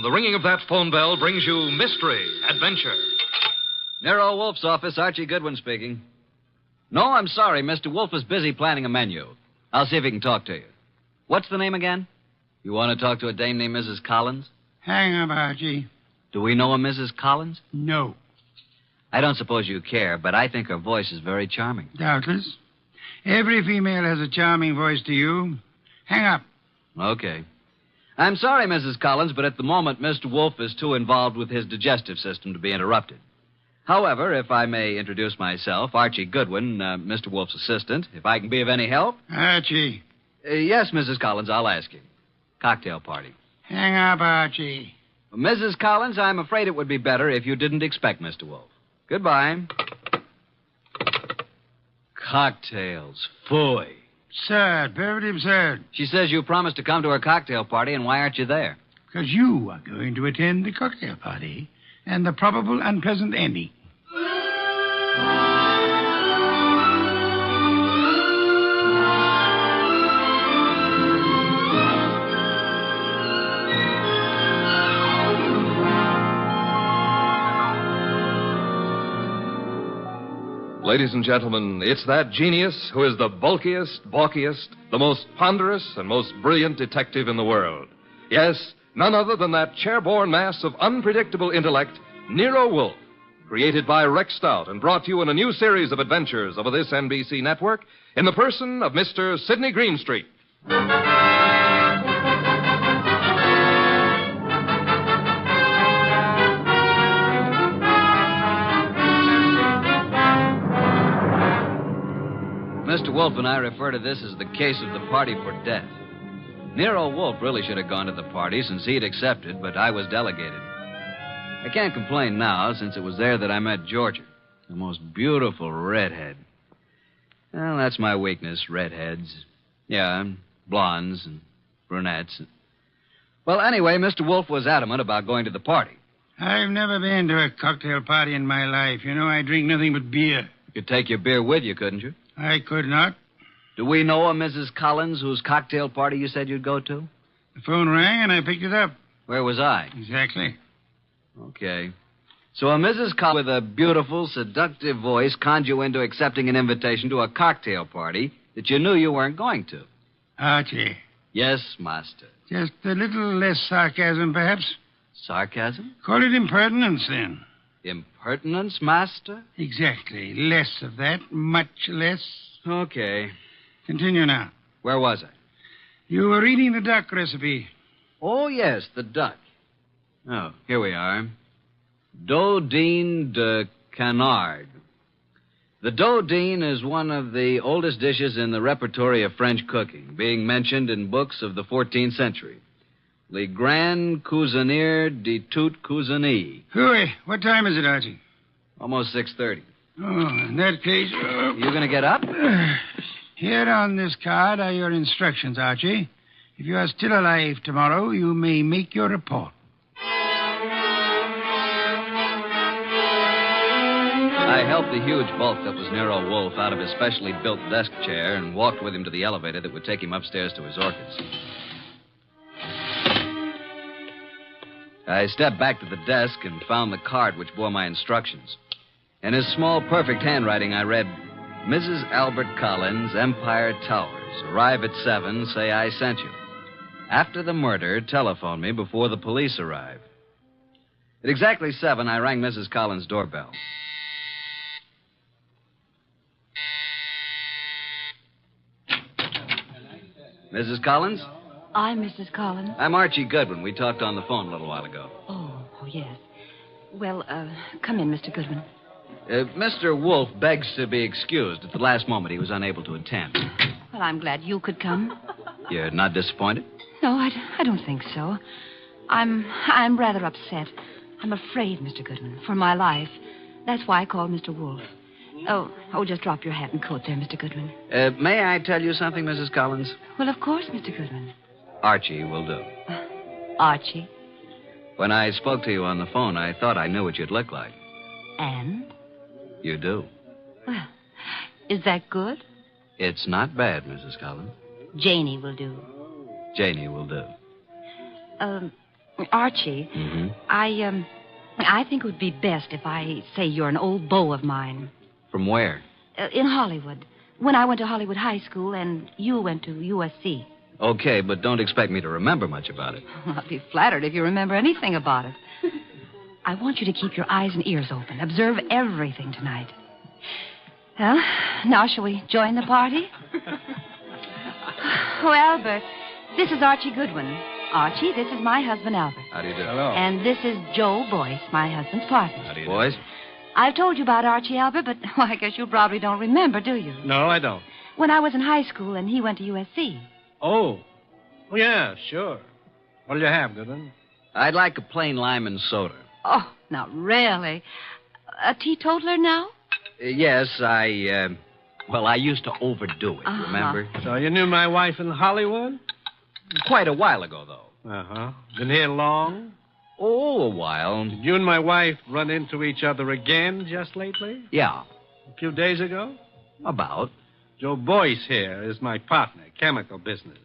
the ringing of that phone bell brings you mystery, adventure. Nero Wolf's office, Archie Goodwin speaking. No, I'm sorry. Mr. Wolf is busy planning a menu. I'll see if he can talk to you. What's the name again? You want to talk to a dame named Mrs. Collins? Hang up, Archie. Do we know a Mrs. Collins? No. I don't suppose you care, but I think her voice is very charming. Doubtless. Every female has a charming voice to you. Hang up. Okay. I'm sorry, Mrs. Collins, but at the moment, Mr. Wolf is too involved with his digestive system to be interrupted. However, if I may introduce myself, Archie Goodwin, Mr. Wolf's assistant, if I can be of any help. Archie. Yes, Mrs. Collins, I'll ask you. Cocktail party. Hang up, Archie. Mrs. Collins, I'm afraid it would be better if you didn't expect Mr. Wolf. Goodbye. Cocktails. Phooey. Absurd. Perfectly absurd. She says you promised to come to her cocktail party, and why aren't you there? Because you are going to attend the cocktail party and the probable unpleasant ending. Ladies and gentlemen, it's that genius who is the bulkiest, balkiest, the most ponderous, and most brilliant detective in the world. Yes, none other than that chairborne mass of unpredictable intellect, Nero Wolfe, created by Rex Stout and brought to you in a new series of adventures over this NBC network in the person of Mr. Sidney Greenstreet. Mr. Wolf and I refer to this as the case of the party for death. Nero Wolfe really should have gone to the party since he'd accepted, but I was delegated. I can't complain now since it was there that I met Georgia, the most beautiful redhead. Well, that's my weakness, redheads. Yeah, blondes and brunettes. Well, anyway, Mr. Wolfe was adamant about going to the party. I've never been to a cocktail party in my life. You know, I drink nothing but beer. You could take your beer with you, couldn't you? I could not. Do we know a Mrs. Collins whose cocktail party you said you'd go to? The phone rang and I picked it up. Where was I? Exactly. Okay. So a Mrs. Collins with a beautiful, seductive voice conned you into accepting an invitation to a cocktail party that you knew you weren't going to. Archie. Yes, master. Just a little less sarcasm, perhaps. Sarcasm? Call it impertinence, then. Impertinence, master? Exactly. Less of that. Much less. Okay. Continue now. Where was I? You were reading the duck recipe. Oh, yes, the duck. Oh, here we are. Dodine de canard. The dodine is one of the oldest dishes in the repertory of French cooking, being mentioned in books of the 14th century. Le Grand Cuisinier de toute Cuisine. Hooey, what time is it, Archie? Almost 6:30. Oh, in that case... You going to get up? Here on this card are your instructions, Archie. If you are still alive tomorrow, you may make your report. I helped the huge bulk that was Nero Wolfe out of his specially built desk chair and walked with him to the elevator that would take him upstairs to his orchids. I stepped back to the desk and found the card which bore my instructions. In his small, perfect handwriting, I read, Mrs. Albert Collins, Empire Towers. Arrive at 7, say I sent you. After the murder, telephone me before the police arrive. At exactly 7, I rang Mrs. Collins' doorbell. Mrs. Collins? I'm Mrs. Collins. I'm Archie Goodwin. We talked on the phone a little while ago. Oh, yes. Well, come in, Mr. Goodwin. Mr. Wolfe begs to be excused. At the last moment, he was unable to attend. Well, I'm glad you could come. You're not disappointed? No, I don't think so. I'm rather upset. I'm afraid, Mr. Goodwin, for my life. That's why I called Mr. Wolfe. Oh, just drop your hat and coat there, Mr. Goodwin. May I tell you something, Mrs. Collins? Well, of course, Mr. Goodwin. Archie will do. Archie? When I spoke to you on the phone, I thought I knew what you'd look like. And? You do. Well, is that good? It's not bad, Mrs. Collins. Janie will do. Janie will do. Archie, Mm-hmm. I think it would be best if I say you're an old beau of mine. From where? In Hollywood. When I went to Hollywood High School and you went to USC. Okay, but don't expect me to remember much about it. I'll be flattered if you remember anything about it. I want you to keep your eyes and ears open. Observe everything tonight. Well, now shall we join the party? Oh, Albert, this is Archie Goodwin. Archie, this is my husband, Albert. How do you do? Hello. And this is Joe Boyce, my husband's partner. How do you do? Boys? I've told you about Archie, Albert, but well, I guess you probably don't remember, do you? No, I don't. When I was in high school and he went to USC. Oh. Oh, yeah, sure. What'll you have, Goodwin? I'd like a plain lime and soda. Oh, now, really? A teetotaler now? Yes, I used to overdo it, Uh-huh. remember? So you knew my wife in Hollywood? Quite a while ago, though. Uh-huh. Been here long? Oh, a while. Did you and my wife run into each other again just lately? Yeah, A few days ago? about. Joe Boyce here is my partner, chemical business.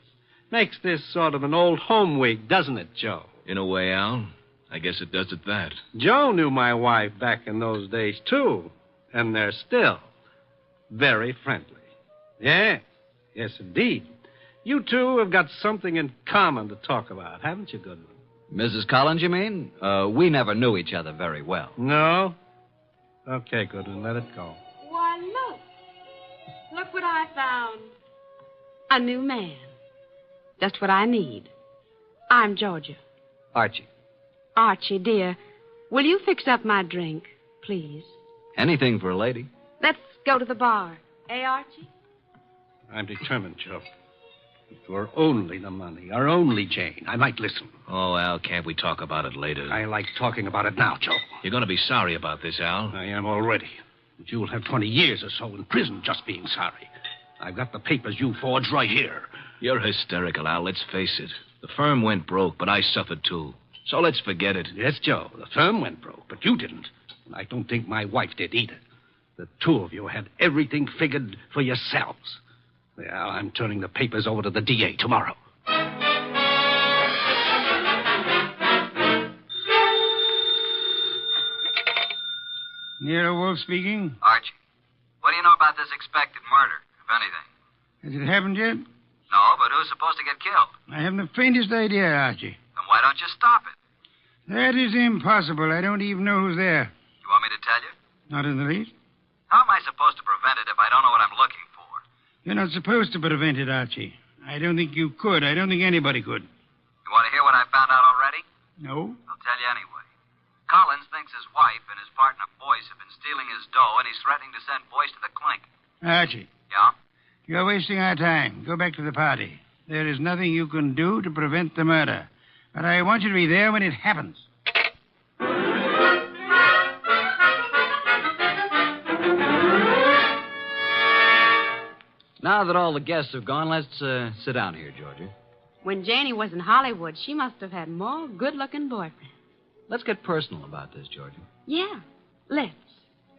Makes this sort of an old home week, doesn't it, Joe? In a way, Al. I guess it does it that. Joe knew my wife back in those days, too. And they're still very friendly. Yes, yes, indeed. You two have got something in common to talk about, haven't you, Goodwin? Mrs. Collins, you mean? We never knew each other very well. No? Okay, Goodwin, let it go. Why, look. Look what I found. A new man. Just what I need. I'm Georgia. Archie, Archie, dear, will you fix up my drink, please? anything for a lady. Let's go to the bar. Eh, Archie? I'm determined, Joe. If it were only the money, or only Jane, I might listen. Oh, Al, can't we talk about it later? I like talking about it now, Joe. You're going to be sorry about this, Al. I am already. But you'll have 20 years or so in prison just being sorry. I've got the papers you forged right here. You're hysterical, Al. Let's face it. The firm went broke, but I suffered too. So let's forget it. Yes, Joe, the firm went broke, but you didn't. And I don't think my wife did either. The two of you had everything figured for yourselves. Well, I'm turning the papers over to the DA tomorrow. Nero Wolf speaking. Archie, what do you know about this expected murder, if anything? Has it happened yet? No, but who's supposed to get killed? I haven't the faintest idea, Archie. Then why don't you stop it? That is impossible. I don't even know who's there. You want me to tell you? Not in the least. How am I supposed to prevent it if I don't know what I'm looking for? You're not supposed to prevent it, Archie. I don't think you could. I don't think anybody could. You want to hear what I found out already? No? I'll tell you anyway. Collins thinks his wife and his partner Boyce have been stealing his dough, and he's threatening to send Boyce to the clink. Archie, Yeah? you're wasting our time. Go back to the party. There is nothing you can do to prevent the murder. But I want you to be there when it happens. Now that all the guests have gone, let's sit down here, Georgia. When Janie was in Hollywood, she must have had more good-looking boyfriends. Let's get personal about this, Georgia. Yeah, let's.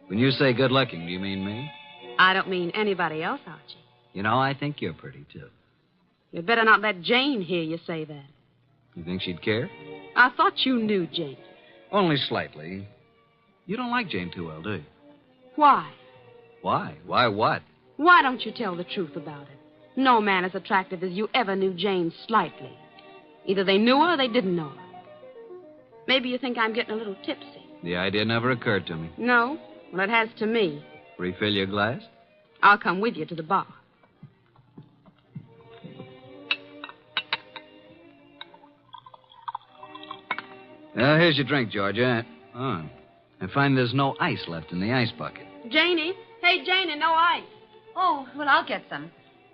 When you say good looking, do you mean me? I don't mean anybody else, Archie. You know, I think you're pretty, too. You'd better not let Jane hear you say that. You think she'd care? I thought you knew Jane. Only slightly. You don't like Jane too well, do you? Why? Why? Why what? Why don't you tell the truth about it? No man as attractive as you ever knew Jane slightly. Either they knew her or they didn't know her. Maybe you think I'm getting a little tipsy. The idea never occurred to me. No? Well, it has to me. Refill your glass? I'll come with you to the bar. Here's your drink, Georgia. Oh, I find there's no ice left in the ice bucket. Janie? Hey, Janie, no ice. Oh, well, I'll get some.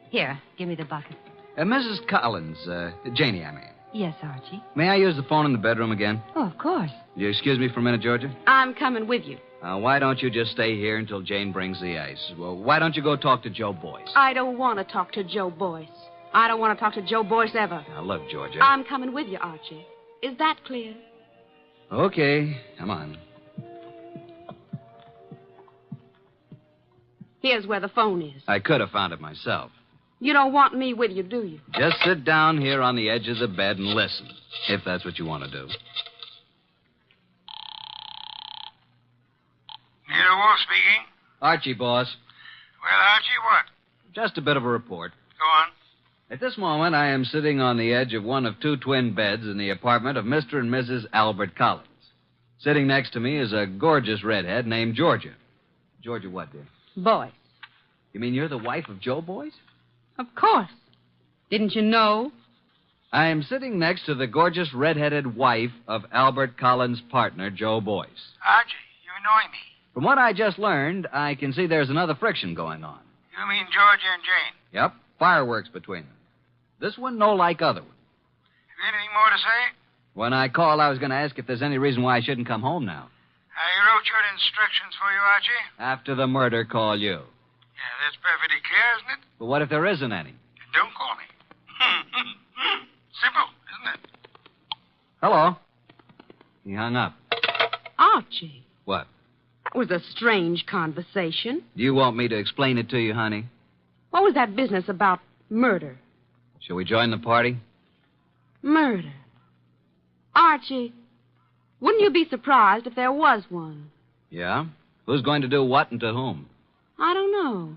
Here, give me the bucket. Mrs. Collins, Janie, I mean. Yes, Archie. May I use the phone in the bedroom again? Oh, of course. Will you excuse me for a minute, Georgia? I'm coming with you. Why don't you just stay here until Jane brings the ice? Well, why don't you go talk to Joe Boyce? I don't want to talk to Joe Boyce. I don't want to talk to Joe Boyce ever. Now, look, Georgia. I'm coming with you, Archie. Is that clear? Okay, come on. Here's where the phone is. I could have found it myself. You don't want me with you, do you? Just sit down here on the edge of the bed and listen, if that's what you want to do. Nero Wolf speaking. Archie, boss. Well, Archie, what? Just a bit of a report. Go on. At this moment, I am sitting on the edge of one of two twin beds in the apartment of Mr. and Mrs. Albert Collins. Sitting next to me is a gorgeous redhead named Georgia. Georgia what, dear? Boy. You mean you're the wife of Joe Boyce? Of course. Didn't you know? I am sitting next to the gorgeous redheaded wife of Albert Collins' partner, Joe Boyce. Archie, you annoy me. From what I just learned, I can see there's another friction going on. You mean Georgia and Jane? Yep, fireworks between them. This one no like other one. Have you anything more to say? When I called, I was going to ask if there's any reason why I shouldn't come home now. I wrote your instructions for you, Archie. After the murder, call you. Yeah, that's perfectly clear, isn't it? But what if there isn't any? Don't call me. Simple, isn't it? Hello. He hung up. Archie, What? that was a strange conversation. Do you want me to explain it to you, honey? What was that business about murder? Shall we join the party? Murder. Archie, wouldn't you be surprised if there was one? Yeah? Who's going to do what and to whom? I don't know.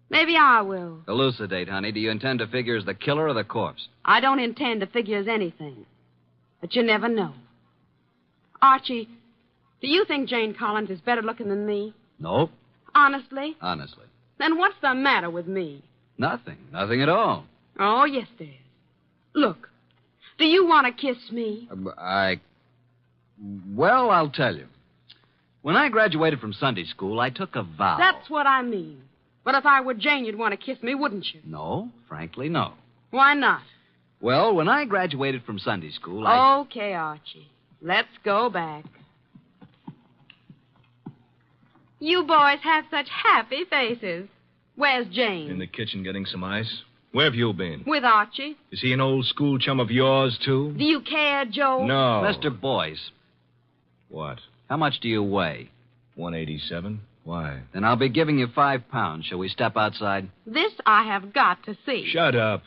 Maybe I will. Elucidate, honey. Do you intend to figure as the killer or the corpse? I don't intend to figure as anything. But you never know. Archie, do you think Jane Collins is better looking than me? Nope. Honestly? Honestly. Then what's the matter with me? Nothing. Nothing at all. Oh, yes, there is. Look, do you want to kiss me? Well, I'll tell you. When I graduated from Sunday school, I took a vow. That's what I mean. But if I were Jane, you'd want to kiss me, wouldn't you? No, frankly, no. Why not? Well, when I graduated from Sunday school, I... Okay, Archie. Let's go back. You boys have such happy faces. Where's Jane? In the kitchen getting some ice. Where have you been? With Archie. Is he an old school chum of yours, too? Do you care, Joe? No. Mr. Boyce, What? how much do you weigh? 187? Why? Then I'll be giving you 5 pounds. Shall we step outside? This I have got to see. Shut up.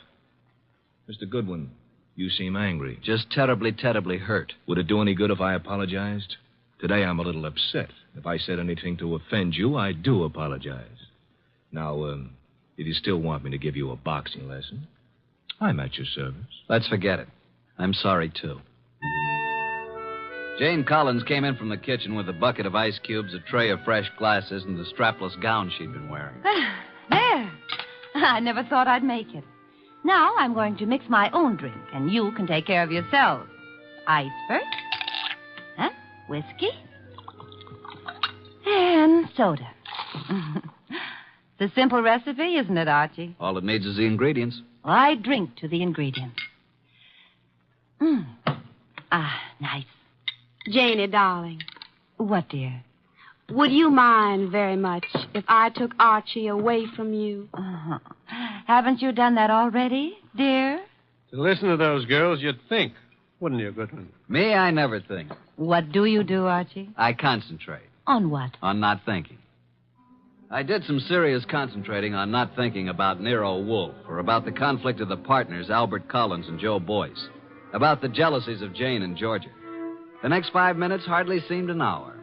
Mr. Goodwin, you seem angry. Just terribly, terribly hurt. Would it do any good if I apologized? Today I'm a little upset. If I said anything to offend you, I do apologize. Now, if you still want me to give you a boxing lesson, I'm at your service. Let's forget it. I'm sorry, too. Jane Collins came in from the kitchen with a bucket of ice cubes, a tray of fresh glasses, and the strapless gown she'd been wearing. There. I never thought I'd make it. Now I'm going to mix my own drink, and you can take care of yourselves. Ice first. Huh? Whiskey. And soda. It's a simple recipe, isn't it, Archie? All it needs is the ingredients. Well, I drink to the ingredients. Nice. Janie, darling, What, dear? would you mind very much if I took Archie away from you? Haven't you done that already, dear? To listen to those girls, you'd think, wouldn't you, Goodwin? Me, I never think. What do you do, Archie? I concentrate On what? on not thinking. I did some serious concentrating on not thinking about Nero Wolfe or about the conflict of the partners, Albert Collins and Joe Boyce, about the jealousies of Jane and Georgia. The next 5 minutes hardly seemed an hour.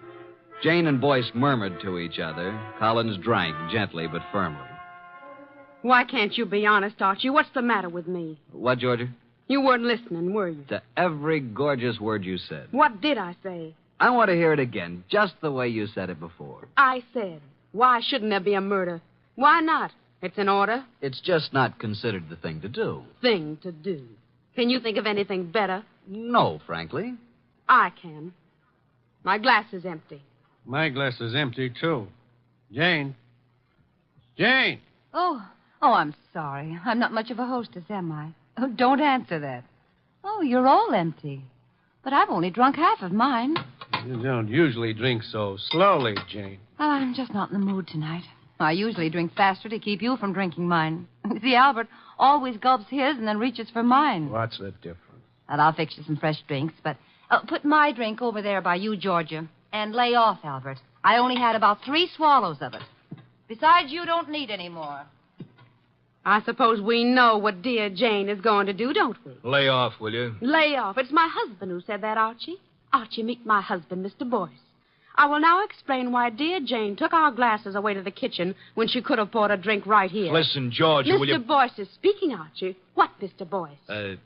Jane and Boyce murmured to each other. Collins drank gently but firmly. Why can't you be honest, Archie? What's the matter with me? What, Georgia? You weren't listening, were you? To every gorgeous word you said. What did I say? I want to hear it again, just the way you said it before. I said, why shouldn't there be a murder? Why not? It's an order. It's just not considered the thing to do. Thing to do. Can you think of anything better? No, frankly. I can. My glass is empty. My glass is empty, too. Jane. Jane! Oh, I'm sorry. I'm not much of a hostess, am I? Oh, don't answer that. Oh, you're all empty. But I've only drunk half of mine. You don't usually drink so slowly, Jane. Well, I'm just not in the mood tonight. I usually drink faster to keep you from drinking mine. See, Albert always gulps his and then reaches for mine. What's the difference? Well, I'll fix you some fresh drinks, but put my drink over there by you, Georgia. And lay off, Albert. I only had about 3 swallows of it. Besides, you don't need any more. I suppose we know what dear Jane is going to do, don't we? Lay off, will you? Lay off. It's my husband who said that, Archie. Archie, meet my husband, Mr. Boyce. I will now explain why dear Jane took our glasses away to the kitchen when she could have bought a drink right here. Listen, George, will you... Mr. Boyce is speaking, Archie. What, Mr. Boyce?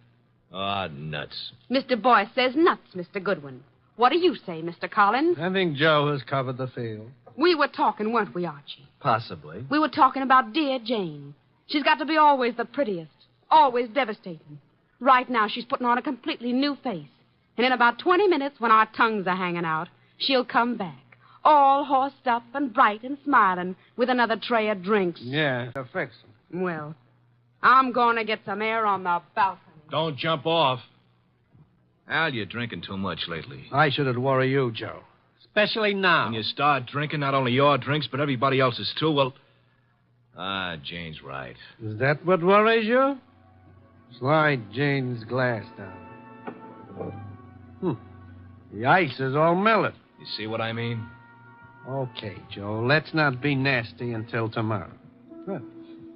Nuts. Mr. Boyce says nuts, Mr. Goodwin. What do you say, Mr. Collins? I think Joe has covered the field. We were talking, weren't we, Archie? Possibly. We were talking about dear Jane. She's got to be always the prettiest, always devastating. Right now, she's putting on a completely new face. And in about 20 minutes, when our tongues are hanging out, she'll come back, all horsed up and bright and smiling, with another tray of drinks. Yeah, to fix them. Well, I'm going to get some air on the balcony. Don't jump off. Al, you're drinking too much lately. I should worry you, Joe. Especially now. When you start drinking, not only your drinks, but everybody else's too, well... Jane's right. Is that what worries you? Slide Jane's glass down. The ice is all melted. You see what I mean? Okay, Joe, let's not be nasty until tomorrow. Huh.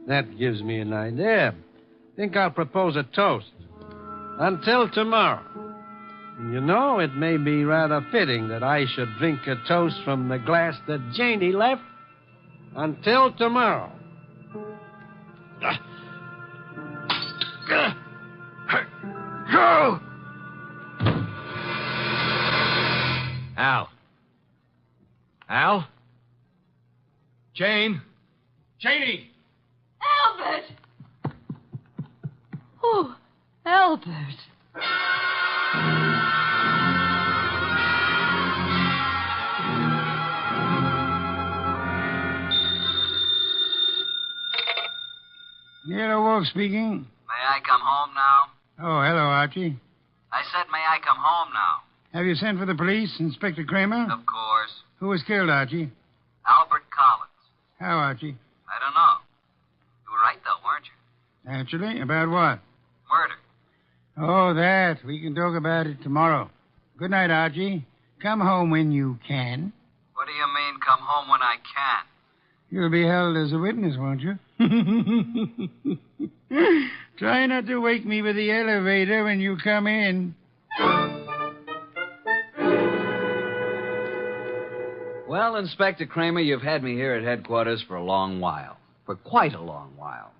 That gives me an idea. Think I'll propose a toast. Until tomorrow. You know, it may be rather fitting that I should drink a toast from the glass that Janey left. Until tomorrow. Go! Al? Al? Jane? Janey! Albert! Oh, Albert. Nero Wolf speaking. May I come home now? Oh, hello, Archie. I said, may I come home now? Have you sent for the police, Inspector Kramer? Of course. Who was killed, Archie? Albert Collins. How, Archie? I don't know. You were right, though, weren't you? Naturally. About what? Murder. Oh, that. We can talk about it tomorrow. Good night, Archie. Come home when you can. What do you mean, come home when I can? You'll be held as a witness, won't you? Try not to wake me with the elevator when you come in. Well, Inspector Kramer, you've had me here at headquarters for a long while. For quite a long while.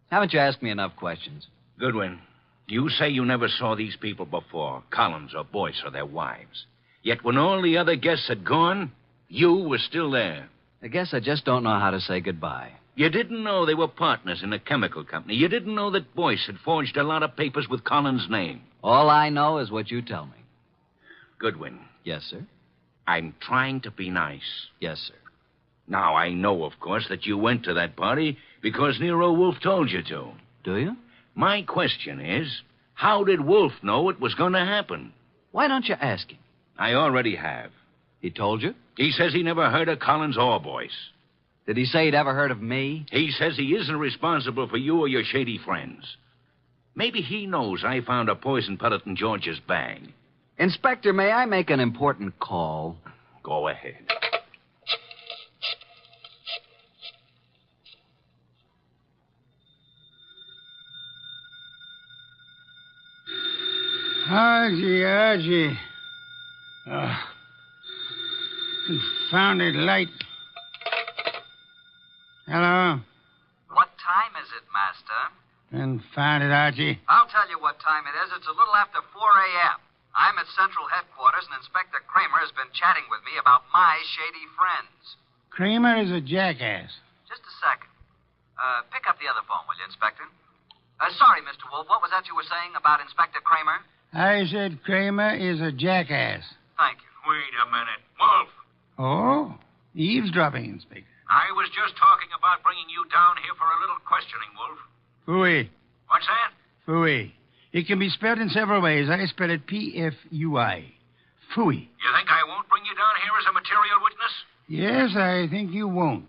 Haven't you asked me enough questions? Goodwin, you say you never saw these people before, Collins or Boyce or their wives. Yet when all the other guests had gone, you were still there. I guess I just don't know how to say goodbye. You didn't know they were partners in a chemical company. You didn't know that Boyce had forged a lot of papers with Collins' name. All I know is what you tell me. Goodwin. Yes, sir. I'm trying to be nice. Yes, sir. Now, I know, of course, that you went to that party because Nero Wolf told you to. Do you? My question is, how did Wolf know it was going to happen? Why don't you ask him? I already have. He told you? He says he never heard of Collins or Boyce. Did he say he'd ever heard of me? He says he isn't responsible for you or your shady friends. Maybe he knows I found a poison pellet in George's bag. Inspector, may I make an important call? Go ahead. Archie. Confounded light. Hello? What time is it, Master? Confounded, Archie. I'll tell you what time it is. It's a little after 4 a.m. I'm at Central Headquarters, and Inspector Kramer has been chatting with me about my shady friends. Kramer is a jackass. Just a second. Pick up the other phone, will you, Inspector? Sorry, Mr. Wolf. What was that you were saying about Inspector Kramer? I said Kramer is a jackass. Thank you. Wait a minute. Wolf, Oh? Eavesdropping, Inspector. I was just talking about bringing you down here for a little questioning, Wolf. Phooey. What's that? Phooey. It can be spelled in several ways. I spell it P-F-U-I. Phooey. You think I won't bring you down here as a material witness? Yes, I think you won't.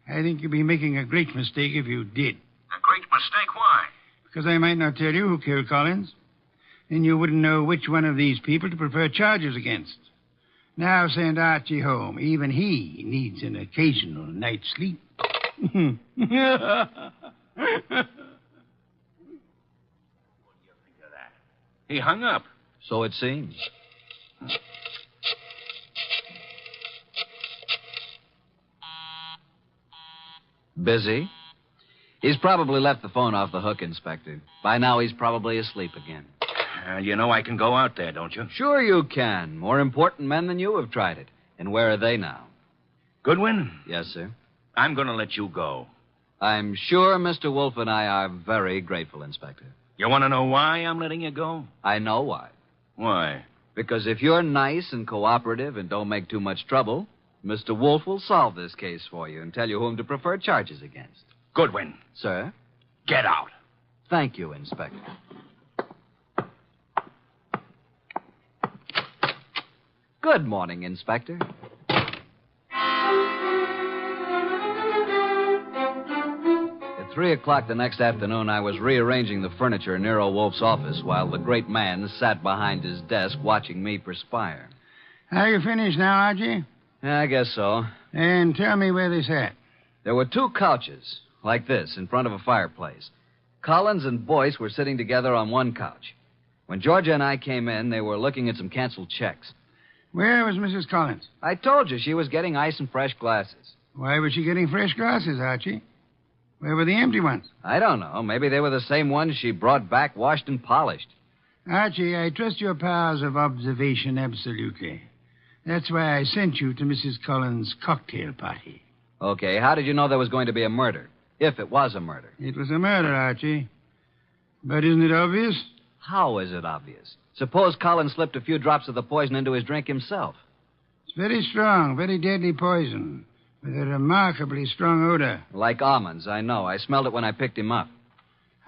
I think you'd be making a great mistake if you did. A great mistake? Why? Because I might not tell you who killed Collins. Then you wouldn't know which one of these people to prefer charges against. Now send Archie home. Even he needs an occasional night's sleep. He hung up. So it seems. Busy? He's probably left the phone off the hook, Inspector. By now, he's probably asleep again. You know I can go out there, don't you? Sure you can. More important men than you have tried it. And where are they now? Goodwin, Yes, sir. I'm going to let you go. I'm sure Mr. Wolf and I are very grateful, Inspector. You want to know why I'm letting you go? I know why. Why? Because if you're nice and cooperative and don't make too much trouble, Mr. Wolf will solve this case for you and tell you whom to prefer charges against. Goodwin, Sir? get out. Thank you, Inspector. Good morning, Inspector. At 3 o'clock the next afternoon, I was rearranging the furniture in Nero Wolf's office while the great man sat behind his desk watching me perspire. Are you finished now, Archie? Yeah, I guess so. And tell me where they sat. There were 2 couches, like this, in front of a fireplace. Collins and Boyce were sitting together on one couch. When Georgia and I came in, they were looking at some canceled checks. Where was Mrs. Collins? I told you she was getting ice and fresh glasses. Why was she getting fresh glasses, Archie? Where were the empty ones? I don't know. Maybe they were the same ones she brought back washed and polished. Archie, I trust your powers of observation absolutely. That's why I sent you to Mrs. Collins' cocktail party. Okay, how did you know there was going to be a murder? If it was a murder. It was a murder, Archie. But isn't it obvious? How is it obvious? Suppose Collins slipped a few drops of the poison into his drink himself. It's very strong, very deadly poison, with a remarkably strong odor. Like almonds, I know. I smelled it when I picked him up.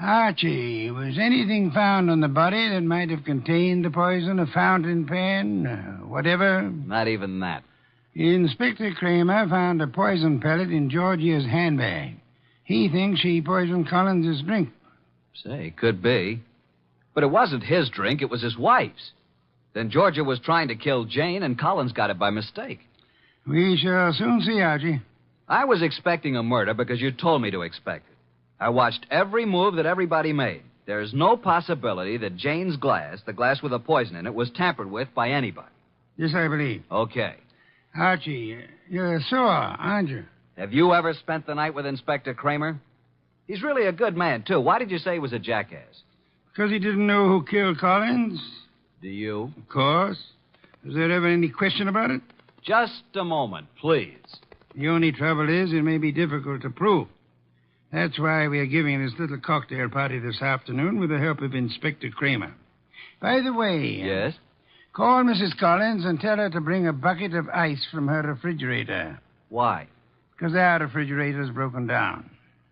Archie, was anything found on the body that might have contained the poison? A fountain pen? Whatever? Not even that. Inspector Kramer found a poison pellet in Georgia's handbag. He thinks she poisoned Collins' drink. Say, could be. But it wasn't his drink, it was his wife's. Then Georgia was trying to kill Jane, and Collins got it by mistake. We shall soon see, Archie. I was expecting a murder because you told me to expect it. I watched every move that everybody made. There's no possibility that Jane's glass, the glass with the poison in it, was tampered with by anybody. Yes, I believe. Okay. Archie, you're sore, aren't you? Have you ever spent the night with Inspector Kramer? He's really a good man, too. Why did you say he was a jackass? Because he didn't know who killed Collins? Do you? Of course. Was there ever any question about it? Just a moment, please. The only trouble is it may be difficult to prove. That's why we are giving this little cocktail party this afternoon with the help of Inspector Kramer. By the way... Yes? Call Mrs. Collins and tell her to bring a bucket of ice from her refrigerator. Why? Because our refrigerator's broken down.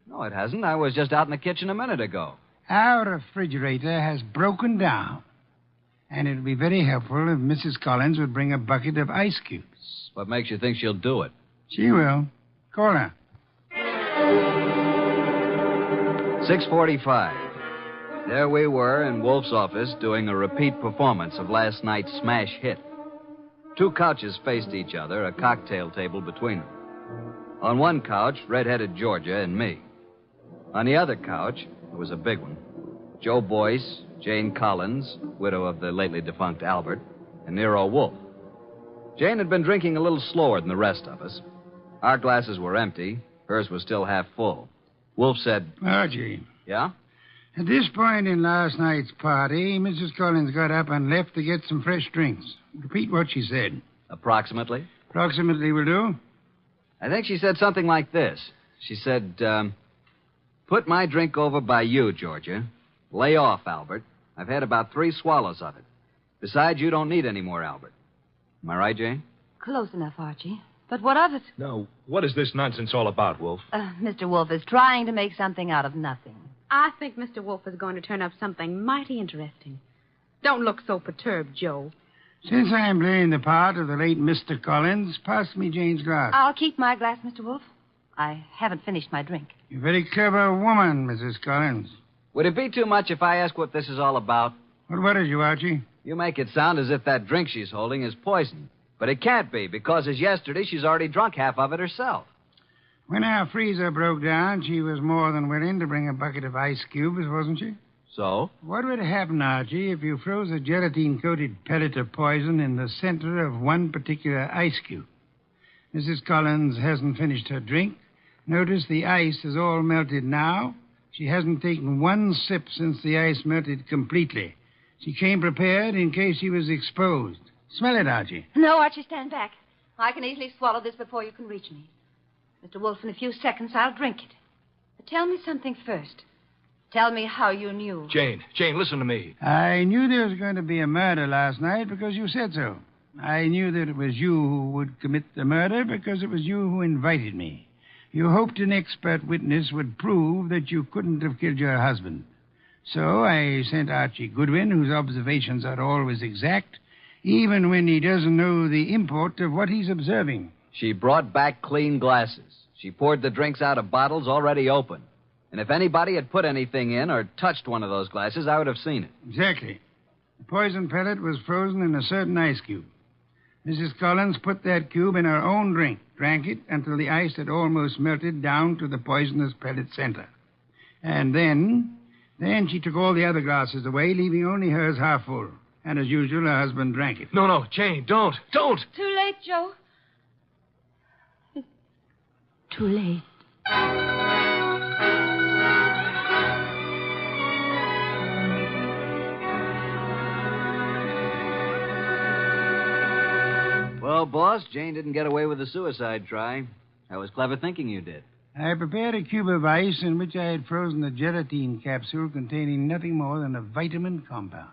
No, it hasn't. I was just out in the kitchen a minute ago. Our refrigerator has broken down. And it would be very helpful if Mrs. Collins would bring a bucket of ice cubes. What makes you think she'll do it? She will. Call her. 6:45. There we were in Wolf's office doing a repeat performance of last night's smash hit. 2 couches faced each other, a cocktail table between them. On one couch, red-headed Georgia and me. On the other couch, it was a big one, Joe Boyce, Jane Collins, widow of the lately defunct Albert, and Nero Wolf. Jane had been drinking a little slower than the rest of us. Our glasses were empty. Hers was still half full. Wolf said... Archie. Yeah? At this point in last night's party, Mrs. Collins got up and left to get some fresh drinks. Repeat what she said. Approximately? Approximately will do. I think she said something like this. She said, put my drink over by you, Georgia. Lay off, Albert. I've had about 3 swallows of it. Besides, you don't need any more, Albert. Am I right, Jane? Close enough, Archie. But what of it? Now, what is this nonsense all about, Wolf? Mr. Wolf is trying to make something out of nothing. I think Mr. Wolf is going to turn up something mighty interesting. Don't look so perturbed, Joe. Since I am playing the part of the late Mr. Collins, pass me Jane's glass. I'll keep my glass, Mr. Wolf. I haven't finished my drink. You're a very clever woman, Mrs. Collins. Would it be too much if I ask what this is all about? What worries you, Archie? You make it sound as if that drink she's holding is poison. But it can't be, because as yesterday, she's already drunk half of it herself. When our freezer broke down, she was more than willing to bring a bucket of ice cubes, wasn't she? So? What would happen, Archie, if you froze a gelatine-coated pellet of poison in the center of one particular ice cube? Mrs. Collins hasn't finished her drink. Notice the ice is all melted now. She hasn't taken one sip since the ice melted completely. She came prepared in case she was exposed. Smell it, Archie. No, Archie, stand back. I can easily swallow this before you can reach me. Mr. Wolf, in a few seconds, I'll drink it. But tell me something first. Tell me how you knew. Jane, listen to me. I knew there was going to be a murder last night because you said so. I knew that it was you who would commit the murder because it was you who invited me. You hoped an expert witness would prove that you couldn't have killed your husband. So I sent Archie Goodwin, whose observations are always exact, even when he doesn't know the import of what he's observing. She brought back clean glasses. She poured the drinks out of bottles already open. And if anybody had put anything in or touched one of those glasses, I would have seen it. Exactly. The poison pellet was frozen in a certain ice cube. Mrs. Collins put that cube in her own drink, drank it until the ice had almost melted down to the poisonous pellet center. And then she took all the other glasses away, leaving only hers half full. And as usual, her husband drank it. No, Jane, don't. Too late, Joe. Too late. Well, boss, Jane didn't get away with the suicide try. That was clever thinking you did. I prepared a cube of ice in which I had frozen a gelatine capsule containing nothing more than a vitamin compound.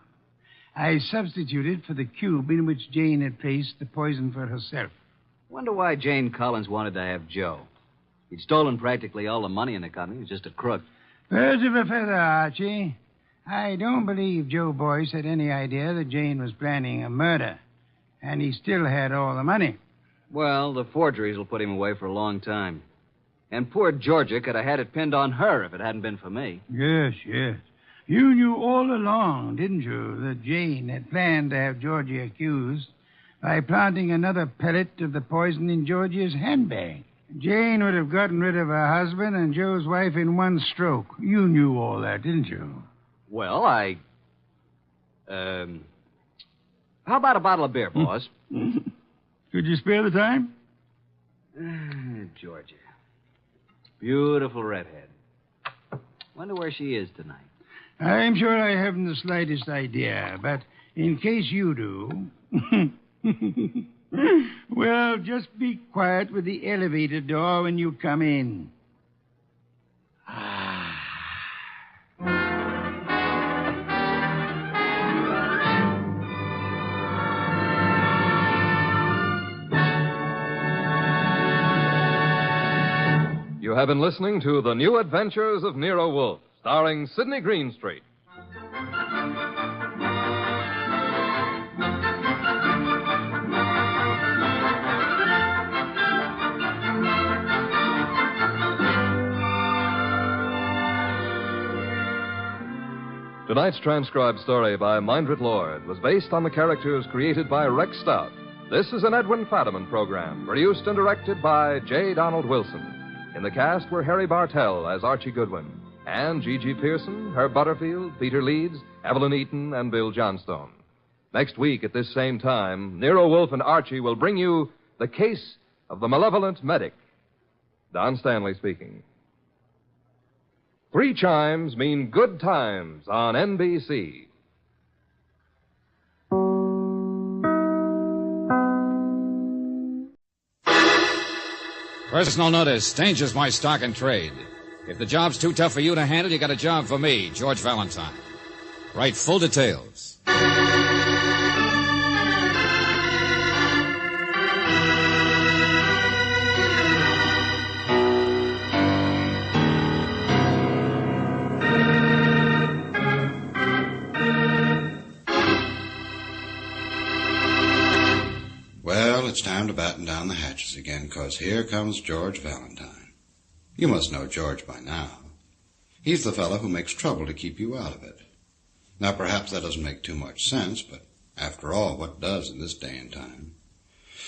I substituted for the cube in which Jane had placed the poison for herself. Wonder why Jane Collins wanted to have Joe. He'd stolen practically all the money in the company. He was just a crook. Birds of a feather, Archie. I don't believe Joe Boyce had any idea that Jane was planning a murder. And he still had all the money. Well, the forgeries will put him away for a long time. And poor Georgia could have had it pinned on her if it hadn't been for me. Yes. You knew all along, didn't you, that Jane had planned to have Georgia accused by planting another pellet of the poison in Georgia's handbag. Jane would have gotten rid of her husband and Joe's wife in one stroke. You knew all that, didn't you? Well, how about a bottle of beer, boss? Could you spare the time? Georgia. Beautiful redhead. Wonder where she is tonight. I'm sure I haven't the slightest idea, but in case you do... Well, just be quiet with the elevator door when you come in. You have been listening to The New Adventures of Nero Wolfe, starring Sidney Greenstreet. Tonight's transcribed story by Mindred Lord was based on the characters created by Rex Stout. This is an Edwin Fadiman program, produced and directed by J. Donald Wilson. In the cast were Harry Bartell as Archie Goodwin, and G.G. Pearson, Herb Butterfield, Peter Leeds, Evelyn Eaton, and Bill Johnstone. Next week at this same time, Nero Wolfe and Archie will bring you The Case of the Malevolent Medic. Don Stanley speaking. 3 chimes mean good times on NBC. Personal notice. Danger's my stock and trade. If the job's too tough for you to handle, you got a job for me, George Valentine. Write full details. Well, it's time to batten down the hatches again, 'cause here comes George Valentine. You must know George by now. He's the fellow who makes trouble to keep you out of it. Now, perhaps that doesn't make too much sense, but after all, what does in this day and time?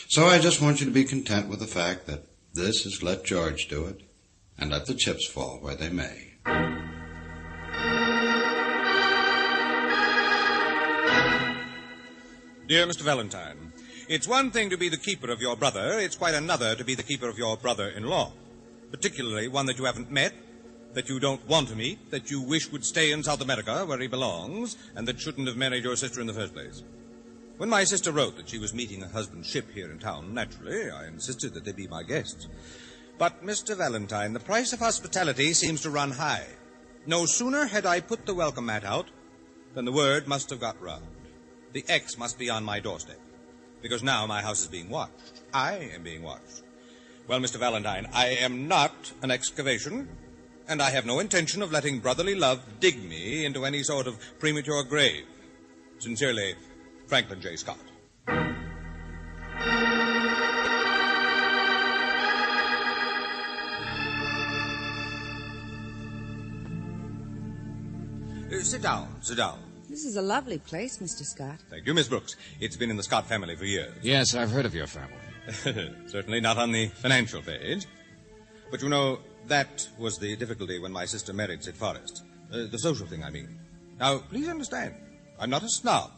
So I just want you to be content with the fact that this is let George do it, and let the chips fall where they may. Dear Mr. Valentine, it's one thing to be the keeper of your brother. It's quite another to be the keeper of your brother-in-law. Particularly one that you haven't met, that you don't want to meet, that you wish would stay in South America where he belongs, and that shouldn't have married your sister in the first place. When my sister wrote that she was meeting her husband's ship here in town, naturally, I insisted that they be my guests. But, Mr. Valentine, the price of hospitality seems to run high. No sooner had I put the welcome mat out than the word must have got round. The X must be on my doorstep, because now my house is being watched. I am being watched. Well, Mr. Valentine, I am not an excavation, and I have no intention of letting brotherly love dig me into any sort of premature grave. Sincerely, Franklin J. Scott. Sit down, sit down. This is a lovely place, Mr. Scott. Thank you, Miss Brooks. It's been in the Scott family for years. Yes, I've heard of your family. Certainly not on the financial page. But you know, that was the difficulty when my sister married Sid Forrest. The social thing, I mean. Now, please understand, I'm not a snob,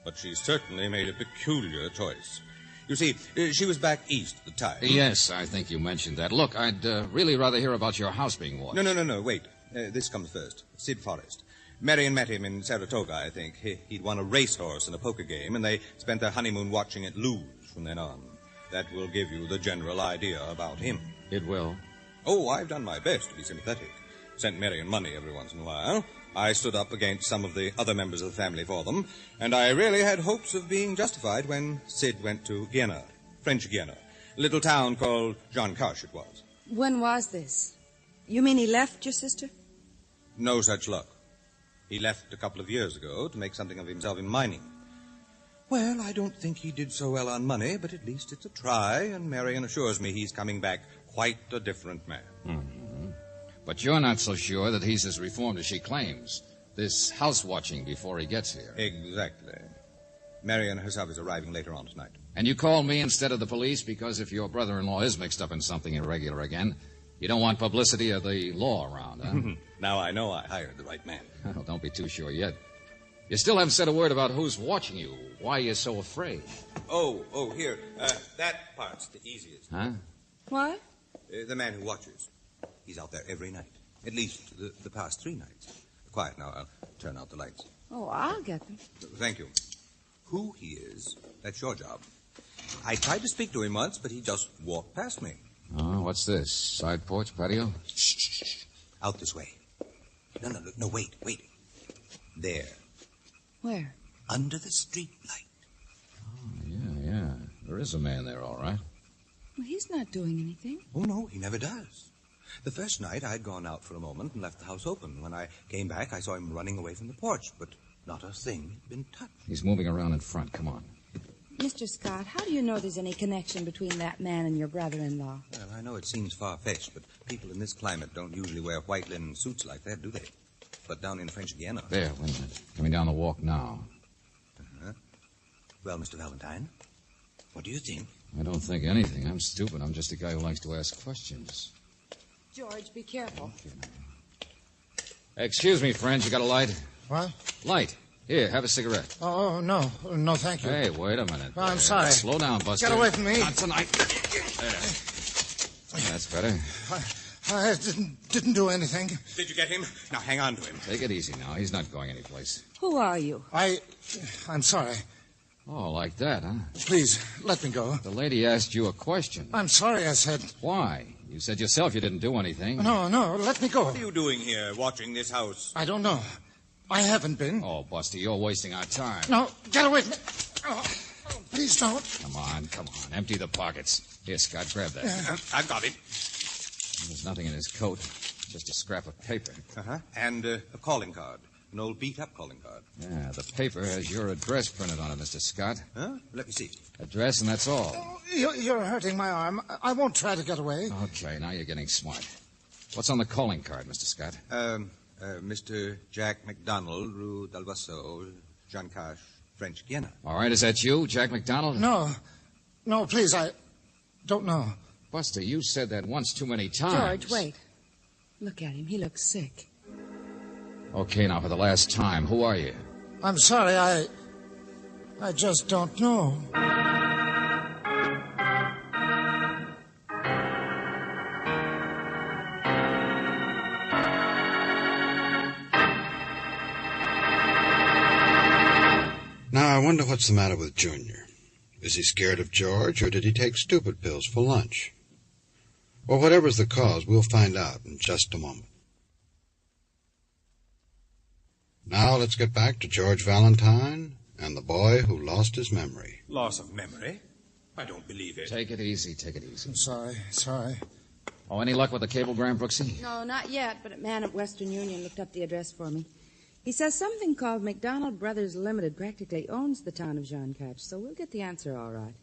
but she certainly made a peculiar choice. You see, she was back east at the time. Yes, I think you mentioned that. Look, I'd really rather hear about your house being watched. No, wait. This comes first. Sid Forrest. Marion met him in Saratoga, I think. He'd won a racehorse in a poker game, and they spent their honeymoon watching it lose from then on. That will give you the general idea about him. It will? Oh, I've done my best to be sympathetic. Sent Marion money every once in a while. I stood up against some of the other members of the family for them, and I really had hopes of being justified when Sid went to Guiana, French Guiana, a little town called Jean Cache it was. When was this? You mean he left your sister? No such luck. He left a couple of years ago to make something of himself in mining. Well, I don't think he did so well on money, but at least it's a try, and Marion assures me he's coming back quite a different man. Mm-hmm. But you're not so sure that he's as reformed as she claims. This house-watching before he gets here. Exactly. Marion herself is arriving later on tonight. And you called me instead of the police because if your brother-in-law is mixed up in something irregular again, you don't want publicity of the law around, huh? Now I know I hired the right man. Oh, don't be too sure yet. You still haven't said a word about who's watching you, why you're so afraid. Oh, here. That part's the easiest. Huh? What? The man who watches. He's out there every night. At least the past 3 nights. Quiet now. I'll turn out the lights. Oh, I'll get them. Thank you. Who he is, that's your job. I tried to speak to him once, but he just walked past me. Oh, what's this? Side porch, patio? Shh. Out this way. No, wait. There. Where? Under the street light. Oh, yeah. There is a man there, all right. Well, he's not doing anything. Oh, no, he never does. The first night, I'd gone out for a moment and left the house open. When I came back, I saw him running away from the porch, but not a thing had been touched. He's moving around in front. Come on. Mr. Scott, how do you know there's any connection between that man and your brother-in-law? Well, I know it seems far-fetched, but people in this climate don't usually wear white linen suits like that, do they? But down in French Guiana... There, wait a minute. Coming down the walk now. Uh-huh. Well, Mr. Valentine, what do you think? I don't think anything. I'm stupid. I'm just a guy who likes to ask questions. George, be careful. Excuse me, friend. You got a light? What? Light. Here, have a cigarette. Oh, no, thank you. Hey, wait a minute. Oh, I'm sorry. Slow down, Buster. Get away from me. Not tonight. There. That's better. I didn't do anything. Did you get him? Now, hang on to him. Take it easy now. He's not going anyplace. Who are you? I'm sorry. Oh, like that, huh? Please, let me go. The lady asked you a question. I'm sorry, I said. Why? You said yourself you didn't do anything. No, let me go. What are you doing here, watching this house? I don't know. I haven't been. Oh, Buster, you're wasting our time. No, get away from me. Oh, please don't. Come on. Empty the pockets. Here, Scott, grab that. I've got it. There's nothing in his coat. Just a scrap of paper. Uh-huh. And a calling card. An old beat-up calling card. Yeah, the paper has your address printed on it, Mr. Scott. Huh? Let me see. Address, and that's all. Oh, you're hurting my arm. I won't try to get away. Okay, now you're getting smart. What's on the calling card, Mr. Scott? Mr. Jack McDonald, Rue d'Alvasso, Jean Cache, French Guiana. All right, is that you, Jack McDonald? No, please, I don't know. Buster, you said that once too many times. George, wait. Look at him. He looks sick. Okay, now for the last time, who are you? I'm sorry, I just don't know. Now, I wonder what's the matter with Junior. Is he scared of George, or did he take stupid pills for lunch? Well, whatever's the cause, we'll find out in just a moment. Now, let's get back to George Valentine and the boy who lost his memory. Loss of memory? I don't believe it. Take it easy, take it easy. I'm sorry. Oh, any luck with the cablegram, Brooksy? No, not yet, but a man at Western Union looked up the address for me. He says something called McDonald Brothers Limited practically owns the town of Jean Catch, so we'll get the answer all right.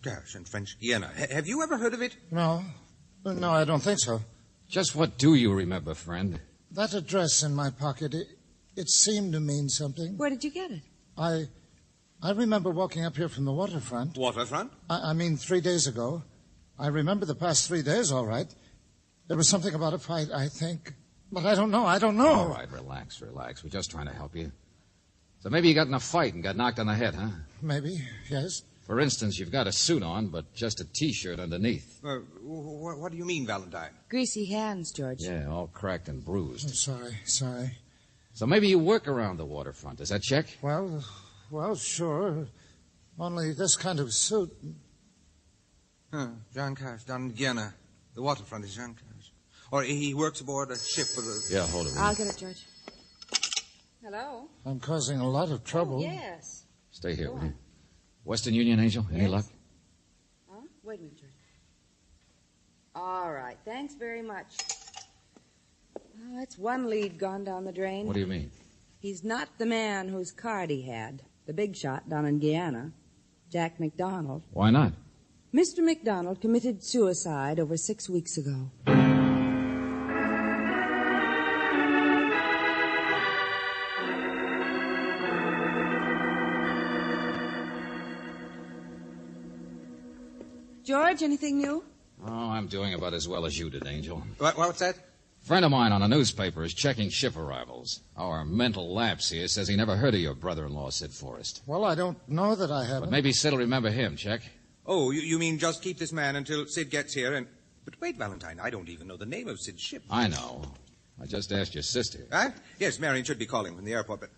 Gosh, in French Guiana. Have you ever heard of it? No, I don't think so. Just what do you remember, friend? That address in my pocket, it seemed to mean something. Where did you get it? I remember walking up here from the waterfront. Waterfront? I mean, 3 days ago. I remember the past 3 days, all right. There was something about a fight, I think. But I don't know. All right, relax. We're just trying to help you. So maybe you got in a fight and got knocked on the head, huh? Maybe, yes. For instance, you've got a suit on, but just a T-shirt underneath. What do you mean, Valentine? Greasy hands, George. Yeah, all cracked and bruised. I'm sorry. So maybe you work around the waterfront. Does that check? Well, sure. Only this kind of suit. Jean Cash, down in Guiana. The waterfront is Jean Cash. Or he works aboard a ship for the... Yeah, hold it. I'll get it, George. Hello? I'm causing a lot of trouble. Oh, yes. Stay here, will you? Western Union, Angel? Any luck? Huh? Wait a minute, George. All right. Thanks very much. Oh, that's one lead gone down the drain. What do you mean? He's not the man whose card he had. The big shot down in Guyana. Jack McDonald. Why not? Mr. McDonald committed suicide over 6 weeks ago. George, anything new? Oh, I'm doing about as well as you did, Angel. What's that? A friend of mine on a newspaper is checking ship arrivals. Our mental lapse here says he never heard of your brother-in-law, Sid Forrest. Well, I don't know that I haven't. But maybe Sid'll remember him, check. Oh, you mean just keep this man until Sid gets here and... But wait, Valentine, I don't even know the name of Sid's ship. I know. I just asked your sister. Huh? Yes, Marion should be calling from the airport, but...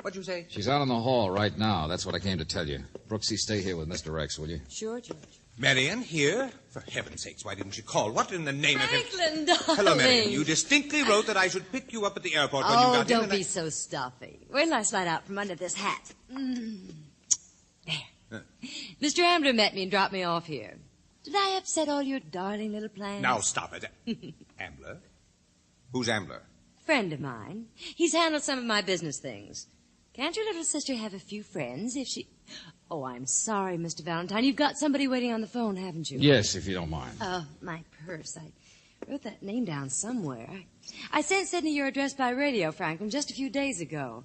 What'd you say? She's out in the hall right now. That's what I came to tell you. Brooksy, stay here with Mr. X, will you? Sure, George. Marion, here? For heaven's sakes, why didn't you call? What in the name Franklin, of... darling. Hello, Marion. You distinctly wrote that I should pick you up at the airport when you got in. Oh, don't be so stuffy. Where did I slide out from under this hat? There. Mr. Ambler met me and dropped me off here. Did I upset all your darling little plans? Now, stop it. Ambler? Who's Ambler? Friend of mine. He's handled some of my business things. Can't your little sister have a few friends if she... Oh, I'm sorry, Mr. Valentine. You've got somebody waiting on the phone, haven't you? Yes, if you don't mind. Oh, my purse. I wrote that name down somewhere. I sent Sidney your address by radio, Franklin, just a few days ago.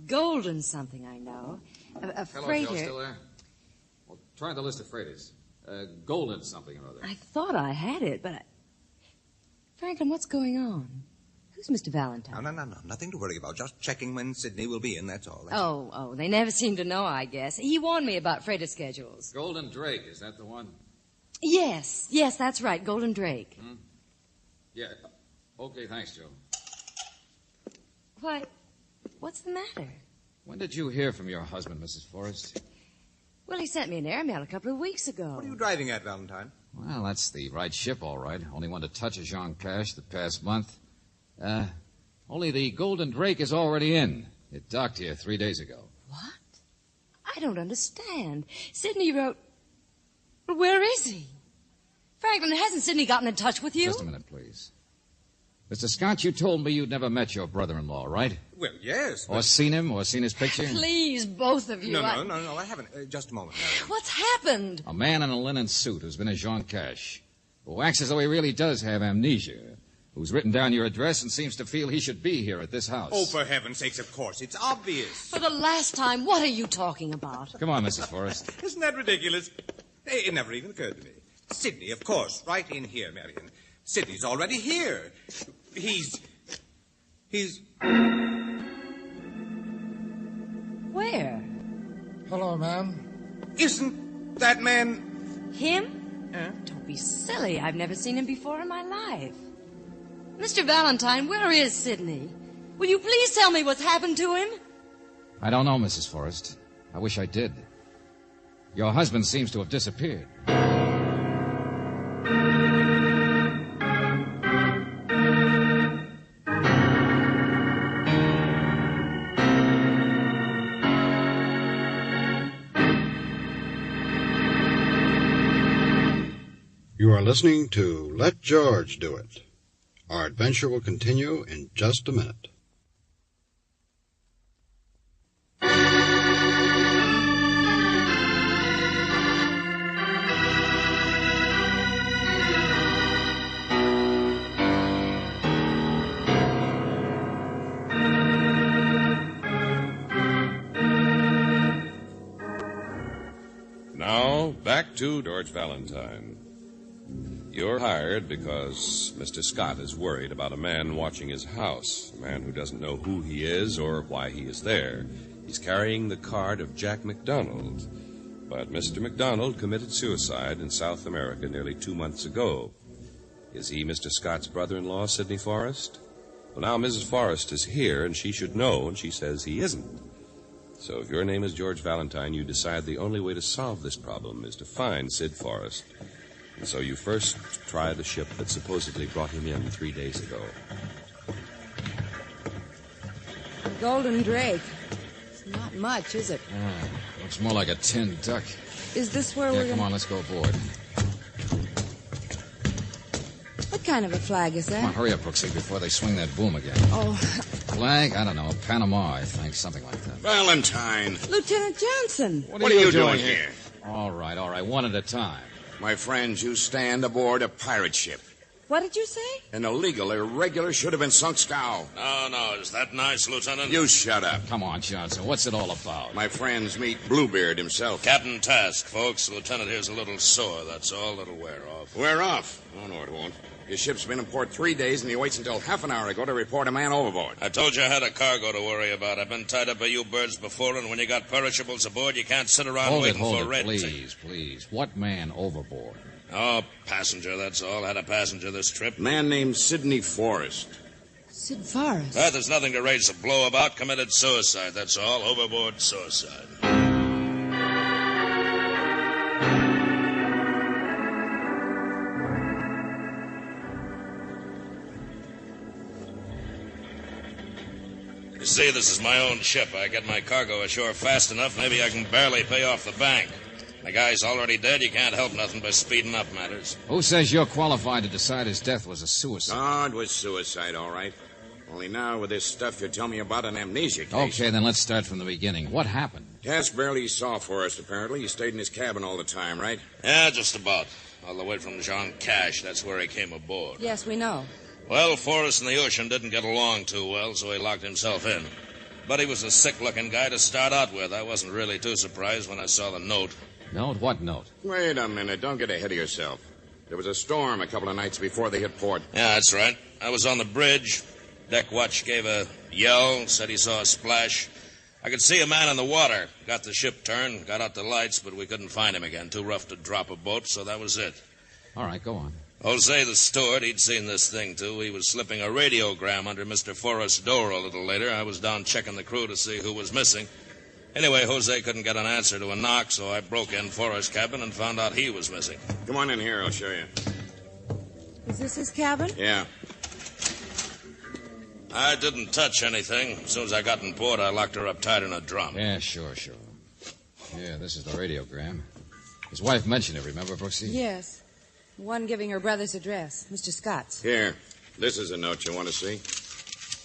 Golden something, I know. A freighter. Hello, Joe, still there? Well, try the list of freighters. Golden something or other. I thought I had it, but Franklin, what's going on? Who's Mr. Valentine? No. Nothing to worry about. Just checking when Sidney will be in, that's all. Oh, they never seem to know, I guess. He warned me about freighter schedules. Golden Drake, is that the one? Yes, that's right, Golden Drake. Yeah. Okay, thanks, Joe. Why, what's the matter? When did you hear from your husband, Mrs. Forrest? Well, he sent me an airmail a couple of weeks ago. What are you driving at, Valentine? Well, that's the right ship, all right. Only one to touch a Jean Cash the past month. Only the Golden Drake is already in. It docked here 3 days ago. What? I don't understand. Sidney wrote... Well, where is he? Franklin, hasn't Sidney gotten in touch with you? Just a minute, please. Mr. Scott, you told me you'd never met your brother-in-law, right? Well, yes. Or seen him, or seen his picture? Please, both of you. No, I haven't. Just a moment. What's happened? A man in a linen suit who's been a Jean Cash, who acts as though he really does have amnesia, who's written down your address and seems to feel he should be here at this house. Oh, for heaven's sakes, of course. It's obvious. For the last time, what are you talking about? Come on, Mrs. Forrest. Isn't that ridiculous? It never even occurred to me. Sidney, of course. Right in here, Marion. Sidney's already here. He's... Where? old man. Isn't that man... Him? Don't be silly. I've never seen him before in my life. Mr. Valentine, where is Sidney? Will you please tell me what's happened to him? I don't know, Mrs. Forrest. I wish I did. Your husband seems to have disappeared. You are listening to Let George Do It. Our adventure will continue in just a minute. Now, back to George Valentine. You're hired because Mr. Scott is worried about a man watching his house, a man who doesn't know who he is or why he is there. He's carrying the card of Jack McDonald. But Mr. McDonald committed suicide in South America nearly 2 months ago. Is he Mr. Scott's brother-in-law, Sidney Forrest? Well, now Mrs. Forrest is here, and she should know, and she says he isn't. So if your name is George Valentine, you decide the only way to solve this problem is to find Sid Forrest. And so you first try the ship that supposedly brought him in 3 days ago. Golden Drake. It's not much, is it? Looks more like a tin duck. Is this where Yeah, we're come on, let's go aboard. What kind of a flag is that? Come on, hurry up, Brooksy, before they swing that boom again. Oh, Flag? I don't know. Panama, I think. Something like that. Valentine. Lieutenant Johnson. What are you doing here? All right. One at a time. My friends, you stand aboard a pirate ship. What did you say? An illegal, irregular, should have been sunk scow. No, is that nice, Lieutenant? You shut up. Come on, Johnson. What's it all about? My friends, meet Bluebeard himself. Captain Task, folks. Lieutenant here's a little sore, that's all. It'll wear off. Wear off? Oh, no, it won't. His ship's been in port 3 days, and he waits until half an hour ago to report a man overboard. I told you I had a cargo to worry about. I've been tied up by you birds before, and when you got perishables aboard, you can't sit around waiting for red. Please. What man overboard? Oh, passenger, that's all. Had a passenger this trip. Man named Sidney Forrest. Sid Forrest? There's nothing to raise a blow about. Committed suicide, that's all. Overboard suicide. You see, this is my own ship. I get my cargo ashore fast enough, maybe I can barely pay off the bank. The guy's already dead. You can't help nothing by speeding up matters. Who says you're qualified to decide his death was a suicide? Oh, it was suicide, all right. Only now, with this stuff you tell me about an amnesia case... Okay, then let's start from the beginning. What happened? Task barely saw Forrest, apparently. He stayed in his cabin all the time, right? Yeah, just about. All the way from Jean Cash. That's where he came aboard. Yes, we know. Well, Forrest and the ocean didn't get along too well, so he locked himself in. But he was a sick-looking guy to start out with. I wasn't really too surprised when I saw the note. Note? What note? Wait a minute. Don't get ahead of yourself. There was a storm a couple of nights before they hit port. Yeah, that's right. I was on the bridge. Deck watch gave a yell, said he saw a splash. I could see a man in the water. Got the ship turned, got out the lights, but we couldn't find him again. Too rough to drop a boat, so that was it. All right, go on. Jose, the steward, he'd seen this thing, too. He was slipping a radiogram under Mr. Forrest's door a little later. I was down checking the crew to see who was missing. Anyway, Jose couldn't get an answer to a knock, so I broke in Forrest's cabin and found out he was missing. Come on in here. I'll show you. Is this his cabin? Yeah. I didn't touch anything. As soon as I got in port, I locked her up tight in a drum. Yeah, sure. Yeah, this is the radiogram. His wife mentioned it, remember, Brooksy? Yes. One giving her brother's address, Mr. Scott's. Here. This is a note you want to see.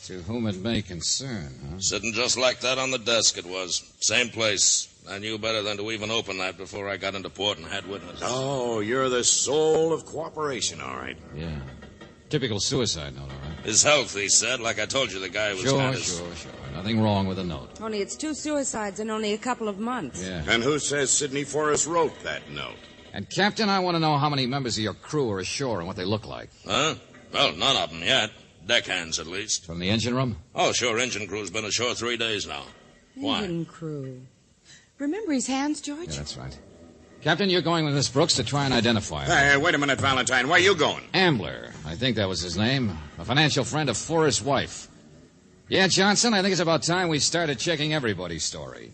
To whom it may concern, huh? Sitting just like that on the desk it was. Same place. I knew better than to even open that before I got into port and had witnesses. Oh, you're the soul of cooperation, all right. Yeah. Typical suicide note, all right. His health, he said. Like I told you, the guy was kind of... Sure. Nothing wrong with the note. Only it's 2 suicides in only a couple of months. Yeah. And who says Sidney Forrest wrote that note? And, Captain, I want to know how many members of your crew are ashore and what they look like. Huh? Well, none of them yet. Deckhands, at least. From the engine room? Oh, sure. Engine crew's been ashore 3 days now. Why? Engine crew. Remember his hands, George? Yeah, that's right. Captain, you're going with Miss Brooks to try and identify him. Hey, wait a minute, Valentine. Where are you going? Ambler. I think that was his name. A financial friend of Forrest's wife. Yeah, Johnson, I think it's about time we started checking everybody's story.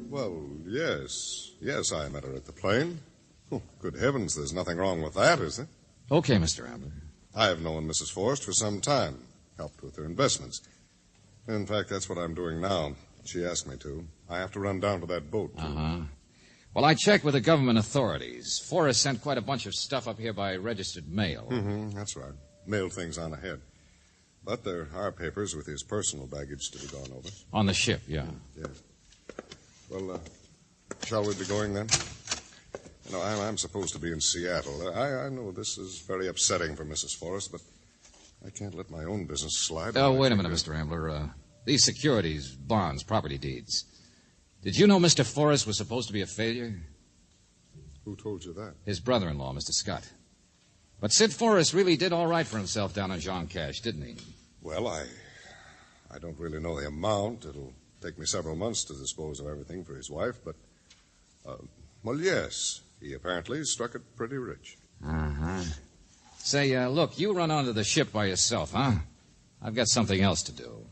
Well, yes. Yes, I met her at the plane. Oh, good heavens, there's nothing wrong with that, is there? Okay, Mr. Ambler. I have known Mrs. Forrest for some time, helped with her investments. In fact, that's what I'm doing now. She asked me to. I have to run down to that boat, too. Uh-huh. Well, I checked with the government authorities. Forrest sent quite a bunch of stuff up here by registered mail. Mm-hmm, that's right. Mailed things on ahead. But there are papers with his personal baggage to be gone over. On the ship, yeah. Yes. Well, shall we be going then? You know, I'm supposed to be in Seattle. I know this is very upsetting for Mrs. Forrest, but I can't let my own business slide. Oh, wait a minute, Mr. Ambler. These securities, bonds, property deeds. Did you know Mr. Forrest was supposed to be a failure? Who told you that? His brother-in-law, Mr. Scott. But Sid Forrest really did all right for himself down on Jean Cash, didn't he? Well, I don't really know the amount. It'll take me several months to dispose of everything for his wife, but, well, yes. He apparently struck it pretty rich. Uh-huh. Say, look, you run onto the ship by yourself, huh? I've got something else to do.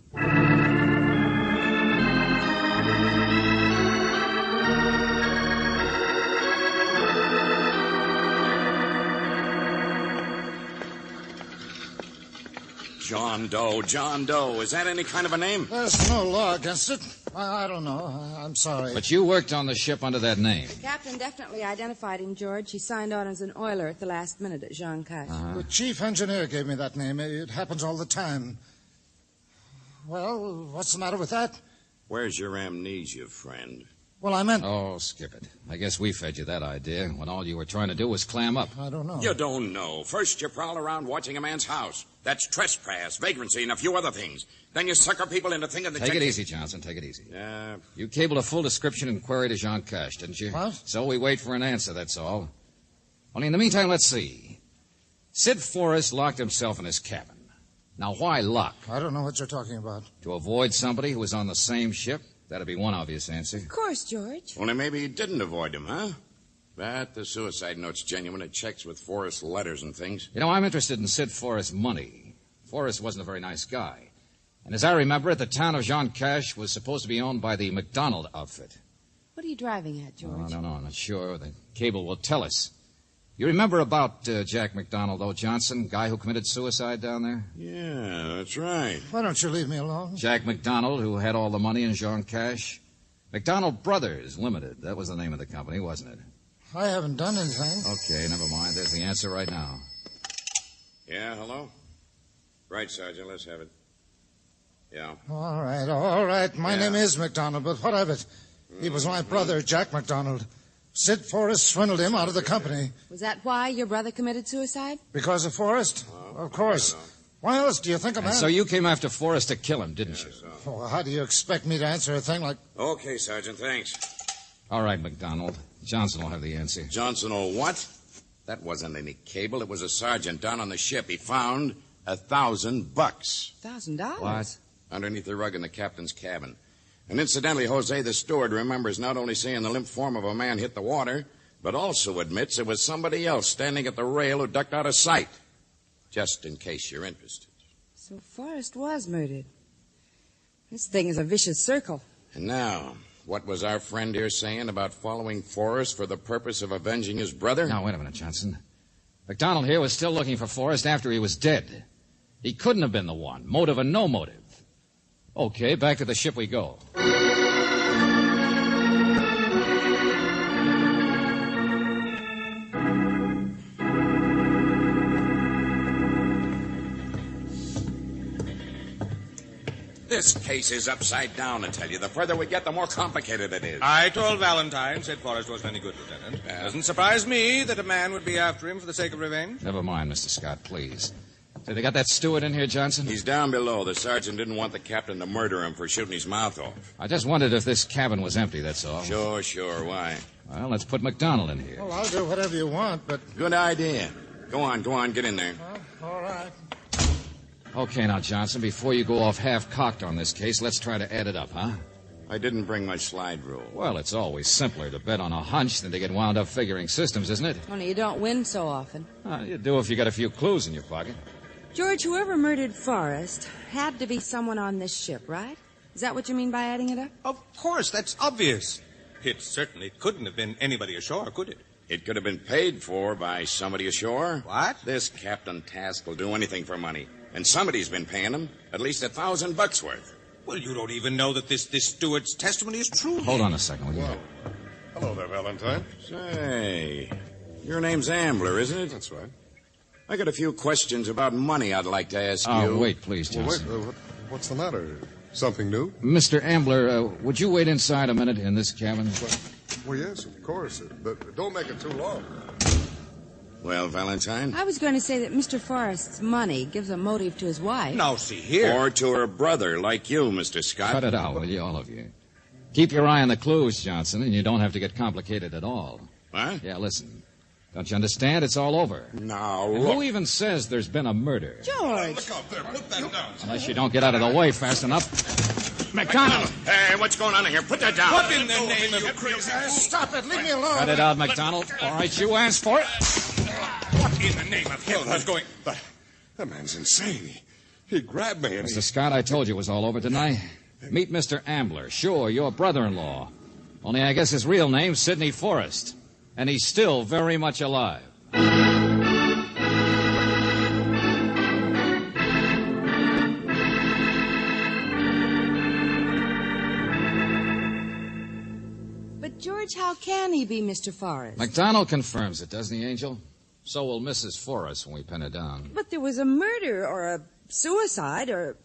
John Doe, John Doe. Is that any kind of a name? There's no law against it. I don't know. I'm sorry. But you worked on the ship under that name. The captain definitely identified him, George. He signed on as an oiler at the last minute at Jean Cash. Uh-huh. The chief engineer gave me that name. It happens all the time. Well, what's the matter with that? Where's your amnesia, friend? Well, I meant... Oh, skip it. I guess we fed you that idea when all you were trying to do was clam up. I don't know. You don't know. First, you prowl around watching a man's house. That's trespass, vagrancy, and a few other things. Then you sucker people into thinking that... Take it easy, Johnson. Take it easy. Yeah. You cabled a full description and query to Jean Cash, didn't you? What? So we wait for an answer, that's all. Only in the meantime, let's see. Sid Forrest locked himself in his cabin. Now, why lock? I don't know what you're talking about. To avoid somebody who was on the same ship? That'd be one obvious answer. Of course, George. Only maybe he didn't avoid him, huh? But the suicide note's genuine. It checks with Forrest's letters and things. You know, I'm interested in Sid Forrest's money. Forrest wasn't a very nice guy. And as I remember it, the town of Jean Cash was supposed to be owned by the McDonald outfit. What are you driving at, George? Oh, I don't know. I'm not sure. The cable will tell us. You remember about Jack McDonald, though, Johnson? Guy who committed suicide down there? Yeah, that's right. Why don't you leave me alone? Jack McDonald, who had all the money in Jean Cash. McDonald Brothers Limited. That was the name of the company, wasn't it? I haven't done anything. Okay, never mind. There's the answer right now. Yeah, hello? Right, Sergeant. Let's have it. Yeah. All right. My name is McDonald, but what of it? He was my brother, Jack McDonald. Sid Forrest swindled him out of the company. Was that why your brother committed suicide? Because of Forrest? Of course. Why else do you think a man... So you came after Forrest to kill him, didn't you? Well, how do you expect me to answer a thing like... Okay, Sergeant, thanks. All right, McDonald. Johnson will have the answer. Johnson will what? That wasn't any cable. It was a sergeant down on the ship. He found $1,000. $1,000? What? Underneath the rug in the captain's cabin. And incidentally, Jose, the steward, remembers not only seeing the limp form of a man hit the water, but also admits it was somebody else standing at the rail who ducked out of sight. Just in case you're interested. So Forrest was murdered. This thing is a vicious circle. And now, what was our friend here saying about following Forrest for the purpose of avenging his brother? Now, wait a minute, Johnson. McDonald here was still looking for Forrest after he was dead. He couldn't have been the one. Motive or no motive. Okay, back to the ship we go. This case is upside down, I tell you. The further we get, the more complicated it is. I told Valentine Sid Forrest wasn't any good, Lieutenant. Doesn't surprise me that a man would be after him for the sake of revenge. Never mind, Mr. Scott, please. Say, they got that steward in here, Johnson? He's down below. The sergeant didn't want the captain to murder him for shooting his mouth off. I just wondered if this cabin was empty, that's all. Sure. Why? Well, let's put McDonald in here. Well, I'll do whatever you want, but... Good idea. Go on, get in there. All right. Okay, now, Johnson, before you go off half-cocked on this case, let's try to add it up, huh? I didn't bring my slide rule. Well, it's always simpler to bet on a hunch than to get wound up figuring systems, isn't it? Only you don't win so often. You do if you got a few clues in your pocket. George, whoever murdered Forrest had to be someone on this ship, right? Is that what you mean by adding it up? Of course, that's obvious. It certainly couldn't have been anybody ashore, could it? It could have been paid for by somebody ashore. What? This Captain Task will do anything for money. And somebody's been paying him at least $1,000 worth. Well, you don't even know that this steward's testimony is true. Hold on a second, will you? Well, hello there, Valentine. Say, your name's Ambler, isn't it? That's right. I got a few questions about money I'd like to ask you. Wait, please, Johnson. Well, wait, what's the matter? Something new? Mr. Ambler, would you wait inside a minute in this cabin? Well, yes, of course. But don't make it too long. Well, Valentine? I was going to say that Mr. Forrest's money gives a motive to his wife. Now, see here. Or to her brother, like you, Mr. Scott. Cut it out, will you, all of you? Keep your eye on the clues, Johnson, and you don't have to get complicated at all. What? Yeah, listen. Don't you understand? It's all over. Now, And look. who even says there's been a murder? George! Look out there. Put that down. Unless you don't get out of the way fast enough. McDonald! Hey, what's going on in here? Put that down. What in the name of you crazy? Stop it. Leave me alone. Cut it out, McDonald. All right, you asked for it. What in the name of heaven is going... That man's insane. He grabbed me and Mr. Scott, I told you it was all over, didn't I? Meet Mr. Ambler. Sure, your brother-in-law. Only I guess his real name's Sidney Forrest. And he's still very much alive. But, George, how can he be Mr. Forrest? McDonald confirms it, doesn't he, Angel? So will Mrs. Forrest when we pin her down. But there was a murder or a suicide or...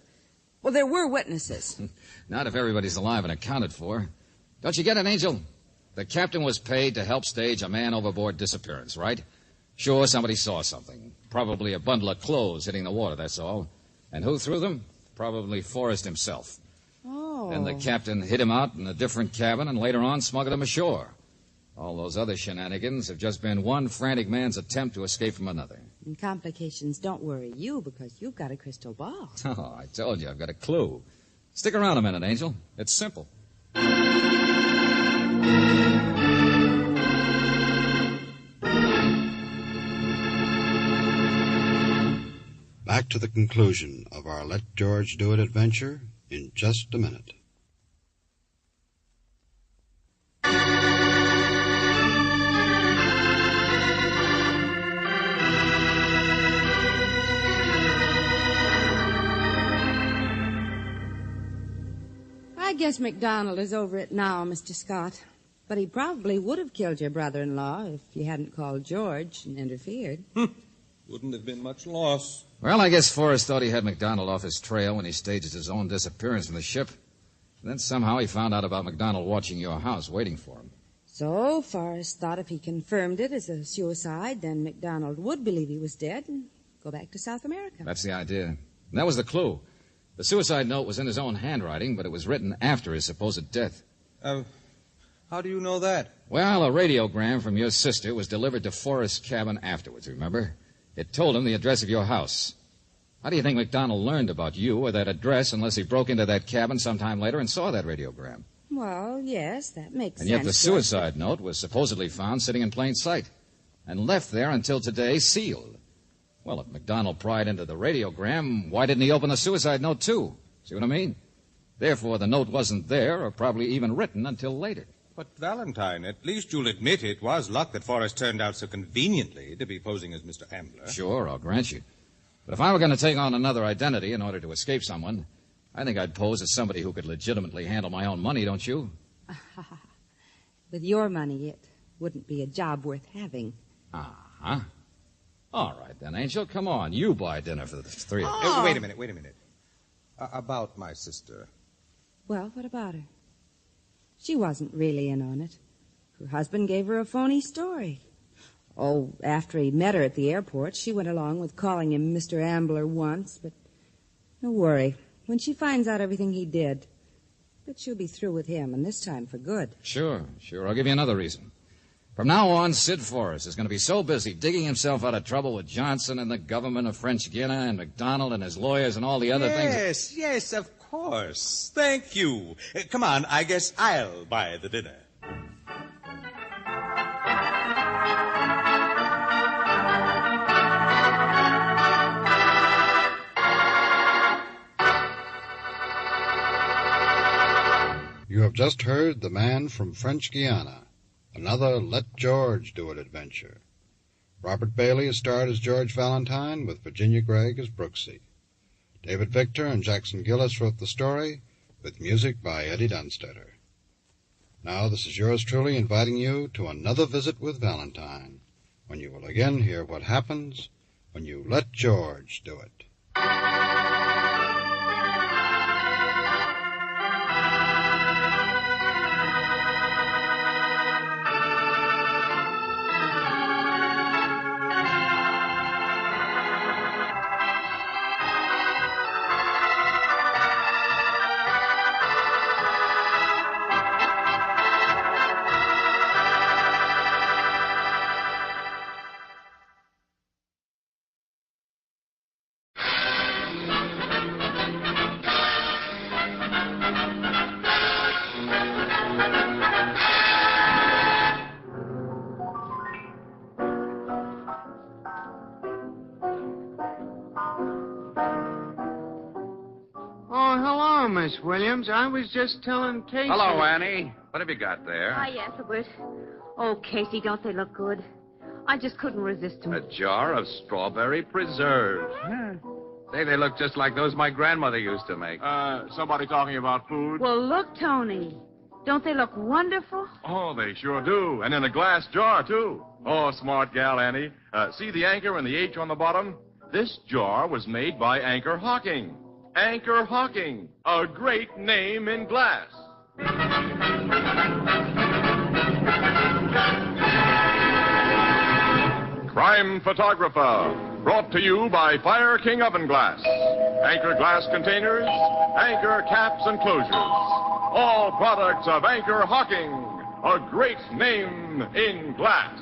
Well, there were witnesses. Not if everybody's alive and accounted for. Don't you get it, Angel? The captain was paid to help stage a man overboard disappearance, right? Sure, somebody saw something. Probably a bundle of clothes hitting the water, that's all. And who threw them? Probably Forrest himself. Oh. Then the captain hid him out in a different cabin and later on smuggled him ashore. All those other shenanigans have just been one frantic man's attempt to escape from another. And complications don't worry you because you've got a crystal ball. Oh, I told you, I've got a clue. Stick around a minute, Angel. It's simple. Back to the conclusion of our Let George Do It adventure in just a minute. I guess McDonald is over it now, Mr. Scott. But he probably would have killed your brother-in-law if you hadn't called George and interfered. Wouldn't have been much loss. Well, I guess Forrest thought he had McDonald off his trail when he staged his own disappearance from the ship. And then somehow he found out about McDonald watching your house, waiting for him. So Forrest thought if he confirmed it as a suicide, then McDonald would believe he was dead and go back to South America. That's the idea. And that was the clue. The suicide note was in his own handwriting, but it was written after his supposed death. How do you know that? Well, a radiogram from your sister was delivered to Forrest's cabin afterwards, remember? It told him the address of your house. How do you think McDonald learned about you or that address unless he broke into that cabin sometime later and saw that radiogram? Well, yes, that makes And sense. yet the suicide note was supposedly found sitting in plain sight and left there until today sealed. Well, if McDonald pried into the radiogram, why didn't he open the suicide note too? See what I mean? Therefore, the note wasn't there or probably even written until later. But, Valentine, at least you'll admit it was luck that Forrest turned out so conveniently to be posing as Mr. Ambler. Sure, I'll grant you. But if I were going to take on another identity in order to escape someone, I think I'd pose as somebody who could legitimately handle my own money, don't you? With your money, it wouldn't be a job worth having. Uh-huh. All right, then, Angel, come on. You buy dinner for the three of us. Wait a minute. About my sister. Well, what about her? She wasn't really in on it. Her husband gave her a phony story. Oh, after he met her at the airport, she went along with calling him Mr. Ambler once, but don't worry. When she finds out everything he did, but she'll be through with him, and this time for good. Sure. I'll give you another reason. From now on, Sid Forrest is going to be so busy digging himself out of trouble with Johnson and the government of French Guiana and McDonald and his lawyers and all the other things. Yes, of course. Thank you. Come on, I guess I'll buy the dinner. You have just heard The Man from French Guiana, another Let George Do It adventure. Robert Bailey is starred as George Valentine, with Virginia Gregg as Brooksy. David Victor and Jackson Gillis wrote the story, with music by Eddie Dunstetter. Now this is yours truly inviting you to another visit with Valentine, when you will again hear what happens when you let George do it. Miss Williams. I was just telling Casey. Hello, Annie. What have you got there? Hi, Ethelbert. Oh, Casey, don't they look good? I just couldn't resist them. A jar of strawberry preserves. Say, they look just like those my grandmother used to make. Somebody talking about food? Well, look, Tony. Don't they look wonderful? Oh, they sure do. And in a glass jar, too. Oh, smart gal, Annie. See the anchor and the H on the bottom? This jar was made by Anchor Hocking. Anchor Hocking, a great name in glass. Crime Photographer, brought to you by Fire King Oven Glass. Anchor glass containers, Anchor caps and closures. All products of Anchor Hocking, a great name in glass.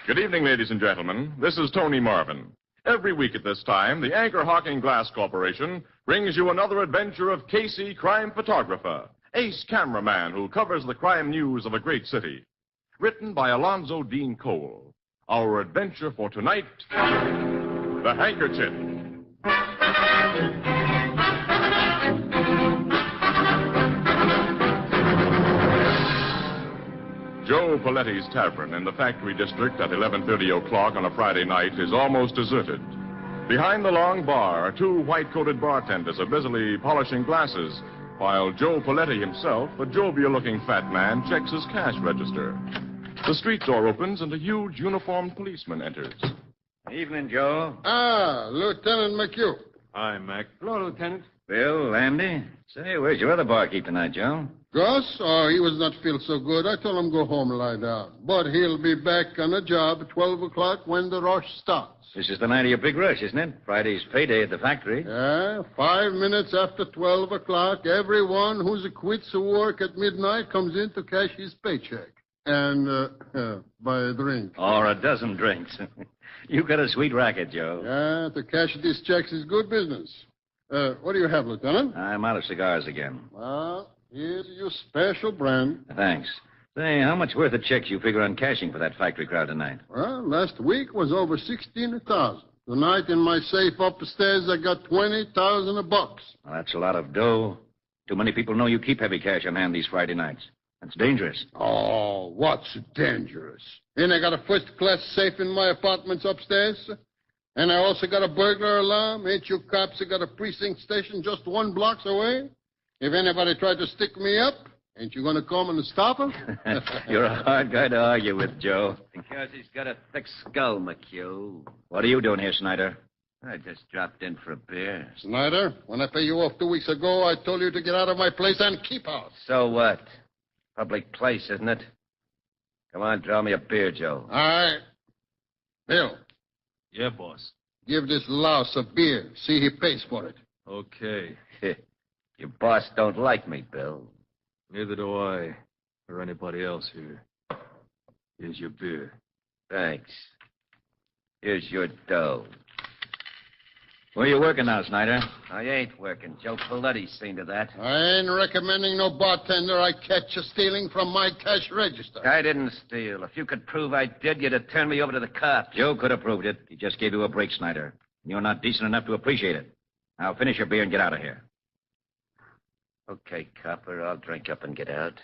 Good evening, ladies and gentlemen. This is Tony Marvin. Every week at this time, the Anchor Hocking Glass Corporation brings you another adventure of Casey, crime photographer, ace cameraman who covers the crime news of a great city. Written by Alonzo Dean Cole. Our adventure for tonight, The Handkerchief. Joe Paletti's Tavern in the factory district at 11:30 o'clock on a Friday night is almost deserted. Behind the long bar, two white-coated bartenders are busily polishing glasses, while Joe Paletti himself, a jovial-looking fat man, checks his cash register. The street door opens and a huge uniformed policeman enters. Evening, Joe. Lieutenant McHugh. Hi, Mac. Hello, Lieutenant. Bill, Andy. Say, where's your other barkeep tonight, Joe? Gus? Oh, he was not feel so good. I told him go home and lie down. But he'll be back on the job at 12 o'clock when the rush starts. This is the night of your big rush, isn't it? Friday's payday at the factory. Yeah, 5 minutes after 12 o'clock, everyone who's quits work at midnight comes in to cash his paycheck. And buy a drink. Or a dozen drinks. You got a sweet racket, Joe. Yeah, to cash these checks is good business. What do you have, Lieutenant? I'm out of cigars again. Well, here's your special brand. Thanks. Say, how much worth of checks you figure on cashing for that factory crowd tonight? Well, last week was over 16,000. Tonight in my safe upstairs, I got 20,000 bucks. Well, that's a lot of dough. Too many people know you keep heavy cash on hand these Friday nights. That's dangerous. Oh, what's dangerous? And I got a first-class safe in my apartments upstairs. And I also got a burglar alarm. Ain't you cops got a precinct station just 1 block away? If anybody tried to stick me up, ain't you going to come and stop them? You're a hard guy to argue with, Joe. Because he's got a thick skull, McHugh. What are you doing here, Snyder? I just dropped in for a beer. Snyder, when I paid you off 2 weeks ago, I told you to get out of my place and keep out. So what? Public place, isn't it? Come on, draw me a beer, Joe. All right. Bill, Yeah, boss. Give this louse a beer. See he pays for it. Okay. Your boss don't like me, Bill. Neither do I, or anybody else here. Here's your beer. Thanks. Here's your dough. Where you working now, Snyder? I ain't working. Joe Paletti's seen to that. I ain't recommending no bartender I catch you stealing from my cash register. I didn't steal. If you could prove I did, you'd have turned me over to the cops. Joe could have proved it. He just gave you a break, Snyder. You're not decent enough to appreciate it. Now finish your beer and get out of here. Okay, copper, I'll drink up and get out.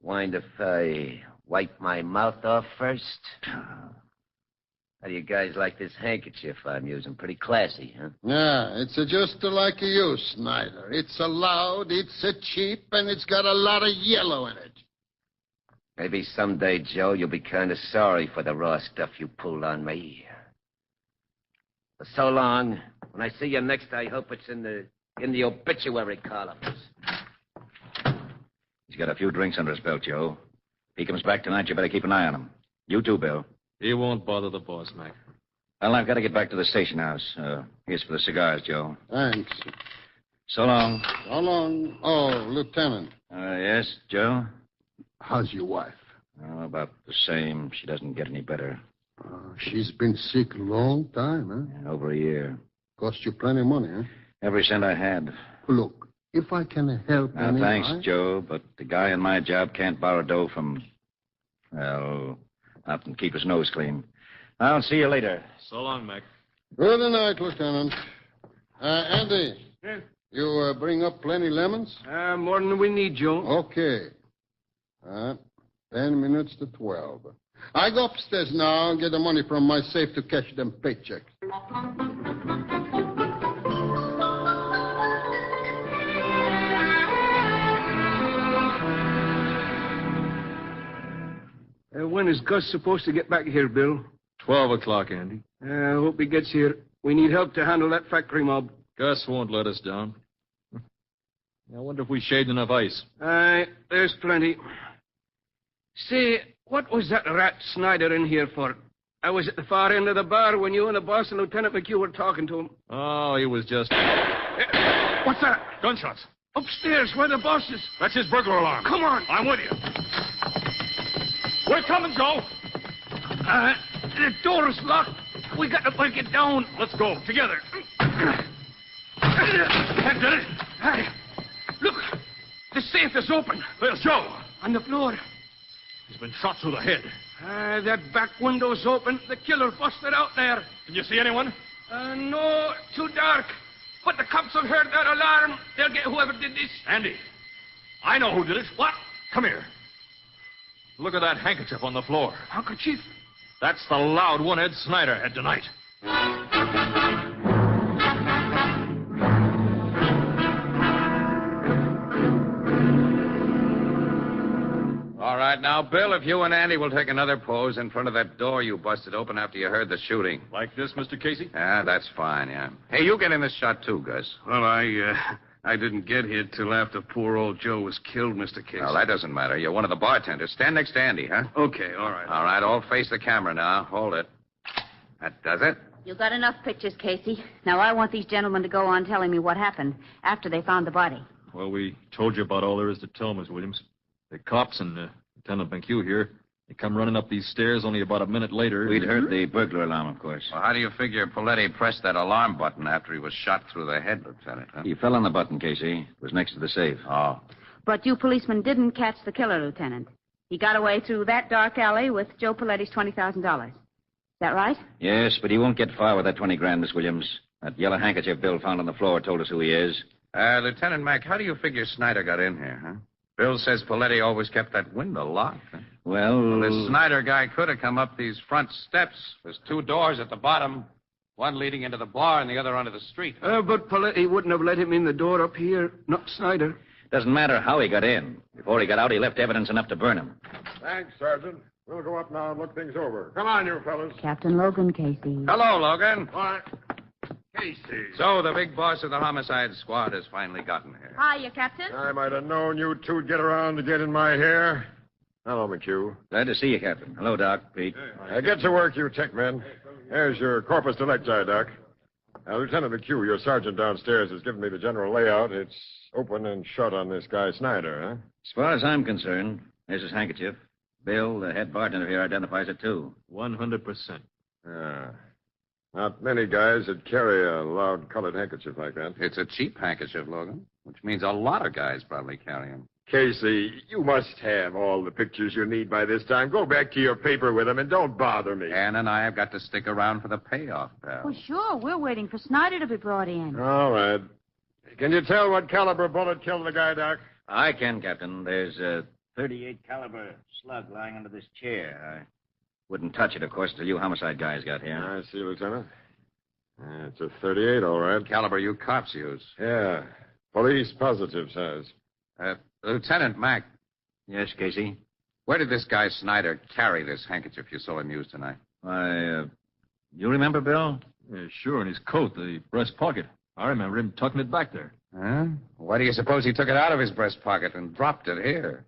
Mind if I wipe my mouth off first? How do you guys like this handkerchief I'm using? Pretty classy, huh? Yeah, it's just like you, Snyder. It's a loud, it's a cheap, and it's got a lot of yellow in it. Maybe someday, Joe, you'll be kind of sorry for the raw stuff you pulled on me. For so long. When I see you next, I hope it's in the obituary columns. He's got a few drinks under his belt, Joe. If he comes back tonight, you better keep an eye on him. You too, Bill. He won't bother the boss, Mac. Well, I've got to get back to the station house. Here's for the cigars, Joe. Thanks. So long. So long. Oh, Lieutenant. Yes, Joe? How's your wife? Oh, about the same. She doesn't get any better. She's been sick a long time, huh? Yeah, over a year. Cost you plenty of money, huh? Every cent I had. Look, if I can help Now, thanks, Joe, but the guy in my job can't borrow dough from, well, not and keep his nose clean. I'll see you later. So long, Mac. Good night, Lieutenant. Andy. Yes? You bring up plenty lemons? More than we need, Joe. Okay. 10 minutes to 12. I go upstairs now and get the money from my safe to cash them paychecks. When is Gus supposed to get back here, Bill? 12 o'clock, Andy. I hope he gets here. We need help to handle that factory mob. Gus won't let us down. I wonder if we shaved enough ice. There's plenty. Say, what was that rat Snyder in here for? I was at the far end of the bar when you and the boss and Lieutenant McHugh were talking to him. Oh, he was just... What's that? Gunshots. Upstairs, where the boss is. That's his burglar alarm. Come on. I'm with you. We're coming, Joe. The door is locked. We got to break it down. Let's go. Together. That did it. Hey, look. The safe is open. Where's Joe? On the floor. He's been shot through the head. That back window's open. The killer busted out there. Can you see anyone? No, too dark. But the cops have heard that alarm. They'll get whoever did this. Andy, I know who did it. What? Come here. Look at that handkerchief on the floor. Handkerchief? That's the loud one Ed Snyder had tonight. All right, now, Bill, if you and Andy will take another pose in front of that door you busted open after you heard the shooting. Like this, Mr. Casey? Yeah, that's fine, yeah. Hey, you get in this shot, too, Gus. Well, I didn't get here till after poor old Joe was killed, Mr. Casey. Well, that doesn't matter. You're one of the bartenders. Stand next to Andy, huh? Okay, all right. All right, all face the camera now. Hold it. That does it. You got enough pictures, Casey. Now I want these gentlemen to go on telling me what happened after they found the body. Well, we told you about all there is to tell, Miss Williams. The cops and Lieutenant McHugh here, they come running up these stairs only about a minute later. We'd heard the burglar alarm, of course. Well, how do you figure Paletti pressed that alarm button after he was shot through the head, Lieutenant? Huh? He fell on the button, Casey. It was next to the safe. Oh. But you policemen didn't catch the killer, Lieutenant. He got away through that dark alley with Joe Paletti's $20,000. Is that right? Yes, but he won't get far with that 20 grand, Miss Williams. That yellow handkerchief Bill found on the floor told us who he is. Lieutenant Mack, how do you figure Snyder got in here, huh? Bill says Paletti always kept that window locked. Huh? Well, this Snyder guy could have come up these front steps. There's two doors at the bottom, one leading into the bar and the other onto the street. But Paletti wouldn't have let him in the door up here, not Snyder. Doesn't matter how he got in. Before he got out, he left evidence enough to burn him. Thanks, Sergeant. We'll go up now and look things over. Come on, you fellas. Captain Logan, Casey. Hello, Logan. What? Casey. So the big boss of the homicide squad has finally gotten here. Hiya, Captain. I might have known you two'd get around to get in my hair. Hello, McHugh. Glad to see you, Captain. Hello, Doc. Pete. Get to work, you tech men. There's your corpus delicti, Doc. Lieutenant McHugh, your sergeant downstairs has given me the general layout. It's open and shut on this guy Snyder, huh? As far as I'm concerned, there's his handkerchief. Bill, the head bartender here, identifies it, too. 100%. Not many guys that carry a loud colored handkerchief like that. It's a cheap handkerchief, Logan, which means a lot of guys probably carry them. Casey, you must have all the pictures you need by this time. Go back to your paper with them and don't bother me. Ann and I have got to stick around for the payoff, pal. Well, sure. We're waiting for Snyder to be brought in. All right. Can you tell what caliber bullet killed the guy, Doc? I can, Captain. There's a .38 caliber slug lying under this chair. I wouldn't touch it, of course, till you homicide guys got here. I see, Lieutenant. It's a .38, all right. Caliber you cops use. Yeah. Police positive size. Lieutenant Mack. Yes, Casey? Where did this guy Snyder carry this handkerchief you saw him use tonight? You remember, Bill? Yeah, sure, in his coat, the breast pocket. I remember him tucking it back there. Huh? Why do you suppose he took it out of his breast pocket and dropped it here?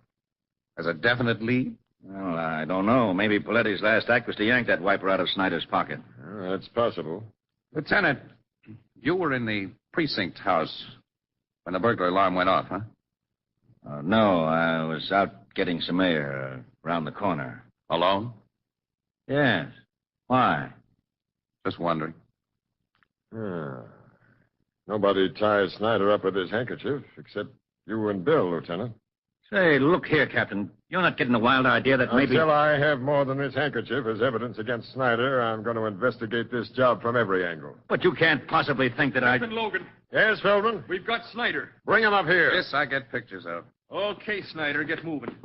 As a definite lead? Well, I don't know. Maybe Paletti's last act was to yank that wiper out of Snyder's pocket. That's possible. Lieutenant, you were in the precinct house when the burglar alarm went off, huh? No, I was out getting some air around the corner. Alone? Yes. Why? Just wondering. Nobody ties Snyder up with his handkerchief except you and Bill, Lieutenant. Say, look here, Captain. You're not getting the wild idea that maybe... Until I have more than this handkerchief as evidence against Snyder, I'm going to investigate this job from every angle. But you can't possibly think that Captain Logan. Yes, Feldman? We've got Snyder. Bring him up here. This I get pictures of. Okay, Snyder, get moving.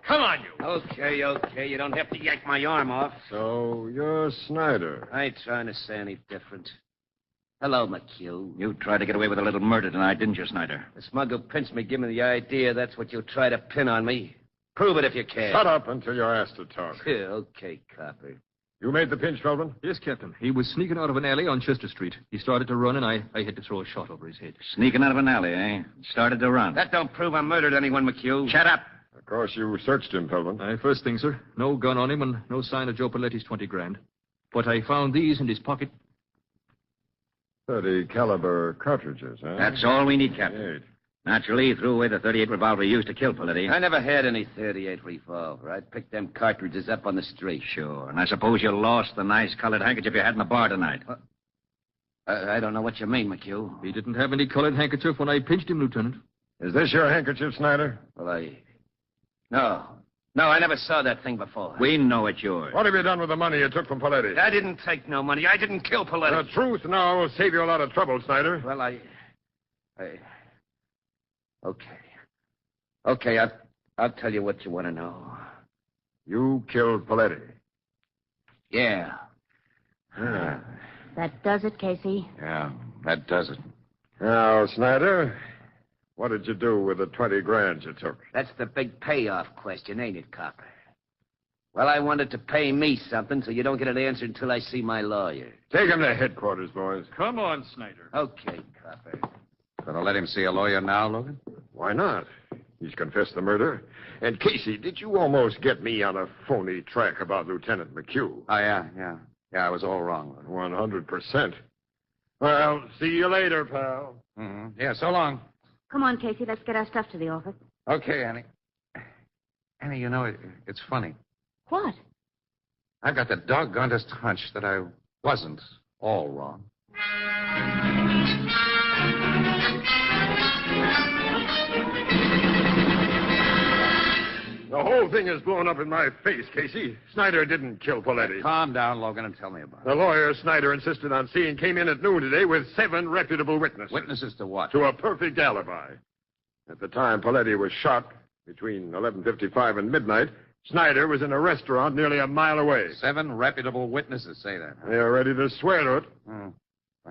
Come on, you. Okay. You don't have to yank my arm off. So you're Snyder. I ain't trying to say any different. Hello, McHugh. You tried to get away with a little murder tonight, didn't you, Snyder? The smug who pinched me gave me the idea that's what you try to pin on me. Prove it if you can. Shut up until you're asked to talk. Yeah, okay, copper. You made the pinch, Feldman? Yes, Captain. He was sneaking out of an alley on Chester Street. He started to run, and I had to throw a shot over his head. Sneaking out of an alley, eh? Started to run. That don't prove I murdered anyone, McHugh. Shut up. Of course, you searched him, Feldman. First thing, sir. No gun on him and no sign of Joe Paletti's 20 grand. But I found these in his pocket. .30 caliber cartridges, huh? That's all we need, Captain. Naturally, he threw away the .38 revolver he used to kill Paletti. I never had any .38 revolver. I picked them cartridges up on the street. Sure. And I suppose you lost the nice colored handkerchief you had in the bar tonight. I don't know what you mean, McHugh. He didn't have any colored handkerchief when I pinched him, Lieutenant. Is this your handkerchief, Snyder? Well, No, I never saw that thing before. We know it's yours. What have you done with the money you took from Paletti? I didn't take no money. I didn't kill Paletti. The truth now will save you a lot of trouble, Snyder. Well, Okay, I'll tell you what you want to know. You killed Paletti. Yeah. That does it, Casey. Yeah, that does it. Now, Snyder, what did you do with the 20 grand you took? That's the big payoff question, ain't it, copper? Well, I wanted to pay me something, so you don't get an answer until I see my lawyer. Take him to headquarters, boys. Come on, Snyder. Okay, copper. Gonna let him see a lawyer now, Logan? Why not? He's confessed the murder. And, Casey, did you almost get me on a phony track about Lieutenant McHugh? Oh, yeah. Yeah, I was all wrong. 100%. Well, see you later, pal. Mm-hmm. Yeah, so long. Come on, Casey. Let's get our stuff to the office. Okay, Annie. Annie, you know, it's funny. What? I've got the doggonedest hunch that I wasn't all wrong. The whole thing is blown up in my face, Casey. Snyder didn't kill Paletti. Calm down, Logan, and tell me about it. The lawyer Snyder insisted on seeing came in at noon today with 7 reputable witnesses. Witnesses to what? To a perfect alibi. At the time Paletti was shot, between 11:55 and midnight, Snyder was in a restaurant nearly a mile away. 7 reputable witnesses say that. Huh? They are ready to swear to it. Well,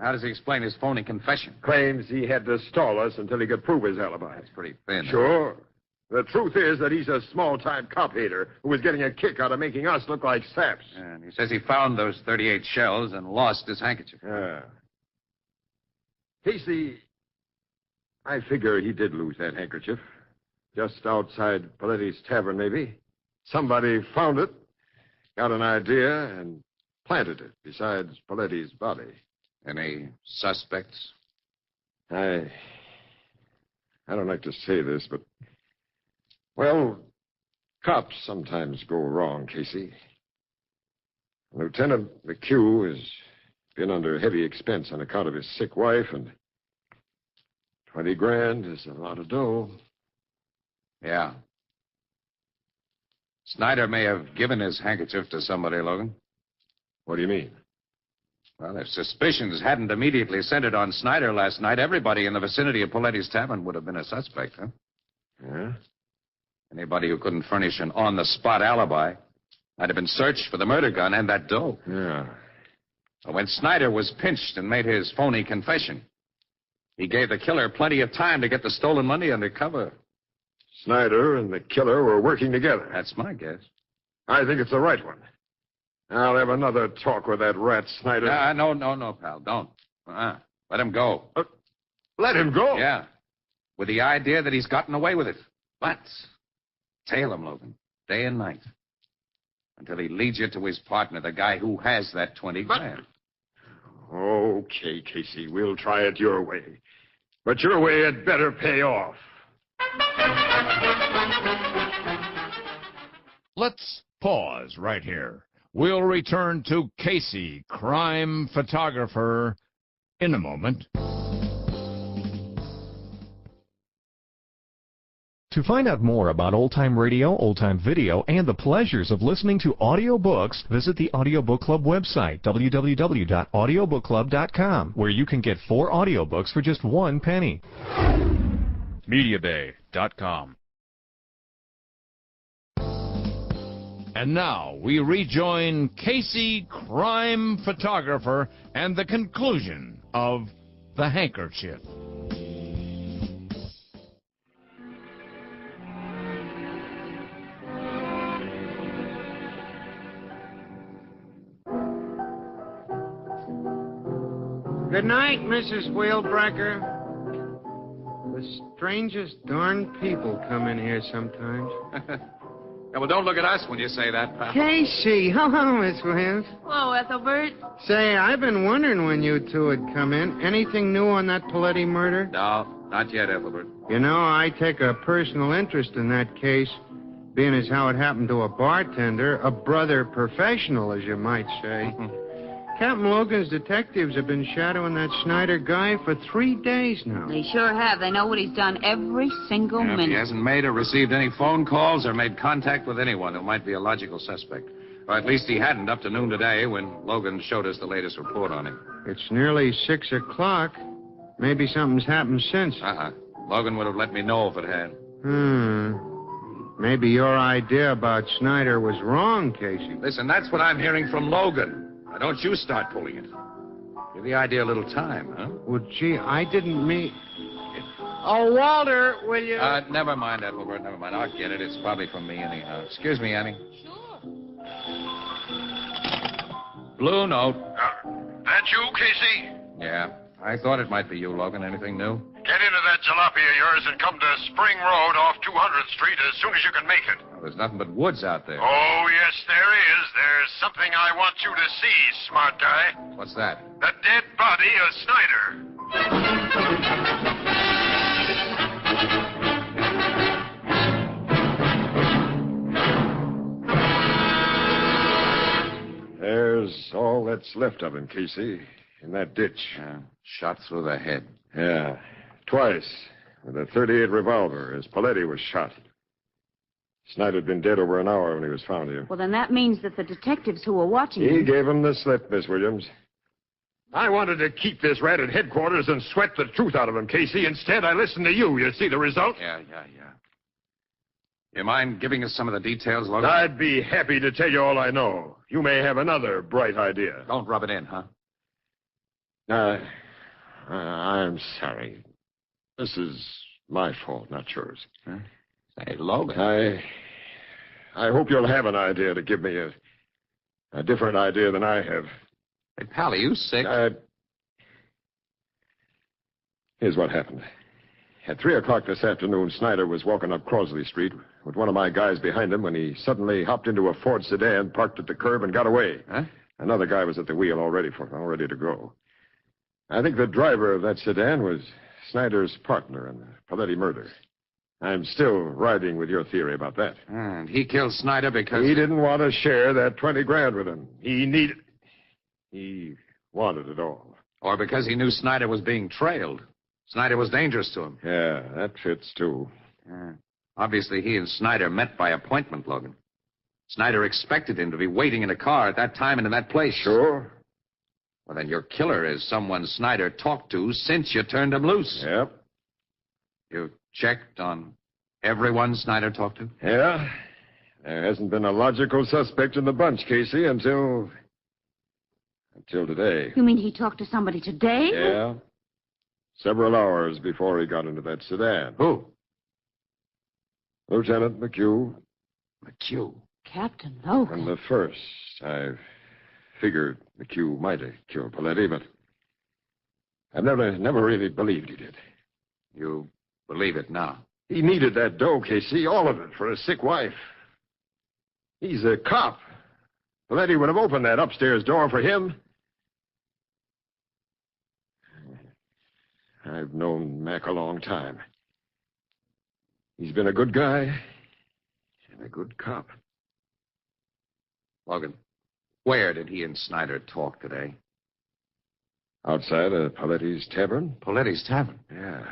how does he explain his phony confession? Claims he had to stall us until he could prove his alibi. That's pretty thin. Sure. The truth is that he's a small-time cop hater who was getting a kick out of making us look like saps. And he says he found those 38 shells and lost his handkerchief. Yeah. Casey, I figure he did lose that handkerchief. Just outside Paletti's tavern, maybe. Somebody found it, got an idea, and planted it besides Paletti's body. Any suspects? I don't like to say this, but, well, cops sometimes go wrong, Casey. Lieutenant McHugh has been under heavy expense on account of his sick wife, and 20 grand is a lot of dough. Yeah. Snyder may have given his handkerchief to somebody, Logan. What do you mean? Well, if suspicions hadn't immediately centered on Snyder last night, everybody in the vicinity of Paletti's Tavern would have been a suspect, huh? Yeah? Anybody who couldn't furnish an on-the-spot alibi might have been searched for the murder gun and that dough. Yeah. But when Snyder was pinched and made his phony confession, he gave the killer plenty of time to get the stolen money under cover. Snyder and the killer were working together. That's my guess. I think it's the right one. I'll have another talk with that rat Snyder. No, pal. Don't. Let him go. Let him go? Yeah. With the idea that he's gotten away with it. But tail him, Logan, day and night. Until he leads you to his partner, the guy who has that 20 grand. Okay, Casey, we'll try it your way. But your way had better pay off. Let's pause right here. We'll return to Casey, crime photographer, in a moment. To find out more about old-time radio, old-time video, and the pleasures of listening to audiobooks, visit the Audiobook Club website, www.audiobookclub.com, where you can get 4 audiobooks for just 1 penny. MediaBay.com. And now we rejoin Casey, crime photographer, and the conclusion of The Handkerchief. Good night, Mrs. Wheelbreaker. The strangest darn people come in here sometimes. Yeah, well, don't look at us when you say that, pal. Casey, hello, Miss Williams. Hello, Ethelbert. Say, I've been wondering when you two would come in. Anything new on that Paletti murder? No, not yet, Ethelbert. You know, I take a personal interest in that case, being as how it happened to a bartender, a brother professional, as you might say. Captain Logan's detectives have been shadowing that Snyder guy for 3 days now. They sure have. They know what he's done every single If minute. he hasn't made or received any phone calls or made contact with anyone who might be a logical suspect. Or at least he hadn't up to noon today when Logan showed us the latest report on him. It's nearly 6 o'clock. Maybe something's happened since. Logan would have let me know if it had. Maybe your idea about Snyder was wrong, Casey. Listen, that's what I'm hearing from Logan. Now, don't you start pulling it. Give the idea a little time, huh? Well, gee, I didn't mean... Oh, Walter, will you... Never mind, Ethelbert, never mind. I'll get it. It's probably from me anyhow. Excuse me, Annie. Sure. Blue note. That you, Casey? Yeah. I thought it might be you, Logan. Anything new? Get into that jalopy of yours and come to Spring Road off 200th Street as soon as you can make it. Well, there's nothing but woods out there. Oh, yes, there is. There's something I want you to see, smart guy. What's that? The dead body of Snyder. There's all that's left of him, Casey, in that ditch. Shot through the head. Yeah, twice, with a .38 revolver, as Paletti was shot. Snyder'd been dead over an hour when he was found here. Well, then that means that the detectives who were watching He him... gave him the slip, Miss Williams. I wanted to keep this rat at headquarters and sweat the truth out of him, Casey. Instead, I listened to you. You see the result? Yeah. You mind giving us some of the details, Logan? I'd be happy to tell you all I know. You may have another bright idea. Don't rub it in, huh? I'm sorry. This is my fault, not yours. Huh? Hey, Logan. I hope you'll have an idea to give me a different idea than I have. Hey, pal, are you sick? Here's what happened. At 3 o'clock this afternoon, Snyder was walking up Crosley Street with one of my guys behind him when he suddenly hopped into a Ford sedan, parked at the curb, and got away. Huh? Another guy was at the wheel all ready to go. I think the driver of that sedan was Snyder's partner in the Paletti murder. I'm still riding with your theory about that. And he killed Snyder because... He didn't want to share that 20 grand with him. He wanted it all. Or because he knew Snyder was being trailed. Snyder was dangerous to him. Yeah, that fits, too. Obviously, he and Snyder met by appointment, Logan. Snyder expected him to be waiting in a car at that time and in that place. Sure. Well, then your killer is someone Snyder talked to since you turned him loose. Yep. You checked on everyone Snyder talked to? Yeah. There hasn't been a logical suspect in the bunch, Casey, until today. You mean he talked to somebody today? Yeah. Several hours before he got into that sedan. Who? Lieutenant McHugh. McHugh? Captain Logan. From the first, I figured McHugh might have killed Paletti, but I've never really believed he did. You believe it now? He needed that dough, Casey, all of it, for a sick wife. He's a cop. Paletti would have opened that upstairs door for him. I've known Mac a long time. He's been a good guy and a good cop. Logan, where did he and Snyder talk today? Outside of Paletti's tavern? Paletti's tavern? Yeah.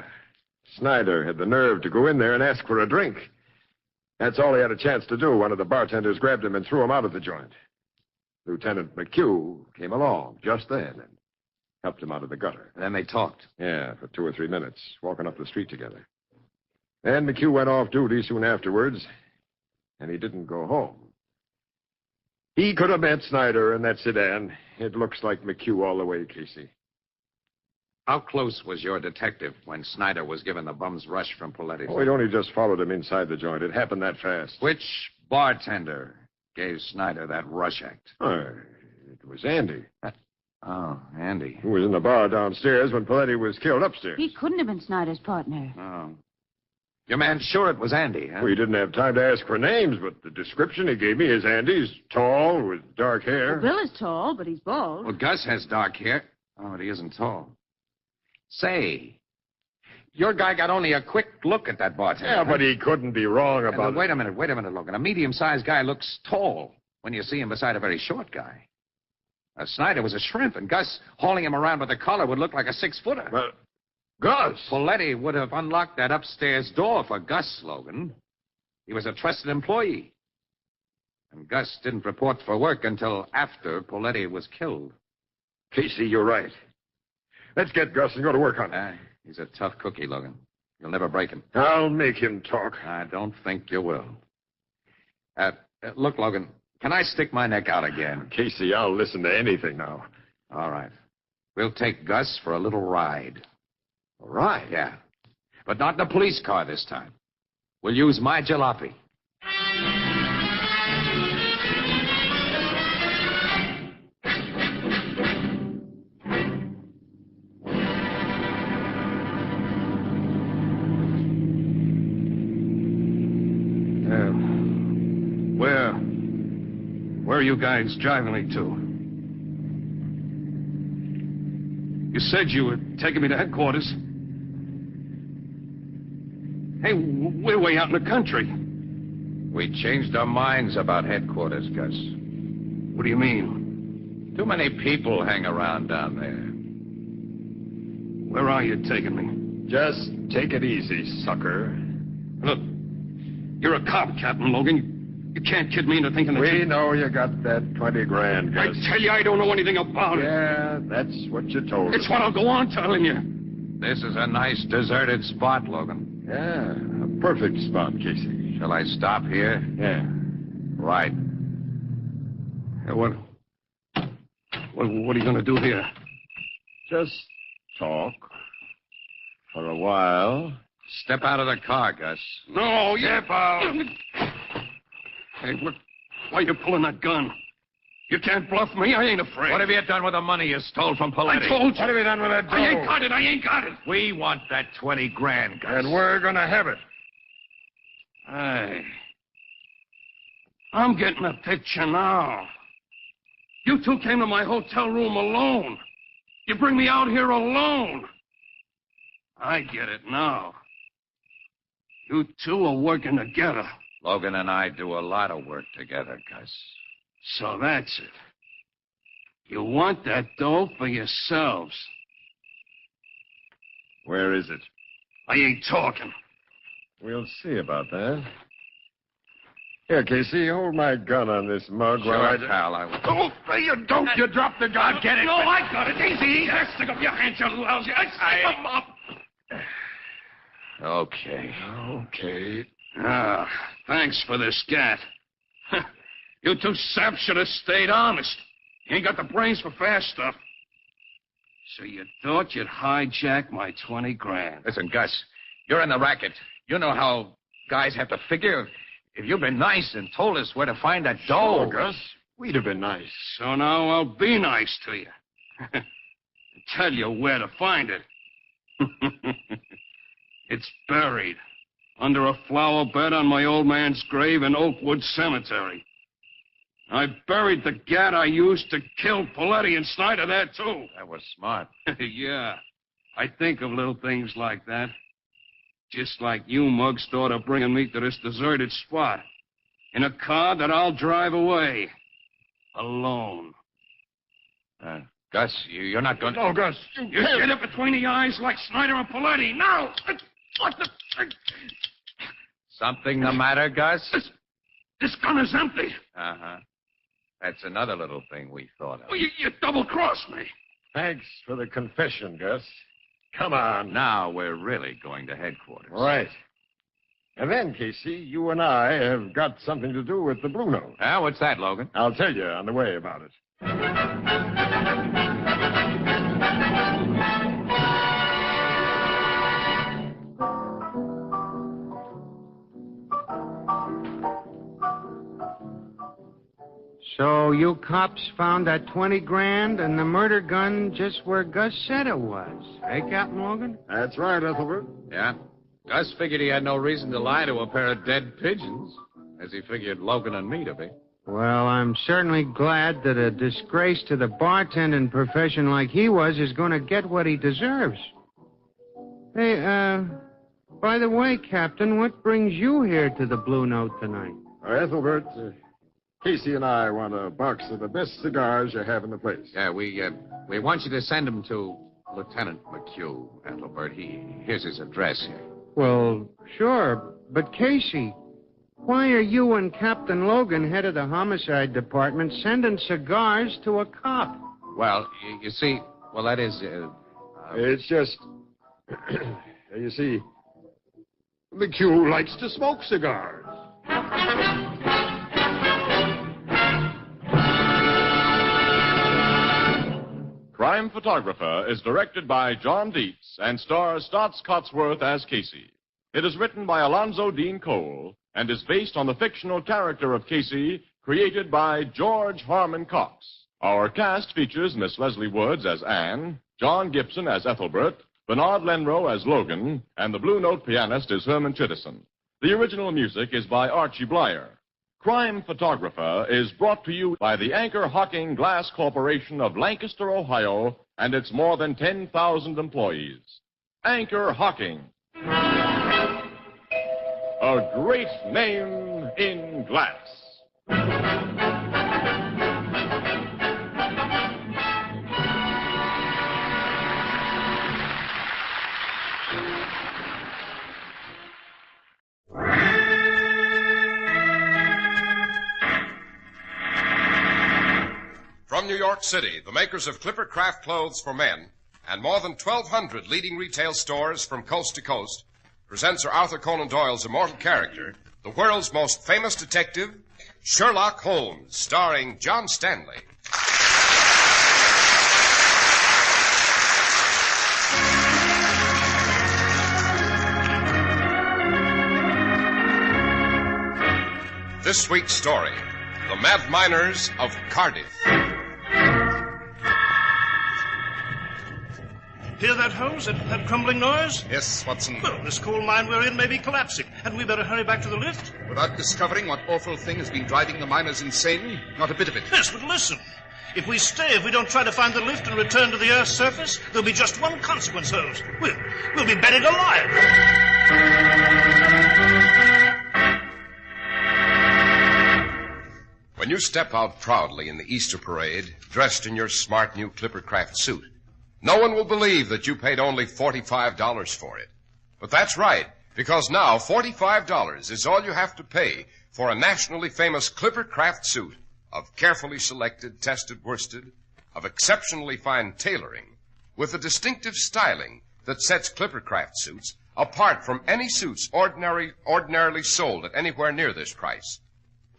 Snyder had the nerve to go in there and ask for a drink. That's all he had a chance to do. One of the bartenders grabbed him and threw him out of the joint. Lieutenant McHugh came along just then and helped him out of the gutter. And then they talked? Yeah, for 2 or 3 minutes, walking up the street together. Then McHugh went off duty soon afterwards, and he didn't go home. He could have met Snyder in that sedan. It looks like McHugh all the way, Casey. How close was your detective when Snyder was given the bum's rush from Paletti? Oh, he'd only just followed him inside the joint. It happened that fast. Which bartender gave Snyder that rush act? It was Andy. Oh, Andy. Who was in the bar downstairs when Paletti was killed upstairs. He couldn't have been Snyder's partner. Oh. Your man sure it was Andy, huh? We didn't have time to ask for names, but the description he gave me is Andy's tall with dark hair. Well, Bill is tall, but he's bald. Well, Gus has dark hair. Oh, but he isn't tall. Say, your guy got only a quick look at that bartender. Yeah, but he couldn't be wrong about it. Wait a minute, Logan. A medium-sized guy looks tall when you see him beside a very short guy. Snyder was a shrimp, and Gus hauling him around with a collar would look like a 6-footer. But Gus! Paletti would have unlocked that upstairs door for Gus, Logan. He was a trusted employee. And Gus didn't report for work until after Paletti was killed. Casey, you're right. Let's get Gus and go to work on it. He's a tough cookie, Logan. You'll never break him. I'll make him talk. I don't think you will. Look, Logan, can I stick my neck out again? Casey, I'll listen to anything now. All right. We'll take Gus for a little ride. A ride? Yeah. But not in a police car this time. We'll use my jalopy. Where are you guys driving me to? You said you were taking me to headquarters. Hey, we're way out in the country. We changed our minds about headquarters, Gus. What do you mean? Too many people hang around down there. Where are you taking me? Just take it easy, sucker. Look, you're a cop, Captain Logan. You can't kid me into thinking that We know you got that 20 grand, Gus. I tell you, I don't know anything about it. Yeah, that's what you told us. It's what I'll go on telling you. This is a nice deserted spot, Logan. Yeah, a perfect spot, Casey. Shall I stop here? Yeah. Right. Hey, what are you going to do here? Just talk. For a while. Step out of the car, Gus. No, yeah, pal. Hey, why are you pulling that gun? You can't bluff me. I ain't afraid. What have you done with the money you stole from Paletti? I told you. What have you done with that dough? I ain't got it. I ain't got it. We want that 20 grand, Gus. And we're going to have it. Hey. I'm getting a picture now. You two came to my hotel room alone. You bring me out here alone. I get it now. You two are working together. Logan and I do a lot of work together, Gus. So that's it. You want that dough for yourselves. Where is it? I ain't talking. We'll see about that. Here, Casey, hold my gun on this mug while I... pal, I will. Oh, you don't. You dropped the gun. I'll get it. No, I got it. Easy. Stick up your hands, you lousy. I stick them up. Okay. Okay. Ah, thanks for the scat. You two saps should have stayed honest. You ain't got the brains for fast stuff. So you thought you'd hijack my 20 grand. Listen, Gus, you're in the racket. You know how guys have to figure. If you'd been nice and told us where to find that dough. Sure, Gus. We'd have been nice. So now I'll be nice to you. Tell you where to find it. It's buried under a flower bed on my old man's grave in Oakwood Cemetery. I buried the gat I used to kill Paletti and Snyder there, too. That was smart. Yeah. I think of little things like that. Just like you mugs thought of bringing me to this deserted spot. In a car that I'll drive away. Alone. Gus, you're not going to... No, Gus. You get it between the eyes like Snyder and Paletti. Now! What the... Something the matter, Gus? This gun is empty. Uh-huh. That's another little thing we thought of. Oh, you double-crossed me. Thanks for the confession, Gus. Come on. Now we're really going to headquarters. Right. And then, Casey, you and I have got something to do with the Blue Note. What's that, Logan? I'll tell you on the way about it. So you cops found that 20 grand and the murder gun just where Gus said it was. Eh, Captain Logan? That's right, Ethelbert. Yeah. Gus figured he had no reason to lie to a pair of dead pigeons, as he figured Logan and me to be. Well, I'm certainly glad that a disgrace to the bartending profession like he was is going to get what he deserves. Hey, by the way, Captain, what brings you here to the Blue Note tonight? Ethelbert, Casey and I want a box of the best cigars you have in the place. Yeah, we want you to send them to Lieutenant McHugh, Ethelbert. Here's his address here. Well, sure, but Casey, why are you and Captain Logan, head of the homicide department, sending cigars to a cop? Well, you see, that is... It's just... you see, McHugh likes to smoke cigars. Crime Photographer is directed by John Dietz and stars Stotts Cotsworth as Casey. It is written by Alonzo Dean Cole and is based on the fictional character of Casey created by George Harmon Cox. Our cast features Miss Leslie Woods as Anne, John Gibson as Ethelbert, Bernard Lenrow as Logan, and the Blue Note pianist is Herman Chittison. The original music is by Archie Blyer. Crime Photographer is brought to you by the Anchor Hocking Glass Corporation of Lancaster, Ohio, and its more than 10,000 employees. Anchor Hocking. A great name in glass. From New York City, the makers of Clipper Craft Clothes for Men and more than 1,200 leading retail stores from coast to coast present Sir Arthur Conan Doyle's immortal character, the world's most famous detective, Sherlock Holmes, starring John Stanley. This week's story, The Mad Miners of Cardiff. Hear that, Holmes? That crumbling noise? Yes, Watson. Well, this coal mine we're in may be collapsing, and we better hurry back to the lift. Without discovering what awful thing has been driving the miners insane? Not a bit of it. Yes, but listen. If we don't try to find the lift and return to the Earth's surface, there'll be just one consequence, Holmes. We'll be buried alive. When you step out proudly in the Easter parade, dressed in your smart new Clippercraft suit, no one will believe that you paid only $45 for it. But that's right, because now $45 is all you have to pay for a nationally famous Clippercraft suit of carefully selected, tested worsted, of exceptionally fine tailoring, with a distinctive styling that sets Clippercraft suits apart from any suits ordinarily sold at anywhere near this price.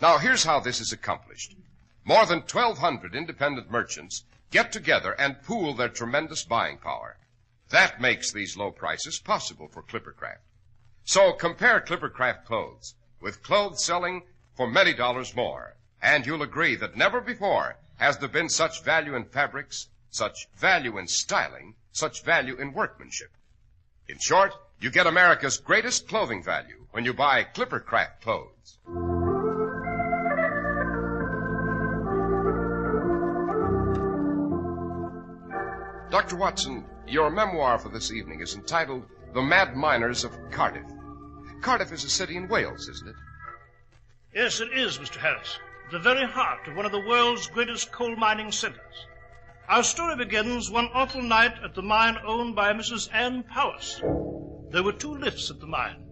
Now, here's how this is accomplished. More than 1,200 independent merchants get together and pool their tremendous buying power. That makes these low prices possible for Clippercraft. So compare Clippercraft clothes with clothes selling for many dollars more, and you'll agree that never before has there been such value in fabrics, such value in styling, such value in workmanship. In short, you get America's greatest clothing value when you buy Clippercraft clothes. Dr. Watson, your memoir for this evening is entitled The Mad Miners of Cardiff. Cardiff is a city in Wales, isn't it? Yes, it is, Mr. Harris. The very heart of one of the world's greatest coal mining centers. Our story begins one awful night at the mine owned by Mrs. Ann Powis. There were 2 lifts at the mine,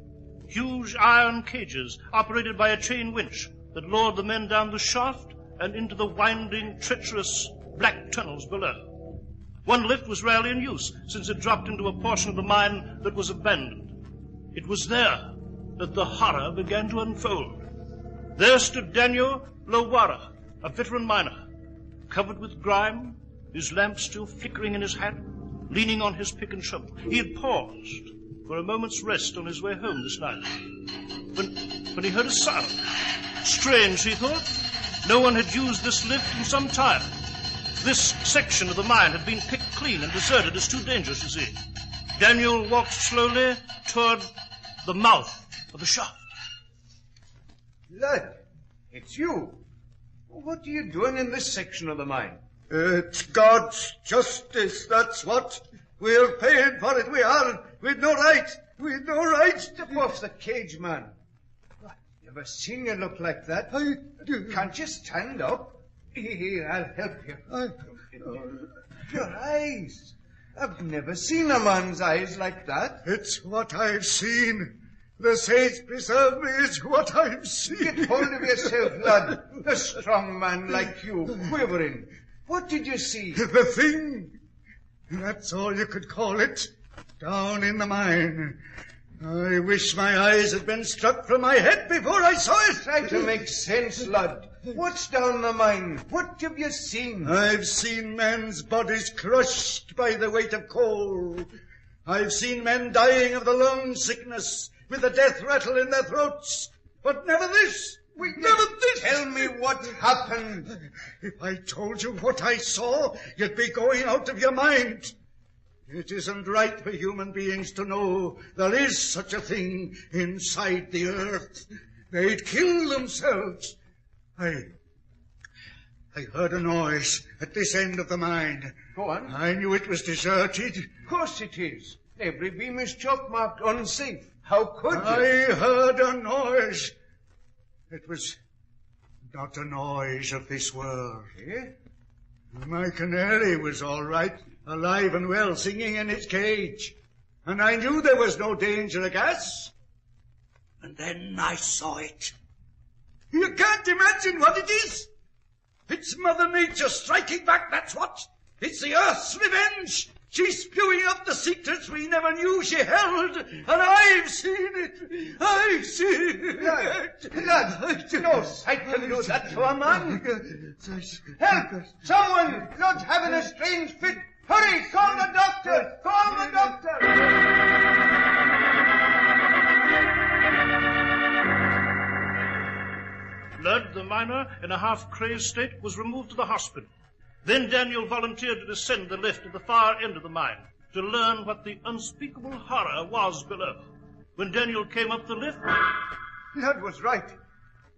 huge iron cages operated by a chain winch that lowered the men down the shaft and into the winding, treacherous black tunnels below. One lift was rarely in use, since it dropped into a portion of the mine that was abandoned. It was there that the horror began to unfold. There stood Daniel Lowara, a veteran miner, covered with grime, his lamp still flickering in his hand, leaning on his pick and shovel. He had paused for a moment's rest on his way home this night, when he heard a sound. Strange, he thought. No one had used this lift in some time. This section of the mine had been picked clean and deserted as too dangerous, you see. Daniel walked slowly toward the mouth of the shaft. Lad, it's you. What are you doing in this section of the mine? It's God's justice, that's what. We're paying for it, we are. We've no right. We've no right. Step off the cage, man. I've never seen you look like that. Can't you stand up? Here, I'll help you. Your eyes. I've never seen a man's eyes like that. It's what I've seen. The saints preserve me is what I've seen. Get hold of yourself, lad. A strong man like you, quivering. What did you see? The thing. That's all you could call it. Down in the mine. I wish my eyes had been struck from my head before I saw it. Try to make sense, lad. What's down the mine? What have you seen? I've seen men's bodies crushed by the weight of coal. I've seen men dying of the lung sickness with the death rattle in their throats. But never this. Never this. Tell me what happened. If I told you what I saw, you'd be going out of your mind. It isn't right for human beings to know there is such a thing inside the earth. They'd kill themselves. I heard a noise at this end of the mine. Go on. I knew it was deserted. Of course it is. Every beam is chalk-marked unsafe. How could you? I heard a noise. It was not a noise of this world. Eh? My canary was all right, alive and well, singing in its cage. And I knew there was no danger of gas. And then I saw it. You can't imagine what it is. It's Mother Nature striking back, that's what. It's the Earth's revenge. She's spewing out the secrets we never knew she held. And I've seen it. I've seen it. Lad, no sight can do that to a man. Help! Someone! Lod's having a strange fit. Hurry, call the doctor. Call the doctor. Ludd, the miner, in a half-crazed state, was removed to the hospital. Then Daniel volunteered to descend the lift at the far end of the mine to learn what the unspeakable horror was below. When Daniel came up the lift... Ludd was right.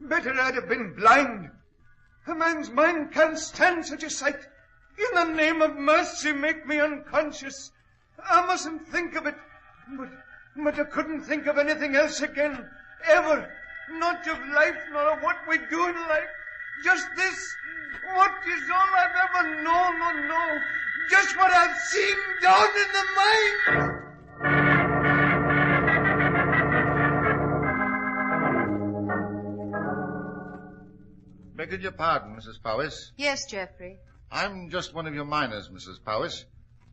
Better I'd have been blind. A man's mind can't stand such a sight. In the name of mercy, make me unconscious. I mustn't think of it. But I couldn't think of anything else again. Ever. Not of life, nor of what we do in life. Just this. What is all I've ever known or know. Just what I've seen down in the mine. Begging your pardon, Mrs. Powis. Yes, Geoffrey. I'm just one of your miners, Mrs. Powis.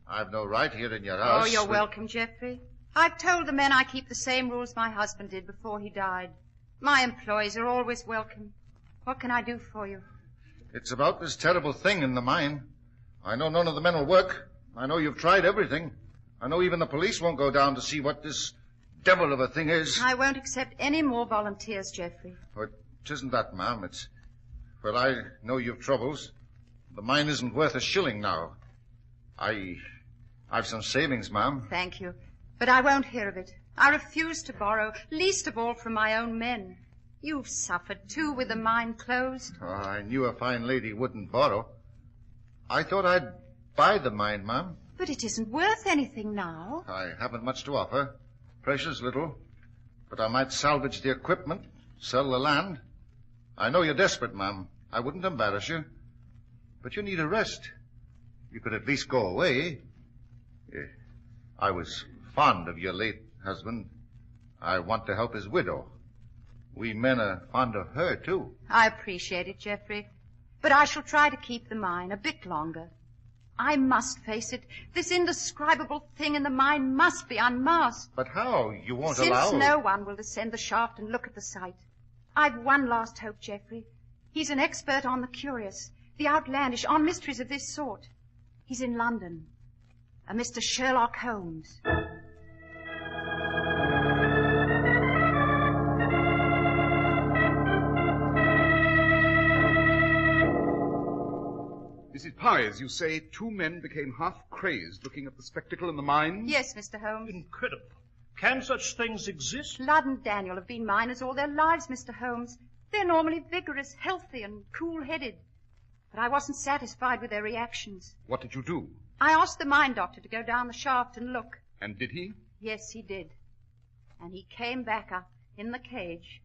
I've no right here in your house. Oh, you're welcome, Geoffrey. I've told the men I keep the same rules my husband did before he died. My employees are always welcome. What can I do for you? It's about this terrible thing in the mine. I know none of the men will work. I know you've tried everything. I know even the police won't go down to see what this devil of a thing is. I won't accept any more volunteers, Geoffrey. Oh, it isn't that, ma'am. It's... Well, I know you've troubles. The mine isn't worth a shilling now. I've some savings, ma'am. Thank you. But I won't hear of it. I refuse to borrow, least of all from my own men. You've suffered, too, with the mine closed. Oh, I knew a fine lady wouldn't borrow. I thought I'd buy the mine, ma'am. But it isn't worth anything now. I haven't much to offer. Precious little. But I might salvage the equipment, sell the land. I know you're desperate, ma'am. I wouldn't embarrass you. But you need a rest. You could at least go away. I was fond of your late husband. I want to help his widow. We men are fond of her, too. I appreciate it, Geoffrey. But I shall try to keep the mine a bit longer. I must face it. This indescribable thing in the mine must be unmasked. But how? You won't Since allow... no one will descend the shaft and look at the site. I've one last hope, Geoffrey. He's an expert on the curious, the outlandish, on mysteries of this sort. He's in London. A Mr. Sherlock Holmes. Mrs. Powis, you say 2 men became half-crazed looking at the spectacle in the mine? Yes, Mr. Holmes. Incredible. Can such things exist? Ludd and Daniel have been miners all their lives, Mr. Holmes. They're normally vigorous, healthy, and cool-headed. But I wasn't satisfied with their reactions. What did you do? I asked the mine doctor to go down the shaft and look. And did he? Yes, he did. And he came back up in the cage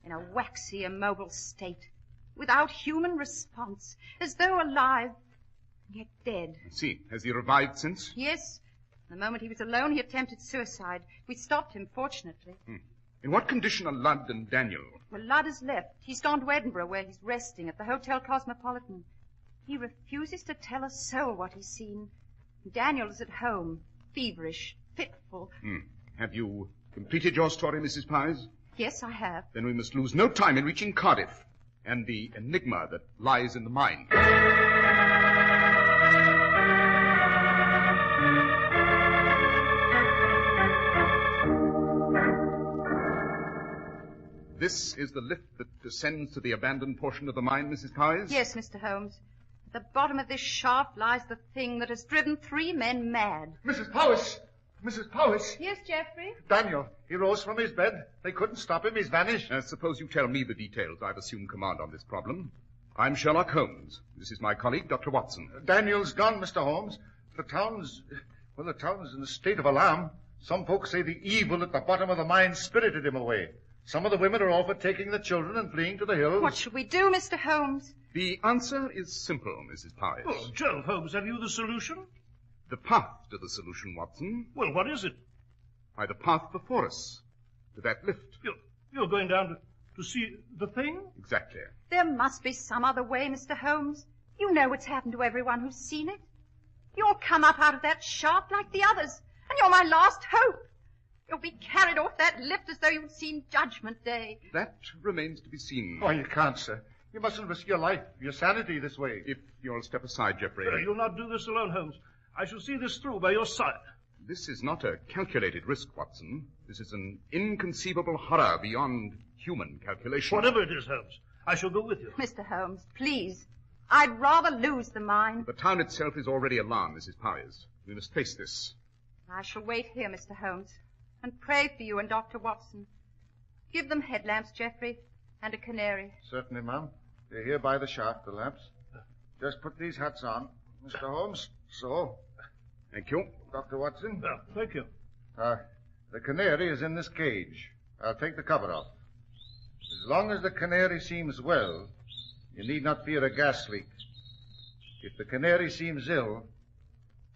in a waxy, immobile state, without human response, as though alive, yet dead. I see. Has he revived since? Yes. The moment he was alone, he attempted suicide. We stopped him, fortunately. In what condition are Ludd and Daniel? Well, Ludd has left. He's gone to Edinburgh, where he's resting at the Hotel Cosmopolitan. He refuses to tell a soul what he's seen. Daniel is at home, feverish, fitful. Have you completed your story, Mrs. Powis? Yes, I have. Then we must lose no time in reaching Cardiff and the enigma that lies in the mine. This is the lift that descends to the abandoned portion of the mine, Mrs. Powis? Yes, Mr. Holmes. At the bottom of this shaft lies the thing that has driven 3 men mad. Mrs. Powis! Mrs. Powis! Yes, Geoffrey? Daniel, he rose from his bed. They couldn't stop him. He's vanished. Suppose you tell me the details. I've assumed command on this problem. I'm Sherlock Holmes. This is my colleague, Dr. Watson. Daniel's gone, Mr. Holmes. The town's in a state of alarm. Some folks say the evil at the bottom of the mine spirited him away. Some of the women are all for taking the children and fleeing to the hills. What should we do, Mr. Holmes? The answer is simple, Mrs. Powis. Oh, Jove, Holmes, have you the solution? The path to the solution, Watson. Well, what is it? By the path before us, to that lift. You're going down to see the thing? Exactly. There must be some other way, Mr. Holmes. You know what's happened to everyone who's seen it. You'll come up out of that shaft like the others, and you're my last hope. You'll be carried off that lift as though you'd seen Judgment Day. That remains to be seen. Oh, you can't, sir. You mustn't risk your life, your sanity this way. If you'll step aside, Geoffrey. You'll not do this alone, Holmes. I shall see this through by your side. This is not a calculated risk, Watson. This is an inconceivable horror beyond human calculation. Whatever it is, Holmes, I shall go with you. Mr. Holmes, please. I'd rather lose the mine. The town itself is already alarmed, Mrs. Powers. We must face this. I shall wait here, Mr. Holmes, and pray for you and Dr. Watson. Give them headlamps, Geoffrey, and a canary. Certainly, ma'am. They're here by the shaft, the lamps. Just put these hats on, Mr. Holmes. So. Thank you. Dr. Watson. Thank you. The canary is in this cage. I'll take the cover off. As long as the canary seems well, you need not fear a gas leak. If the canary seems ill,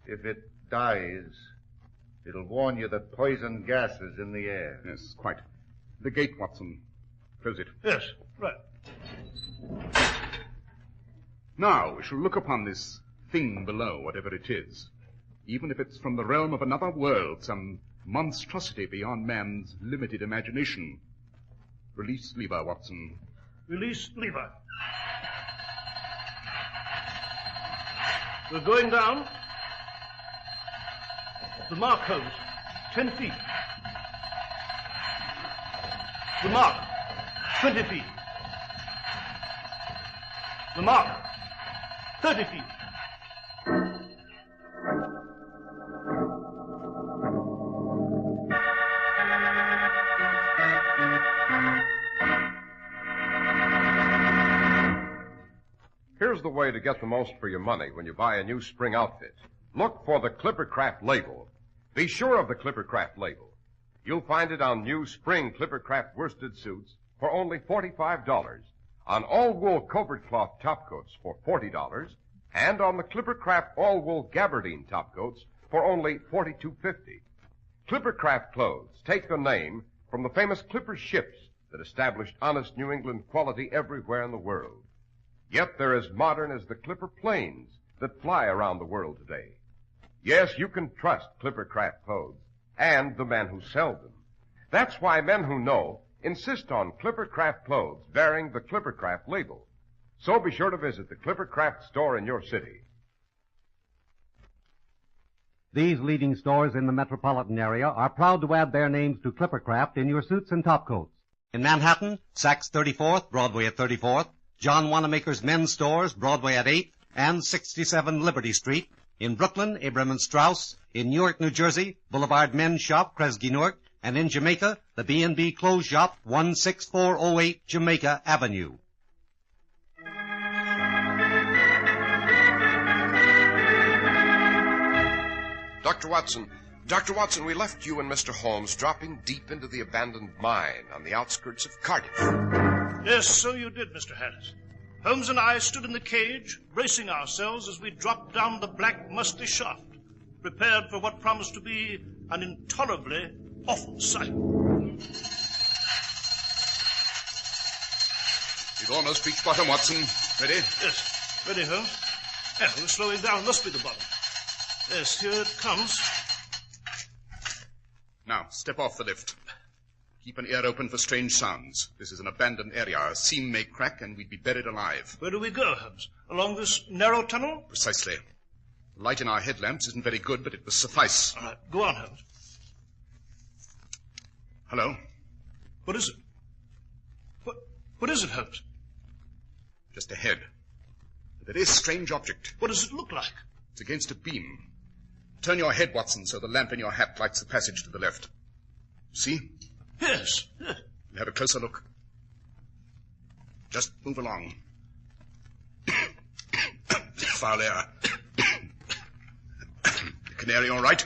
if it dies, it'll warn you that poison gas is in the air. Yes, quite. The gate, Watson. Close it. Yes, right. Now, we shall look upon this thing below, whatever it is. Even if it's from the realm of another world, some monstrosity beyond man's limited imagination. Release lever, Watson. Release lever. We're going down. The mark, Holmes. 10 feet. The mark. 20 feet. The mark. 30 feet. Here's the way to get the most for your money when you buy a new spring outfit. Look for the Clippercraft label. Be sure of the Clippercraft label. You'll find it on new spring Clippercraft worsted suits for only $45, on all-wool covert cloth topcoats for $40, and on the Clippercraft all-wool gabardine topcoats for only $42.50. Clippercraft clothes take their name from the famous Clipper ships that established honest New England quality everywhere in the world. Yet they're as modern as the Clipper planes that fly around the world today. Yes, you can trust Clippercraft clothes and the men who sell them. That's why men who know insist on Clippercraft clothes bearing the Clippercraft label. So be sure to visit the Clippercraft store in your city. These leading stores in the metropolitan area are proud to add their names to Clippercraft in your suits and topcoats. In Manhattan, Saks 34th, Broadway at 34th, John Wanamaker's men's stores, Broadway at 8th, and 67 Liberty Street. In Brooklyn, Abraham and Strauss. In Newark, New Jersey, Boulevard Men's Shop, Kresge Newark. And in Jamaica, the B&B Clothes Shop, 16408 Jamaica Avenue. Dr. Watson, we left you and Mr. Holmes dropping deep into the abandoned mine on the outskirts of Cardiff. Yes, so you did, Mr. Harris. Holmes and I stood in the cage, bracing ourselves as we dropped down the black, musty shaft, prepared for what promised to be an intolerably awful sight. We've almost reached bottom, Watson. Ready? Yes, ready, Holmes. Yeah, we're slowing down. Must be the bottom. Yes, here it comes. Now, step off the lift. Keep an ear open for strange sounds. This is an abandoned area. A seam may crack and we'd be buried alive. Where do we go, Holmes? Along this narrow tunnel? Precisely. The light in our headlamps isn't very good, but it will suffice. All right, go on, Holmes. Hello? What is it? What is it, Holmes? Just ahead. A very strange object. What does it look like? It's against a beam. Turn your head, Watson, so the lamp in your hat lights the passage to the left. See? Yes. We'll have a closer look. Just move along. Foul air. The canary all right?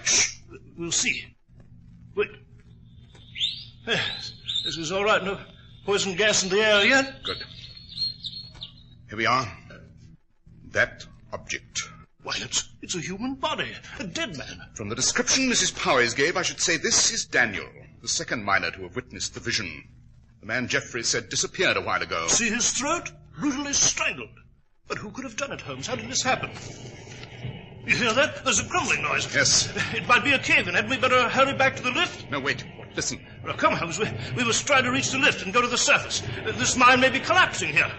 We'll see. Wait. This is all right. No poison gas in the air yet. Good. Here we are. That object. Why, it's a human body. A dead man. From the description Mrs. Powers gave, I should say this is Daniel, the second miner to have witnessed the vision. The man Geoffrey said disappeared a while ago. See his throat? Brutally strangled. But who could have done it, Holmes? How did this happen? You hear that? There's a crumbling noise. Yes. It might be a cave-in. Hadn't we better hurry back to the lift? No, wait. Listen. Well, come, Holmes. We must try to reach the lift and go to the surface. This mine may be collapsing here.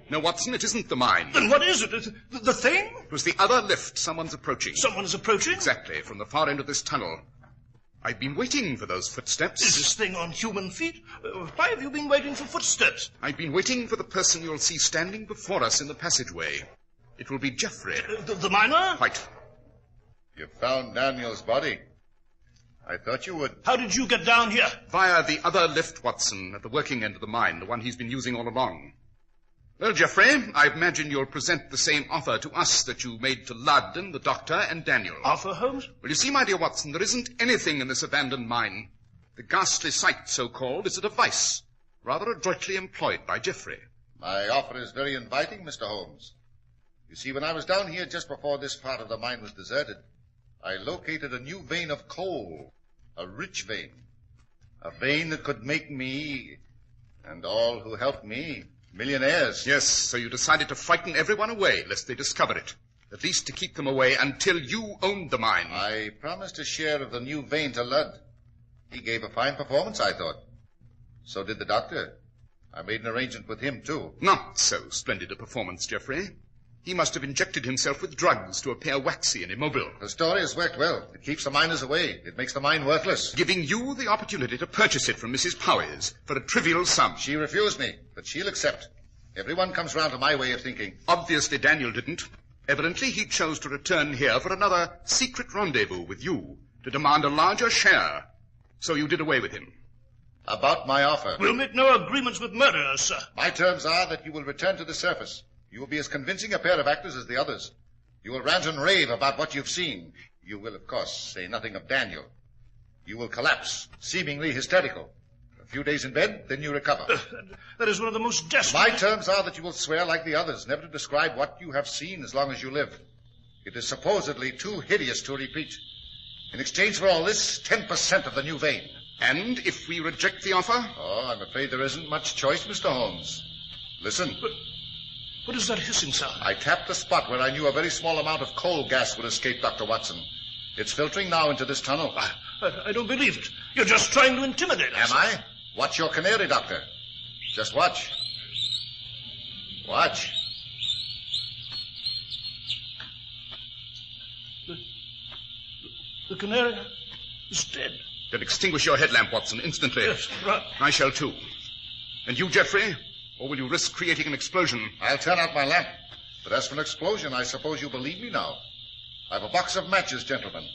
No, Watson, it isn't the mine. Then what is it? The thing? It was the other lift. Someone's approaching. Someone's approaching? Exactly, from the far end of this tunnel. I've been waiting for those footsteps. Is this thing on human feet? Why have you been waiting for footsteps? I've been waiting for the person you'll see standing before us in the passageway. It will be Jeffrey. The miner? Quite. You found Daniel's body. I thought you would. How did you get down here? Via the other lift, Watson, at the working end of the mine, the one he's been using all along. Well, Jeffrey, I imagine you'll present the same offer to us that you made to Ludden, the doctor, and Daniel. Offer, Holmes? Well, you see, my dear Watson, there isn't anything in this abandoned mine. The ghastly sight, so-called, is a device, rather adroitly employed by Jeffrey. My offer is very inviting, Mr. Holmes. You see, when I was down here just before this part of the mine was deserted, I located a new vein of coal, a rich vein, a vein that could make me, and all who helped me, millionaires. Yes, so you decided to frighten everyone away, lest they discover it. At least to keep them away until you owned the mine. I promised a share of the new vein to Ludd. He gave a fine performance, I thought. So did the doctor. I made an arrangement with him, too. Not so splendid a performance, Jeffrey. He must have injected himself with drugs to appear waxy and immobile. The story has worked well. It keeps the miners away. It makes the mine worthless. Giving you the opportunity to purchase it from Mrs. Powys for a trivial sum. She refused me, but she'll accept. Everyone comes round to my way of thinking. Obviously, Daniel didn't. Evidently, he chose to return here for another secret rendezvous with you, to demand a larger share. So you did away with him. About my offer. We'll make no agreements with murderers, sir. My terms are that you will return to the surface. You will be as convincing a pair of actors as the others. You will rant and rave about what you've seen. You will, of course, say nothing of Daniel. You will collapse, seemingly hysterical. A few days in bed, then you recover. That is one of the most desperate... My terms are that you will swear like the others, never to describe what you have seen as long as you live. It is supposedly too hideous to repeat. In exchange for all this, 10% of the new vein. And if we reject the offer? Oh, I'm afraid there isn't much choice, Mr. Holmes. Listen. But what is that hissing sound? I tapped the spot where I knew a very small amount of coal gas would escape, Dr. Watson. It's filtering now into this tunnel. I don't believe it. You're just trying to intimidate us. Am I? Watch your canary, Doctor. Just watch. Watch. The canary is dead. Then extinguish your headlamp, Watson, instantly. Yes, right. I shall, too. And you, Jeffrey? Or will you risk creating an explosion? I'll turn out my lamp. But as for an explosion, I suppose you believe me now. I've a box of matches, gentlemen.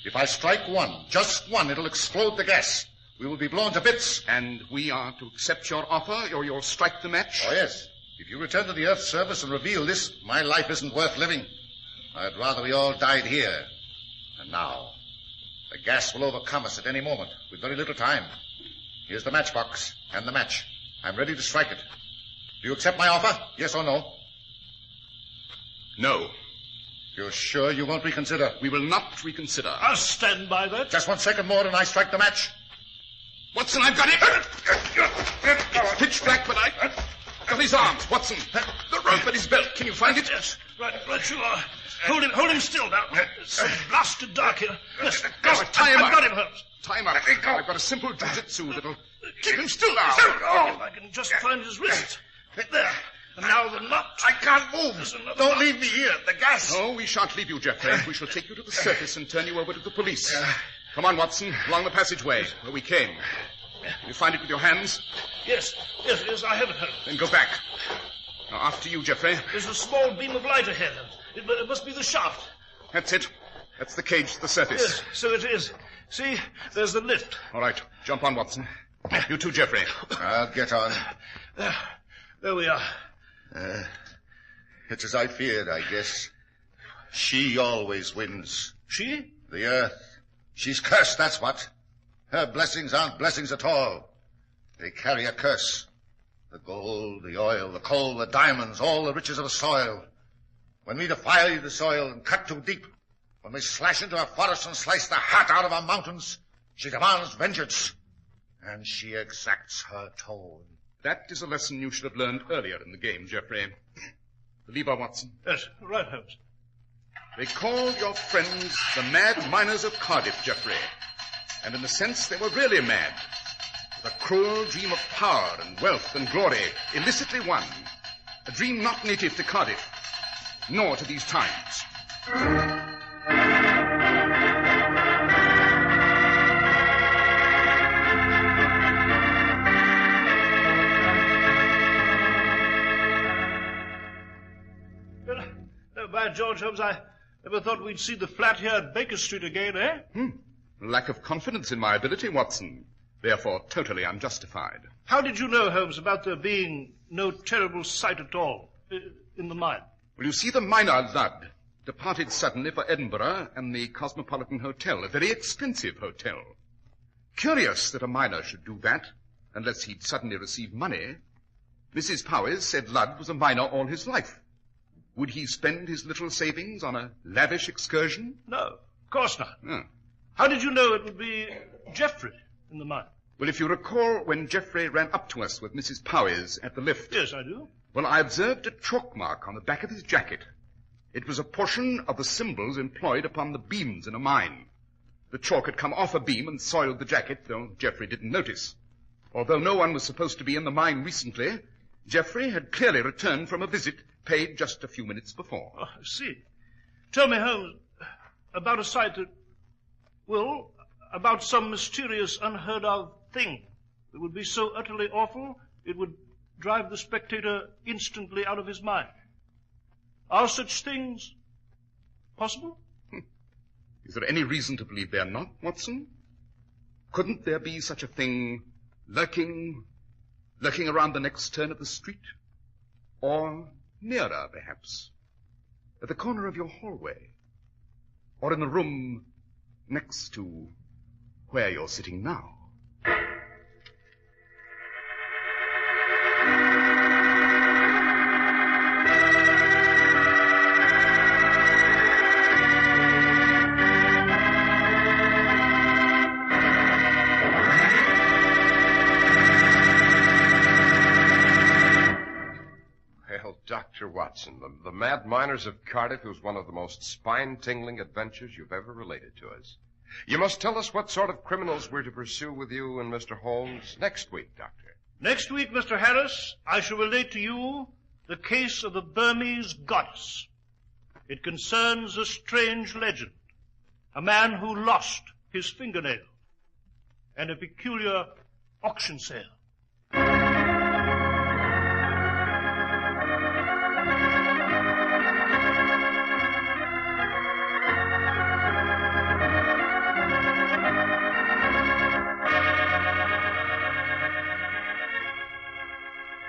If I strike one, just one, it'll explode the gas. We will be blown to bits. And we are to accept your offer, or you'll strike the match? Oh, yes. If you return to the Earth's surface and reveal this, my life isn't worth living. I'd rather we all died here. And now, the gas will overcome us at any moment, with very little time. Here's the matchbox and the match. I'm ready to strike it. Do you accept my offer? Yes or no? No. You're sure you won't reconsider? We will not reconsider. I'll stand by that. Just 1 second more and I strike the match. Watson, I've got him. It's pitch black, but I've got his arms. Watson, the rope at his belt. Can you find it? Yes, right you are. Hold him still now. It's so blasted dark here. Yes, tie him up. I've got him, Holmes. Tie him up. I've got a simple jiu-jitsu that'll keep him still now. If I can just find his wrist. There. And now the knot. I can't move. Don't leave me here. The gas. No, we shan't leave you, Jeffrey. We shall take you to the surface and turn you over to the police. Come on, Watson, along the passageway where we came. Did you find it with your hands? Yes, I have it, Holmes. Then go back. Now, after you, Jeffrey. There's a small beam of light ahead. It must be the shaft. That's it. That's the cage to the surface. Yes, so it is. See, there's the lift. All right, jump on, Watson. You too, Jeffrey. I'll get on. There we are. It's as I feared, I guess. She always wins. She? The Earth. She's cursed, that's what. Her blessings aren't blessings at all. They carry a curse. The gold, the oil, the coal, the diamonds, all the riches of the soil. When we defile the soil and cut too deep, when we slash into our forests and slice the heart out of our mountains, she demands vengeance. And she exacts her toll. That is a lesson you should have learned earlier in the game, Jeffrey. The lever, Watson. Yes, right, Holmes. They called your friends the Mad Miners of Cardiff, Jeffrey. And in a sense, they were really mad. With a cruel dream of power and wealth and glory, illicitly won. A dream not native to Cardiff, nor to these times. By George, Holmes, I never thought we'd see the flat here at Baker Street again, eh? Lack of confidence in my ability, Watson. Therefore, totally unjustified. How did you know, Holmes, about there being no terrible sight at all in the mine? Well, you see, the miner, Ludd, departed suddenly for Edinburgh and the Cosmopolitan Hotel, a very expensive hotel. Curious that a miner should do that, unless he'd suddenly received money. Mrs. Powers said Ludd was a miner all his life. Would he spend his little savings on a lavish excursion? No, of course not. How did you know it would be Geoffrey in the mine? Well, if you recall when Geoffrey ran up to us with Mrs. Powers at the lift. Yes, I do. Well, I observed a chalk mark on the back of his jacket. It was a portion of the symbols employed upon the beams in a mine. The chalk had come off a beam and soiled the jacket, though Geoffrey didn't notice. Although no one was supposed to be in the mine recently, Geoffrey had clearly returned from a visit paid just a few minutes before. Oh, I see. Tell me, Holmes, about a sight that... Well, about some mysterious, unheard-of thing that would be so utterly awful it would drive the spectator instantly out of his mind. Are such things possible? Is there any reason to believe they're not, Watson? Couldn't there be such a thing lurking around the next turn of the street? Or nearer, perhaps, at the corner of your hallway? Or in the room next to where you're sitting now? Dr. Watson, the Mad Miners of Cardiff was one of the most spine-tingling adventures you've ever related to us. You must tell us what sort of criminals we're to pursue with you and Mr. Holmes next week, Doctor. Next week, Mr. Harris, I shall relate to you the case of the Burmese goddess. It concerns a strange legend, a man who lost his fingernail, and a peculiar auction sale.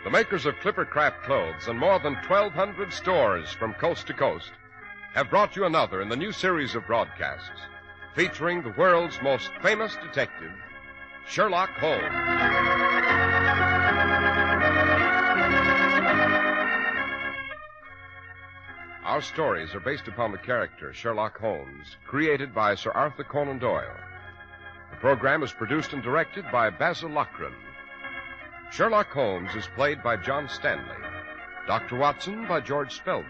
The makers of Clippercraft clothes and more than 1,200 stores from coast to coast have brought you another in the new series of broadcasts featuring the world's most famous detective, Sherlock Holmes. Our stories are based upon the character Sherlock Holmes, created by Sir Arthur Conan Doyle. The program is produced and directed by Basil Lochran. Sherlock Holmes is played by John Stanley. Dr. Watson by George Spelman.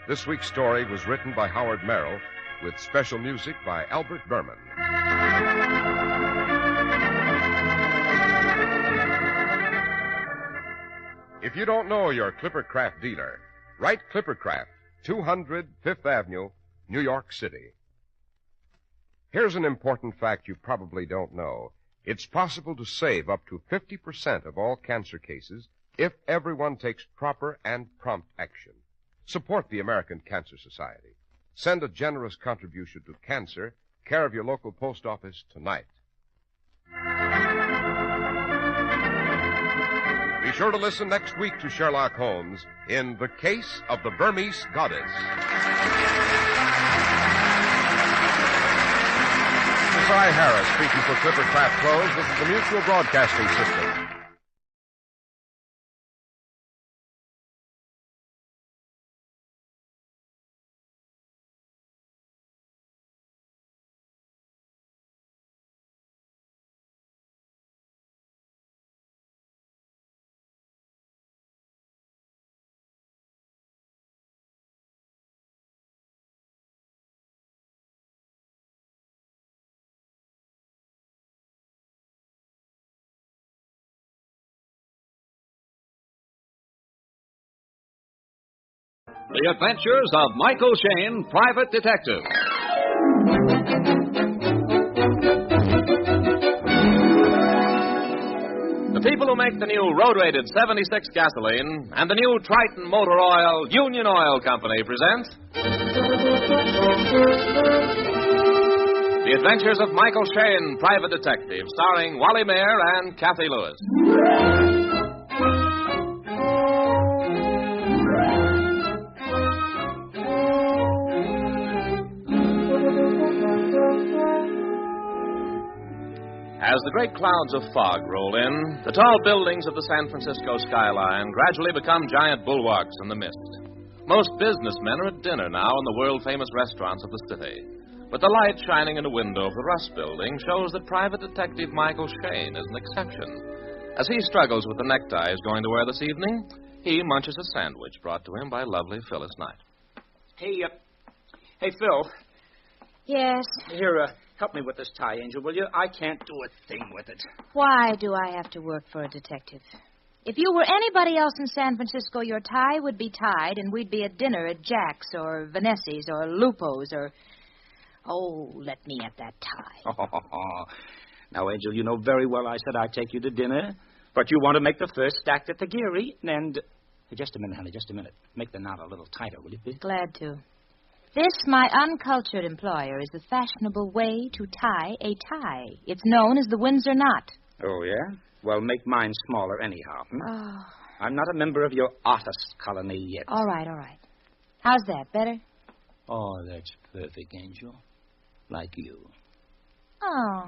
This week's story was written by Howard Merrill with special music by Albert Berman. If you don't know your Clippercraft dealer, write Clippercraft, 200 Fifth Avenue, New York City. Here's an important fact you probably don't know. It's possible to save up to 50% of all cancer cases if everyone takes proper and prompt action. Support the American Cancer Society. Send a generous contribution to cancer, care of your local post office tonight. Be sure to listen next week to Sherlock Holmes in The Case of the Burmese Goddess. This is I, Harris, speaking for Clippercraft Clothes. This is the Mutual Broadcasting System. The Adventures of Michael Shayne, Private Detective. The people who make the new road-rated 76 gasoline and the new Triton Motor Oil Union Oil Company present The Adventures of Michael Shayne, Private Detective, starring Wally Mayer and Kathy Lewis. As the great clouds of fog roll in, the tall buildings of the San Francisco skyline gradually become giant bulwarks in the mist. Most businessmen are at dinner now in the world-famous restaurants of the city. But the light shining in a window of the Russ building shows that Private Detective Michael Shayne is an exception. As he struggles with the necktie he's going to wear this evening, he munches a sandwich brought to him by lovely Phyllis Knight. Hey, Phil. Yes? Here, help me with this tie, Angel, will you? I can't do a thing with it. Why do I have to work for a detective? If you were anybody else in San Francisco, your tie would be tied, and we'd be at dinner at Jack's or Vanessi's or Lupo's or... Oh, let me at that tie. Now, Angel, you know very well I said I'd take you to dinner, but you want to make the first act at the gear eating, and... Hey, just a minute, honey, just a minute. Make the knot a little tighter, will you, please? Glad to. This, my uncultured employer, is the fashionable way to tie a tie. It's known as the Windsor knot. Oh, yeah? Well, make mine smaller anyhow. Oh. I'm not a member of your artist colony yet. All right. How's that, better? Oh, that's perfect, Angel. Like you. Oh.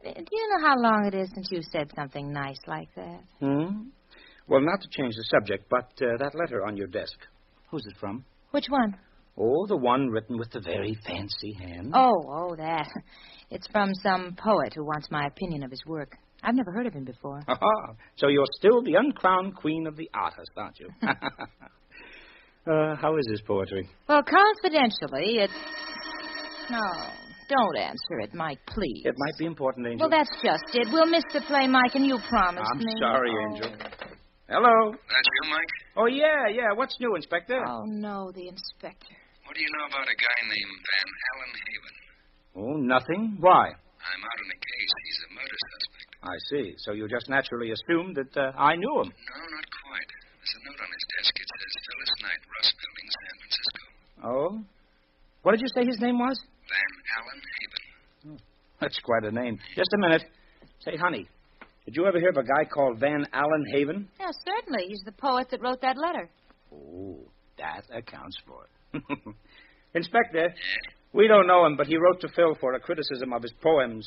Do you know how long it is since you said something nice like that? Well, not to change the subject, but that letter on your desk. Who's it from? Which one? Oh, the one written with the very fancy hand. Oh, that. It's from some poet who wants my opinion of his work. I've never heard of him before. So you're still the uncrowned queen of the artist, aren't you? How is his poetry? Well, confidentially, it's... No, don't answer it, Mike, please. It might be important, Angel. Well, that's just it. We'll miss the play, Mike, and you promised me. I'm sorry, Angel. Hello? That's you, Mike? Oh, yeah. What's new, Inspector? Oh, no, the inspector. What do you know about a guy named Van Allen Haven? Oh, nothing. Why? I'm out on a case. He's a murder suspect. I see. So you just naturally assumed that I knew him. No, not quite. There's a note on his desk. It says Phyllis Knight, Russ Building, San Francisco. Oh? What did you say his name was? Van Allen Haven. That's quite a name. Just a minute. Say, honey, did you ever hear of a guy called Van Allen Haven? Yeah, certainly. He's the poet that wrote that letter. Oh, that accounts for it. Inspector, we don't know him, but he wrote to Phil for a criticism of his poems.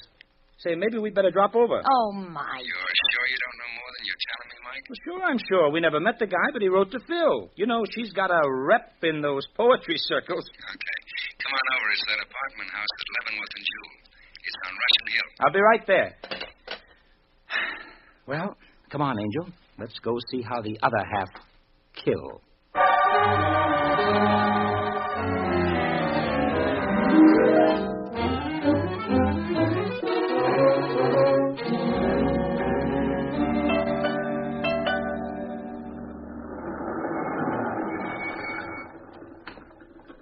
Say, maybe we'd better drop over. Oh, my. You're sure you don't know more than you're telling me, Mike? Well, sure, I'm sure. We never met the guy, but he wrote to Phil. You know, she's got a rep in those poetry circles. Okay. Come on over. It's that apartment house at Leavenworth and Jewel. It's on Russian Hill. I'll be right there. Well, come on, Angel. Let's go see how the other half kill.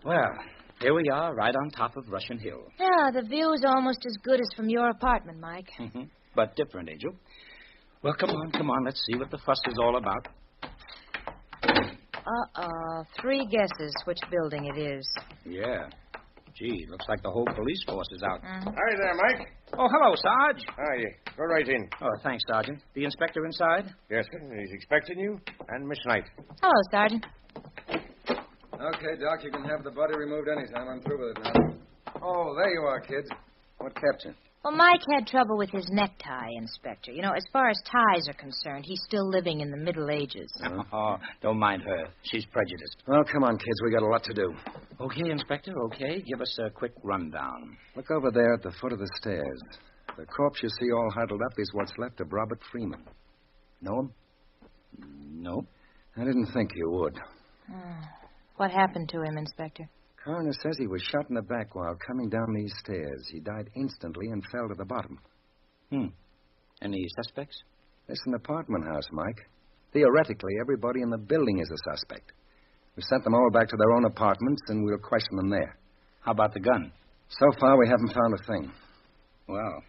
Well, here we are, right on top of Russian Hill. Yeah, the view's almost as good as from your apartment, Mike. But different, Angel. Well, come on. Let's see what the fuss is all about. 3 guesses which building it is. Yeah. Gee, looks like the whole police force is out. Hi there, Mike. Oh, hello, Sarge. Hi. Go right in. Oh, thanks, Sergeant. The inspector inside? Yes, sir. He's expecting you. And Miss Knight. Hello, Sergeant. Okay, Doc, you can have the body removed anytime. I'm through with it now. Oh, there you are, kids. What kept you? Well, Mike had trouble with his necktie, Inspector. You know, as far as ties are concerned, he's still living in the Middle Ages. Oh, don't mind her. She's prejudiced. Well, come on, kids. We got a lot to do. Okay, Inspector, okay. Give us a quick rundown. Look over there at the foot of the stairs. The corpse you see all huddled up is what's left of Robert Freeman. Know him? Nope. I didn't think you would. What happened to him, Inspector? Coroner says he was shot in the back while coming down these stairs. He died instantly and fell to the bottom. Any suspects? It's an apartment house, Mike. Theoretically, everybody in the building is a suspect. We sent them all back to their own apartments, and we'll question them there. How about the gun? So far, we haven't found a thing. Well,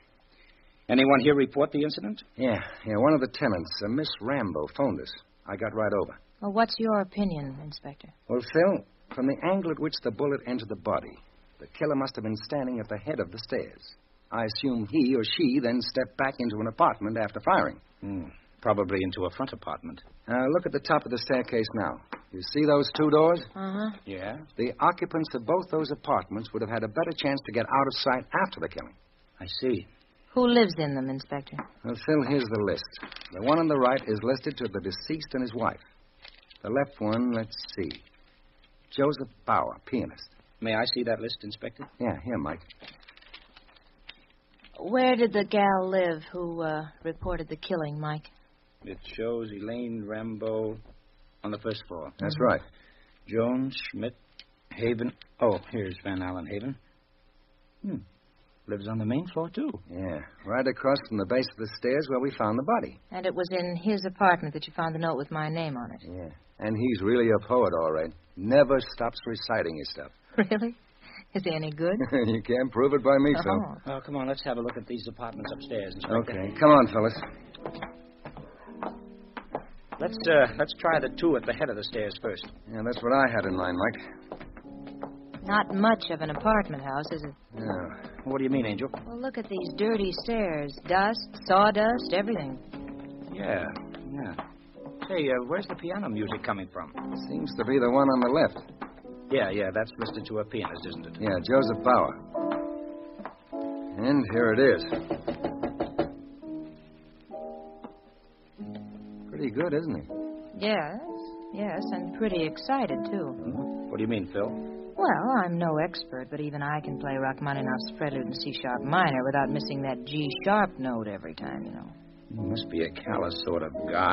Anyone here report the incident? Yeah, one of the tenants, Miss Rambo, phoned us. I got right over. Well, what's your opinion, Inspector? Well, Phil, from the angle at which the bullet entered the body, the killer must have been standing at the head of the stairs. I assume he or she then stepped back into an apartment after firing. Probably into a front apartment. Look at the top of the staircase now. You see those two doors? Uh-huh. Yeah? The occupants of both those apartments would have had a better chance to get out of sight after the killing. I see. Who lives in them, Inspector? Well, Phil, here's the list. The one on the right is listed to the deceased and his wife. The left one, let's see. Joseph Bauer, pianist. May I see that list, Inspector? Yeah, here, Mike. Where did the gal live who reported the killing, Mike? It shows Elaine Rambo on the first floor. That's right. Jones, Schmidt, Haven. Oh, here's Van Allen Haven. Lives on the main floor, too. Yeah, right across from the base of the stairs where we found the body. And it was in his apartment that you found the note with my name on it. Yeah, and he's really a poet, all right. Never stops reciting his stuff. Really? Is he any good? You can't prove it by me, Phil. Well, come on, let's have a look at these apartments upstairs, Inspector. Okay, come on, fellas. Let's try the two at the head of the stairs first. Yeah, that's what I had in mind, Mike. Not much of an apartment house, is it? No. What do you mean, Angel? Well, look at these dirty stairs. Dust, sawdust, everything. Yeah. Hey, where's the piano music coming from? Seems to be the one on the left. Yeah, that's listed to a pianist, isn't it? Yeah, Joseph Bauer. And here it is. Pretty good, isn't it? Yes, and pretty excited, too. What do you mean, Phil? Well, I'm no expert, but even I can play Rachmaninoff's Prelude in C-sharp minor without missing that G-sharp note every time, you know. You must be a callous sort of guy.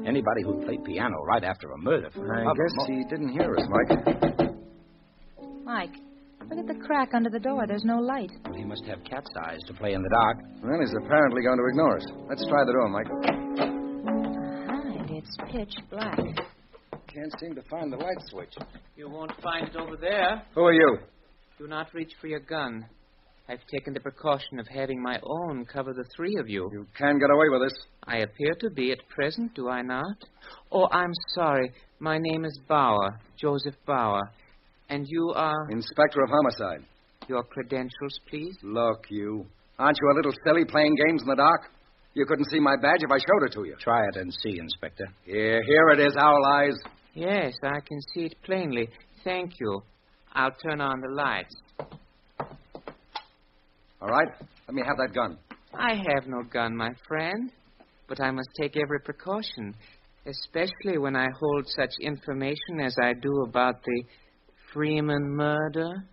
Anybody who'd play piano right after a murder. I guess he didn't hear us, Mike. Mike, look at the crack under the door. There's no light. Well, he must have cat's eyes to play in the dark. Well, he's apparently going to ignore us. Let's try the door, Mike. And it's pitch black. Can't seem to find the light switch. You won't find it over there. Who are you? Do not reach for your gun. I've taken the precaution of having my own cover the three of you. You can get away with this. I appear to be at present, do I not? Oh, I'm sorry. My name is Bauer, Joseph Bauer. And you are... Inspector of Homicide. Your credentials, please? Look, you. Aren't you a little silly playing games in the dark? You couldn't see my badge if I showed it to you. Try it and see, Inspector. Here it is, Owl Eyes. Yes, I can see it plainly. Thank you. I'll turn on the lights. All right. Let me have that gun. I have no gun, my friend. But I must take every precaution, especially when I hold such information as I do about the Freeman murder.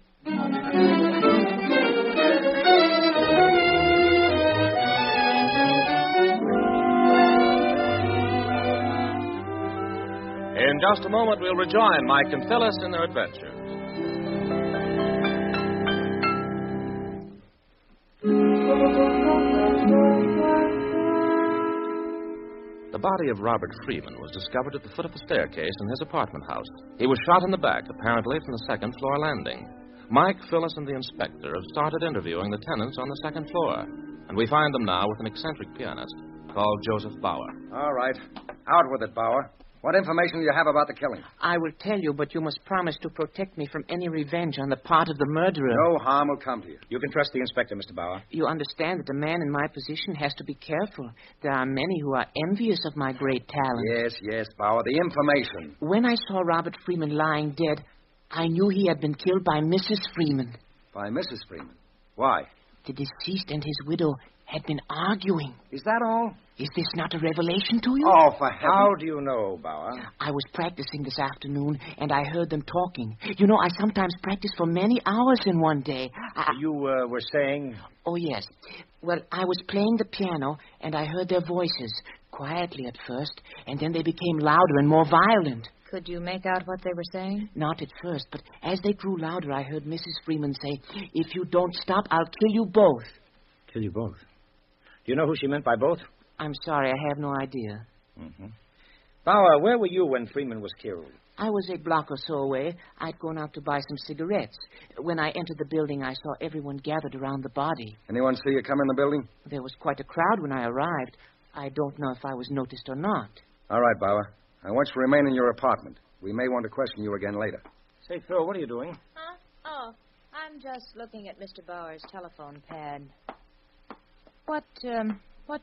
In just a moment, we'll rejoin Mike and Phyllis in their adventures. The body of Robert Freeman was discovered at the foot of a staircase in his apartment house. He was shot in the back, apparently from the second-floor landing. Mike, Phyllis, and the inspector have started interviewing the tenants on the second floor, and we find them now with an eccentric pianist called Joseph Bauer. All right. Out with it, Bauer. What information do you have about the killing? I will tell you, but you must promise to protect me from any revenge on the part of the murderer. No harm will come to you. You can trust the inspector, Mr. Bauer. You understand that a man in my position has to be careful. There are many who are envious of my great talent. Yes, Bauer. The information. When I saw Robert Freeman lying dead, I knew he had been killed by Mrs. Freeman. By Mrs. Freeman? Why? The deceased and his widow had been arguing. Is that all? Is this not a revelation to you? Oh, for heaven. How do you know, Bauer? I was practicing this afternoon, and I heard them talking. You know, I sometimes practice for many hours in one day. You were saying? Oh, yes. Well, I was playing the piano, and I heard their voices, quietly at first, and then they became louder and more violent. Could you make out what they were saying? Not at first, but as they grew louder, I heard Mrs. Freeman say, "If you don't stop, I'll kill you both." Kill you both? Do you know who she meant by both? I'm sorry, I have no idea. Mm-hmm. Bauer, where were you when Freeman was killed? I was a block or so away. I'd gone out to buy some cigarettes. When I entered the building, I saw everyone gathered around the body. Anyone see you come in the building? There was quite a crowd when I arrived. I don't know if I was noticed or not. All right, Bauer. I want you to remain in your apartment. We may want to question you again later. Say, Phil, what are you doing? Huh? Oh, I'm just looking at Mr. Bauer's telephone pad. What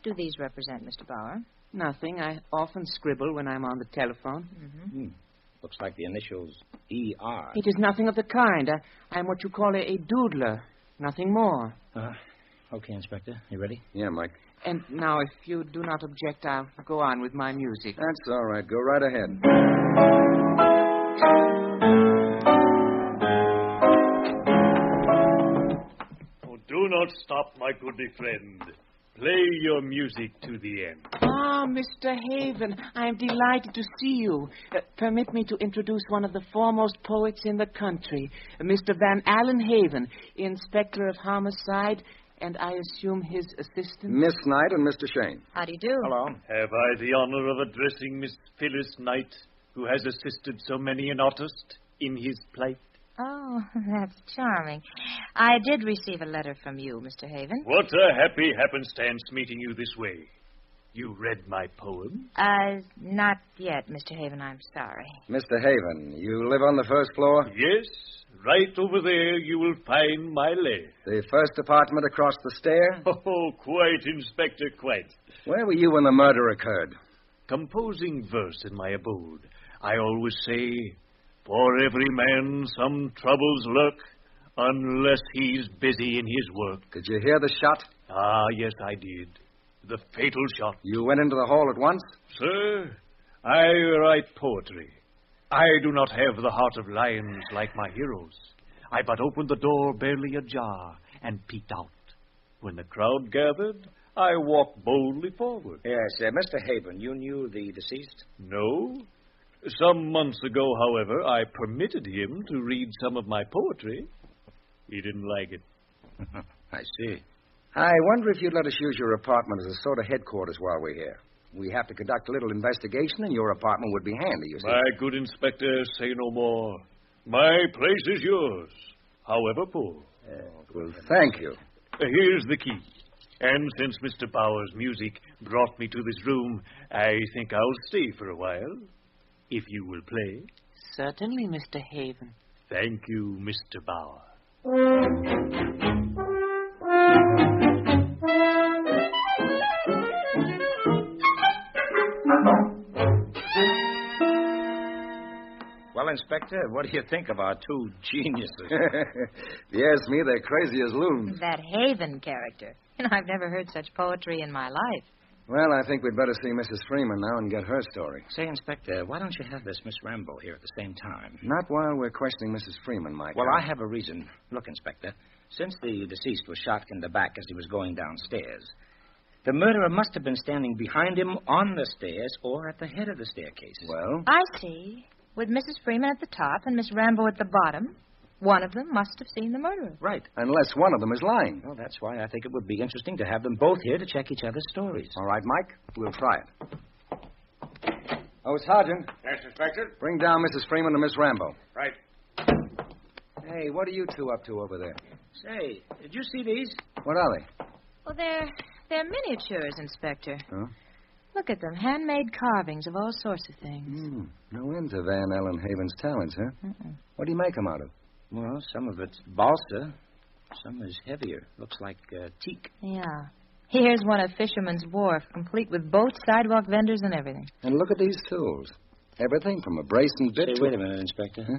do these represent, Mr. Bauer? Nothing. I often scribble when I'm on the telephone. Mm-hmm. Looks like the initials E.R. It is nothing of the kind. I'm what you call a doodler. Nothing more. Okay, Inspector. You ready? Yeah, Mike. And now, if you do not object, I'll go on with my music. That's all right. Go right ahead. Oh, do not stop, my goodly friend. Play your music to the end. Ah, Mr. Haven, I am delighted to see you. Permit me to introduce one of the foremost poets in the country, Mr. Van Allen Haven, Inspector of Homicide, and I assume his assistant. Miss Knight and Mr. Shane. How do you do? Hello. Have I the honor of addressing Miss Phyllis Knight, who has assisted so many an artist in his plight? Oh, that's charming. I did receive a letter from you, Mr. Haven. What a happy happenstance meeting you this way. You read my poem? Not yet, Mr. Haven, I'm sorry. Mr. Haven, you live on the first floor? Yes. Right over there you will find my lair. The first apartment across the stair? Oh, quite, Inspector, quite. Where were you when the murder occurred? Composing verse in my abode. I always say, for every man some troubles lurk, unless he's busy in his work. Did you hear the shot? Ah, yes, I did. The fatal shot. You went into the hall at once? Sir, I write poetry. I do not have the heart of lions like my heroes. I but opened the door barely ajar and peeked out. When the crowd gathered, I walked boldly forward. Yes, Mr. Haven, you knew the deceased? No. Some months ago, however, I permitted him to read some of my poetry. He didn't like it. I see. I wonder if you'd let us use your apartment as a sort of headquarters while we're here. We have to conduct a little investigation, and your apartment would be handy, you see. My good Inspector, say no more. My place is yours, however poor. Well, thank you. Here's the key. And since Mr. Bauer's music brought me to this room, I think I'll stay for a while, if you will play. Certainly, Mr. Haven. Thank you, Mr. Bauer. Well, Inspector, what do you think of our two geniuses? If you ask me, they're crazy as loons. That Haven character. I've never heard such poetry in my life. Well, I think we'd better see Mrs. Freeman now and get her story. Say, Inspector, why don't you have this Miss Rambo here at the same time? Not while we're questioning Mrs. Freeman, Mike. Well, I have a reason. Look, Inspector, since the deceased was shot in the back as he was going downstairs, the murderer must have been standing behind him on the stairs or at the head of the staircase. Well? I see. With Mrs. Freeman at the top and Miss Rambo at the bottom, one of them must have seen the murderer. Right. Unless one of them is lying. Well, that's why I think it would be interesting to have them both here to check each other's stories. All right, Mike, we'll try it. Oh, Sergeant. Yes, Inspector? Bring down Mrs. Freeman and Miss Rambo. Right. Hey, what are you two up to over there? Say, did you see these? What are they? Well, they're miniatures, Inspector. Huh? Look at them, handmade carvings of all sorts of things. No end to Van Allen Haven's talents, huh? What do you make them out of? Well, some of it's balsa. Some is heavier. Looks like teak. Yeah. Here's one of Fisherman's Wharf, complete with boats, sidewalk vendors, and everything. And look at these tools. Everything from a brace and bit to... Wait a minute, Inspector. Huh?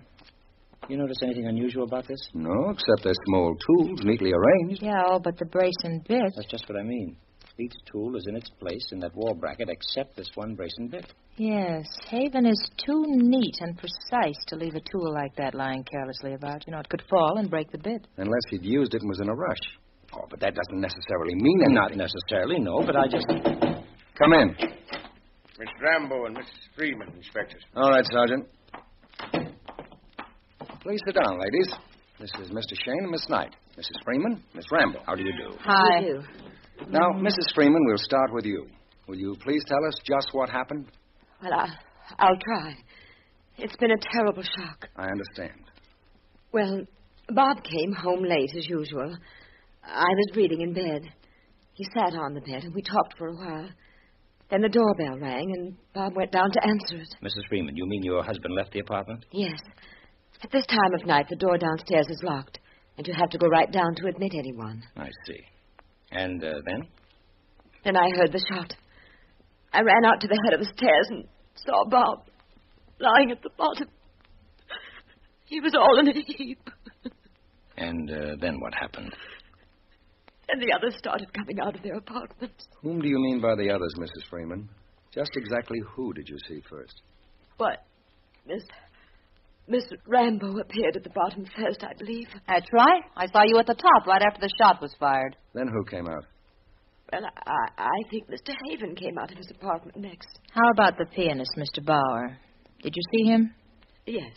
You notice anything unusual about this? No, except they're small tools, neatly arranged. Yeah, all but the brace and bit. That's just what I mean. Each tool is in its place in that wall bracket except this one brace and bit. Yes, Haven is too neat and precise to leave a tool like that lying carelessly about. You know, it could fall and break the bit. Unless he'd used it and was in a rush. Oh, but that doesn't necessarily mean anything. Not necessarily, no, but I just... Come in. Miss Rambo and Mrs. Freeman, Inspector. All right, Sergeant. Please sit down, ladies. This is Mr. Shane and Miss Knight. Mrs. Freeman, Miss Rambo. How do you do? Hi. Now, Mrs. Freeman, we'll start with you. Will you please tell us just what happened? Well, I'll try. It's been a terrible shock. I understand. Well, Bob came home late as usual. I was reading in bed. He sat on the bed and we talked for a while. Then the doorbell rang and Bob went down to answer it. Mrs. Freeman, you mean your husband left the apartment? Yes. At this time of night, the door downstairs is locked, and you have to go right down to admit anyone. I see. And then? Then I heard the shot. I ran out to the head of the stairs and saw Bob lying at the bottom. He was all in a heap. And then what happened? And the others started coming out of their apartments. Whom do you mean by the others, Mrs. Freeman? Just exactly who did you see first? What? Miss Rambo appeared at the bottom first, I believe. That's right. I saw you at the top right after the shot was fired. Then who came out? Well, I think Mr. Haven came out of his apartment next. How about the pianist, Mr. Bauer? Did you see him? Yes,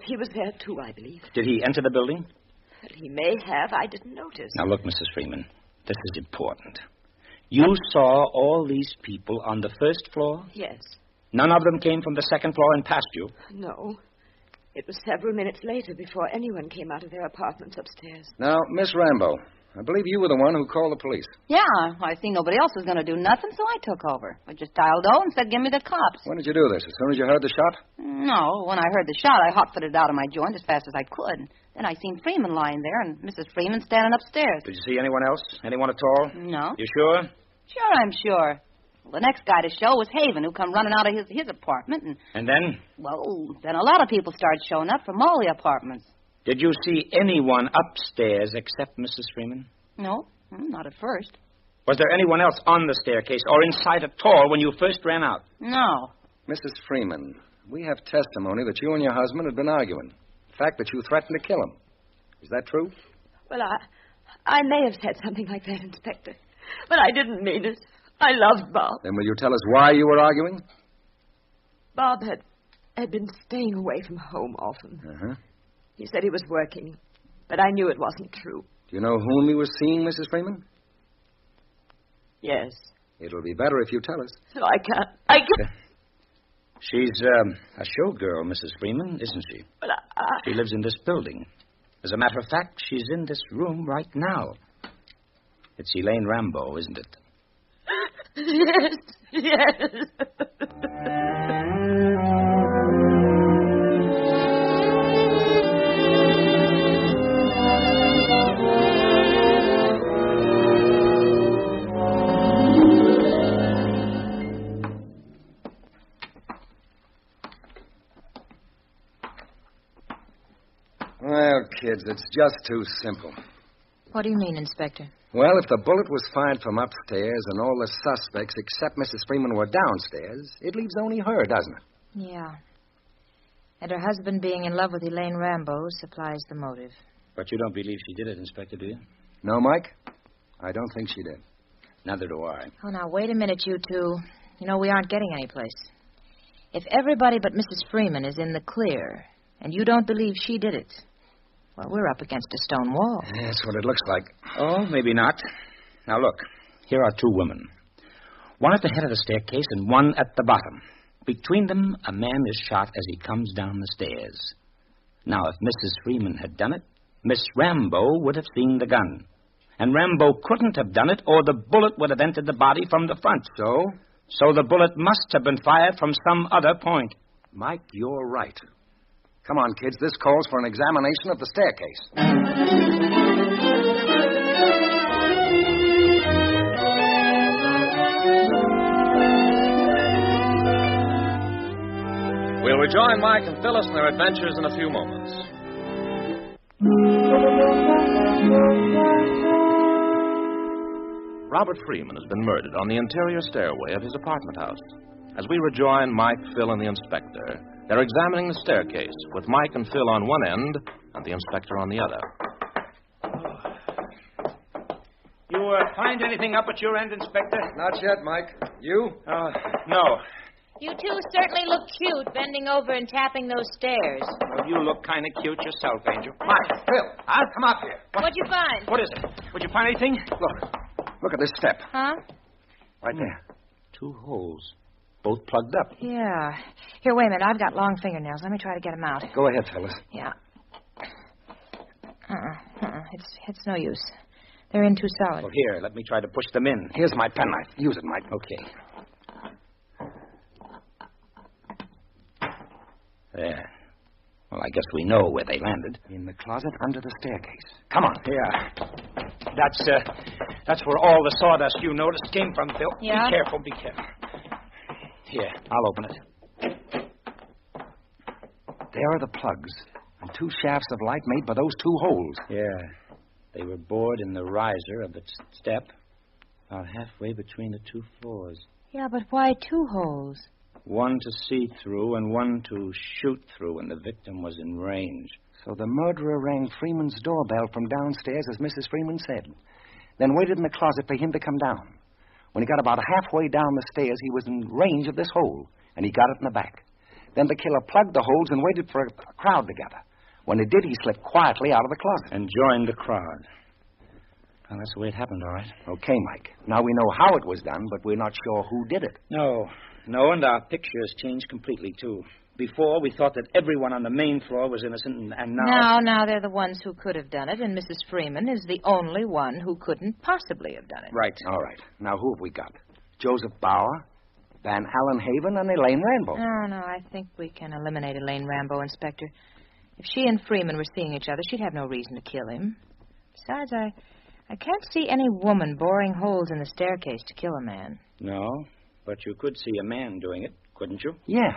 he was there too, I believe. Did he enter the building? Well, he may have. I didn't notice. Now, look, Mrs. Freeman, this is important. You saw all these people on the first floor? Yes. None of them came from the second floor and past you? No. It was several minutes later before anyone came out of their apartments upstairs. Now, Miss Rambo, I believe you were the one who called the police. Yeah, I seen nobody else was going to do nothing, so I took over. I just dialed 0 and said, give me the cops. When did you do this? As soon as you heard the shot? No, when I heard the shot, I hot-footed out of my joint as fast as I could. Then I seen Freeman lying there and Mrs. Freeman standing upstairs. Did you see anyone else? Anyone at all? No. You sure? Sure, I'm sure. Well, the next guy to show was Haven, who come running out of his apartment. And then? Well, then a lot of people started showing up from all the apartments. Did you see anyone upstairs except Mrs. Freeman? No, not at first. Was there anyone else on the staircase or inside at all when you first ran out? No. Mrs. Freeman, we have testimony that you and your husband had been arguing. The fact that you threatened to kill him. Is that true? Well, I may have said something like that, Inspector. But I didn't mean it. I loved Bob. Then will you tell us why you were arguing? Bob had been staying away from home often. Uh-huh. He said he was working, but I knew it wasn't true. Do you know whom he was seeing, Mrs. Freeman? Yes. It'll be better if you tell us. No, I can't. She's a showgirl, Mrs. Freeman, isn't she? Well, She lives in this building. As a matter of fact, she's in this room right now. It's Elaine Rambo, isn't it? Yes. Well, kids, it's just too simple. What do you mean, Inspector? Well, if the bullet was fired from upstairs and all the suspects except Mrs. Freeman were downstairs, it leaves only her, doesn't it? Yeah. And her husband being in love with Elaine Rambo supplies the motive. But you don't believe she did it, Inspector, do you? No, Mike? I don't think she did. Neither do I. Oh, now, wait a minute, you two. You know, we aren't getting anyplace. If everybody but Mrs. Freeman is in the clear, and you don't believe she did it, well, we're up against a stone wall. That's what it looks like. Oh, maybe not. Now, look. Here are two women. One at the head of the staircase and one at the bottom. Between them, a man is shot as he comes down the stairs. Now, if Mrs. Freeman had done it, Miss Rambo would have seen the gun. And Rambo couldn't have done it, or the bullet would have entered the body from the front. So? So the bullet must have been fired from some other point. Mike, you're right. Come on, kids. This calls for an examination of the staircase. We'll rejoin Mike and Phyllis in their adventures in a few moments. Robert Freeman has been murdered on the interior stairway of his apartment house. As we rejoin Mike, Phil, and the inspector, they're examining the staircase, with Mike and Phil on one end and the inspector on the other. You find anything up at your end, Inspector? Not yet, Mike. You? No. You two certainly look cute, bending over and tapping those stairs. Well, you look kind of cute yourself, Angel. Mike, Phil, I'll come up here. What'd you find? What is it? Would you find anything? Look at this step. Huh? Right there. 2 holes. both plugged up. Yeah. Here, wait a minute. I've got long fingernails. Let me try to get them out. Go ahead, fellas. Yeah. It's no use. They're in too solid. Well, here, let me try to push them in. Here's my penknife. Use it, Mike. Okay. There. Well, I guess we know where they landed. In the closet under the staircase. Come on. Yeah. That's where all the sawdust you noticed came from, Phil. Yeah? Be careful, be careful. Here, I'll open it. There are the plugs and 2 shafts of light made by those 2 holes. Yeah. They were bored in the riser of the step, about halfway between the 2 floors. Yeah, but why 2 holes? One to see through and one to shoot through when the victim was in range. So the murderer rang Freeman's doorbell from downstairs, as Mrs. Freeman said, then waited in the closet for him to come down. When he got about halfway down the stairs, he was in range of this hole, and he got it in the back. Then the killer plugged the holes and waited for a crowd to gather. When it did, he slipped quietly out of the closet. And joined the crowd. Well, that's the way it happened, all right. Okay, Mike. Now we know how it was done, but we're not sure who did it. No, and our picture has changed completely, too. Before, we thought that everyone on the main floor was innocent, and now... Now they're the ones who could have done it, and Mrs. Freeman is the only one who couldn't possibly have done it. Right. All right. Now, who have we got? Joseph Bauer, Van Allen Haven, and Elaine Rambo. No, I think we can eliminate Elaine Rambo, Inspector. If she and Freeman were seeing each other, she'd have no reason to kill him. Besides, I can't see any woman boring holes in the staircase to kill a man. No, but you could see a man doing it, couldn't you? Yeah.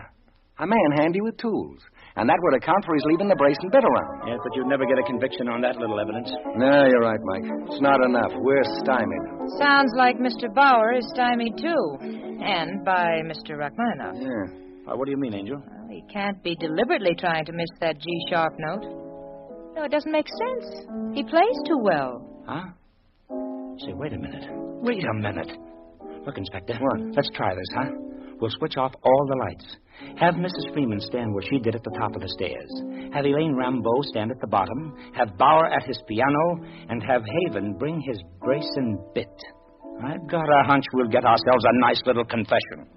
A man handy with tools. And that would account for his leaving the brace and bit around. Yes, but you'd never get a conviction on that little evidence. No, you're right, Mike. It's not enough. We're stymied. Sounds like Mr. Bauer is stymied, too. And by Mr. Rachmaninoff. Yeah. What do you mean, Angel? Well, he can't be deliberately trying to miss that G-sharp note. No, it doesn't make sense. He plays too well. Huh? Say, wait a minute. Wait a minute. Look, Inspector. What? Let's try this, huh? We'll switch off all the lights. Have Mrs. Freeman stand where she did at the top of the stairs. Have Elaine Rambo stand at the bottom. Have Bauer at his piano. And have Haven bring his brace and bit. I've got a hunch we'll get ourselves a nice little confession.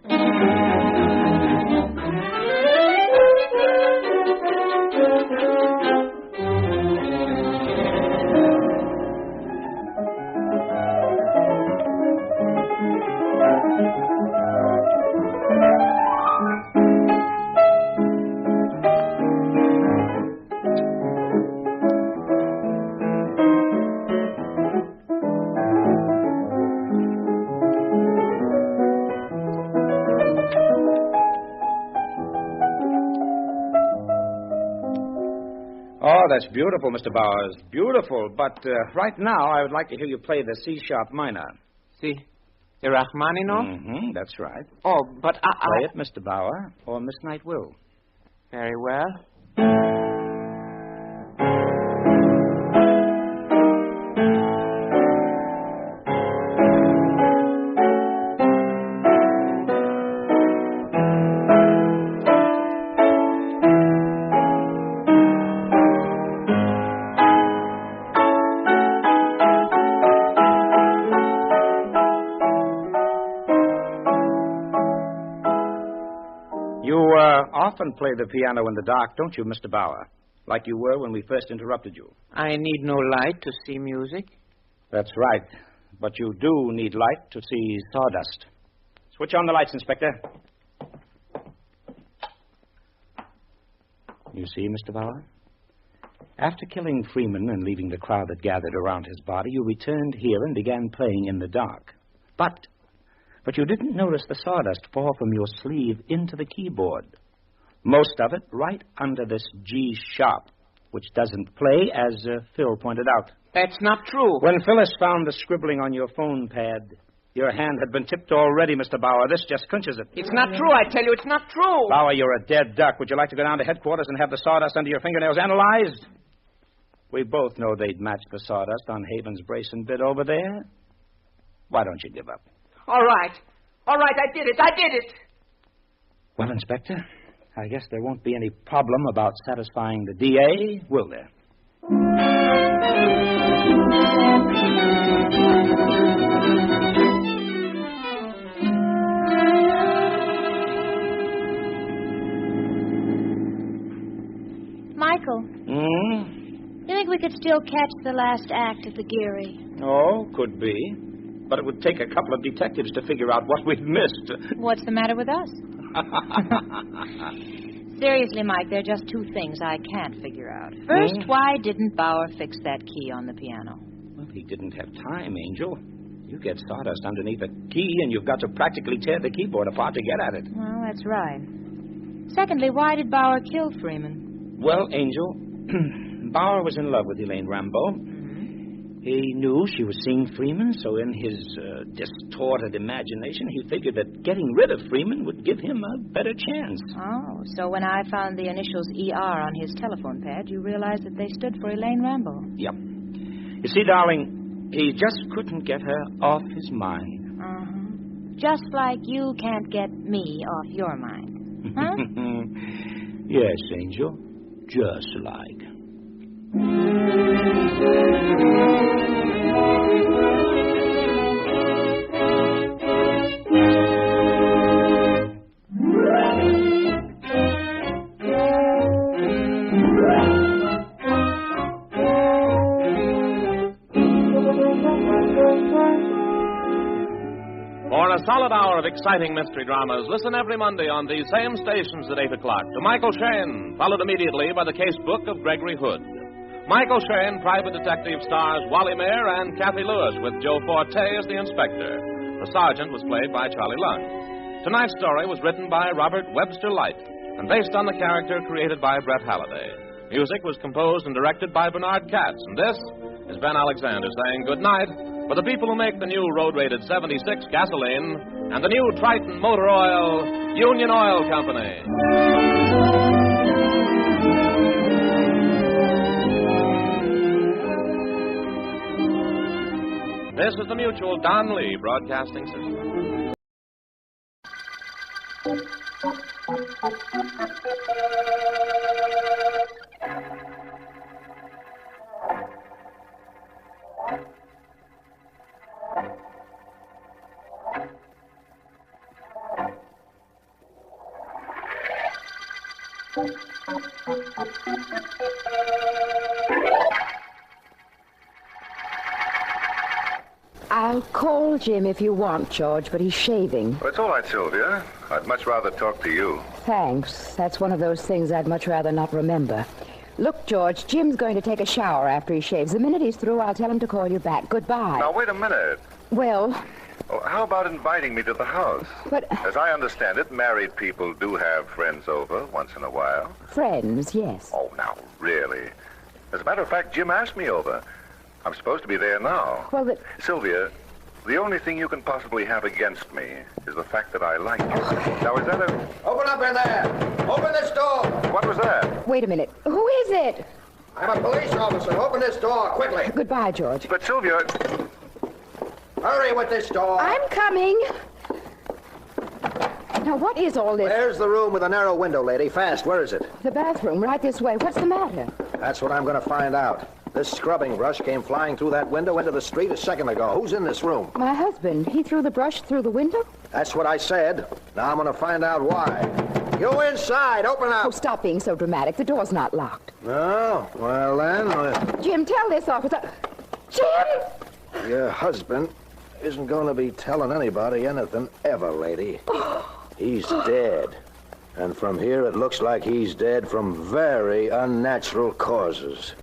Oh, that's beautiful, Mr. Bowers. Beautiful. But right now, I would like to hear you play the C-sharp minor. See? The Rachmaninoff? Mm-hmm, that's right. Oh, but Play it, Mr. Bauer, or Miss Knight will. Very well. Often play the piano in the dark, don't you, Mr. Bauer? Like you were when we first interrupted you. I need no light to see music. That's right. But you do need light to see sawdust. Switch on the lights, Inspector. You see, Mr. Bauer? After killing Freeman and leaving the crowd that gathered around his body, you returned here and began playing in the dark. But you didn't notice the sawdust fall from your sleeve into the keyboard. Most of it right under this G-sharp, which doesn't play, as Phil pointed out. That's not true. When Phyllis found the scribbling on your phone pad, your hand had been tipped already, Mr. Bauer. This just clinches it. It's not true, I tell you. It's not true. Bauer, you're a dead duck. Would you like to go down to headquarters and have the sawdust under your fingernails analyzed? We both know they'd match the sawdust on Haven's brace and bit over there. Why don't you give up? All right, I did it. Well, Inspector, I guess there won't be any problem about satisfying the DA, will there? think we could still catch the last act of the Geary? Oh, could be. But it would take a couple of detectives to figure out what we've missed. What's the matter with us? Seriously, Mike, there are just two things I can't figure out. First, why didn't Bauer fix that key on the piano? Well, he didn't have time, Angel. You get sawdust underneath a key, and you've got to practically tear the keyboard apart to get at it. Well, that's right. Secondly, why did Bauer kill Freeman? Well, Angel, Bauer was in love with Elaine Rambo. He knew she was seeing Freeman, so in his distorted imagination, he figured that getting rid of Freeman would give him a better chance. Oh, so when I found the initials ER on his telephone pad, you realized that they stood for Elaine Rambo. Yep. You see, darling, he just couldn't get her off his mind. Just like you can't get me off your mind. Huh? Yes, Angel. Just like. For a solid hour of exciting mystery dramas, listen every Monday on these same stations at 8 o'clock to Michael Shayne, followed immediately by the case book of Gregory Hood. Michael Shayne, Private Detective, stars Wally Mayer and Kathy Lewis, with Joe Forte as the inspector. The sergeant was played by Charlie Lung. Tonight's story was written by Robert Webster Light and based on the character created by Brett Halliday. Music was composed and directed by Bernard Katz. And this is Ben Alexander saying good night for the people who make the new road-rated 76 gasoline and the new Triton motor oil, Union Oil Company. This is the Mutual Don Lee Broadcasting System. I'll call Jim if you want, George, but he's shaving. Well, it's all right, Sylvia. I'd much rather talk to you. Thanks. That's one of those things I'd much rather not remember. Look, George, Jim's going to take a shower after he shaves. The minute he's through, I'll tell him to call you back. Goodbye. Now, wait a minute. Well... Oh, how about inviting me to the house? But... As I understand it, married people do have friends over once in a while. Friends, yes. Oh, now, really? As a matter of fact, Jim asked me over. I'm supposed to be there now. Well, Sylvia, the only thing you can possibly have against me is the fact that I like you. Now, is that a... Open up in there! Open this door! What was that? Wait a minute. Who is it? I'm a police officer. Open this door, quickly. Goodbye, George. But, Sylvia... Hurry with this door. I'm coming. Now, what is all this? There's the room with a narrow window, lady. Fast. Where is it? The bathroom, right this way. What's the matter? That's what I'm going to find out. This scrubbing brush came flying through that window into the street a second ago. Who's in this room? My husband. He threw the brush through the window? That's what I said. Now I'm going to find out why. You inside. Open up. Oh, stop being so dramatic. The door's not locked. Oh, well then. Jim, tell this officer. Jim! Your husband isn't going to be telling anybody anything ever, lady. He's dead. And from here, it looks like he's dead from very unnatural causes.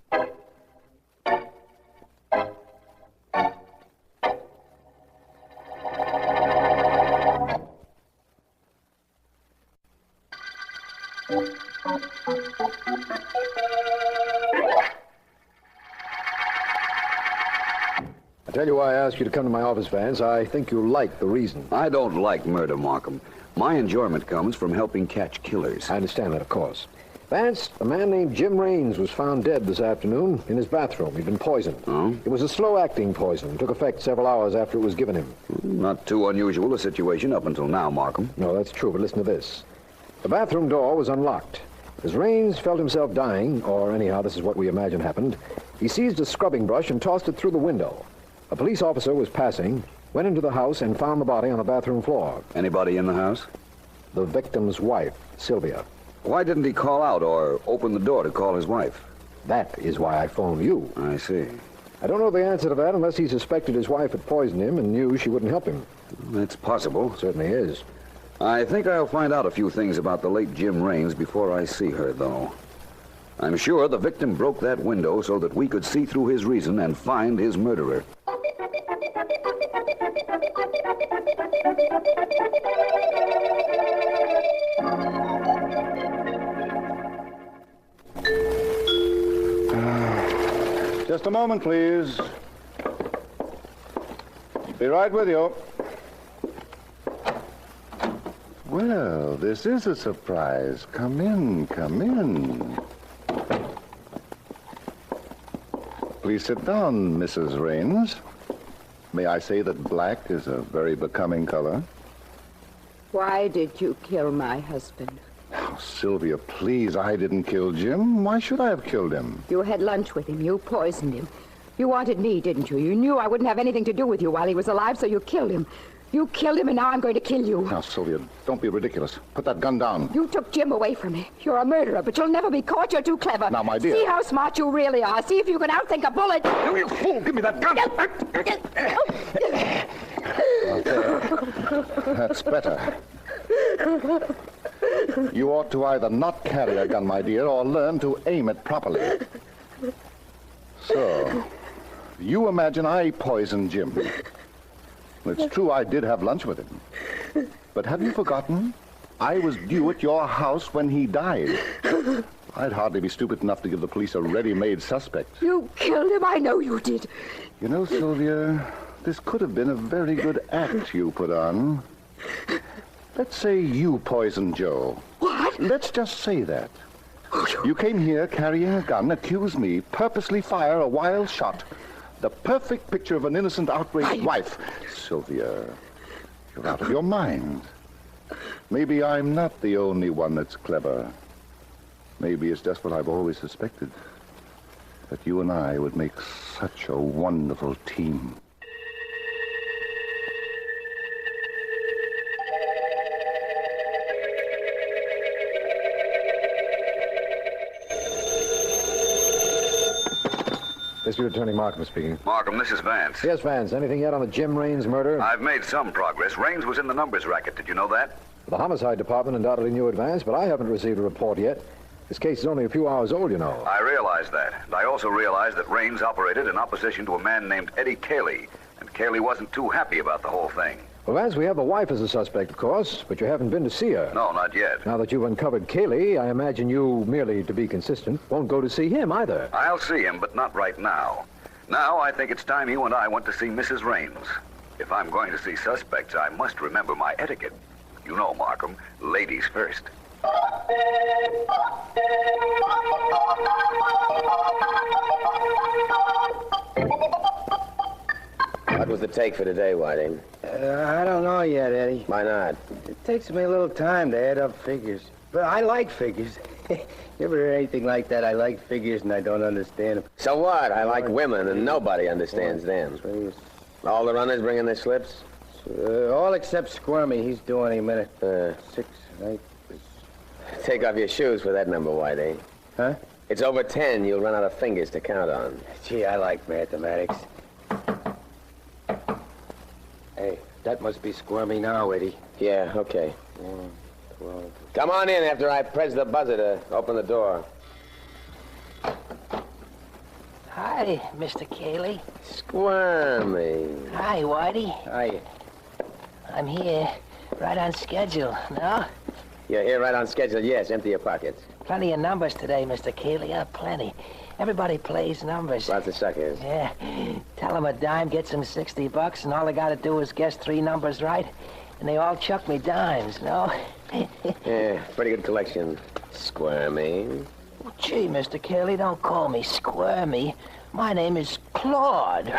I tell you why I asked you to come to my office, Vance. I think you'll like the reason. I don't like murder, Markham. My enjoyment comes from helping catch killers. I understand that, of course. Vance, a man named Jim Raines was found dead this afternoon in his bathroom. He'd been poisoned. Oh? It was a slow-acting poison. Took effect several hours after it was given him. Not too unusual a situation up until now, Markham. No, that's true, but listen to this. The bathroom door was unlocked. As Raines felt himself dying, or anyhow, this is what we imagine happened, he seized a scrubbing brush and tossed it through the window. A police officer was passing, went into the house, and found the body on the bathroom floor. Anybody in the house? The victim's wife, Sylvia. Why didn't he call out or open the door to call his wife? That is why I phoned you. I see. I don't know the answer to that unless he suspected his wife had poisoned him and knew she wouldn't help him. It's possible. Certainly is. I think I'll find out a few things about the late Jim Raines before I see her, though. I'm sure the victim broke that window so that we could see through his reason and find his murderer. Just a moment, please. Be right with you. Well, this is a surprise. Come in, come in. Please sit down, Mrs. Raines. May I say that black is a very becoming color? Why did you kill my husband? Oh, Sylvia, please, I didn't kill Jim. Why should I have killed him? You had lunch with him. You poisoned him. You wanted me, didn't you? You knew I wouldn't have anything to do with you while he was alive, so you killed him. You killed him, and now I'm going to kill you. Now, Sylvia, don't be ridiculous. Put that gun down. You took Jim away from me. You're a murderer, but you'll never be caught. You're too clever. Now, my dear. See how smart you really are. See if you can outthink a bullet. You fool! Give me that gun! That's better. You ought to either not carry a gun, my dear, or learn to aim it properly. So, you imagine I poisoned Jim. It's true I did have lunch with him. But have you forgotten? I was due at your house when he died. I'd hardly be stupid enough to give the police a ready-made suspect. You killed him. I know you did. You know, Sylvia, this could have been a very good act you put on. Let's say you poisoned Joe. What? Let's just say that. You came here carrying a gun, accuse me, purposely fire a wild shot. The perfect picture of an innocent, outraged wife. Sylvia, you're out of your mind. Maybe I'm not the only one that's clever. Maybe it's just what I've always suspected. That you and I would make such a wonderful team. District Attorney Markham speaking. Markham, this is Vance. Yes, Vance. Anything yet on the Jim Raines murder? I've made some progress. Raines was in the numbers racket. Did you know that? The homicide department undoubtedly knew advance, but I haven't received a report yet. This case is only a few hours old, you know. I realize that. And I also realize that Raines operated in opposition to a man named Eddie Cayley. And Cayley wasn't too happy about the whole thing. Well, Vance, we have the wife as a suspect, of course, but you haven't been to see her. No, not yet. Now that you've uncovered Cayley, I imagine you, merely to be consistent, won't go to see him either. I'll see him, but not right now. Now I think it's time you and I went to see Mrs. Raines. If I'm going to see suspects, I must remember my etiquette. You know, Markham, ladies first. What was the take for today, Whiting? I don't know yet, Eddie. Why not? It takes me a little time to add up figures. But I like figures. You ever hear anything like that? I like figures and I don't understand them. So what? I like women and nobody understands them. All the runners bringing their slips? All except Squirmy. He's due any minute. 6, 8. Take off your shoes for that number, Whiting. Huh? It's over 10. You'll run out of fingers to count on. Gee, I like mathematics. Hey, that must be Squirmy now, Eddie. Yeah, okay. 1, 12. Come on in after I press the buzzer to open the door. Hi, Mr. Cayley. Squirmy. Hi, Whitey. Hi. I'm here, right on schedule. No? You're here right on schedule, yes. Empty your pockets. Plenty of numbers today, Mr. Cayley. Plenty. Everybody plays numbers. Lots of suckers. Yeah. Tell them a dime gets them $60, and all they got to do is guess 3 numbers right, and they all chuck me dimes, no? Yeah, pretty good collection. Squirmy. Well, gee, Mr. Cayley, don't call me Squirmy. My name is Claude.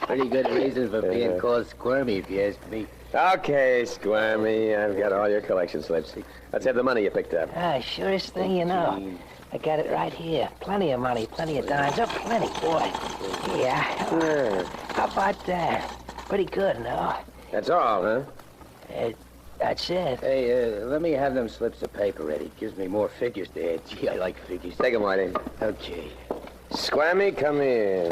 Pretty good reason for being called Squirmy, if you ask me. Okay, Squirmy. I've got all your collection slips. Let's have the money you picked up. Surest thing you know. I got it right here. Plenty of money, plenty of dimes. Oh, plenty, boy. Yeah. How about that? Pretty good, no? That's all, huh? That's it. Hey, let me have them slips of paper ready. Gives me more figures to add. Gee, I like figures. Take them, Whitey. Okay. Squammy, come here.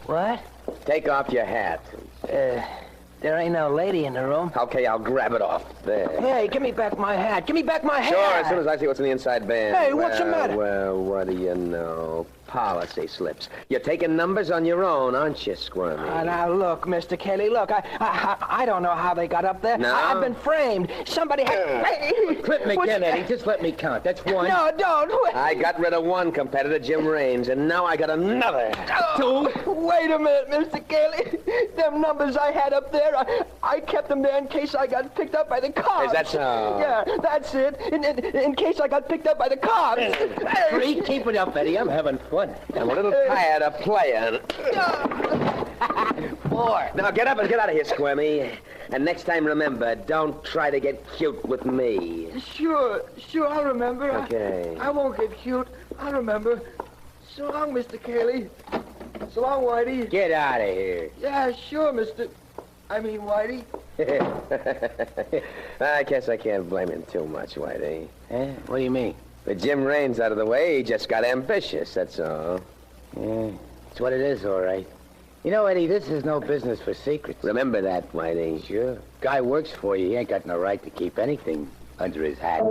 What? Take off your hat. There ain't no lady in the room. Okay, I'll grab it off. There. Hey, give me back my hat. Give me back my hat. Sure, as soon as I see what's in the inside band. Hey, what's the matter? Well, what do you know? Policy slips. You're taking numbers on your own, aren't you, Squirmy? Now, look, Mr. Kelly, look, I don't know how they got up there. No? I've been framed. Somebody Clip me again, Eddie. Just let me count. That's one. No, don't. I got rid of one competitor, Jim Raines, and now I got another. Two. Wait a minute, Mr. Kelly. Them numbers I had up there, I kept them there in case I got picked up by the cops. Is that so? Yeah, that's it. In case I got picked up by the cops. Free, keep it up, Eddie. I'm having fun. I'm a little tired of playing. 4. Now get up and get out of here, Squirmy. And next time, remember, don't try to get cute with me. Sure, I'll remember. Okay. I won't get cute. I'll remember. So long, Mr. Kelly. So long, Whitey. Get out of here. Yeah, sure, Whitey. I guess I can't blame him too much, Whitey. What do you mean? With Jim Raines out of the way, he just got ambitious, that's all. Yeah, it's what it is, all right. You know, Eddie, this is no business for secrets. Remember that, Whitey. Sure. Guy works for you. He ain't got no right to keep anything under his hat.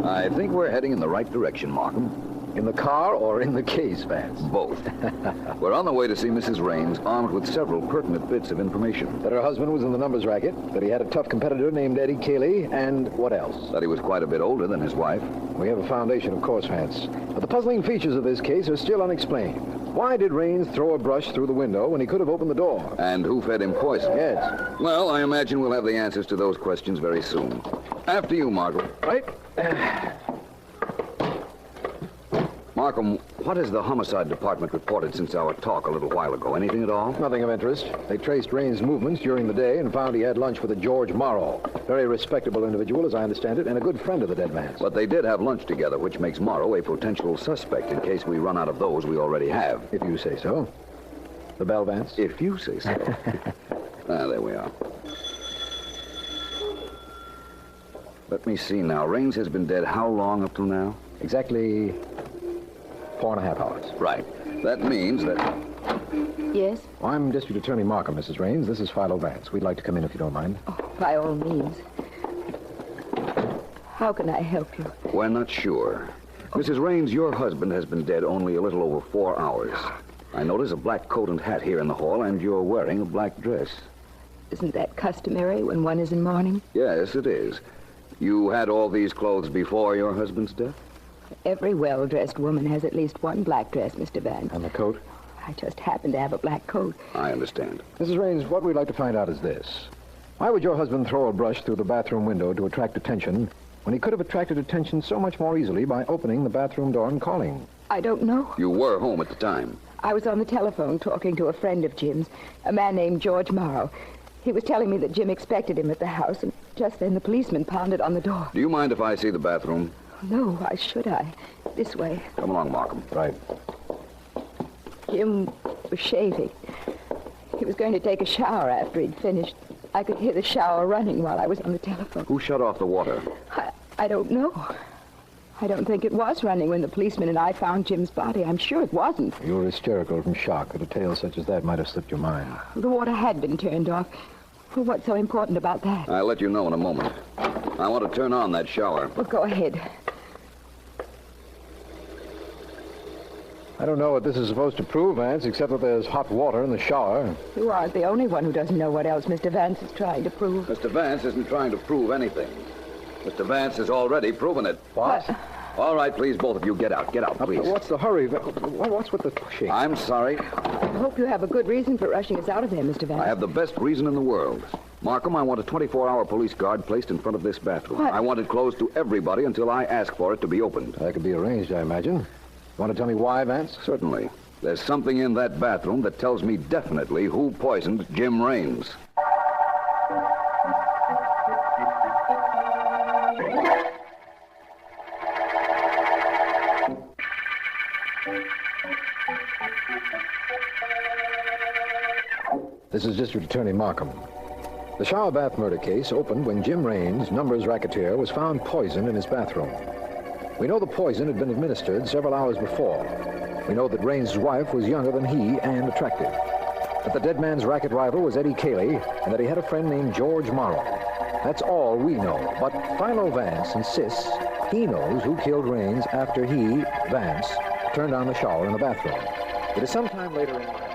I think we're heading in the right direction, Markham. In the car or in the case, Vance? Both. We're on the way to see Mrs. Raines, armed with several pertinent bits of information. That her husband was in the numbers racket, that he had a tough competitor named Eddie Cayley, and what else? That he was quite a bit older than his wife. We have a foundation, of course, Vance. But the puzzling features of this case are still unexplained. Why did Raines throw a brush through the window when he could have opened the door? And who fed him poison? Yes. Well, I imagine we'll have the answers to those questions very soon. After you, Markham. Right. Markham, what has the homicide department reported since our talk a little while ago? Anything at all? Nothing of interest. They traced Raines' movements during the day and found he had lunch with a George Morrow. Very respectable individual, as I understand it, and a good friend of the dead man's. But they did have lunch together, which makes Morrow a potential suspect in case we run out of those we already have. If you say so. The bell, Vance? If you say so. There we are. Let me see now. Raines has been dead how long up till now? Exactly 4.5 hours. Right. That means that... Yes? I'm District Attorney Markham, Mrs. Raines. This is Philo Vance. We'd like to come in if you don't mind. Oh, by all means. How can I help you? We're not sure. Mrs. Raines, your husband has been dead only a little over 4 hours. I notice a black coat and hat here in the hall, and you're wearing a black dress. Isn't that customary when one is in mourning? Yes, it is. You had all these clothes before your husband's death? Every well-dressed woman has at least one black dress, Mr. Vance. And the coat? I just happen to have a black coat. I understand. Mrs. Raines, what we'd like to find out is this. Why would your husband throw a brush through the bathroom window to attract attention when he could have attracted attention so much more easily by opening the bathroom door and calling? I don't know. You were home at the time. I was on the telephone talking to a friend of Jim's, a man named George Morrow. He was telling me that Jim expected him at the house, and just then the policeman pounded on the door. Do you mind if I see the bathroom? No, why should I? This way. Come along, Markham. Right. Jim was shaving. He was going to take a shower after he'd finished. I could hear the shower running while I was on the telephone. Who shut off the water? I don't know. I don't think it was running when the policeman and I found Jim's body. I'm sure it wasn't. You were hysterical from shock. A tale such as that might have slipped your mind. The water had been turned off. Well, what's so important about that? I'll let you know in a moment. I want to turn on that shower. Well, go ahead. I don't know what this is supposed to prove, Vance, except that there's hot water in the shower. You aren't the only one who doesn't know what else Mr. Vance is trying to prove. Mr. Vance isn't trying to prove anything. Mr. Vance has already proven it. What? All right, please, both of you, get out. Get out, please. What's the hurry? What's with the pushing? I'm sorry. I hope you have a good reason for rushing us out of there, Mr. Vance. I have the best reason in the world. Markham, I want a 24-hour police guard placed in front of this bathroom. What? I want it closed to everybody until I ask for it to be opened. That could be arranged, I imagine. You want to tell me why, Vance? Certainly. There's something in that bathroom that tells me definitely who poisoned Jim Raines. This is District Attorney Markham. The shower bath murder case opened when Jim Raines, numbers racketeer, was found poisoned in his bathroom. We know the poison had been administered several hours before. We know that Raines' wife was younger than he and attractive. That the dead man's racket rival was Eddie Cayley, and that he had a friend named George Morrow. That's all we know. But Philo Vance insists he knows who killed Raines after he, Vance, turned on the shower in the bathroom. It is sometime later in my...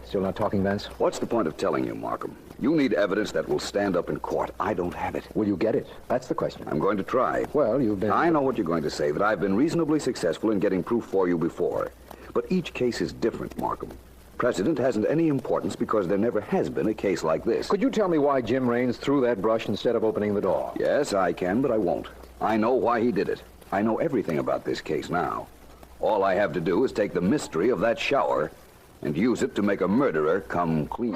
Still not talking, Vance? What's the point of telling you, Markham? You need evidence that will stand up in court. I don't have it. Will you get it? That's the question. I'm going to try. Well, you've been... I know what you're going to say, that I've been reasonably successful in getting proof for you before. But each case is different, Markham. Precedent hasn't any importance because there never has been a case like this. Could you tell me why Jim Raines threw that brush instead of opening the door? Yes, I can, but I won't. I know why he did it. I know everything about this case now. All I have to do is take the mystery of that shower and use it to make a murderer come clean.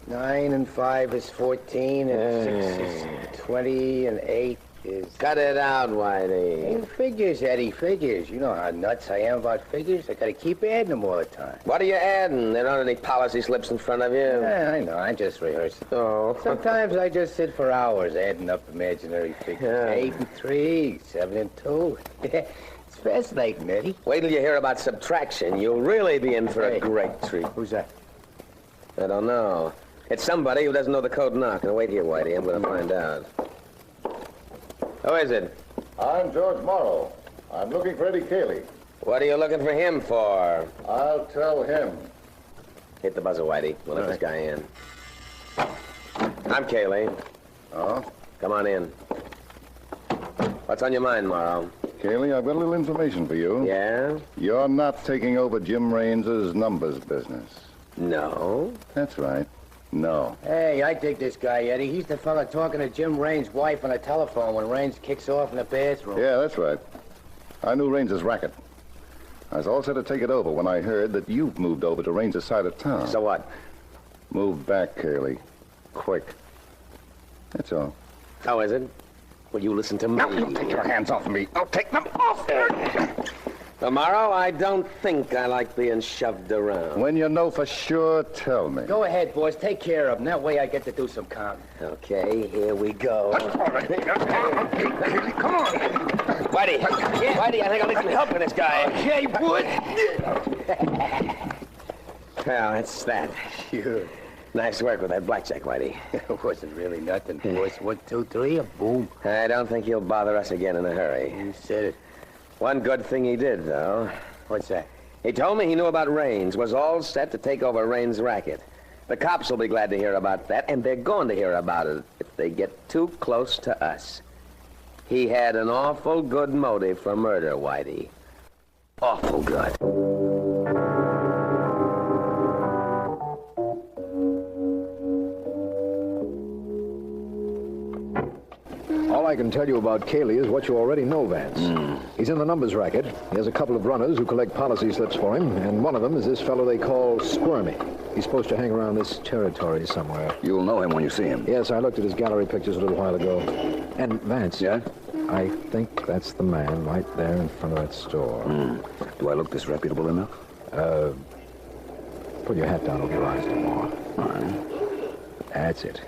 9 and 5 is 14, and 6 is 20, and 8 is... Cut it out, Whitey. Ain't figures, Eddie, figures. You know how nuts I am about figures. I gotta keep adding them all the time. What are you adding? There aren't any policy slips in front of you. Yeah, I know. I just rehearse. Oh. Sometimes I just sit for hours adding up imaginary figures. Yeah. 8 and 3, 7 and 2. It's fascinating, Eddie. Wait till you hear about subtraction. You'll really be in for a great treat. Who's that? I don't know. It's somebody who doesn't know the code knock. Now, wait here, Whitey. I'm going to find out. Who is it? I'm George Morrow. I'm looking for Eddie Cayley. What are you looking for him for? I'll tell him. Hit the buzzer, Whitey. We'll let this guy in. I'm Cayley. Oh? Come on in. What's on your mind, Morrow? Cayley, I've got a little information for you. Yeah? You're not taking over Jim Raines' numbers business. No? That's right. No. Hey, I dig this guy, Eddie. He's the fella talking to Jim Raines' wife on the telephone when Raines kicks off in the bathroom. Yeah, that's right. I knew Raines' racket. I was all set to take it over when I heard that you've moved over to Raines' side of town. So what? Move back, Cayley. Quick. That's all. How is it? Will you listen to me? No, don't take your hands off me. I'll take them off. Tomorrow, I don't think I like being shoved around. When you know for sure, tell me. Go ahead, boys. Take care of him. That way I get to do some counting. Okay, here we go. All right. Come on. Whitey. Whitey, I think I'll need some help with this guy. Okay, boy. Well, that's that. Sure. Nice work with that blackjack, Whitey. It wasn't really nothing, boys. 1, 2, 3, a boom. I don't think he'll bother us again in a hurry. You said it. One good thing he did, though. What's that? He told me he knew about Raines, was all set to take over Raines' racket. The cops will be glad to hear about that, and they're going to hear about it if they get too close to us. He had an awful good motive for murder, Whitey. Awful good. All I can tell you about Cayley is what you already know, Vance. He's in the numbers racket. He has a couple of runners who collect policy slips for him, and one of them is this fellow they call Squirmy. He's supposed to hang around this territory somewhere. You'll know him when you see him. Yes, I looked at his gallery pictures a little while ago. And, Vance. Yeah? I think that's the man right there in front of that store. Do I look disreputable enough? Put your hat down over your eyes a little more. All right. That's it.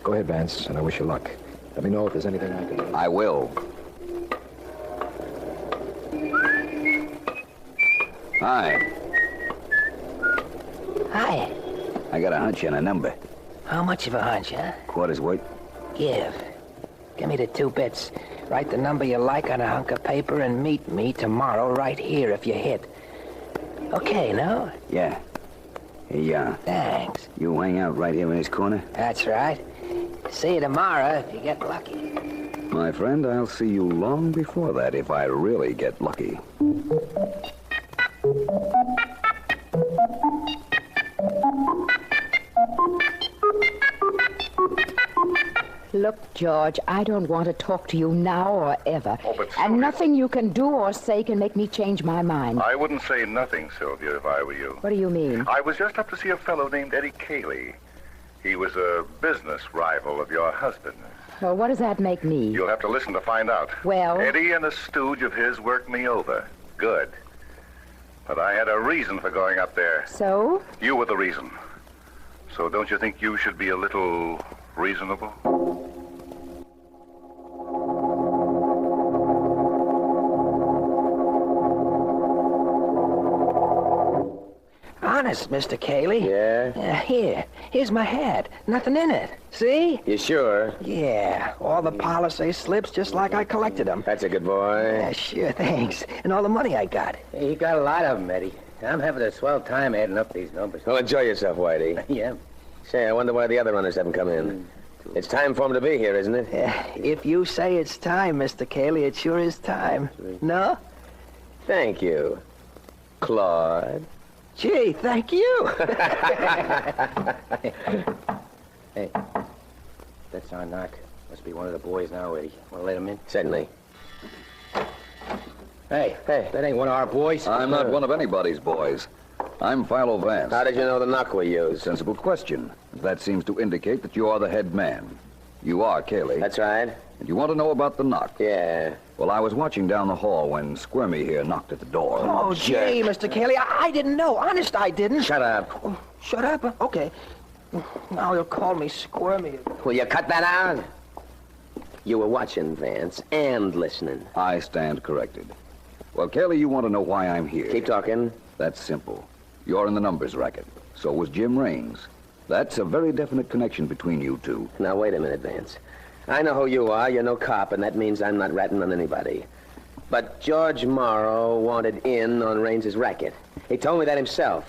Go ahead, Vance, and I wish you luck. Let me know if there's anything I can do. I will. Hi. Hi. I got a hunch and a number. How much of a hunch, huh? Quarter's worth. Give me the 2 bits. Write the number you like on a hunk of paper and meet me tomorrow right here if you hit. Okay, no? Yeah. Here you are. Thanks. You hang out right here in this corner? That's right. See you tomorrow if you get lucky. My friend, I'll see you long before that if I really get lucky. Look, George, I don't want to talk to you now or ever. Oh, but and nothing you can do or say can make me change my mind. I wouldn't say nothing, Sylvia, if I were you. What do you mean? I was just up to see a fellow named Eddie Cayley. He was a business rival of your husband. Well, what does that make me? You'll have to listen to find out. Well... Eddie and a stooge of his worked me over. Good. But I had a reason for going up there. So? You were the reason. So don't you think you should be a little reasonable? Honest, Mr. Cayley. Yeah? Here's my hat. Nothing in it. See? You sure? Yeah, all the policy slips just like I collected them. That's a good boy. Yeah, sure, thanks. And all the money I got. Hey, you got a lot of them, Eddie. I'm having a swell time adding up these numbers. Well, enjoy yourself, Whitey. Yeah. Say, I wonder why the other runners haven't come in. It's time for them to be here, isn't it? If you say it's time, Mr. Cayley, it sure is time. No? Thank you, Claude. Gee, thank you. Hey, that's our knock. Must be one of the boys now, Eddie. Want to let him in? Certainly. Hey, that ain't one of our boys. I'm not one of anybody's boys. I'm Philo Vance. How did you know the knock we used? Sensible question. That seems to indicate that you are the head man. You are Cayley. That's right. And you want to know about the knock? Yeah. Well, I was watching down the hall when Squirmy here knocked at the door. Oh, gee, Mr. Cayley, I didn't know. Honest, I didn't. Shut up. Oh, shut up? Okay. Now you'll call me Squirmy. Will you cut that out? You were watching, Vance, and listening. I stand corrected. Well, Cayley, you want to know why I'm here. Keep talking. That's simple. You're in the numbers racket. So was Jim Raines. That's a very definite connection between you two. Now, wait a minute, Vance. I know who you are. You're no cop, and that means I'm not ratting on anybody. But George Morrow wanted in on Raines's racket. He told me that himself.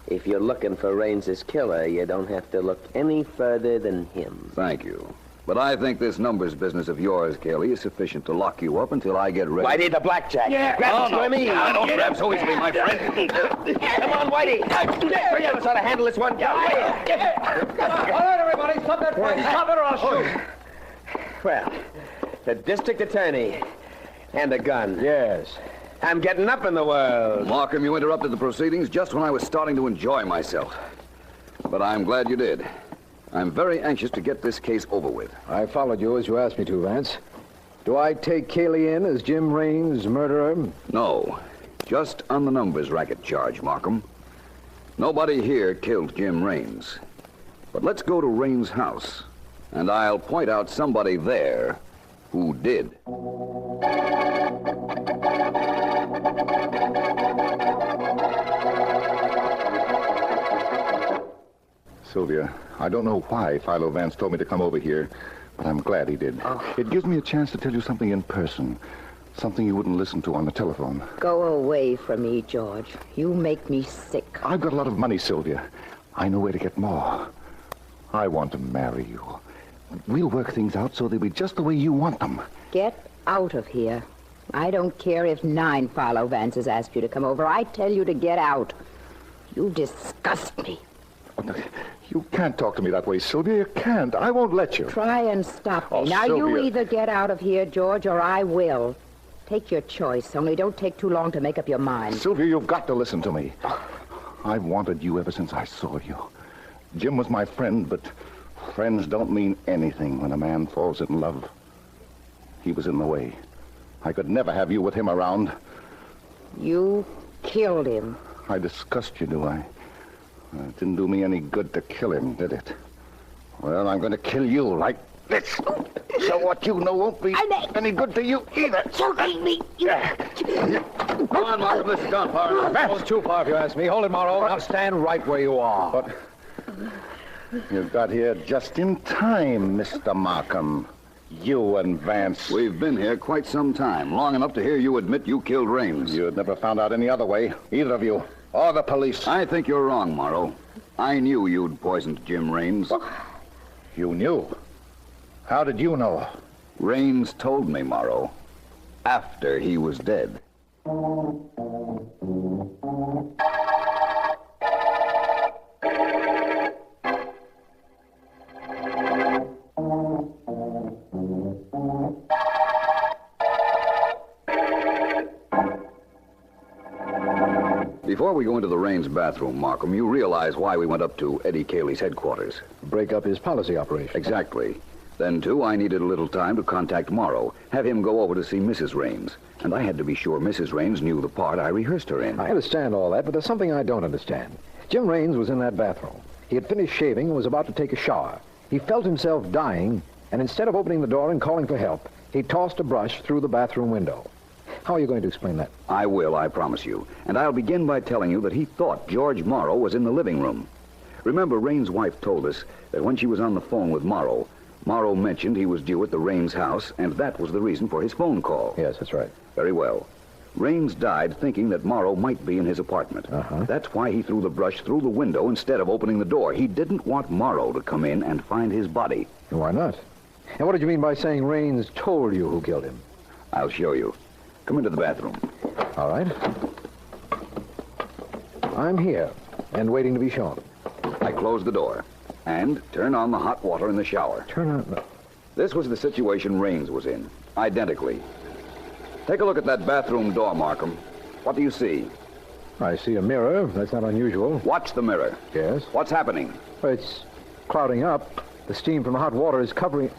If you're looking for Raines's killer, you don't have to look any further than him. Thank you. But I think this numbers business of yours, Cayley, is sufficient to lock you up until I get ready. Whitey, the blackjack. Yeah. Grab No, Squirmy. I don't grab so easily, my friend. Come on, Whitey. Three of us ought to handle this one. All right, everybody, stop that fight. Stop it or I'll shoot. Well, the district attorney and a gun. Yes. I'm getting up in the world. Markham, you interrupted the proceedings just when I was starting to enjoy myself. But I'm glad you did. I'm very anxious to get this case over with. I followed you as you asked me to, Vance. Do I take Cayley in as Jim Raines' murderer? No. Just on the numbers racket charge, Markham. Nobody here killed Jim Raines. But let's go to Raines' house, and I'll point out somebody there who did. Sylvia, I don't know why Philo Vance told me to come over here, but I'm glad he did. It gives me a chance to tell you something in person. Something you wouldn't listen to on the telephone. Go away from me, George. You make me sick. I've got a lot of money, Sylvia. I know where to get more. I want to marry you. We'll work things out so they'll be just the way you want them. Get out of here. I don't care if 9 Philo Vances ask you to come over. I tell you to get out. You disgust me. You can't talk to me that way, Sylvia. You can't. I won't let you. Try and stop me. Oh, now, you Sylvia. either get out of here, George, or I will. Take your choice, only don't take too long to make up your mind. Sylvia, you've got to listen to me. I've wanted you ever since I saw you. Jim was my friend, but friends don't mean anything when a man falls in love. He was in the way. I could never have you with him around. You killed him. I discussed you, do I? It didn't do me any good to kill him, did it? Well, I'm going to kill you like this. So what you know won't be any good to you either. Choking me. Come on, Markham, this has gone far. That's too far if you ask me. Hold it, Morrow. Now stand right where you are. But you got here just in time, Mr. Markham. You and Vance. We've been here quite some time, long enough to hear you admit you killed Raines. You'd never found out any other way, either of you, or the police. I think you're wrong, Morrow. I knew you'd poisoned Jim Raines. You knew? How did you know? Raines told me, Morrow, after he was dead. Before we go into the Raines bathroom, Markham, you realize why we went up to Eddie Cayley's headquarters. Break up his policy operation. Exactly. Then, too, I needed a little time to contact Morrow, have him go over to see Mrs. Raines. And I had to be sure Mrs. Raines knew the part I rehearsed her in. I understand all that, but there's something I don't understand. Jim Raines was in that bathroom. He had finished shaving and was about to take a shower. He felt himself dying, and instead of opening the door and calling for help, he tossed a brush through the bathroom window. How are you going to explain that? I will, I promise you. And I'll begin by telling you that he thought George Morrow was in the living room. Remember, Raines' wife told us that when she was on the phone with Morrow mentioned he was due at the Raines house, and that was the reason for his phone call. Yes, that's right. Very well. Raines died thinking that Morrow might be in his apartment. That's why he threw the brush through the window instead of opening the door. He didn't want Morrow to come in and find his body. Why not? And what did you mean by saying Raines told you who killed him? I'll show you. Come into the bathroom. All right. I'm here and waiting to be shown. I closed the door and turned on the hot water in the shower. Turn on... This was the situation Raines was in, identically. Take a look at that bathroom door, Markham. What do you see? I see a mirror. That's not unusual. Watch the mirror. Yes? What's happening? It's clouding up. The steam from the hot water is covering...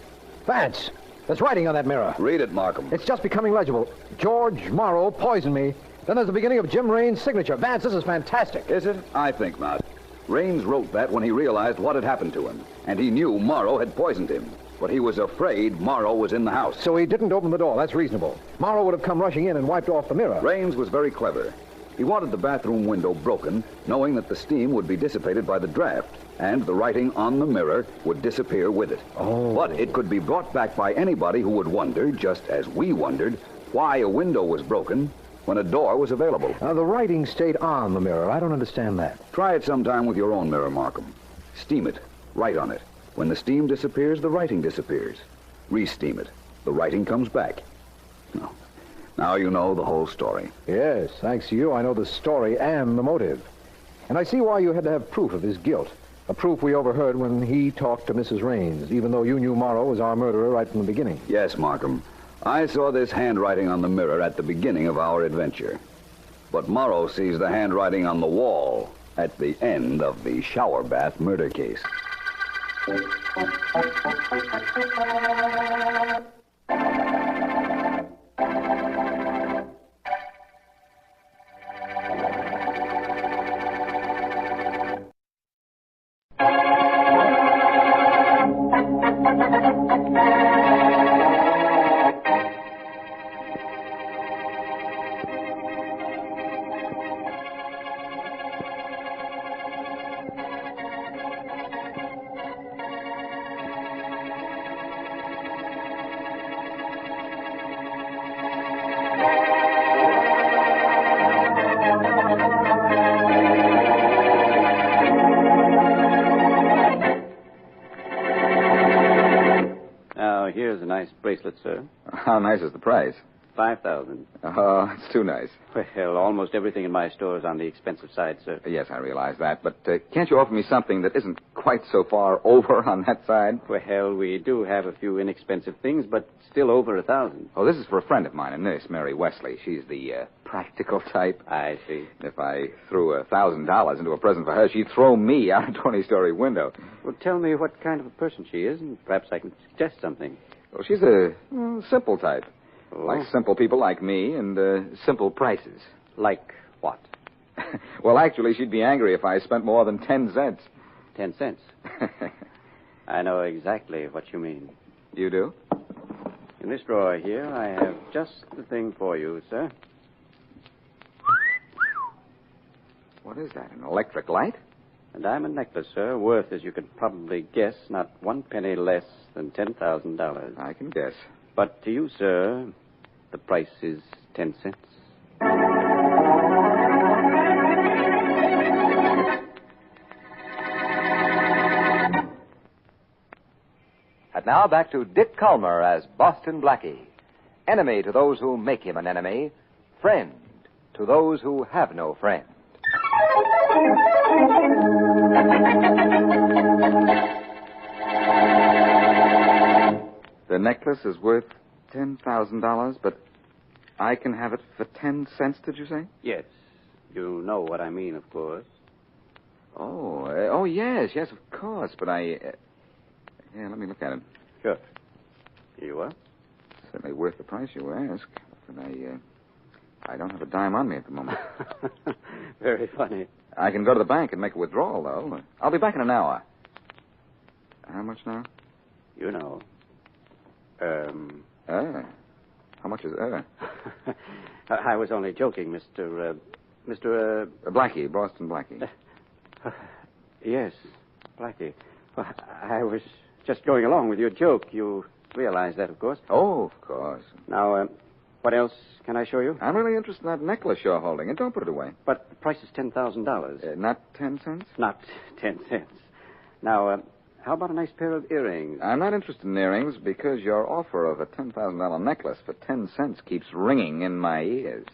Vance! There's writing on that mirror. Read it, Markham. It's just becoming legible. George Morrow poisoned me. Then there's the beginning of Jim Raines' signature. Vance, this is fantastic. Is it? I think not. Raines wrote that when he realized what had happened to him. And he knew Morrow had poisoned him. But he was afraid Morrow was in the house. So he didn't open the door. That's reasonable. Morrow would have come rushing in and wiped off the mirror. Raines was very clever. He wanted the bathroom window broken, knowing that the steam would be dissipated by the draft, and the writing on the mirror would disappear with it. Oh. But it could be brought back by anybody who would wonder, just as we wondered, why a window was broken when a door was available. The writing stayed on the mirror. I don't understand that. Try it sometime with your own mirror, Markham. Steam it. Write on it. When the steam disappears, the writing disappears. Re-steam it. The writing comes back. No. Now you know the whole story. Yes, thanks to you, I know the story and the motive. And I see why you had to have proof of his guilt. A proof we overheard when he talked to Mrs. Raines, even though you knew Morrow was our murderer right from the beginning. Yes, Markham. I saw this handwriting on the mirror at the beginning of our adventure. But Morrow sees the handwriting on the wall at the end of the shower bath murder case. Here's a nice bracelet, sir. How nice is the price? $5,000. Oh, it's too nice. Well, almost everything in my store is on the expensive side, sir. Yes, I realize that, but can't you offer me something that isn't quite so far over on that side? Well, we do have a few inexpensive things, but still over $1,000. Oh, this is for a friend of mine, a nurse, Mary Wesley. She's the practical type. I see. If I threw $1,000 into a present for her, she'd throw me out a 20-story window. Well, tell me what kind of a person she is, and perhaps I can suggest something. Well, she's a simple type. Oh. Like simple people like me and simple prices. Like what? Well, actually, she'd be angry if I spent more than 10 cents. 10 cents? I know exactly what you mean. You do? In this drawer here, I have just the thing for you, sir. What is that, an electric light? A diamond necklace, sir, worth, as you could probably guess, not 1 penny less than $10,000. I can guess. But to you, sir, the price is 10 cents. And now back to Dick Calmer as Boston Blackie. Enemy to those who make him an enemy. Friend to those who have no friend. The necklace is worth $10,000, but I can have it for 10 cents, did you say? Yes. You know what I mean, of course. Oh, yes, of course. But yeah, let me look at it. Sure. Here you are. Certainly worth the price you ask. But I don't have a dime on me at the moment. Very funny. I can go to the bank and make a withdrawal, though. I'll be back in an hour. How much now? You know. How much is I was only joking, Mr. Blackie, Boston Blackie. Yes, Blackie. Well, I was just going along with your joke. You realize that, of course. Oh, of course. Now, what else can I show you? I'm really interested in that necklace you're holding, and don't put it away. But the price is $10,000. Not 10 cents? Not 10 cents. Now, how about a nice pair of earrings? I'm not interested in earrings because your offer of a $10,000 necklace for 10 cents keeps ringing in my ears.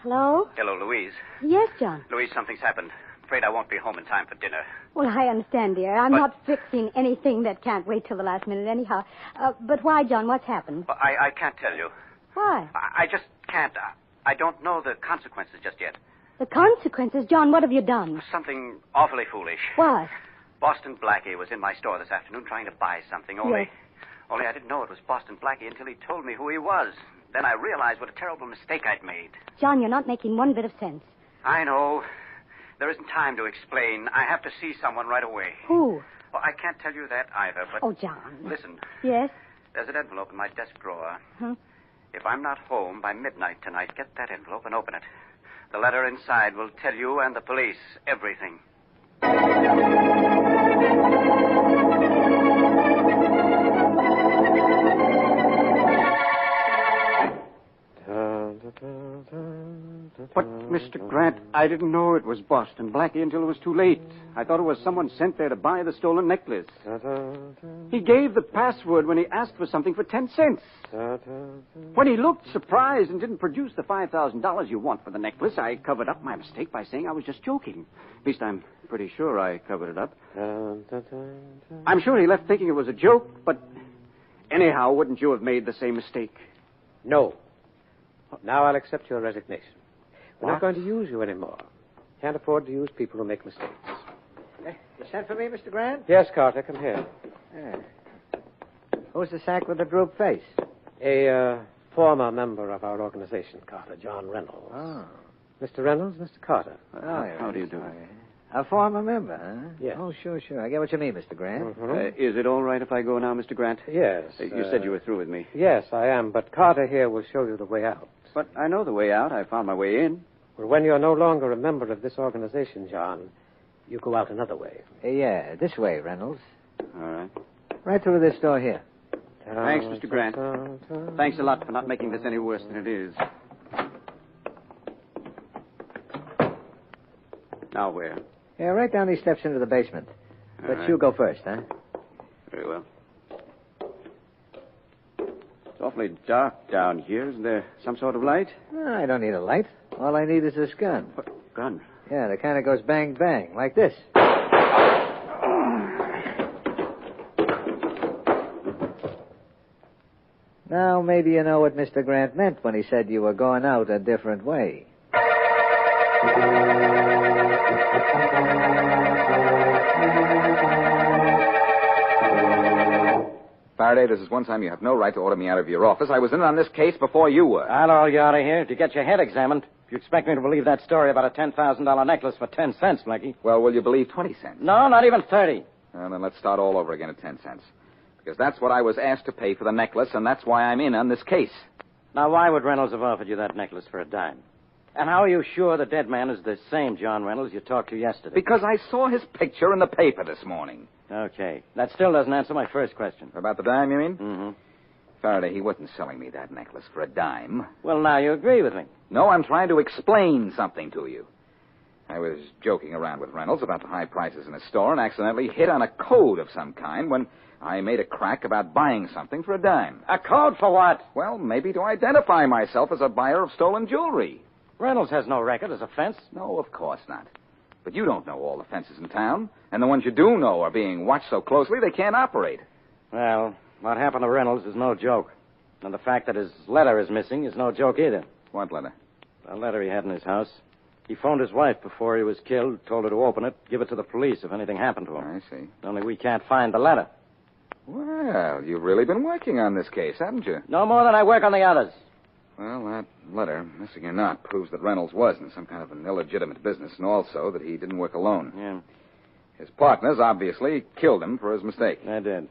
Hello? Hello, Louise. Yes, John. Louise, something's happened. Afraid I won't be home in time for dinner. Well, I understand, dear. I'm not fixing anything that can't wait till the last minute anyhow. But why, John? What's happened? Well, I can't tell you. Why? I just can't. I don't know the consequences just yet. The consequences? John, what have you done? Something awfully foolish. What? Boston Blackie was in my store this afternoon trying to buy something. Only I didn't know it was Boston Blackie until he told me who he was. Then I realized what a terrible mistake I'd made. John, you're not making one bit of sense. I know. There isn't time to explain. I have to see someone right away. Who? Well, I can't tell you that either, but... Oh, John. Listen. Yes? There's an envelope in my desk drawer. Huh? If I'm not home by midnight tonight, get that envelope and open it. The letter inside will tell you and the police everything. But, Mr. Grant, I didn't know it was Boston Blackie until it was too late. I thought it was someone sent there to buy the stolen necklace. He gave the password when he asked for something for 10 cents. When he looked surprised and didn't produce the $5,000 you want for the necklace, I covered up my mistake by saying I was just joking. At least I'm pretty sure I covered it up. I'm sure he left thinking it was a joke, but anyhow, wouldn't you have made the same mistake? No. Now I'll accept your resignation. We're What? not going to use you anymore. Can't afford to use people who make mistakes. You sent for me, Mr. Grant? Yes, Carter, come here. Who's the sack with the drooped face? A former member of our organization, Carter, John Reynolds. Oh. Mr. Reynolds, Mr. Carter. How do you do? A former member, huh? Yes. Oh, sure. I get what you mean, Mr. Grant. Is it all right if I go now, Mr. Grant? Yes. You said you were through with me. Yes, I am, but Carter here will show you the way out. But I know the way out. I found my way in. Well, when you're no longer a member of this organization, John, you go out another way. Yeah, this way, Reynolds. All right. Right through this door here. Thanks, Mr. Grant. Thanks a lot for not making this any worse than it is. Now where? Yeah, right down these steps into the basement. All But right. you go first, huh? Very well. It's awfully dark down here. Isn't there some sort of light? No, I don't need a light. All I need is this gun. What gun? Yeah, the kind that goes bang, bang, like this. Now, maybe you know what Mr. Grant meant when he said you were going out a different way. Faraday, this is one time you have no right to order me out of your office. I was in on this case before you were. I'll order you out of here to get your head examined. If you expect me to believe that story about a $10,000 necklace for 10 cents, Blackie. Well, will you believe 20 cents? No, not even 30. Well, then let's start all over again at 10 cents. Because that's what I was asked to pay for the necklace, and that's why I'm in on this case. Now, why would Reynolds have offered you that necklace for a dime? And how are you sure the dead man is the same John Reynolds you talked to yesterday? Because I saw his picture in the paper this morning. Okay. That still doesn't answer my first question. About the dime, you mean? Mm-hmm. Faraday, he wasn't selling me that necklace for a dime. Well, now you agree with me. No, I'm trying to explain something to you. I was joking around with Reynolds about the high prices in his store and accidentally hit on a code of some kind when I made a crack about buying something for a dime. A code for what? Well, maybe to identify myself as a buyer of stolen jewelry. Reynolds has no record as a fence. No, of course not. But you don't know all the fences in town, and the ones you do know are being watched so closely they can't operate. Well, what happened to Reynolds is no joke. And the fact that his letter is missing is no joke either. What letter? A letter he had in his house. He phoned his wife before he was killed, told her to open it, give it to the police if anything happened to him. I see. Only we can't find the letter. Well, you've really been working on this case, haven't you? No more than I work on the others. Well, that letter, missing or not, proves that Reynolds was in some kind of an illegitimate business, and also that he didn't work alone. Yeah. His partners obviously killed him for his mistake. They did.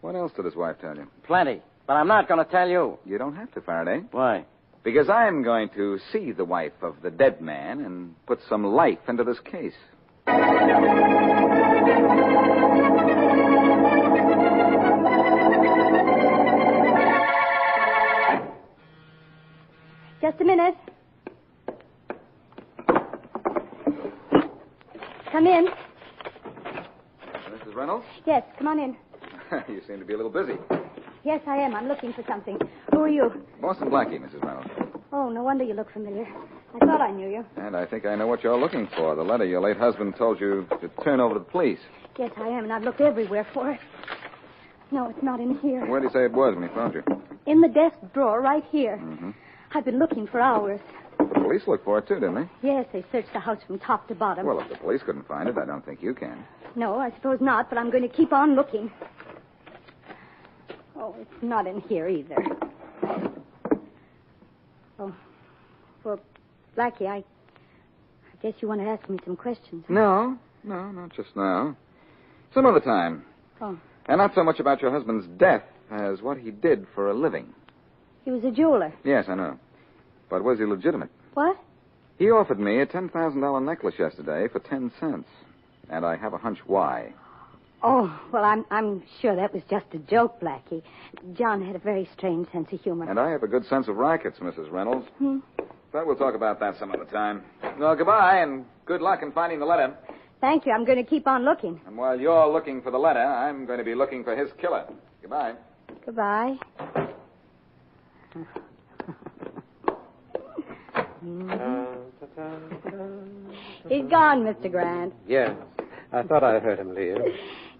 What else did his wife tell you? Plenty. But I'm not going to tell you. You don't have to, Faraday. Why? Because I'm going to see the wife of the dead man and put some life into this case. Just a minute. Come in. Mrs. Reynolds? Yes, come on in. You seem to be a little busy. Yes, I am. I'm looking for something. Who are you? Boston Blackie, Mrs. Reynolds. Oh, no wonder you look familiar. I thought I knew you. And I think I know what you're looking for. The letter your late husband told you to turn over to the police. Yes, I am, and I've looked everywhere for it. No, it's not in here. Where did he say it was when he found you? In the desk drawer right here. Mm-hmm. I've been looking for hours. The police looked for it, too, didn't they? Yes, they searched the house from top to bottom. Well, if the police couldn't find it, I don't think you can. No, I suppose not, but I'm going to keep on looking. Oh, it's not in here either. Oh, well, Blackie, I guess you want to ask me some questions. No, not just now. Some other time. Oh. And not so much about your husband's death as what he did for a living. He was a jeweler. Yes, I know. But was he legitimate? What? He offered me a $10,000 necklace yesterday for 10 cents. And I have a hunch why. Oh, well, I'm sure that was just a joke, Blackie. John had a very strange sense of humor. And I have a good sense of rackets, Mrs. Reynolds. But we'll talk about that some other time. Well, goodbye, and good luck in finding the letter. Thank you. I'm going to keep on looking. And while you're looking for the letter, I'm going to be looking for his killer. Goodbye. Goodbye. He's gone, Mr. Grant. Yes. I thought I heard him leave.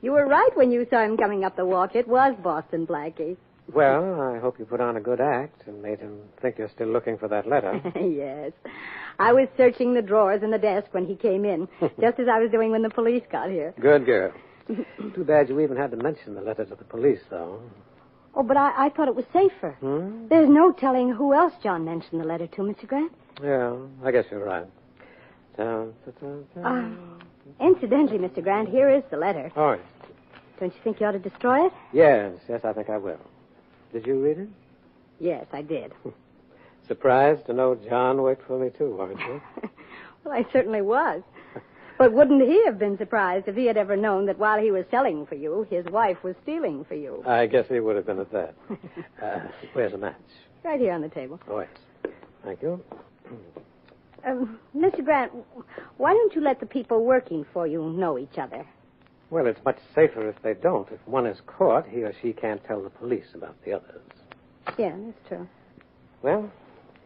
You were right when you saw him coming up the walk. It was Boston Blackie. Well, I hope you put on a good act and made him think you're still looking for that letter. Yes. I was searching the drawers in the desk when he came in, just as I was doing when the police got here. Good girl. Too bad you even had to mention the letter to the police, though. Oh, but I thought it was safer. There's no telling who else John mentioned the letter to, Mr. Grant. Yeah, I guess you're right. Incidentally, Mr. Grant, here is the letter. Oh, yes. Don't you think you ought to destroy it? Yes, I think I will. Did you read it? Yes, I did. Surprised to know John worked for me, too, weren't you? Well, I certainly was. But wouldn't he have been surprised if he had ever known that while he was selling for you, his wife was stealing for you? I guess he would have been at that. Where's the match? Right here on the table. Oh, yes. Thank you. Mr. Grant, why don't you let the people working for you know each other? Well, it's much safer if they don't. If one is caught, he or she can't tell the police about the others. Yeah, that's true. Well,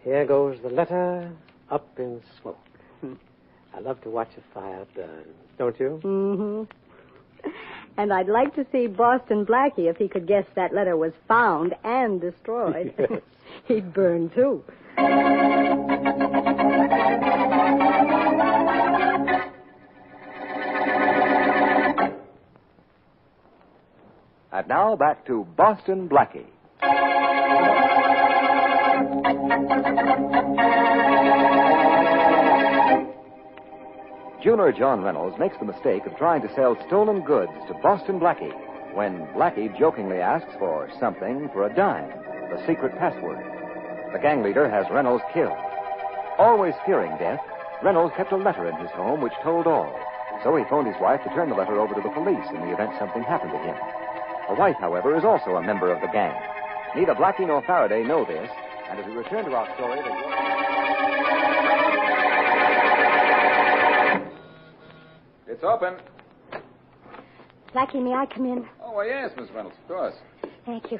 here goes the letter up in smoke. I love to watch a fire burn, don't you? Mm-hmm. And I'd like to see Boston Blackie if he could guess that letter was found and destroyed. Yes. He'd burn, too. And now back to Boston Blackie. Jeweler John Reynolds makes the mistake of trying to sell stolen goods to Boston Blackie when Blackie jokingly asks for something for a dime, the secret password. The gang leader has Reynolds killed. Always fearing death, Reynolds kept a letter in his home which told all. So he phoned his wife to turn the letter over to the police in the event something happened to him. The wife, however, is also a member of the gang. Neither Blackie nor Faraday know this, and as we return to our story, It's open. Blackie, may I come in? Oh, well, yes, Miss Reynolds, of course. Thank you.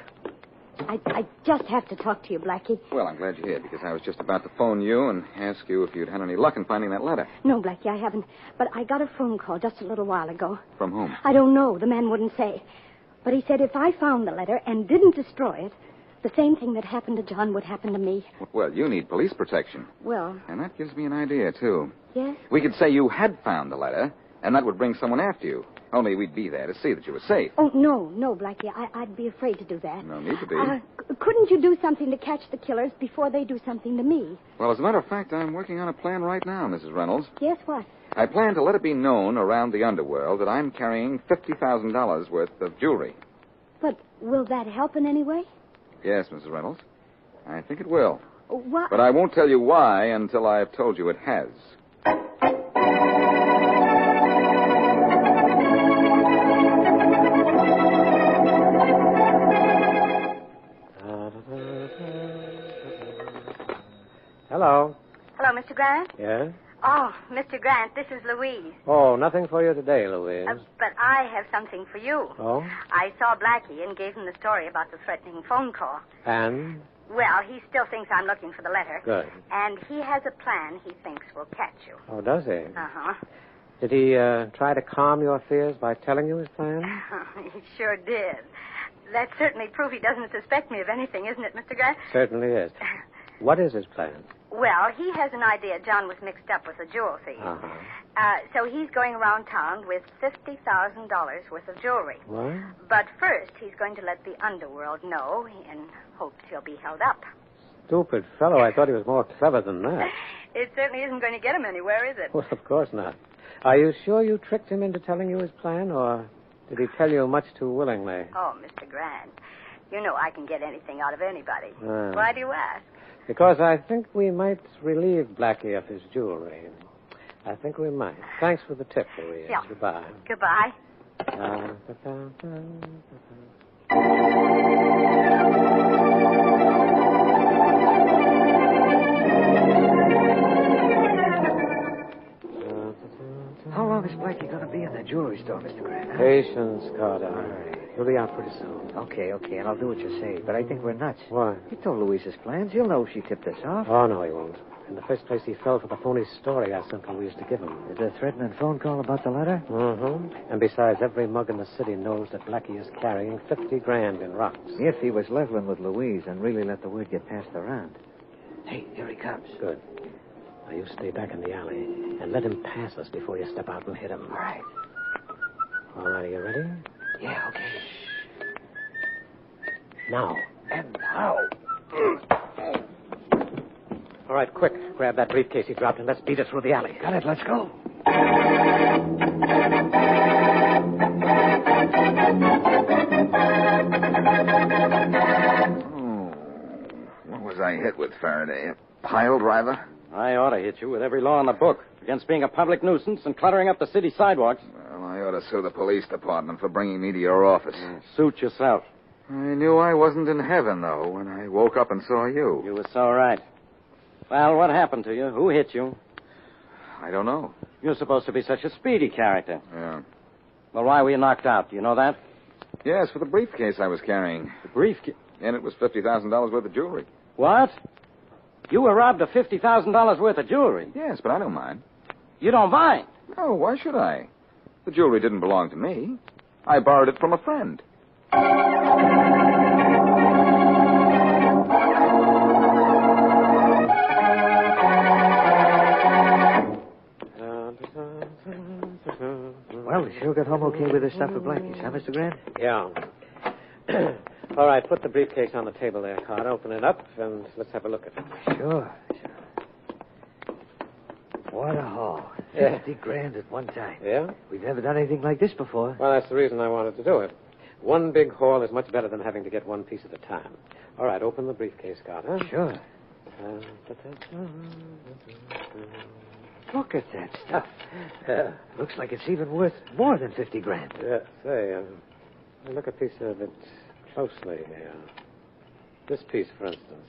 I just have to talk to you, Blackie. Well, I'm glad you're here, because I was just about to phone you and ask you if you'd had any luck in finding that letter. No, Blackie, I haven't. But I got a phone call just a little while ago. From whom? I don't know. The man wouldn't say. But he said if I found the letter and didn't destroy it, the same thing that happened to John would happen to me. Well, you need police protection. Well, And that gives me an idea, too. yes? We could say you had found the letter, and that would bring someone after you. Only we'd be there to see that you were safe. Oh, no, Blackie. I'd be afraid to do that. No need to be. Couldn't you do something to catch the killers before they do something to me? Well, as a matter of fact, I'm working on a plan right now, Mrs. Reynolds. Yes, what? I plan to let it be known around the underworld that I'm carrying $50,000 worth of jewelry. But will that help in any way? Yes, Mrs. Reynolds. I think it will. What? But I won't tell you why until I've told you it has. Hello. Hello, Mr. Grant? Yes? Oh, Mr. Grant, this is Louise. Oh, nothing for you today, Louise. But I have something for you. Oh? I saw Blackie and gave him the story about the threatening phone call. And? Well, he still thinks I'm looking for the letter. Good. And he has a plan he thinks will catch you. Oh, does he? Uh-huh. Did he try to calm your fears by telling you his plan? He sure did. That's certainly proof he doesn't suspect me of anything, isn't it, Mr. Grant? Certainly is. What is his plan? Well, he has an idea John was mixed up with a jewel thief. So he's going around town with $50,000 worth of jewelry. What? But first, he's going to let the underworld know in hopes he'll be held up. Stupid fellow. I thought he was more clever than that. It certainly isn't going to get him anywhere, is it? Well, of course not. Are you sure you tricked him into telling you his plan, or did he tell you much too willingly? Oh, Mr. Grant, you know I can get anything out of anybody. Ah. Why do you ask? Because I think we might relieve Blackie of his jewelry. I think we might. Thanks for the tip, Louise. Yeah. Goodbye. Goodbye. How long is Blackie going to be in that jewelry store, Mr. Grant? Patience, Carter. All right. He'll be out pretty soon. Okay, and I'll do what you say, but I think we're nuts. Why? He told Louise's plans. He'll know she tipped us off. Oh, no, he won't. In the first place, he fell for the phony story I sent Louise to give him. The threatening phone call about the letter? Mm-hmm. And besides, every mug in the city knows that Blackie is carrying $50,000 in rocks. If he was leveling with Louise and really let the word get passed around. Hey, here he comes. Good. Now, you stay back in the alley and let him pass us before you step out and hit him. All right. All right, are you ready? Yeah, okay. Now. And now. All right, quick. Grab that briefcase he dropped and let's beat it through the alley. Got it, let's go. What was I hit with, Faraday? A pile driver? I ought to hit you with every law in the book against being a public nuisance and cluttering up the city sidewalks. Well, I ought to sue the police department for bringing me to your office. Suit yourself. I knew I wasn't in heaven, though, when I woke up and saw you. You were so right. Well, what happened to you? Who hit you? I don't know. You're supposed to be such a speedy character. Yeah. Well, why were you knocked out? Do you know that? Yes, for the briefcase I was carrying. The briefcase? And it was $50,000 worth of jewelry. What? You were robbed of $50,000 worth of jewelry? Yes, but I don't mind. You don't mind? No, why should I? The jewelry didn't belong to me. I borrowed it from a friend. Well, we sure got home okay with this stuff for Blackie's, huh, Mr. Grant? Yeah. All right, put the briefcase on the table there, Carter. Open it up, and let's have a look at it. Sure. What a haul. Yeah. $50,000 at one time. Yeah? We've never done anything like this before. Well, that's the reason I wanted to do it. One big haul is much better than having to get one piece at a time. All right, open the briefcase, Carter. Sure. Look at that stuff. Looks like it's even worth more than $50,000. Yeah, say, look a piece of it closely here. This piece, for instance.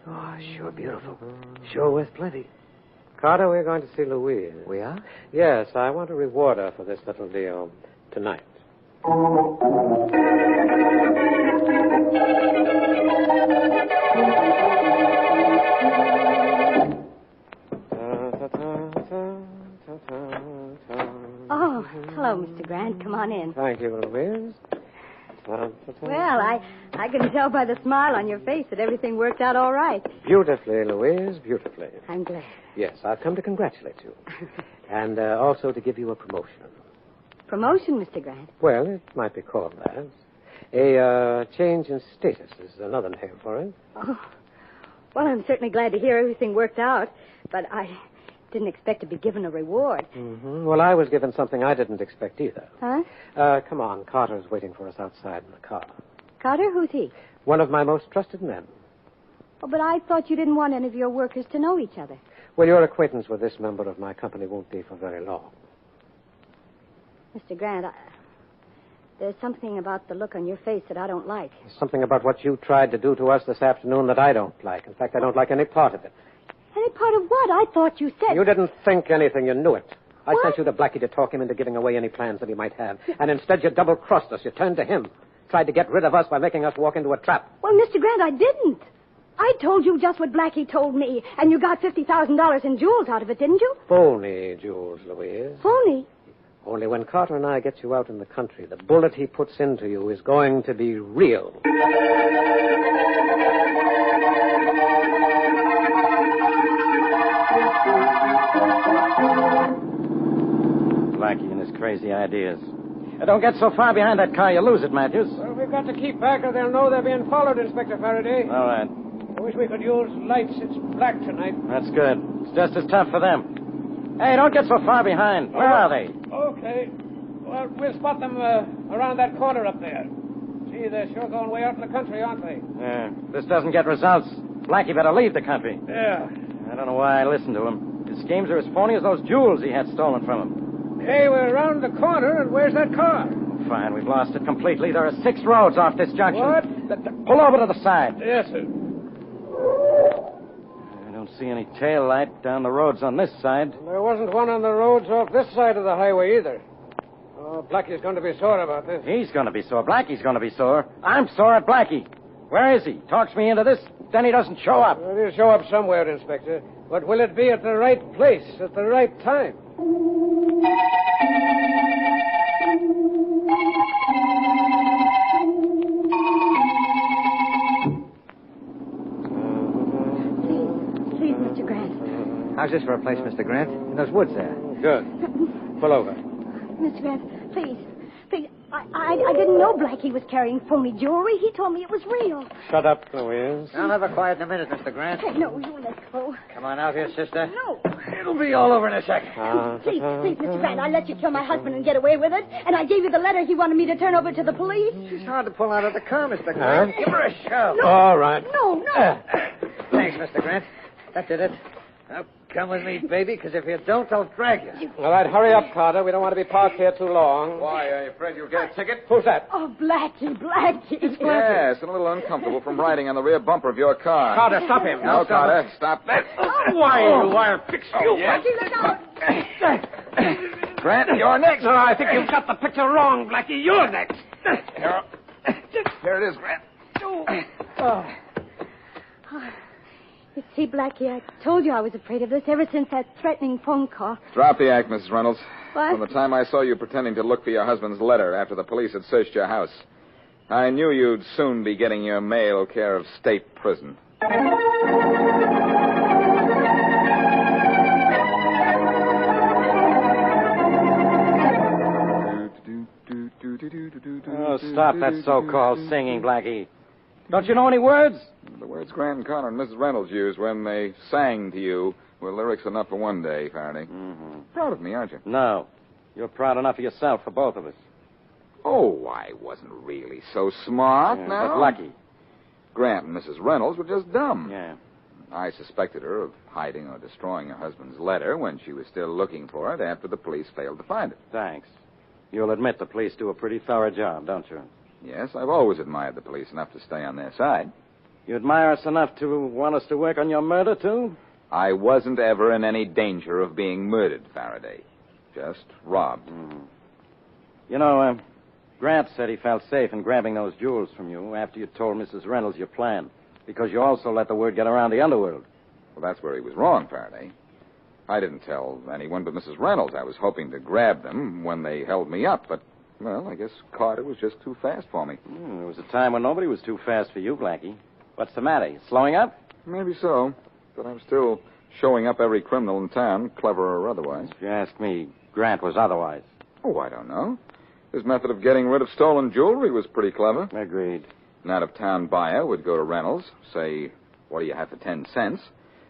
Oh, sure beautiful. Sure worth plenty. Carter, we're going to see Louise. We are? Yes, I want to reward her for this little deal tonight. on in. Thank you, Louise. Well, I can tell by the smile on your face that everything worked out all right. Beautifully, Louise, beautifully. I'm glad. Yes, I've come to congratulate you. And also to give you a promotion. Promotion, Mr. Grant? Well, it might be called that. A change in status is another name for it. Oh. Well, I'm certainly glad to hear everything worked out, but I didn't expect to be given a reward. Mm-hmm. Well, I was given something I didn't expect either. Huh? Come on. Carter's waiting for us outside in the car. Carter? Who's he? One of my most trusted men. Oh, but I thought you didn't want any of your workers to know each other. Well, your acquaintance with this member of my company won't be for very long. Mr. Grant, there's something about the look on your face that I don't like. There's something about what you tried to do to us this afternoon that I don't like. In fact, I don't like any part of it. Any part of what? I thought you said... You didn't think anything. You knew it. I What? sent you to Blackie to talk him into giving away any plans that he might have. And instead you double-crossed us. You turned to him. Tried to get rid of us by making us walk into a trap. Well, Mr. Grant, I didn't. I told you just what Blackie told me, and you got $50,000 in jewels out of it, didn't you? Phony jewels, Louise. Phony? Only when Carter and I get you out in the country, the bullet he puts into you is going to be real. Blackie and his crazy ideas. Don't get so far behind that car, you lose it, Matthews. Well, we've got to keep back or they'll know they're being followed, Inspector Faraday. All right. I wish we could use lights. It's black tonight. That's good. It's just as tough for them. Hey, don't get so far behind. Where are they? Okay. Well, we'll spot them around that corner up there. Gee, they're sure going way out in the country, aren't they? Yeah. If this doesn't get results, Blackie better leave the country. Yeah. I don't know why I listened to him. His schemes are as phony as those jewels he had stolen from him. Hey, we're around the corner, and where's that car? Fine, we've lost it completely. There are 6 roads off this junction. What? Pull over to the side. Yes, sir. I don't see any tail light down the roads on this side. There wasn't one on the roads off this side of the highway either. Oh, Blackie's going to be sore about this. He's going to be sore. Blackie's going to be sore. I'm sore at Blackie. Where is he? Talks me into this, then he doesn't show up. Well, he'll show up somewhere, Inspector. But will it be at the right place, at the right time? Please, Mr. Grant. How's this for a place, Mr. Grant? In those woods there. Good. Pull over. Mr. Grant, please. Please, I didn't know Blackie was carrying phony jewelry. He told me it was real. Shut up, Louise. I'll have her quiet in a minute, Mr. Grant. Hey, no, you let go. Come on out here, sister. No. It'll be all over in a sec. Please, Mr. Grant, I let you kill my husband and get away with it, and I gave you the letter he wanted me to turn over to the police. She's hard to pull out of the car, Mr. Grant. Give her a shove. No. All right. No. Thanks, Mr. Grant. That did it. Now, come with me, baby, because if you don't, I'll drag you. All right, hurry up, Carter. We don't want to be parked here too long. Why, are you afraid you'll get a ticket? Who's that? Oh, Blackie. Yes, and a little uncomfortable from riding on the rear bumper of your car. Carter, stop him. No, Carter, stop that. Why, I'll fix you. Yes. Look out. Grant, you're next. No, I think you've got the picture wrong, Blackie. You're next. Here it is, Grant. Oh. You see, Blackie, I told you I was afraid of this ever since that threatening phone call. Drop the act, Mrs. Reynolds. What? From the time I saw you pretending to look for your husband's letter after the police had searched your house, I knew you'd soon be getting your mail care of state prison. Oh, stop that so-called singing, Blackie. Don't you know any words? The words Grant and Connor and Mrs. Reynolds used when they sang to you were lyrics enough for one day, Faraday. Mm-hmm. Proud of me, aren't you? No. You're proud enough of yourself for both of us. Oh, I wasn't really so smart, Yeah, now. but lucky. Grant and Mrs. Reynolds were just dumb. Yeah. I suspected her of hiding or destroying her husband's letter when she was still looking for it after the police failed to find it. Thanks. You'll admit the police do a pretty thorough job, don't you? Yes, I've always admired the police enough to stay on their side. You admire us enough to want us to work on your murder, too? I wasn't ever in any danger of being murdered, Faraday. Just robbed. Mm. You know, Grant said he felt safe in grabbing those jewels from you after you told Mrs. Reynolds your plan, because you also let the word get around the underworld. Well, that's where he was wrong, Faraday. I didn't tell anyone but Mrs. Reynolds I was hoping to grab them when they held me up, but Well, I guess Carter was just too fast for me. There was a time when nobody was too fast for you, Blackie. What's the matter? You slowing up? Maybe so, but I'm still showing up every criminal in town, clever or otherwise. If you ask me, Grant was otherwise. Oh, I don't know. His method of getting rid of stolen jewelry was pretty clever. Agreed. An out-of-town buyer would go to Reynolds, say, what do you have for 10 cents?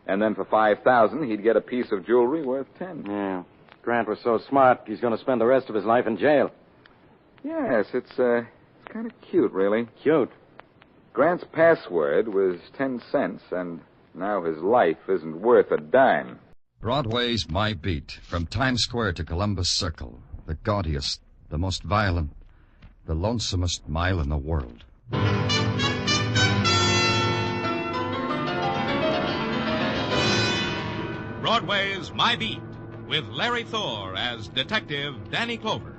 And then for $5,000, he'd get a piece of jewelry worth 10. Yeah. Grant was so smart, he's going to spend the rest of his life in jail. Yes, it's kind of cute, really. Cute? Grant's password was 10 cents, and now his life isn't worth a dime. Broadway's my beat. From Times Square to Columbus Circle. The gaudiest, the most violent, the lonesomest mile in the world. Broadway's My Beat, with Larry Thor as Detective Danny Clover.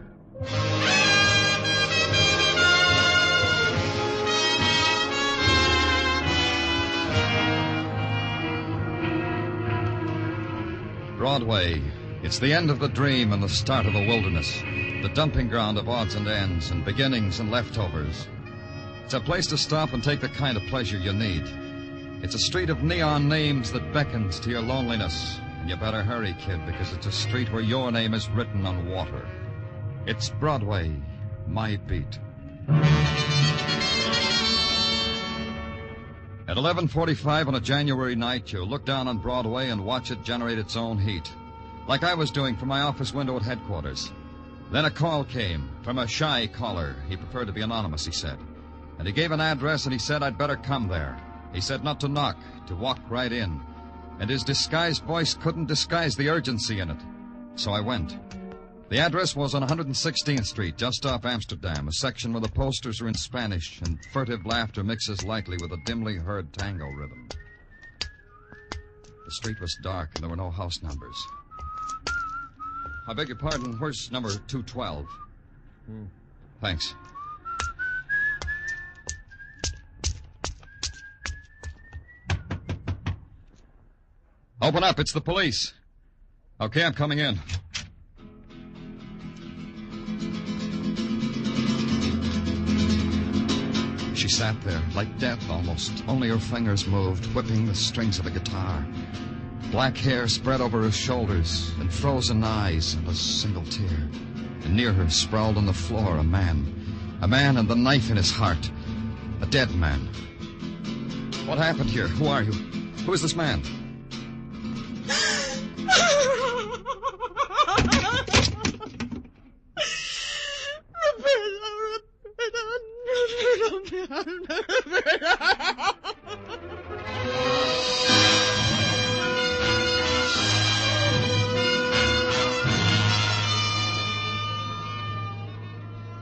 Broadway. It's the end of the dream and the start of the wilderness. The dumping ground of odds and ends and beginnings and leftovers. It's a place to stop and take the kind of pleasure you need. It's a street of neon names that beckons to your loneliness. And you better hurry, kid, because it's a street where your name is written on water. It's Broadway, my beat. At 11:45 on a January night, you look down on Broadway and watch it generate its own heat. Like I was doing from my office window at headquarters. Then a call came from a shy caller. He preferred to be anonymous, he said. And he gave an address, and he said I'd better come there. He said not to knock, to walk right in. And his disguised voice couldn't disguise the urgency in it. So I went. The address was on 116th Street, just off Amsterdam, a section where the posters are in Spanish and furtive laughter mixes lightly with a dimly heard tango rhythm. The street was dark, and there were no house numbers. I beg your pardon, where's number 212? Thanks. Open up, it's the police. Okay, I'm coming in. She sat there, like death almost. Only her fingers moved, whipping the strings of a guitar. Black hair spread over her shoulders, and frozen eyes, and a single tear. And near her, sprawled on the floor, a man. A man and the knife in his heart. A dead man. What happened here? Who are you? Who is this man?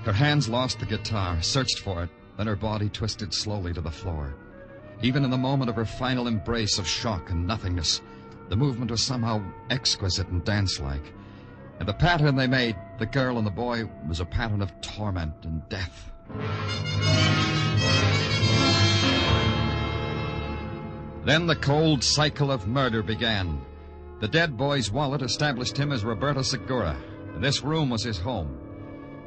Her hands lost the guitar, searched for it, then her body twisted slowly to the floor. Even in the moment of her final embrace of shock and nothingness, the movement was somehow exquisite and dance-like. And the pattern they made, the girl and the boy, was a pattern of torment and death. Then the cold cycle of murder began. The dead boy's wallet established him as Roberto Segura, and this room was his home.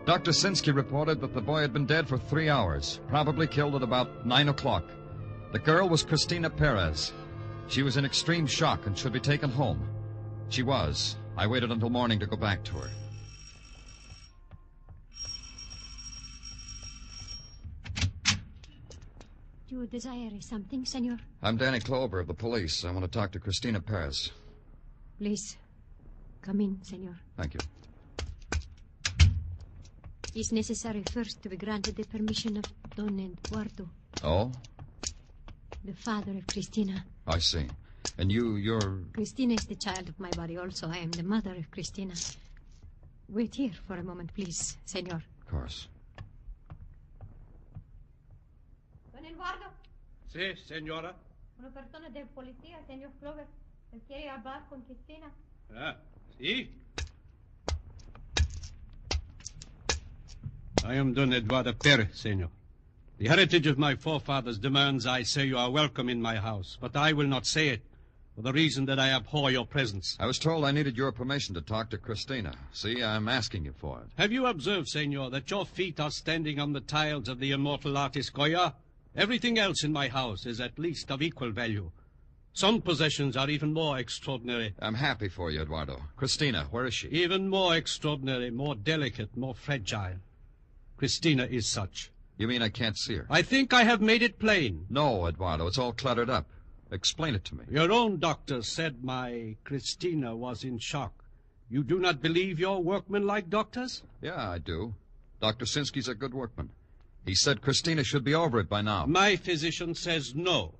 Dr. Sinsky reported that the boy had been dead for 3 hours, probably killed at about 9 o'clock. The girl was Christina Perez. She was in extreme shock and should be taken home. She was. I waited until morning to go back to her. Do you desire something, senor? I'm Danny Clover of the police. I want to talk to Christina Perez. Please, come in, senor. Thank you. It's necessary first to be granted the permission of Don Eduardo. Oh? The father of Christina. I see. And you're... Christina is the child of my body also. I am the mother of Christina. Wait here for a moment, please, senor. Of course. Don Eduardo. Sí, señora. Una persona de policía, señor Clover. Él quiere hablar con Christina. Ah, sí. I am Don Eduardo Perez, senor. The heritage of my forefathers demands I say you are welcome in my house, but I will not say it. for the reason that I abhor your presence. I was told I needed your permission to talk to Christina. See, I'm asking you for it. Have you observed, senor, that your feet are standing on the tiles of the immortal artist Goya? Everything else in my house is at least of equal value. Some possessions are even more extraordinary. I'm happy for you, Eduardo. Christina, where is she? Even more extraordinary, more delicate, more fragile. Christina is such. You mean I can't see her? I think I have made it plain. No, Eduardo, it's all cluttered up. Explain it to me. Your own doctor said my Christina was in shock. You do not believe your workmen-like doctors? Yeah, I do. Dr. Sinsky's a good workman. He said Christina should be over it by now. My physician says no.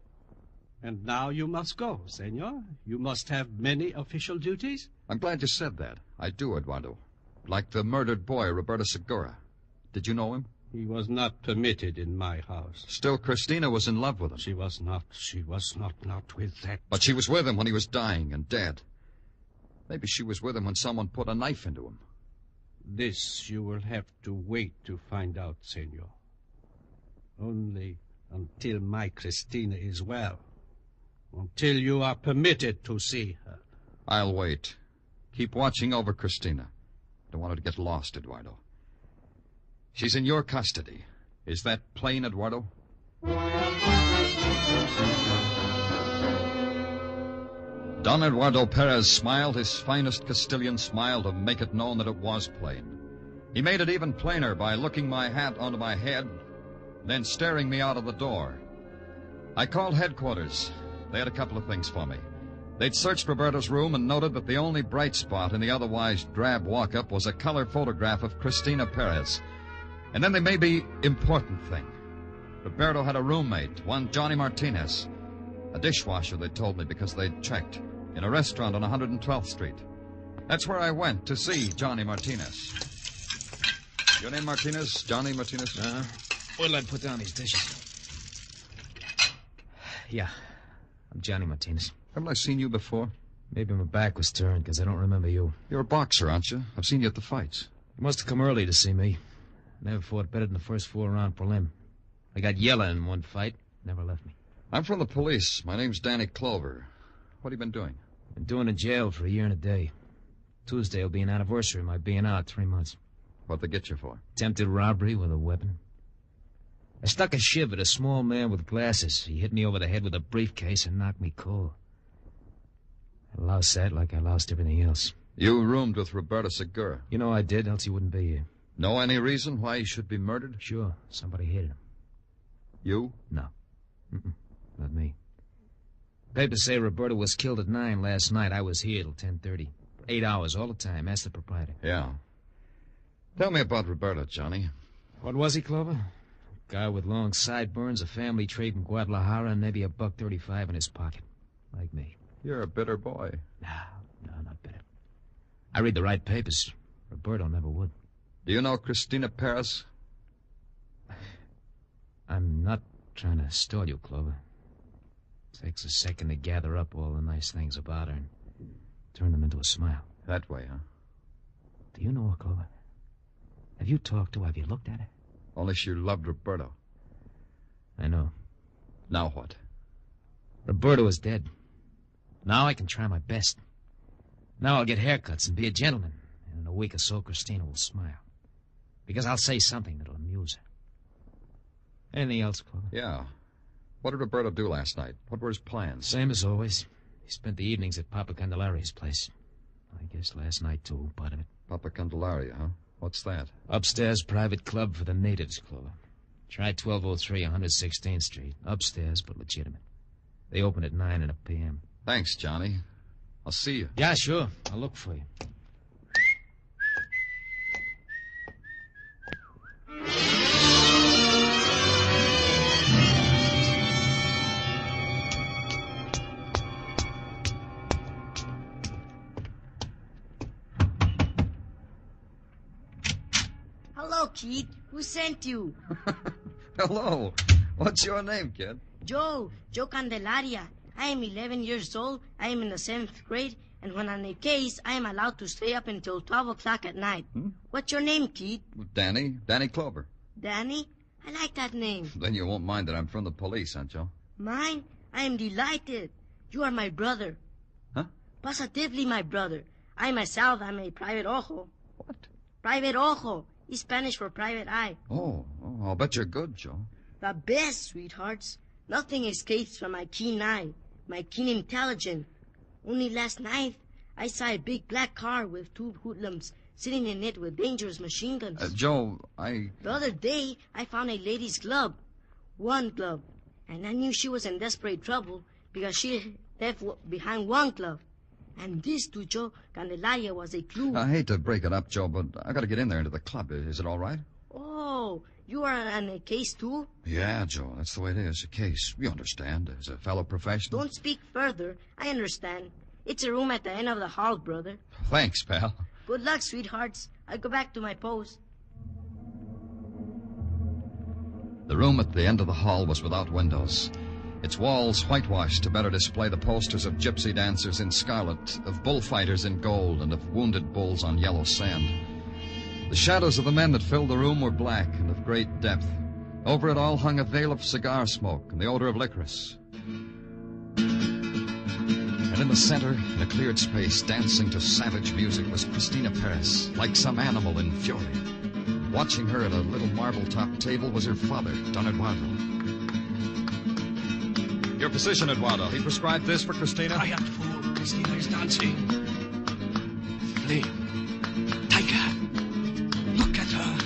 And now you must go, senor. You must have many official duties. I'm glad you said that. I do, Eduardo. Like the murdered boy, Roberto Segura. Did you know him? He was not permitted in my house. Still, Christina was in love with him. She was not with that. But she was with him when he was dying and dead. Maybe she was with him when someone put a knife into him. This you will have to wait to find out, senor. Only until my Christina is well. Until you are permitted to see her. I'll wait. Keep watching over Christina. I don't want her to get lost, Eduardo. She's in your custody. Is that plain, Eduardo? Don Eduardo Perez smiled his finest Castilian smile to make it known that it was plain. He made it even plainer by looking my hat onto my head, then staring me out of the door. I called headquarters. They had a couple of things for me. They'd searched Roberto's room and noted that the only bright spot in the otherwise drab walk-up was a color photograph of Christina Perez. And then they made the important thing. Roberto had a roommate, one Johnny Martinez. A dishwasher, they told me, because they'd checked. In a restaurant on 112th Street. That's where I went to see Johnny Martinez. Your name Martinez? Johnny Martinez? What'll I put down these dishes? Yeah, I'm Johnny Martinez. Haven't I seen you before? Maybe my back was turned, because I don't remember you. You're a boxer, aren't you? I've seen you at the fights. You must have come early to see me. Never fought better than the first 4-round prelim. I got yellow in one fight. Never left me. I'm from the police. My name's Danny Clover. What have you been doing? Been doing in jail for a year and a day. Tuesday will be an anniversary of my being out 3 months. What'd they get you for? Attempted robbery with a weapon. I stuck a shiv at a small man with glasses. He hit me over the head with a briefcase and knocked me cold. I lost that like I lost everything else. You roomed with Roberto Segura. You know I did, else he wouldn't be here. Know any reason why he should be murdered? Sure. Somebody hit him. You? No. Not me. Papers say Roberto was killed at 9 last night. I was here till 10:30. 8 hours all the time. Ask the proprietor. Yeah. Tell me about Roberto, Johnny. What was he, Clover? A guy with long sideburns, a family tree from Guadalajara, and maybe $1.35 in his pocket. Like me. You're a bitter boy. No, not bitter. I read the right papers. Roberto never would. Do you know Christina Perez? I'm not trying to stall you, Clover. Takes a second to gather up all the nice things about her and turn them into a smile. That way, huh? Do you know her, Clover? Have you talked to her? Have you looked at her? Only she loved Roberto. I know. Now what? Roberto is dead. Now I can try my best. Now I'll get haircuts and be a gentleman. And in a week or so, Christina will smile. Because I'll say something that'll amuse her. Anything else, Clover? Yeah. What did Roberto do last night? What were his plans? Same as always. He spent the evenings at Papa Candelaria's place. I guess last night, too, part of it. Papa Candelaria, huh? What's that? Upstairs private club for the natives, Clover. Try 1203 116th Street. Upstairs, but legitimate. They open at 9 p.m. Thanks, Johnny. I'll see you. Yeah, sure. I'll look for you. Hello, kid. Who sent you? Hello. What's your name, kid? Joe Candelaria. I am 11 years old. I am in the 7th grade. And when on a case, I am allowed to stay up until 12 o'clock at night. What's your name, kid? Danny Clover. Danny? I like that name. Then you won't mind that I'm from the police, huh, Joe? Mine? I am delighted. You are my brother. Positively, my brother. I myself am a private ojo. What? Private ojo. Is Spanish for private eye. Oh, I'll bet you're good, Joe. The best, sweethearts. Nothing escapes from my keen eye, my keen intelligence. Only last night, I saw a big black car with two hoodlums sitting in it with dangerous machine guns. Joe, The other day, I found a lady's glove. One glove. And I knew she was in desperate trouble because she left behind one glove. And this to Joe Candelaria was a clue. I hate to break it up, Joe, but I got to get in there into the club. Is it all right? Oh, you are on a case too? Yeah, Joe, that's the way it is. A case. You understand, as a fellow professional. Don't speak further. I understand. It's a room at the end of the hall, brother. Thanks, pal. Good luck, sweethearts. I'll go back to my post. The room at the end of the hall was without windows. Its walls whitewashed to better display the posters of gypsy dancers in scarlet, of bullfighters in gold, and of wounded bulls on yellow sand. The shadows of the men that filled the room were black and of great depth. Over it all hung a veil of cigar smoke and the odor of licorice. And in the center, in a cleared space, dancing to savage music, was Cristina Perez, like some animal in fury. Watching her at a little marble-top table was her father, Don Eduardo. Your position, Eduardo. He prescribed this for Cristina? Quiet, fool. Cristina is dancing. Flame. Take her. Look at her.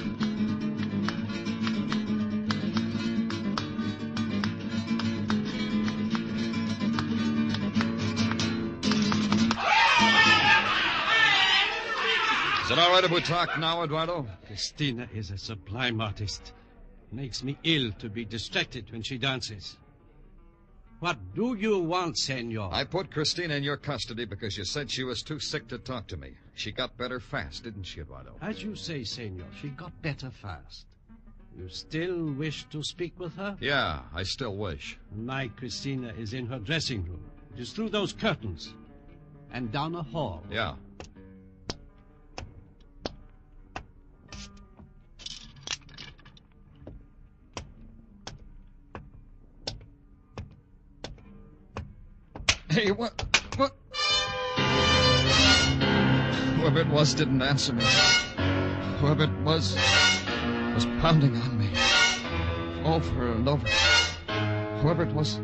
Is it all right if we talk now, Eduardo? Cristina is a sublime artist. Makes me ill to be distracted when she dances. What do you want, senor? I put Cristina in your custody because you said she was too sick to talk to me. She got better fast, didn't she, Eduardo? As you say, senor, she got better fast. You still wish to speak with her? Yeah, I still wish. My Cristina is in her dressing room. It is through those curtains. And down a hall. Yeah. Hey, what? Whoever it was didn't answer me. Whoever it was pounding on me. Over and over. Whoever it was...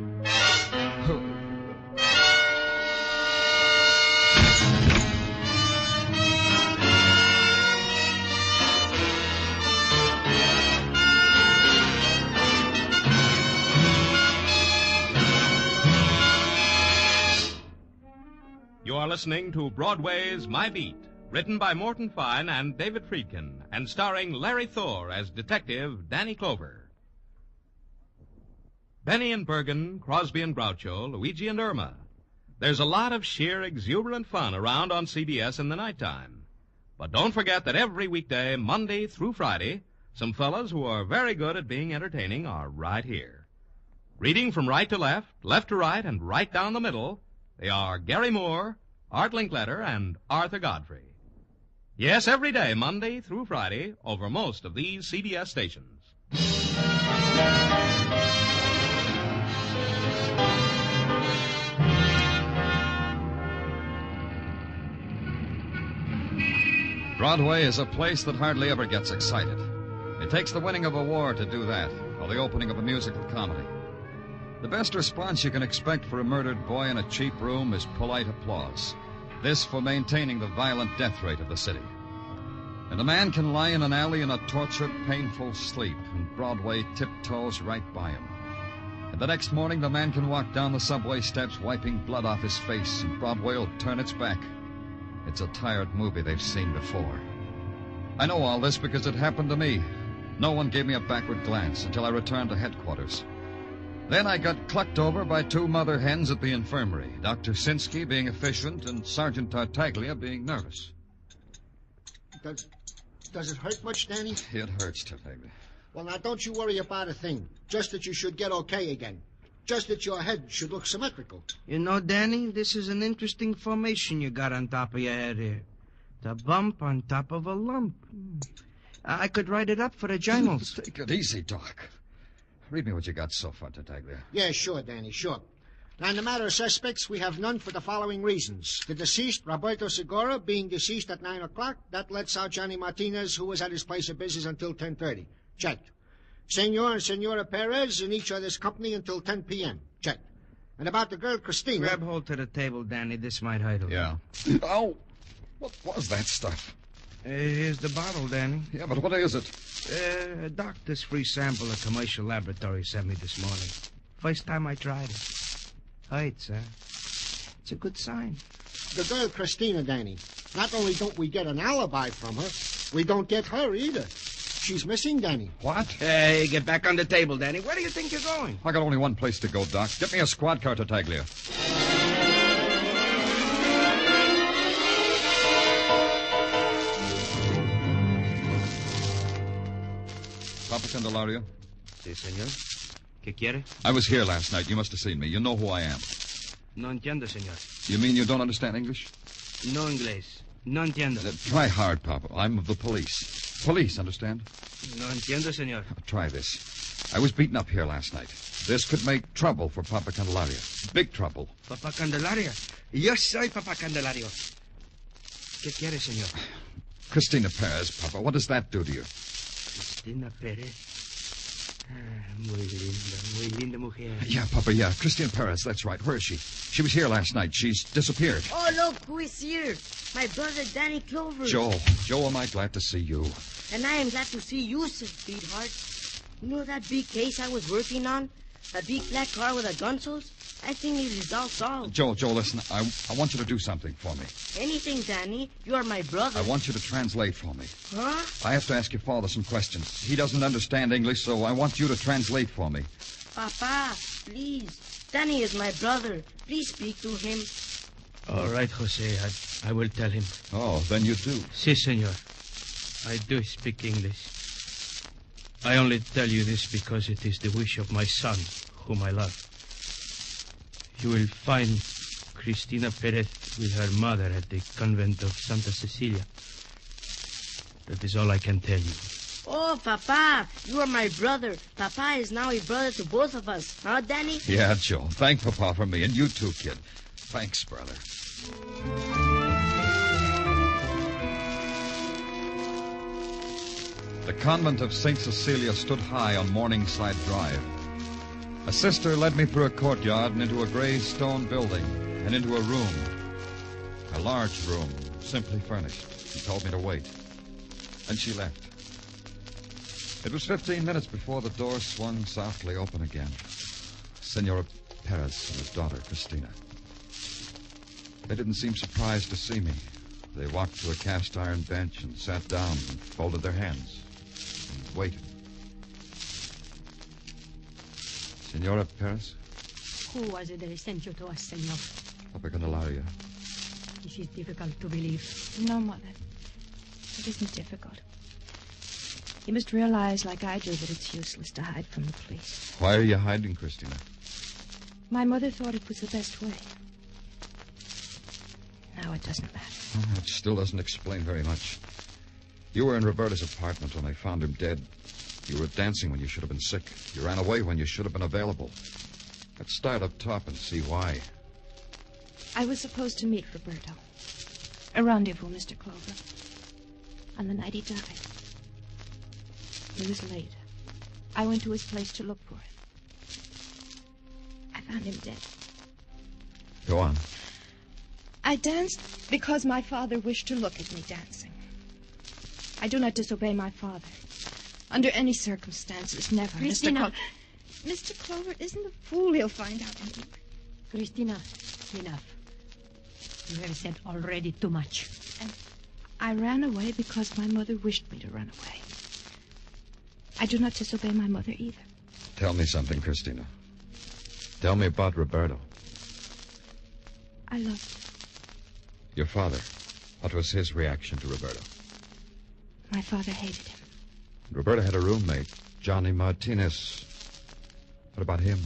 You are listening to Broadway's My Beat, written by Morton Fine and David Friedkin, and starring Larry Thor as Detective Danny Clover. Benny and Bergen, Crosby and Groucho, Luigi and Irma. There's a lot of sheer exuberant fun around on CBS in the nighttime. But don't forget that every weekday, Monday through Friday, some fellas who are very good at being entertaining are right here. Reading from right to left, left to right, and right down the middle, they are Gary Moore, Art Linkletter, and Arthur Godfrey. Yes, every day, Monday through Friday, over most of these CBS stations. Broadway is a place that hardly ever gets excited. It takes the winning of a war to do that, or the opening of a musical comedy. The best response you can expect for a murdered boy in a cheap room is polite applause. This for maintaining the violent death rate of the city. And a man can lie in an alley in a tortured, painful sleep, and Broadway tiptoes right by him. And the next morning, the man can walk down the subway steps wiping blood off his face, and Broadway will turn its back. It's a tired movie they've seen before. I know all this because it happened to me. No one gave me a backward glance until I returned to headquarters. Then I got clucked over by two mother hens at the infirmary, Dr. Sinsky being efficient and Sergeant Tartaglia being nervous. Does it hurt much, Danny? It hurts, Tartaglia. Well, now, don't you worry about a thing. Just that you should get okay again. Just that your head should look symmetrical. You know, Danny, this is an interesting formation you got on top of your head here. The bump on top of a lump. I could write it up for the journals. Take it easy, Doc. Read me what you got so far, Tartaglia. Yeah, sure, Danny, sure. Now, in the matter of suspects, we have none for the following reasons. The deceased, Roberto Segura, being deceased at 9 o'clock, that lets out Johnny Martinez, who was at his place of business until 10:30. Checked. Senor and Senora Perez in each other's company until 10 p.m. Checked. And about the girl, Christina... Grab hold to the table, Danny. This might hide her. Yeah. Oh, what was that stuff? Here's the bottle, Danny. Yeah, but what is it? A doctor's free sample a commercial laboratory sent me this morning. First time I tried it. Hurts, huh? It's a good sign. The girl, Christina, Danny. Not only don't we get an alibi from her, we don't get her either. She's missing, Danny. What? Hey, get back on the table, Danny. Where do you think you're going? I got only one place to go, Doc. Get me a squad car to Taglia. Papa Candelario? Sí, señor. ¿Qué quiere? I was here last night. You must have seen me. You know who I am. No entiendo, señor. You mean you don't understand English? No inglés. No entiendo. Try hard, Papa. I'm of the police. Police, understand? No entiendo, señor. Try this. I was beaten up here last night. This could make trouble for Papa Candelaria. Big trouble. Papa Candelaria. Yo soy Papa Candelario. ¿Qué quiere, señor? Christina Perez, Papa. What does that do to you? Christina Perez. Muy linda mujer. Yeah, Papa, yeah. Christina Perez, that's right. Where is she? She was here last night. She's disappeared. Oh, look, who is here? My brother, Danny Clover. Joel. Joel, am I glad to see you. And I am glad to see you, sweetheart. You know that big case I was working on? A big black car with a gunsels? I think it is all solved. Joel, listen. I want you to do something for me. Anything, Danny. You are my brother. I want you to translate for me. Huh? I have to ask your father some questions. He doesn't understand English, so I want you to translate for me. Papa, please. Danny is my brother. Please speak to him. All right, Jose. I will tell him. Oh, then you do. Si, senor. I do speak English. I only tell you this because it is the wish of my son, whom I love. You will find Christina Perez with her mother at the convent of Santa Cecilia. That is all I can tell you. Oh, Papa, you are my brother. Papa is now a brother to both of us. Huh, Danny? Yeah, Joel. Thank Papa for me, and you too, kid. Thanks, brother. The convent of St. Cecilia stood high on Morningside Drive. A sister led me through a courtyard and into a gray stone building and into a room. A large room, simply furnished. She told me to wait. And she left. It was 15 minutes before the door swung softly open again. Senora Perez and his daughter, Christina. They didn't seem surprised to see me. They walked to a cast-iron bench and sat down and folded their hands and waited. Senora Perez? Who was it that sent you to us, senor? Papa Candelaria. This is difficult to believe. No, Mother. It isn't difficult. You must realize, like I do, that it's useless to hide from the police. Why are you hiding, Christina? My mother thought it was the best way. Now it doesn't matter. Oh, it still doesn't explain very much. You were in Roberta's apartment when I found him dead. You were dancing when you should have been sick. You ran away when you should have been available. Let's start up top and see why. I was supposed to meet Roberto. A rendezvous, Mr. Clover. On the night he died. It was late. I went to his place to look for him. I found him dead. Go on. I danced because my father wished to look at me dancing. I do not disobey my father. Under any circumstances, never. Christina. Mr. Clover isn't a fool. He'll find out. Christina, enough. You have said already too much. And I ran away because my mother wished me to run away. I do not disobey my mother either. Tell me something, Christina. Tell me about Roberto. I loved him. Your father. What was his reaction to Roberto? My father hated him. Roberto had a roommate, Johnny Martinez. What about him?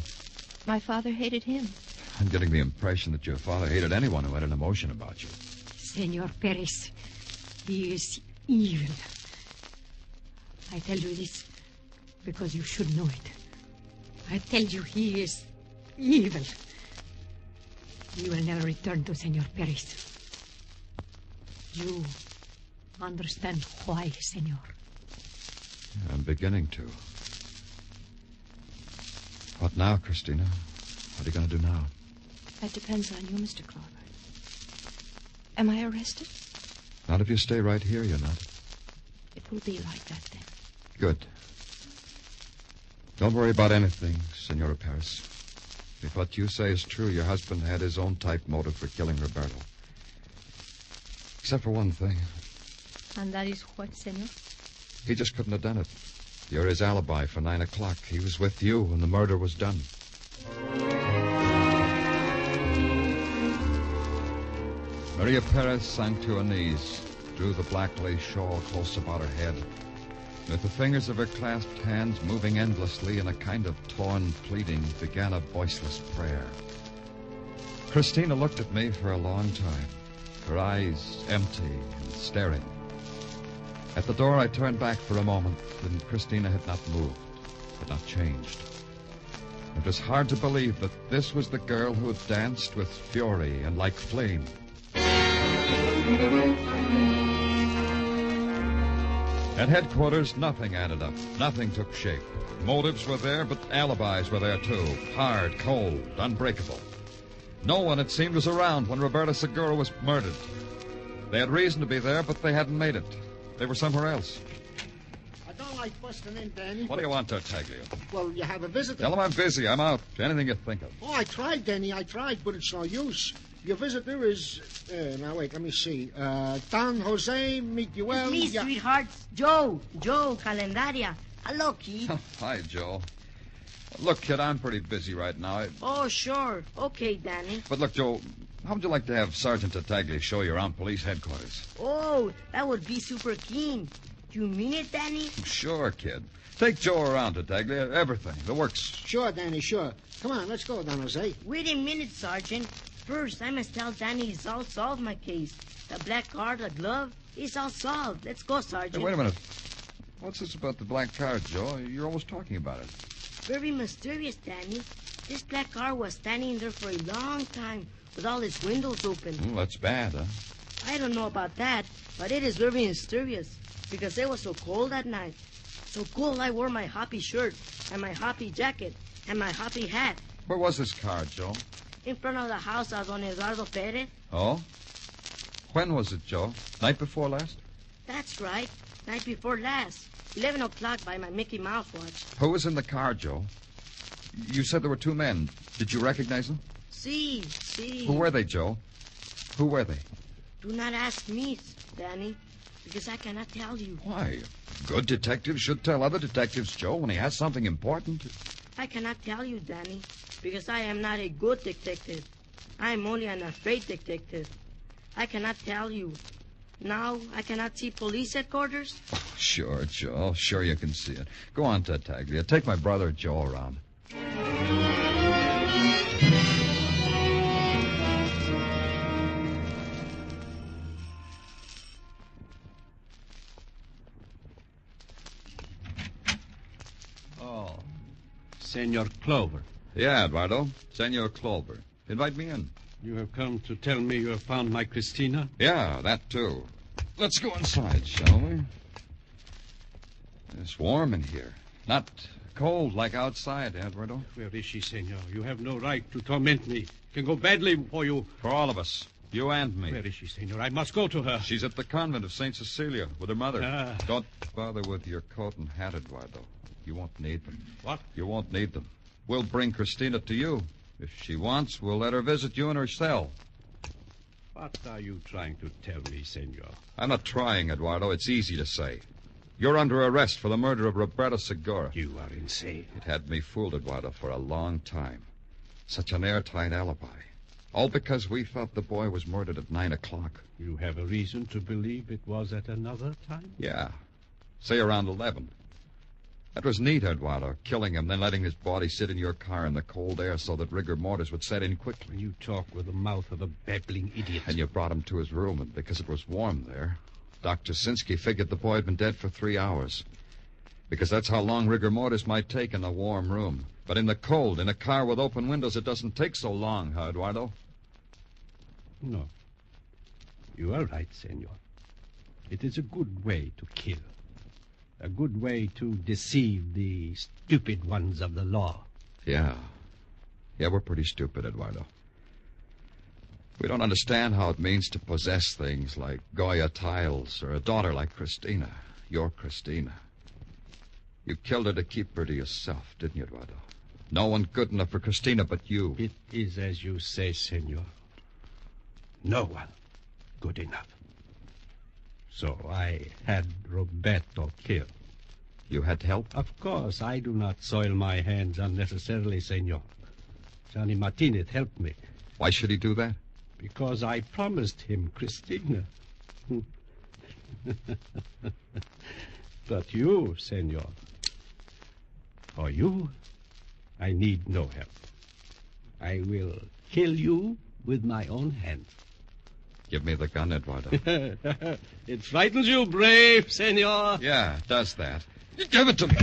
My father hated him. I'm getting the impression that your father hated anyone who had an emotion about you. Senor Perez, he is evil. I tell you this because you should know it. I tell you he is evil. You will never return to Senor Perez. You understand why, Senor? I'm beginning to. What now, Christina? What are you going to do now? That depends on you, Mr. Clover. Am I arrested? Not if you stay right here, you're not. It will be like that then. Good. Don't worry about anything, Senora Perez. If what you say is true, your husband had his own type motive for killing Roberto. Except for one thing. And that is what, Senor? He just couldn't have done it. You're his alibi for 9 o'clock. He was with you when the murder was done. Maria Perez sank to her knees, drew the black lace shawl close about her head. With the fingers of her clasped hands moving endlessly in a kind of torn pleading, began a voiceless prayer. Christina looked at me for a long time, her eyes empty and staring. At the door, I turned back for a moment, and Christina had not moved, had not changed. It was hard to believe that this was the girl who had danced with fury and like flame. At headquarters, nothing added up. Nothing took shape. Motives were there, but alibis were there, too. Hard, cold, unbreakable. No one, it seemed, was around when Roberto Segura was murdered. They had reason to be there, but they hadn't made it. They were somewhere else. I don't like busting in, Danny. What do you want, Tartaglia? Well, you have a visitor. Tell him I'm busy. I'm out. Anything you think of. Oh, I tried, Danny. I tried, but it's no use. Your visitor is... now, wait, let me see. Don Jose Miguel... It's me, sweethearts. Joe Calendaria. Hello, kid. Hi, Joe. Look, kid, I'm pretty busy right now. Oh, sure. Okay, Danny. But look, Joe, how would you like to have Sergeant Tartaglia show you around police headquarters? Oh, that would be super keen. Do you mean it, Danny? Sure, kid. Take Joe around, Tartaglia. Everything. The works. Sure, Danny, sure. Come on, let's go, Don Jose. Wait a minute, Sergeant. First, I must tell Danny it's all solved, my case. The black card, the glove, it's all solved. Let's go, Sergeant. Hey, wait a minute. What's this about the black card, Joe? You're always talking about it. Very mysterious, Danny. This black car was standing there for a long time with all its windows open. Well, that's bad, huh? I don't know about that, but it is very mysterious because it was so cold that night. So cold I wore my hoppy shirt and my hoppy jacket and my hoppy hat. Where was this car, Joe? In front of the house of Don Eduardo Perez. Oh? When was it, Joe? Night before last? That's right. Night before last. 11 o'clock by my Mickey Mouse watch. Who was in the car, Joe? You said there were two men. Did you recognize them? See. Who were they, Joe? Who were they? Do not ask me, Danny, because I cannot tell you. Why? Good detective should tell other detectives, Joe, when he has something important. I cannot tell you, Danny, because I am not a good detective. I am only an afraid detective. I cannot tell you. Now I cannot see police headquarters? Oh, sure, Joe. Sure you can see it. Go on, Tartaglia. Take my brother Joe around. Oh, Senor Clover. Yeah, Eduardo. Senor Clover. Invite me in. You have come to tell me you have found my Christina? Yeah, that too. Let's go inside, shall we? It's warm in here. Not cold like outside, Eduardo. Where is she, senor? You have no right to torment me. It can go badly for you. For all of us. You and me. Where is she, senor? I must go to her. She's at the convent of St. Cecilia with her mother. Ah. Don't bother with your coat and hat, Eduardo. You won't need them. What? You won't need them. We'll bring Christina to you. If she wants, we'll let her visit you in her cell. What are you trying to tell me, senor? I'm not trying, Eduardo. It's easy to say. You're under arrest for the murder of Roberto Segura. You are insane. It had me fooled, Eduardo, for a long time. Such an airtight alibi. All because we thought the boy was murdered at 9 o'clock. You have a reason to believe it was at another time? Yeah. Say around 11. That was neat, Eduardo, killing him, then letting his body sit in your car in the cold air so that rigor mortis would set in quickly. You talk with the mouth of a babbling idiot. And you brought him to his room, and because it was warm there, Dr. Sinsky figured the boy had been dead for 3 hours. Because that's how long rigor mortis might take in a warm room. But in the cold, in a car with open windows, it doesn't take so long, huh, Eduardo? No. You are right, senor. It is a good way to kill. A good way to deceive the stupid ones of the law. Yeah. Yeah, we're pretty stupid, Eduardo. We don't understand how it means to possess things like Goya tiles or a daughter like Christina. Your Christina. You killed her to keep her to yourself, didn't you, Eduardo? No one good enough for Christina but you. It is as you say, senor. No one good enough. So I had Roberto killed. You had help? Of course, I do not soil my hands unnecessarily, senor. Johnny Martinez helped me. Why should he do that? Because I promised him Christina. But you, senor, for you, I need no help. I will kill you with my own hands. Give me the gun, Eduardo. It frightens you, brave, senor. Yeah, it does that. Give it to me.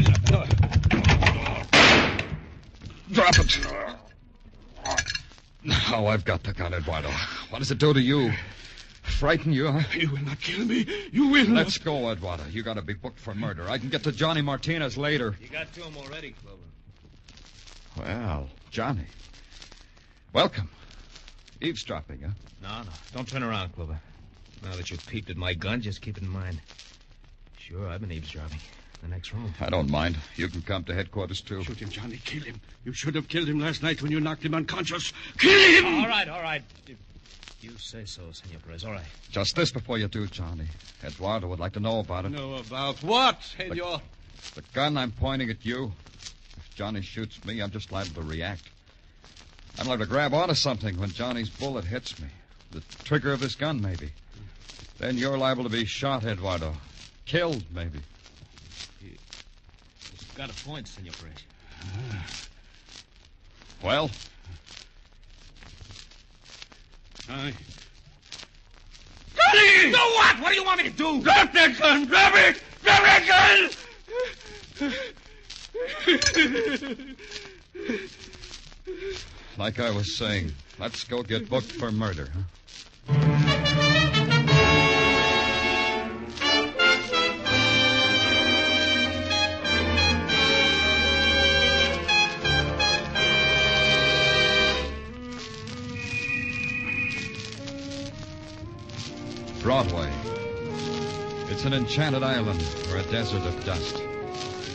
Drop it. Now I've got the gun, Eduardo. What does it do to you? Frighten you, huh? You will not kill me. You will not. Let's go, Eduardo. You got to be booked for murder. I can get to Johnny Martinez later. You got to him already, Clover. Well, Johnny. Welcome. Eavesdropping, huh? No. Don't turn around, Clover. Now that you've peeped at my gun, just keep it in mind. Sure, I've been eavesdropping. The next room. I don't mind. You can come to headquarters, too. Shoot him, Johnny. Kill him. You should have killed him last night when you knocked him unconscious. Kill him! All right. You say so, Senor Perez. All right. Just this before you do, Johnny. Eduardo would like to know about it. Know about what, senor? The gun I'm pointing at you. If Johnny shoots me, I'm just liable to react. I'm liable to grab onto something when Johnny's bullet hits me. The trigger of this gun, maybe. Then you're liable to be shot, Eduardo. Killed, maybe. You've got a point, Senor Perez. Well? Johnny! Do what? What do you want me to do? Drop that gun! Drop it! Drop that gun! Like I was saying, let's go get booked for murder, huh? Broadway. It's an enchanted island or a desert of dust.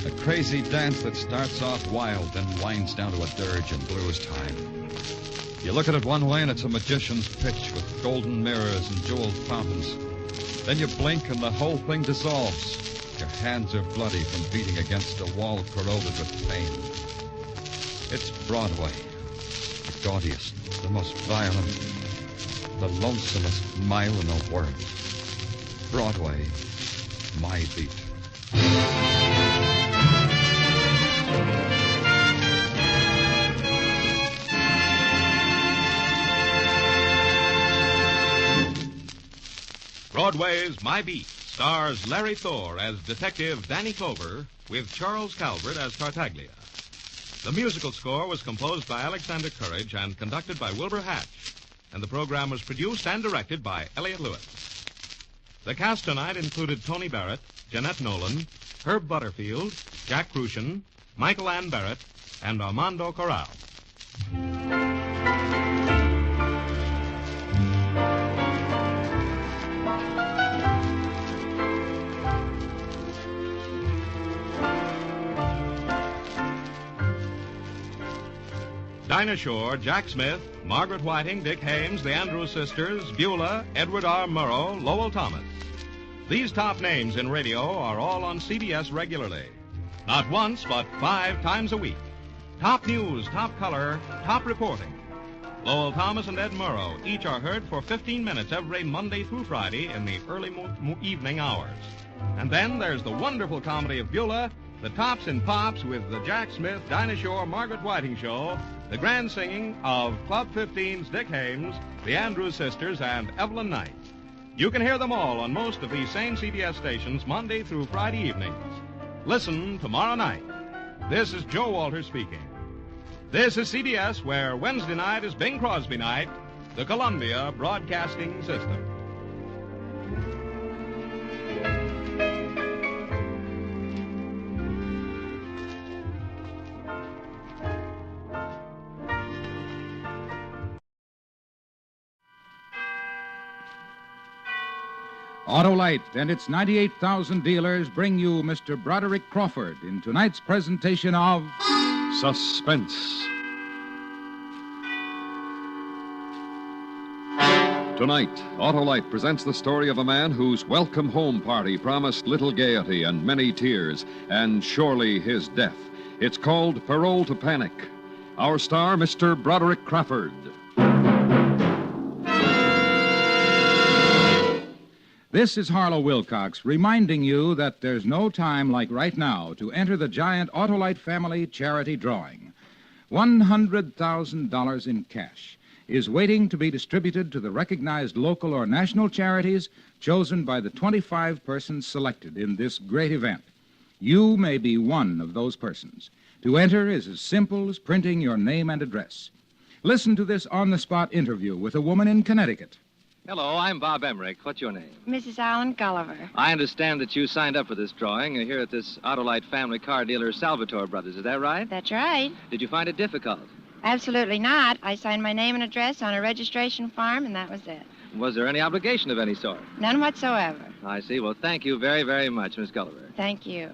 A crazy dance that starts off wild, then winds down to a dirge in blues time. You look at it one way and it's a magician's pitch with golden mirrors and jeweled fountains. Then you blink and the whole thing dissolves. Your hands are bloody from beating against a wall corroded with pain. It's Broadway. The gaudiest, the most violent, the lonesomest mile in the world. Broadway, my beat. Broadway's My Beat stars Larry Thor as Detective Danny Clover with Charles Calvert as Tartaglia. The musical score was composed by Alexander Courage and conducted by Wilbur Hatch, and the program was produced and directed by Elliott Lewis. The cast tonight included Tony Barrett, Jeanette Nolan, Herb Butterfield, Jack Crucian, Michael Ann Barrett, and Armando Corral. Dinah Shore, Jack Smith, Margaret Whiting, Dick Hames, the Andrews Sisters, Beulah, Edward R. Murrow, Lowell Thomas. These top names in radio are all on CBS regularly. Not once, but 5 times a week. Top news, top color, top reporting. Lowell Thomas and Ed Murrow each are heard for 15 minutes every Monday through Friday in the early evening hours. And then there's the wonderful comedy of Beulah, the Tops and Pops with the Jack Smith, Dinah Shore, Margaret Whiting Show, the grand singing of Club 15's Dick Hames, the Andrews Sisters, and Evelyn Knight. You can hear them all on most of these same CBS stations Monday through Friday evenings. Listen tomorrow night. This is Joe Walter speaking. This is CBS, where Wednesday night is Bing Crosby night, the Columbia Broadcasting System. Autolite and its 98,000 dealers bring you Mr. Broderick Crawford in tonight's presentation of Suspense. Tonight, Autolite presents the story of a man whose welcome home party promised little gaiety and many tears, and surely his death. It's called Parole to Panic. Our star, Mr. Broderick Crawford. This is Harlow Wilcox reminding you that there's no time like right now to enter the giant Autolite family charity drawing. $100,000 in cash is waiting to be distributed to the recognized local or national charities chosen by the 25 persons selected in this great event. You may be one of those persons. To enter is as simple as printing your name and address. Listen to this on-the-spot interview with a woman in Connecticut. Hello, I'm Bob Emmerich. What's your name? Mrs. Allen Gulliver. I understand that you signed up for this drawing here at this Autolite family car dealer, Salvatore Brothers. Is that right? That's right. Did you find it difficult? Absolutely not. I signed my name and address on a registration form, and that was it. Was there any obligation of any sort? None whatsoever. I see. Well, thank you very, very much, Miss Gulliver. Thank you.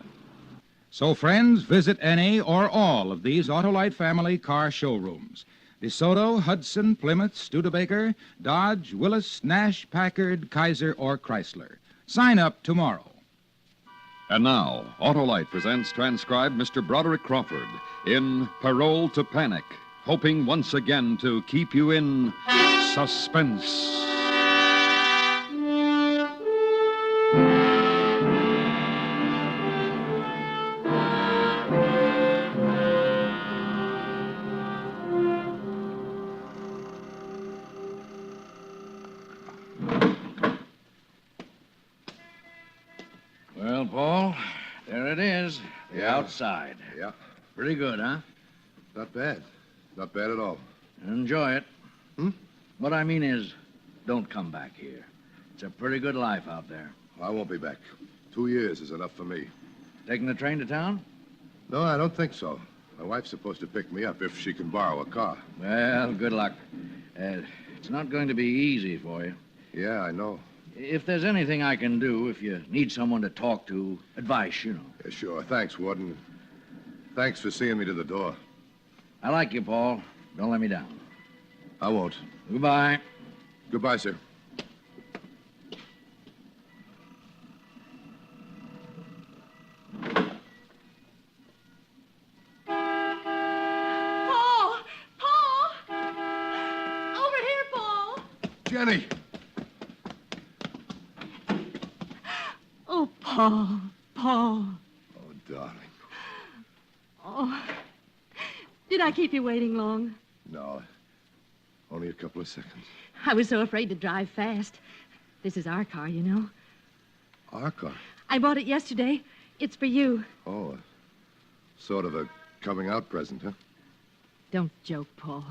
So, friends, visit any or all of these Autolite family car showrooms. DeSoto, Hudson, Plymouth, Studebaker, Dodge, Willis, Nash, Packard, Kaiser, or Chrysler. Sign up tomorrow. And now, Autolite presents transcribed Mr. Broderick Crawford in Parole to Panic, hoping once again to keep you in suspense. Well, Paul, there it is. The outside. Yeah. Pretty good, huh? Not bad. Not bad at all. Enjoy it. What I mean is, don't come back here. It's a pretty good life out there. I won't be back. 2 years is enough for me. Taking the train to town? No, I don't think so. My wife's supposed to pick me up if she can borrow a car. Well, good luck. It's not going to be easy for you. Yeah, I know. If there's anything I can do, if you need someone to talk to, advice, you know. Yeah, sure. Thanks, Warden. Thanks for seeing me to the door. I like you, Paul. Don't let me down. I won't. Goodbye. Goodbye, sir. Paul! Paul! Over here, Paul! Jenny! Oh, Paul. Paul. Oh, darling. Oh. Did I keep you waiting long? No. Only a couple of seconds. I was so afraid to drive fast. This is our car, you know. Our car? I bought it yesterday. It's for you. Oh, sort of a coming-out present, huh? Don't joke, Paul.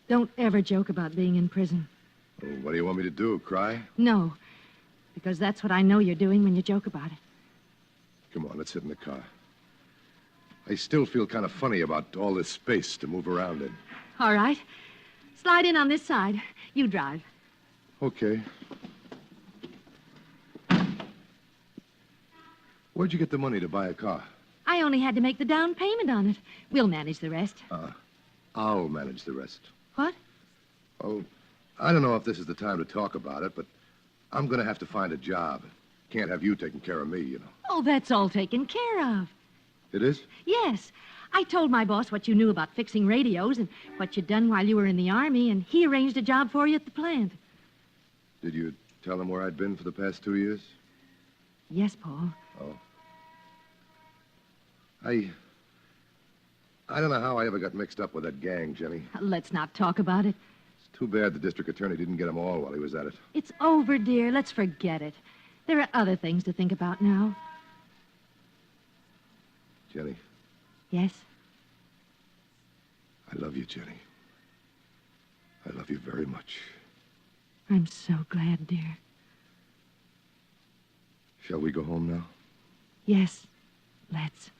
Don't ever joke about being in prison. Oh, what do you want me to do, cry? No, because that's what I know you're doing when you joke about it. Come on, let's sit in the car. I still feel kind of funny about all this space to move around in. All right. Slide in on this side. You drive. Okay. Where'd you get the money to buy a car? I only had to make the down payment on it. We'll manage the rest. I'll manage the rest. What? Oh, I don't know if this is the time to talk about it, but I'm going to have to find a job. Can't have you taking care of me, you know. Oh, that's all taken care of. It is? Yes. I told my boss what you knew about fixing radios and what you'd done while you were in the Army, and he arranged a job for you at the plant. Did you tell him where I'd been for the past 2 years? Yes, Paul. Oh. I don't know how I ever got mixed up with that gang, Jenny. Let's not talk about it. It's too bad the district attorney didn't get them all while he was at it. It's over, dear. Let's forget it. There are other things to think about now. Jenny, Yes? I love you, Jenny. I love you very much. I'm so glad, dear. Shall we go home now? Yes, let's.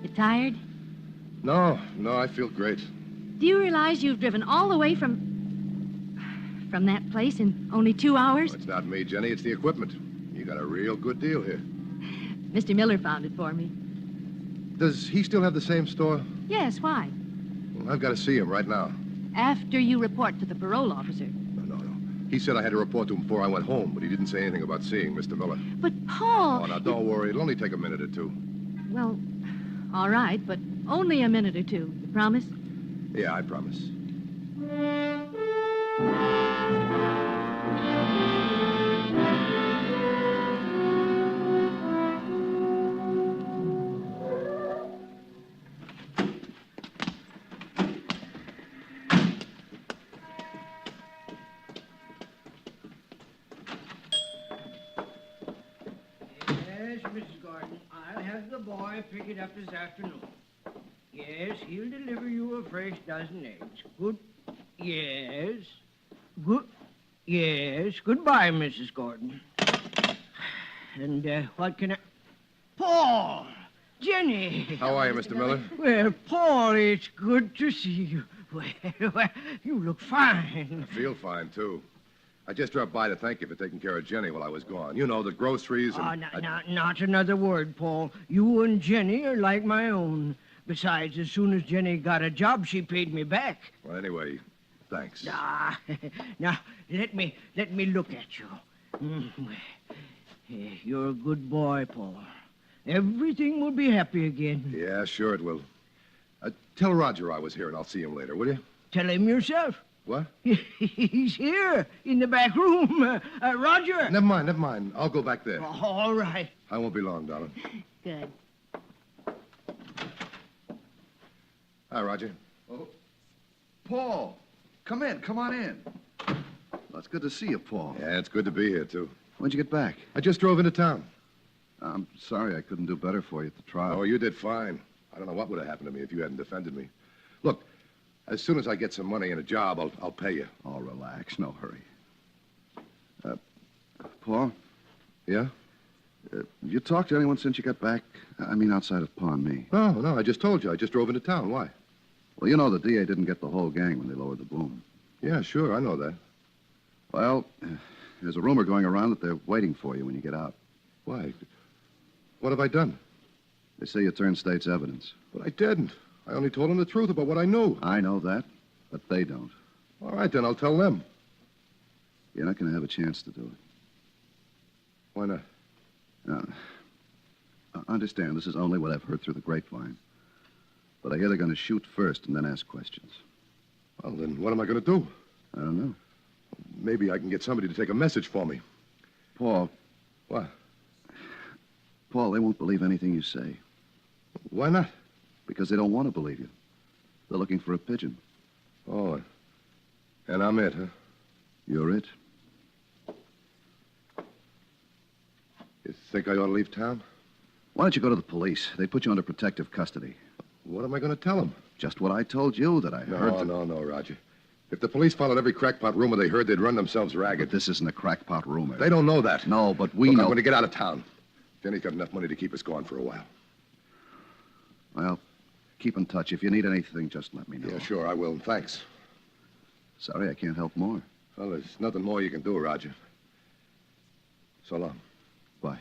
You tired? No, I feel great. Do you realize you've driven all the way from that place in only 2 hours? Oh, it's not me, Jenny. It's the equipment. You got a real good deal here. Mr. Miller found it for me. Does he still have the same store? Yes, why? Well, I've got to see him right now. After you report to the parole officer. No. He said I had to report to him before I went home, but he didn't say anything about seeing Mr. Miller. But, Paul... Oh, now, don't worry. It'll only take a minute or two. Well, all right, but only a minute or two. You promise? Yeah, I promise. Yes, Mrs. Gordon, I'll have the boy pick it up this afternoon. Yes, he'll deliver you a fresh dozen eggs. Good. Yes. Good. Yes. Goodbye, Mrs. Gordon. And what can I... Paul! Jenny! How are you, Mr. Miller? Well, Paul, it's good to see you. Well, you look fine. I feel fine, too. I just dropped by to thank you for taking care of Jenny while I was gone. You know, the groceries and... Not another word, Paul. You and Jenny are like my own. Besides, as soon as Jenny got a job, she paid me back. Well, anyway, thanks. Now, let me look at you. You're a good boy, Paul. Everything will be happy again. Yeah, sure it will. Tell Roger I was here, and I'll see him later, will you? Tell him yourself. What? He's here in the back room. Roger. Never mind. I'll go back there. All right. I won't be long, darling. Good. Hi, Roger. Oh, Paul, come on in. Well, it's good to see you, Paul. Yeah, it's good to be here, too. When'd you get back? I just drove into town. I'm sorry I couldn't do better for you at the trial. Oh, you did fine. I don't know what would have happened to me if you hadn't defended me. Look, as soon as I get some money and a job, I'll pay you. Oh, relax. No hurry. Paul? Yeah? You talked to anyone since you got back? I mean, outside of Pa and me. No, I just told you. I just drove into town. Why? Well, you know the DA didn't get the whole gang when they lowered the boom. Yeah, sure. I know that. Well, there's a rumor going around that they're waiting for you when you get out. Why? What have I done? They say you turned state's evidence. But I didn't. I only told them the truth about what I knew. I know that, but they don't. All right, then I'll tell them. You're not going to have a chance to do it. Why not? Now, understand, this is only what I've heard through the grapevine. But I hear they're going to shoot first and then ask questions. Well, then what am I going to do? I don't know. Maybe I can get somebody to take a message for me. Paul. What? Paul, they won't believe anything you say. Why not? Because they don't want to believe you. They're looking for a pigeon. Oh, and I'm it, huh? You're it. You think I ought to leave town? Why don't you go to the police? They put you under protective custody. What am I going to tell them? Just what I told you, that I heard... No, Roger. If the police followed every crackpot rumor they heard, they'd run themselves ragged. But this isn't a crackpot rumor. They don't know that. No, but we Look, know... I'm going to get out of town. Jenny's got enough money to keep us going for a while. Well, keep in touch. If you need anything, just let me know. Yeah, sure, I will. Thanks. Sorry, I can't help more. Well, there's nothing more you can do, Roger. So long. Bye.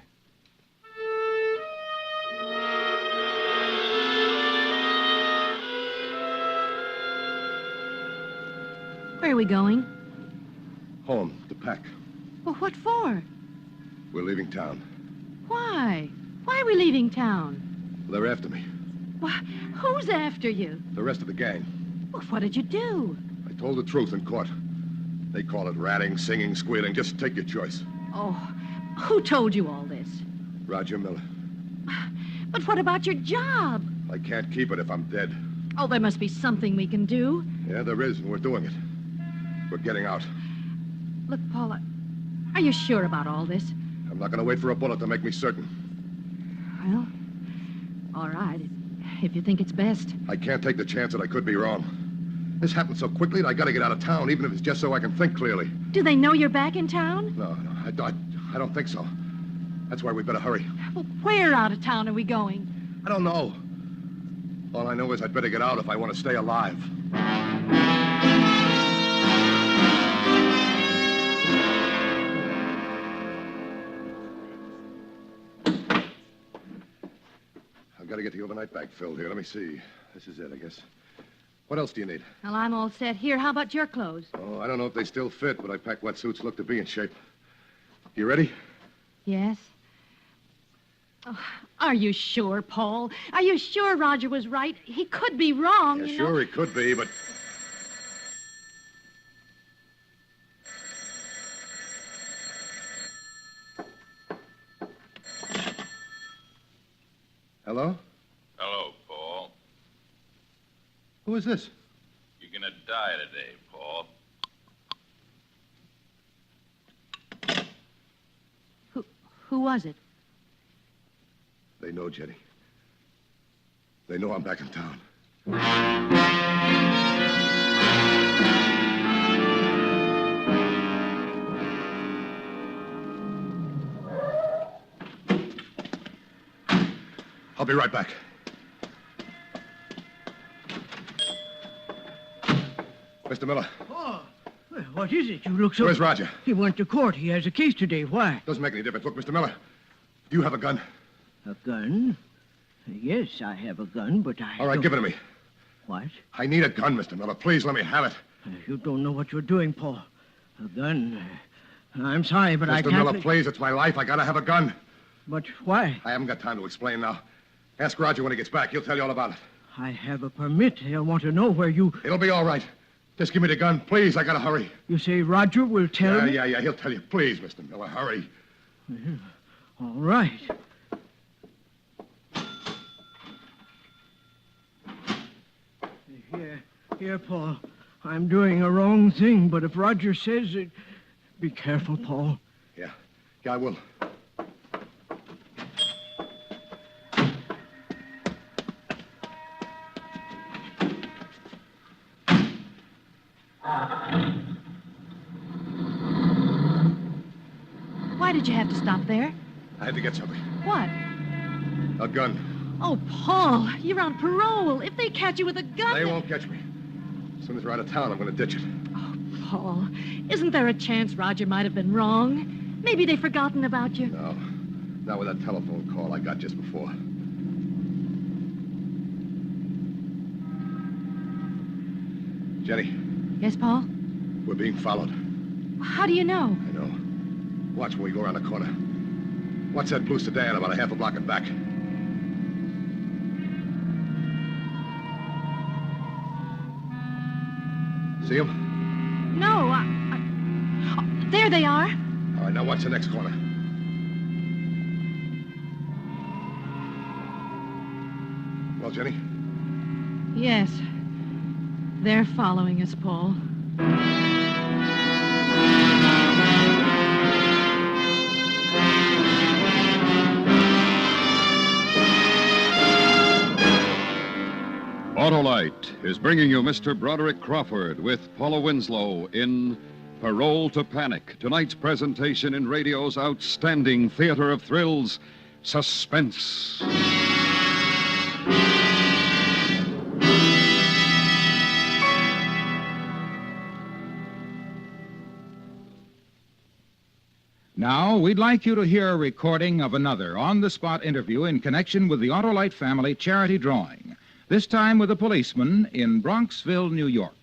Where are we going? Home, to pack. Well, what for? We're leaving town. Why? Why are we leaving town? They're after me. Why, who's after you? The rest of the gang. Well, what did you do? I told the truth in court. They call it ratting, singing, squealing. Just take your choice. Oh, who told you all this? Roger Miller. But what about your job? I can't keep it if I'm dead. Oh, there must be something we can do. Yeah, there is, and we're doing it. We're getting out. Look, Paula, are you sure about all this? I'm not going to wait for a bullet to make me certain. Well, all right, if you think it's best. I can't take the chance that I could be wrong. This happened so quickly that I got to get out of town, even if it's just so I can think clearly. Do they know you're back in town? No, I don't think so. That's why we better hurry. Well, where out of town are we going? I don't know. All I know is I'd better get out if I want to stay alive. I've got to get the overnight bag filled here. Let me see. This is it, I guess. What else do you need? Well, I'm all set here. How about your clothes? Oh, I don't know if they still fit, but I packed what suits look to be in shape. You ready? Yes. Oh, are you sure, Paul? Are you sure Roger was right? He could be wrong, Yeah, you sure, know. he could be, but... Hello? Hello, Paul. Who is this? You're gonna die today, Paul. Who was it? They know, Jenny. They know I'm back in town. I'll be right back. Mr. Miller. Oh, well, what is it? You look so... Where's Roger? He went to court. He has a case today. Why? Doesn't make any difference. Look, Mr. Miller, do you have a gun? A gun? Yes, I have a gun, but I... All right, give it to me. What? I need a gun, Mr. Miller. Please let me have it. You don't know what you're doing, Paul. A gun... I'm sorry, but I Mr. can't... Miller, please, it's my life. I gotta have a gun. But why? I haven't got time to explain now. Ask Roger when he gets back. He'll tell you all about it. I have a permit. He'll want to know where you... It'll be all right. Just give me the gun, please. I gotta hurry. You say Roger will tell me? Yeah. He'll tell you. Please, Mr. Miller, hurry. Yeah. All right. Here, Paul. I'm doing a wrong thing, but if Roger says it... Be careful, Paul. Yeah, I will. Why did you have to stop there? I had to get something. What? A gun. Oh, Paul, you're on parole. If they catch you with a gun... They won't catch me. As soon as we're out of town, I'm going to ditch it. Oh, Paul, isn't there a chance Roger might have been wrong? Maybe they've forgotten about you. No. Not with that telephone call I got just before. Jenny. Yes, Paul? We're being followed. How do you know? I know. Watch when we go around the corner. Watch that blue sedan about a half a block and back. See them? No, Oh, there they are. All right, now watch the next corner. Well, Jenny? Yes. They're following us, Paul. Autolite is bringing you Mr. Broderick Crawford with Paula Winslow in Parole to Panic, tonight's presentation in radio's outstanding theater of thrills, Suspense. Now, we'd like you to hear a recording of another on-the-spot interview in connection with the Autolite family charity drawing, this time with a policeman in Bronxville, New York.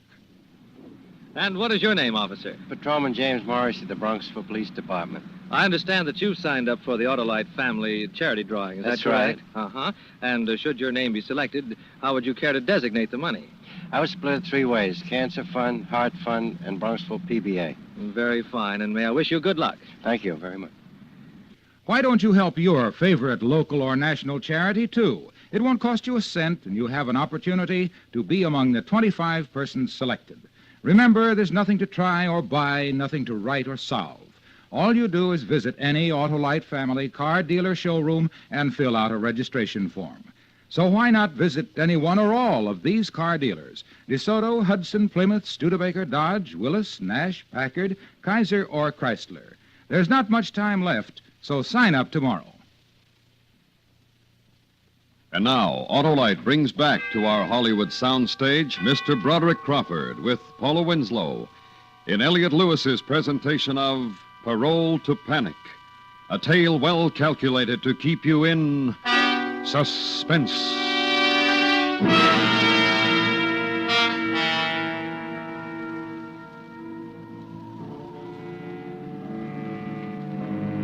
And what is your name, officer? Patrolman James Morris of the Bronxville Police Department. I understand that you signed up for the Autolite family charity drawing. Is That's that correct? right. Uh-huh. And should your name be selected, how would you care to designate the money? I was split three ways: Cancer Fund, Heart Fund, and Bronxville PBA. Very fine, and may I wish you good luck. Thank you very much. Why don't you help your favorite local or national charity, too? It won't cost you a cent, and you have an opportunity to be among the 25 persons selected. Remember, there's nothing to try or buy, nothing to write or solve. All you do is visit any Autolite family car dealer showroom and fill out a registration form. So why not visit any one or all of these car dealers? DeSoto, Hudson, Plymouth, Studebaker, Dodge, Willis, Nash, Packard, Kaiser, or Chrysler. There's not much time left, so sign up tomorrow. And now, Autolite brings back to our Hollywood soundstage Mr. Broderick Crawford with Paula Winslow in Elliot Lewis's presentation of Parole to Panic, a tale well calculated to keep you in suspense.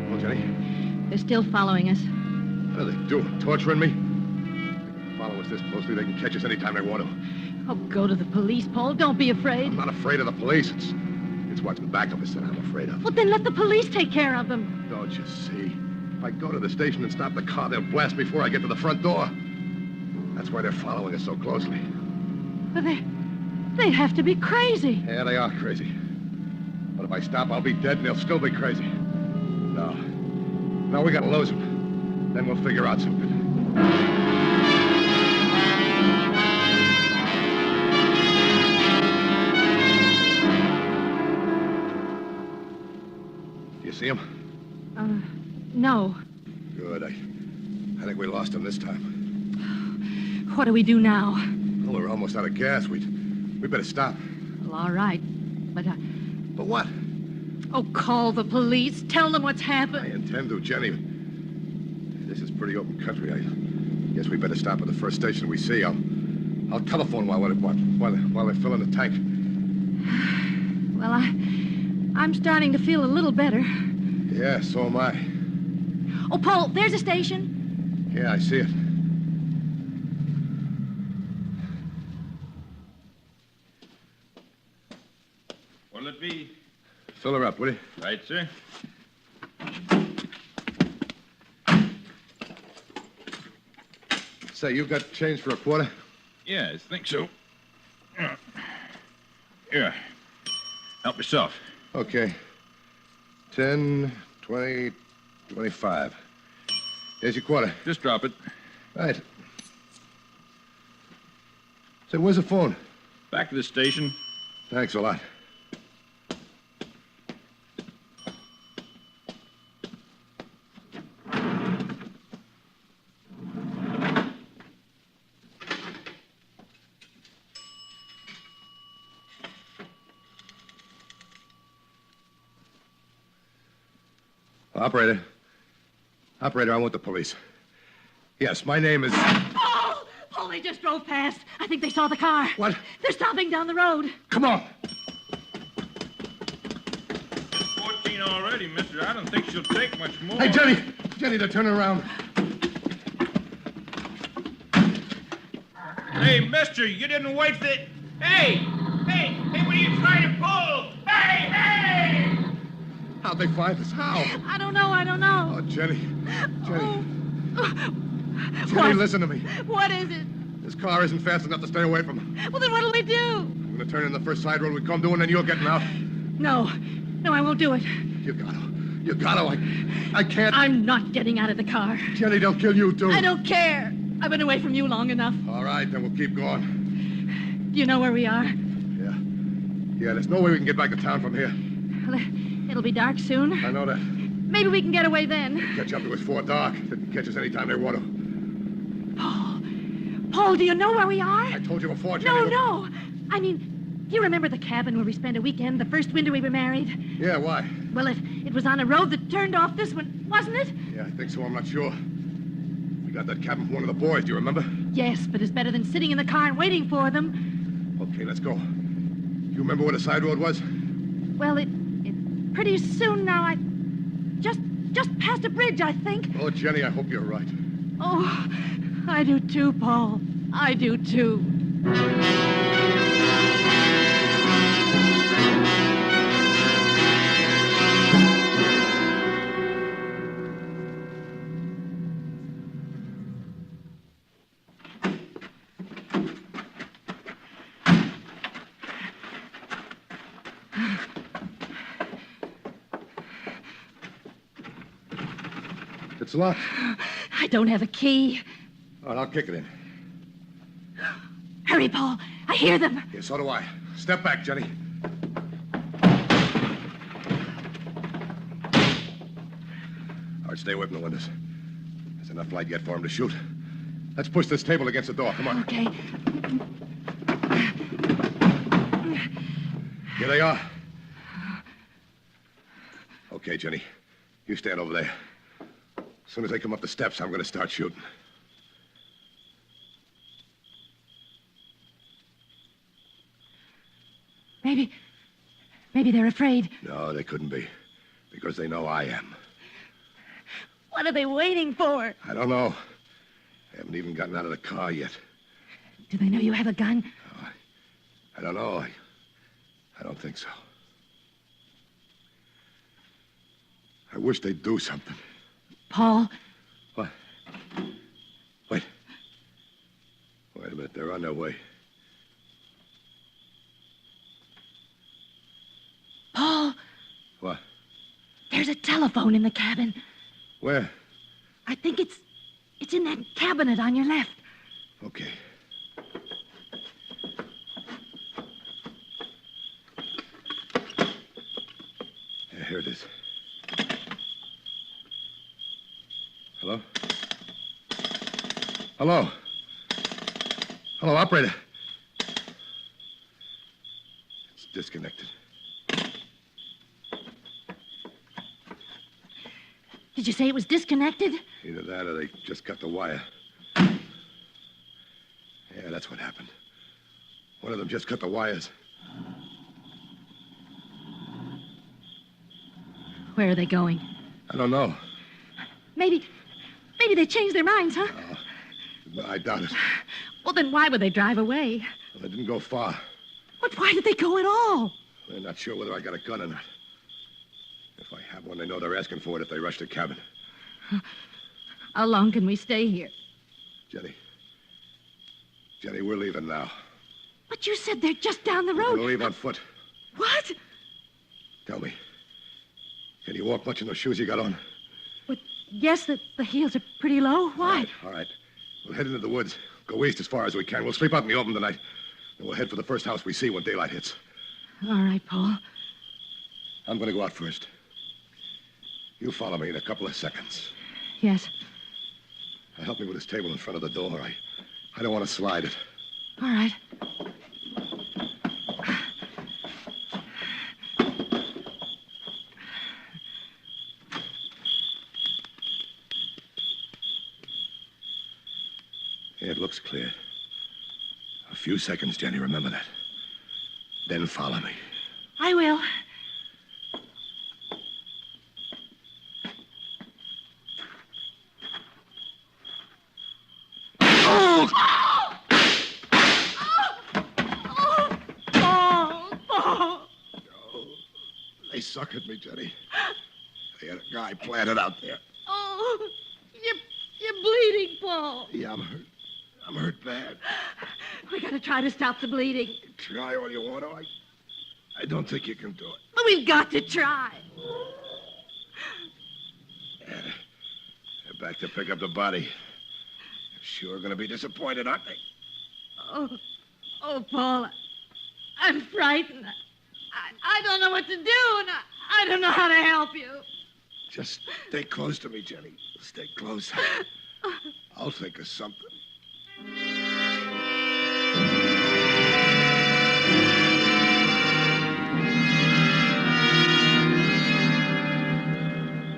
Well, Jenny, They're still following us. what are they doing? Torturing me? They can follow us this closely. They can catch us anytime they want to. Oh, go to the police, Paul. Don't be afraid. I'm not afraid of the police. It's what's in back of us that I'm afraid of. Well, then let the police take care of them. Don't you see? If I go to the station and stop the car, they'll blast before I get to the front door. That's why they're following us so closely. But they'd have to be crazy. Yeah, they are crazy. But if I stop, I'll be dead and they'll still be crazy. No, we gotta lose them. Then we'll figure out something. You see him? No. Good. I think we lost him this time. What do we do now? Well, we're almost out of gas. We better stop. Well, all right. But what? Oh, call the police. Tell them what's I happened. intend to, Jenny. This is pretty open country. I guess we better stop at the first station we see. I'll telephone while they're filling the tank. Well, I'm starting to feel a little better. Yeah, so am I. Oh, Paul, there's a station. Yeah, I see it. What'll it be? Fill her up, will you? Right, sir. Say, you got change for a quarter? Yeah, I think so. Here. Help yourself. Okay. 10, 20, 25. Here's your quarter. Just drop it. Right. Say, where's the phone? Back to the station. Thanks a lot. Operator, I want the police. Yes, my name is... Paul! Paul, they just drove past. I think they saw the car. What? They're stopping down the road. Come on. 14 already, mister. I don't think she'll take much more. Hey, Jenny! Jenny, they're turning around. Hey, mister, you didn't wait for the... Hey, what are you trying to pull? Hey! How'd they find us? How? I don't know. Oh, Jenny. Jenny, What? listen to me. What is it? This car isn't fast enough to stay away from them. Well, then what'll we do? I'm going to turn in the first side road we come to, and then you're getting out. No, I won't do it. You gotta. I can't. I'm not getting out of the car. Jenny, they'll kill you, too. I don't care. I've been away from you long enough. All right, then we'll keep going. Do you know where we are? Yeah, there's no way we can get back to town from here. Well, it'll be dark soon. I know that. Maybe we can get away then. Catch up to us before dark. They can catch us anytime they want to. Paul, do you know where we are? I told you before, Jenny. No. I mean, you remember the cabin where we spent a weekend the first winter we were married? Yeah, why? Well, it was on a road that turned off this one, wasn't it? Yeah, I think so. I'm not sure. We got that cabin from one of the boys. Do you remember? Yes, but it's better than sitting in the car and waiting for them. Okay, let's go. You remember where the side road was? Well, it pretty soon now. Just past a bridge, I think. Oh, Jenny, I hope you're right. Oh, I do too, Paul. I do too. It's locked. I don't have a key. All right, I'll kick it in. Hurry, Paul. I hear them. Yeah, so do I. Step back, Jenny. All right, stay away from the windows. There's enough light yet for him to shoot. Let's push this table against the door. Come on. Okay. Here they are. Okay, Jenny. You stand over there. As soon as they come up the steps, I'm going to start shooting. Maybe they're afraid. No, they couldn't be. Because they know I am. What are they waiting for? I don't know. They haven't even gotten out of the car yet. Do they know you have a gun? I don't know. I don't think so. I wish they'd do something. Paul. What? Wait. Wait a minute. They're on their way. Paul. What? There's a telephone in the cabin. Where? I think it's in that cabinet on your left. Okay. Yeah, here it is. Hello? Hello? Hello, operator. It's disconnected. Did you say it was disconnected? Either that or they just cut the wire. Yeah, that's what happened. One of them just cut the wires. Where are they going? I don't know. Maybe they changed their minds, huh? No, I doubt it. Well, then why would they drive away? Well, they didn't go far. But why did they go at all? They're not sure whether I got a gun or not. If I have one, they know they're asking for it if they rush the cabin. How long can we stay here? Jenny, we're leaving now. But you said they're just down the We're road. gonna leave on foot. What? Tell me, can you walk much in those shoes you got on? Yes, the heels are pretty low. Why? All right. We'll head into the woods. Go east as far as we can. We'll sleep out in the open tonight. Then we'll head for the first house we see when daylight hits. All right, Paul. I'm going to go out first. You follow me in a couple of seconds. Yes. Help me with this table in front of the door. I don't want to slide it. All right. It looks clear. A few seconds, Jenny. Remember that. Then follow me. I will. They suckered me, Jenny. They had a guy planted out there. Oh, you're bleeding, Paul. Yeah, I'm hurt. I'm hurt bad. We gotta try to stop the bleeding. Try all you want to. I don't think you can do it. But we've got to try. Yeah, they're back to pick up the body. They're sure going to be disappointed, aren't they? Oh, Paul, I'm frightened. I don't know what to do, and I don't know how to help you. Just stay close to me, Jenny. Stay close. I'll think of something.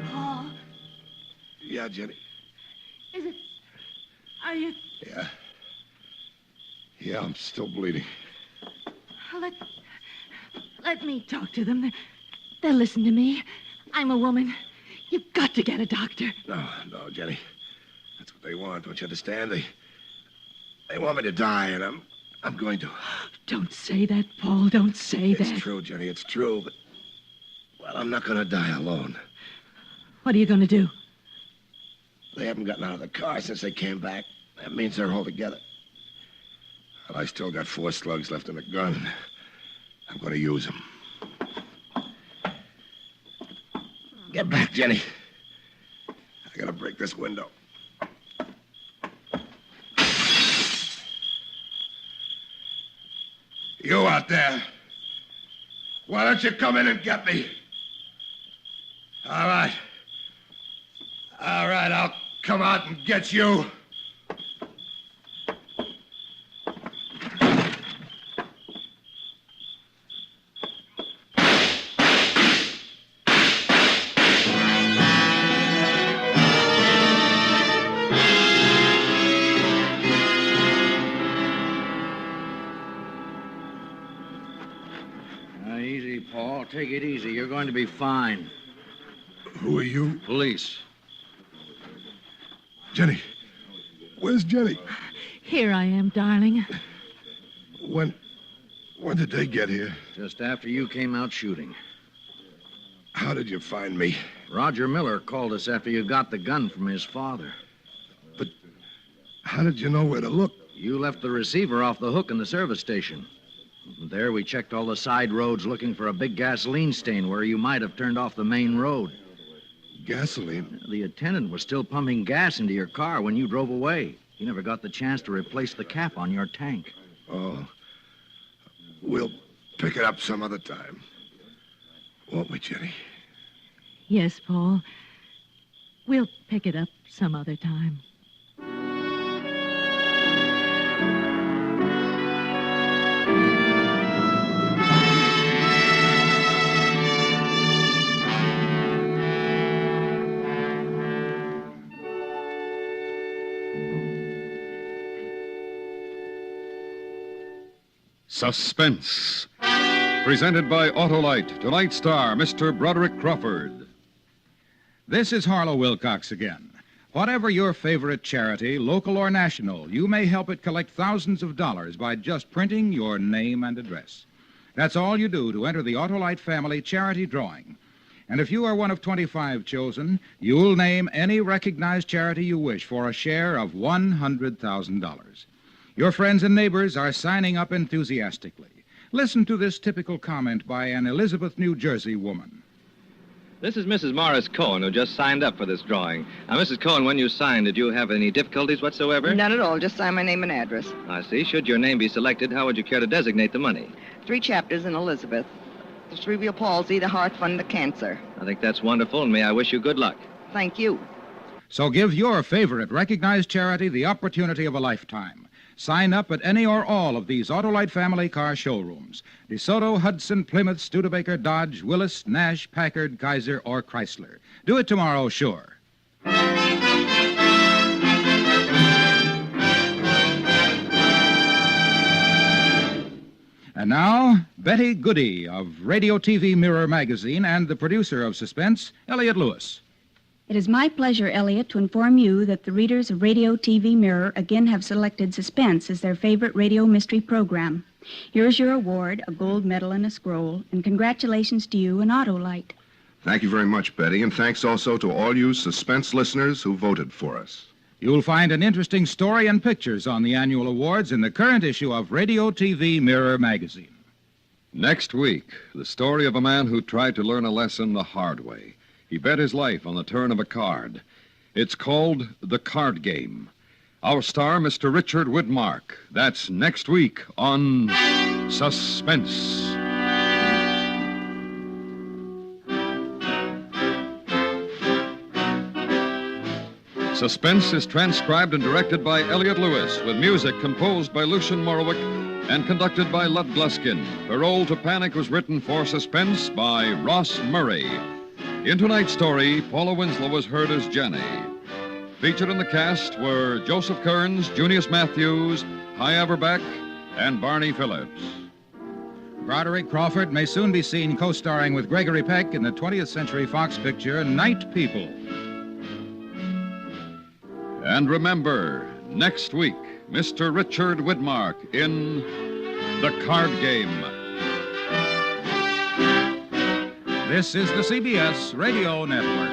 Paul, Yeah, Jenny. are you... Yeah, I'm still bleeding. Let me talk to them. They'll listen to me. I'm a woman. You've got to get a doctor. No, Jenny. That's what they want. Don't you understand? They want me to die, and I'm going to. Don't say that, Paul. Don't say that. It's true, Jenny. It's true, but... Well, I'm not going to die alone. What are you going to do? They haven't gotten out of the car since they came back. That means they're all together. And I still got 4 slugs left in the gun. I'm going to use them. Get back, Jenny. I gotta break this window. You out there. Why don't you come in and get me? All right. All right, I'll come out and get you. Easy, Paul. Take it easy. You're going to be fine. Who are you? Police. Jenny. Where's Jenny? Here I am, darling. When did they get here? Just after you came out shooting. How did you find me? Roger Miller called us after you got the gun from his father. But how did you know where to look? You left the receiver off the hook in the service station. There we checked all the side roads looking for a big gasoline stain where you might have turned off the main road. Gasoline? The attendant was still pumping gas into your car when you drove away. He never got the chance to replace the cap on your tank. Oh. We'll pick it up some other time. Won't we, Jenny? Yes, Paul. We'll pick it up some other time. Suspense. Presented by Autolite. Tonight's star, Mr. Broderick Crawford. This is Harlow Wilcox again. Whatever your favorite charity, local or national, you may help it collect thousands of dollars by just printing your name and address. That's all you do to enter the Autolite family charity drawing. And if you are one of 25 chosen, you'll name any recognized charity you wish for a share of $100,000. Your friends and neighbors are signing up enthusiastically. Listen to this typical comment by an Elizabeth, New Jersey woman. This is Mrs. Morris Cohen, who just signed up for this drawing. Now, Mrs. Cohen, when you signed, did you have any difficulties whatsoever? None at all. Just sign my name and address. I see. Should your name be selected, how would you care to designate the money? 3 chapters in Elizabeth. The cerebral palsy, the heart fund, the cancer. I think that's wonderful, and may I wish you good luck. Thank you. So give your favorite recognized charity the opportunity of a lifetime. Sign up at any or all of these Autolite family car showrooms. DeSoto, Hudson, Plymouth, Studebaker, Dodge, Willis, Nash, Packard, Kaiser, or Chrysler. Do it tomorrow, sure. And now, Betty Goody of Radio TV Mirror magazine and the producer of Suspense, Elliot Lewis. It is my pleasure, Elliot, to inform you that the readers of Radio TV Mirror again have selected Suspense as their favorite radio mystery program. Here's your award, a gold medal and a scroll, and congratulations to you and Autolite. Thank you very much, Betty, and thanks also to all you Suspense listeners who voted for us. You'll find an interesting story and pictures on the annual awards in the current issue of Radio TV Mirror magazine. Next week, the story of a man who tried to learn a lesson the hard way. He bet his life on the turn of a card. It's called The Card Game. Our star, Mr. Richard Widmark. That's next week on Suspense. Suspense is transcribed and directed by Elliot Lewis, with music composed by Lucian Morowick and conducted by Lud Gluskin. Parole to Panic was written for Suspense by Ross Murray. In tonight's story, Paula Winslow was heard as Jenny. Featured in the cast were Joseph Kearns, Junius Matthews, Hy Averbeck, and Barney Phillips. Broderick Crawford may soon be seen co-starring with Gregory Peck in the 20th Century Fox picture Night People. And remember, next week, Mr. Richard Widmark in The Card Game. This is the CBS Radio Network.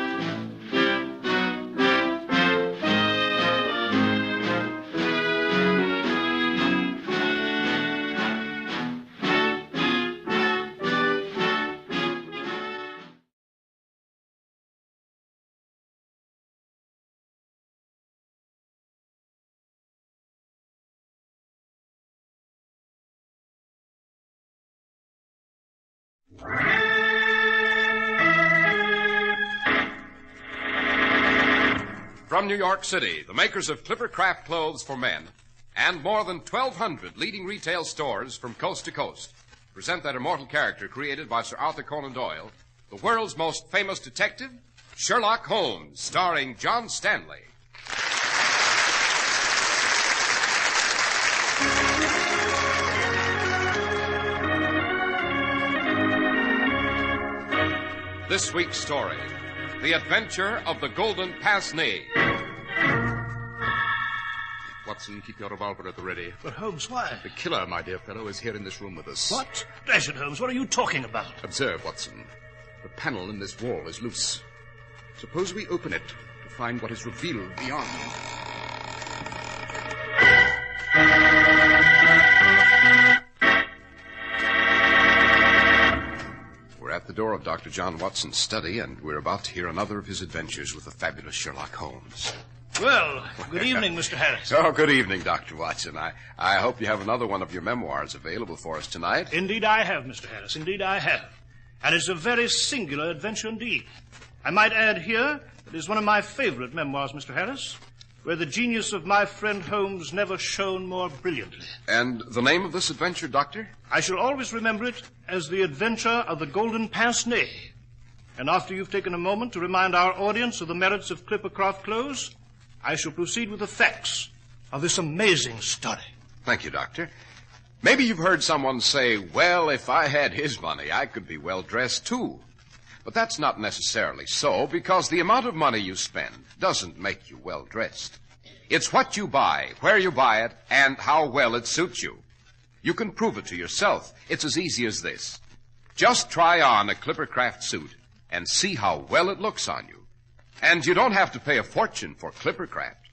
From New York City, the makers of Clipper Craft clothes for men and more than 1,200 leading retail stores from coast to coast present that immortal character created by Sir Arthur Conan Doyle, the world's most famous detective, Sherlock Holmes, starring John Stanley. This week's story, The Adventure of the Golden Pince-Nez. Watson, keep your revolver at the ready. But, Holmes, why? The killer, my dear fellow, is here in this room with us. What? Dash it, Holmes, what are you talking about? Observe, Watson. The panel in this wall is loose. Suppose we open it to find what is revealed beyond. We're at the door of Dr. John Watson's study, and we're about to hear another of his adventures with the fabulous Sherlock Holmes. Well, good evening, Mr. Harris. Oh, good evening, Dr. Watson. I hope you have another one of your memoirs available for us tonight. Indeed I have, Mr. Harris. Indeed I have. And it's a very singular adventure indeed. I might add here that it's one of my favorite memoirs, Mr. Harris, where the genius of my friend Holmes never shone more brilliantly. And the name of this adventure, Doctor? I shall always remember it as The Adventure of the Golden Pince-Nez. And after you've taken a moment to remind our audience of the merits of Clipper Craft clothes, I shall proceed with the facts of this amazing story. Thank you, Doctor. Maybe you've heard someone say, well, if I had his money, I could be well-dressed, too. But that's not necessarily so, because the amount of money you spend doesn't make you well-dressed. It's what you buy, where you buy it, and how well it suits you. You can prove it to yourself. It's as easy as this. Just try on a Clipper Craft suit and see how well it looks on you. And you don't have to pay a fortune for Clipper Craft.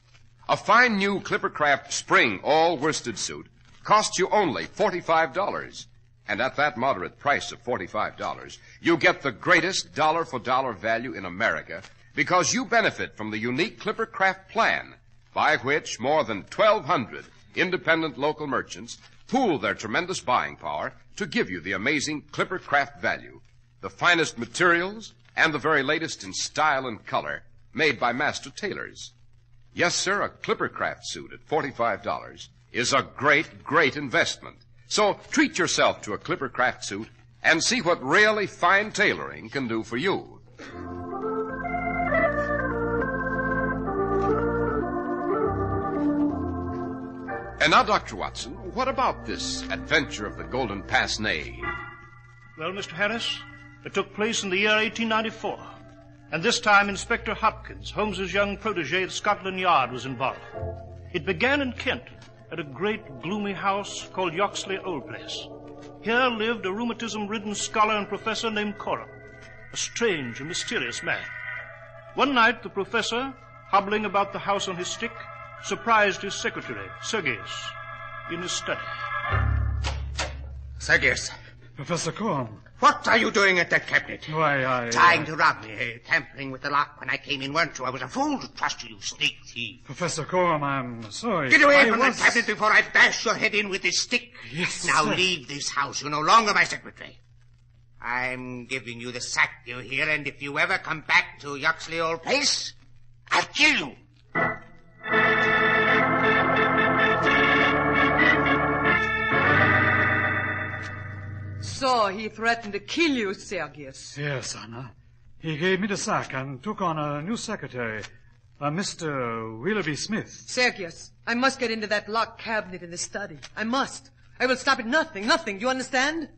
A fine new Clipper Craft spring all-worsted suit costs you only $45. And at that moderate price of $45, you get the greatest dollar-for-dollar value in America because you benefit from the unique Clipper Craft plan by which more than 1,200 independent local merchants pool their tremendous buying power to give you the amazing Clipper Craft value, the finest materials, and the very latest in style and color made by master tailors. Yes, sir, a Clipper Craft suit at $45 is a great, great investment. So treat yourself to a Clipper Craft suit and see what really fine tailoring can do for you. And now, Dr. Watson, what about this adventure of the Golden Pince-Nez? Well, Mr. Harris, it took place in the year 1894. And this time, Inspector Hopkins, Holmes's young protege at Scotland Yard, was involved. It began in Kent, at a great, gloomy house called Yoxley Old Place. Here lived a rheumatism-ridden scholar and professor named Coram, a strange and mysterious man. One night, the professor, hobbling about the house on his stick, surprised his secretary, Sergius, in his study. Sergius. Professor Coram. What are you doing at that cabinet? Why, Trying to rob me, tampering with the lock when I came in, weren't you? I was a fool to trust you, sneak thief. Professor Coram, I'm sorry. Get away from that cabinet before I bash your head in with this stick. Yes, Now sir. leave this house. You're no longer my secretary. I'm giving you the sack, you hear, and if you ever come back to Yoxley Old Place, I'll kill you. So he threatened to kill you, Sergius. Yes, Anna. He gave me the sack and took on a new secretary, Mr. Willoughby Smith. Sergius, I must get into that locked cabinet in the study. I must. I will stop at nothing. Do you understand?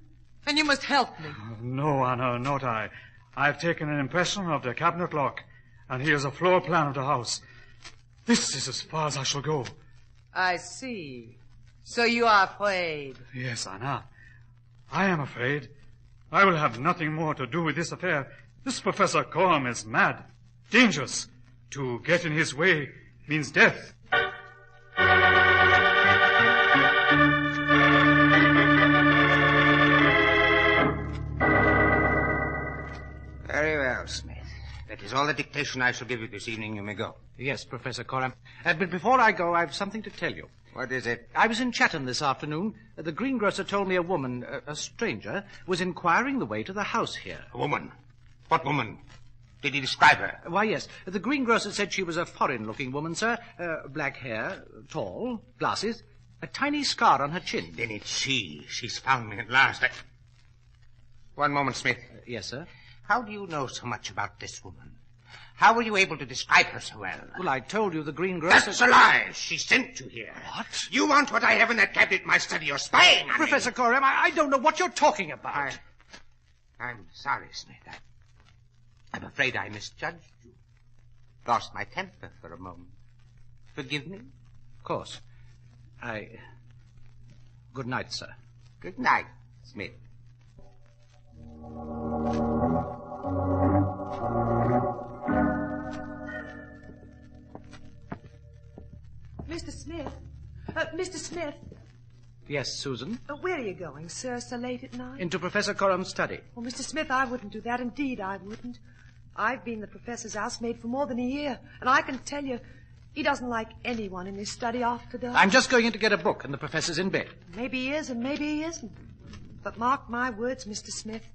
And you must help me. No, Anna, not I. I've taken an impression of the cabinet lock, and here's a floor plan of the house. This is as far as I shall go. I see. So you are afraid. Yes, Anna. I am afraid. I will have nothing more to do with this affair. This Professor Coram is mad, dangerous. To get in his way means death. Very well, Smith. That is all the dictation I shall give you this evening. You may go. Yes, Professor Coram. But before I go, I've something to tell you. What is it? I was in Chatham this afternoon. The greengrocer told me a woman, a stranger, was inquiring the way to the house here. A woman? What woman? Did he describe her? Why, yes. The greengrocer said she was a foreign-looking woman, sir. Black hair, tall, glasses, a tiny scar on her chin. Then it's she. She's found me at last. One moment, Smith. Yes, sir? How do you know so much about this woman? How were you able to describe her so well? Well, I told you the greengrocer... That's a lie. She sent you here. What? You want what I have in that cabinet in my study. You're spying on Professor me. Coram, I don't know what you're talking about. I'm sorry, Smith. I'm afraid I misjudged you. Lost my temper for a moment. Forgive me? Of course. Good night, sir. Good night, Smith. Mr. Smith. Mr. Smith. Yes, Susan? Where are you going, sir, so late at night? Into Professor Coram's study. Well, Mr. Smith, I wouldn't do that. Indeed, I wouldn't. I've been the professor's housemaid for more than a year, and I can tell you, he doesn't like anyone in his study after dark. I'm just going in to get a book, and the professor's in bed. Maybe he is, and maybe he isn't. But mark my words, Mr. Smith.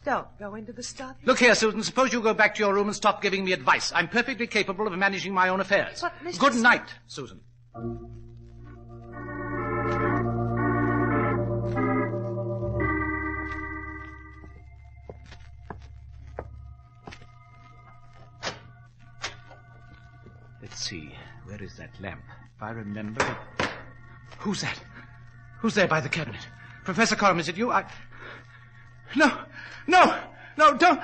Don't go into the study. Look here, Susan, suppose you go back to your room and stop giving me advice. I'm perfectly capable of managing my own affairs. But, Mr. Good Smith... night, Susan. Let's see. Where is that lamp? If I remember... Who's that? Who's there by the cabinet? Professor Coram, is it you? No, don't...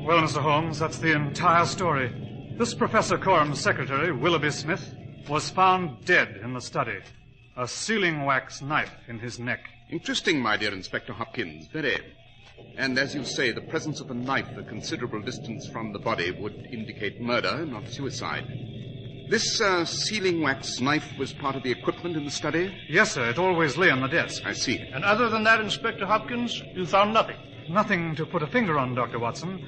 Well, Mr. Holmes, that's the entire story. This Professor Coram's secretary, Willoughby Smith, was found dead in the study. A sealing wax knife in his neck. Interesting, my dear Inspector Hopkins, very. And as you say, the presence of a knife a considerable distance from the body would indicate murder, not suicide. This sealing wax knife was part of the equipment in the study? Yes, sir. It always lay on the desk. I see. And other than that, Inspector Hopkins, you found nothing? Nothing to put a finger on, Dr. Watson.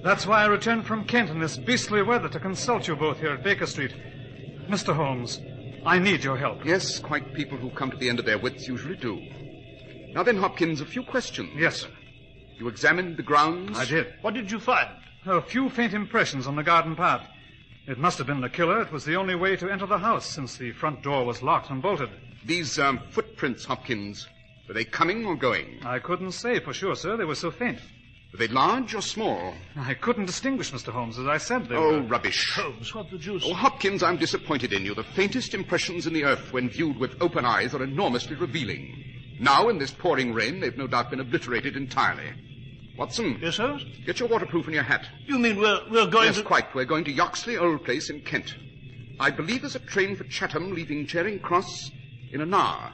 That's why I returned from Kent in this beastly weather to consult you both here at Baker Street. Mr. Holmes, I need your help. Yes, quite people who come to the end of their wits usually do. Now then, Hopkins, a few questions. Yes, sir. You examined the grounds? I did. What did you find? A few faint impressions on the garden path. It must have been the killer. It was the only way to enter the house, since the front door was locked and bolted. These footprints, Hopkins, were they coming or going? I couldn't say for sure, sir. They were so faint. Were they large or small? I couldn't distinguish, Mr. Holmes. As I said, they were... Oh, rubbish. Holmes, what the deuce? Oh, Hopkins, I'm disappointed in you. The faintest impressions in the earth, when viewed with open eyes, are enormously revealing. Now, in this pouring rain, they've no doubt been obliterated entirely. Watson. Yes, Holmes? Get your waterproof and your hat. You mean we're going to... Yes, quite. We're going to Yoxley Old Place in Kent. I believe there's a train for Chatham leaving Charing Cross in an hour.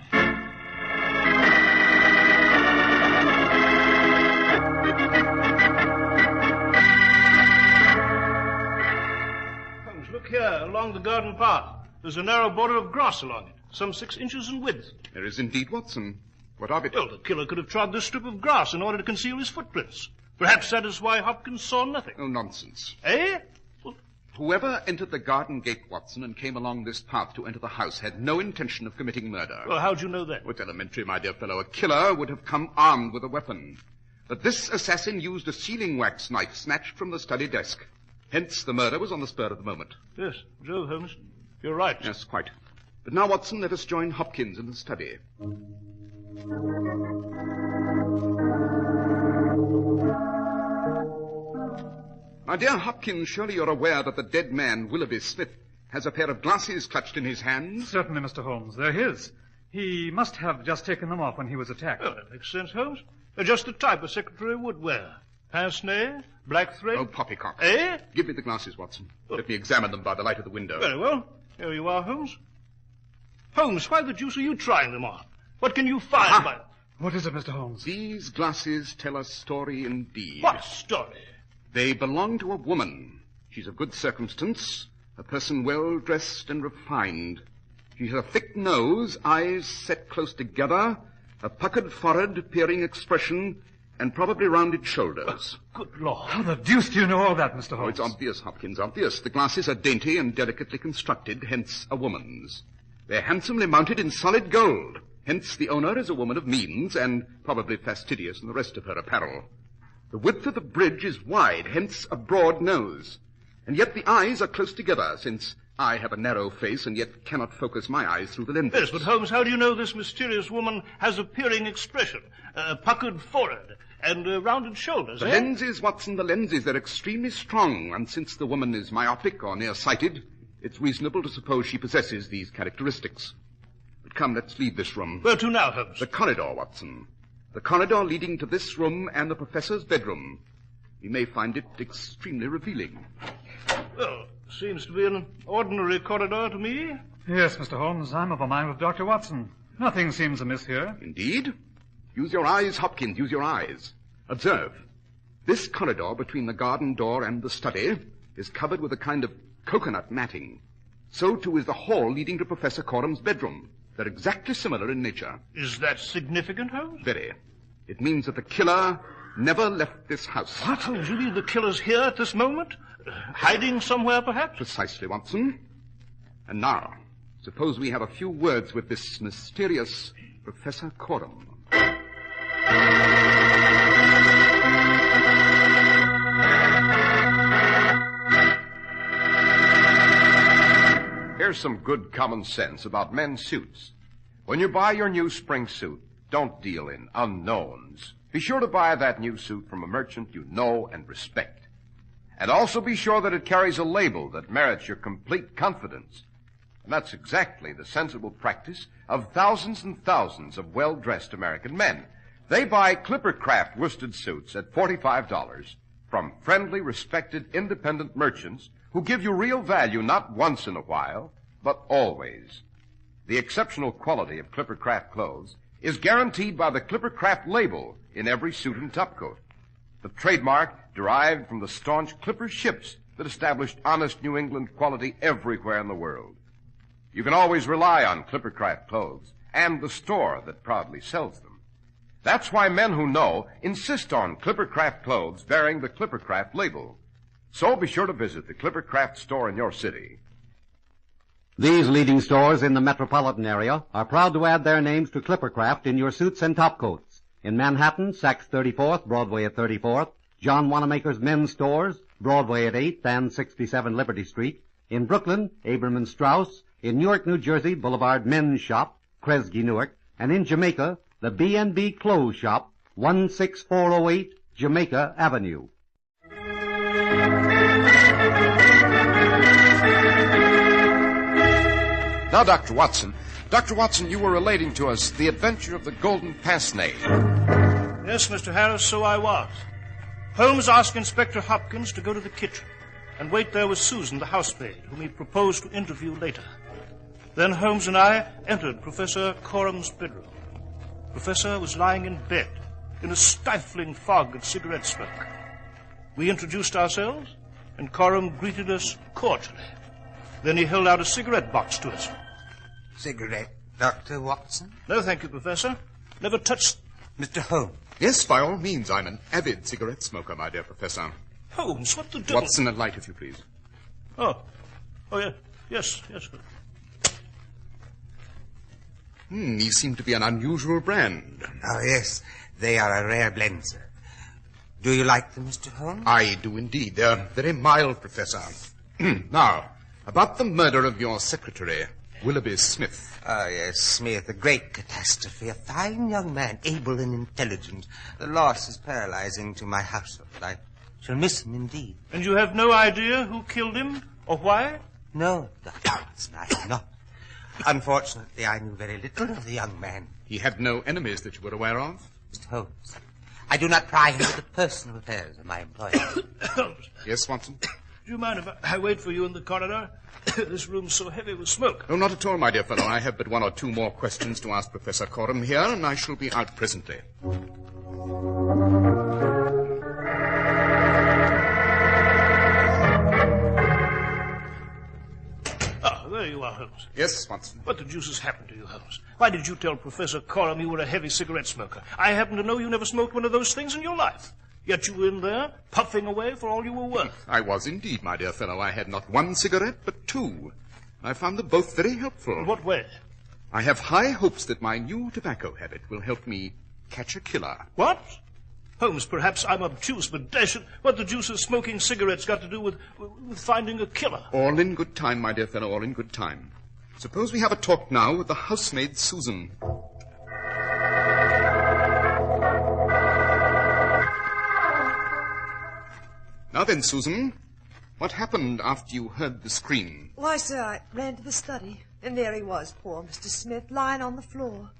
Holmes, look here, along the garden path. There's a narrow border of grass along it, some 6 inches in width. There is indeed, Watson. What of it? Well, the killer could have trod this strip of grass in order to conceal his footprints. Perhaps that is why Hopkins saw nothing. Oh, nonsense. Eh? Well, whoever entered the garden gate, Watson, and came along this path to enter the house had no intention of committing murder. Well, how'd you know that? Oh, it's elementary, my dear fellow. A killer would have come armed with a weapon. But this assassin used a sealing wax knife snatched from the study desk. Hence, the murder was on the spur of the moment. Yes, Joe Holmes, you're right. Yes, quite. But now, Watson, let us join Hopkins in the study. My dear Hopkins, surely you're aware that the dead man, Willoughby Smith, has a pair of glasses clutched in his hands? Certainly, Mr. Holmes. They're his. He must have just taken them off when he was attacked. Well, that makes sense, Holmes. They're just the type a secretary would wear. Pince-nez, black thread. Oh, poppycock. Eh? Give me the glasses, Watson. Let me examine them by the light of the window. Very well. Here you are, Holmes. Holmes, why the deuce are you trying them on? What can you find by... What is it, Mr. Holmes? These glasses tell a story indeed. What story? They belong to a woman. She's of good circumstance, a person well dressed and refined. She has a thick nose, eyes set close together, a puckered forehead, peering expression, and probably rounded shoulders. Good Lord. How the deuce do you know all that, Mr. Oh, Holmes? it's obvious, Hopkins, obvious. The glasses are dainty and delicately constructed, hence a woman's. They're handsomely mounted in solid gold, hence the owner is a woman of means and probably fastidious in the rest of her apparel. The width of the bridge is wide, hence a broad nose. And yet the eyes are close together, since I have a narrow face and yet cannot focus my eyes through the lenses. Yes, but Holmes, how do you know this mysterious woman has a peering expression, a puckered forehead, and rounded shoulders, The lenses, Watson, the lenses, they're extremely strong, and since the woman is myopic or nearsighted, it's reasonable to suppose she possesses these characteristics. But come, let's leave this room. Where to now, Holmes? The corridor, Watson. The corridor leading to this room and the professor's bedroom. You may find it extremely revealing. Well, seems to be an ordinary corridor to me. Yes, Mr. Holmes, I'm of a mind with Dr. Watson. Nothing seems amiss here. Indeed? Use your eyes, Hopkins, use your eyes. Observe. This corridor between the garden door and the study is covered with a kind of coconut matting. So, too, is the hall leading to Professor Corum's bedroom. They're exactly similar in nature. Is that significant, Holmes? Very. It means that the killer never left this house. What, Holmes? You mean the killer's here at this moment? Hiding somewhere, perhaps? Precisely, Watson. And now, suppose we have a few words with this mysterious Professor Corum. Here's some good common sense about men's suits. When you buy your new spring suit, don't deal in unknowns. Be sure to buy that new suit from a merchant you know and respect. And also be sure that it carries a label that merits your complete confidence. And that's exactly the sensible practice of thousands and thousands of well-dressed American men. They buy Clippercraft worsted suits at $45 from friendly, respected, independent merchants who give you real value not once in a while, but always. The exceptional quality of Clippercraft clothes is guaranteed by the Clippercraft label in every suit and topcoat. The trademark derived from the staunch Clipper ships that established honest New England quality everywhere in the world. You can always rely on Clippercraft clothes and the store that proudly sells them. That's why men who know insist on Clippercraft clothes bearing the Clippercraft label. So be sure to visit the Clippercraft store in your city. These leading stores in the metropolitan area are proud to add their names to Clippercraft in your suits and topcoats. In Manhattan, Saks 34th, Broadway at 34th, John Wanamaker's men's stores, Broadway at 8th and 67 Liberty Street. In Brooklyn, Abram and Strauss. In Newark, New Jersey, Boulevard Men's Shop, Kresge, Newark. And in Jamaica, the B&B Clothes Shop, 16408 Jamaica Avenue. Now, Dr. Watson, you were relating to us the adventure of the Golden Pince-Nez. Yes, Mr. Harris, so I was. Holmes asked Inspector Hopkins to go to the kitchen and wait there with Susan, the housemaid, whom he proposed to interview later. Then Holmes and I entered Professor Corum's bedroom. Professor was lying in bed in a stifling fog of cigarette smoke. We introduced ourselves, and Corum greeted us cordially. Then he held out a cigarette box to us. Cigarette, Dr. Watson? No, thank you, Professor. Never touched... Mr. Holmes. Yes, by all means. I'm an avid cigarette smoker, my dear Professor. Holmes, what the devil... Watson, a light, if you please. Oh, yeah. Yes. These seem to be an unusual brand. Oh, yes. They are a rare blend, sir. Do you like them, Mr. Holmes? I do indeed. They're very mild, Professor. Now, about the murder of your secretary, Willoughby Smith. Oh, yes, Smith, a great catastrophe. A fine young man, able and intelligent. The loss is paralyzing to my household. I shall miss him indeed. And you have no idea who killed him or why? No, Dr. Watson, I have not. Unfortunately, I knew very little of the young man. He had no enemies that you were aware of? Mr. Holmes, I do not pry into the personal affairs of my employers. Yes, Watson? Do you mind if I wait for you in the corridor? This room's so heavy with smoke. Oh, not at all, my dear fellow. I have but one or two more questions to ask Professor Corum here, and I shall be out presently. Ah, there you are, Holmes. Yes, Watson. What the deuce has happened to you, Holmes? Why did you tell Professor Coram you were a heavy cigarette smoker? I happen to know you never smoked one of those things in your life. Yet you were in there, puffing away for all you were worth. I was indeed, my dear fellow. I had not one cigarette, but two. I found them both very helpful. In what way? I have high hopes that my new tobacco habit will help me catch a killer. What? Holmes, perhaps I'm obtuse, but dash it, what the deuce has smoking cigarettes got to do with finding a killer? All in good time, my dear fellow, all in good time. Suppose we have a talk now with the housemaid, Susan. Now then, Susan, what happened after you heard the scream? Why, sir, I ran to the study, and there he was, poor Mr. Smith, lying on the floor.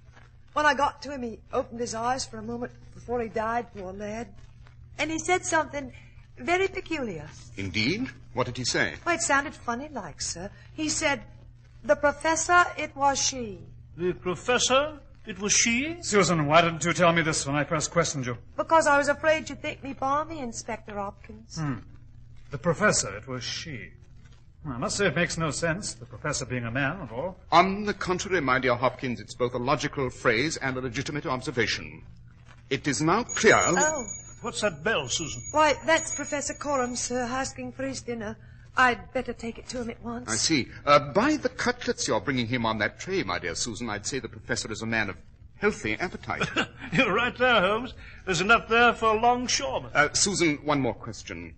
When I got to him, he opened his eyes for a moment before he died, poor lad. And he said something very peculiar. Indeed? What did he say? Well, it sounded funny like, sir. He said, "The professor, it was she." The professor? It was she? Susan, why didn't you tell me this when I first questioned you? Because I was afraid you'd think me balmy, Inspector Hopkins. The professor, it was she. I must say it makes no sense, the professor being a man and all. On the contrary, my dear Hopkins, it's both a logical phrase and a legitimate observation. It is now clear... Oh. What's that bell, Susan? Why, that's Professor Coram, sir, asking for his dinner. I'd better take it to him at once. I see. By the cutlets you're bringing him on that tray, my dear Susan, I'd say the professor is a man of healthy appetite. You're right there, Holmes. There's enough there for a longshoreman. Susan, one more question.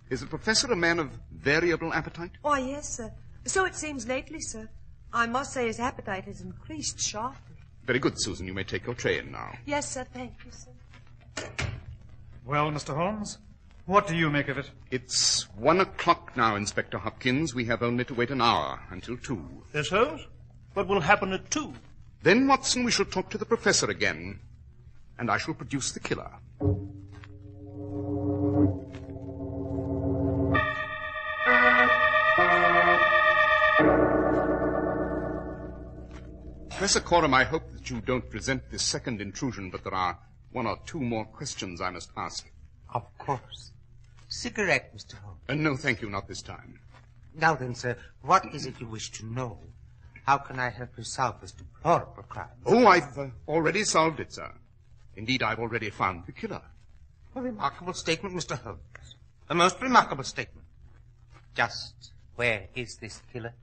Is the professor a man of variable appetite? Why, yes, sir. So it seems lately, sir. I must say his appetite has increased sharply. Very good, Susan. You may take your tray in now. Yes, sir. Thank you, sir. Well, Mr. Holmes, what do you make of it? It's 1 o'clock now, Inspector Hopkins. We have only to wait an hour until 2. Yes, Holmes? What will happen at 2? Then, Watson, we shall talk to the professor again, and I shall produce the killer. Professor Coram, I hope that you don't resent this second intrusion, but there are 1 or 2 more questions I must ask. Of course. Cigarette, Mr. Holmes. No, thank you, not this time. Now then, sir, what is it you wish to know? How can I help you solve this deplorable crime? Oh, I've already solved it, sir. Indeed, I've already found the killer. A remarkable statement, Mr. Holmes. A most remarkable statement. Just where is this killer?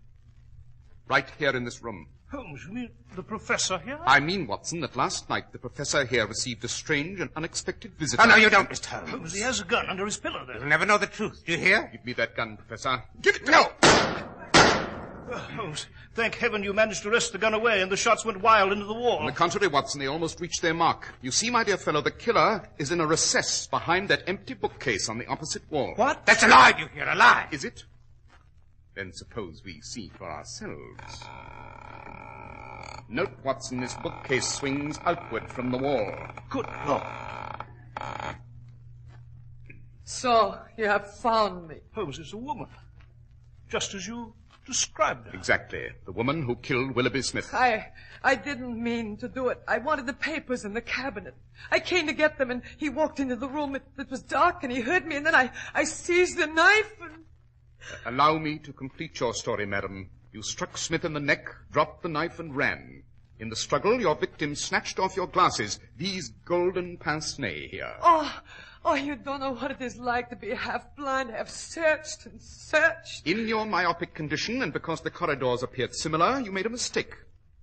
Right here in this room. Holmes, you mean the professor here? I mean, Watson, that last night the professor here received a strange and unexpected visitor. Oh, no, you don't, Mr. Holmes. Holmes, he has a gun under his pillow there. You'll never know the truth. Do you hear? Give me that gun, Professor. Give it to me! Holmes, thank heaven you managed to wrest the gun away and the shots went wild into the wall. On the contrary, Watson, they almost reached their mark. You see, my dear fellow, the killer is in a recess behind that empty bookcase on the opposite wall. What? That's a lie, you hear, a lie. Is it? Then suppose we see for ourselves. Note, Watson, this bookcase swings outward from the wall. Good Lord. So, you have found me. Holmes, it's a woman. Just as you described her. Exactly. The woman who killed Willoughby Smith. I didn't mean to do it. I wanted the papers in the cabinet. I came to get them, and he walked into the room. It was dark, and he heard me, and then I seized the knife and... Allow me to complete your story, madam. You struck Smith in the neck, dropped the knife, and ran. In the struggle, your victim snatched off your glasses, these golden pince-nez here. Oh, you don't know what it is like to be half blind, have searched and searched. In your myopic condition, and because the corridors appeared similar, you made a mistake.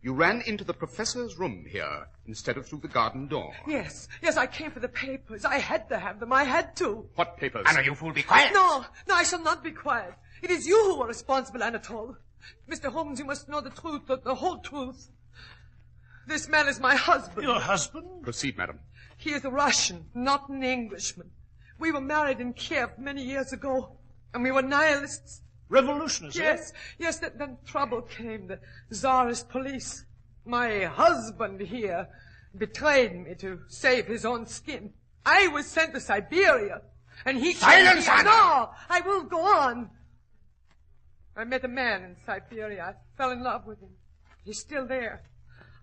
You ran into the professor's room here, instead of through the garden door. Yes, I came for the papers. I had to have them. I had to. What papers? Anna, you fool, be quiet. No, I shall not be quiet. It is you who are responsible, Anatole. Mr. Holmes, you must know the truth, the whole truth. This man is my husband. Your husband? Proceed, madam. He is a Russian, not an Englishman. We were married in Kiev many years ago, and we were nihilists. Revolutionists, Yes, then trouble came, the Tsarist police. My husband here betrayed me to save his own skin. I was sent to Siberia, and he... Silence, Anna! No, I will go on. I met a man in Siberia. I fell in love with him. He's still there.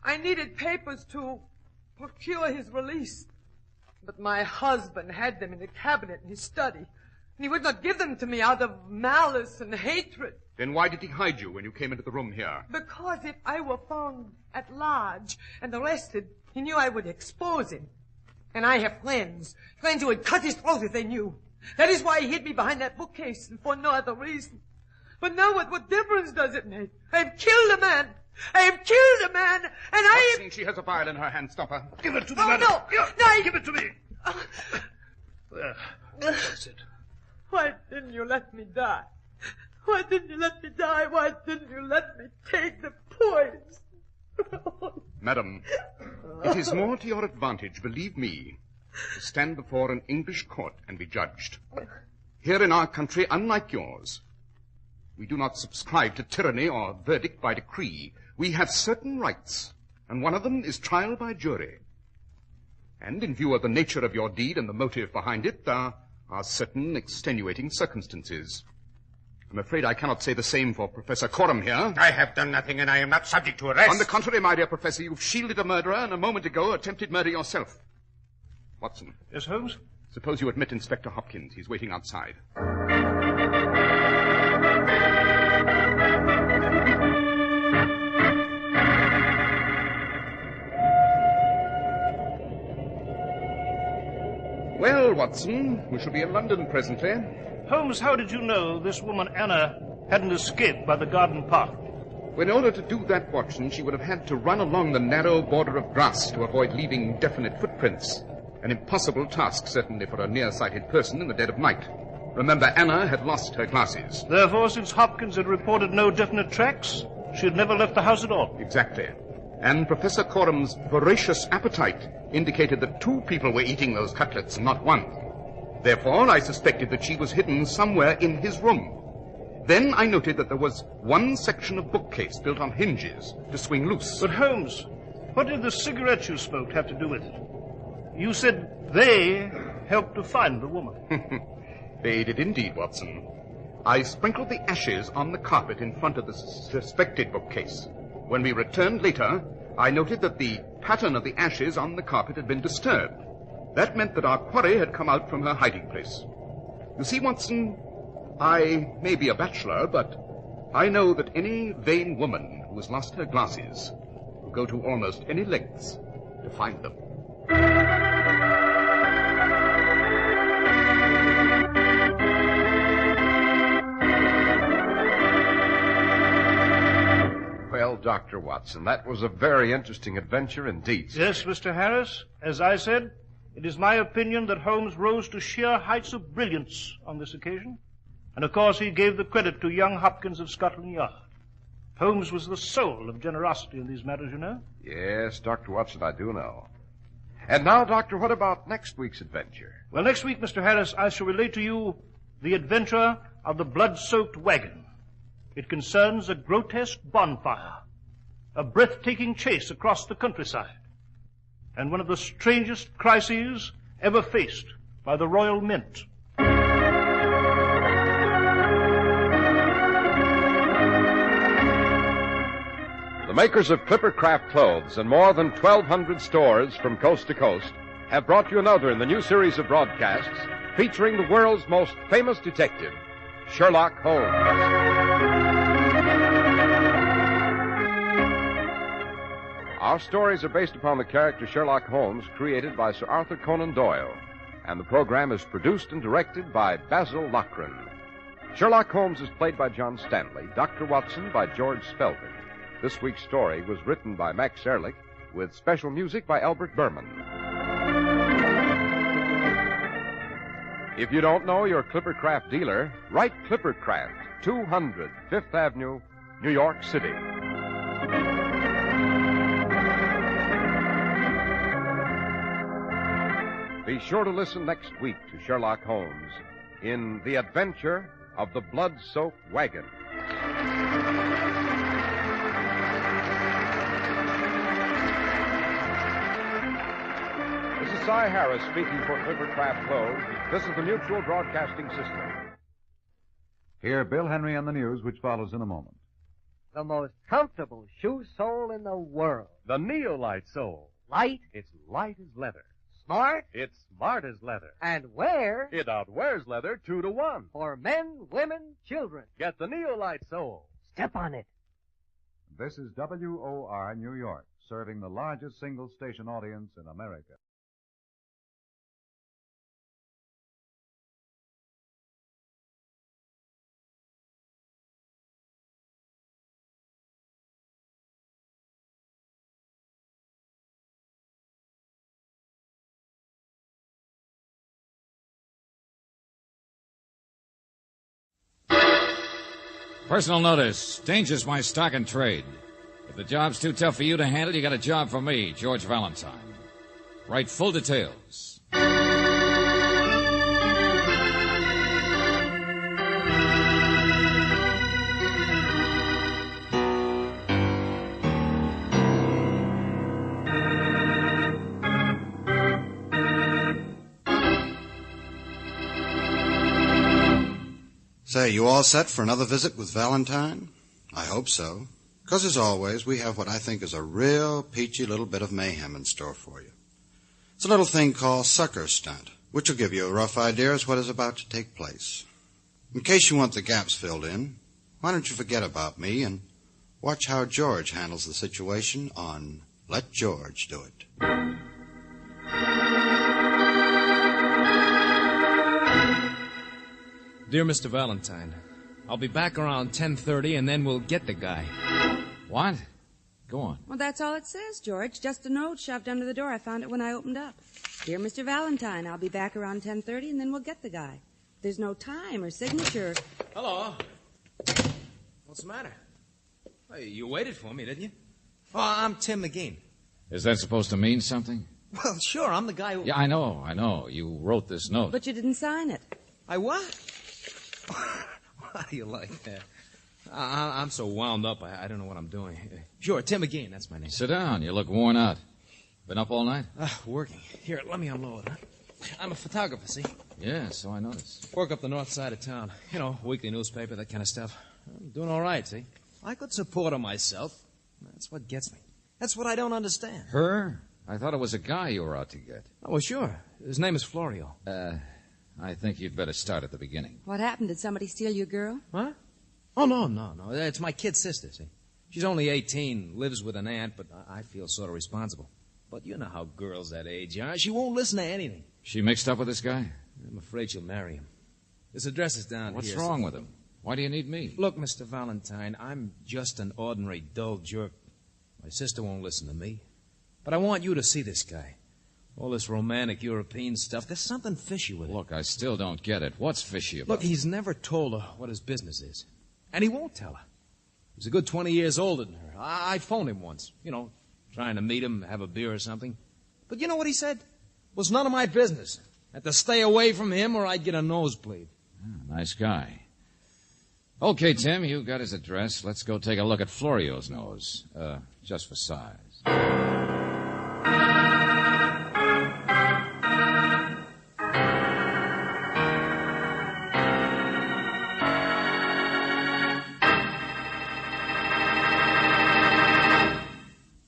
I needed papers to procure his release. But my husband had them in the cabinet in his study. He would not give them to me out of malice and hatred. Then why did he hide you when you came into the room here? Because if I were found at large and arrested, he knew I would expose him. And I have friends who would cut his throat if they knew. That is why he hid me behind that bookcase, and for no other reason. But now what difference does it make? I have killed a man. I have killed a man, and I have... She has a vial in her hand. Stop her. Give it to me, Oh, madam. no! Give it to me. There. That's it. Why didn't you let me die? Why didn't you let me die? Why didn't you let me take the poison? Madam, it is more to your advantage, believe me, to stand before an English court and be judged. Here in our country, unlike yours, we do not subscribe to tyranny or verdict by decree. We have certain rights, and one of them is trial by jury. And in view of the nature of your deed and the motive behind it, there are certain extenuating circumstances. I'm afraid I cannot say the same for Professor Coram here. I have done nothing, and I am not subject to arrest. On the contrary, my dear Professor, you've shielded a murderer and a moment ago attempted murder yourself. Watson. Yes, Holmes? Suppose you admit Inspector Hopkins. He's waiting outside. Well, Watson, we shall be in London presently. Holmes, how did you know this woman, Anna, hadn't escaped by the garden path? Well, in order to do that, Watson, she would have had to run along the narrow border of grass to avoid leaving definite footprints. An impossible task, certainly, for a nearsighted person in the dead of night. Remember, Anna had lost her glasses. Therefore, since Hopkins had reported no definite tracks, she had never left the house at all. Exactly. And Professor Coram's voracious appetite indicated that two people were eating those cutlets, not one. Therefore, I suspected that she was hidden somewhere in his room. Then I noted that there was one section of bookcase built on hinges to swing loose. But Holmes, what did the cigarettes you smoked have to do with it? You said they helped to find the woman. They did indeed, Watson. I sprinkled the ashes on the carpet in front of the suspected bookcase. When we returned later, I noted that the pattern of the ashes on the carpet had been disturbed. That meant that our quarry had come out from her hiding place. You see, Watson, I may be a bachelor, but I know that any vain woman who has lost her glasses will go to almost any lengths to find them. Well, Dr. Watson, that was a very interesting adventure indeed. Yes, Mr. Harris. As I said, it is my opinion that Holmes rose to sheer heights of brilliance on this occasion. And of course he gave the credit to young Hopkins of Scotland Yard. Holmes was the soul of generosity in these matters, you know. Yes, Dr. Watson, I do know. And now, Doctor, what about next week's adventure? Well, next week, Mr. Harris, I shall relate to you the adventure of the blood-soaked wagon. It concerns a grotesque bonfire, a breathtaking chase across the countryside, and one of the strangest crises ever faced by the Royal Mint. The makers of Clipper Craft clothes and more than 1,200 stores from coast to coast have brought you another in the new series of broadcasts featuring the world's most famous detective, Sherlock Holmes. Our stories are based upon the character Sherlock Holmes created by Sir Arthur Conan Doyle, and the program is produced and directed by Basil Lochran. Sherlock Holmes is played by John Stanley, Dr. Watson by George Spelvin. This week's story was written by Max Ehrlich with special music by Albert Berman. If you don't know your Clipper Craft dealer, write Clipper Craft, 200 Fifth Avenue, New York City. Be sure to listen next week to Sherlock Holmes in The Adventure of the Blood-Soaked Wagon. This is Cy Harris speaking for Clipper Craft Clothes. This is the Mutual Broadcasting System. Here, Bill Henry on the news, which follows in a moment. The most comfortable shoe sole in the world. The Neolite sole. Light? It's light as leather. smart. It's smart as leather. And where? It outwears leather 2-to-1. For men, women, children. Get the Neolite sole. Step on it. This is WOR New York, serving the largest single-station audience in America. Personal notice. Danger's my stock and trade. If the job's too tough for you to handle, you got a job for me, George Valentine. Write full details. Say, you all set for another visit with Valentine? I hope so. Because as always, we have what I think is a real peachy little bit of mayhem in store for you. It's a little thing called Sucker Stunt, which will give you a rough idea as what is about to take place. In case you want the gaps filled in, why don't you forget about me and watch how George handles the situation on Let George Do It. Dear Mr. Valentine, I'll be back around 10:30, and then we'll get the guy. What? Go on. Well, that's all it says, George. Just a note shoved under the door. I found it when I opened up. Dear Mr. Valentine, I'll be back around 10:30, and then we'll get the guy. There's no time or signature. Hello. What's the matter? Hey, you waited for me, didn't you? Oh, I'm Tim McGee. Is that supposed to mean something? Well, sure, I'm the guy who... Yeah, I know. You wrote this note. But you didn't sign it. I what? Why do you like that? I'm so wound up, I don't know what I'm doing. Sure, Tim McGee, that's my name. Sit down. You look worn out. Been up all night? Working. Here, let me unload. I'm a photographer, see? Yeah, so I noticed. Work up the north side of town. You know, weekly newspaper, that kind of stuff. I'm doing all right, see? I could support her myself. That's what gets me. That's what I don't understand. Her? I thought it was a guy you were out to get. Oh, well, sure. His name is Florio. I think you'd better start at the beginning. What happened? Did somebody steal your girl? What? Oh, no. It's my kid sister, see? She's only 18, lives with an aunt, but I feel sort of responsible. But you know how girls that age are. She won't listen to anything. She mixed up with this guy? I'm afraid she'll marry him. This address is down What's here. What's wrong with him? Why do you need me? Look, Mr. Valentine, I'm just an ordinary dull jerk. My sister won't listen to me. But I want you to see this guy. All this romantic European stuff, there's something fishy with it. Look, I still don't get it. What's fishy about it? Look, he's never told her what his business is. And he won't tell her. He's a good 20 years older than her. I phoned him once, trying to meet him, have a beer or something. But you know what he said? It was none of my business. I had to stay away from him or I'd get a nosebleed. Nice guy. Okay, Tim, you got his address. Let's go take a look at Florio's nose. Just for size.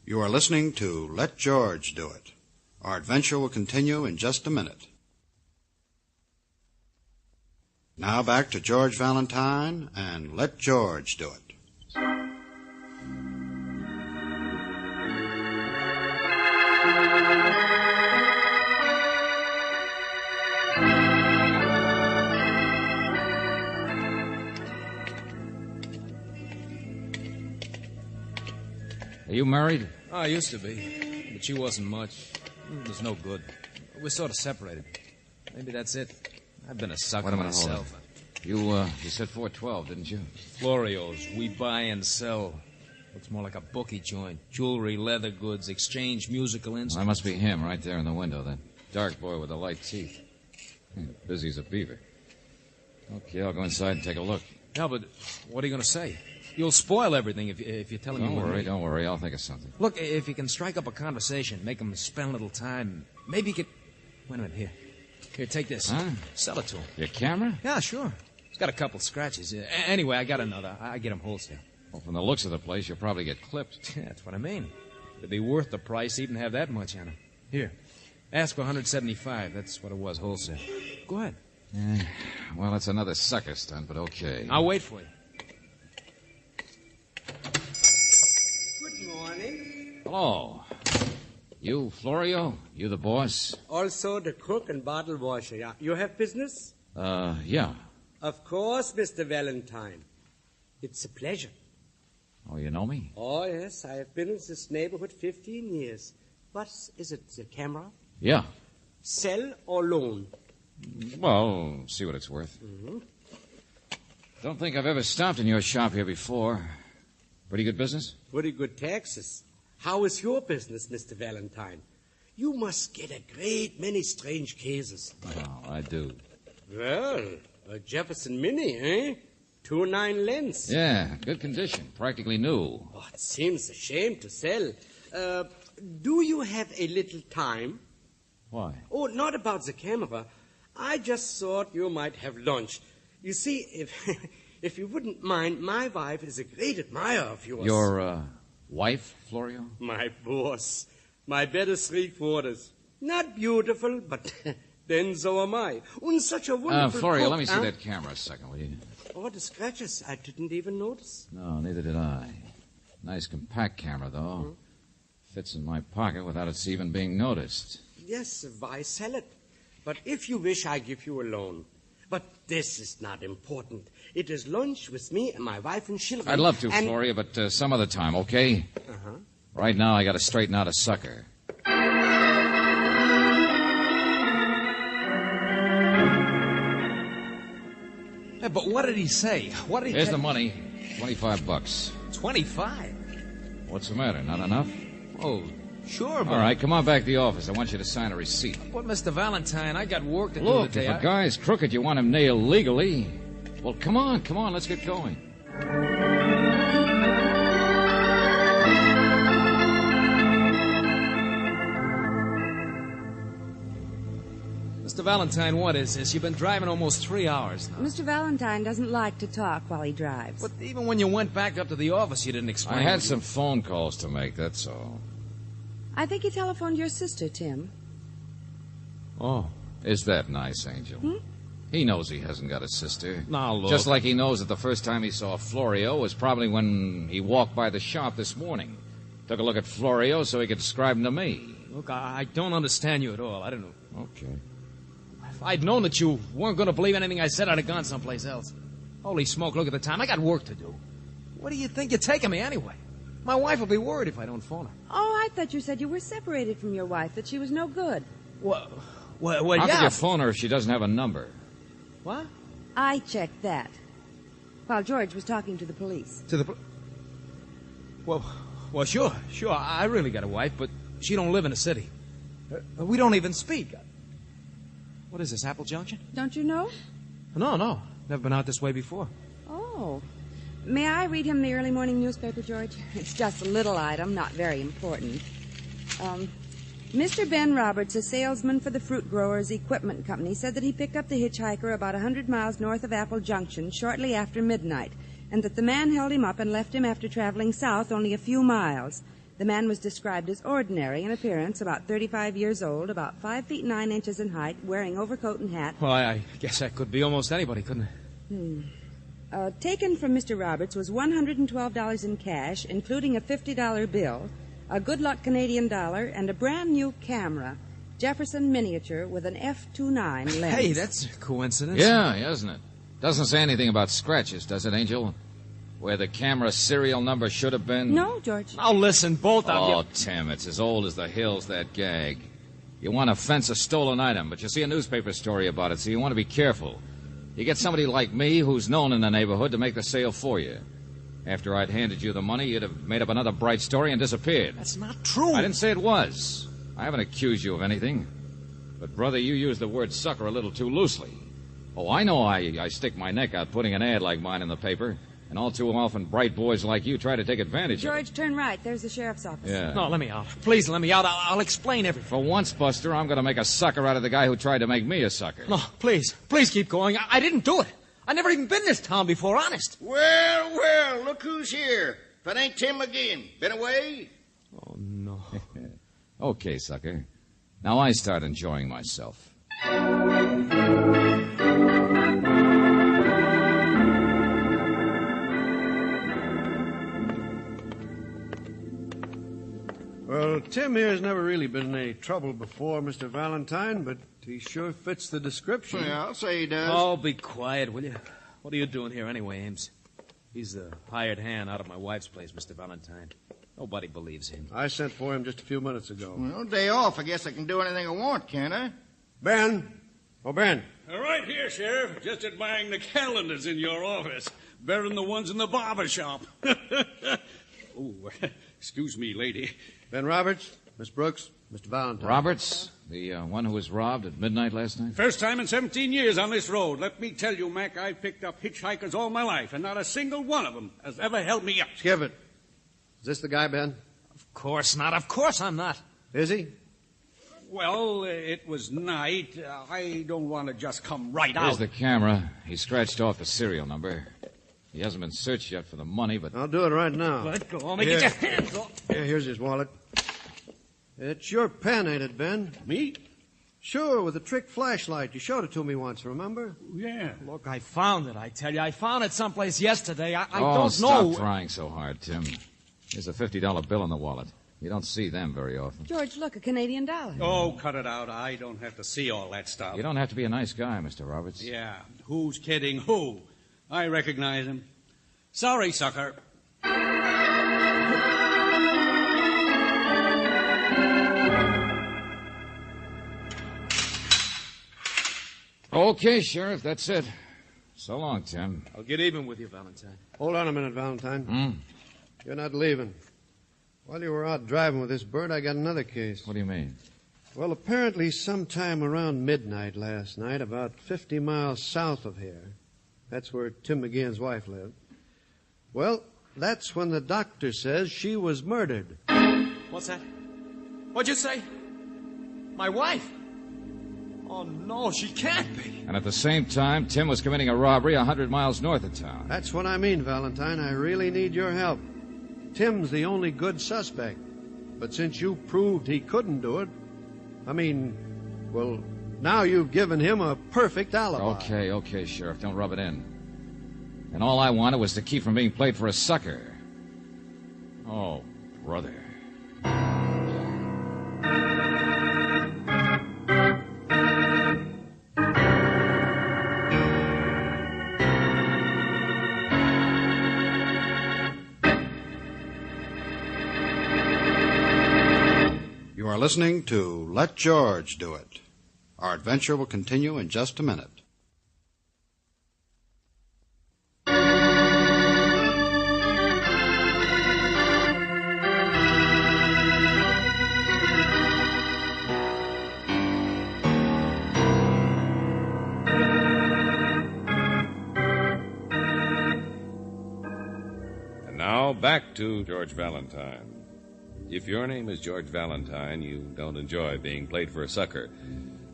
You are listening to Let George Do It. Our adventure will continue in just a minute. Now back to George Valentine and Let George Do It. Are you married? I used to be, but she wasn't much. It was no good. We're sort of separated. Maybe that's it. I've been a sucker Wait a minute, myself. Hold on. You said 412, didn't you? Florio's. We buy and sell. Looks more like a bookie joint. Jewelry, leather goods, exchange, musical instruments. Well, that must be him right there in the window, that dark boy with the light teeth. Busy as a beaver. Okay, I'll go inside and take a look. Yeah, but what are you going to say? You'll spoil everything if you're telling me. Don't worry. I'll think of something. Look, if you can strike up a conversation, make him spend a little time, maybe you could... Wait a minute, here. Here, take this. Huh? Sell it to him. Your camera? Yeah, sure. It's got a couple scratches. Anyway, I got another. I get them wholesale. Well, from the looks of the place, you'll probably get clipped. Yeah, that's what I mean. It'd be worth the price even have that much on him. Here. Ask for 175. That's what it was, wholesale. Go ahead. Well, that's another sucker stunt, but okay. I'll wait for you. Good morning. Hello. You, Florio? You the boss? Also the cook and bottle washer. Yeah. You have business? Yeah. Of course, Mr. Valentine. It's a pleasure. Oh, you know me? Oh, yes. I have been in this neighborhood 15 years. What is it, the camera? Yeah. Sell or loan? Well, see what it's worth. Mm-hmm. Don't think I've ever stopped in your shop here before. Pretty good business? Pretty good taxes. How is your business, Mr. Valentine? You must get a great many strange cases. Oh, I do. Well, a Jefferson Mini, eh? 2.9 lens. Yeah, good condition. Practically new. Oh, it seems a shame to sell. Do you have a little time? Why? Oh, not about the camera. I just thought you might have lunch. You see, if you wouldn't mind, my wife is a great admirer of yours. Your, wife, Florio? My boss. My better 3/4. Not beautiful, but then so am I. And such a wonderful Florio, cook, let me see that camera a second, will you? Oh, the scratches. I didn't even notice. No, neither did I. Nice compact camera, though. Hmm? Fits in my pocket without its even being noticed. Yes, why sell it? But if you wish, I give you a loan. But this is not important. It is lunch with me and my wife and children. I'd love to, Florio, but some other time, okay? Uh-huh. Right now, I got to straighten out a sucker. Hey, but what did he say? What did he Here's the money. $25. 25? What's the matter? Not enough? Oh, sure, but... All right, come on back to the office. I want you to sign a receipt. But, Mr. Valentine, I got work to do Look, today. if a guy's crooked, you want him nailed legally. Well, come on, let's get going. Mr. Valentine, what is this? You've been driving almost 3 hours now. Mr. Valentine doesn't like to talk while he drives. But even when you went back up to the office, you didn't explain. I had some phone calls to make, that's all. I think he telephoned your sister, Tim. Oh, is that nice, Angel? Hmm? He knows he hasn't got a sister. Now, look. Just like he knows that the first time he saw Florio was probably when he walked by the shop this morning. Took a look at Florio so he could describe him to me. Look, I don't understand you at all. I don't know. Okay. If I'd known that you weren't going to believe anything I said, I'd have gone someplace else. Holy smoke, look at the time. I got work to do. What do you think you're taking me anyway? My wife will be worried if I don't phone her. Oh, I thought you said you were separated from your wife, that she was no good. Well, How yeah. could you phone her if she doesn't have a number? What? I checked that. While George was talking to the police. To the... Well, sure. I really got a wife, but she don't live in the city. We don't even speak. What is this, Apple Junction? Don't you know? No. Never been out this way before. Oh. May I read him the early morning newspaper, George? It's just a little item, not very important. Mr. Ben Roberts, a salesman for the Fruit Growers Equipment Company, said that he picked up the hitchhiker about 100 miles north of Apple Junction shortly after midnight, and that the man held him up and left him after traveling south only a few miles. The man was described as ordinary in appearance, about 35 years old, about 5 feet 9 inches in height, wearing overcoat and hat. Well, I guess that could be almost anybody, couldn't it? Taken from Mr. Roberts was $112 in cash, including a $50 bill, a good luck Canadian dollar, and a brand new camera, Jefferson miniature with an f2.9 lens. Hey, that's a coincidence. Yeah, isn't it? Doesn't say anything about scratches, does it, Angel? Where the camera serial number should have been? No, George. Now listen, both of you. Oh, Tim, it's as old as the hills, that gag. You want to fence a stolen item, but you see a newspaper story about it, so you want to be careful. You get somebody like me who's known in the neighborhood to make the sale for you. After I'd handed you the money, you'd have made up another bright story and disappeared. That's not true. I didn't say it was. I haven't accused you of anything. But, brother, you used the word sucker a little too loosely. Oh, I know I stick my neck out putting an ad like mine in the paper, and all too often bright boys like you try to take advantage of it. George, turn right. There's the sheriff's office. Yeah. No, let me out. Please let me out. I'll explain everything. For once, Buster, I'm going to make a sucker out of the guy who tried to make me a sucker. No, please keep going. I didn't do it. I never even been in this town before, honest. Well, look who's here. If it ain't Tim again. Been away? Oh, no. Okay, sucker. Now I start enjoying myself. Well, Tim here's never really been in any trouble before, Mr. Valentine, but he sure fits the description. Yeah, I'll say he does. Oh, be quiet, will you? What are you doing here anyway, Ames? He's the hired hand out of my wife's place, Mr. Valentine. Nobody believes him. I sent for him just a few minutes ago. Well, day off. I guess I can do anything I want, can't I? Ben! Oh, Ben. Right here, Sheriff. Just admiring the calendars in your office. Better than the ones in the barber shop. Oh, excuse me, lady. Ben Roberts, Miss Brooks, Mr. Valentine. Roberts, the one who was robbed at midnight last night? First time in 17 years on this road. Let me tell you, Mac, I've picked up hitchhikers all my life, and not a single one of them has ever held me up. Skip it. Is this the guy, Ben? Of course not. Of course I'm not. Is he? Well, it was night. I don't want to just come right out. Here's the camera. He scratched off the serial number. He hasn't been searched yet for the money, but... I'll do it right now. Let go. I'll make it your hands off. Here's his wallet. It's your pen, ain't it, Ben? Me? Sure, with a trick flashlight. You showed it to me once, remember? Yeah. Look, I found it, I tell you. I found it someplace yesterday. I don't know. Stop trying so hard, Tim. Here's a $50 bill in the wallet. You don't see them very often. George, look, a Canadian dollar. Oh, cut it out. I don't have to see all that stuff. You don't have to be a nice guy, Mr. Roberts. Yeah. Who's kidding who? I recognize him. Sorry, sucker. Okay, Sheriff, that's it. So long, Tim. I'll get even with you, Valentine. Hold on a minute, Valentine. You're not leaving. While you were out driving with this bird, I got another case. What do you mean? Well, apparently sometime around midnight last night, about 50 miles south of here, that's where Tim McGeehan's wife lived. Well, that's when the doctor says she was murdered. What's that? What'd you say? My wife? Oh, no, she can't be. And at the same time, Tim was committing a robbery 100 miles north of town. That's what I mean, Valentine. I really need your help. Tim's the only good suspect. But since you proved he couldn't do it, now you've given him a perfect alibi. Okay, Sheriff, don't rub it in. And all I wanted was to keep from being played for a sucker. Oh, brother. You are listening to Let George Do It. Our adventure will continue in just a minute. And now back to George Valentine. If your name is George Valentine, you don't enjoy being played for a sucker.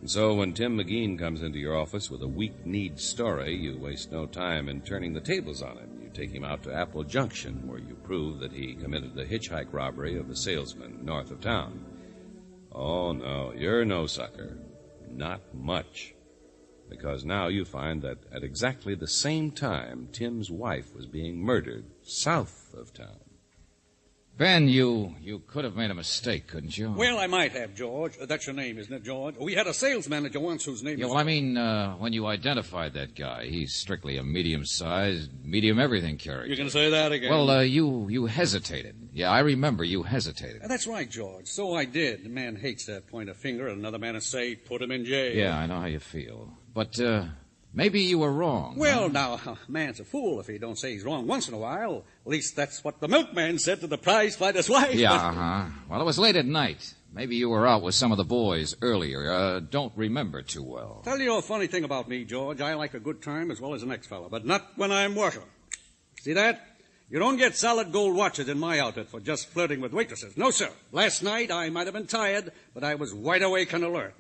And so when Tim McGeehan comes into your office with a weak-kneed story, you waste no time in turning the tables on him. You take him out to Apple Junction, where you prove that he committed the hitchhike robbery of a salesman north of town. Oh, no, you're no sucker. Not much. Because now you find that at exactly the same time, Tim's wife was being murdered south of town. Ben, you could have made a mistake, couldn't you? Well, I might have, George. That's your name, isn't it, George? We had a sales manager once whose name Yeah, is... well, I mean, when you identified that guy, he's strictly a medium-sized, medium-everything character. You're going to say that again? Well, you hesitated. Yeah, I remember you hesitated. That's right, George. So I did. The man hates that point of finger at another man and say, put him in jail. Yeah, I know how you feel. But, maybe you were wrong. Well, now, a man's a fool if he don't say he's wrong once in a while. At least that's what the milkman said to the prize-fighter's wife. Yeah, Well, it was late at night. Maybe you were out with some of the boys earlier. Don't remember too well. Tell you a funny thing about me, George. I like a good time as well as the next fellow, but not when I'm working. See that? You don't get solid gold watches in my outfit for just flirting with waitresses. No, sir. Last night I might have been tired, but I was wide awake and alert.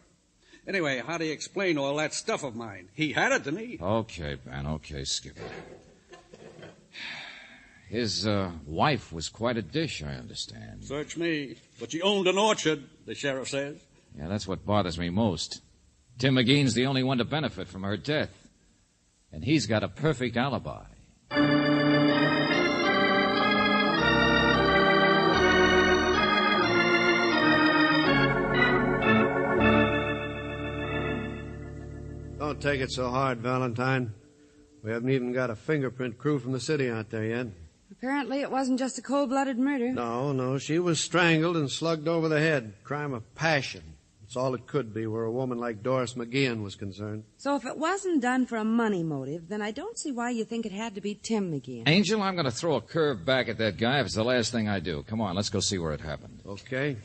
Anyway, how do you explain all that stuff of mine? He had it to me. Okay, Ben. Okay, Skipper. His wife was quite a dish, I understand. Search me. But she owned an orchard, the sheriff says. Yeah, that's what bothers me most. Tim McGean's the only one to benefit from her death. And he's got a perfect alibi. Don't take it so hard, Valentine. We haven't even got a fingerprint crew from the city out there yet. Apparently it wasn't just a cold-blooded murder. No, she was strangled and slugged over the head. Crime of passion. That's all it could be where a woman like Doris McGean was concerned. So if it wasn't done for a money motive, then I don't see why you think it had to be Tim McGean. Angel, I'm going to throw a curve back at that guy if it's the last thing I do. Come on, let's go see where it happened. Okay.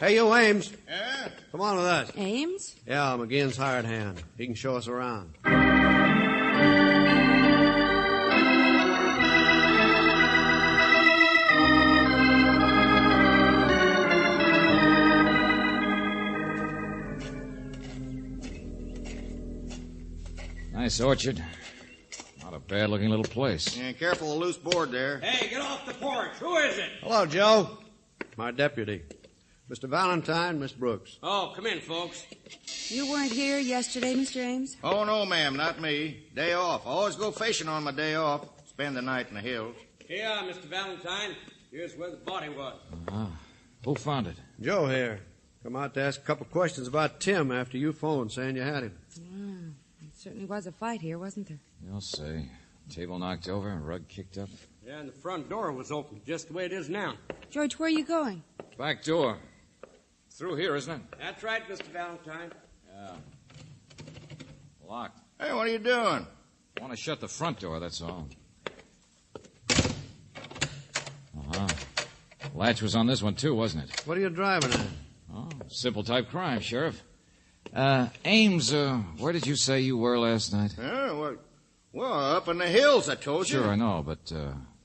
Hey, you, Ames. Yeah? Come on with us. Ames? Yeah, McGean's hired hand. He can show us around. Nice orchard. Not a bad-looking little place. Yeah, careful of the loose board there. Hey, get off the porch. Who is it? Hello, Joe. My deputy. Mr. Valentine, Miss Brooks. Oh, come in, folks. You weren't here yesterday, Mr. Ames? Oh, no, ma'am, not me. Day off. I always go fishing on my day off. Spend the night in the hills. Here, Mr. Valentine. Here's where the body was. Who found it? Joe here. Come out to ask a couple questions about Tim after you phoned saying you had him. It certainly was a fight here, wasn't there? You'll see. Table knocked over, rug kicked up. Yeah, and the front door was open, just the way it is now. George, where are you going? Back door. Through here, isn't it? That's right, Mr. Valentine. Yeah. Locked. Hey, what are you doing? I want to shut the front door, that's all. Latch was on this one, too, wasn't it? What are you driving at? Oh, simple type crime, Sheriff. Ames, where did you say you were last night? Well, up in the hills, I told you. Sure, I know, but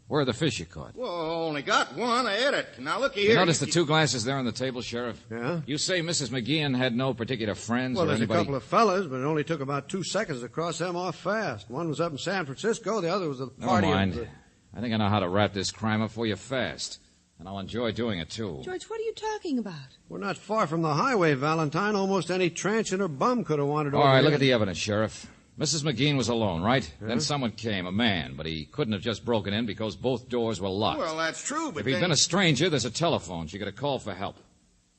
where are the fish you caught? Well, I only got one. I ate it. Now, looky You here. notice the two glasses there on the table, Sheriff? Yeah? You say Mrs. McGean had no particular friends Well, or there's anybody? a couple of fellas, but it only took about 2 seconds to cross them off fast. One was up in San Francisco, the other was at the party. Never mind. I think I know how to wrap this crime up for you fast. And I'll enjoy doing it, too. George, what are you talking about? We're not far from the highway, Valentine. Almost any transient or bum could have wandered over All right, here. look at the evidence, Sheriff. Mrs. McGean was alone, right? Yeah. Then someone came, a man, but he couldn't have just broken in because both doors were locked. Well, that's true, but If he'd then... been a stranger, there's a telephone. She could have called for help.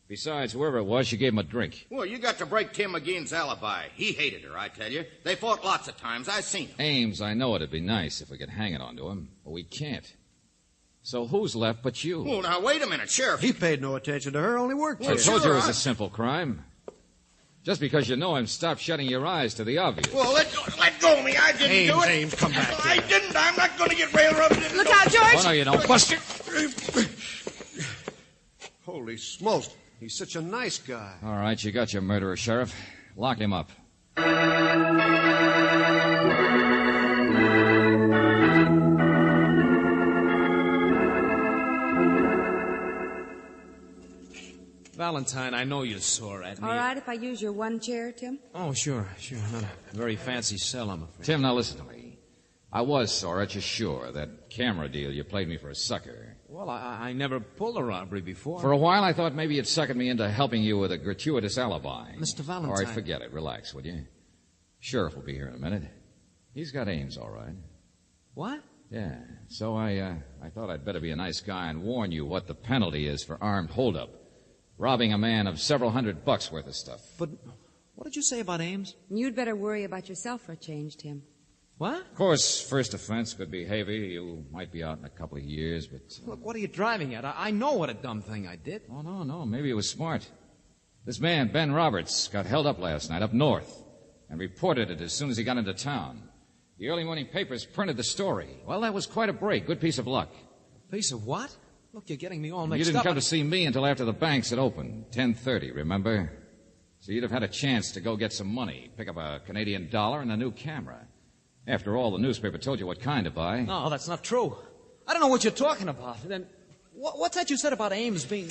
Besides, whoever it was, she gave him a drink. Well, you got to break Tim McGean's alibi. He hated her, I tell you. They fought lots of times. I seen him. Ames, I know it'd be nice if we could hang it onto him, but we can't. So who's left but you? Well, now, wait a minute, Sheriff. He paid no attention to her, only worked for I her. told you it was a simple crime. Just because you know him, stop shutting your eyes to the obvious. Well, let go of me. I didn't do it. Ames, come back I didn't. I'm not going to get railroaded. Look out, George! Oh, no, you don't. Buster! Holy smokes. He's such a nice guy. All right, you got your murderer, Sheriff. Lock him up. Valentine, I know you're sore at me. All right, if I use your one chair, Tim? Oh, sure. Not a very fancy cell, I'm afraid. Tim, now listen to me. I was sore at you, sure. That camera deal, you played me for a sucker. Well, I never pulled a robbery before. For a while, I thought maybe you'd suckered me into helping you with a gratuitous alibi. Mr. Valentine. All right, forget it. Relax, will you? Sheriff will be here in a minute. He's got Ames, all right. What? Yeah. So I thought I'd better be a nice guy and warn you what the penalty is for armed holdup. Robbing a man of several $100 worth of stuff. But what did you say about Ames? You'd better worry about yourself for a change, Tim. What? Of course, first offense could be heavy. You might be out in a couple of years, but... Look, what are you driving at? I know what a dumb thing I did. Oh, no. Maybe it was smart. This man, Ben Roberts, got held up last night up north and reported it as soon as he got into town. The early morning papers printed the story. Well, that was quite a break. Good piece of luck. Piece of what? Look, you're getting me all mixed up. You didn't come to see me until after the banks had opened, 10:30, remember? So you'd have had a chance to go get some money, pick up a Canadian dollar and a new camera. After all, the newspaper told you what kind to buy. No, that's not true. I don't know what you're talking about. Then what's that you said about Ames being...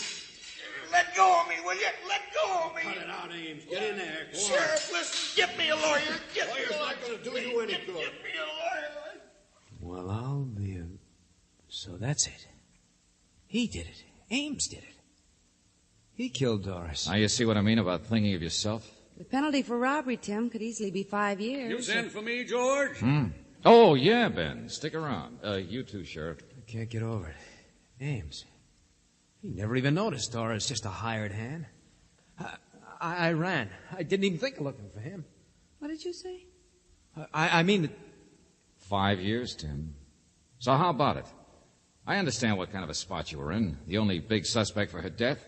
Let go of me, will you? Let go of me. Cut it out, Ames. Get in there. Go Sheriff, listen, get me a lawyer. Lawyer's not going to do you any good. Get me a lawyer. Well, I'll be... So that's it. He did it. Ames did it. He killed Doris. Now you see what I mean about thinking of yourself? The penalty for robbery, Tim, could easily be 5 years. You sent for me, George? Oh, yeah, Ben. Stick around. You too, Sheriff. I can't get over it. Ames. He never even noticed Doris, just a hired hand. I ran. I didn't even think of looking for him. What did you say? I mean... 5 years, Tim. So how about it? I understand what kind of a spot you were in. The only big suspect for her death.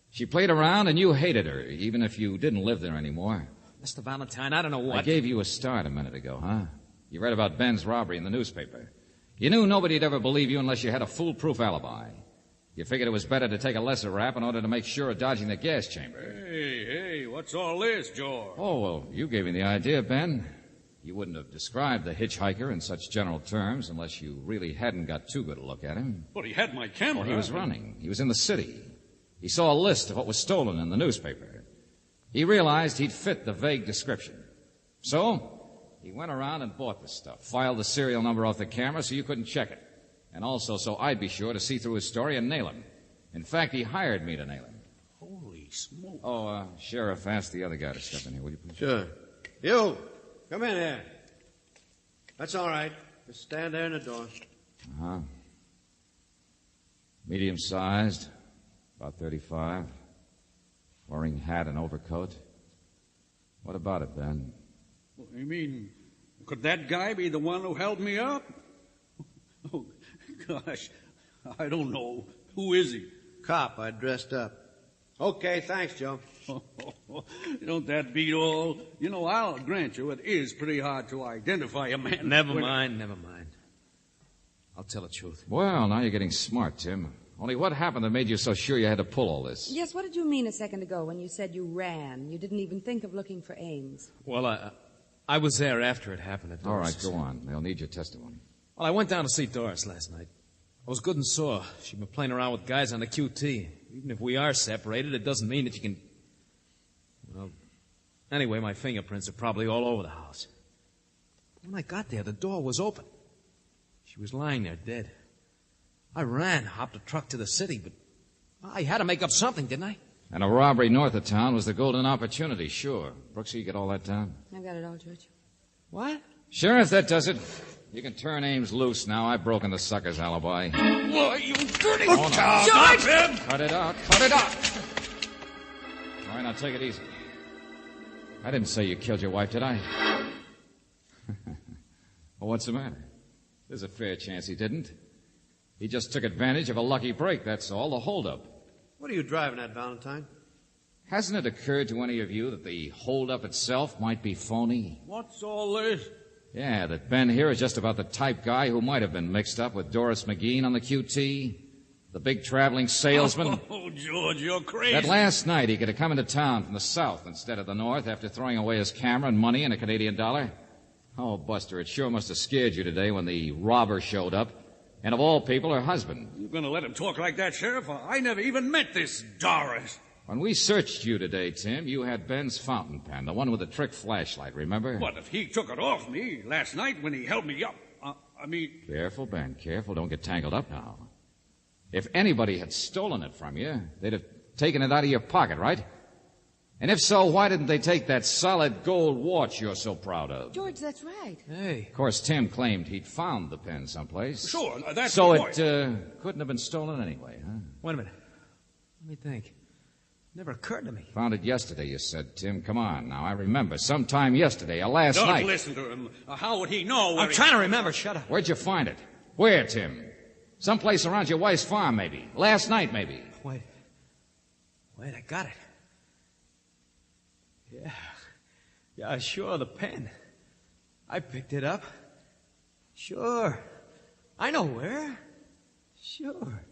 She played around and you hated her, even if you didn't live there anymore. Mr. Valentine, I don't know what... I gave you a start a minute ago, huh? You read about Ben's robbery in the newspaper. You knew nobody'd ever believe you unless you had a foolproof alibi. You figured it was better to take a lesser rap in order to make sure of dodging the gas chamber. Hey, what's all this, George? Oh, well, you gave me the idea, Ben. You wouldn't have described the hitchhiker in such general terms unless you really hadn't got too good a look at him. But he had my camera. Well, he was running. He was in the city. He saw a list of what was stolen in the newspaper. He realized he'd fit the vague description. So, he went around and bought the stuff, filed the serial number off the camera so you couldn't check it, and also so I'd be sure to see through his story and nail him. In fact, he hired me to nail him. Holy smoke. Oh, Sheriff, ask the other guy to step in here, will you please? Sure. You, come in here. That's all right. Just stand there in the door. Uh-huh. Medium-sized, about 35. Wearing hat and overcoat. What about it, Ben? You mean, could that guy be the one who held me up? Oh, gosh, I don't know. Who is he? Cop, I dressed up. Okay, thanks, Joe. Don't that beat all? You know, I'll grant you it is pretty hard to identify a man. Never mind. I'll tell the truth. Well, now you're getting smart, Tim. Only what happened that made you so sure you had to pull all this? Yes, what did you mean a second ago when you said you ran? You didn't even think of looking for Ames. Well, I was there after it happened at Doris. All right, go on. They'll need your testimony. Well, I went down to see Doris last night. I was good and sore. She'd been playing around with guys on the QT. Even if we are separated, it doesn't mean that you can... Well, anyway, my fingerprints are probably all over the house. When I got there, the door was open. She was lying there dead. I ran, hopped a truck to the city, but I had to make up something, didn't I? And a robbery north of town was the golden opportunity, sure. Brooksy, you get all that down? I've got it all, George. What? Sheriff, that does it. You can turn Ames loose now. I've broken the sucker's alibi. Why, you dirty... Oh, no. Stop him! Cut it out. Cut it out! All right, now take it easy. I didn't say you killed your wife, did I? Well, what's the matter? There's a fair chance he didn't. He just took advantage of a lucky break, that's all, the holdup. What are you driving at, Valentine? Hasn't it occurred to any of you that the holdup itself might be phony? What's all this? Yeah, that Ben here is just about the type guy who might have been mixed up with Doris McGean on the QT, the big traveling salesman. Oh, George, you're crazy. That last night he could have come into town from the south instead of the north after throwing away his camera and money and a Canadian dollar. Oh, Buster, it sure must have scared you today when the robber showed up. And of all people, her husband. You're going to let him talk like that, Sheriff? I never even met this Doris. When we searched you today, Tim, you had Ben's fountain pen, the one with the trick flashlight, remember? What, if he took it off me last night when he held me up? Careful, Ben, careful. Don't get tangled up now. If anybody had stolen it from you, they'd have taken it out of your pocket, right? And if so, why didn't they take that solid gold watch you're so proud of? George, that's right. Hey. Of course, Tim claimed he'd found the pen someplace. Sure, that's so the point. it couldn't have been stolen anyway, huh? Wait a minute. Let me think. Never occurred to me. Found it yesterday, you said, Tim. Come on, now. I remember. Sometime yesterday, or last night. Don't listen to him. How would he know where I'm trying to remember. Shut up. Where'd you find it? Where, Tim? Someplace around your wife's farm, maybe. Last night, maybe. Wait, I got it. Yeah, sure, the pen. I picked it up. Sure. I know where. Sure.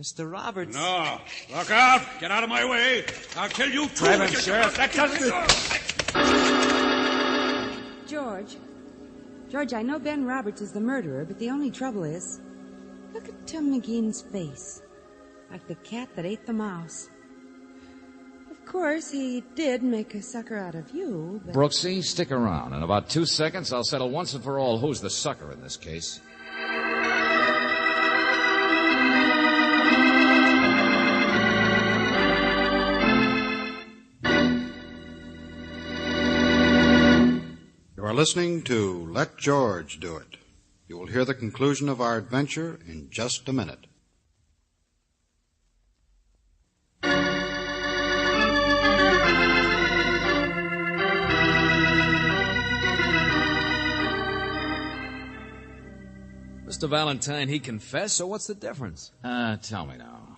Mr. Roberts. No. Look out. Get out of my way. I'll kill you too. Grab him, Sheriff. That doesn't... George, I know Ben Roberts is the murderer, but the only trouble is, look at Tim McGean's face. Like the cat that ate the mouse. Of course, he did make a sucker out of you, but... Brooksy, stick around. In about 2 seconds, I'll settle once and for all who's the sucker in this case. are listening to Let George Do It. You will hear the conclusion of our adventure in just a minute. Mr. Valentine, he confessed, so what's the difference? Tell me now.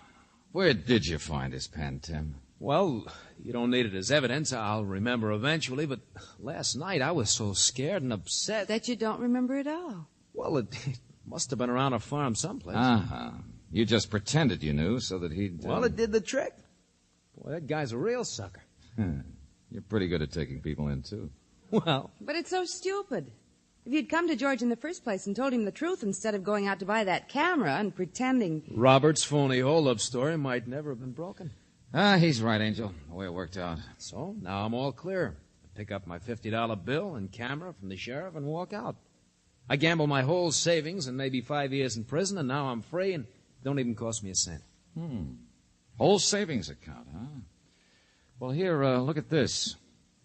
Where did you find his pen, Tim? Well, you don't need it as evidence. I'll remember eventually, but last night I was so scared and upset. That you don't remember at all. Well, it must have been around a farm someplace. Uh-huh. You just pretended you knew so that he'd... Well, it did the trick. Boy, that guy's a real sucker. You're pretty good at taking people in, too. Well... But it's so stupid. If you'd come to George in the first place and told him the truth instead of going out to buy that camera and pretending... Robert's phony hold-up story might never have been broken. He's right, Angel. The way it worked out. So, now I'm all clear. I pick up my $50 bill and camera from the sheriff and walk out. I gamble my whole savings and maybe 5 years in prison, and now I'm free and it don't even cost me a cent. Whole savings account, huh? Well, here, look at this.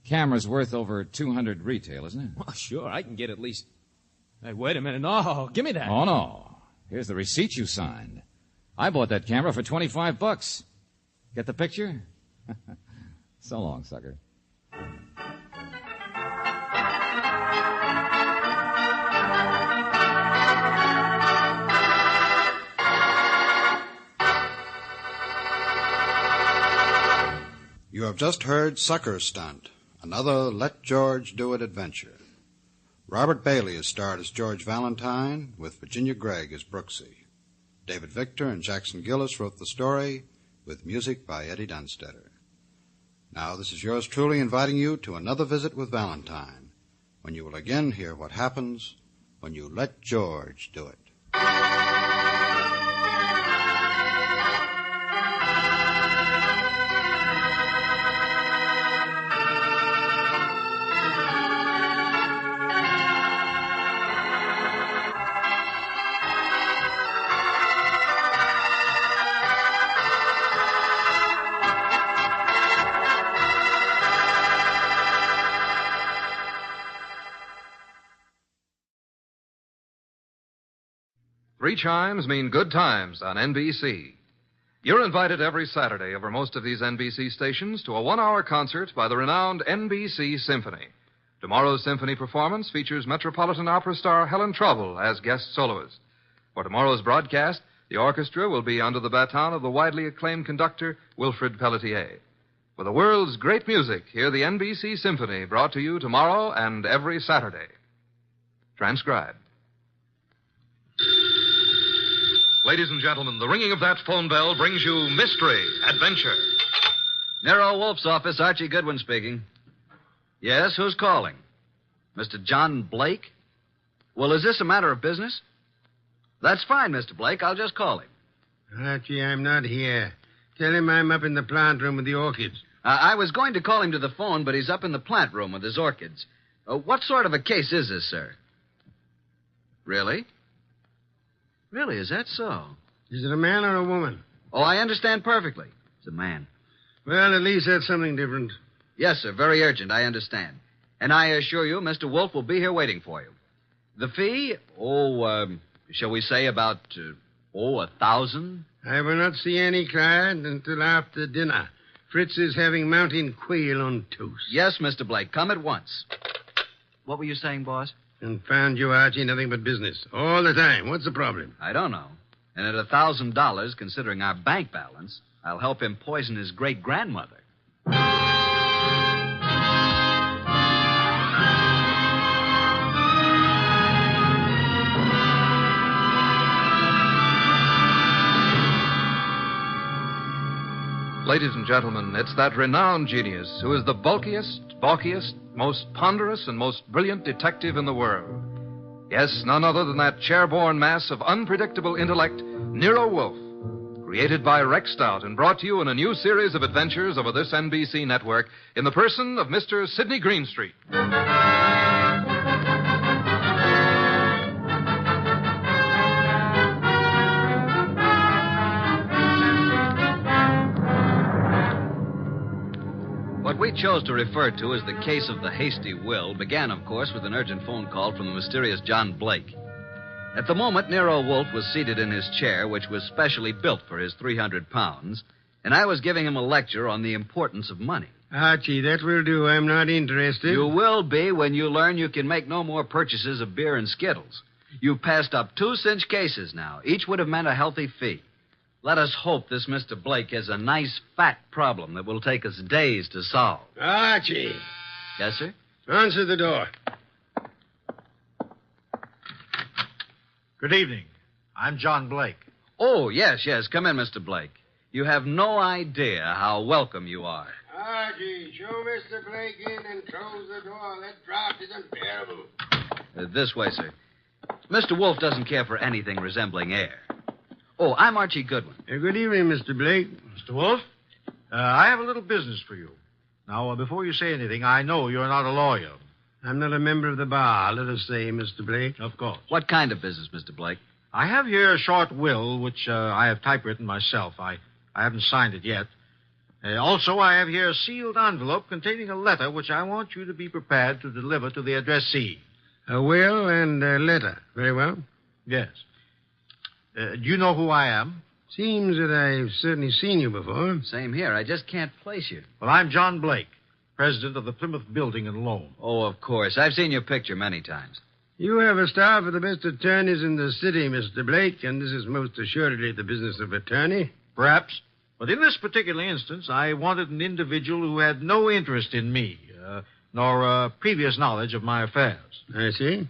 Camera's worth over $200 retail, isn't it? Well, sure, I can get at least... Hey, wait a minute. No, give me that. Oh, no. Here's the receipt you signed. I bought that camera for $25. Get the picture? So long, sucker. You have just heard Sucker Stunt, another Let George Do It adventure. Robert Bailey is starred as George Valentine, with Virginia Gregg as Brooksy. David Victor and Jackson Gillis wrote the story, with music by Eddie Dunstetter. Now, this is yours truly inviting you to another visit with Valentine, when you will again hear what happens when you let George do it. Three chimes mean good times on NBC. You're invited every Saturday over most of these NBC stations to a one-hour concert by the renowned NBC Symphony. Tomorrow's symphony performance features Metropolitan Opera star Helen Trouble as guest soloist. For tomorrow's broadcast, the orchestra will be under the baton of the widely acclaimed conductor Wilfrid Pelletier. For the world's great music, hear the NBC Symphony brought to you tomorrow and every Saturday. Transcribed. Ladies and gentlemen, the ringing of that phone bell brings you mystery, adventure. Nero Wolf's office, Archie Goodwin speaking. Yes, who's calling? Mr. John Blake? Well, is this a matter of business? That's fine, Mr. Blake. I'll just call him. Archie, I'm not here. Tell him I'm up in the plant room with the orchids. I was going to call him to the phone, but he's up in the plant room with his orchids. What sort of a case is this, sir? Really? Really, is that so? Is it a man or a woman? Oh, I understand perfectly. It's a man. Well, at least that's something different. Yes, sir. Very urgent, I understand. And I assure you, Mr. Wolf will be here waiting for you. The fee? Shall we say about, 1,000? I will not see any client until after dinner. Fritz is having mountain quail on toast. Yes, Mr. Blake. Come at once. What were you saying, boss? And found you, Archie, nothing but business. All the time. What's the problem? I don't know. And at $1,000, considering our bank balance, I'll help him poison his great-grandmother. Ladies and gentlemen, it's that renowned genius who is the bulkiest, balkiest, most ponderous, and most brilliant detective in the world. Yes, none other than that chair-borne mass of unpredictable intellect, Nero Wolfe, created by Rex Stout and brought to you in a new series of adventures over this NBC network in the person of Mr. Sidney Greenstreet. The that we chose to refer to as the case of the hasty will began, of course, with an urgent phone call from the mysterious John Blake. At the moment, Nero Wolfe was seated in his chair, which was specially built for his 300 pounds, and I was giving him a lecture on the importance of money. Archie, that will do. I'm not interested. You will be when you learn you can make no more purchases of beer and Skittles. You've passed up 2 cinch cases now. Each would have meant a healthy fee. Let us hope this Mr. Blake has a nice, fat problem that will take us days to solve. Archie. Yes, sir? Answer the door. Good evening. I'm John Blake. Oh, yes. Come in, Mr. Blake. You have no idea how welcome you are. Archie, show Mr. Blake in and close the door. That draft is unbearable. This way, sir. Mr. Wolfe doesn't care for anything resembling air. Oh, I'm Archie Goodwin. Good evening, Mr. Blake. Mr. Wolfe, I have a little business for you. Now, before you say anything, I know you're not a lawyer. I'm not a member of the bar, let us say, Mr. Blake. Of course. What kind of business, Mr. Blake? I have here a short will, which I have typewritten myself. I haven't signed it yet. Also, I have here a sealed envelope containing a letter which I want you to be prepared to deliver to the addressee. A will and a letter. Very well. Yes. Do you know who I am? Seems that I've certainly seen you before. Same here. I just can't place you. Well, I'm John Blake, president of the Plymouth Building and Loan. Oh, of course. I've seen your picture many times. You have a staff of the best attorneys in the city, Mr. Blake, and this is most assuredly the business of attorney. Perhaps. But in this particular instance, I wanted an individual who had no interest in me, nor previous knowledge of my affairs. I see.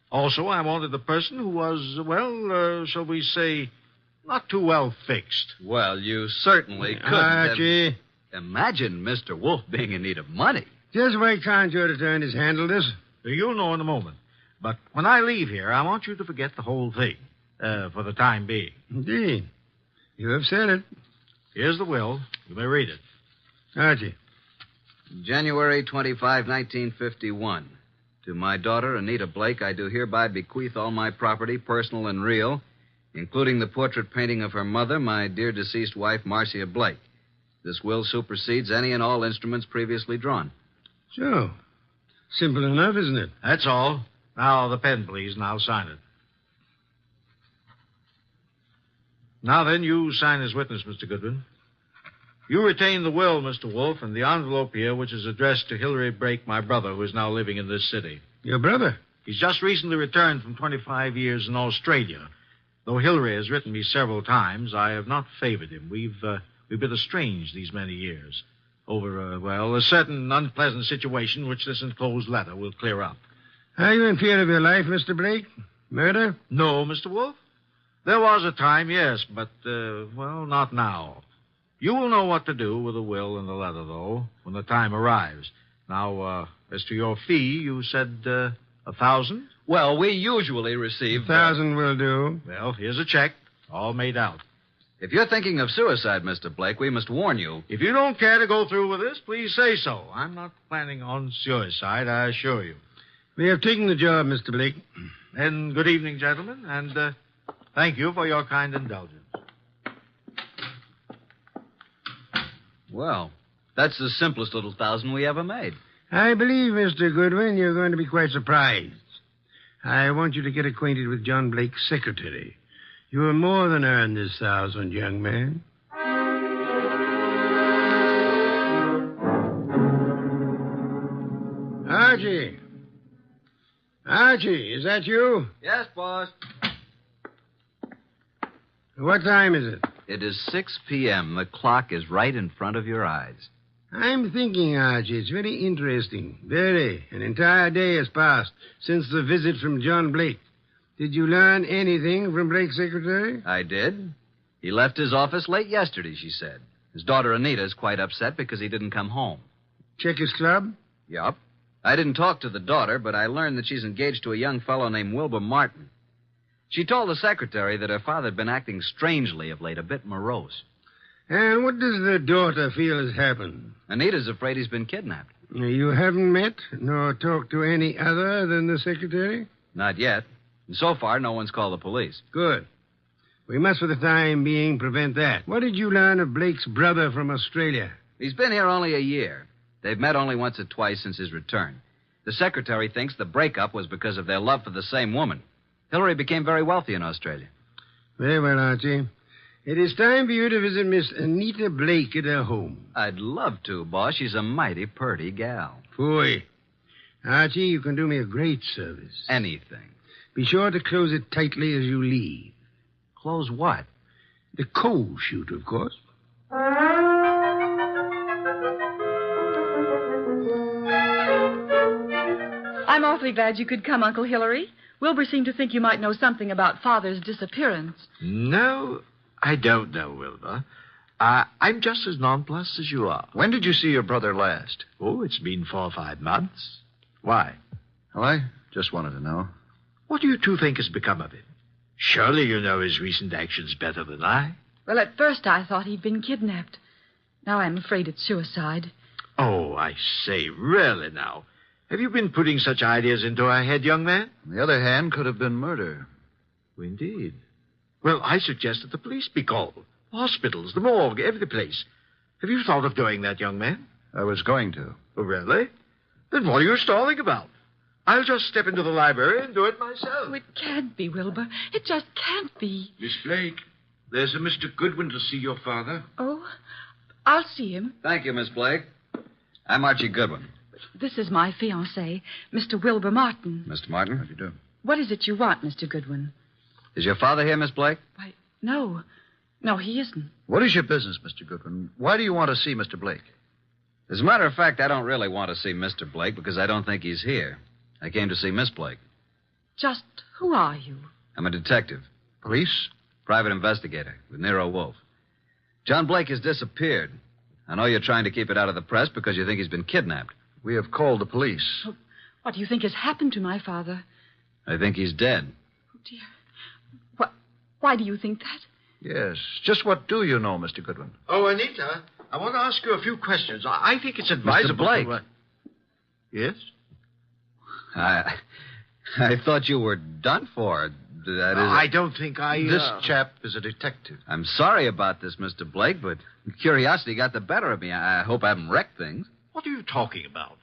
Also, I wanted a person who was, shall we say, not too well fixed. Well, you certainly couldn't Archie. Imagine Mr. Wolfe being in need of money. Just why can't your attorneys handle this? You'll know in a moment. But when I leave here, I want you to forget the whole thing, for the time being. Indeed. You have said it. Here's the will. You may read it. Archie. January 25, 1951. To my daughter, Anita Blake, I do hereby bequeath all my property, personal and real, including the portrait painting of her mother, my dear deceased wife, Marcia Blake. This will supersedes any and all instruments previously drawn. So, simple enough, isn't it? That's all. Now, the pen, please, and I'll sign it. Now then, you sign as witness, Mr. Goodwin. You retain the will, Mr. Wolfe, and the envelope here, which is addressed to Hilary Blake, my brother, who is now living in this city. Your brother? He's just recently returned from 25 years in Australia. Though Hilary has written me several times, I have not favored him. We've been estranged these many years over, a certain unpleasant situation which this enclosed letter will clear up. Are you in fear of your life, Mr. Blake? Murder? No, Mr. Wolfe. There was a time, yes, but, not now. You will know what to do with the will and the letter, though, when the time arrives. Now, as to your fee, you said, 1,000? Well, we usually receive... 1,000 will do. Well, here's a check, all made out. If you're thinking of suicide, Mr. Blake, we must warn you. If you don't care to go through with this, please say so. I'm not planning on suicide, I assure you. We have taken the job, Mr. Blake. Then good evening, gentlemen, and thank you for your kind indulgence. Well, that's the simplest little 1,000 we ever made. I believe, Mr. Goodwin, you're going to be quite surprised. I want you to get acquainted with John Blake's secretary. You have more than earned this 1,000, young man. Archie. Archie, is that you? Yes, boss. What time is it? It is 6 p.m. The clock is right in front of your eyes. I'm thinking, Archie, it's very interesting. Very. An entire day has passed since the visit from John Blake. Did you learn anything from Blake's secretary? I did. He left his office late yesterday, she said. His daughter Anita is quite upset because he didn't come home. Check his club? Yup. I didn't talk to the daughter, but I learned that she's engaged to a young fellow named Wilbur Martin. She told the secretary that her father had been acting strangely of late, a bit morose. And what does the daughter feel has happened? Anita's afraid he's been kidnapped. You haven't met nor talked to any other than the secretary? Not yet. And so far, no one's called the police. Good. We must, for the time being, prevent that. What did you learn of Blake's brother from Australia? He's been here only a year. They've met only once or twice since his return. The secretary thinks the breakup was because of their love for the same woman. Hillary became very wealthy in Australia. Very well, Archie. It is time for you to visit Miss Anita Blake at her home. I'd love to, boss. She's a mighty purty gal. Boy. Archie, you can do me a great service. Anything. Be sure to close it tightly as you leave. Close what? The coal chute, of course. I'm awfully glad you could come, Uncle Hillary. Wilbur seemed to think you might know something about Father's disappearance. No, I don't know, Wilbur. I'm just as nonplussed as you are. When did you see your brother last? Oh, it's been 4 or 5 months. Why? Well, I just wanted to know. What do you two think has become of him? Surely you know his recent actions better than I. Well, at first I thought he'd been kidnapped. Now I'm afraid it's suicide. Oh, I say, really now. Have you been putting such ideas into our head, young man? On the other hand, could have been murder. Oh, indeed. Well, I suggest that the police be called. Hospitals, the morgue, every place. Have you thought of doing that, young man? I was going to. Oh, really? Then what are you stalling about? I'll just step into the library and do it myself. Oh, it can't be, Wilbur. It just can't be. Miss Blake, there's a Mr. Goodwin to see your father. Oh, I'll see him. Thank you, Miss Blake. I'm Archie Goodwin. This is my fiancé, Mr. Wilbur Martin. Mr. Martin? How do you do? What is it you want, Mr. Goodwin? Is your father here, Miss Blake? Why, no. No, he isn't. What is your business, Mr. Goodwin? Why do you want to see Mr. Blake? As a matter of fact, I don't really want to see Mr. Blake because I don't think he's here. I came to see Miss Blake. Just who are you? I'm a detective. Police? Private investigator with Nero Wolfe. John Blake has disappeared. I know you're trying to keep it out of the press because you think he's been kidnapped. We have called the police. Oh, what do you think has happened to my father? I think he's dead. Oh, dear. Why do you think that? Yes. Just what do you know, Mr. Goodwin? Oh, Anita, I want to ask you a few questions. I think it's advisable. Mr. Blake. Yes? I thought you were done for. That is... I don't think I... This chap is a detective. I'm sorry about this, Mr. Blake, but curiosity got the better of me. I hope I haven't wrecked things. What are you talking about?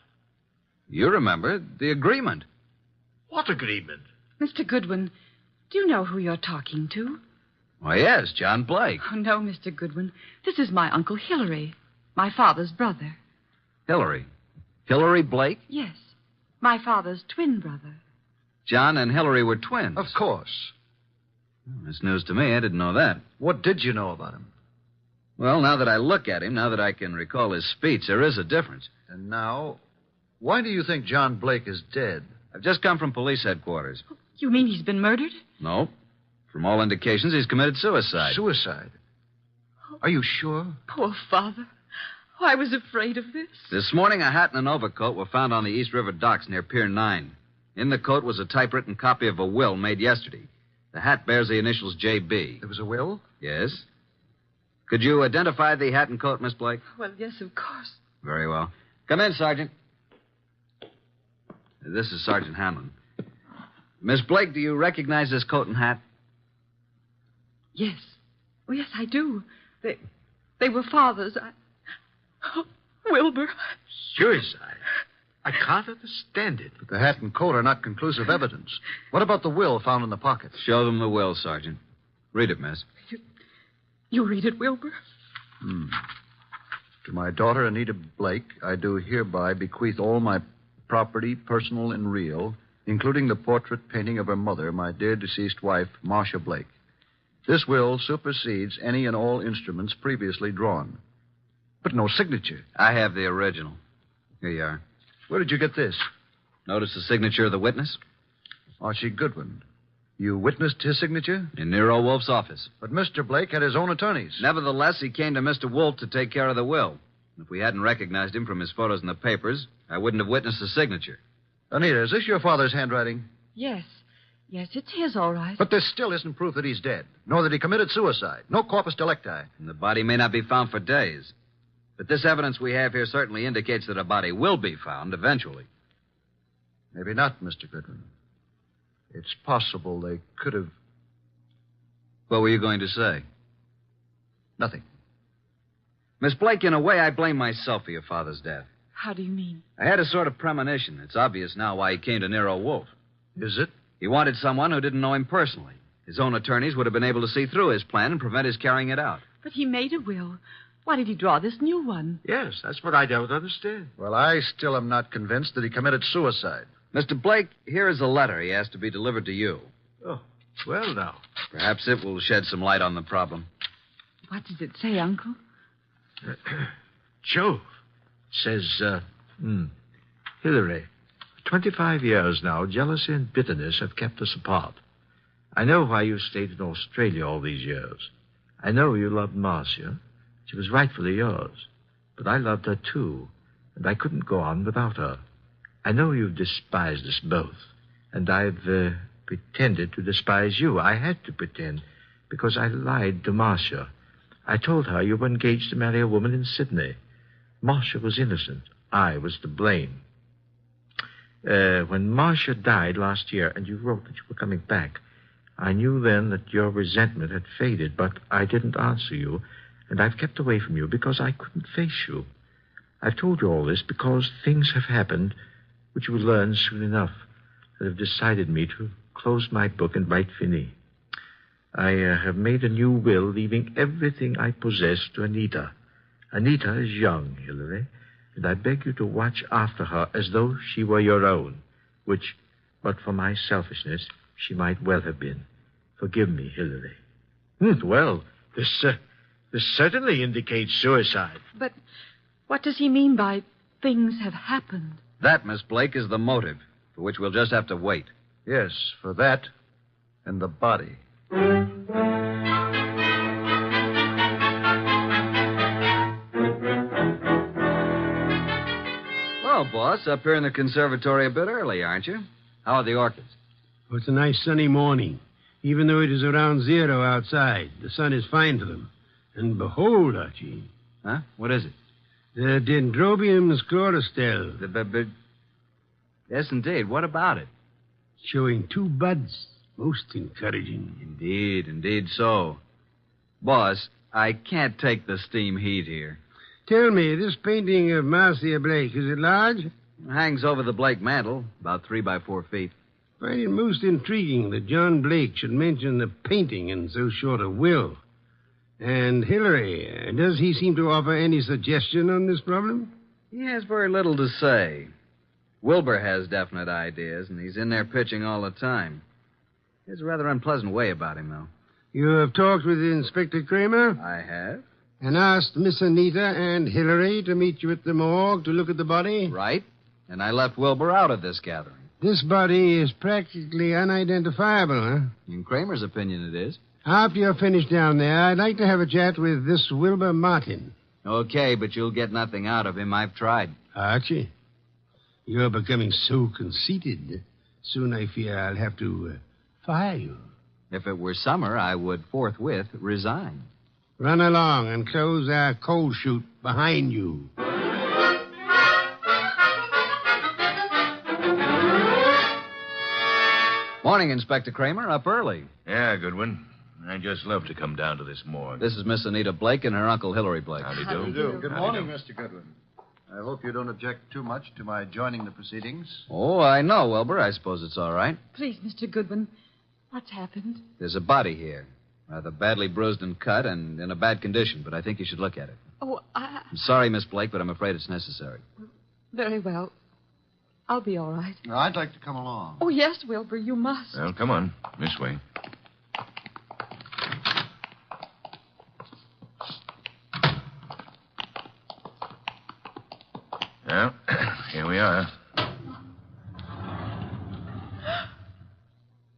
You remember the agreement. What agreement? Mr. Goodwin, do you know who you're talking to? Why, yes, John Blake. Oh, no, Mr. Goodwin. This is my Uncle Hillary, my father's brother. Hillary? Hillary Blake? Yes, my father's twin brother. John and Hillary were twins. Of course. That's news to me. I didn't know that. What did you know about him? Well, now that I look at him, now that I can recall his speech, there is a difference. And now, why do you think John Blake is dead? I've just come from police headquarters. You mean he's been murdered? No. From all indications, he's committed suicide. Suicide? Are you sure? Poor father. Oh, I was afraid of this. This morning, a hat and an overcoat were found on the East River docks near Pier 9. In the coat was a typewritten copy of a will made yesterday. The hat bears the initials J.B. There was a will? Yes. Could you identify the hat and coat, Miss Blake? Well, yes, of course. Very well. Come in, Sergeant. This is Sergeant Hanlon. Miss Blake, do you recognize this coat and hat? Yes. Oh, yes, I do. They were father's. Oh, Wilbur. Suicide? I can't understand it. But the hat and coat are not conclusive evidence. What about the will found in the pocket? Show them the will, Sergeant. Read it, miss. You read it, Wilbur? To my daughter, Anita Blake, I do hereby bequeath all my property, personal and real, including the portrait painting of her mother, my dear deceased wife, Marcia Blake. This will supersedes any and all instruments previously drawn. But no signature. I have the original. Here you are. Where did you get this? Notice the signature of the witness? Archie Goodwin. You witnessed his signature? In Nero Wolfe's office. But Mr. Blake had his own attorneys. Nevertheless, he came to Mr. Wolfe to take care of the will. If we hadn't recognized him from his photos in the papers, I wouldn't have witnessed the signature. Anita, is this your father's handwriting? Yes. Yes, it's his, all right. But this still isn't proof that he's dead, nor that he committed suicide. No corpus delicti. And the body may not be found for days. But this evidence we have here certainly indicates that a body will be found eventually. Maybe not, Mr. Goodwin. It's possible they could have... What were you going to say? Nothing. Miss Blake, in a way, I blame myself for your father's death. How do you mean? I had a sort of premonition. It's obvious now why he came to Nero Wolf. Is it? He wanted someone who didn't know him personally. His own attorneys would have been able to see through his plan and prevent his carrying it out. But he made a will. Why did he draw this new one? Yes, that's what I don't understand. Well, I still am not convinced that he committed suicide. Mr. Blake, here is a letter he asked to be delivered to you. Oh, well, now. Perhaps it will shed some light on the problem. What does it say, Uncle? Jove. It says, Hillary, 25 years now, jealousy and bitterness have kept us apart. I know why you stayed in Australia all these years. I know you loved Marcia. She was rightfully yours. But I loved her, too, and I couldn't go on without her. I know you've despised us both, and I've pretended to despise you. I had to pretend, because I lied to Marcia. I told her you were engaged to marry a woman in Sydney. Marcia was innocent. I was to blame. When Marcia died last year, and you wrote that you were coming back, I knew then that your resentment had faded, but I didn't answer you, and I've kept away from you because I couldn't face you. I've told you all this because things have happened, which you will learn soon enough, that have decided me to close my book and write fini. I have made a new will, leaving everything I possess to Anita. Anita is young, Hillary, and I beg you to watch after her as though she were your own, which, but for my selfishness, she might well have been. Forgive me, Hillary. Well, this certainly indicates suicide. But what does he mean by things have happened? That, Miss Blake, is the motive, for which we'll just have to wait. Yes, for that and the body. Well, boss, up here in the conservatory a bit early, aren't you? How are the orchids? Oh, it's a nice sunny morning. Even though it is around 0 outside, the sun is fine for them. And behold, Archie. Huh? What is it? The Dendrobium sclerostel. Yes, indeed. What about it? Showing 2 buds. Most encouraging. Indeed so. Boss, I can't take the steam heat here. Tell me, this painting of Marcia Blake, is it large? It hangs over the Blake mantel, about 3 by 4 feet. I find it most intriguing that John Blake should mention the painting in so short a will. And Hillary, does he seem to offer any suggestion on this problem? He has very little to say. Wilbur has definite ideas, and he's in there pitching all the time. He has a rather unpleasant way about him, though. You have talked with Inspector Kramer? I have. And asked Miss Anita and Hillary to meet you at the morgue to look at the body? Right. And I left Wilbur out of this gathering. This body is practically unidentifiable, huh? In Kramer's opinion, it is. After you're finished down there, I'd like to have a chat with this Wilbur Martin. Okay, but you'll get nothing out of him. I've tried. Archie, you're becoming so conceited. Soon I fear I'll have to fire you. If it were summer, I would forthwith resign. Run along and close our coal chute behind you. Morning, Inspector Kramer. Up early. Yeah, Goodwin. I just love to come down to this morgue. This is Miss Anita Blake and her Uncle Hillary Blake. Howdy How do do. you do? Good morning, Mr. Goodwin. I hope you don't object too much to my joining the proceedings. Oh, I know, Wilbur. I suppose it's all right. Please, Mr. Goodwin, what's happened? There's a body here. Rather badly bruised and cut and in a bad condition, but I think you should look at it. Oh, I'm sorry, Miss Blake, but I'm afraid it's necessary. Very well. I'll be all right. Now, I'd like to come along. Oh, yes, Wilbur, you must. Well, come on. This way. Well, here we are.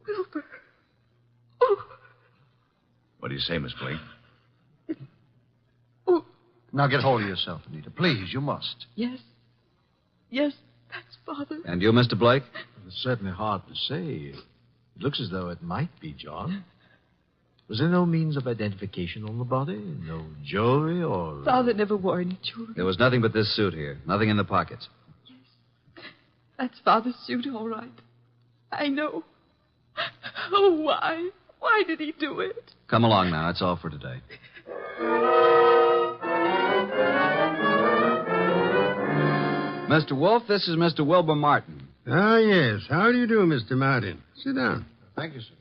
Wilbur. What do you say, Miss Blake? Now get hold of yourself, Anita. Please, you must. Yes. Yes, that's Father. And you, Mr. Blake? It's certainly hard to say. It looks as though it might be John. Was there no means of identification on the body? No jewelry or... Father never wore any jewelry. There was nothing but this suit here. Nothing in the pockets. That's Father's suit, all right. I know. Oh, why? Why did he do it? Come along now. That's all for today. Mr. Wolf, this is Mr. Wilbur Martin. Ah, yes. How do you do, Mr. Martin? Sit down. Thank you, sir.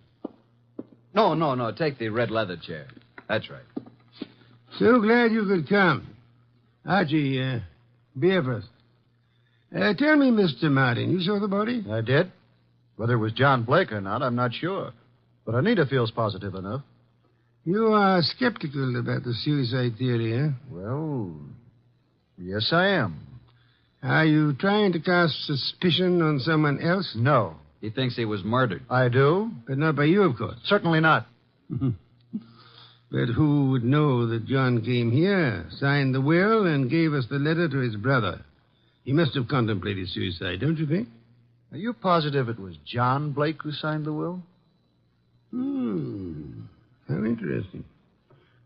No. Take the red leather chair. That's right. So glad you could come. Archie, beer first. Tell me, Mr. Martin, you saw the body? I did. Whether it was John Blake or not, I'm not sure. But Anita feels positive enough. You are skeptical about the suicide theory, huh? Well, yes, I am. Are you trying to cast suspicion on someone else? No. He thinks he was murdered. I do? But not by you, of course. Certainly not. But who would know that John came here, signed the will, and gave us the letter to his brother? He must have contemplated suicide, don't you think? Are you positive it was John Blake who signed the will? How interesting.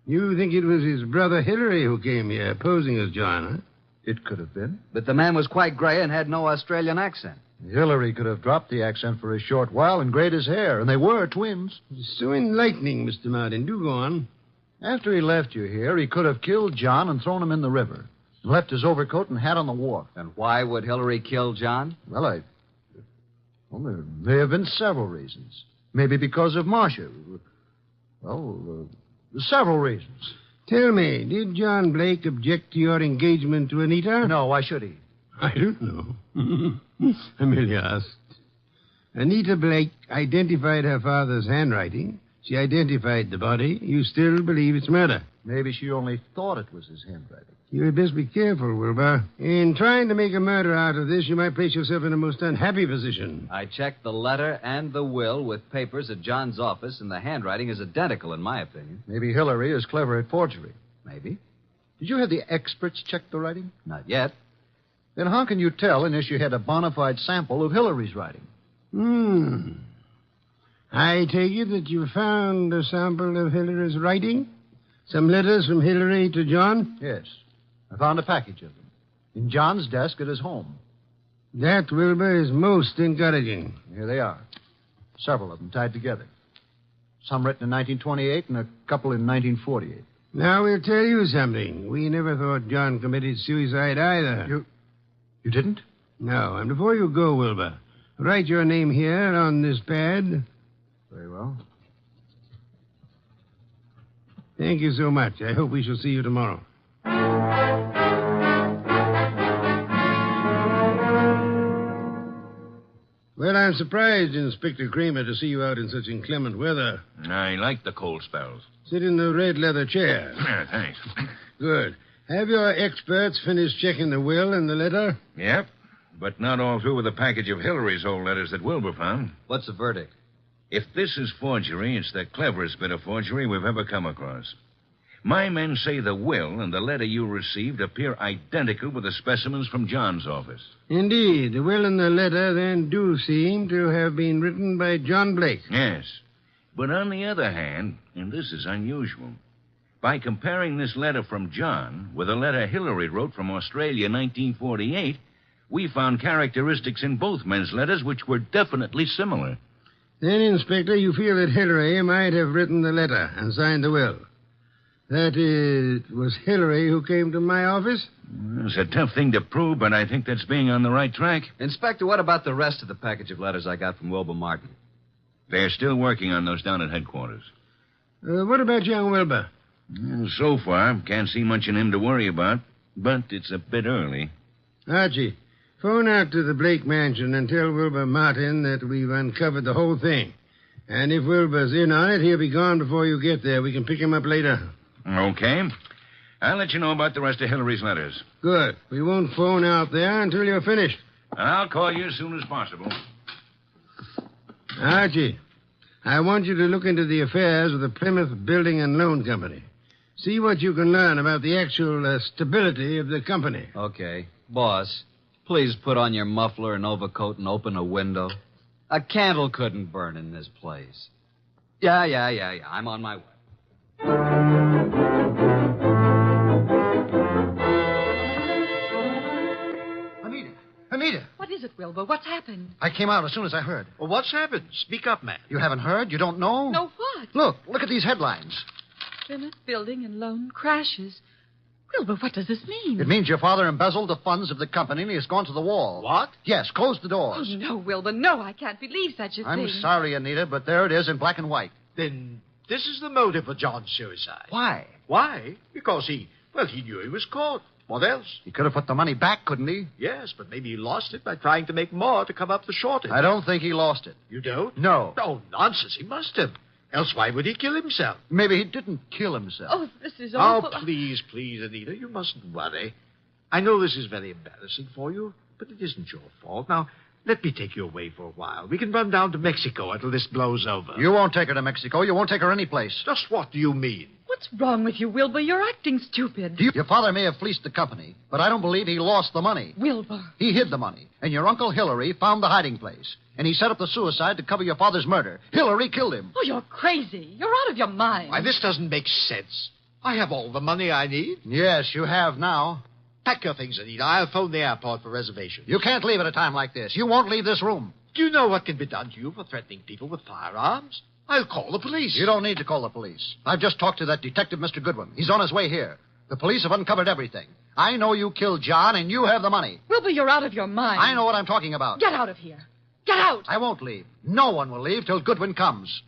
You think it was his brother Hillary who came here, posing as John, huh? It could have been. But the man was quite gray and had no Australian accent. Hillary could have dropped the accent for a short while and grayed his hair, and they were twins. So enlightening, Mr. Martin. Do go on. After he left you here, he could have killed John and thrown him in the river, and left his overcoat and hat on the wharf. And why would Hillary kill John? Well, there may have been several reasons. Maybe because of Marcia. Well, several reasons. Tell me, did John Blake object to your engagement to Anita? No, why should he? I don't know. Amelia asked. Anita Blake identified her father's handwriting. She identified the body. You still believe it's murder? Maybe she only thought it was his handwriting. You had best be careful, Wilbur. In trying to make a murder out of this, you might place yourself in a most unhappy position. I checked the letter and the will with papers at John's office, and the handwriting is identical, in my opinion. Maybe Hillary is clever at forgery. Maybe. Did you have the experts check the writing? Not yet. Then how can you tell unless you had a bona fide sample of Hillary's writing? I take it that you found a sample of Hillary's writing? Some letters from Hillary to John? Yes. I found a package of them in John's desk at his home. That, Wilbur, is most encouraging. Here they are. Several of them tied together. Some written in 1928 and a couple in 1948. Now, we'll tell you something. We never thought John committed suicide either. You didn't? No. And before you go, Wilbur, write your name here on this pad. Very well. Thank you so much. I hope we shall see you tomorrow. Well, I'm surprised, Inspector Kramer, to see you out in such inclement weather. I like the cold spells. Sit in the red leather chair. Yeah, thanks. Good. Have your experts finished checking the will and the letter? Yep, but not all through with a package of Hillary's old letters that Wilbur found. What's the verdict? If this is forgery, it's the cleverest bit of forgery we've ever come across. My men say the will and the letter you received appear identical with the specimens from John's office. Indeed. The will and the letter then do seem to have been written by John Blake. Yes. But on the other hand, and this is unusual, by comparing this letter from John with a letter Hillary wrote from Australia in 1948, we found characteristics in both men's letters which were definitely similar. Then, Inspector, you feel that Hillary might have written the letter and signed the will. That it was Hillary who came to my office? It's a tough thing to prove, but I think that's being on the right track. Inspector, what about the rest of the package of letters I got from Wilbur Martin? They're still working on those down at headquarters. What about young Wilbur? So far, can't see much in him to worry about, but it's a bit early. Archie, phone out to the Blake mansion and tell Wilbur Martin that we've uncovered the whole thing. And if Wilbur's in on it, he'll be gone before you get there. We can pick him up later. Okay. I'll let you know about the rest of Hillary's letters. Good. We won't phone out there until you're finished. I'll call you as soon as possible. Archie, I want you to look into the affairs of the Plymouth Building and Loan Company. See what you can learn about the actual stability of the company. Okay. Boss, please put on your muffler and overcoat and open a window. A candle couldn't burn in this place. Yeah. I'm on my way. Anita! What is it, Wilbur? What's happened? I came out as soon as I heard. Well, what's happened? Speak up, man. You haven't heard? You don't know? No, what? Look at these headlines. Plymouth Building and Loan crashes. Wilbur, what does this mean? It means your father embezzled the funds of the company and he has gone to the wall. What? Yes, close the Oh, doors. no, Wilbur, no, I can't believe such a I'm thing. sorry, Anita, but there it is in black and white. Then this is the motive for John's suicide. Why? Why? Because he knew he was caught. What else? He could have put the money back, couldn't he? Yes, but maybe he lost it by trying to make more to come up the shortage. I don't think he lost it. You don't? No. Oh, nonsense. He must have. Else why would he kill himself? Maybe he didn't kill himself. Oh, this is awful. Oh, please, Anita, you mustn't worry. I know this is very embarrassing for you, but it isn't your fault. Now, let me take you away for a while. We can run down to Mexico until this blows over. You won't take her to Mexico. You won't take her any place. Just what do you mean? What's wrong with you, Wilbur? You're acting stupid. Your father may have fleeced the company, but I don't believe he lost the money. Wilbur. He hid the money, and your Uncle Hillary found the hiding place. And he set up the suicide to cover your father's murder. Hillary killed him. Oh, you're crazy. You're out of your mind. Why, this doesn't make sense. I have all the money I need. Yes, you have now. Pack your things, Anita. I'll phone the airport for reservations. You can't leave at a time like this. You won't leave this room. Do you know what can be done to you for threatening people with firearms? I'll call the police. You don't need to call the police. I've just talked to that detective, Mr. Goodwin. He's on his way here. The police have uncovered everything. I know you killed John, and you have the money. Wilbur, you're out of your mind. I know what I'm talking about. Get out of here. Get out. I won't leave. No one will leave till Goodwin comes.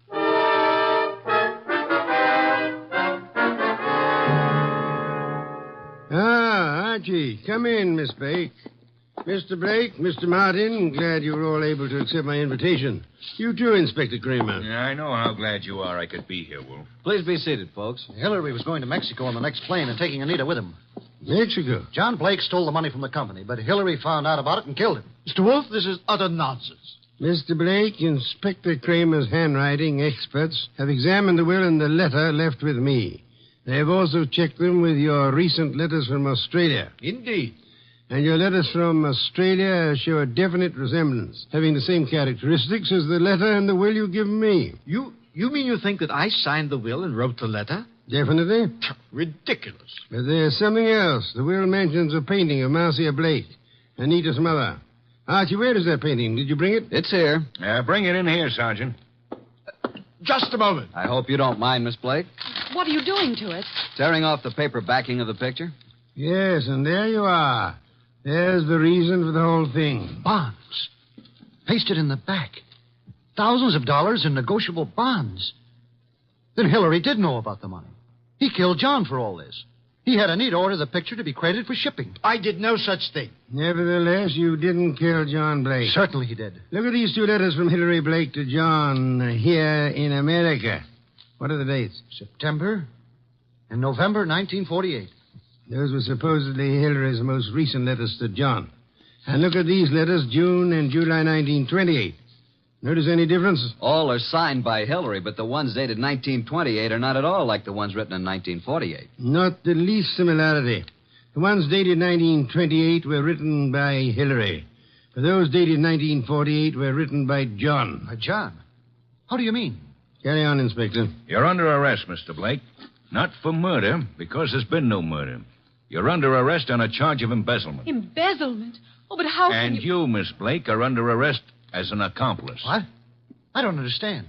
Ah, Archie, come in, Miss Blake. Mr. Blake, Mr. Martin, glad you were all able to accept my invitation. You too, Inspector Kramer. Yeah, I know how glad you are I could be here, Wolf. Please be seated, folks. Hillary was going to Mexico on the next plane and taking Anita with him. Mexico? John Blake stole the money from the company, but Hillary found out about it and killed him. Mr. Wolf, this is utter nonsense. Mr. Blake, Inspector Kramer's handwriting experts have examined the will and the letter left with me. They have also checked them with your recent letters from Australia. Indeed. And your letters from Australia show a definite resemblance, having the same characteristics as the letter and the will you give me. You mean you think that I signed the will and wrote the letter? Definitely. Ridiculous. But there's something else. The will mentions a painting of Marcia Blake, Anita's mother. Archie, where is that painting? Did you bring it? It's here. Bring it in here, Sergeant. Just a moment. I hope you don't mind, Miss Blake. What are you doing to it? Tearing off the paper backing of the picture. Yes, and there you are. There's the reason for the whole thing. Bonds. Pasted in the back. Thousands of dollars in negotiable bonds. Then Hillary did know about the money. He killed John for all this. He had Anita order the picture to be credited for shipping. I did no such thing. Nevertheless, you didn't kill John Blake. Certainly he did. Look at these two letters from Hillary Blake to John here in America. What are the dates? September and November 1948. Those were supposedly Hillary's most recent letters to John. And look at these letters, June and July 1928. Notice any difference? All are signed by Hillary, but the ones dated 1928 are not at all like the ones written in 1948. Not the least similarity. The ones dated 1928 were written by Hillary. But those dated 1948 were written by John. By John? How do you mean? Carry on, Inspector. You're under arrest, Mr. Blake. Not for murder, because there's been no murder. You're under arrest on a charge of embezzlement. Embezzlement? Oh, but how can And you, Miss Blake, are under arrest as an accomplice. What? I don't understand.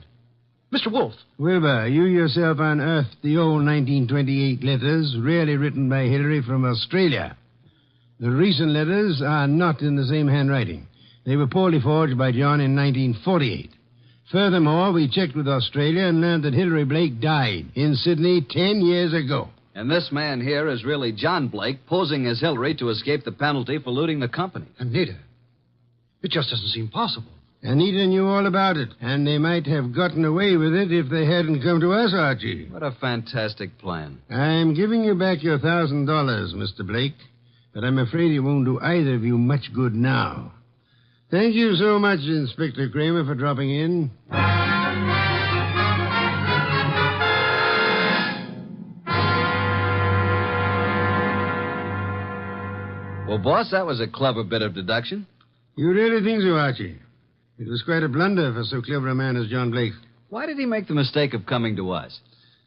Mr. Wolf. Wilbur, you yourself unearthed the old 1928 letters, really written by Hillary from Australia. The recent letters are not in the same handwriting. They were poorly forged by John in 1948. Furthermore, we checked with Australia and learned that Hillary Blake died in Sydney 10 years ago. And this man here is really John Blake, posing as Hillary to escape the penalty for looting the company. Anita. It just doesn't seem possible. Anita knew all about it, and they might have gotten away with it if they hadn't come to us, Archie. What a fantastic plan. I'm giving you back your $1,000, Mr. Blake, but I'm afraid it won't do either of you much good now. Thank you so much, Inspector Kramer, for dropping in. Well, boss, that was a clever bit of deduction. You really think so, Archie? It was quite a blunder for so clever a man as John Blake. Why did he make the mistake of coming to us?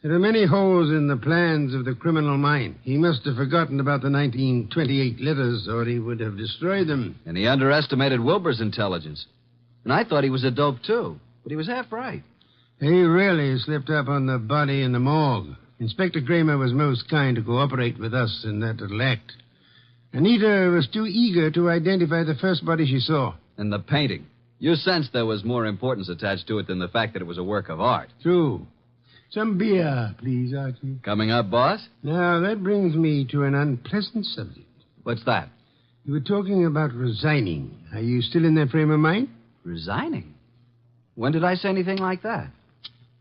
There are many holes in the plans of the criminal mind. He must have forgotten about the 1928 letters, or he would have destroyed them. And he underestimated Wilbur's intelligence. And I thought he was a dope, too. But he was half right. He really slipped up on the body in the morgue. Inspector Kramer was most kind to cooperate with us in that little act. Anita was too eager to identify the first body she saw. And the painting. You sensed there was more importance attached to it than the fact that it was a work of art. True. Some beer, please, Archie. Coming up, boss? Now, that brings me to an unpleasant subject. What's that? You were talking about resigning. Are you still in that frame of mind? Resigning? When did I say anything like that?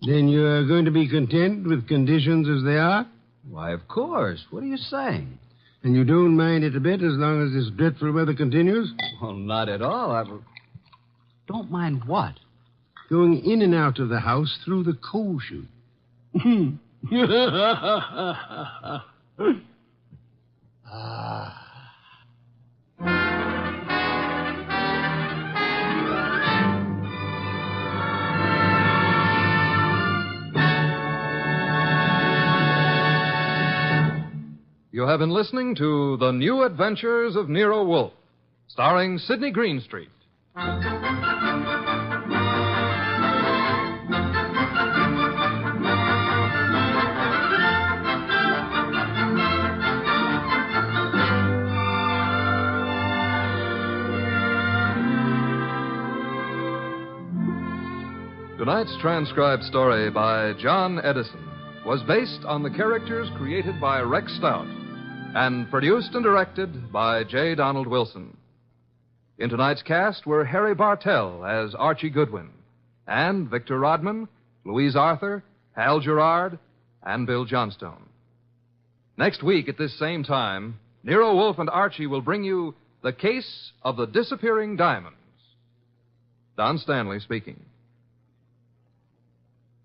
Then you're going to be content with conditions as they are? Why, of course. What are you saying? And you don't mind it a bit as long as this dreadful weather continues? Well, not at all. Don't mind what? Going in and out of the house through the coal chute. You have been listening to The New Adventures of Nero Wolfe, starring Sidney Greenstreet. Tonight's transcribed story by John Edison was based on the characters created by Rex Stout and produced and directed by J. Donald Wilson. In tonight's cast were Harry Bartell as Archie Goodwin, and Victor Rodman, Louise Arthur, Hal Gerard, and Bill Johnstone. Next week at this same time, Nero Wolfe and Archie will bring you The Case of the Disappearing Diamonds. Don Stanley speaking.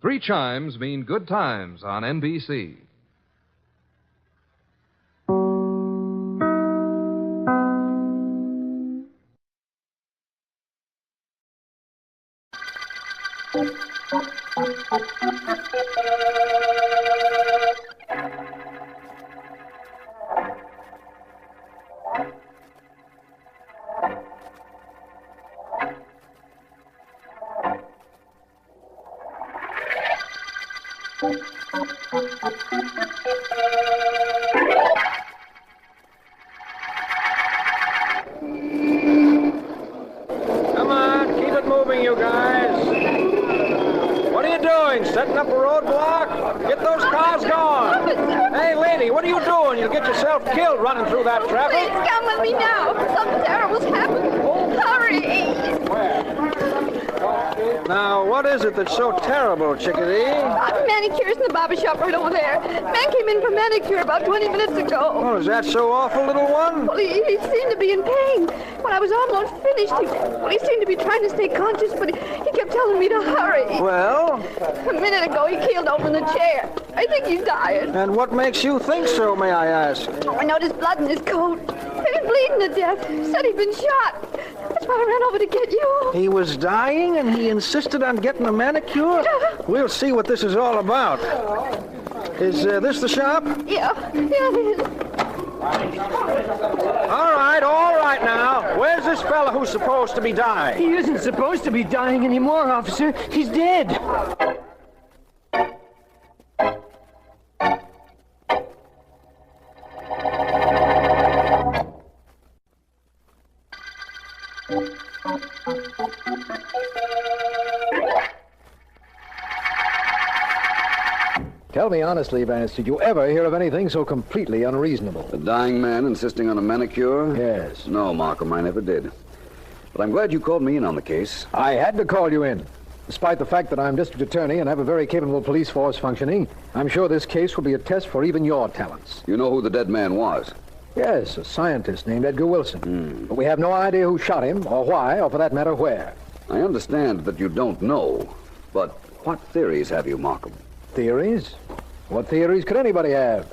3 chimes mean good times on NBC. Come on, keep it moving, you guys. What are you doing? Setting up a roadblock? Get those cars going. Hey, lady, what are you doing? You'll get yourself killed running through that traffic. Please come with me now. Something terrible's happened. Hurry! Now, what is it that's so terrible, Chickadee? Manicures in the barber shop right over there. Man came in for manicure about 20 minutes ago. Oh, is that so awful, little one? Well, he seemed to be in pain. When I was almost finished, he seemed to be trying to stay conscious, but he kept telling me to hurry. Well? A minute ago, he keeled over in the chair. I think he's dying. And what makes you think so, may I ask? I noticed blood in his coat. He was bleeding to death. Said he'd been shot. That's why I ran over to get you. He was dying and he insisted on getting a manicure? We'll see what this is all about. Is this the shop? Yeah, it is. All right now. Where's this fella who's supposed to be dying? He isn't supposed to be dying anymore, officer. He's dead. Tell me honestly, Vance, did you ever hear of anything so completely unreasonable? A dying man insisting on a manicure? Yes. No, Markham, I never did. But I'm glad you called me in on the case. I had to call you in. Despite the fact that I'm district attorney and have a very capable police force functioning, I'm sure this case will be a test for even your talents. You know who the dead man was? Yes, a scientist named Edgar Wilson. But we have no idea who shot him, or why, or for that matter, where. I understand that you don't know, but what theories have you, Markham? Theories? What theories could anybody have?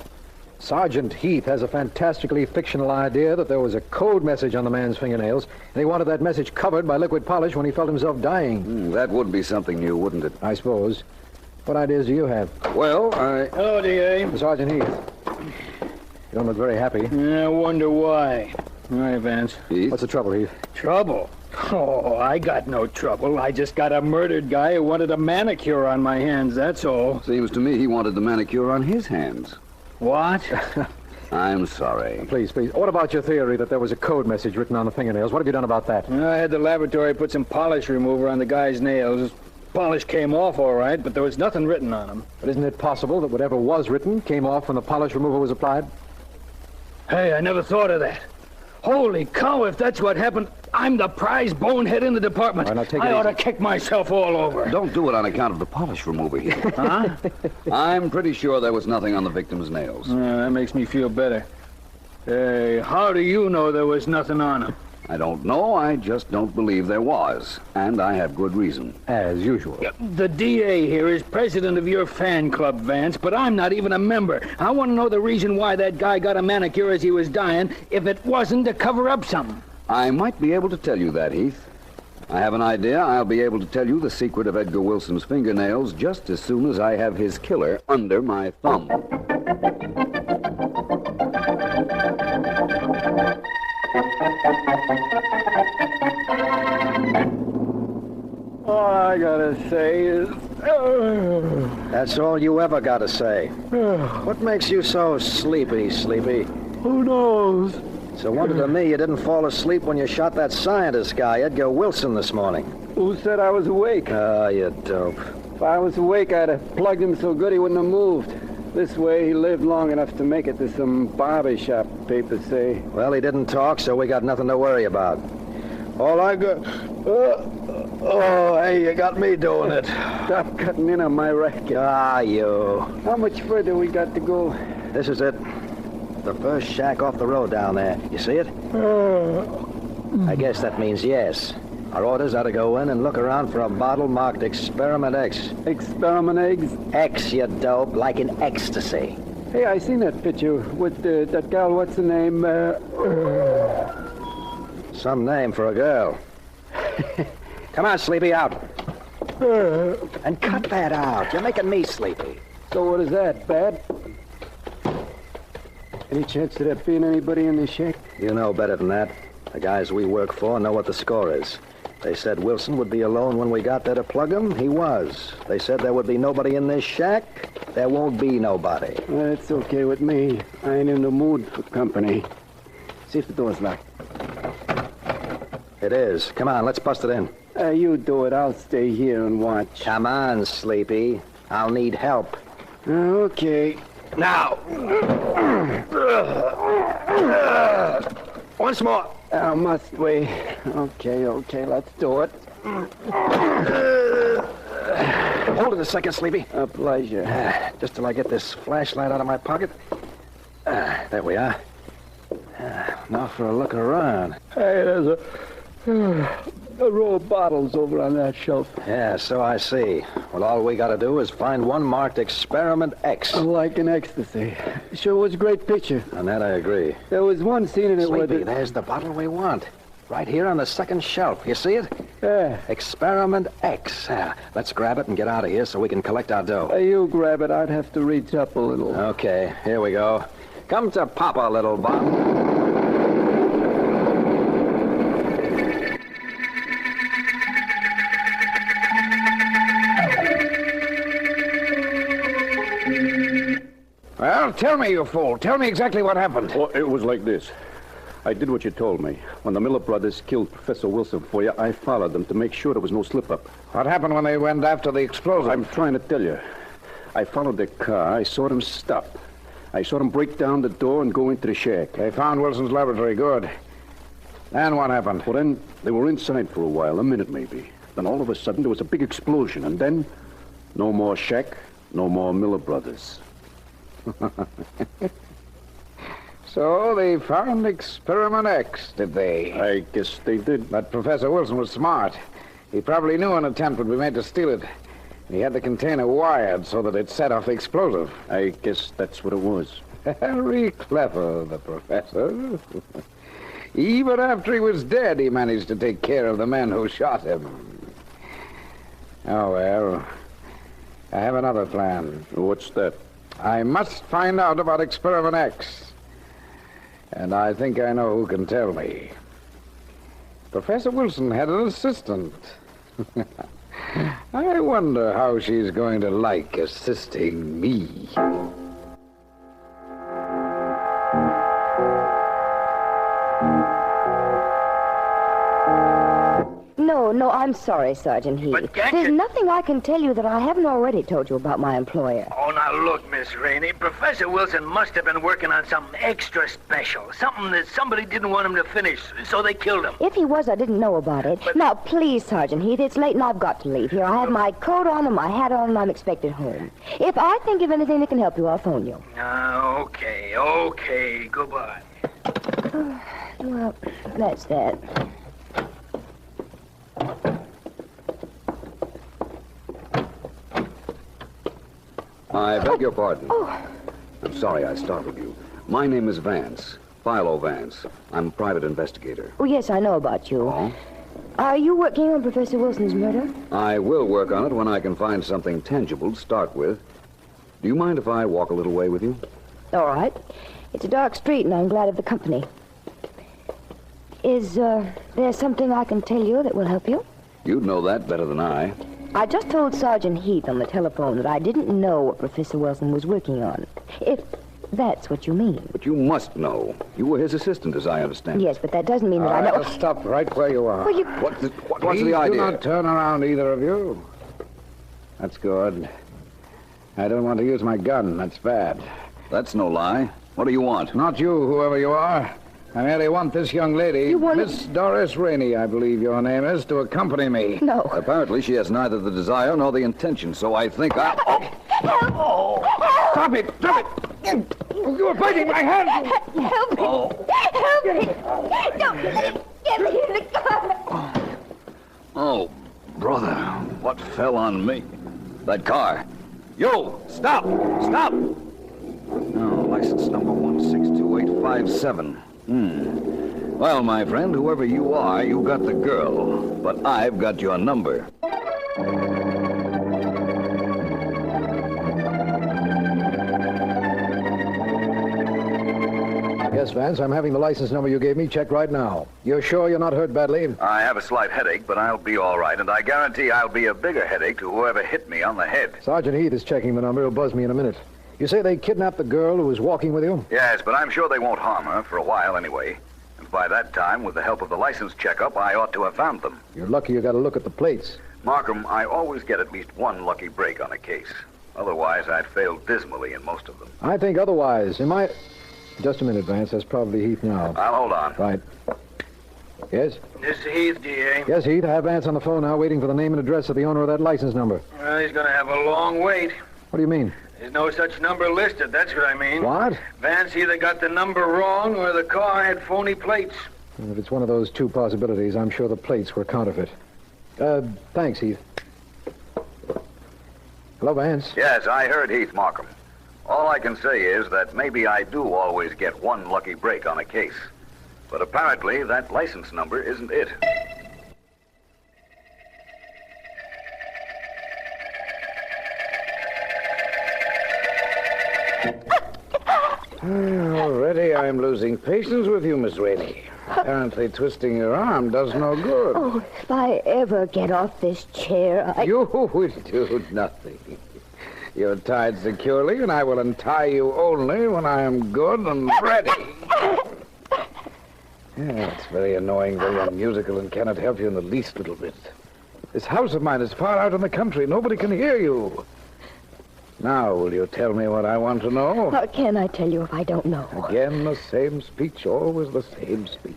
Sergeant Heath has a fantastically fictional idea that there was a code message on the man's fingernails, and he wanted that message covered by liquid polish when he felt himself dying. That would be something new, wouldn't it? I suppose. What ideas do you have? Well, Hello, D.A. Sergeant Heath. You don't look very happy. I wonder why. All right, Vance. Heath? What's the trouble, Heath? Trouble? Oh, I got no trouble. I just got a murdered guy who wanted a manicure on my hands, that's all. Seems to me he wanted the manicure on his hands. What? I'm sorry. Please. What about your theory that there was a code message written on the fingernails? What have you done about that? I had the laboratory put some polish remover on the guy's nails. Polish came off all right, but there was nothing written on them. But isn't it possible that whatever was written came off when the polish remover was applied? Hey, I never thought of that. Holy cow, if that's what happened, I'm the prize bonehead in the department. All right, now take it I ought to easy. kick myself all over. Don't do it on account of the polish remover here. Huh? I'm pretty sure there was nothing on the victim's nails. That makes me feel better. Hey, how do you know there was nothing on him? I don't know. I just don't believe there was. And I have good reason. As usual. The DA here is president of your fan club, Vance, but I'm not even a member. I want to know the reason why that guy got a manicure as he was dying, if it wasn't to cover up something. I might be able to tell you that, Heath. I have an idea. I'll be able to tell you the secret of Edgar Wilson's fingernails just as soon as I have his killer under my thumb. All I gotta say is... That's all you ever gotta say. What makes you so sleepy? Who knows? It's a wonder to me you didn't fall asleep when you shot that scientist guy, Edgar Wilson, this morning. Who said I was awake? Oh, you dope. If I was awake, I'd have plugged him so good he wouldn't have moved. This way, he lived long enough to make it to some barber shop, papers say. Well, he didn't talk, so we got nothing to worry about. All I got... hey, you got me doing it. Stop cutting in on my racket. Ah, you. How much further we got to go? This is it. The first shack off the road down there. You see it? I guess that means yes. Our orders are to go in and look around for a bottle marked Experiment X. Experiment eggs? X, you dope, like in ecstasy. Hey, I seen that picture with that gal, what's the name? Some name for a girl. Come on, Sleepy, out. And cut that out. You're making me sleepy. So what is that, bad? Any chance of there being anybody in this shack? You know better than that. The guys we work for know what the score is. They said Wilson would be alone when we got there to plug him. He was. They said there would be nobody in this shack. There won't be nobody. That's okay with me. I ain't in the mood for company. See if the door's locked. It is. Come on, let's bust it in. You do it. I'll stay here and watch. Come on, Sleepy. I'll need help. Okay. Now. Once more. Must we? Okay, let's do it. Hold it a second, Sleepy. A pleasure. Just till I get this flashlight out of my pocket. There we are. Now for a look around. Hey, there's a row of bottles over on that shelf. Yeah, so I see. Well, all we got to do is find one marked Experiment X. Like an ecstasy. Sure was a great picture. On that I agree. There was one scene in it where... Sleepy, there's the bottle we want. Right here on the second shelf. You see it? Yeah. Experiment X. Let's grab it and get out of here so we can collect our dough. You grab it. I'd have to reach up a little. Okay, here we go. Come to Papa, little Bob. Well, tell me, you fool. Tell me exactly what happened. Oh, it was like this. I did what you told me. When the Miller brothers killed Professor Wilson for you, I followed them to make sure there was no slip-up. What happened when they went after the explosive? I'm trying to tell you. I followed their car. I saw them stop. I saw them break down the door and go into the shack. They found Wilson's laboratory. Good. Then what happened? Well, then they were inside for a while, a minute maybe. Then all of a sudden there was a big explosion, and then no more shack, no more Miller brothers. So they found Experiment X, did they? I guess they did. But Professor Wilson was smart. He probably knew an attempt would be made to steal it. He had the container wired so that it set off the explosive. I guess that's what it was. Very clever, the professor. Even after he was dead, he managed to take care of the men who shot him. Oh, well, I have another plan. What's that? I must find out about Experiment X. And I think I know who can tell me. Professor Wilson had an assistant. I wonder how she's going to like assisting me. No, I'm sorry, Sergeant Heath. But can't There's you... nothing I can tell you that I haven't already told you about my employer. Oh, now look, Miss Rainey. Professor Wilson must have been working on something extra special. Something that somebody didn't want him to finish, so they killed him. If he was, I didn't know about it. Now, please, Sergeant Heath, it's late and I've got to leave here. I have my coat on and my hat on and I'm expected home. If I think of anything that can help you, I'll phone you. Okay. Goodbye. Well, that's that. I beg your pardon. I'm sorry I startled you. My name is Vance, Philo Vance. I'm a private investigator. Oh, yes, I know about you. Oh? Are you working on Professor Wilson's murder? I will work on it when I can find something tangible to start with. Do you mind if I walk a little way with you? All right. It's a dark street, and I'm glad of the company. Is there something I can tell you that will help you? You'd know that better than I. I just told Sergeant Heath on the telephone that I didn't know what Professor Wilson was working on. If that's what you mean. But you must know. You were his assistant, as I understand. Yes, but that doesn't mean that I know... Just stop right where you are. Well, you... What's the Please idea? do not turn around, either of you. That's good. I don't want to use my gun. That's bad. That's no lie. What do you want? Not you, whoever you are. I merely want this young lady, You want... Miss Doris Rainey, I believe your name is, to accompany me. No. Apparently she has neither the desire nor the intention, so I think I... Stop it! Stop it! You are biting my hand! Help me! Help me! Don't get me in the car! Oh, brother, what fell on me? That car. You! Stop! Stop! Oh, license number 162857. Well, my friend, whoever you are, you got the girl. But I've got your number. Yes, Vance, I'm having the license number you gave me checked right now. You're sure you're not hurt badly? I have a slight headache, but I'll be all right, and I guarantee I'll be a bigger headache to whoever hit me on the head. Sergeant Heath is checking the number. He'll buzz me in a minute. You say they kidnapped the girl who was walking with you? Yes, but I'm sure they won't harm her, for a while anyway. And by that time, with the help of the license checkup, I ought to have found them. You're lucky you got a look at the plates. Markham, I always get at least one lucky break on a case. Otherwise, I'd fail dismally in most of them. I think otherwise. Just a minute, Vance. That's probably Heath now. I'll hold on. Right. Yes? This is Heath, DA. Yes, Heath. I have Vance on the phone now, waiting for the name and address of the owner of that license number. Well, he's going to have a long wait. What do you mean? There's no such number listed, that's what I mean. What? Vance either got the number wrong or the car had phony plates. If it's one of those two possibilities, I'm sure the plates were counterfeit. Thanks, Heath. Hello, Vance. Yes, I heard Heath, Markham. All I can say is that maybe I do always get one lucky break on a case. But apparently, that license number isn't it. Already I'm losing patience with you, Miss Rainey. Apparently twisting your arm does no good. Oh, if I ever get off this chair, You will do nothing. You're tied securely, and I will untie you only when I am good and ready. It's very annoying, very unmusical, and cannot help you in the least little bit. This house of mine is far out in the country. Nobody can hear you. Now, will you tell me what I want to know? How can I tell you if I don't know? Again, the same speech, always the same speech.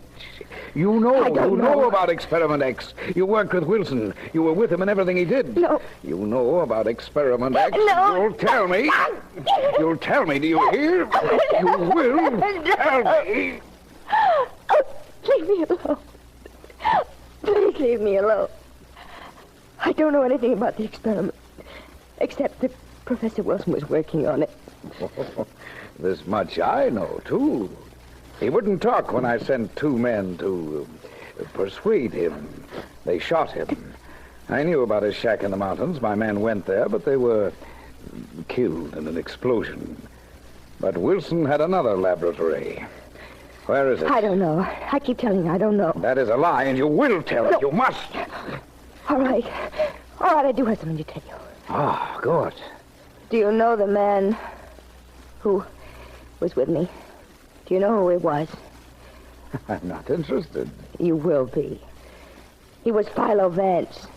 You know about Experiment X. You worked with Wilson. You were with him in everything he did. No. You know about Experiment X. No. You'll tell me. You'll tell me, do you hear? You will tell me. Leave me alone. Please leave me alone. I don't know anything about the experiment, except that Professor Wilson was working on it. This much I know, too. He wouldn't talk when I sent two men to persuade him. They shot him. I knew about his shack in the mountains. My men went there, but they were killed in an explosion. But Wilson had another laboratory. Where is it? I don't know. I keep telling you, I don't know. That is a lie, and you will tell it. You must. All right. All right, I do have something to tell you. Ah, good. Do you know the man who was with me? Do you know who he was? I'm not interested. You will be. He was Philo Vance.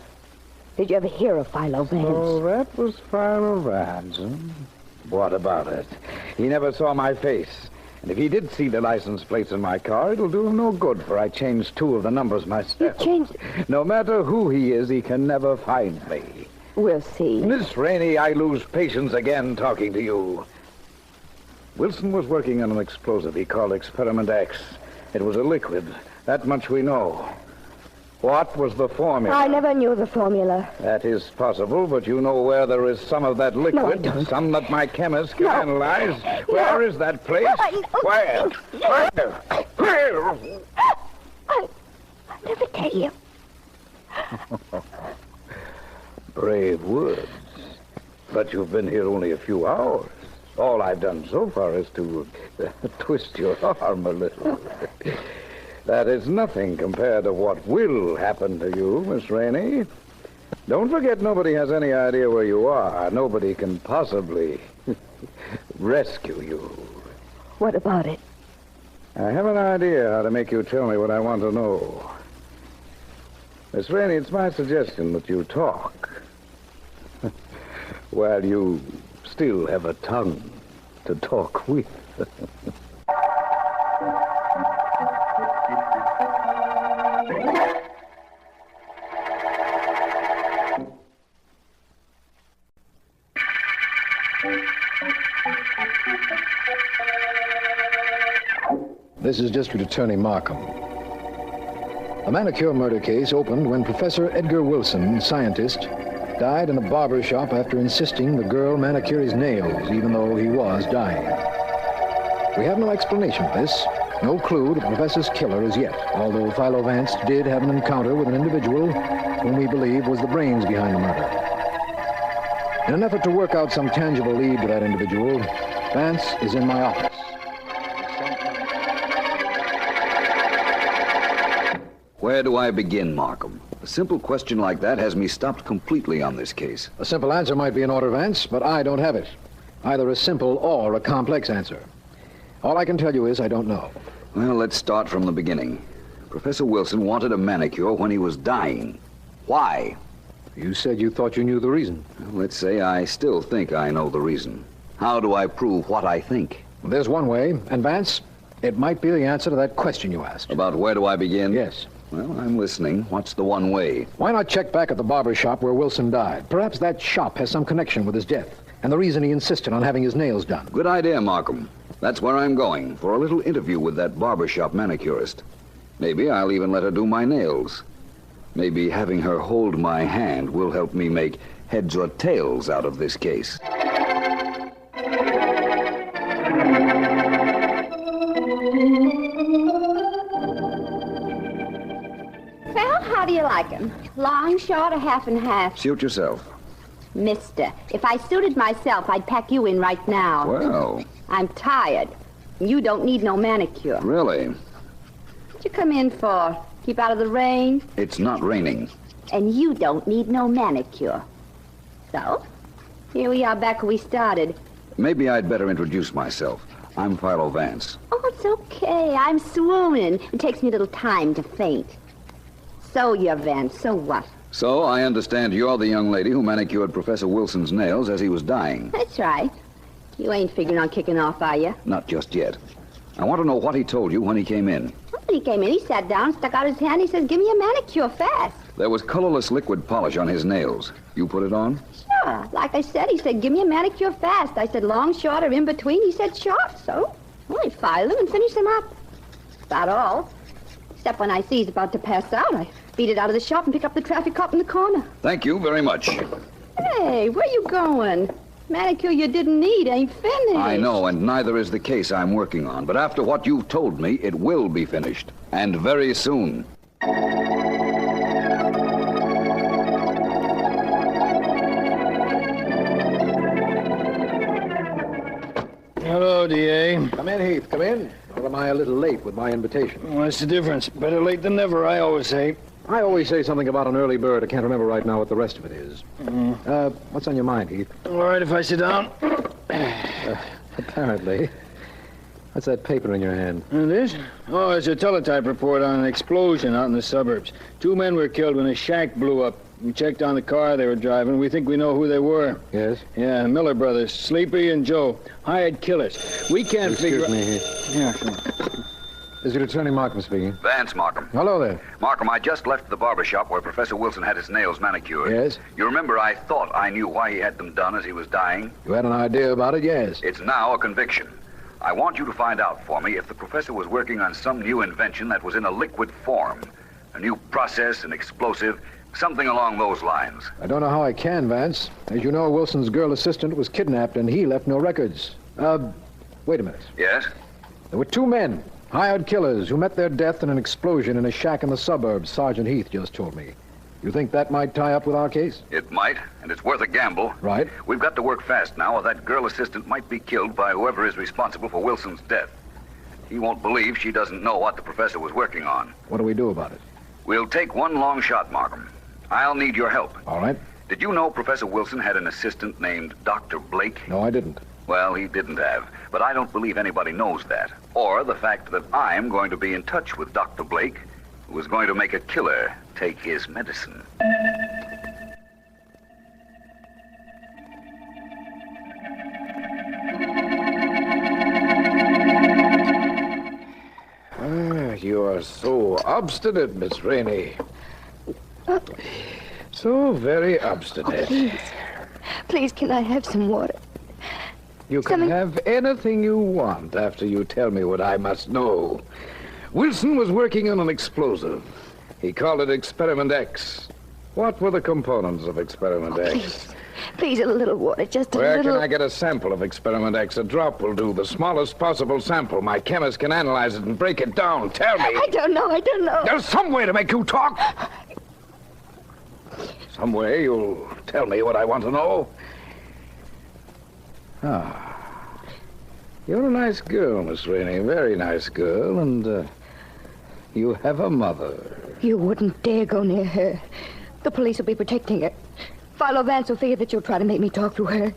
Did you ever hear of Philo Vance? Oh, that was Philo Vance. What about it? He never saw my face. And if he did see the license plates in my car, it'll do him no good, for I changed 2 of the numbers myself. You changed... No matter who he is, he can never find me. We'll see. Miss Rainey, I lose patience again talking to you. Wilson was working on an explosive he called Experiment X. It was a liquid. That much we know. What was the formula? I never knew the formula. That is possible, but you know where there is some of that liquid. No, I don't. Some that my chemist can analyze. No. Where is that place? Where? I'll never tell you. Brave words. But you've been here only a few hours. All I've done so far is to twist your arm a little. That is nothing compared to what will happen to you, Miss Rainey. Don't forget nobody has any idea where you are. Nobody can possibly rescue you. What about it? I have an idea how to make you tell me what I want to know. Miss Rainey, it's my suggestion that you talk. While you still have a tongue to talk with. This is District Attorney Markham. The manicure murder case opened when Professor Edgar Wilson, scientist, died in a barber shop after insisting the girl manicure his nails, even though he was dying. We have no explanation for this, no clue to the professor's killer as yet, although Philo Vance did have an encounter with an individual whom we believe was the brains behind the murder. In an effort to work out some tangible lead to that individual, Vance is in my office. Where do I begin, Markham? A simple question like that has me stopped completely on this case. A simple answer might be in order, Vance, but I don't have it. Either a simple or a complex answer. All I can tell you is I don't know. Well, let's start from the beginning. Professor Wilson wanted a manicure when he was dying. Why? You said you thought you knew the reason. Well, let's say I still think I know the reason. How do I prove what I think? Well, there's one way, and Vance, it might be the answer to that question you asked. About where do I begin? Yes. Well, I'm listening. What's the one way? Why not check back at the barber shop where Wilson died? Perhaps that shop has some connection with his death, and the reason he insisted on having his nails done. Good idea, Markham. That's where I'm going, for a little interview with that barbershop manicurist. Maybe I'll even let her do my nails. Maybe having her hold my hand will help me make heads or tails out of this case. Well, how do you like him? Long, short, or half and half? Suit yourself. Mister, if I suited myself, I'd pack you in right now. Well. I'm tired. You don't need no manicure. Really? What'd you come in for? Keep out of the rain? It's not raining. And you don't need no manicure. So, here we are back where we started. Maybe I'd better introduce myself. I'm Philo Vance. Oh, it's okay. I'm swooning. It takes me a little time to faint. So you're Vance. So what? So, I understand you're the young lady who manicured Professor Wilson's nails as he was dying. That's right. You ain't figuring on kicking off, are you? Not just yet. I want to know what he told you when he came in. When he came in, he sat down, stuck out his hand. He says, give me a manicure fast. There was colorless liquid polish on his nails. You put it on? Sure. Like I said, he said, give me a manicure fast. I said, long, short, or in between. He said, short. So, well, I filed him and finished him up. That's about all. Except when I see he's about to pass out, I beat it out of the shop and pick up the traffic cop in the corner. Thank you very much. Hey, where you going? Manicure you didn't need ain't finished. I know, and neither is the case I'm working on. But after what you've told me, it will be finished. And very soon. Hello, D.A. Come in, Heath. Come in. Don't Or am I a little late with my invitation? What's the difference? Better late than never, I always say. I always say something about an early bird. I can't remember right now what the rest of it is. What's on your mind, Heath? All right, if I sit down. Apparently. What's that paper in your hand? This? Oh, it's a teletype report on an explosion out in the suburbs. 2 men were killed when a shack blew up. We checked on the car they were driving. We think we know who they were. Yes? Yeah, Miller brothers, Sleepy and Joe. Hired killers. We can't figure... Excuse me, Heath. Yeah, sure. This is Attorney Markham speaking. Vance Markham. Hello there. Markham, I just left the barber shop where Professor Wilson had his nails manicured. Yes? You remember I thought I knew why he had them done as he was dying? You had an idea about it, yes. It's now a conviction. I want you to find out for me if the professor was working on some new invention that was in a liquid form. A new process, an explosive, something along those lines. I don't know how I can, Vance. As you know, Wilson's girl assistant was kidnapped and he left no records. Wait a minute. Yes? There were 2 men, hired killers, who met their death in an explosion in a shack in the suburbs, Sergeant Heath just told me. You think that might tie up with our case? It might, and it's worth a gamble. Right. We've got to work fast now, or that girl assistant might be killed by whoever is responsible for Wilson's death. He won't believe she doesn't know what the professor was working on. What do we do about it? We'll take one long shot, Markham. I'll need your help. All right. Did you know Professor Wilson had an assistant named Dr. Blake? No, I didn't. Well, he didn't have. But I don't believe anybody knows that. Or the fact that I'm going to be in touch with Dr. Blake, who is going to make a killer take his medicine. You are so obstinate, Miss Rainey. So very obstinate. Please, can I have some water? You can have anything you want after you tell me what I must know. Wilson was working on an explosive. He called it Experiment X. What were the components of Experiment X? Please, a little water, just a Where little... can I get a sample of Experiment X? A drop will do. The smallest possible sample. My chemist can analyze it and break it down. Tell me. I don't know. There's some way to make you talk. Some way you'll tell me what I want to know. You're a nice girl, Miss Rainey. Very nice girl, and you have a mother. You wouldn't dare go near her. The police will be protecting her. Philo Vance will figure that you'll try to make me talk to her.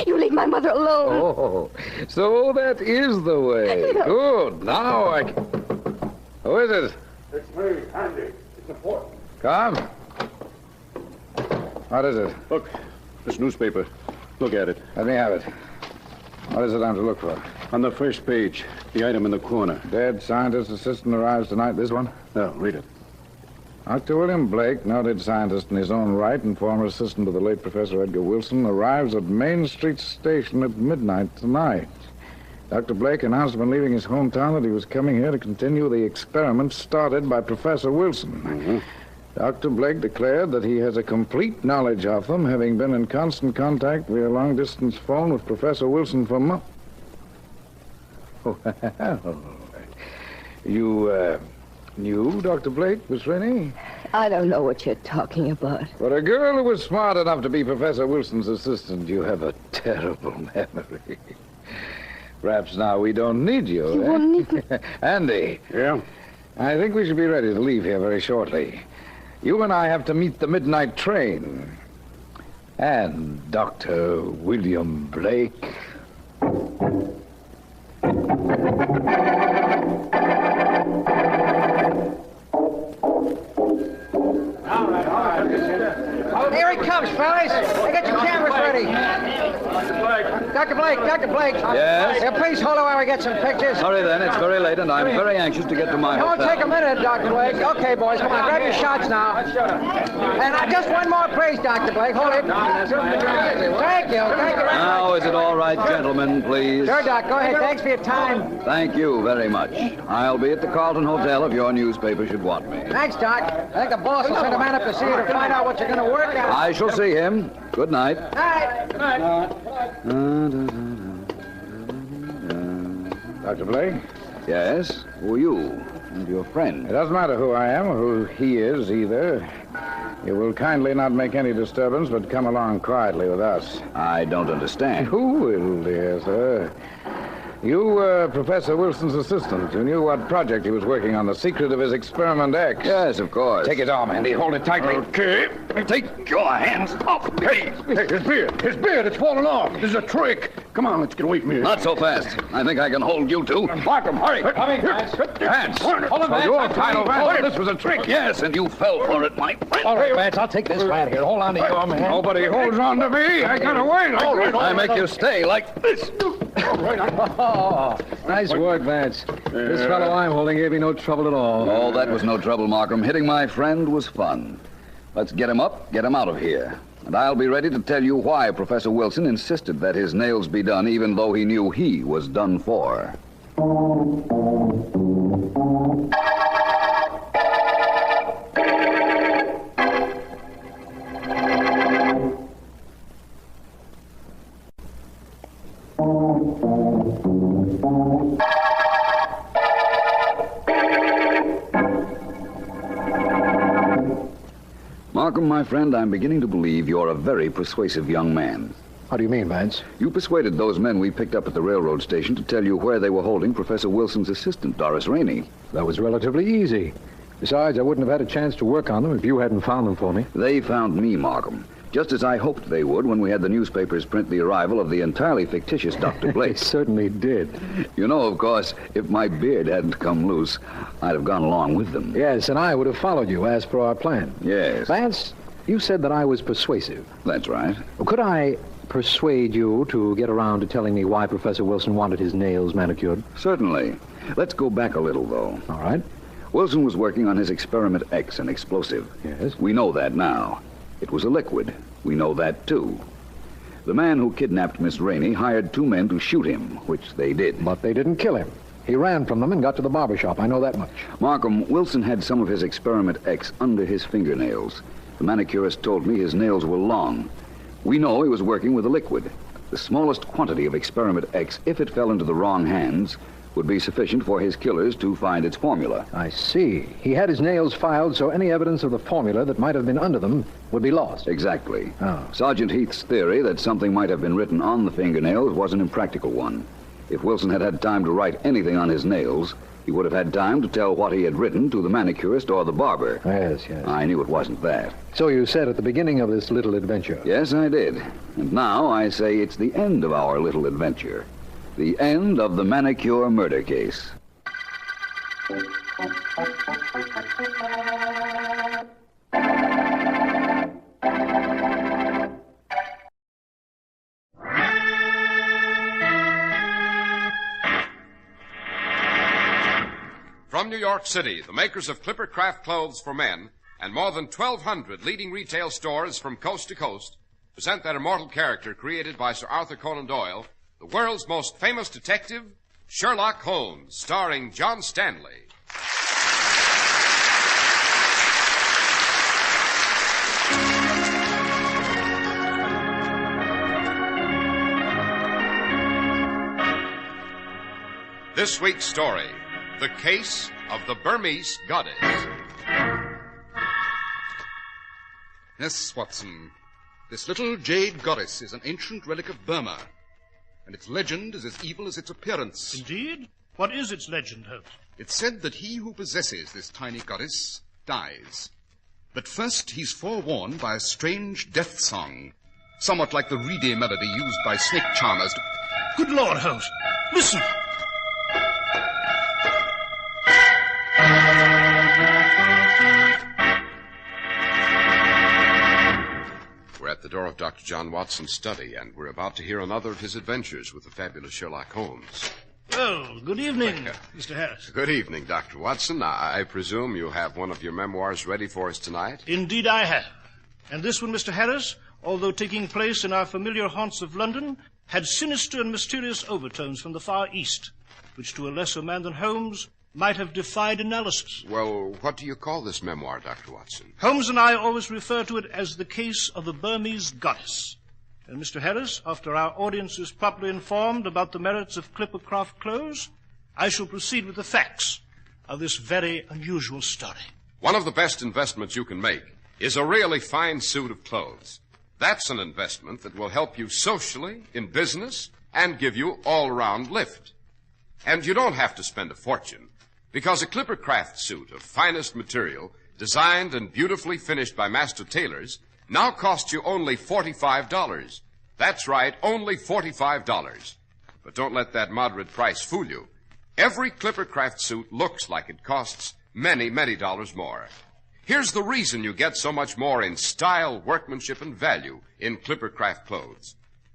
You leave my mother alone. Oh, so that is the way. No. Good. Now I can... Who is it? It's me, Andy. It's important. Come. What is it? Look, this newspaper. Look at it. Let me have it. What is it I'm to look for? On the first page, the item in the corner. Dead scientist assistant arrives tonight. This one? No, read it. Dr. William Blake, noted scientist in his own right and former assistant to the late Professor Edgar Wilson, arrives at Main Street Station at midnight tonight. Dr. Blake announced when leaving his hometown that he was coming here to continue the experiment started by Professor Wilson. Mm-hmm. Dr. Blake declared that he has a complete knowledge of them, having been in constant contact via long-distance phone with Professor Wilson for months. You, knew Dr. Blake, Miss Rainey? I don't know what you're talking about. For a girl who was smart enough to be Professor Wilson's assistant, you have a terrible memory. Perhaps now we don't need you, You won't need me. Andy. Yeah? I think we should be ready to leave here very shortly. You and I have to meet the midnight train. And Dr. William Blake. Here he comes, fellas. Hey, get your cameras ready. Dr. Blake. Yes? Please hold on while we get some pictures. Hurry then, it's very late and I'm very anxious to get to my It won't hotel. take a minute, Dr. Blake. Okay, boys, come on, grab your shots now. And just one more, please, Dr. Blake. Hold it. Thank you. Now, is it all right, gentlemen, please? Sure, Doc. Go ahead. Thanks for your time. Thank you very much. I'll be at the Carlton Hotel if your newspaper should want me. Thanks, Doc. I think the boss will send a man up to see you to find out what you're going to work on. I shall see him. Good night. Good night. Dr. Blake? Yes? Who are you? And your friend? It doesn't matter who I am or who he is, either. You will kindly not make any disturbance, but come along quietly with us. I don't understand. You will, dear sir. You were Professor Wilson's assistant. You knew what project he was working on, the secret of his Experiment X. Yes, of course. Take his arm, Andy. Hold it tightly. Okay. Take your hands off. Hey, His beard, it's falling off. This is a trick. Come on, let's get away from here. not so fast. I think I can hold you two. Markham, hurry. Coming, Vance. Vance. Hold him, So Vance. you're Tyler Vance. This was a trick. Yes, and you fell for it, my friend. All right, Vance, I'll take this man here. Hold on to your man. Nobody holds on to me. I got away. I make you stay like this. Oh, nice work, Vance. This fellow I'm holding gave me no trouble at all. Oh, that was no trouble, Markham. Hitting my friend was fun. Let's get him up, get him out of here. And I'll be ready to tell you why Professor Wilson insisted that his nails be done even though he knew he was done for. Markham, my friend, I'm beginning to believe you're a very persuasive young man. How do you mean, Vance? You persuaded those men we picked up at the railroad station to tell you where they were holding Professor Wilson's assistant, Doris Rainey. That was relatively easy. Besides, I wouldn't have had a chance to work on them if you hadn't found them for me. They found me, Markham, just as I hoped they would when we had the newspapers print the arrival of the entirely fictitious Dr. Blake. They certainly did. You know, of course, if my beard hadn't come loose, I'd have gone along with them. Yes, and I would have followed you as per our plan. Yes. Vance, you said that I was persuasive. That's right. Could I persuade you to get around to telling me why Professor Wilson wanted his nails manicured? Certainly. Let's go back a little, though. All right. Wilson was working on his Experiment X, an explosive. Yes. We know that now. It was a liquid. We know that, too. The man who kidnapped Miss Rainey hired two men to shoot him, which they did. But they didn't kill him. He ran from them and got to the barber shop. I know that much. Markham, Wilson had some of his Experiment X under his fingernails. The manicurist told me his nails were long. We know he was working with a liquid. The smallest quantity of Experiment X, if it fell into the wrong hands, would be sufficient for his killers to find its formula. I see. He had his nails filed so any evidence of the formula that might have been under them would be lost. Exactly. Oh. Sergeant Heath's theory that something might have been written on the fingernails was an impractical one. If Wilson had had time to write anything on his nails, he would have had time to tell what he had written to the manicurist or the barber. Yes, yes. I knew it wasn't that. So you said at the beginning of this little adventure. Yes, I did. And now I say it's the end of our little adventure. The end of the manicure murder case. From New York City, the makers of Clipper Craft Clothes for Men and more than 1,200 leading retail stores from coast to coast present that immortal character created by Sir Arthur Conan Doyle, the world's most famous detective, Sherlock Holmes, starring John Stanley. This week's story, The Case of the Burmese Goddess. Yes, Watson. This little jade goddess is an ancient relic of Burma, and its legend is as evil as its appearance. Indeed? What is its legend, Holmes? It's said that he who possesses this tiny goddess dies. But first he's forewarned by a strange death song, somewhat like the reedy melody used by snake charmers to... Good Lord, Holmes! Listen! We're at the door of Dr. John Watson's study, and we're about to hear another of his adventures with the fabulous Sherlock Holmes. Well, good evening, Mr. Harris. Good evening, Dr. Watson. I presume you have one of your memoirs ready for us tonight? Indeed I have. And this one, Mr. Harris, although taking place in our familiar haunts of London, had sinister and mysterious overtones from the Far East, which to a lesser man than Holmes might have defied analysis. Well, what do you call this memoir, Dr. Watson? Holmes and I always refer to it as the case of the Burmese goddess. And Mr. Harris, after our audience is properly informed about the merits of Clipper Craft clothes, I shall proceed with the facts of this very unusual story. One of the best investments you can make is a really fine suit of clothes. That's an investment that will help you socially, in business, and give you all-round lift. And you don't have to spend a fortune, because a Clipper Craft suit of finest material, designed and beautifully finished by master tailors, now costs you only $45. That's right, only $45. But don't let that moderate price fool you. Every Clipper Craft suit looks like it costs many, many dollars more. Here's the reason you get so much more in style, workmanship, and value in Clipper Craft clothes.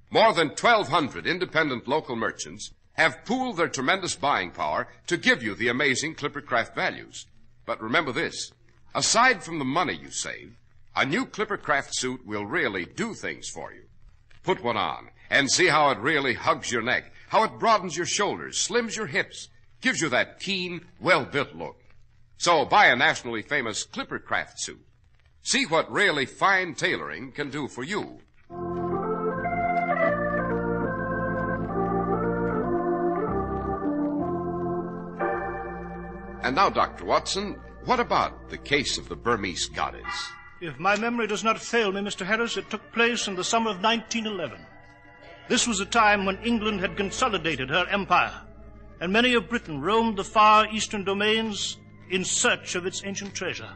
More than 1,200 independent local merchants have pooled their tremendous buying power to give you the amazing Clipper Craft values. But remember this, aside from the money you save, a new Clipper Craft suit will really do things for you. Put one on and see how it really hugs your neck, how it broadens your shoulders, slims your hips, gives you that keen, well-built look. So buy a nationally famous Clipper Craft suit. See what really fine tailoring can do for you. And now, Dr. Watson, what about the case of the Burmese goddess? If my memory does not fail me, Mr. Harris, it took place in the summer of 1911. This was a time when England had consolidated her empire, and many of Britain roamed the far eastern domains in search of its ancient treasure.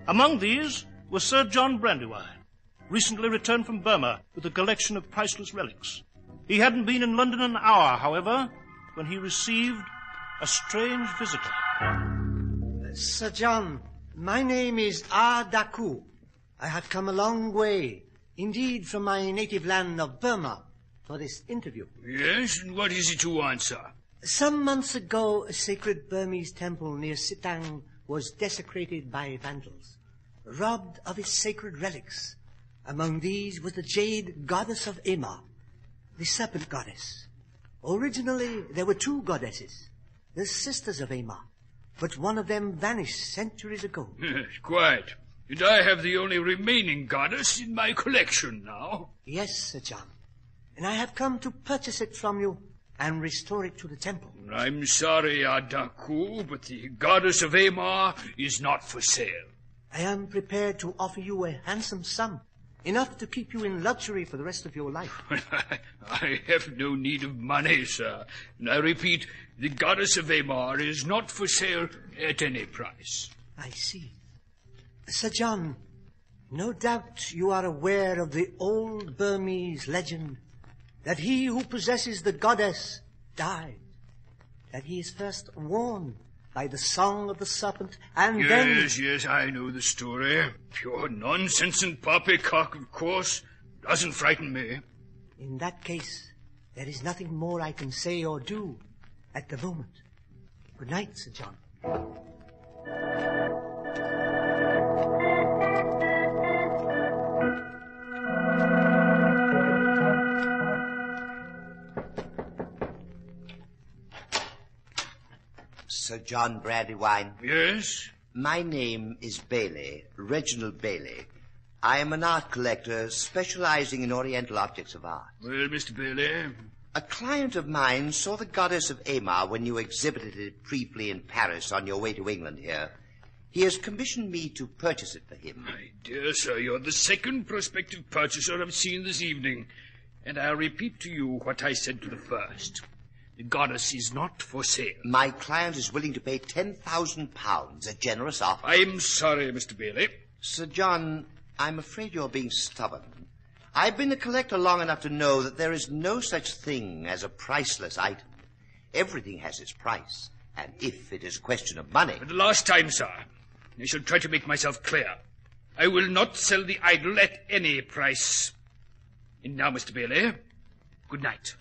Among these was Sir John Brandywine, recently returned from Burma with a collection of priceless relics. He hadn't been in London an hour, however, when he received a strange visitor. Sir John, my name is Daku. I have come a long way, indeed from my native land of Burma, for this interview. Yes, and what is it you want, sir? Some months ago, a sacred Burmese temple near Sitang was desecrated by vandals, robbed of its sacred relics. Among these was the jade goddess of Ema, the serpent goddess. Originally, there were two goddesses, the sisters of Ema, but one of them vanished centuries ago. Yes, quite. And I have the only remaining goddess in my collection now. Yes, Sir John. And I have come to purchase it from you and restore it to the temple. I'm sorry, Daku, but the goddess of Amar is not for sale. I am prepared to offer you a handsome sum, enough to keep you in luxury for the rest of your life. I have no need of money, sir. And I repeat, the goddess of Amar is not for sale at any price. I see. Sir John, no doubt you are aware of the old Burmese legend that he who possesses the goddess dies, that he is first warned by the song of the serpent, and then... Yes, I know the story. Pure nonsense and poppycock, of course. Doesn't frighten me. In that case, there is nothing more I can say or do at the moment. Good night, Sir John. Sir John Brandywine. Yes? My name is Bailey, Reginald Bailey. I am an art collector specializing in Oriental objects of art. Well, Mr. Bailey? A client of mine saw the goddess of Amar when you exhibited it briefly in Paris on your way to England here. He has commissioned me to purchase it for him. My dear sir, you're the second prospective purchaser I've seen this evening. And I'll repeat to you what I said to the first. The goddess is not for sale. My client is willing to pay £10,000, a generous offer. I'm sorry, Mr. Bailey. Sir John, I'm afraid you're being stubborn. I've been a collector long enough to know that there is no such thing as a priceless item. Everything has its price, and if it is a question of money... For the last time, sir, I shall try to make myself clear. I will not sell the idol at any price. And now, Mr. Bailey, good night.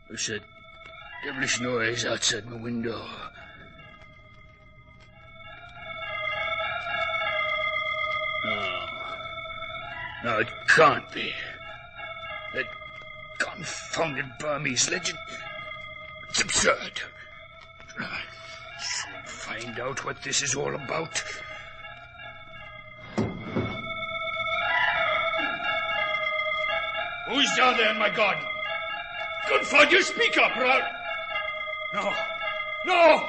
What's that devilish noise outside my window? No, it can't be. That confounded Burmese legend. It's absurd. I'll soon find out what this is all about. Who's down there, my God? Confound you, speak up, or I'll... No. No!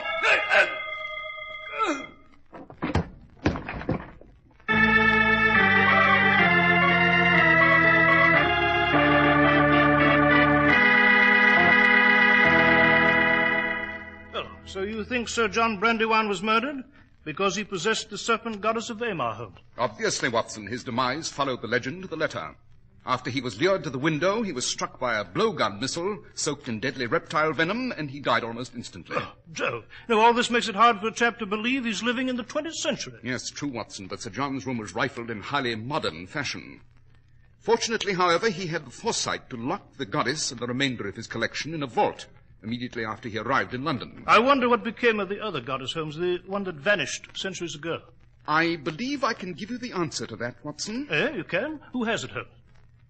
So you think Sir John Brandywine was murdered because he possessed the serpent goddess of Amar, Holmes? Obviously, Watson, his demise followed the legend to the letter. After he was lured to the window, he was struck by a blowgun missile soaked in deadly reptile venom, and he died almost instantly. Oh, Joe. Now, all this makes it hard for a chap to believe he's living in the 20th century. Yes, true, Watson, but Sir John's room was rifled in highly modern fashion. Fortunately, however, he had the foresight to lock the goddess and the remainder of his collection in a vault immediately after he arrived in London. I wonder what became of the other goddess, Holmes, the one that vanished centuries ago. I believe I can give you the answer to that, Watson. You can? Who has it, Holmes?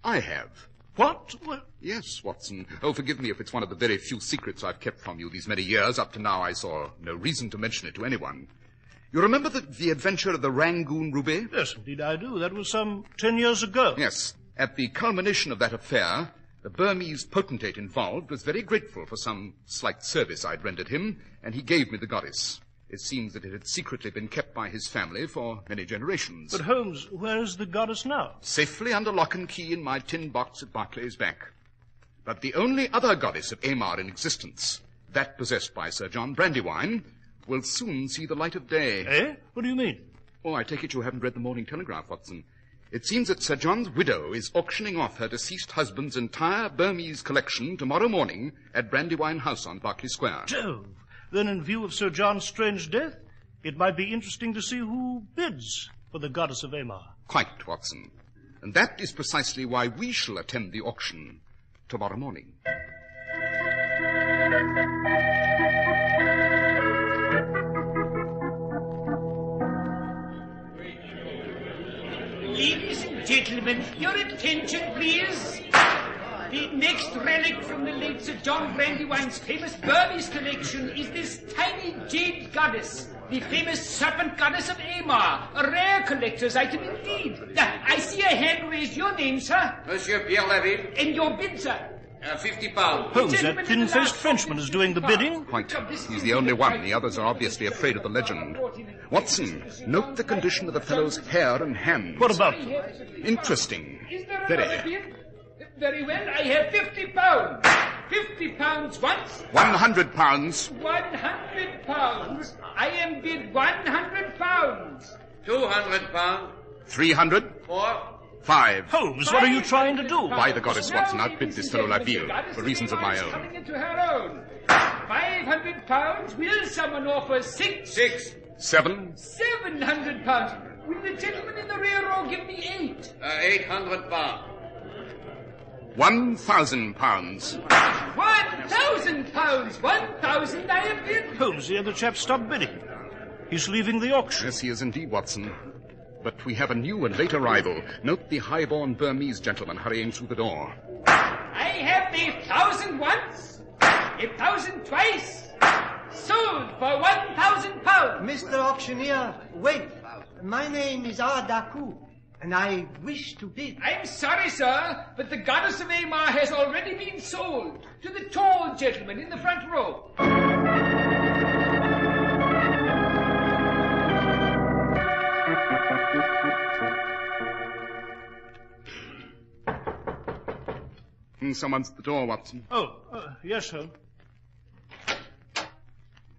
I have. What? Yes, Watson. Oh, forgive me if it's one of the very few secrets I've kept from you these many years. Up to now, I saw no reason to mention it to anyone. You remember the adventure of the Rangoon Ruby? Yes, indeed I do. That was some 10 years ago. Yes. At the culmination of that affair, the Burmese potentate involved was very grateful for some slight service I'd rendered him, and he gave me the goddess. It seems that it had secretly been kept by his family for many generations. But, Holmes, where is the goddess now? Safely under lock and key in my tin box at Barclay's Bank. But the only other goddess of Amar in existence, that possessed by Sir John Brandywine, will soon see the light of day. Eh? What do you mean? Oh, I take it you haven't read the Morning Telegraph, Watson. It seems that Sir John's widow is auctioning off her deceased husband's entire Burmese collection tomorrow morning at Brandywine House on Berkeley Square. Jove! Then in view of Sir John's strange death, it might be interesting to see who bids for the goddess of Amar. Quite, Watson. And that is precisely why we shall attend the auction tomorrow morning. Ladies and gentlemen, your attention, please. The next relic from the late Sir John Brandywine's famous Burmese collection is this tiny jade goddess, the famous serpent goddess of Amar, a rare collector's item indeed. I see a hand raised. Your name, sir? Monsieur Pierre Laville. And your bid, sir? £50. Holmes, that thin-faced Frenchman is doing the bidding. Quite. He's the only one. The others are obviously afraid of the legend. Watson, note the condition of the fellow's hair and hands. What about them? Interesting. Very. Very well, I have £50. £50 once. £100. £100. I am bid £100. £200. 300. 4. 5. Holmes, what are you trying to do? By the goddess, Watson, outbid this fellow Laville for reasons of my own. Coming into her own. £500. Will someone offer 6? 6. 7. £700. Will the gentleman in the rear row give me 8? £800. £1,000. £1,000. 1,000 I have bid. Holmes, the other chap stopped bidding. He's leaving the auction. Yes, he is indeed, Watson. But we have a new and late arrival. Note the high-born Burmese gentleman hurrying through the door. I have the 1,000 once, 1,000 twice, sold for £1,000. Mr. Auctioneer, wait. My name is Adaku, and I wish to bid. I'm sorry, sir, but the goddess of Amar has already been sold to the tall gentleman in the front row. Someone's at the door, Watson. Yes, Holmes.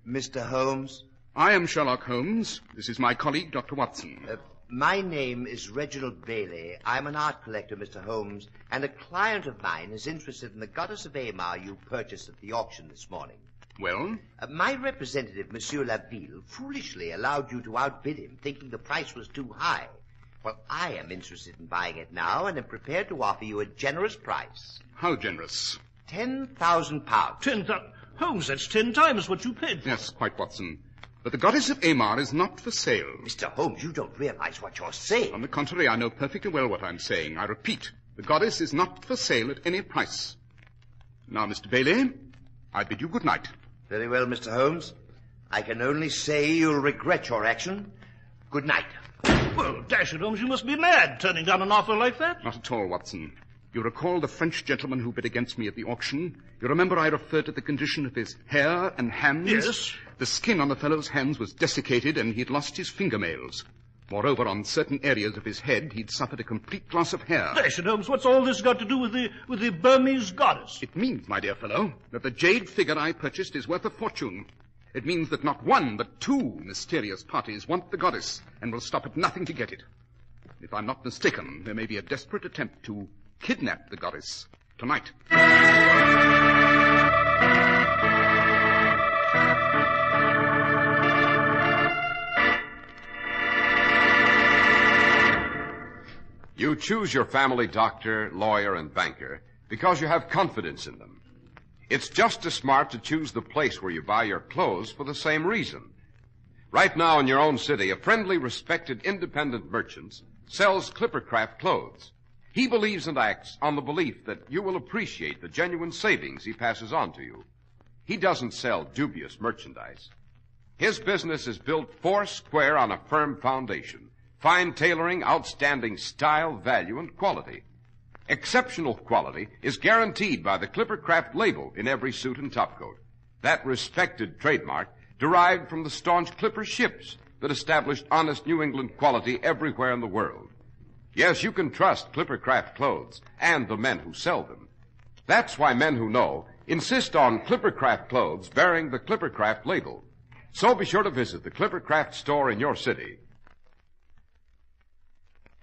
Mr. Holmes? I am Sherlock Holmes. This is my colleague, Dr. Watson. My name is Reginald Bailey. I'm an art collector, Mr. Holmes, and a client of mine is interested in the goddess of Amar you purchased at the auction this morning. Well? My representative, Monsieur Laville, foolishly allowed you to outbid him, thinking the price was too high. Well, I am interested in buying it now and am prepared to offer you a generous price. How generous? £10,000. 10,000? Holmes, that's 10 times what you paid for. Yes, quite, Watson. But the goddess of Amar is not for sale. Mr. Holmes, you don't realize what you're saying. On the contrary, I know perfectly well what I'm saying. I repeat, the goddess is not for sale at any price. Now, Mr. Bailey, I bid you good night. Very well, Mr. Holmes. I can only say you'll regret your action. Good night. Well, dash it, Holmes, you must be mad, turning down an offer like that. Not at all, Watson. You recall the French gentleman who bid against me at the auction? You remember I referred to the condition of his hair and hands? Yes. The skin on the fellow's hands was desiccated, and he'd lost his fingernails. Moreover, on certain areas of his head, he'd suffered a complete loss of hair. Dash it, Holmes, what's all this got to do with the Burmese goddess? It means, my dear fellow, that the jade figure I purchased is worth a fortune. It means that not one, but two mysterious parties want the goddess and will stop at nothing to get it. If I'm not mistaken, there may be a desperate attempt to kidnap the goddess tonight. You choose your family doctor, lawyer, and banker because you have confidence in them. It's just as smart to choose the place where you buy your clothes for the same reason. Right now in your own city, a friendly, respected, independent merchant sells Clippercraft clothes. He believes and acts on the belief that you will appreciate the genuine savings he passes on to you. He doesn't sell dubious merchandise. His business is built four square on a firm foundation. Fine tailoring, outstanding style, value, and quality. Exceptional quality is guaranteed by the Clippercraft label in every suit and topcoat. That respected trademark derived from the staunch Clipper ships that established honest New England quality everywhere in the world. Yes, you can trust Clippercraft clothes and the men who sell them. That's why men who know insist on Clippercraft clothes bearing the Clippercraft label. So be sure to visit the Clippercraft store in your city.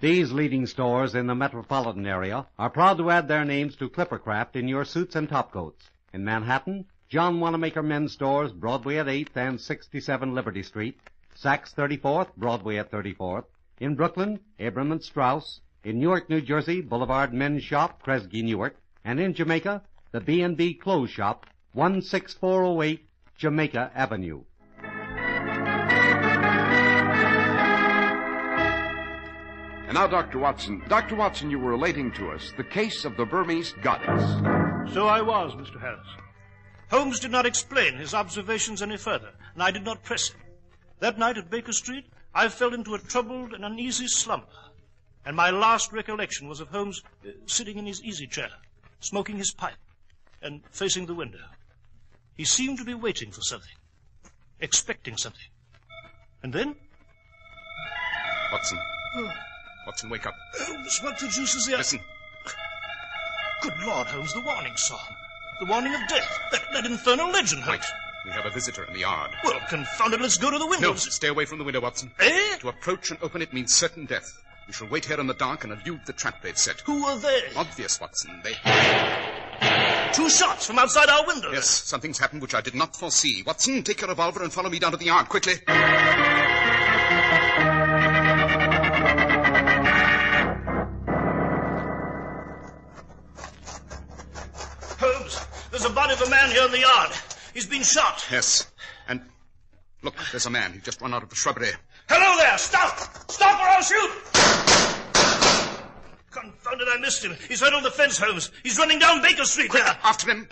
These leading stores in the metropolitan area are proud to add their names to Clippercraft in your suits and topcoats. In Manhattan, John Wanamaker Men's Stores, Broadway at 8th and 67 Liberty Street, Saks 34th, Broadway at 34th. In Brooklyn, Abram and Strauss. In Newark, New Jersey, Boulevard Men's Shop, Kresge, Newark. And in Jamaica, the B&B Clothes Shop, 16408 Jamaica Avenue. And now, Dr. Watson. Dr. Watson, you were relating to us the case of the Burmese goddess. So I was, Mr. Harris. Holmes did not explain his observations any further, and I did not press him. That night at Baker Street, I fell into a troubled and uneasy slumber, and my last recollection was of Holmes sitting in his easy chair, smoking his pipe, and facing the window. He seemed to be waiting for something, expecting something. And then... Watson. Watson, wake up. Holmes, what the deuce is there? Listen. Good Lord, Holmes, the warning song. The warning of death. That infernal legend, Holmes. Wait. We have a visitor in the yard. Well, confound it, let's go to the window. No, stay away from the window, Watson. Eh? To approach and open it means certain death. We shall wait here in the dark and elude the trap they've set. Who are they? Obvious, Watson. They... 2 shots from outside our window. Yes, something's happened which I did not foresee. Watson, take your revolver and follow me down to the yard, quickly. Holmes, there's a body of a man here in the yard. He's been shot. Yes. And look, there's a man. He's just run out of the shrubbery. Hello there! Stop! Stop or I'll shoot! Confound it, I missed him. He's right on the fence, Holmes. He's running down Baker Street. Quick, there. after him.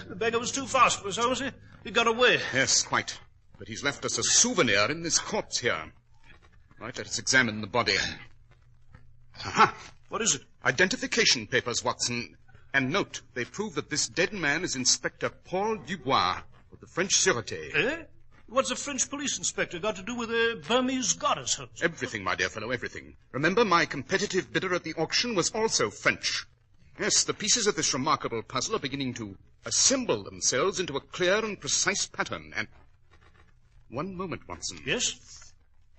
The beggar was too fast for us, Holmes. He got away. Yes, quite. But he's left us a souvenir in this corpse here. Right, let us examine the body. Aha! What is it? Identification papers, Watson. And note, they prove that this dead man is Inspector Paul Dubois of the French Sûreté. Eh? What's a French police inspector got to do with a Burmese goddess, Holmes? Everything, my dear fellow, everything. Remember, my competitive bidder at the auction was also French. Yes, the pieces of this remarkable puzzle are beginning to assemble themselves into a clear and precise pattern. And... one moment, Watson. Yes?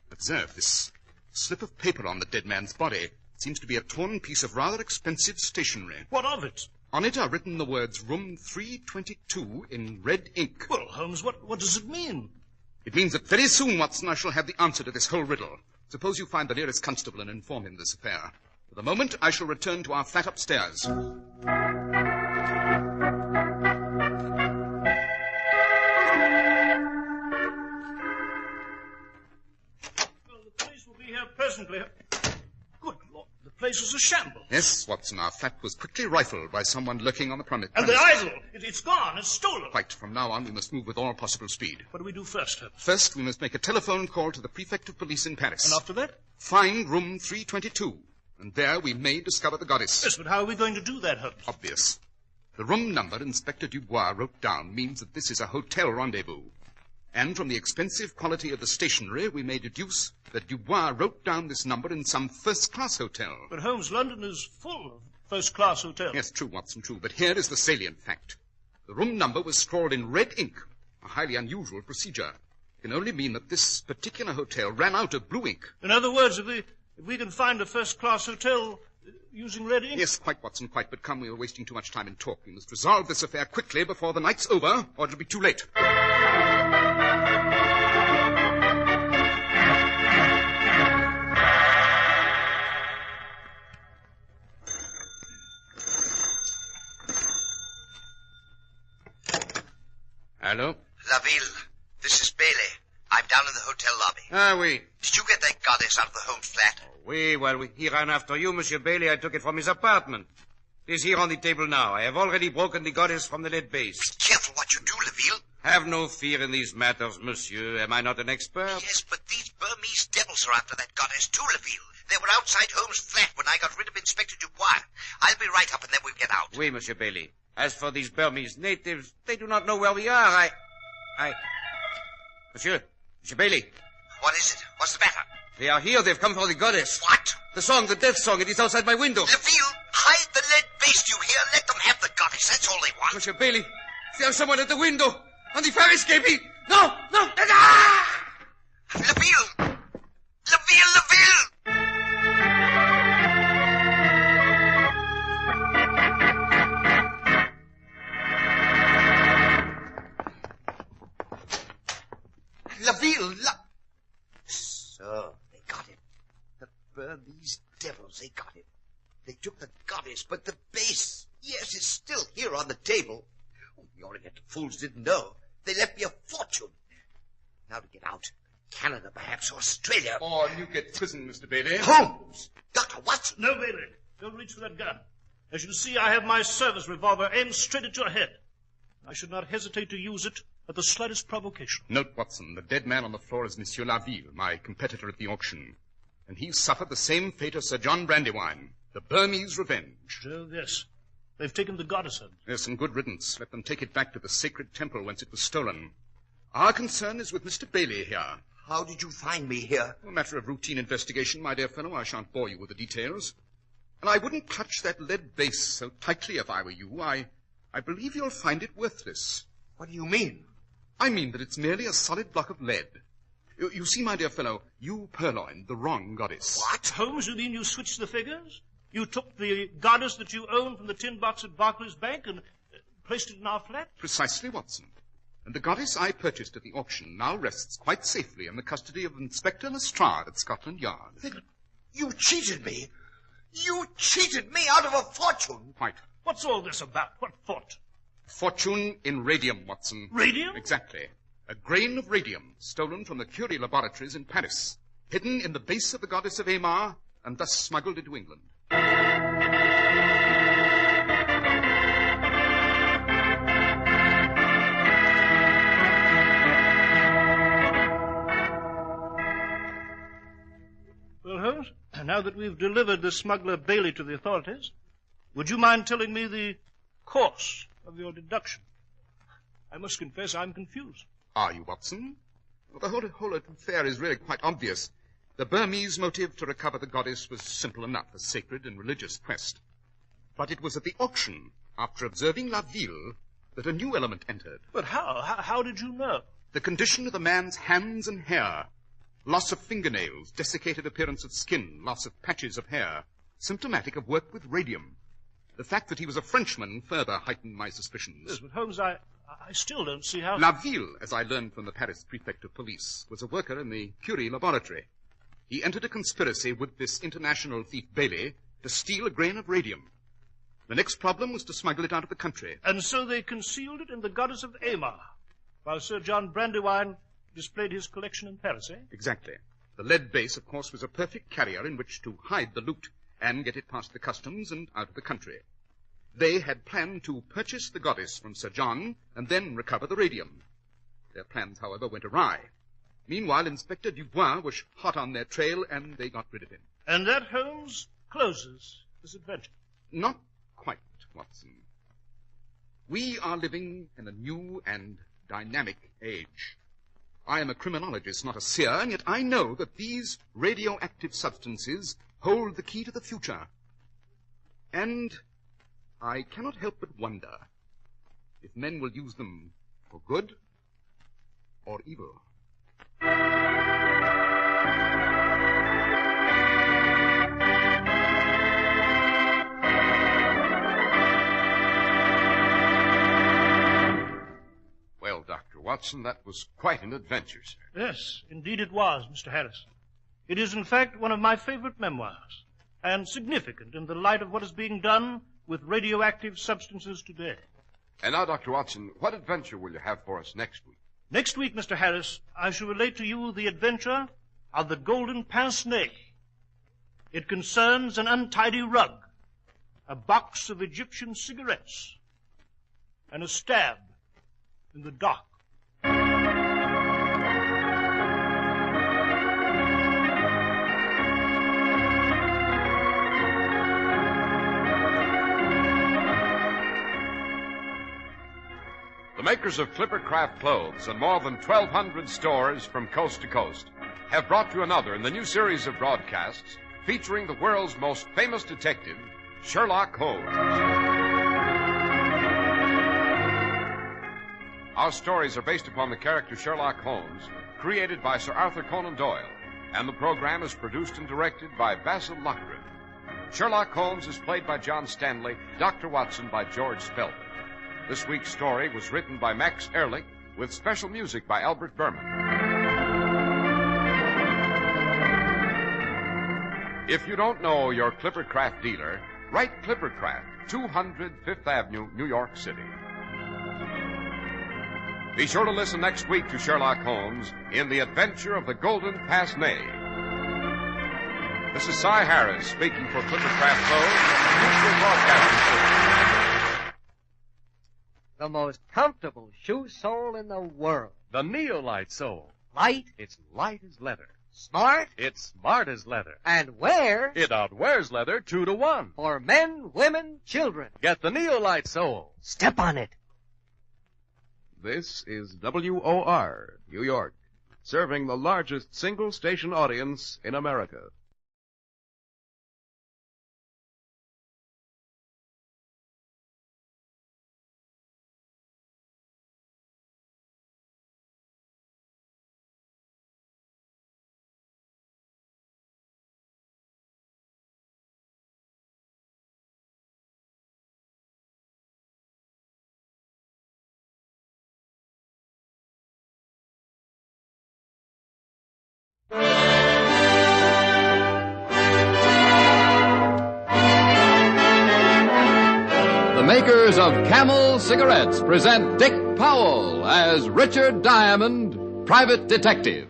Observe this slip of paper on the dead man's body. It seems to be a torn piece of rather expensive stationery. What of it? On it are written the words Room 322 in red ink. Well, Holmes, what does it mean? It means that very soon, Watson, I shall have the answer to this whole riddle. Suppose you find the nearest constable and inform him of this affair. For the moment, I shall return to our flat upstairs. Well, the police will be here presently. Good Lord, the place place is a shambles. Yes, Watson, our flat was quickly rifled by someone lurking on the premises. And the idol, it's gone, it's stolen. Quite. From now on, we must move with all possible speed. What do we do first, Holmes? First, we must make a telephone call to the prefect of police in Paris. And after that? Find room 322. And there we may discover the goddess. Yes, but how are we going to do that, Holmes? Obvious. The room number Inspector Dubois wrote down means that this is a hotel rendezvous. And from the expensive quality of the stationery, we may deduce that Dubois wrote down this number in some first-class hotel. But Holmes, London is full of first-class hotels. Yes, true, Watson, true. But here is the salient fact. The room number was scrawled in red ink, a highly unusual procedure. It can only mean that this particular hotel ran out of blue ink. In other words, if we can find a first-class hotel using red ink... Yes, quite, Watson, quite. But come, we are wasting too much time in talk. We must resolve this affair quickly before the night's over, or it'll be too late. Hello? Laville, this is Bailey. I'm down in the hotel lobby. Ah, oui. Did you get that goddess out of the Holmes flat? Oui, well, he ran after you, Monsieur Bailey. I took it from his apartment. It is here on the table now. I have already broken the goddess from the lead base. Be careful what you do, Laville. Have no fear in these matters, monsieur. Am I not an expert? Yes, but these Burmese devils are after that goddess too, Laville. They were outside Holmes' flat when I got rid of Inspector Dubois. I'll be right up and then we'll get out. Oui, Monsieur Bailey. As for these Burmese natives, they do not know where we are. Monsieur Bailey. What is it? What's the matter? They are here. They've come for the goddess. What? The song, the death song. It is outside my window. Laville, hide the lead base, you hear? Let them have the goddess. That's all they want. Monsieur Bailey, there's someone at the window. On the fire escaping. No! Ah! Laville! So, they got it. The Burmese devils, they got it. They took the goddess, but the base, yes, it's still here on the table. The Oriental fools didn't know. They left me a fortune. Now to get out. Canada, perhaps, Australia. Or Newgate Prison, Mr. Bailey. Holmes! Dr. Watson! No, Bailey. Don't reach for that gun. As you see, I have my service revolver aimed straight at your head. I should not hesitate to use it at the slightest provocation. Note, Watson, the dead man on the floor is Monsieur Laville, my competitor at the auction. And he suffered the same fate as Sir John Brandywine, the Burmese revenge. So, yes. They've taken the goddess home. Yes, and good riddance. Let them take it back to the sacred temple whence it was stolen. Our concern is with Mr. Bailey here. How did you find me here? A matter of routine investigation, my dear fellow. I shan't bore you with the details. And I wouldn't clutch that lead base so tightly if I were you. I believe you'll find it worthless. What do you mean? I mean that it's merely a solid block of lead. You see, my dear fellow, you purloined the wrong goddess. What? Holmes, you mean you switched the figures? You took the goddess that you owned from the tin box at Barclays Bank and placed it in our flat? Precisely, Watson. And the goddess I purchased at the auction now rests quite safely in the custody of Inspector Lestrade at Scotland Yard. You cheated me. You cheated me out of a fortune. Quite. What's all this about? What fortune? Fortune in radium, Watson. Radium? Exactly. A grain of radium stolen from the Curie laboratories in Paris, hidden in the base of the goddess of Aymar, and thus smuggled into England. Well, Holmes, now that we've delivered the smuggler Bailey to the authorities, would you mind telling me the course of your deduction? I must confess I'm confused. Are you, Watson? Well, the whole affair is really quite obvious. The Burmese motive to recover the goddess was simple enough, a sacred and religious quest. But it was at the auction, after observing Laville, that a new element entered. But how? How did you know? The condition of the man's hands and hair. Loss of fingernails, desiccated appearance of skin, loss of patches of hair, symptomatic of work with radium. The fact that he was a Frenchman further heightened my suspicions. Yes, but Holmes, I still don't see how... Laville, as I learned from the Paris prefect of police, was a worker in the Curie laboratory. He entered a conspiracy with this international thief Bailey to steal a grain of radium. The next problem was to smuggle it out of the country. And so they concealed it in the goddess of Aymar, while Sir John Brandywine displayed his collection in Paris, eh? Exactly. The lead base, of course, was a perfect carrier in which to hide the loot and get it past the customs and out of the country. They had planned to purchase the goddess from Sir John and then recover the radium. Their plans, however, went awry. Meanwhile, Inspector Dubois was hot on their trail, and they got rid of him. And that, Holmes, closes this adventure. Not quite, Watson. We are living in a new and dynamic age. I am a criminologist, not a seer, and yet I know that these radioactive substances hold the key to the future. And I cannot help but wonder if men will use them for good or evil. Well, Dr. Watson, that was quite an adventure, sir. Yes, indeed it was, Mr. Harris. It is, in fact, one of my favorite memoirs, and significant in the light of what is being done with radioactive substances today. And now, Dr. Watson, what adventure will you have for us next week? Next week, Mr. Harris, I shall relate to you the adventure of the golden pince-nez. It concerns an untidy rug, a box of Egyptian cigarettes, and a stab in the dark. The makers of Clipper Craft clothes and more than 1,200 stores from coast to coast have brought you another in the new series of broadcasts featuring the world's most famous detective, Sherlock Holmes. Our stories are based upon the character Sherlock Holmes, created by Sir Arthur Conan Doyle, and the program is produced and directed by Basil Lockridge. Sherlock Holmes is played by John Stanley, Dr. Watson by George Spelman. This week's story was written by Max Ehrlich with special music by Albert Berman. If you don't know your Clipper Craft dealer, write Clipper Craft, 200 Fifth Avenue, New York City. Be sure to listen next week to Sherlock Holmes in The Adventure of the Golden Pince-Nez. This is Cy Harris speaking for Clipper Craft Clothes, Mutual Broadcasting System. The most comfortable shoe sole in the world. The Neolite sole. Light? It's light as leather. Smart? It's smart as leather. And wear? It outwears leather 2 to 1. For men, women, children. Get the Neolite sole. Step on it. This is WOR, New York, serving the largest single-station audience in America. The makers of Camel cigarettes present Dick Powell as Richard Diamond, private detective.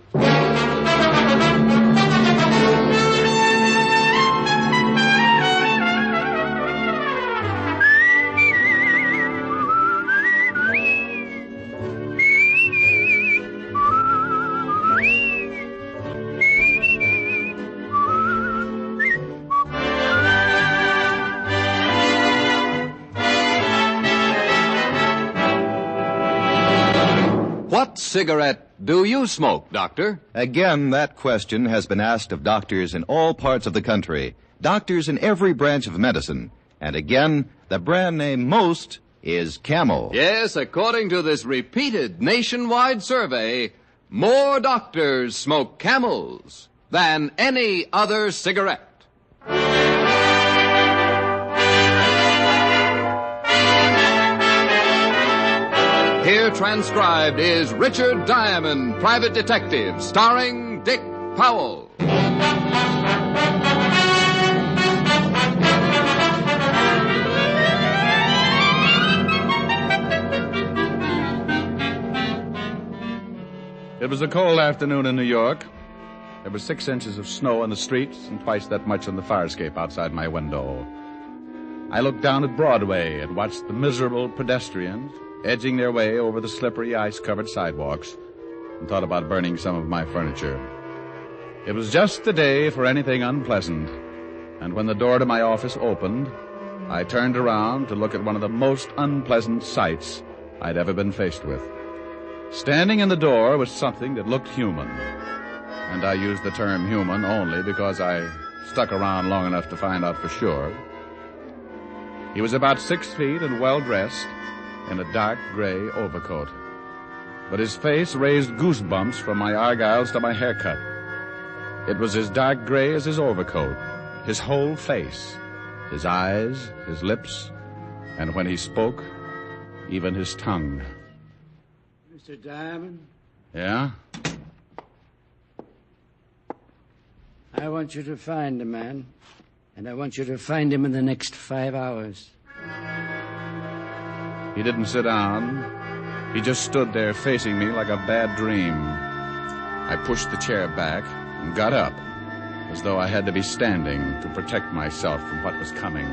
What cigarette do you smoke, Doctor? Again, that question has been asked of doctors in all parts of the country, doctors in every branch of medicine. And again, the brand name most is Camel. Yes, according to this repeated nationwide survey, more doctors smoke Camels than any other cigarette. Here transcribed is Richard Diamond, private detective, starring Dick Powell. It was a cold afternoon in New York. There were 6 inches of snow on the streets and twice that much on the fire escape outside my window. I looked down at Broadway and watched the miserable pedestrians edging their way over the slippery, ice-covered sidewalks and thought about burning some of my furniture. It was just the day for anything unpleasant, and when the door to my office opened, I turned around to look at one of the most unpleasant sights I'd ever been faced with. Standing in the door was something that looked human, and I use the term human only because I stuck around long enough to find out for sure. He was about 6 feet and well-dressed in a dark gray overcoat, but his face raised goosebumps from my argyles to my haircut. It was as dark gray as his overcoat, his whole face, his eyes, his lips, and when he spoke, even his tongue. Mr. Diamond? Yeah? I want you to find the man, and I want you to find him in the next 5 hours. He didn't sit down. He just stood there facing me like a bad dream. I pushed the chair back and got up, as though I had to be standing to protect myself from what was coming.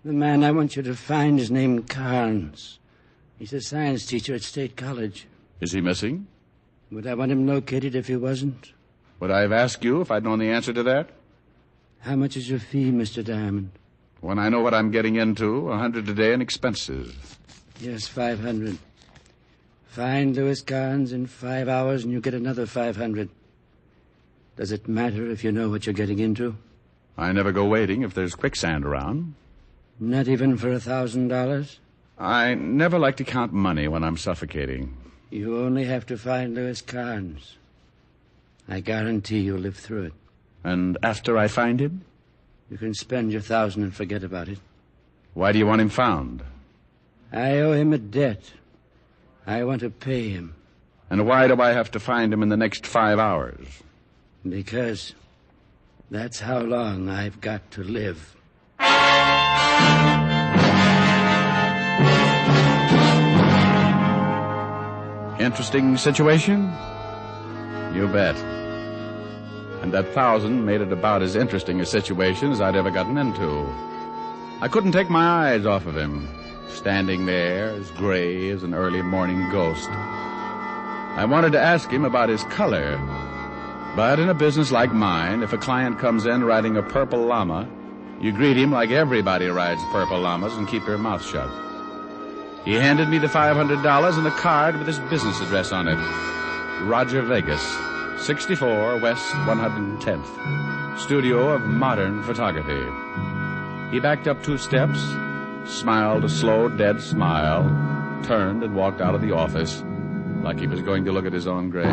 The man I want you to find is named Carnes. He's a science teacher at State College. Is he missing? Would I want him located if he wasn't? Would I have asked you if I'd known the answer to that? How much is your fee, Mr. Diamond? When I know what I'm getting into, $100 a day in expenses. Yes, 500. Find Louis Carnes in 5 hours and you get another 500. Does it matter if you know what you're getting into? I never go waiting if there's quicksand around. Not even for $1,000? I never like to count money when I'm suffocating. You only have to find Louis Carnes. I guarantee you'll live through it. And after I find him? You can spend your 1,000 and forget about it. Why do you want him found? I owe him a debt. I want to pay him. And why do I have to find him in the next 5 hours? Because that's how long I've got to live. Interesting situation? You bet. And that 1,000 made it about as interesting a situation as I'd ever gotten into. I couldn't take my eyes off of him, standing there as gray as an early morning ghost. I wanted to ask him about his color, but in a business like mine, if a client comes in riding a purple llama, you greet him like everybody rides purple llamas and keep your mouth shut. He handed me the $500 and a card with his business address on it. Roger Vegas, 64 West 110th, studio of modern photography. He backed up 2 steps, smiled a slow, dead smile, turned and walked out of the office like he was going to look at his own grave.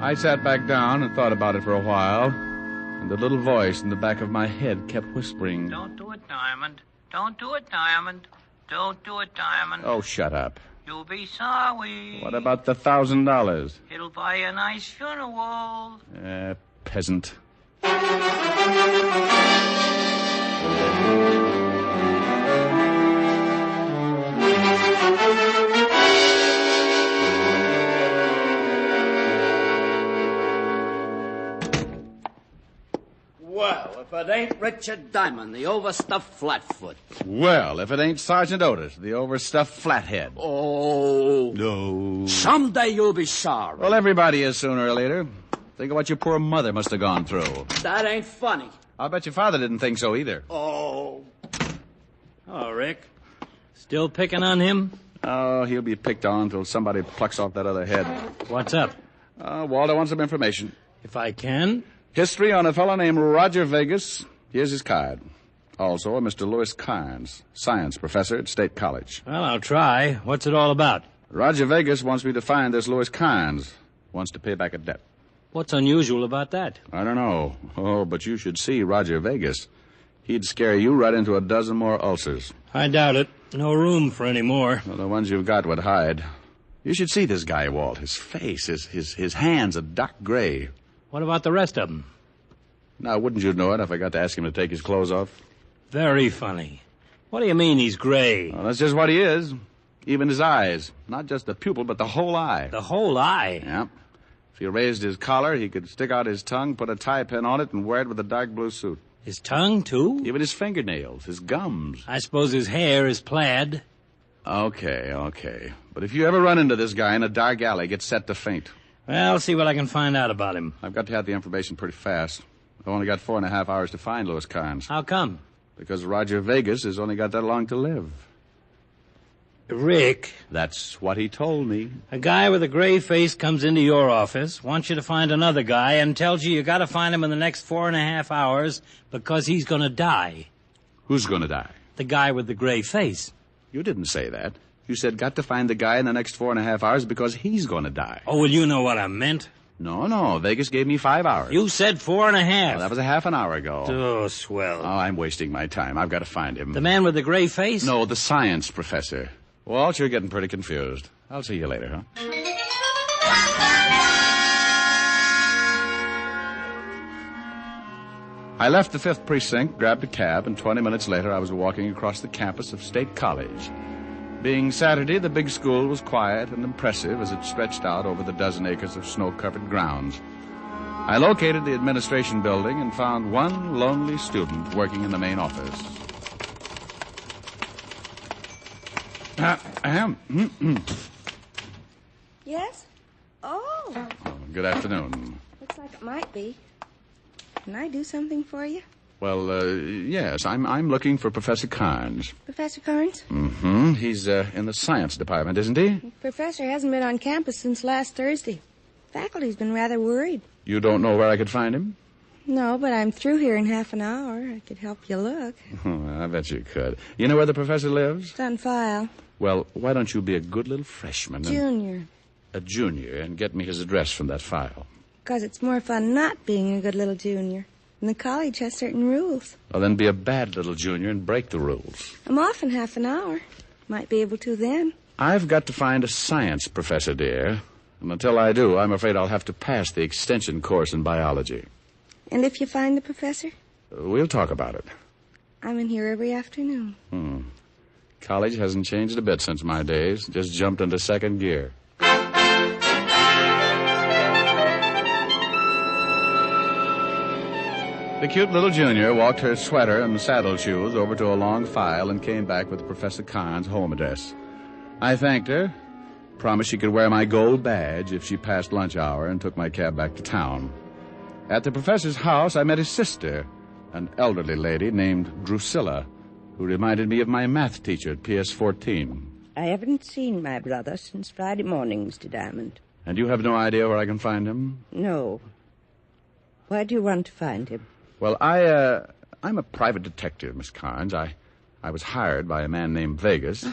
I sat back down and thought about it for a while, and the little voice in the back of my head kept whispering, "Don't do it, Diamond. Don't do it, Diamond. Don't do it, Diamond. "Oh, shut up. You'll be sorry. What about the $1,000? It'll buy you a nice funeral." Peasant. Well, if it ain't Richard Diamond, the overstuffed flatfoot. Well, if it ain't Sergeant Otis, the overstuffed flathead. Oh. No. Someday you'll be sorry. Well, everybody is sooner or later. Think of what your poor mother must have gone through. That ain't funny. I'll bet your father didn't think so either. Oh. Oh, Rick. Still picking on him? Oh, he'll be picked on until somebody plucks off that other head. What's up? Walter wants some information. If I can. History on a fellow named Roger Vegas. Here's his card. Also, a Mr. Louis Carnes, science professor at State College. Well, I'll try. What's it all about? Roger Vegas wants me to find this Louis Carnes. Wants to pay back a debt. What's unusual about that? I don't know. Oh, but you should see Roger Vegas. He'd scare you right into a dozen more ulcers. I doubt it. No room for any more. Well, the ones you've got would hide. You should see this guy, Walt. His face, his hands are dark gray. What about the rest of them? Now, wouldn't you know it if I got to ask him to take his clothes off? Very funny. What do you mean he's gray? Well, that's just what he is. Even his eyes. Not just the pupil, but the whole eye. The whole eye? Yeah. If he raised his collar, he could stick out his tongue, put a tie pin on it, and wear it with a dark blue suit. His tongue, too? Even his fingernails, his gums. I suppose his hair is plaid. Okay. But if you ever run into this guy in a dark alley, get set to faint. Well, I'll see what I can find out about him. I've got to have the information pretty fast. I've only got 4.5 hours to find Louis Carnes. How come? Because Roger Vegas has only got that long to live. Rick. That's what he told me. A guy with a gray face comes into your office, wants you to find another guy, and tells you got to find him in the next 4.5 hours because he's going to die. Who's going to die? The guy with the gray face. You didn't say that. You said got to find the guy in the next 4.5 hours because he's going to die. Oh, well, you know what I meant. No. Vegas gave me 5 hours. You said 4.5. Well, that was a half an hour ago. Oh, swell. Oh, I'm wasting my time. I've got to find him. The man with the gray face? No, the science professor. Walt, you're getting pretty confused. I'll see you later, huh? I left the 5th Precinct, grabbed a cab, and 20 minutes later I was walking across the campus of State College. Being Saturday, the big school was quiet and impressive as it stretched out over the dozen acres of snow-covered grounds. I located the administration building and found one lonely student working in the main office. Yes? Oh. Good afternoon. Looks like it might be. Can I do something for you? Well, yes, I'm looking for Professor Carnes. Professor Carnes? Mm-hmm. He's in the science department, isn't he? The professor hasn't been on campus since last Thursday. Faculty's been rather worried. You don't know where I could find him? No, but I'm through here in half an hour. I could help you look. I bet you could. You know where the professor lives? It's on file. Well, why don't you be a good little freshman? Junior. A junior, and get me his address from that file. Because it's more fun not being a good little junior. And the college has certain rules. Well, then be a bad little junior and break the rules. I'm off in half an hour. Might be able to then. I've got to find a science professor, dear. And until I do, I'm afraid I'll have to pass the extension course in biology. And if you find the professor? We'll talk about it. I'm in here every afternoon. College hasn't changed a bit since my days. Just jumped into second gear. The cute little junior walked her sweater and saddle shoes over to a long file and came back with Professor Carnes' home address. I thanked her, promised she could wear my gold badge if she passed lunch hour, and took my cab back to town. At the professor's house, I met his sister, an elderly lady named Drusilla, who reminded me of my math teacher at PS-14. I haven't seen my brother since Friday morning, Mr. Diamond. And you have no idea where I can find him? No. Why do you want to find him? Well, I'm a private detective, Miss Carnes. I was hired by a man named Vegas.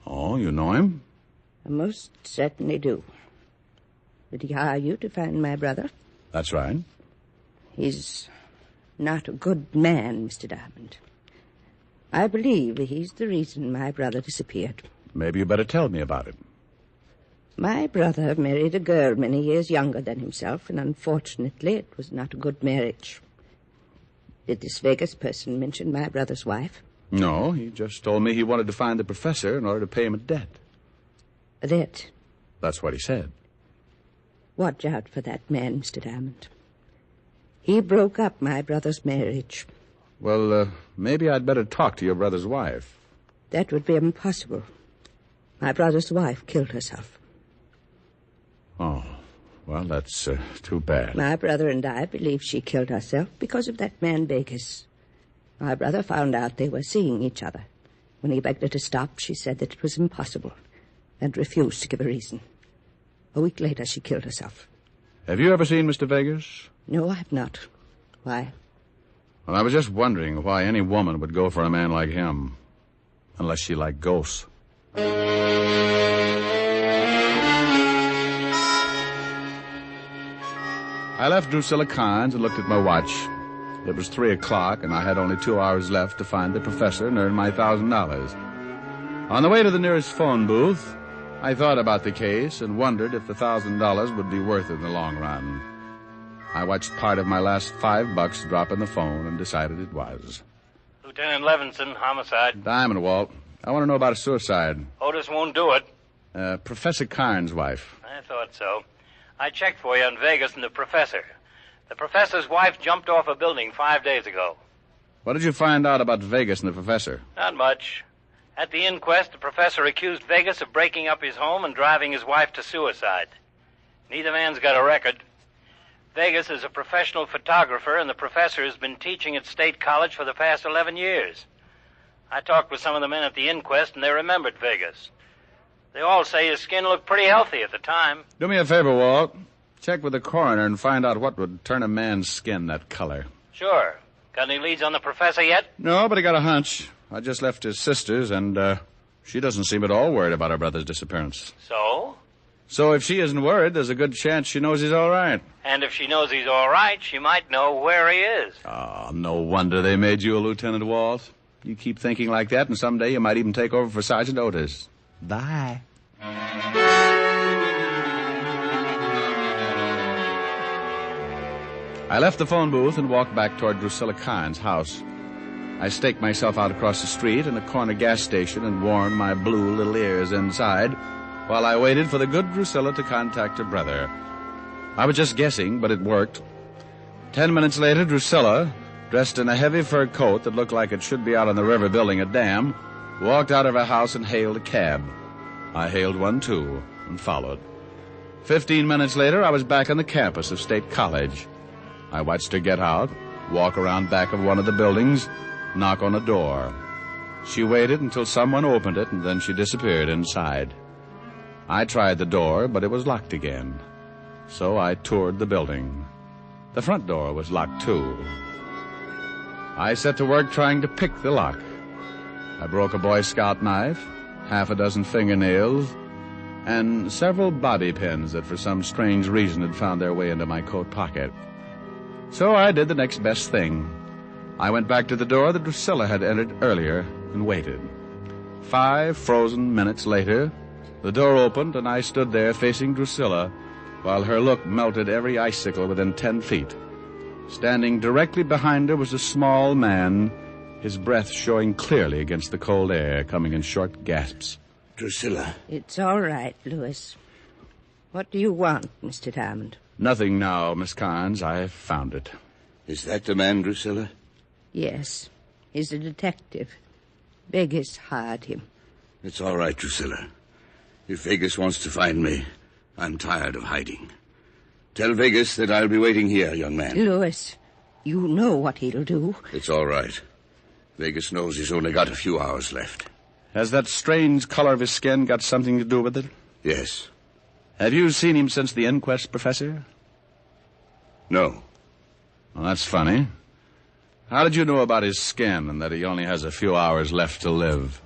Oh, you know him? I most certainly do. Did he hire you to find my brother? That's right. He's not a good man, Mr. Diamond. I believe he's the reason my brother disappeared. Maybe you better tell me about it. My brother married a girl many years younger than himself, and unfortunately it was not a good marriage. Did this Vegas person mention my brother's wife? No, he just told me he wanted to find the professor in order to pay him a debt. A debt? That's what he said. Watch out for that man, Mr. Diamond. He broke up my brother's marriage. Well, maybe I'd better talk to your brother's wife. That would be impossible. My brother's wife killed herself. Oh, well, that's too bad. My brother and I believe she killed herself because of that man Vegas. My brother found out they were seeing each other. When he begged her to stop, she said that it was impossible and refused to give a reason. A week later, she killed herself. Have you ever seen Mr. Vegas? No, I have not. Why? Well, I was just wondering why any woman would go for a man like him. Unless she liked ghosts. I left Drusilla Carnes and looked at my watch. It was 3 o'clock, and I had only 2 hours left to find the professor and earn my $1,000. On the way to the nearest phone booth, I thought about the case and wondered if the $1,000 would be worth it in the long run. I watched part of my last $5 drop in the phone and decided it was. Lieutenant Levinson, homicide. Diamond, Walt. I want to know about a suicide. Otis won't do it. Professor Karn's wife. I thought so. I checked for you in Vegas and the professor. The professor's wife jumped off a building 5 days ago. What did you find out about Vegas and the professor? Not much. At the inquest, the professor accused Vegas of breaking up his home and driving his wife to suicide. Neither man's got a record. Vegas is a professional photographer, and the professor has been teaching at State College for the past 11 years. I talked with some of the men at the inquest, and they remembered Vegas. They all say his skin looked pretty healthy at the time. Do me a favor, Walt. Check with the coroner and find out what would turn a man's skin that color. Sure. Got any leads on the professor yet? No, but I got a hunch. I just left his sister's, and she doesn't seem at all worried about her brother's disappearance. So? So if she isn't worried, there's a good chance she knows he's all right. And if she knows he's all right, she might know where he is. Oh, no wonder they made you a Lieutenant Walt. You keep thinking like that, and someday you might even take over for Sergeant Otis. Bye. I left the phone booth and walked back toward Drusilla Kine's house. I staked myself out across the street in a corner gas station and warmed my blue little ears inside while I waited for the good Drusilla to contact her brother. I was just guessing, but it worked. 10 minutes later, Drusilla, dressed in a heavy fur coat that looked like it should be out on the river building a dam, walked out of her house and hailed a cab. I hailed one, too, and followed. 15 minutes later, I was back on the campus of State College. I watched her get out, walk around back of one of the buildings, knock on a door. She waited until someone opened it, and then she disappeared inside. I tried the door, but it was locked again. So I toured the building. The front door was locked, too. I set to work trying to pick the lock. I broke a Boy Scout knife, half a dozen fingernails, and several bobby pins that for some strange reason had found their way into my coat pocket. So I did the next best thing. I went back to the door that Drusilla had entered earlier and waited. 5 frozen minutes later, the door opened and I stood there facing Drusilla while her look melted every icicle within 10 feet. Standing directly behind her was a small man, his breath showing clearly against the cold air, coming in short gasps. Drusilla. It's all right, Louis. What do you want, Mr. Diamond? Nothing now, Miss Carnes. I've found it. Is that the man, Drusilla? Yes. He's a detective. Vegas hired him. It's all right, Drusilla. If Vegas wants to find me, I'm tired of hiding. Tell Vegas that I'll be waiting here, young man. Louis, you know what he'll do. It's all right. Vegas knows he's only got a few hours left. Has that strange color of his skin got something to do with it? Yes. Have you seen him since the inquest, Professor? No. Well, that's funny. How did you know about his skin and that he only has a few hours left to live?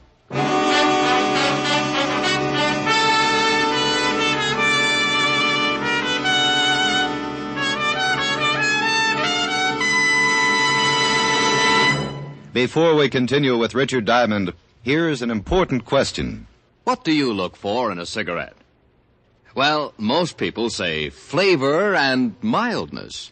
Before we continue with Richard Diamond, here's an important question. What do you look for in a cigarette? Well, most people say flavor and mildness.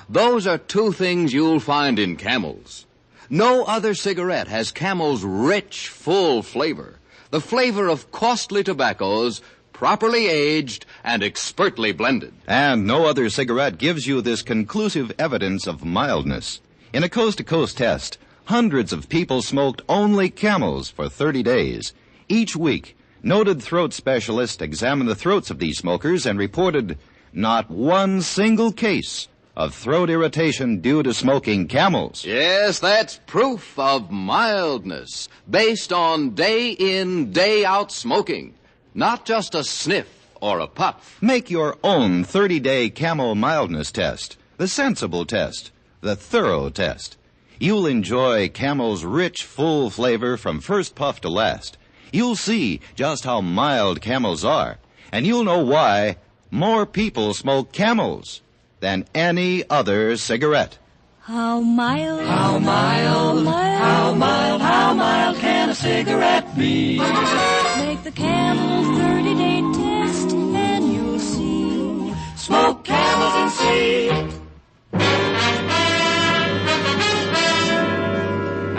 Those are two things you'll find in Camel's. No other cigarette has Camel's rich, full flavor. The flavor of costly tobaccos, properly aged and expertly blended. And no other cigarette gives you this conclusive evidence of mildness. In a coast-to-coast test, hundreds of people smoked only Camels for 30 days. Each week, noted throat specialists examined the throats of these smokers and reported not one single case of throat irritation due to smoking Camels. Yes, that's proof of mildness, based on day-in, day-out smoking, not just a sniff or a puff. Make your own 30-day Camel mildness test, the sensible test, the thorough test. You'll enjoy Camel's rich, full flavor from first puff to last. You'll see just how mild Camels are, and you'll know why more people smoke Camels than any other cigarette. How mild, how mild, how mild, how mild can a cigarette be? Make the Camel 30-day test and you'll see. Smoke Camels and see.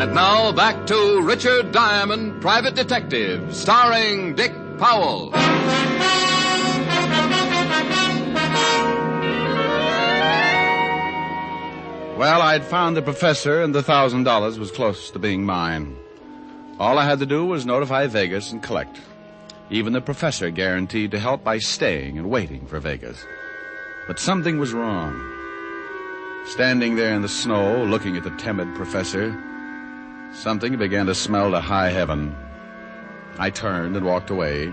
And now back to Richard Diamond, Private Detective, starring Dick Powell. Well, I'd found the professor, and the $1,000 was close to being mine. All I had to do was notify Vegas and collect. Even the professor guaranteed to help by staying and waiting for Vegas. But something was wrong. Standing there in the snow, looking at the timid professor, something began to smell to high heaven. I turned and walked away.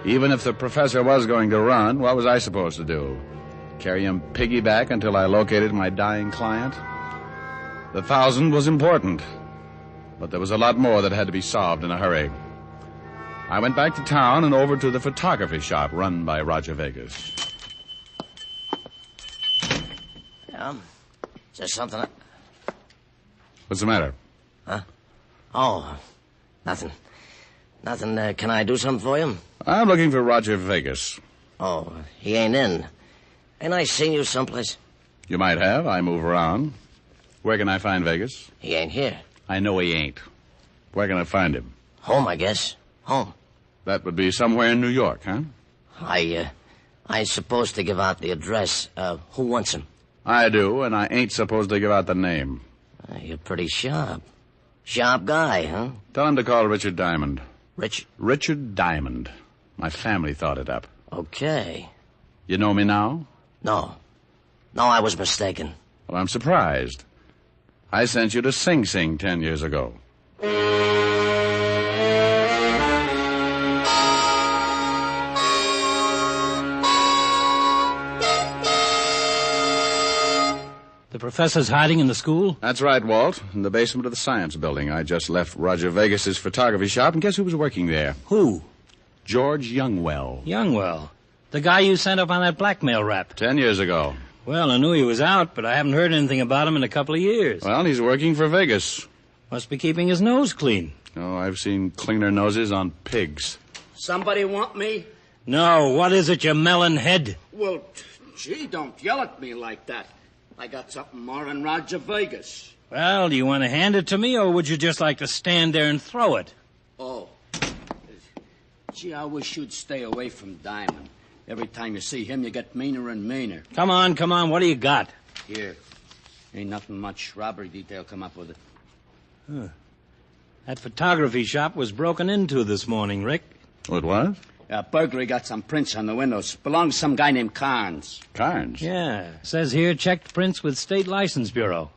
Even if the professor was going to run, what was I supposed to do? Carry him piggyback until I located my dying client? The 1,000 was important, but there was a lot more that had to be solved in a hurry. I went back to town and over to the photography shop run by Roger Vegas. Yeah? Is there something... What's the matter? Huh? Oh, nothing. Nothing. Can I do something for you? I'm looking for Roger Vegas. Oh, he ain't in. Ain't I seen you someplace? You might have. I move around. Where can I find Vegas? He ain't here. I know he ain't. Where can I find him? Home, I guess. Home. That would be somewhere in New York, huh? I ain't supposed to give out the address. Who wants him? I do, and I ain't supposed to give out the name. You're pretty sharp. Sharp guy, huh? Tell him to call Richard Diamond. Richard Diamond. My family thought it up. Okay. You know me now? No, I was mistaken. Well, I'm surprised. I sent you to Sing Sing 10 years ago. The professor's hiding in the school? That's right, Walt. In the basement of the science building. I just left Roger Vegas's photography shop, and guess who was working there? Who? George Youngwell. Youngwell? The guy you sent up on that blackmail rap? 10 years ago. Well, I knew he was out, but I haven't heard anything about him in a couple of years. Well, he's working for Vegas. Must be keeping his nose clean. Oh, I've seen cleaner noses on pigs. Somebody want me? No, what is it, you melon head? Well, gee, don't yell at me like that. I got something more than Roger Vegas. Well, do you want to hand it to me, or would you just like to stand there and throw it? Oh. Gee, I wish you'd stay away from Diamond. Every time you see him, you get meaner and meaner. Come on, what do you got? Here. Ain't nothing much. Robbery detail come up with it. Huh. That photography shop was broken into this morning, Rick. Oh, it was? Burglary got some prints on the windows. Belongs to some guy named Carnes. Carnes? Yeah. Says here, checked prints with State License Bureau.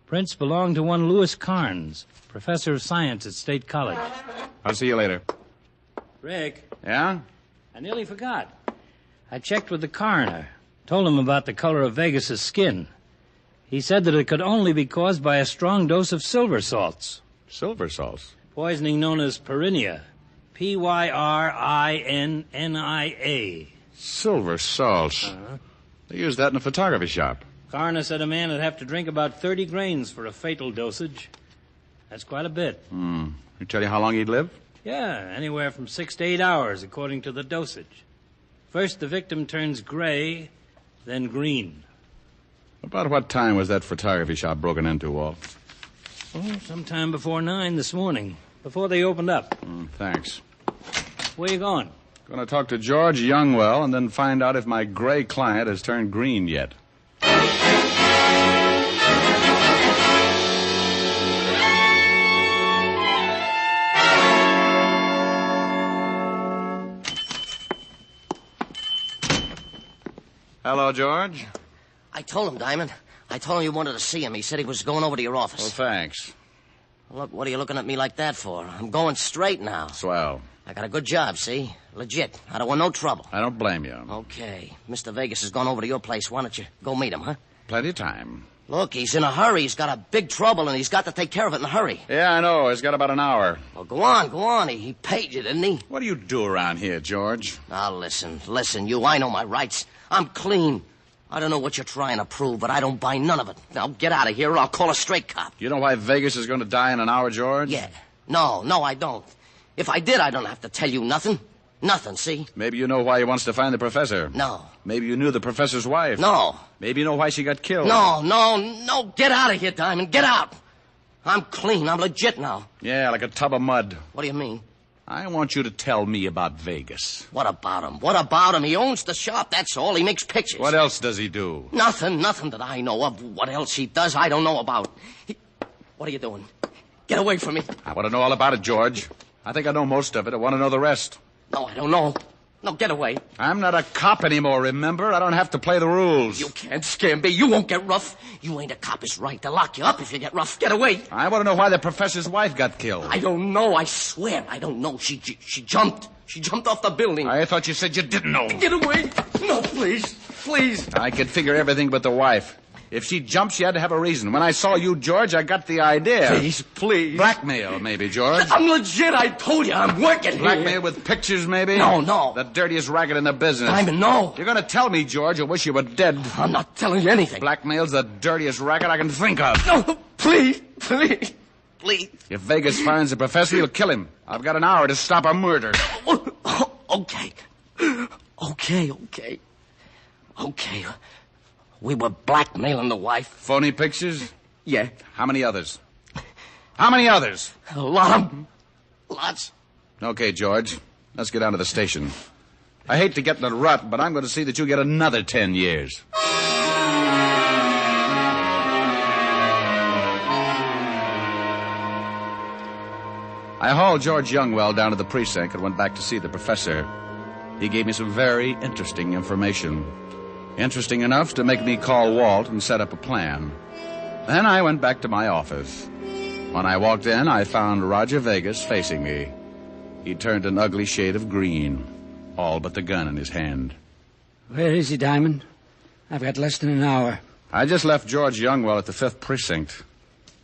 Prints belong to one Louis Carnes, professor of science at State College. I'll see you later. Rick? Yeah? I nearly forgot. I checked with the coroner. Told him about the color of Vegas's skin. He said that it could only be caused by a strong dose of silver salts. Silver salts? Poisoning known as pyrinia. Pyrinnia. Silver salts. Uh-huh. They use that in a photography shop. Coroner said a man would have to drink about 30 grains for a fatal dosage. That's quite a bit. He tell you how long he'd live? Yeah, anywhere from 6 to 8 hours, according to the dosage. First, the victim turns gray, then green. About what time was that photography shop broken into, Walt? Oh, sometime before 9 this morning, before they opened up. Thanks. Where you going? Going to talk to George Youngwell and then find out if my gray client has turned green yet. Hello, George. I told him, Diamond. I told him you wanted to see him. He said he was going over to your office. Well, thanks. Look, what are you looking at me like that for? I'm going straight now. Swell. I got a good job, see? Legit. I don't want no trouble. I don't blame you. Okay. Mr. Vegas has gone over to your place. Why don't you go meet him, huh? Plenty of time. Look, he's in a hurry. He's got a big trouble, and he's got to take care of it in a hurry. Yeah, I know. He's got about an hour. Well, go on. He paid you, didn't he? What do you do around here, George? Now, listen, you. I know my rights. I'm clean. I don't know what you're trying to prove, but I don't buy none of it. Now, get out of here, or I'll call a straight cop. You know why Vegas is going to die in an hour, George? Yeah. No, I don't. If I did, I don't have to tell you nothing. Nothing, see? Maybe you know why he wants to find the professor. No. Maybe you knew the professor's wife. No. Maybe you know why she got killed. No. Get out of here, Diamond. Get out. I'm clean. I'm legit now. Yeah, like a tub of mud. What do you mean? I want you to tell me about Vegas. What about him? What about him? He owns the shop, that's all. He makes pictures. What else does he do? Nothing that I know of. What else he does, I don't know about. What are you doing? Get away from me. I want to know all about it, George. I think I know most of it. I want to know the rest. No, I don't know. No, get away. I'm not a cop anymore, remember? I don't have to play the rules. You can't scare me. You won't get rough. You ain't a cop. It's right to lock you up if you get rough. Get away. I want to know why the professor's wife got killed. I don't know. I swear I don't know. She jumped. She jumped off the building. I thought you said you didn't know. Get away. No, please. Please. I could figure everything but the wife. If she jumped, she had to have a reason. When I saw you, George, I got the idea. Please. Blackmail, maybe, George. I'm legit. I told you. I'm working here. Blackmail with pictures, maybe? No. The dirtiest racket in the business. Simon, no. You're going to tell me, George, I wish you were dead. I'm not telling you anything. Blackmail's the dirtiest racket I can think of. No, please. If Vegas finds the professor, he'll kill him. I've got an hour to stop a murder. Okay. We were blackmailing the wife. Phony pictures? Yeah. How many others? How many others? A lot of them. Lots. Okay, George. Let's get down to the station. I hate to get in a rut, but I'm going to see that you get another 10 years. I hauled George Youngwell down to the precinct and went back to see the professor. He gave me some very interesting information. Interesting enough to make me call Walt and set up a plan. Then I went back to my office. When I walked in, I found Roger Vegas facing me. He turned an ugly shade of green, all but the gun in his hand. Where is he, Diamond? I've got less than an hour. I just left George Youngwell at the 5th Precinct.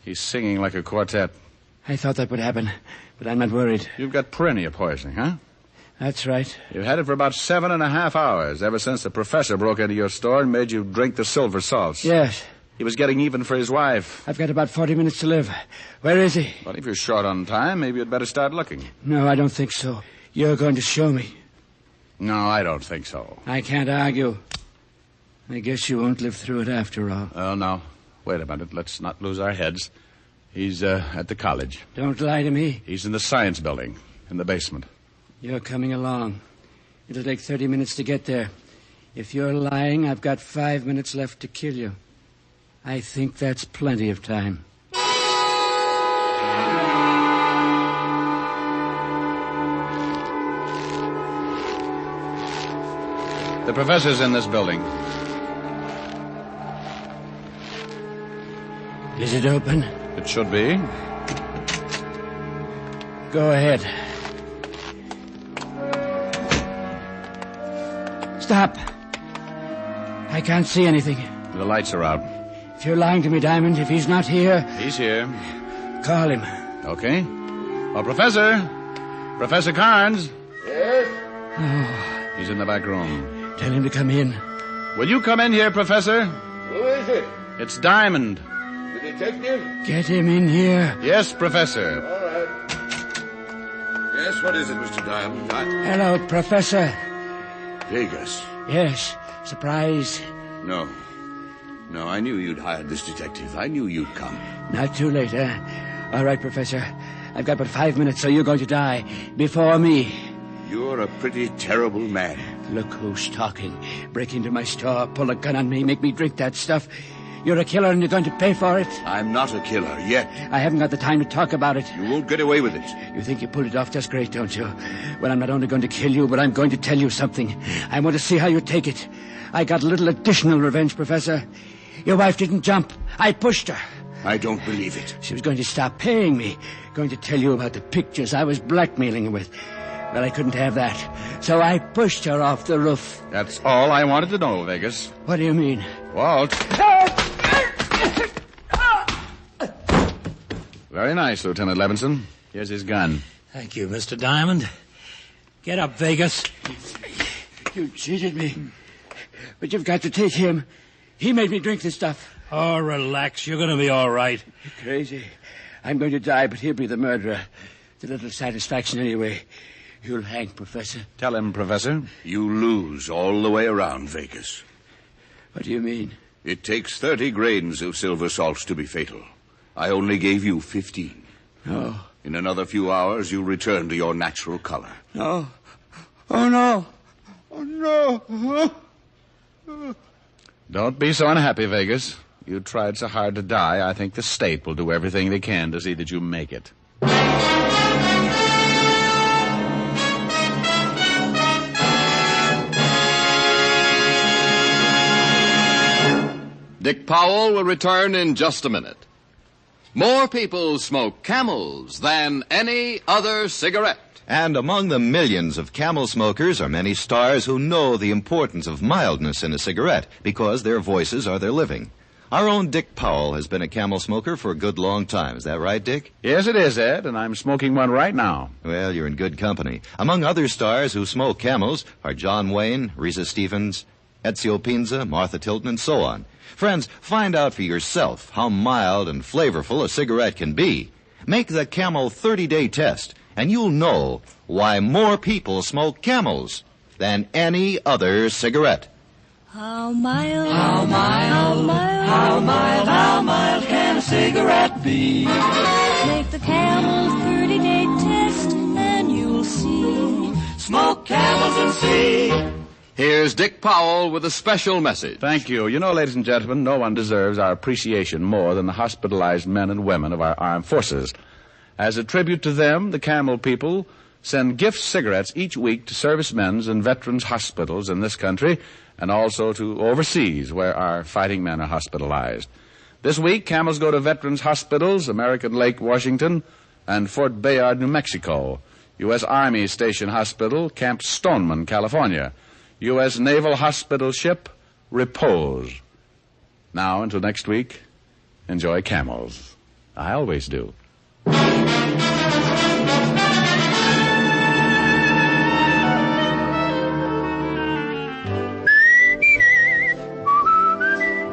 He's singing like a quartet. I thought that would happen, but I'm not worried. You've got perennial poisoning, huh? That's right. You've had it for about 7.5 hours, ever since the professor broke into your store and made you drink the silver salts. Yes. He was getting even for his wife. I've got about 40 minutes to live. Where is he? Well, if you're short on time, maybe you'd better start looking. No, I don't think so. You're going to show me. No, I don't think so. I can't argue. I guess you won't live through it after all. Oh, no. Wait a minute. Let's not lose our heads. He's at the college. Don't lie to me. He's in the science building, in the basement. You're coming along. It'll take 30 minutes to get there. If you're lying, I've got 5 minutes left to kill you. I think that's plenty of time. The professor's in this building. Is it open? It should be. Go ahead. Stop. I can't see anything. The lights are out. If you're lying to me, Diamond, if he's not here... He's here. Call him. Okay. Oh, Professor! Professor Carnes! Yes? Oh. He's in the back room. Tell him to come in. Will you come in here, Professor? Who is it? It's Diamond. The detective? Get him in here. Yes, Professor. All right. Yes, what is it, Mr. Diamond? Hello, Professor. Vegas. Yes. Surprise. No, I knew you'd hired this detective. I knew you'd come. Not too late, huh? All right, Professor. I've got but 5 minutes, so you're going to die before me. You're a pretty terrible man. Look who's talking. Break into my store, pull a gun on me, make me drink that stuff. You're a killer and you're going to pay for it. I'm not a killer yet. I haven't got the time to talk about it. You won't get away with it. You think you pulled it off just great, don't you? Well, I'm not only going to kill you, but I'm going to tell you something. I want to see how you take it. I got a little additional revenge, Professor. Your wife didn't jump. I pushed her. I don't believe it. She was going to stop paying me. Going to tell you about the pictures I was blackmailing her with. Well, I couldn't have that. So I pushed her off the roof. That's all I wanted to know, Vegas. What do you mean? Walt. Very nice, Lieutenant Levinson. Here's his gun. Thank you, Mr. Diamond. Get up, Vegas. You cheated me. But you've got to take him. He made me drink this stuff. Oh, relax. You're going to be all right. You're crazy. I'm going to die, but he'll be the murderer. It's a little satisfaction anyway. You'll hang, Professor. Tell him, Professor. You lose all the way around, Vegas. What do you mean? It takes 30 grains of silver salts to be fatal. I only gave you 15. No. In another few hours, you'll return to your natural color. No. Oh, no. Oh, no. Don't be so unhappy, Vegas. You tried so hard to die, I think the state will do everything they can to see that you make it. Dick Powell will return in just a minute. More people smoke Camels than any other cigarette. And among the millions of Camel smokers are many stars who know the importance of mildness in a cigarette because their voices are their living. Our own Dick Powell has been a Camel smoker for a good long time. Is that right, Dick? Yes, it is, Ed, and I'm smoking one right now. Well, you're in good company. Among other stars who smoke Camels are John Wayne, Risa Stevens, Ezio Pinza, Martha Tilton, and so on. Friends, find out for yourself how mild and flavorful a cigarette can be. Make the Camel 30-day test, and you'll know why more people smoke Camels than any other cigarette. How mild, how mild, how mild, how mild, how mild can a cigarette be? Take the Camel 30-day test and you'll see. Smoke Camels and see. Here's Dick Powell with a special message. Thank you. You know, ladies and gentlemen, no one deserves our appreciation more than the hospitalized men and women of our armed forces. As a tribute to them, the Camel people send gift cigarettes each week to servicemen's and veterans' hospitals in this country and also to overseas where our fighting men are hospitalized. This week, Camels go to veterans' hospitals, American Lake, Washington, and Fort Bayard, New Mexico, U.S. Army Station Hospital, Camp Stoneman, California, U.S. Naval Hospital Ship, Repose. Now, until next week, enjoy Camels. I always do.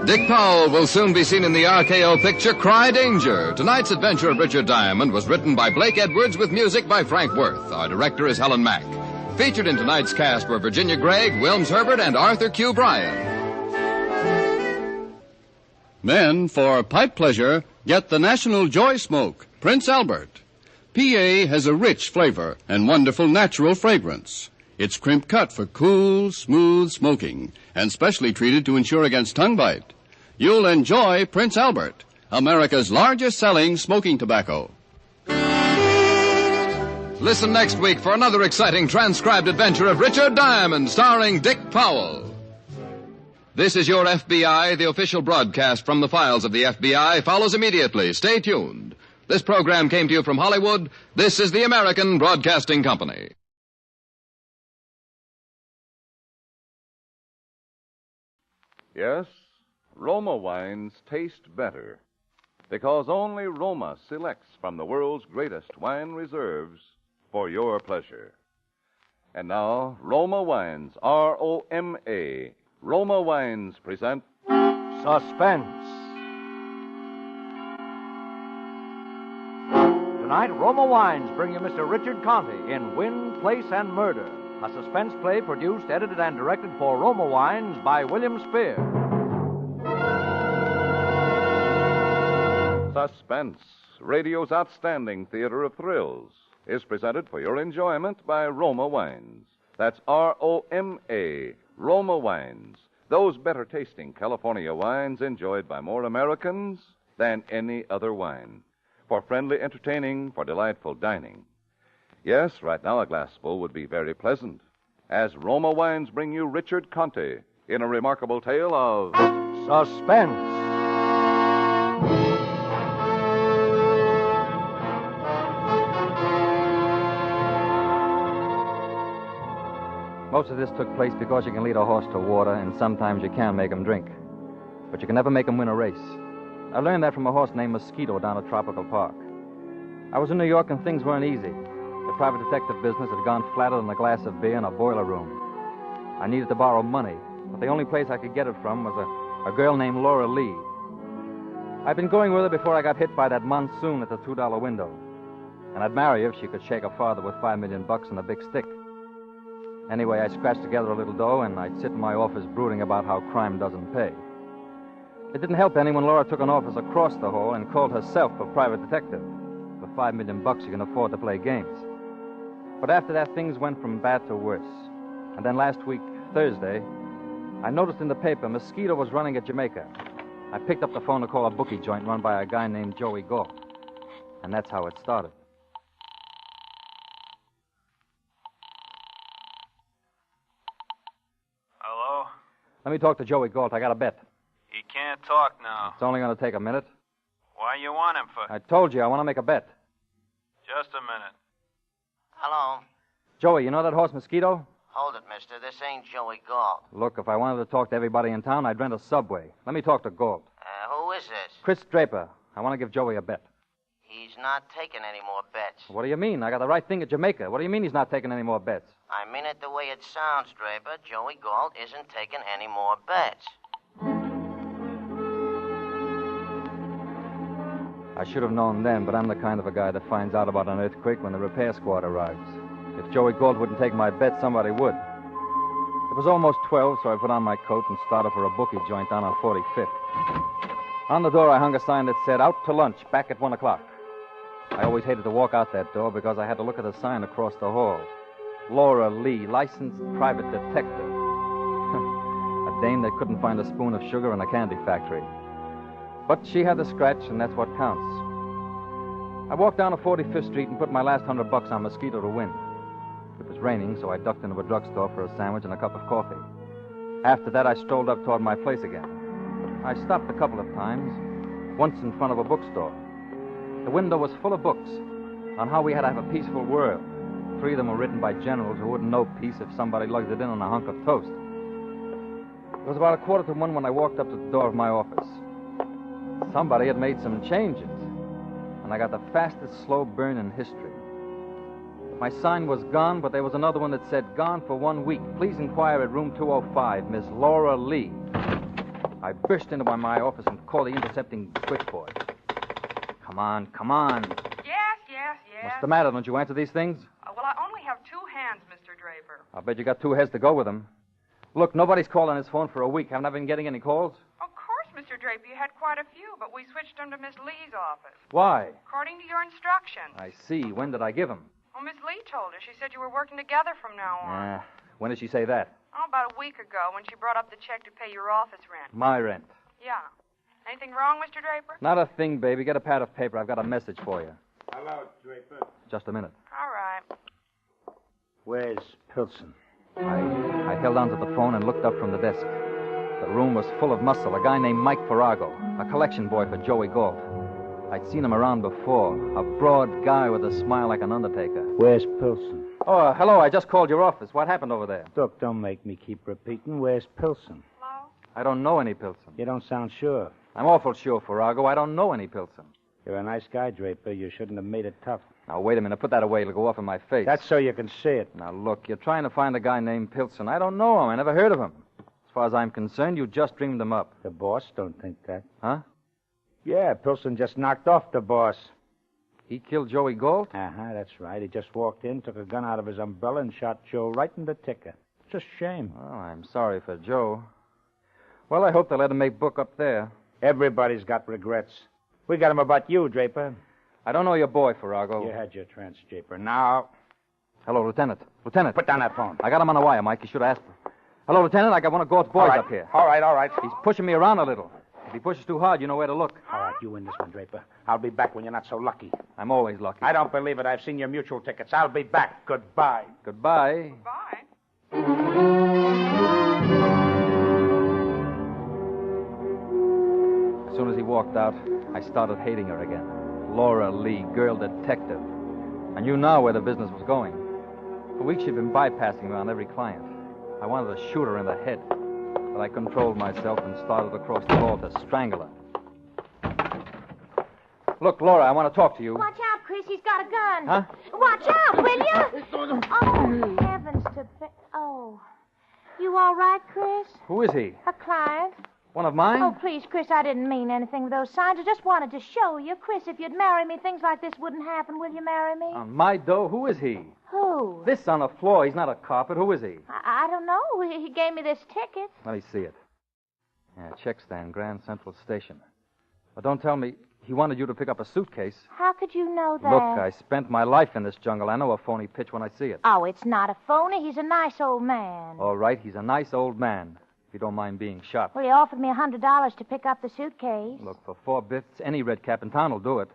Dick Powell will soon be seen in the RKO picture Cry Danger. Tonight's adventure of Richard Diamond was written by Blake Edwards with music by Frank Worth. Our director is Helen Mack. Featured in tonight's cast were Virginia Gregg, Wilms Herbert, and Arthur Q. Bryan. Men, for pipe pleasure, get the National Joy Smoke, Prince Albert. PA has a rich flavor and wonderful natural fragrance. It's crimp cut for cool, smooth smoking and specially treated to ensure against tongue bite. You'll enjoy Prince Albert, America's largest selling smoking tobacco. Listen next week for another exciting transcribed adventure of Richard Diamond, starring Dick Powell. This is Your FBI. The official broadcast from the files of the FBI follows immediately. Stay tuned. This program came to you from Hollywood. This is the American Broadcasting Company. Yes, Roma wines taste better because only Roma selects from the world's greatest wine reserves for your pleasure. And now, Roma Wines, R-O-M-A. Roma Wines present Suspense. Tonight, Roma Wines bring you Mr. Richard Conte in Wind, Place, and Murder, a suspense play produced, edited, and directed for Roma Wines by William Spear. Suspense, radio's outstanding theater of thrills, is presented for your enjoyment by Roma Wines. That's R-O-M-A, Roma Wines. Those better-tasting California wines enjoyed by more Americans than any other wine. For friendly entertaining, for delightful dining. Yes, right now a glassful would be very pleasant, as Roma Wines bring you Richard Conte in a remarkable tale of Suspense. Most of this took place because you can lead a horse to water, and sometimes you can make him drink. But you can never make him win a race. I learned that from a horse named Mosquito down at Tropical Park. I was in New York and things weren't easy. The private detective business had gone flatter than a glass of beer in a boiler room. I needed to borrow money, but the only place I could get it from was a girl named Laura Lee. I'd been going with her before I got hit by that monsoon at the $2 window. And I'd marry her if she could shake her father with $5 million and a big stick. Anyway, I scratched together a little dough, and I'd sit in my office brooding about how crime doesn't pay. It didn't help any when Laura took an office across the hall and called herself a private detective. For $5 million, you can afford to play games. But after that, things went from bad to worse. And then last week, Thursday, I noticed in the paper Mosquito was running at Jamaica. I picked up the phone to call a bookie joint run by a guy named Joey Galt. And that's how it started. Hello? Let me talk to Joey Galt. I got a bet. He can't talk now. It's only going to take a minute. Why you want him for? I told you I want to make a bet. Just a minute. Hello? Joey, you know that horse Mosquito? Hold it, mister. This ain't Joey Galt. Look, if I wanted to talk to everybody in town, I'd rent a subway. Let me talk to Galt. Who is this? Chris Draper. I want to give Joey a bet. He's not taking any more bets. What do you mean? I got the right thing at Jamaica. What do you mean he's not taking any more bets? I mean it the way it sounds, Draper. Joey Galt isn't taking any more bets. I should have known then, but I'm the kind of a guy that finds out about an earthquake when the repair squad arrives. If Joey Galt wouldn't take my bet, somebody would. It was almost 12, so I put on my coat and started for a bookie joint down on 45th. On the door, I hung a sign that said, "Out to lunch, back at 1 o'clock." I always hated to walk out that door because I had to look at the sign across the hall. Laura Lee, licensed private detective. A dame that couldn't find a spoon of sugar in a candy factory. But she had the scratch, and that's what counts. I walked down to 45th Street and put my last $100 on Mosquito to win. It was raining, so I ducked into a drugstore for a sandwich and a cup of coffee. After that, I strolled up toward my place again. I stopped a couple of times, once in front of a bookstore. The window was full of books on how we had to have a peaceful world. 3 of them were written by generals who wouldn't know peace if somebody lugged it in on a hunk of toast. It was about 1:45 when I walked up to the door of my office. Somebody had made some changes, and I got the fastest slow burn in history. My sign was gone, but there was another one that said, "Gone for 1 week. Please inquire at room 205, Miss Laura Lee." I burst into my office and called the intercepting switchboard. Come on, come on. Yes. What's the matter? Don't you answer these things? Well, I only have 2 hands, Mr. Draper. I'll bet you got 2 heads to go with them. Look, nobody's called on his phone for a week. Haven't I been getting any calls? Of course, Mr. Draper, you had quite a few, but we switched them to Miss Lee's office. Why? According to your instructions. I see. When did I give them? Well, Miss Lee told her. She said you were working together from now on. When did she say that? Oh, about a week ago, when she brought up the check to pay your office rent. My rent. Yeah. Anything wrong, Mr. Draper? Not a thing, baby. Get a pad of paper. I've got a message for you. Hello, Draper. Just a minute. All right. Where's Pilson? I held onto the phone and looked up from the desk. The room was full of muscle. A guy named Mike Farrago, a collection boy for Joey Galt. I'd seen him around before. A broad guy with a smile like an undertaker. Where's Pilson? Oh, hello. I just called your office. What happened over there? Look, don't make me keep repeating. Where's Pilson? Hello? I don't know any Pilson. You don't sound sure. I'm awful sure, Farrago. I don't know any Pilson. You're a nice guy, Draper. You shouldn't have made it tough. Now, wait a minute. Put that away. It'll go off in my face. That's so you can see it. Now, look, you're trying to find a guy named Pilson. I don't know him. I never heard of him. As far as I'm concerned, you just dreamed him up. The boss don't think that. Huh? Yeah, Pilson just knocked off the boss. He killed Joey Galt? Uh-huh, that's right. He just walked in, took a gun out of his umbrella, and shot Joe right in the ticker. It's a shame. Oh, I'm sorry for Joe. Well, I hope they let him make book up there. Everybody's got regrets. We got 'em about you, Draper. I don't know your boy, Farrago. You had your chance, Draper. Now... Hello, Lieutenant. Lieutenant. Put down that phone. I got him on the wire, Mike. You should have asked him. Hello, Lieutenant. I got one of Galt's boys up here. All right. He's pushing me around a little. If he pushes too hard, you know where to look. All right, you win this one, Draper. I'll be back when you're not so lucky. I'm always lucky. I don't believe it. I've seen your mutual tickets. I'll be back. Goodbye. Goodbye. Goodbye. As soon as he walked out, I started hating her again. Laura Lee, girl detective. I knew now where the business was going. For weeks she'd been bypassing me on every client. I wanted to shoot her in the head, but I controlled myself and started across the hall to strangle her. Look, Laura, I want to talk to you. Watch out, Chris. He's got a gun. Huh? Watch out, will you? Oh, heavens to... Oh. You all right, Chris? Who is he? A client. One of mine? Oh, please, Chris, I didn't mean anything with those signs. I just wanted to show you. Chris, if you'd marry me, things like this wouldn't happen. Will you marry me? On my dough? Who is he? Who? This on the floor. He's not a carpet. Who is he? I don't know. He gave me this ticket. Let me see it. Yeah, check stand, Grand Central Station. But don't tell me he wanted you to pick up a suitcase. How could you know that? Look, I spent my life in this jungle. I know a phony pitch when I see it. Oh, it's not a phony. He's a nice old man. All right, he's a nice old man, if you don't mind being shot. Well, he offered me $100 to pick up the suitcase. Look, for 4 bits, any red cap in town will do it.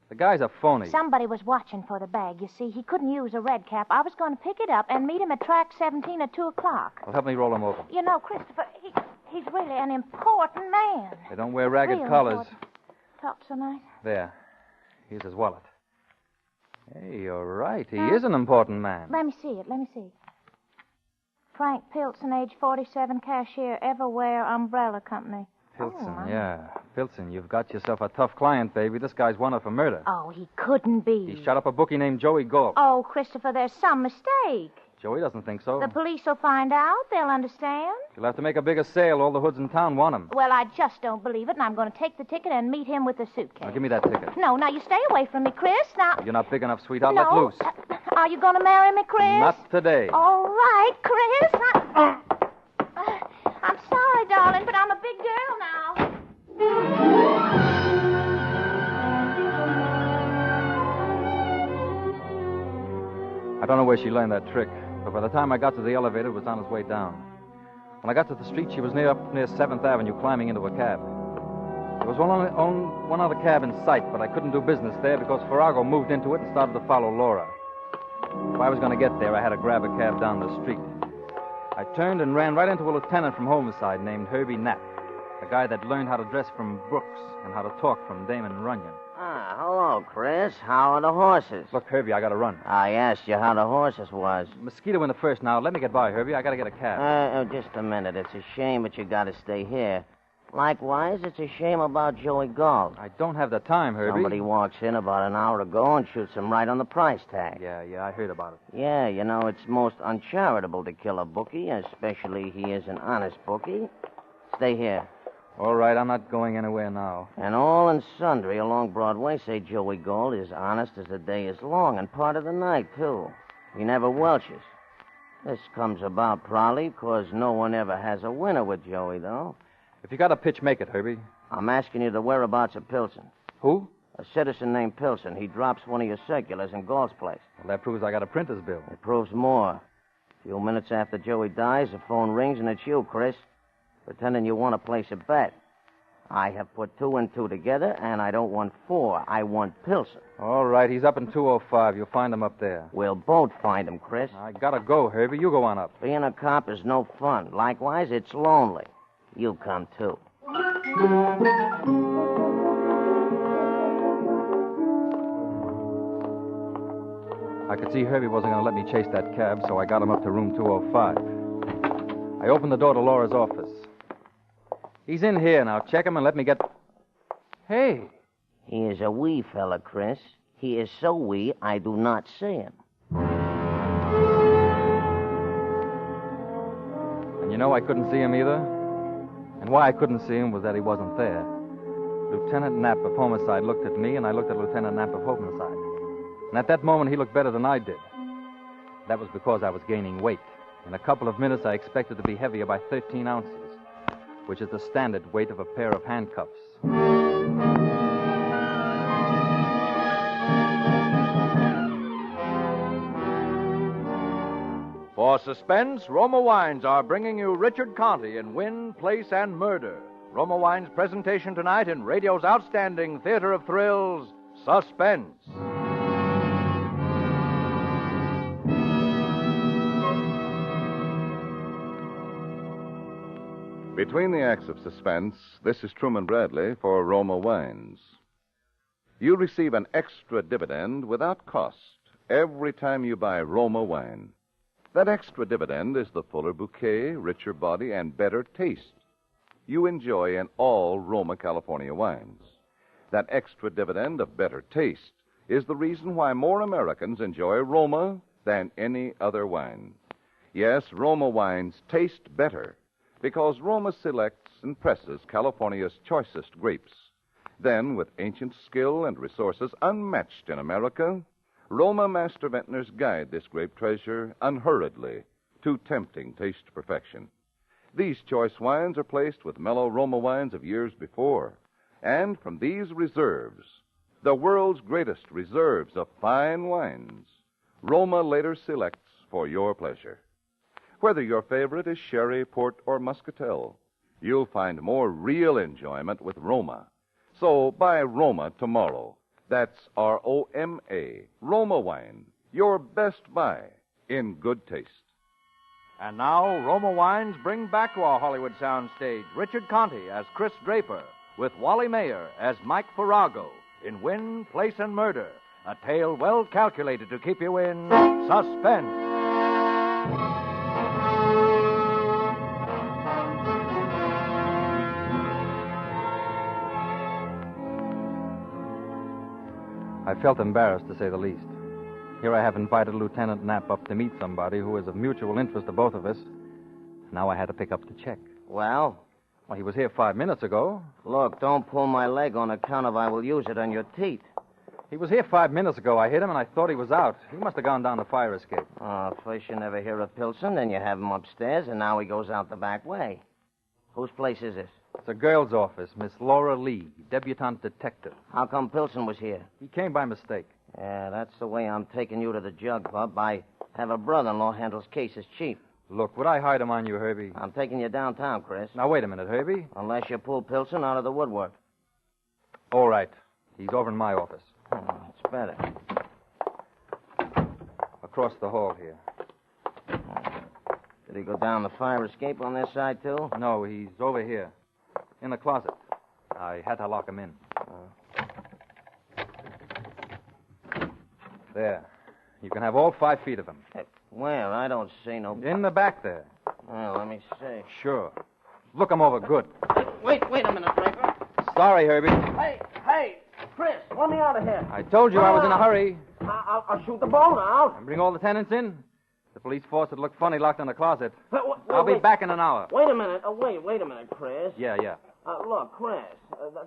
The guy's a phony. Somebody was watching for the bag, you see. He couldn't use a red cap. I was going to pick it up and meet him at track 17 at 2 o'clock. Well, help me roll him over. You know, Christopher, he's really an important man. They don't wear ragged Real collars. important. Talk so nice. There. Here's his wallet. Hey, you're right. He is an important man. Let me see it. Frank Pilson, age 47, cashier, Everware Umbrella Company. Pilson, yeah. Pilson, you've got yourself a tough client, baby. This guy's wanted for murder. Oh, he couldn't be. He shot up a bookie named Joey Galt. Oh, Christopher, there's some mistake. Joey doesn't think so. The police will find out. They'll understand. You'll have to make a bigger sale. All the hoods in town want him. Well, I just don't believe it, and I'm going to take the ticket and meet him with the suitcase. Now, give me that ticket. No, now you stay away from me, Chris. Now, You're not big enough, sweetheart. no. Let loose. Are you going to marry me, Chris? Not today. All right, Chris. I'm sorry, darling, but I'm a big girl now. I don't know where she learned that trick, but by the time I got to the elevator, it was on its way down. When I got to the street, she was up near 7th Avenue climbing into a cab. There was one other cab in sight, but I couldn't do business there because Farrago moved into it and started to follow Laura. If I was going to get there, I had to grab a cab down the street. I turned and ran right into a lieutenant from Homicide named Herbie Knapp, the guy that learned how to dress from Brooks and how to talk from Damon Runyon. Ah, hello, Chris. How are the horses? Look, Herbie, I got to run. I asked you how the horses was. Mosquito in the first now. Let me get by, Herbie. I got to get a cab. Just a minute. It's a shame, but you got to stay here. Likewise, it's a shame about Joey Galt. I don't have the time, Herbie. Somebody walks in about an hour ago and shoots him right on the price tag. Yeah, I heard about it. Yeah, you know, it's most uncharitable to kill a bookie, especially he is an honest bookie. Stay here. All right, I'm not going anywhere now. And all and sundry along Broadway say Joey Galt is honest as the day is long, and part of the night, too. He never welches. This comes about probably because no one ever has a winner with Joey, though. If you got a pitch, make it, Herbie. I'm asking you the whereabouts of Pilson. Who? A citizen named Pilson. He drops one of your circulars in Galt's place. Well, that proves I got a printer's bill. It proves more. A few minutes after Joey dies, the phone rings, and it's you, Chris. Pretending you want to place a bet. I have put 2 and 2 together, and I don't want 4. I want Pilson. All right, he's up in 205. You'll find him up there. We'll both find him, Chris. I gotta go, Herbie. You go on up. Being a cop is no fun. Likewise, it's lonely. You come, too. I could see Herbie wasn't going to let me chase that cab, so I got him up to room 205. I opened the door to Laura's office. He's in here now. Check him and let me get... Hey. He is a wee fella, Chris. He is so wee, I do not see him. And you know I couldn't see him either? And why I couldn't see him was that he wasn't there. Lieutenant Knapp of Homicide looked at me, and I looked at Lieutenant Knapp of Homicide. And at that moment, he looked better than I did. That was because I was gaining weight. In a couple of minutes, I expected to be heavier by 13 ounces, which is the standard weight of a pair of handcuffs. For suspense, Roma Wines are bringing you Richard Conte in Win, Place, and Murder. Roma Wines' presentation tonight in radio's outstanding theater of thrills, Suspense. Between the acts of suspense, this is Truman Bradley for Roma Wines. You receive an extra dividend without cost every time you buy Roma wine. That extra dividend is the fuller bouquet, richer body, and better taste you enjoy in all Roma California wines. That extra dividend of better taste is the reason why more Americans enjoy Roma than any other wine. Yes, Roma wines taste better because Roma selects and presses California's choicest grapes. Then, with ancient skill and resources unmatched in America, Roma master vintners guide this grape treasure unhurriedly to tempting taste perfection. These choice wines are placed with mellow Roma wines of years before. And from these reserves, the world's greatest reserves of fine wines, Roma later selects for your pleasure. Whether your favorite is sherry, port, or muscatel, you'll find more real enjoyment with Roma. So buy Roma tomorrow. That's R-O-M-A, Roma wine, your best buy in good taste. And now, Roma Wines bring back to our Hollywood soundstage Richard Conte as Chris Draper, with Wally Mayer as Mike Farrago in Wind, Place, and Murder, a tale well calculated to keep you in suspense. I felt embarrassed, to say the least. Here I have invited Lieutenant Knapp up to meet somebody who is of mutual interest to both of us. Now I had to pick up the check. Well? Well, he was here 5 minutes ago. Look, don't pull my leg on account of I will use it on your teeth. He was here 5 minutes ago. I hit him, and I thought he was out. He must have gone down the fire escape. Oh, first you never hear of Pilson, then you have him upstairs, and now he goes out the back way. Whose place is this? It's a girl's office, Miss Laura Lee, debutante detective. How come Pilson was here? He came by mistake. Yeah, that's the way I'm taking you to the jug pub. I have a brother-in-law handles cases cheap. Look, would I hide him on you, Herbie? I'm taking you downtown, Chris. Now, wait a minute, Herbie. Unless you pull Pilson out of the woodwork. All right. He's over in my office. Oh, it's better. Across the hall here. Did he go down the fire escape on this side, too? No, he's over here. In the closet. I had to lock him in. There. You can have all 5 feet of him. Where? I don't see no... In the back there. Well, let me see. Sure. Look him over good. Wait a minute, Draper. Sorry, Herbie. Hey, Chris, let me out of here. I told you I was in a hurry. I'll shoot the bolt out. And bring all the tenants in. The police force would look funny locked in the closet. I'll be back in an hour. Wait a minute. Wait a minute, Chris. Yeah. Look, Chris,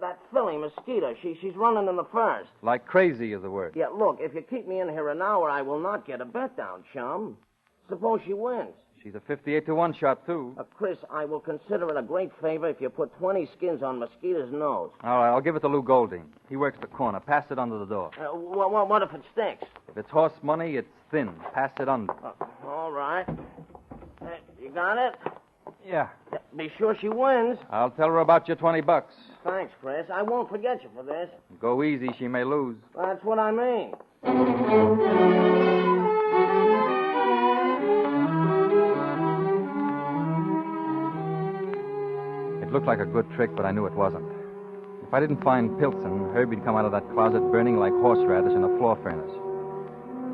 that filly Mosquito, she's running in the first. Like crazy is the word. Yeah, look, if you keep me in here an hour, I will not get a bet down, chum. Suppose she wins. She's a 58-1 shot, too. Chris, I will consider it a great favor if you put 20 skins on Mosquito's nose. All right, I'll give it to Lou Golding. He works the corner. Pass it under the door. What if it stinks? If it's horse money, it's thin. Pass it under. All right. You got it? Yeah. Be sure she wins. I'll tell her about your $20. Thanks, Chris. I won't forget you for this. Go easy. She may lose. That's what I mean. It looked like a good trick, but I knew it wasn't. If I didn't find Pilson, Herbie'd come out of that closet burning like horseradish in a floor furnace.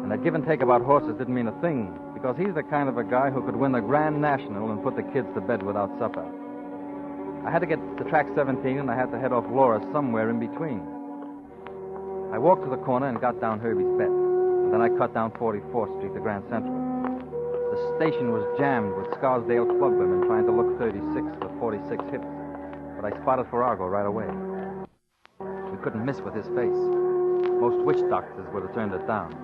And that give and take about horses didn't mean a thing, because he's the kind of a guy who could win the Grand National and put the kids to bed without supper. I had to get to track 17, and I had to head off Laura somewhere in between. I walked to the corner and got down Herbie's bet. And then I cut down 44th Street to Grand Central. The station was jammed with Scarsdale club women trying to look 36 to 46 hips. But I spotted Farrago right away. We couldn't miss with his face. Most witch doctors would have turned it down.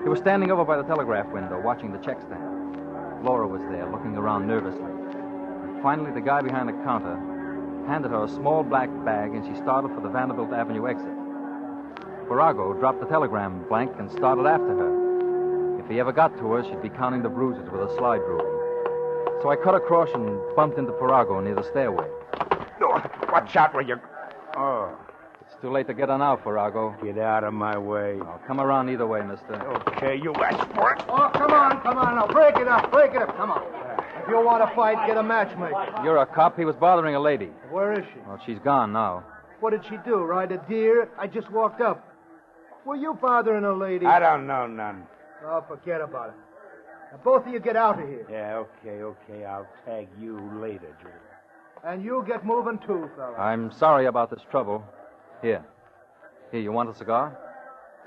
He was standing over by the telegraph window watching the check stand. Laura was there, looking around nervously. And finally, the guy behind the counter handed her a small black bag, and she started for the Vanderbilt Avenue exit. Farrago dropped the telegram blank and started after her. If he ever got to her, she'd be counting the bruises with a slide rule. So I cut across and bumped into Farrago near the stairway. Oh, watch out where you... Oh. It's too late to get her now, Farrago. Get out of my way. Oh, come around either way, mister. Okay, you asked for it. Oh, come on. Now, break it up. Come on. If you want to fight, get a matchmaker. You're a cop. He was bothering a lady. Where is she? Well, she's gone now. What did she do, ride a deer? I just walked up. Were you bothering a lady? I don't know none. Oh, forget about it. Now, both of you get out of here. Yeah, okay. I'll tag you later, Drew. And you get moving too, fella. I'm sorry about this trouble. Here, you want a cigar?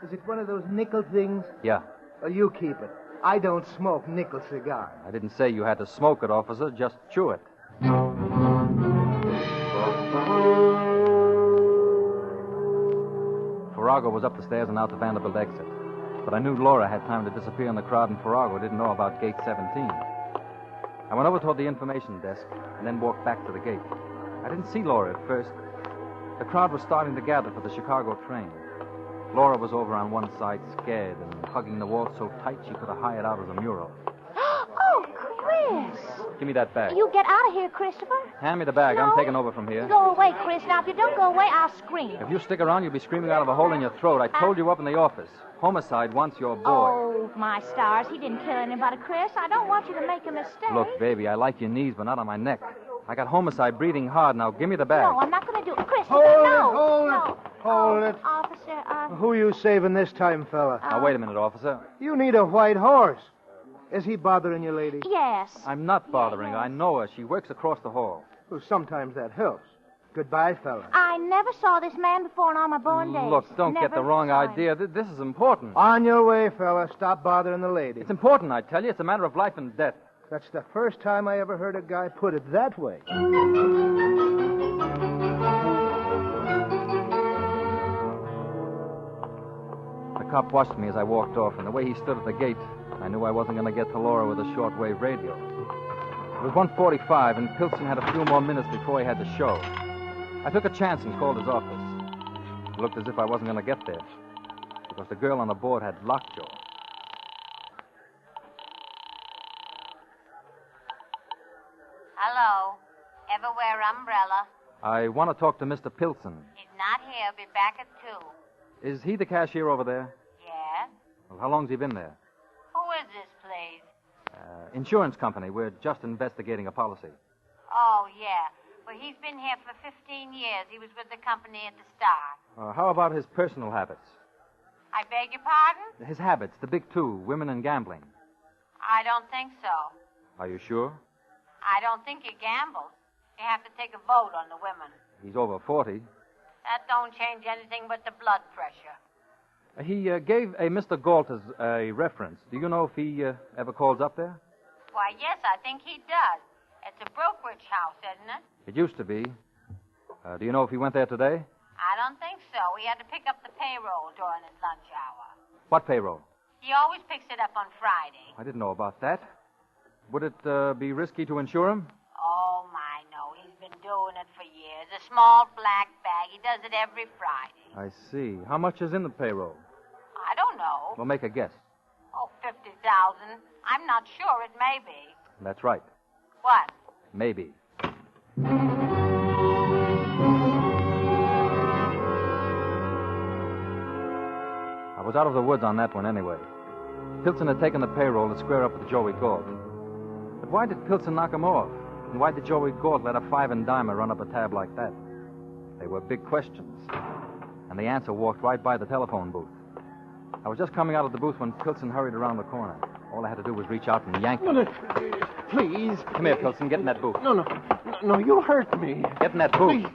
Is it one of those nickel things? Yeah. Well, you keep it. I don't smoke nickel cigars. I didn't say you had to smoke it, officer. Just chew it. Farrago was up the stairs and out the Vanderbilt exit. But I knew Laura had time to disappear in the crowd, and Farrago didn't know about gate 17. I went over toward the information desk and then walked back to the gate. I didn't see Laura at first. The crowd was starting to gather for the Chicago train. Laura was over on one side, scared and hugging the wall so tight she could have hired out as a mural. Oh, Chris. Give me that bag. You get out of here, Christopher. Hand me the bag. No. I'm taking over from here. Go away, Chris. Now, if you don't go away, I'll scream. If you stick around, you'll be screaming out of a hole in your throat. I told you up in the office. Homicide wants your boy. Oh, my stars. He didn't kill anybody, Chris. I don't want you to make a mistake. Look, baby, I like your knees, but not on my neck. I got homicide breathing hard. Now, give me the bag. No, I'm not going to do it. Christopher, Hold it. Officer, Who you saving this time, fella? Now, wait a minute, officer. You need a white horse. Is he bothering you, lady? Yes. I'm not bothering her. I know her. She works across the hall. Well, sometimes that helps. Goodbye, fella. I never saw this man before in all my born days. Look, don't Never get the wrong saw him. idea. This is important. On your way, fella. Stop bothering the lady. It's important, I tell you. It's a matter of life and death. That's the first time I ever heard a guy put it that way. The cop watched me as I walked off, and the way he stood at the gate, I knew I wasn't going to get to Laura with a shortwave radio. It was 1:45, and Pilson had a few more minutes before he had the show. I took a chance and called his office. It looked as if I wasn't going to get there, because the girl on the board had lockjaw. Hello. Ever wear umbrella? I want to talk to Mr. Pilson. He's not here. Be back at 2. Is he the cashier over there? Yes? Well, how long's he been there? Who is this, please? Insurance company. We're just investigating a policy. Oh, yeah. Well, he's been here for 15 years. He was with the company at the start. How about his personal habits? I beg your pardon? His habits, the big two, women and gambling. I don't think so. Are you sure? I don't think he gambles. You have to take a vote on the women. He's over 40. That don't change anything but the blood pressure. He gave a Mr. Galt as a reference. Do you know if he ever calls up there? Why, yes, I think he does. It's a brokerage house, isn't it? It used to be. Do you know if he went there today? I don't think so. He had to pick up the payroll during his lunch hour. What payroll? He always picks it up on Friday. I didn't know about that. Would it be risky to insure him? Oh, my, no. He's been doing it for years. A small black bag. He does it every Friday. I see. How much is in the payroll? I don't know. Well, make a guess. Oh, 50,000. I'm not sure. It may be. That's right. What? Maybe. I was out of the woods on that one anyway. Pilson had taken the payroll to square up with Joey Galt. But why did Pilson knock him off? And why did Joey Galt let a 5 and dimer run up a tab like that? They were big questions. And the answer walked right by the telephone booth. I was just coming out of the booth when Pilson hurried around the corner. All I had to do was reach out and yank him. No, please. Come here, Pilson. Get in that booth. No, you'll hurt me. Get in that booth.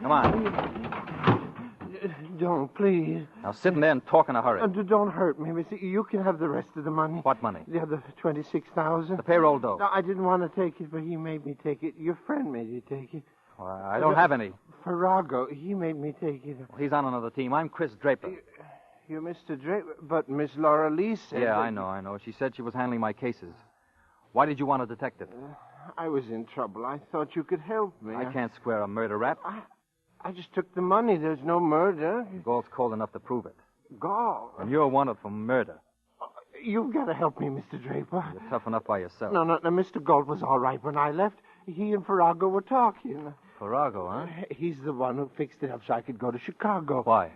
Come on. Don't, please. Now sit in there and talk in a hurry. Don't hurt me, mister. You can have the rest of the money. What money? The other 26,000. The payroll dough. No, I didn't want to take it, but he made me take it. Your friend made you take it. Well, I don't have any. Farrago, he made me take it. Well, he's on another team. I'm Chris Draper. You're Mr. Draper, but Miss Laura Lee said... Yeah, I know. She said she was handling my cases. Why did you want a detective? I was in trouble. I thought you could help me. I can't square a murder rap. I just took the money. There's no murder. Galt's cold enough to prove it. Galt? And you're wanted for murder. You've got to help me, Mr. Draper. You're tough enough by yourself. No, Mr. Galt was all right when I left. He and Farrago were talking. Farrago, huh? He's the one who fixed it up so I could go to Chicago. Why?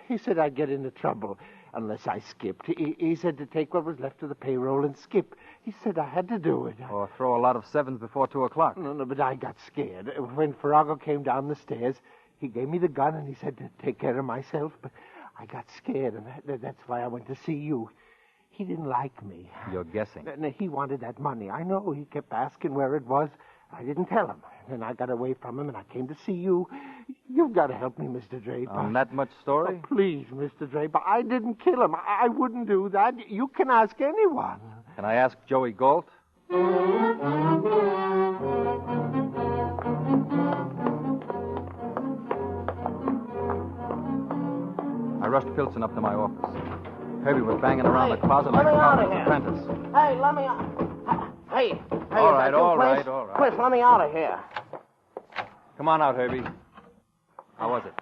He said I'd get into trouble unless I skipped. He said to take what was left of the payroll and skip. He said I had to do it. Or throw a lot of sevens before 2 o'clock. No, but I got scared. When Farrago came down the stairs, he gave me the gun and he said to take care of myself. But I got scared, and that's why I went to see you. He didn't like me. You're guessing. He wanted that money. I know. He kept asking where it was. I didn't tell him. Then I got away from him, and I came to see you. You've got to help me, Mr. Draper. On that much story? Oh, please, Mr. Draper. I didn't kill him. I wouldn't do that. You can ask anyone. Can I ask Joey Galt? I rushed Pilson up to my office. Herbie was banging around the closet like a farmer's apprentice. Hey, let me out. Hey, All right, is that you, all Chris? right, all right. Chris, let me out of here. Come on out, Herbie. How was it?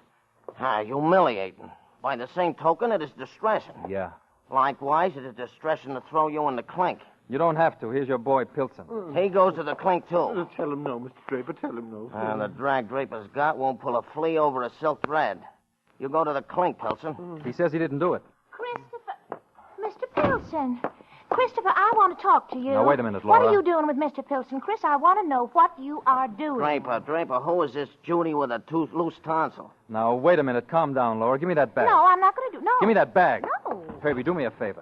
Humiliating. By the same token, it is distressing. Yeah. Likewise, it is distressing to throw you in the clink. You don't have to. Here's your boy, Pilson. He goes to the clink, too. Tell him no, Mr. Draper. Tell him no. The drag Draper's got won't pull a flea over a silk thread. You go to the clink, Pilson. He says he didn't do it. Christopher. Mr. Pilson. Christopher, I want to talk to you. Now, wait a minute, Laura. What are you doing with Mr. Pilson? Chris, I want to know what you are doing. Draper, who is this Judy with a loose tonsil? Now, wait a minute. Calm down, Laura. Give me that bag. No, I'm not going to do... No. Give me that bag. No. Herbie, do me a favor.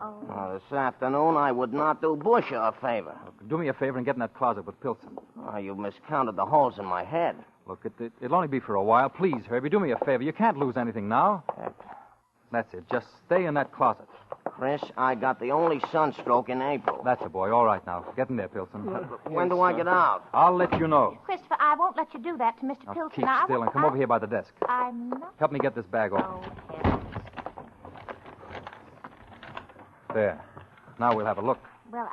This afternoon, I would not do Bush a favor. Do me a favor and get in that closet with Pilson. You miscounted the holes in my head. Look, it'll only be for a while. Please, Herbie, do me a favor. You can't lose anything now. That's it. Just stay in that closet. Chris, I got the only sunstroke in April. That's a boy. All right, now. Get in there, Pilson. When do I get out? I'll let you know. Christopher, I won't let you do that to Mr. Now, Pilson. keep still and come over here by the desk. I'm not... Help me get this bag open. There. Now we'll have a look. Well,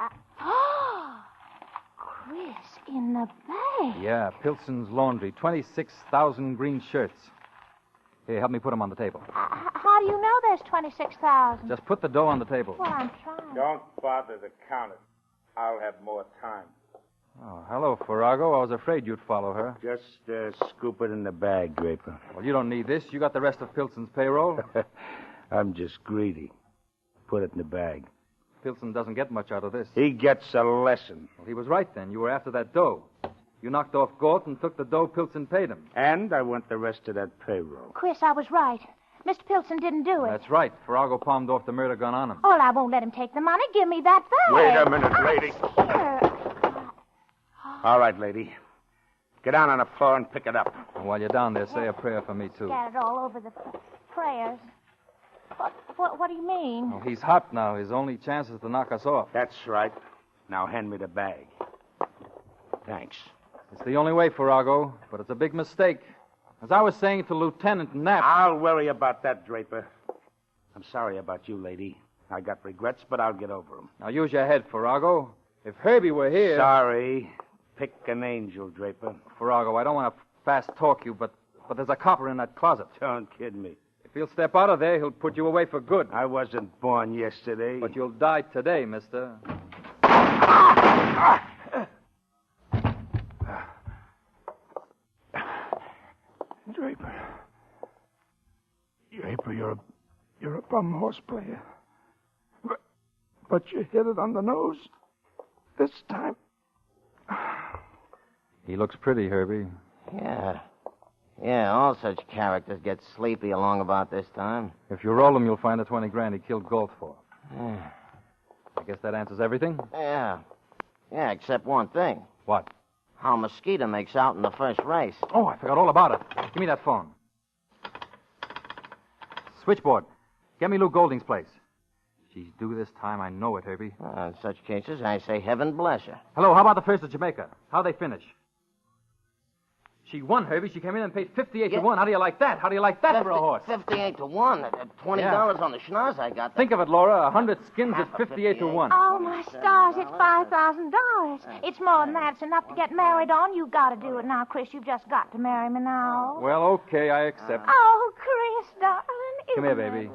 Chris, in the bag. Yeah, Pilson's Laundry. 26,000 green shirts. Here, help me put them on the table. How do you know there's 26,000? Just put the dough on the table. Well, I'm trying. Don't bother to count it. I'll have more time. Oh, hello, Farrago. I was afraid you'd follow her. Just scoop it in the bag, Draper. Well, you don't need this. You got the rest of Pilson's payroll. I'm just greedy. Put it in the bag. Pilson doesn't get much out of this. He gets a lesson. Well, he was right then. You were after that dough. You knocked off Galt and took the dough Pilson paid him. And I want the rest of that payroll. Chris, I was right. Mr. Pilson didn't do it. That's right. Farrago palmed off the murder gun on him. Oh, I won't let him take the money. Give me that bag. Wait a minute, lady. Here. All right, lady. Get down on the floor and pick it up. And while you're down there, say a prayer for me, too. Scattered all over the prayers. What do you mean? Oh, he's hot now. His only chance is to knock us off. That's right. Now hand me the bag. Thanks. It's the only way, Farrago, but it's a big mistake. As I was saying to Lieutenant Knapp... I'll worry about that, Draper. I'm sorry about you, lady. I got regrets, but I'll get over them. Now use your head, Farrago. If Herbie were here... Sorry. Pick an angel, Draper. Farrago, I don't want to fast-talk you, but there's a copper in that closet. Don't kid me. If he'll step out of there, he'll put you away for good. I wasn't born yesterday. But you'll die today, mister. Draper, you're a bum horse player. But you hit it on the nose this time. He looks pretty, Herbie. Yeah, all such characters get sleepy along about this time. If you roll him, you'll find the 20 grand he killed Galt for. Yeah. I guess that answers everything? Yeah, except one thing. What? How Mosquito makes out in the first race. Oh, I forgot all about it. Give me that phone. Switchboard. Get me Lou Golding's place. She's due this time. I know it, Herbie. In such cases, I say heaven bless her. Hello, how about the first of Jamaica? How'd they finish? She won, Herbie. She came in and paid 58 to 1. How do you like that? How do you like that for a horse? 58 to 1. $20 on the schnoz I got. Think of it, Laura. 100 skins at 58 to 1. Oh, my stars, it's $5,000. It's more than that. It's enough to get married on. You've got to do it now, Chris. You've just got to marry me now. Well, okay, I accept. Oh, Chris, darling. Come here, baby.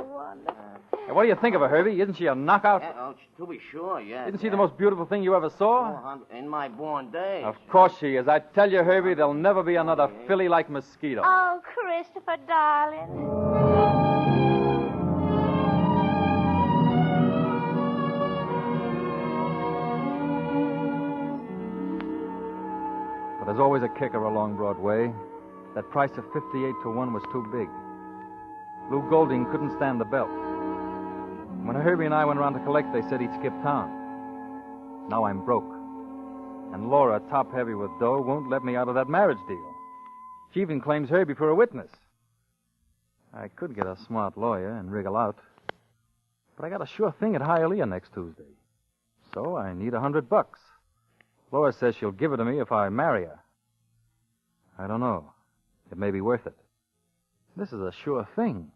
Hey, what do you think of her, Herbie? Isn't she a knockout? To be sure, yeah. Isn't she the most beautiful thing you ever saw? In my born days. Of course she is. I tell you, Herbie, there'll never be another filly like Mosquito. Oh, Christopher, darling. But there's always a kicker along Broadway. That price of 58 to 1 was too big. Lou Golding couldn't stand the belt. When Herbie and I went around to collect, they said he'd skip town. Now I'm broke. And Laura, top heavy with dough, won't let me out of that marriage deal. She even claims Herbie for a witness. I could get a smart lawyer and wriggle out. But I got a sure thing at Hialeah next Tuesday. So I need $100. Laura says she'll give it to me if I marry her. I don't know. It may be worth it. This is a sure thing.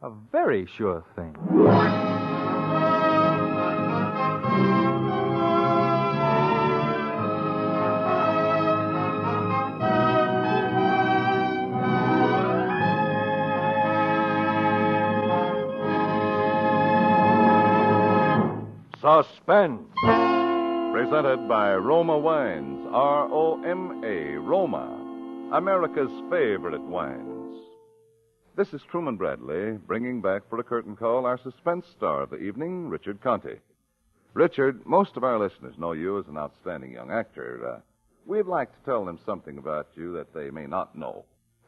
A very sure thing. Suspense. Presented by Roma Wines, R-O-M-A, Roma, America's favorite wines. This is Truman Bradley, bringing back for a curtain call our suspense star of the evening, Richard Conte. Richard, most of our listeners know you as an outstanding young actor. We'd like to tell them something about you that they may not know.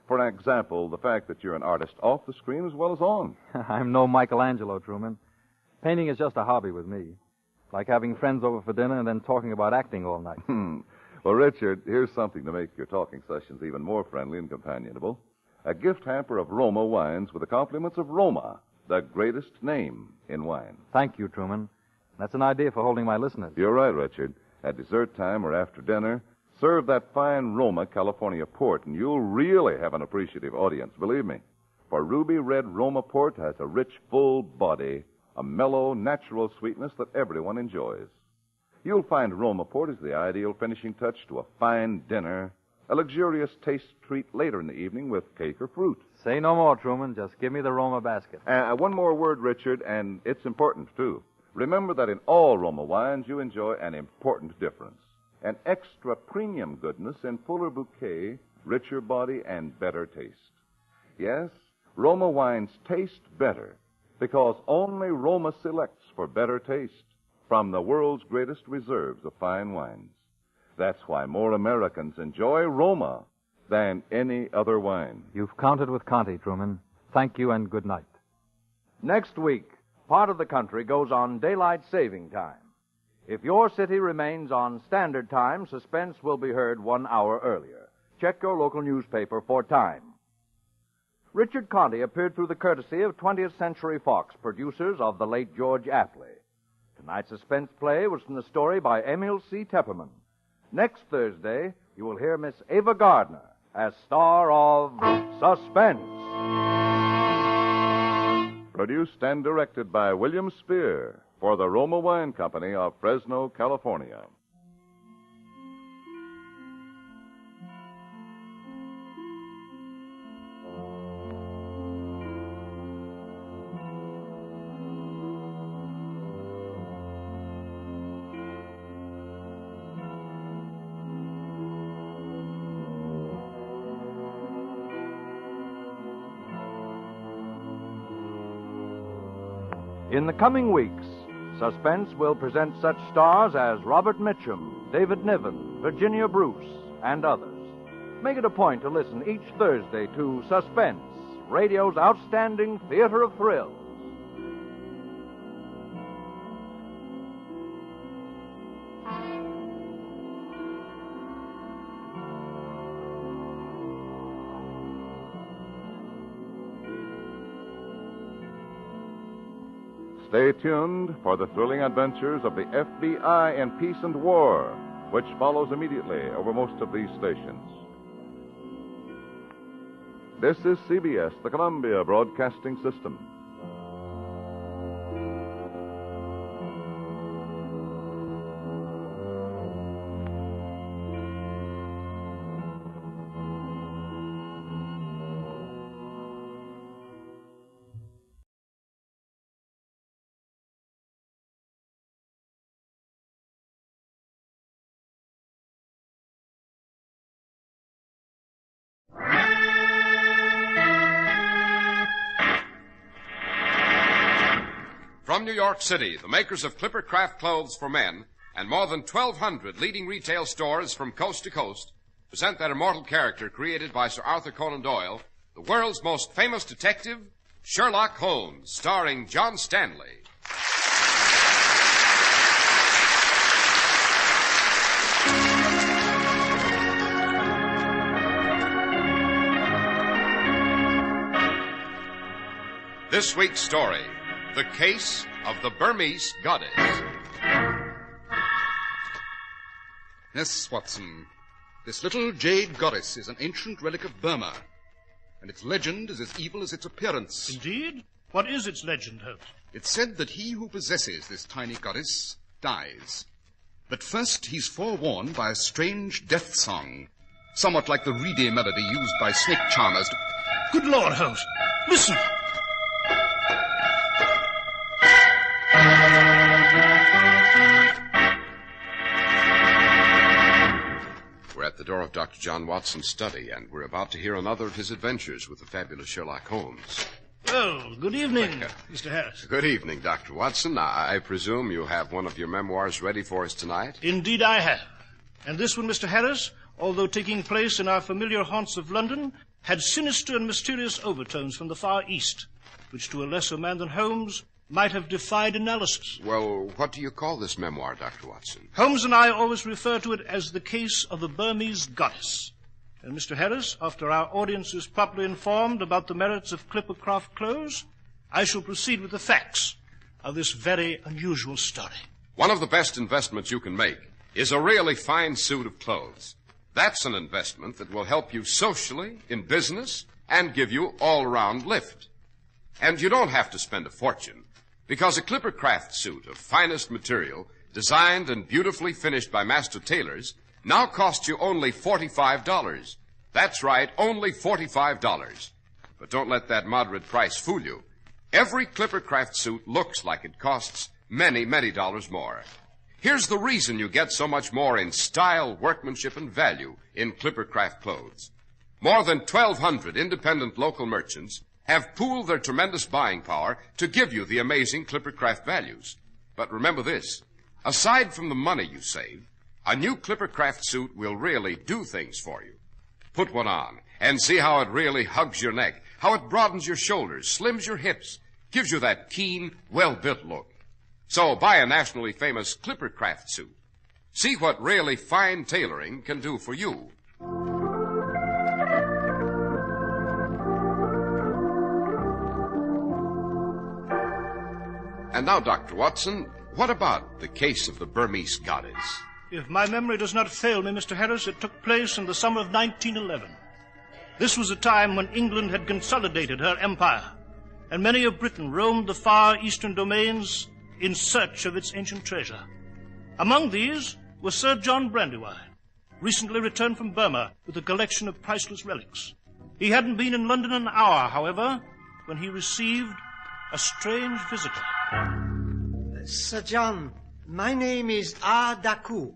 For example, the fact that you're an artist off the screen as well as on. I'm no Michelangelo, Truman. Painting is just a hobby with me. Like having friends over for dinner and then talking about acting all night. Well, Richard, here's something to make your talking sessions even more friendly and companionable. A gift hamper of Roma wines with the compliments of Roma, the greatest name in wine. Thank you, Truman. That's an idea for holding my listeners. You're right, Richard. At dessert time or after dinner, serve that fine Roma California port, and you'll really have an appreciative audience, believe me. For ruby red Roma port has a rich, full body, a mellow, natural sweetness that everyone enjoys. You'll find Roma port is the ideal finishing touch to a fine dinner, a luxurious taste treat later in the evening with cake or fruit. Say no more, Truman. Just give me the Roma basket. One more word, Richard, and it's important, too. Remember that in all Roma wines, you enjoy an important difference. An extra premium goodness in fuller bouquet, richer body, and better taste. Yes, Roma wines taste better because only Roma selects for better taste from the world's greatest reserves of fine wines. That's why more Americans enjoy Roma than any other wine. You've counted with Conte, Truman. Thank you and good night. Next week, part of the country goes on daylight saving time. If your city remains on standard time, Suspense will be heard 1 hour earlier. Check your local newspaper for time. Richard Conte appeared through the courtesy of 20th Century Fox, producers of the late George Apley. Tonight's suspense play was from the story by Emil C. Tepperman. Next Thursday, you will hear Miss Ava Gardner as star of Suspense. Produced and directed by William Spear for the Roma Wine Company of Fresno, California. In the coming weeks, Suspense will present such stars as Robert Mitchum, David Niven, Virginia Bruce, and others. Make it a point to listen each Thursday to Suspense, radio's outstanding theater of thrills. Stay tuned for the thrilling adventures of the FBI in Peace and War, which follows immediately over most of these stations. This is CBS, the Columbia Broadcasting System. From New York City, the makers of Clipper Craft Clothes for Men and more than 1,200 leading retail stores from coast to coast present that immortal character created by Sir Arthur Conan Doyle, the world's most famous detective, Sherlock Holmes, starring John Stanley. This week's story, The Case of the Burmese Goddess. Yes, Watson. This little jade goddess is an ancient relic of Burma, and its legend is as evil as its appearance. Indeed? What is its legend, Holmes? It's said that he who possesses this tiny goddess dies. But first he's forewarned by a strange death song, somewhat like the reedy melody used by snake charmers to... Good Lord, Holmes! Listen! of Dr. John Watson's study, and we're about to hear another of his adventures with the fabulous Sherlock Holmes. Well, good evening, Mr. Harris. Good evening, Dr. Watson. I presume you have one of your memoirs ready for us tonight? Indeed I have. And this one, Mr. Harris, although taking place in our familiar haunts of London, had sinister and mysterious overtones from the Far East, which to a lesser man than Holmes might have defied analysis. Well, what do you call this memoir, Dr. Watson? Holmes and I always refer to it as the case of the Burmese goddess. And Mr. Harris, after our audience is properly informed about the merits of Clippercraft clothes, I shall proceed with the facts of this very unusual story. One of the best investments you can make is a really fine suit of clothes. That's an investment that will help you socially, in business, and give you all-round lift. And you don't have to spend a fortune, because a Clippercraft suit of finest material, designed and beautifully finished by master tailors, now costs you only $45. That's right, only $45. But don't let that moderate price fool you. Every Clippercraft suit looks like it costs many, many dollars more. Here's the reason you get so much more in style, workmanship, and value in Clippercraft clothes. More than 1,200 independent local merchants have pooled their tremendous buying power to give you the amazing Clippercraft values. But remember this, aside from the money you save, a new Clippercraft suit will really do things for you. Put one on and see how it really hugs your neck, how it broadens your shoulders, slims your hips, gives you that keen, well-built look. So buy a nationally famous Clippercraft suit. See what really fine tailoring can do for you. And now, Dr. Watson, what about the case of the Burmese goddess? If my memory does not fail me, Mr. Harris, it took place in the summer of 1911. This was a time when England had consolidated her empire, and many of Britain roamed the far eastern domains in search of its ancient treasure. Among these was Sir John Brandywine, recently returned from Burma with a collection of priceless relics. He hadn't been in London an hour, however, when he received a strange visitor. Sir John, my name is Daku.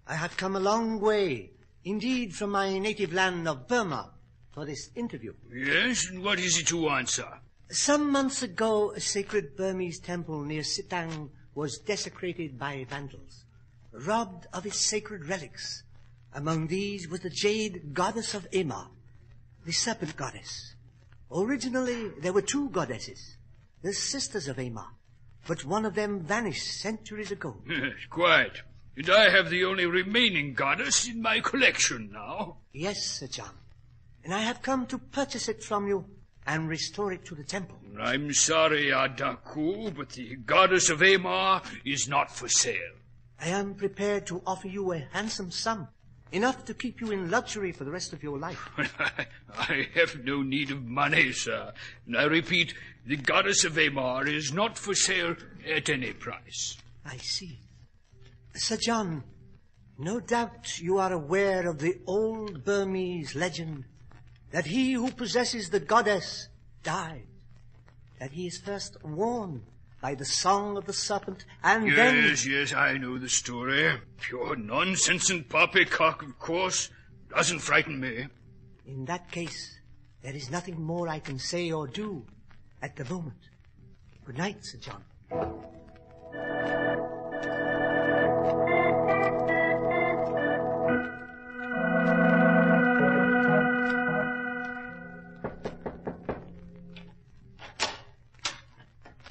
I have come a long way, indeed from my native land of Burma, for this interview. Yes, and what is it you want, sir? Some months ago, a sacred Burmese temple near Sitang was desecrated by vandals, robbed of its sacred relics. Among these was the jade goddess of Ema, the serpent goddess. Originally, there were two goddesses, the sisters of Ema, but one of them vanished centuries ago. Yes, quite. And I have the only remaining goddess in my collection now. Yes, Sir John. And I have come to purchase it from you and restore it to the temple. I'm sorry, Daku, but the goddess of Amar is not for sale. I am prepared to offer you a handsome sum, enough to keep you in luxury for the rest of your life. I have no need of money, sir. And I repeat, the goddess of Amar is not for sale at any price. I see. Sir John, no doubt you are aware of the old Burmese legend that he who possesses the goddess dies, that he is first warned by the song of the serpent, and then... Yes, I know the story. Pure nonsense and poppycock, of course. Doesn't frighten me. In that case, there is nothing more I can say or do at the moment. Good night, Sir John.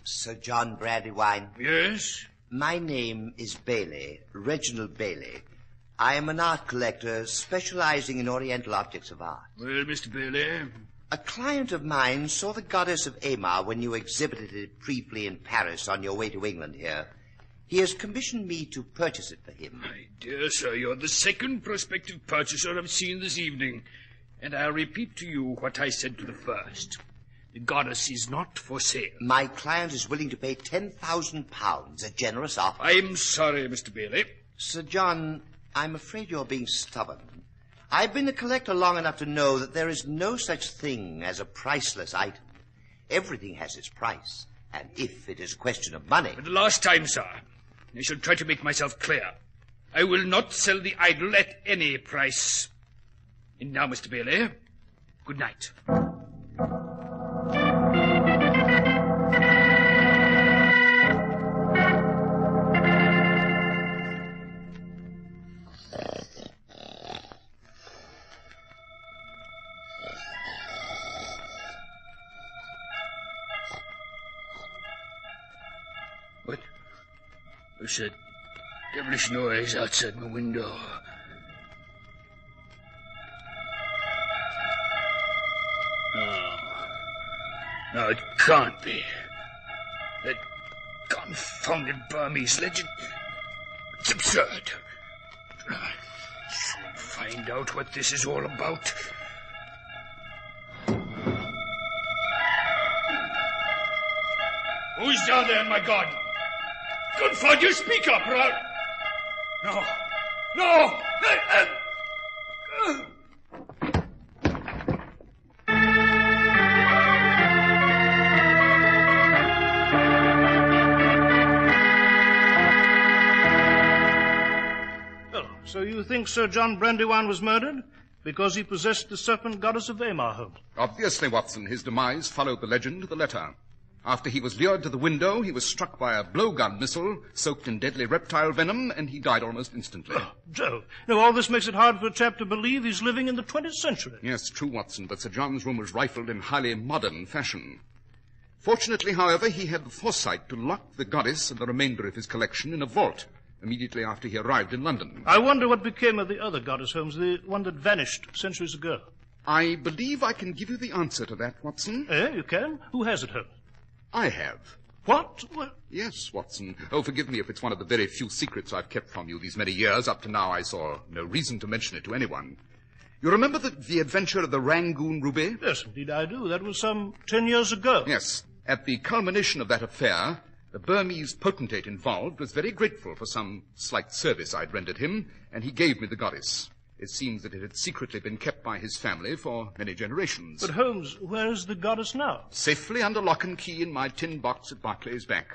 Sir John Brandywine. Yes? My name is Bailey, Reginald Bailey. I am an art collector specializing in Oriental objects of art. Well, Mr. Bailey? A client of mine saw the goddess of Amar when you exhibited it briefly in Paris on your way to England here. He has commissioned me to purchase it for him. My dear sir, you're the second prospective purchaser I've seen this evening. And I'll repeat to you what I said to the first. The goddess is not for sale. My client is willing to pay £10,000, a generous offer. I'm sorry, Mr. Bailey. Sir John, I'm afraid you're being stubborn. I've been a collector long enough to know that there is no such thing as a priceless item. Everything has its price, and if it is a question of money... For the last time, sir, I shall try to make myself clear. I will not sell the idol at any price. And now, Mr. Bailey, good night. What's that devilish noise outside my window? No, it can't be. That confounded Burmese legend. It's absurd. I'll soon find out what this is all about. Who's down there in my garden? Good for you, speak up, or I'll... No. No! Oh, so you think Sir John Brandywine was murdered because he possessed the serpent goddess of Aymar, Holmes? Obviously, Watson, his demise followed the legend to the letter. After he was lured to the window, he was struck by a blowgun missile soaked in deadly reptile venom, and he died almost instantly. Oh, Joe. Now, all this makes it hard for a chap to believe he's living in the 20th century. Yes, true, Watson, but Sir John's room was rifled in highly modern fashion. Fortunately, however, he had the foresight to lock the goddess and the remainder of his collection in a vault immediately after he arrived in London. I wonder what became of the other goddess, Holmes, the one that vanished centuries ago. I believe I can give you the answer to that, Watson. You can? Who has it, Holmes? I have. What? Yes, Watson. Oh, forgive me if it's one of the very few secrets I've kept from you these many years. Up to now, I saw no reason to mention it to anyone. You remember the adventure of the Rangoon Ruby? Yes, indeed I do. That was some 10 years ago. Yes. At the culmination of that affair, the Burmese potentate involved was very grateful for some slight service I'd rendered him, and he gave me the goddess. It seems that it had secretly been kept by his family for many generations. But, Holmes, where is the goddess now? Safely under lock and key in my tin box at Barclay's Bank.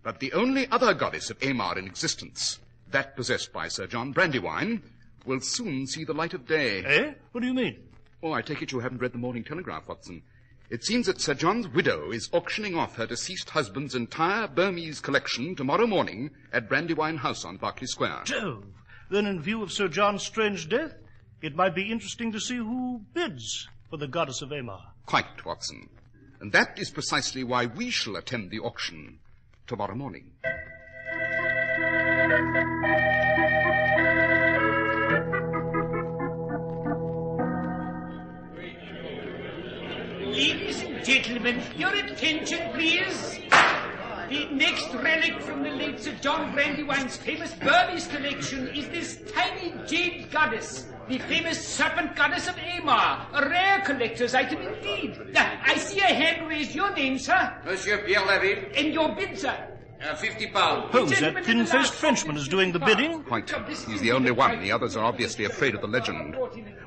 But the only other goddess of Aymar in existence, that possessed by Sir John Brandywine, will soon see the light of day. Eh? What do you mean? Oh, I take it you haven't read the Morning Telegraph, Watson. It seems that Sir John's widow is auctioning off her deceased husband's entire Burmese collection tomorrow morning at Brandywine House on Berkeley Square. Jove! Then, in view of Sir John's strange death, it might be interesting to see who bids for the goddess of Aymar. Quite, Watson. And that is precisely why we shall attend the auction tomorrow morning. Ladies and gentlemen, your attention, please. The next relic from the late Sir John Brandywine's famous Burmese collection is this tiny jade goddess, the famous serpent goddess of Aymar, a rare collector's item indeed. I see a hand raised. Your name, sir? Monsieur Pierre Levy. And your bid, sir? £50. Holmes, that thin-faced Frenchman is doing the bidding? Quite. He's the only one. The others are obviously afraid of the legend.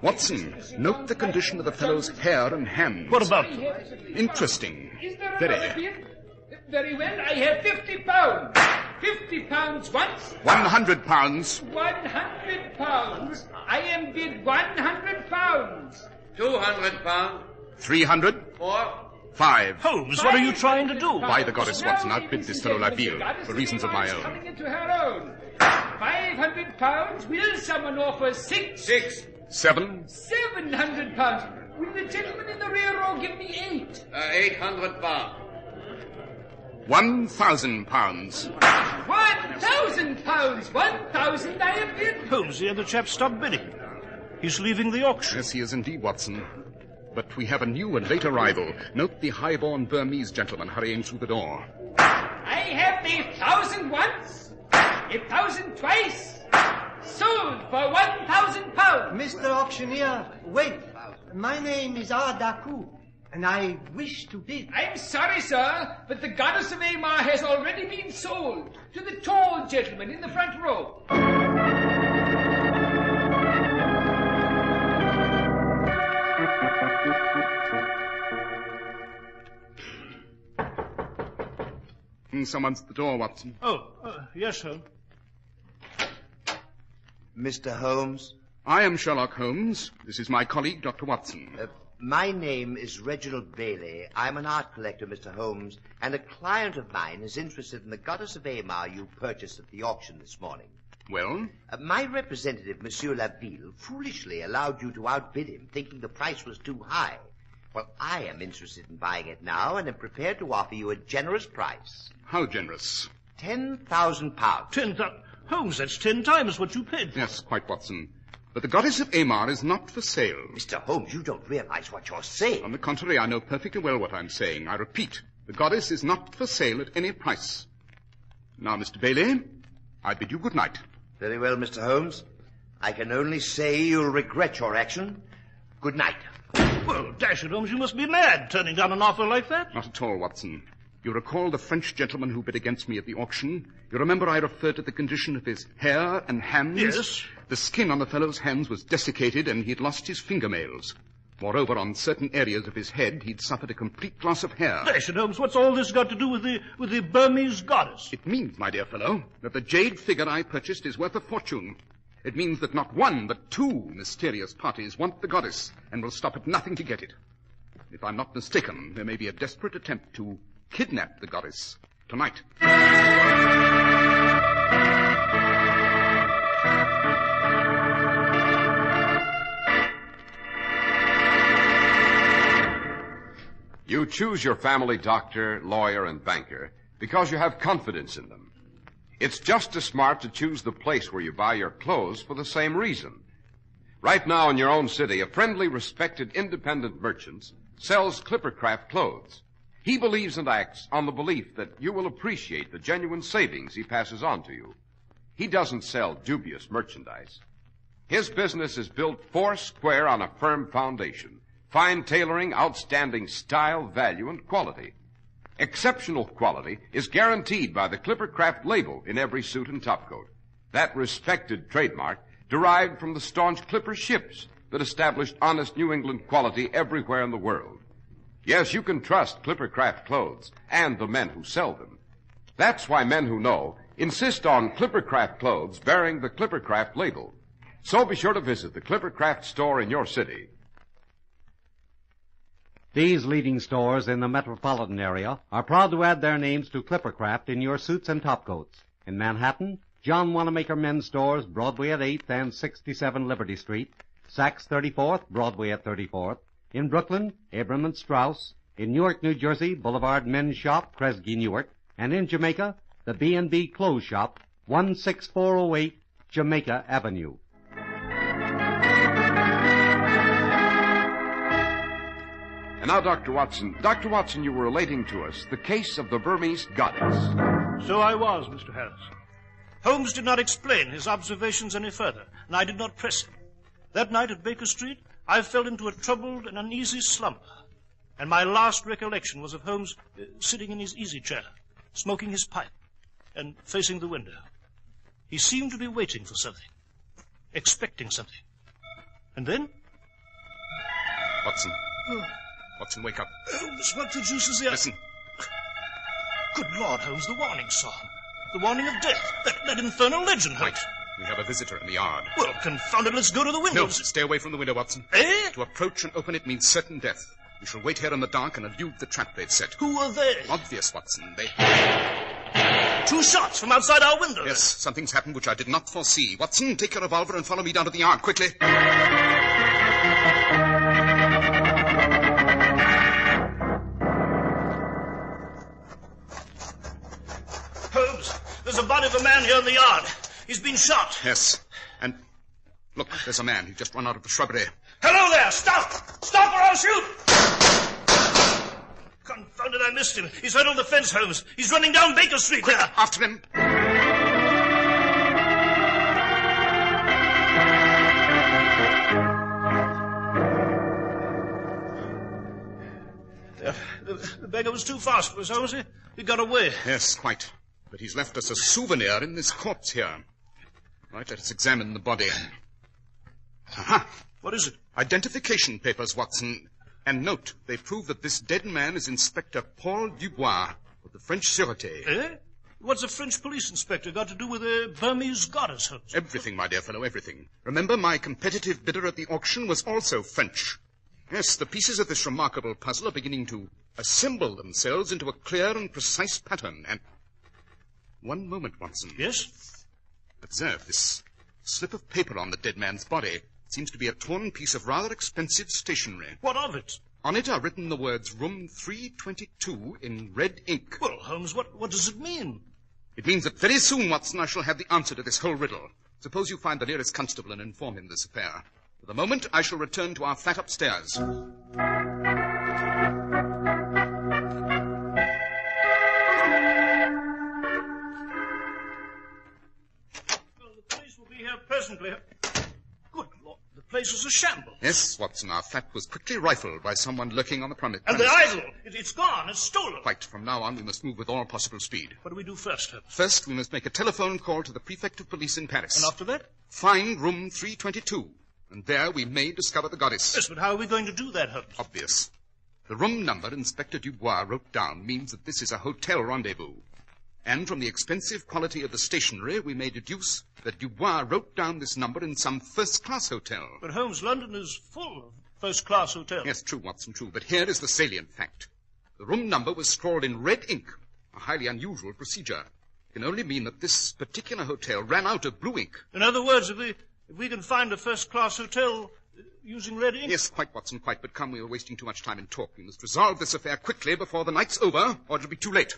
Watson, note the condition of the fellow's hair and hands. What about them? Interesting. Very. Very well, I have £50. £50 once. £100. £100. I am bid £100. £200. 300. 4. 5. Holmes, what are you trying to do? By the goddess, Watson, outbid this fellow Labille for reasons of my own. Coming into her own. £500. Will someone offer 6? 6. 7. £700. Will the gentleman in the rear row give me 8? £800. £1,000. £1,000. 1,000 I have bid. Holmes, the other chap stopped bidding. He's leaving the auction. Yes, he is indeed, Watson. But we have a new and late arrival. Note the high-born Burmese gentleman hurrying through the door. I have the 1,000 once, 1,000 twice, sold for £1,000. Mr. Auctioneer, wait. My name is Daku, and I wish to bid. I'm sorry, sir, but the goddess of Aymar has already been sold to the tall gentleman in the front row. Someone's at the door, Watson. Oh, yes, sir. Mr. Holmes, I am Sherlock Holmes. This is my colleague, Dr. Watson. My name is Reginald Bailey. I'm an art collector, Mr. Holmes, and a client of mine is interested in the Goddess of Amar you purchased at the auction this morning. Well? My representative, Monsieur Laville, foolishly allowed you to outbid him, thinking the price was too high. Well, I am interested in buying it now and am prepared to offer you a generous price. How generous? £10,000. 10,000? Holmes, that's 10 times what you paid for. Yes, quite, Watson. But the Goddess of Amar is not for sale. Mr. Holmes, you don't realize what you're saying. On the contrary, I know perfectly well what I'm saying. I repeat, the Goddess is not for sale at any price. Now, Mr. Bailey, I bid you good night. Very well, Mr. Holmes. I can only say you'll regret your action. Good night. Well, dash it, Holmes, you must be mad, turning down an offer like that. Not at all, Watson. You recall the French gentleman who bid against me at the auction? You remember I referred to the condition of his hair and hands? Yes. The skin on the fellow's hands was desiccated and he'd lost his fingernails. Moreover, on certain areas of his head, he'd suffered a complete loss of hair. Dash it, Holmes, what's all this got to do with the Burmese goddess? It means, my dear fellow, that the jade figure I purchased is worth a fortune. It means that not one, but two mysterious parties want the goddess and will stop at nothing to get it. If I'm not mistaken, there may be a desperate attempt to kidnap the goddess tonight. You choose your family doctor, lawyer, and banker because you have confidence in them. It's just as smart to choose the place where you buy your clothes for the same reason. Right now in your own city, a friendly, respected, independent merchant sells Clippercraft clothes. He believes and acts on the belief that you will appreciate the genuine savings he passes on to you. He doesn't sell dubious merchandise. His business is built four square on a firm foundation. Fine tailoring, outstanding style, value, and quality. Exceptional quality is guaranteed by the Clippercraft label in every suit and topcoat. That respected trademark derived from the staunch Clipper ships that established honest New England quality everywhere in the world. Yes, you can trust Clippercraft clothes and the men who sell them. That's why men who know insist on Clippercraft clothes bearing the Clippercraft label. So be sure to visit the Clippercraft store in your city. These leading stores in the metropolitan area are proud to add their names to Clippercraft in your suits and topcoats. In Manhattan, John Wanamaker Men's Stores, Broadway at 8th and 67 Liberty Street. Saks 34th, Broadway at 34th. In Brooklyn, Abram and Strauss. In Newark, New Jersey, Boulevard Men's Shop, Kresge, Newark. And in Jamaica, the B&B Clothes Shop, 16408 Jamaica Avenue. And now, Dr. Watson, you were relating to us the case of the Burmese goddess. So I was, Mr. Harris. Holmes did not explain his observations any further, and I did not press him. That night at Baker Street, I fell into a troubled and uneasy slumber, and my last recollection was of Holmes sitting in his easy chair, smoking his pipe, and facing the window. He seemed to be waiting for something, expecting something. And then... Watson. Watson, wake up. Holmes, what the deuce is there? Listen. Good Lord, Holmes, the warning song. The warning of death. That infernal legend, Holmes. Right. We have a visitor in the yard. Well, confound it, let's go to the window. No, stay away from the window, Watson. Eh? To approach and open it means certain death. We shall wait here in the dark and elude the trap they've set. Who are they? Obvious, Watson. They... 2 shots from outside our window. Yes, something's happened which I did not foresee. Watson, take your revolver and follow me down to the yard, quickly. Holmes, there's a body of a man here in the yard. He's been shot. Yes, and look, there's a man. He's just run out of the shrubbery. Hello there! Stop! Stop or I'll shoot! Confound it, I missed him. He's right on the fence, Holmes. He's running down Baker Street. Quick, there. after him. The beggar was too fast for us, Holmes. He got away. Yes, quite. But he's left us a souvenir in this corpse here. Right, let us examine the body. Aha! What is it? Identification papers, Watson. And note, they prove that this dead man is Inspector Paul Dubois of the French Sûreté. Eh? What's a French police inspector got to do with a Burmese goddess, Holmes? Everything, my dear fellow, everything. Remember, my competitive bidder at the auction was also French. Yes, the pieces of this remarkable puzzle are beginning to assemble themselves into a clear and precise pattern. And... One moment, Watson. Yes? Observe this slip of paper on the dead man's body. It seems to be a torn piece of rather expensive stationery. What of it? On it are written the words Room 322 in red ink. Well, Holmes, what does it mean? It means that very soon, Watson, I shall have the answer to this whole riddle. Suppose you find the nearest constable and inform him of this affair. For the moment, I shall return to our flat upstairs. Here presently. Good Lord, the place is a shambles. Yes, Watson, our flat was quickly rifled by someone lurking on the premises. And the idol, it's gone, it's stolen. Quite. From now on, we must move with all possible speed. What do we do first, Holmes? First, we must make a telephone call to the prefect of police in Paris. And after that? Find room 322. And there we may discover the goddess. Yes, but how are we going to do that, Holmes? Obvious. The room number Inspector Dubois wrote down means that this is a hotel rendezvous. And from the expensive quality of the stationery, we may deduce that Dubois wrote down this number in some first-class hotel. But, Holmes, London is full of first-class hotels. Yes, true, Watson, true. But here is the salient fact. The room number was scrawled in red ink, a highly unusual procedure. It can only mean that this particular hotel ran out of blue ink. In other words, if we can find a first-class hotel using red ink... Yes, quite, Watson, quite. But come, we are wasting too much time in talk. We must resolve this affair quickly before the night's over, or it'll be too late.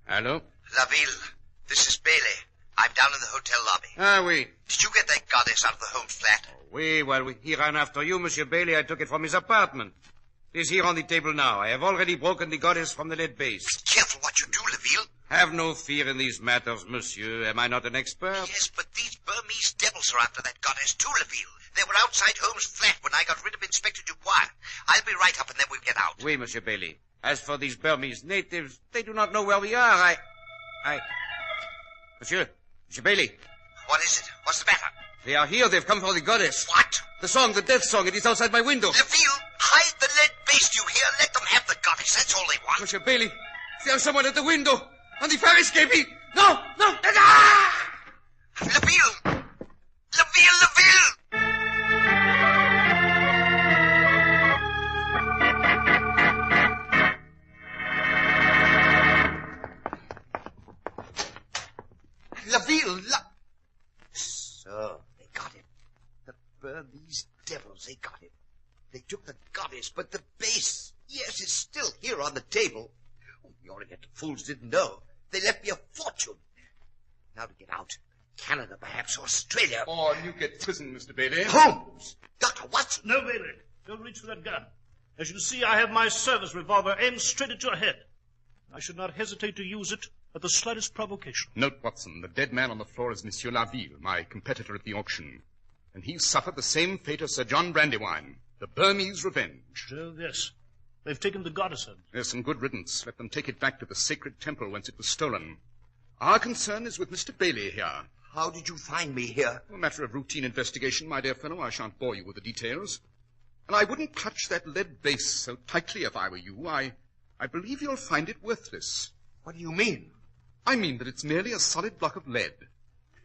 Hello? Laville, this is Bailey. I'm down in the hotel lobby. Ah, oui. Did you get that goddess out of the Holmes flat? Oui, well, he ran after you, Monsieur Bailey. I took it from his apartment. It is here on the table now. I have already broken the goddess from the lead base. Be careful what you do, Laville. Have no fear in these matters, monsieur. Am I not an expert? Yes, but these Burmese devils are after that goddess too, Laville. They were outside Holmes' flat when I got rid of Inspector Dubois. I'll be right up and then we'll get out. Oui, Monsieur Bailey. As for these Burmese natives, they do not know where we are. Monsieur Bailey. What is it? What's the matter? They are here. They've come for the goddess. What? The song, the death song. It is outside my window. Laville, hide the lead base, you hear? Let them have the goddess. That's all they want. Monsieur Bailey, there's someone at the window. On the fire escaping. No! Ah! Laville! So, they got it. The Burmese devils, they got it. They took the goddess, but the base, yes, it's still here on the table. Oh, the Oriental fools didn't know. They left me a fortune. Now to get out. Canada, perhaps, Australia. Or Newgate Prison, Mr. Bailey. Holmes! Dr. Watson! No, Bailey. Don't reach for that gun. As you see, I have my service revolver aimed straight at your head. I should not hesitate to use it at the slightest provocation. Note, Watson, the dead man on the floor is Monsieur Laville, my competitor at the auction. And he suffered the same fate as Sir John Brandywine, the Burmese revenge. So, yes. They've taken the goddess home. Yes, and good riddance. Let them take it back to the sacred temple whence it was stolen. Our concern is with Mr. Bailey here. How did you find me here? A matter of routine investigation, my dear fellow. I shan't bore you with the details. And I wouldn't clutch that lead base so tightly if I were you. I believe you'll find it worthless. What do you mean? I mean that it's merely a solid block of lead.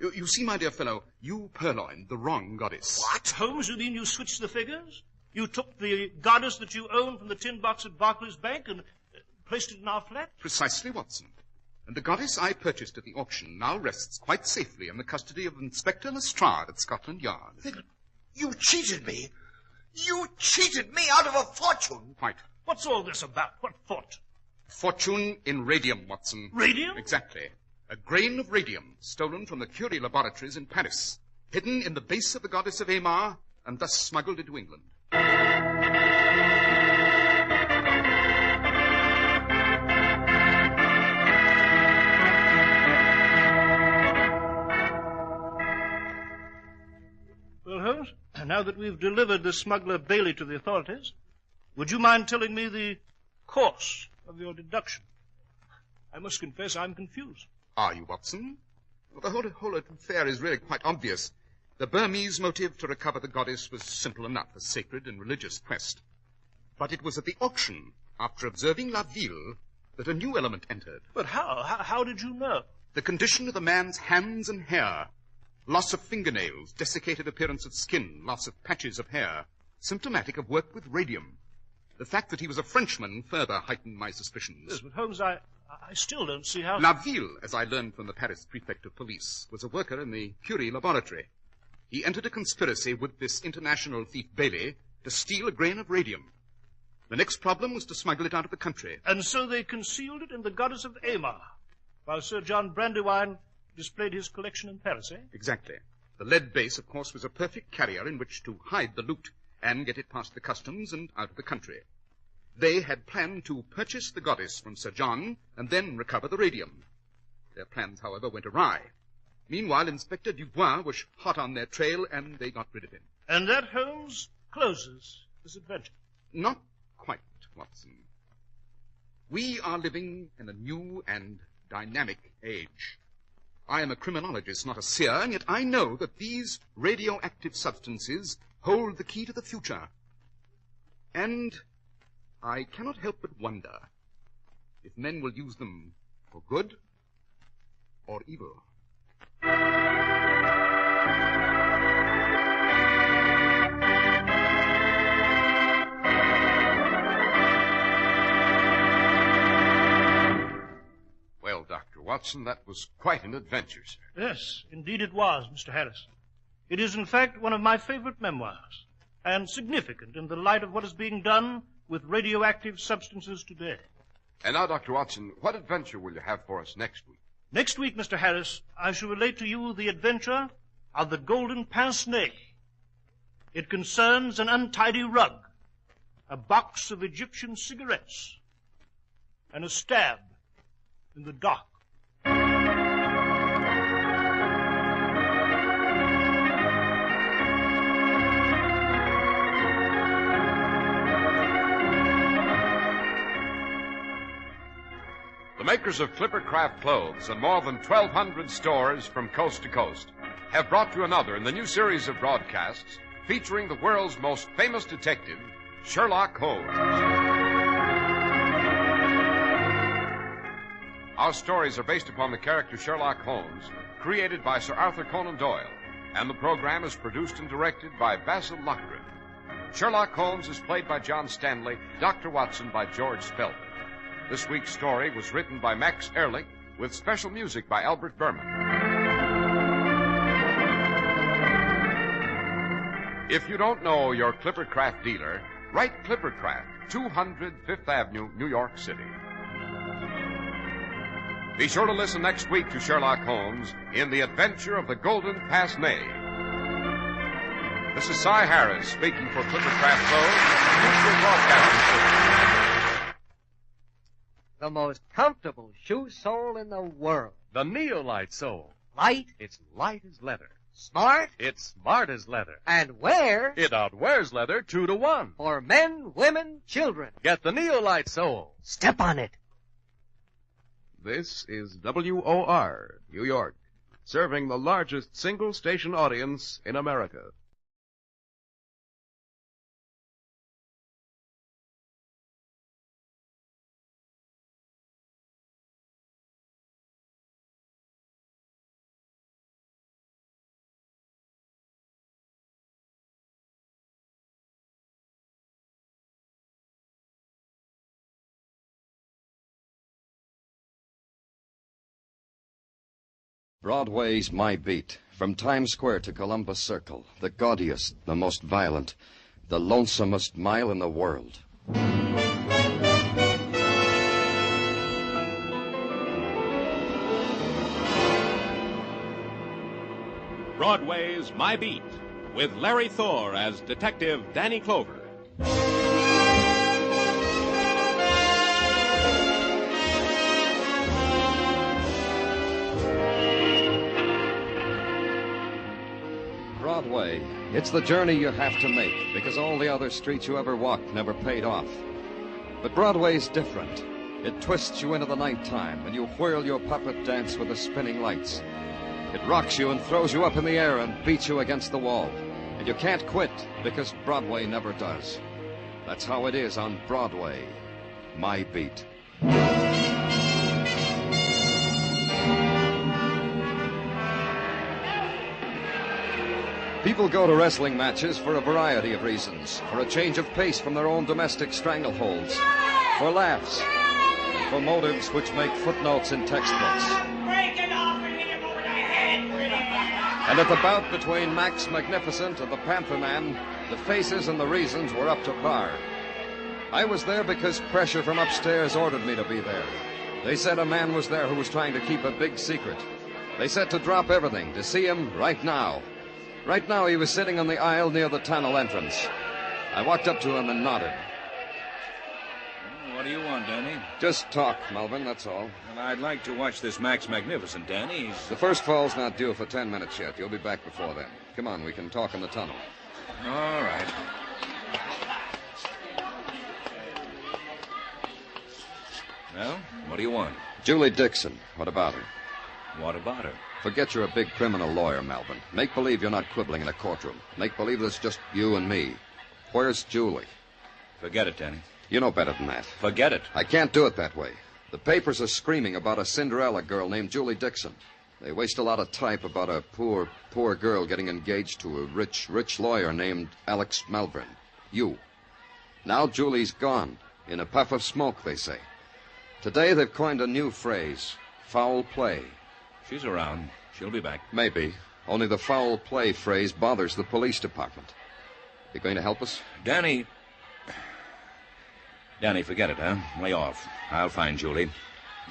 You see, my dear fellow, you purloined the wrong goddess. What? Holmes, you mean you switched the figures? You took the goddess that you owned from the tin box at Barclays Bank and placed it in our flat? Precisely, Watson. And the goddess I purchased at the auction now rests quite safely in the custody of Inspector Lestrade at Scotland Yard. You cheated me. You cheated me out of a fortune. Quite. What's all this about? What fortune? Fortune in radium, Watson. Radium? Exactly. A grain of radium stolen from the Curie laboratories in Paris, hidden in the base of the goddess of Aymar, and thus smuggled into England. Well, Holmes, now that we've delivered the smuggler Bailey to the authorities, would you mind telling me the course of your deduction? I must confess I'm confused. Are you, Watson? The whole affair is really quite obvious. The Burmese motive to recover the goddess was simple enough, a sacred and religious quest. But it was at the auction, after observing La Ville, that a new element entered. But how? How did you know? The condition of the man's hands and hair. Loss of fingernails, desiccated appearance of skin, loss of patches of hair, symptomatic of work with radium. The fact that he was a Frenchman further heightened my suspicions. Yes, but Holmes, I still don't see how... La Ville, as I learned from the Paris prefect of police, was a worker in the Curie laboratory. He entered a conspiracy with this international thief Bailey to steal a grain of radium. The next problem was to smuggle it out of the country. And so they concealed it in the Goddess of Amar, while Sir John Brandywine displayed his collection in Paris, eh? Exactly. The lead base, of course, was a perfect carrier in which to hide the loot and get it past the customs and out of the country. They had planned to purchase the goddess from Sir John and then recover the radium. Their plans, however, went awry. Meanwhile, Inspector Dubois was hot on their trail, and they got rid of him. And that, Holmes, closes this adventure. Not quite, Watson. We are living in a new and dynamic age. I am a criminologist, not a seer, and yet I know that these radioactive substances hold the key to the future. And I cannot help but wonder if men will use them for good or evil. Well, Dr. Watson, that was quite an adventure, sir. Yes, indeed it was, Mr. Harris. It is, in fact, one of my favorite memoirs, and significant in the light of what is being done with radioactive substances today. And now, Dr. Watson, what adventure will you have for us next week? Next week, Mr. Harris, I shall relate to you the adventure of the golden pince-nez. It concerns an untidy rug, a box of Egyptian cigarettes, and a stab in the dark. The makers of Clippercraft clothes and more than 1,200 stores from coast to coast have brought you another in the new series of broadcasts featuring the world's most famous detective, Sherlock Holmes. Our stories are based upon the character Sherlock Holmes, created by Sir Arthur Conan Doyle, and the program is produced and directed by Basil Loughrane. Sherlock Holmes is played by John Stanley, Dr. Watson by George Spelman. This week's story was written by Max Ehrlich with special music by Albert Berman. If you don't know your Clippercraft dealer, write Clippercraft, 200 Fifth Avenue, New York City. Be sure to listen next week to Sherlock Holmes in The Adventure of the Golden Pince-Nez. This is Cy Harris speaking for Clippercraft Clothes, Mutual Broadcasting System. The most comfortable shoe sole in the world. The Neolite sole. Light. It's light as leather. Smart. It's smart as leather. And wear. It outwears leather 2 to 1. For men, women, children. Get the Neolite sole. Step on it. This is WOR, New York, serving the largest single-station audience in America. Broadway's my beat. From Times Square to Columbus Circle, the gaudiest, the most violent, the lonesomest mile in the world. Broadway's My Beat, with Larry Thor as Detective Danny Clover. Broadway, it's the journey you have to make, because all the other streets you ever walked never paid off. But Broadway's different. It twists you into the nighttime, and you whirl your puppet dance with the spinning lights. It rocks you and throws you up in the air and beats you against the wall. And you can't quit because Broadway never does. That's how it is on Broadway. My beat. People go to wrestling matches for a variety of reasons. For a change of pace from their own domestic strangleholds. For laughs. For motives which make footnotes in textbooks. Break it off and hit him over the head. And at the bout between Max Magnificent and the Panther Man, the faces and the reasons were up to par. I was there because pressure from upstairs ordered me to be there. They said a man was there who was trying to keep a big secret. They said to drop everything, to see him right now. Right now he was sitting on the aisle near the tunnel entrance. I walked up to him and nodded. What do you want, Danny? Just talk, Melvin, that's all. Well, I'd like to watch this Max Magnificent, Danny. The first fall's not due for 10 minutes yet. You'll be back before then. Come on, we can talk in the tunnel. All right. Well, what do you want? Julie Dixon. What about her? What about her? Forget you're a big criminal lawyer, Melvin. Make believe you're not quibbling in a courtroom. Make believe it's just you and me. Where's Julie? Forget it, Danny. You know better than that. Forget it. I can't do it that way. The papers are screaming about a Cinderella girl named Julie Dixon. They waste a lot of type about a poor girl getting engaged to a rich lawyer named Alex Malvern. You. Now Julie's gone. In a puff of smoke, they say. Today they've coined a new phrase. Foul play. She's around. She'll be back. Maybe. Only the foul play phrase bothers the police department. You going to help us? Danny, forget it, huh? Lay off. I'll find Julie.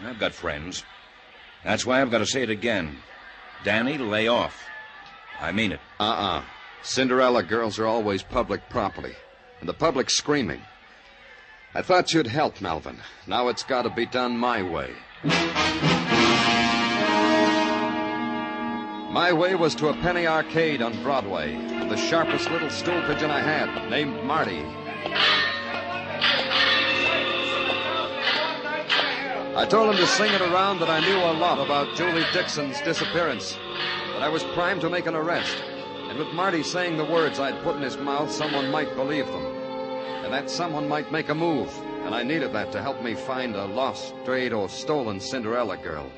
I've got friends. That's why I've got to say it again. Danny, lay off. I mean it. Cinderella girls are always public property. And the public's screaming. I thought you'd help, Melvin. Now it's got to be done my way. My way was to a penny arcade on Broadway. The sharpest little stool pigeon I had, named Marty. I told him to sing it around that I knew a lot about Julie Dixon's disappearance, that I was primed to make an arrest, and with Marty saying the words I'd put in his mouth, someone might believe them, and that someone might make a move, and I needed that to help me find a lost, strayed, or stolen Cinderella girl.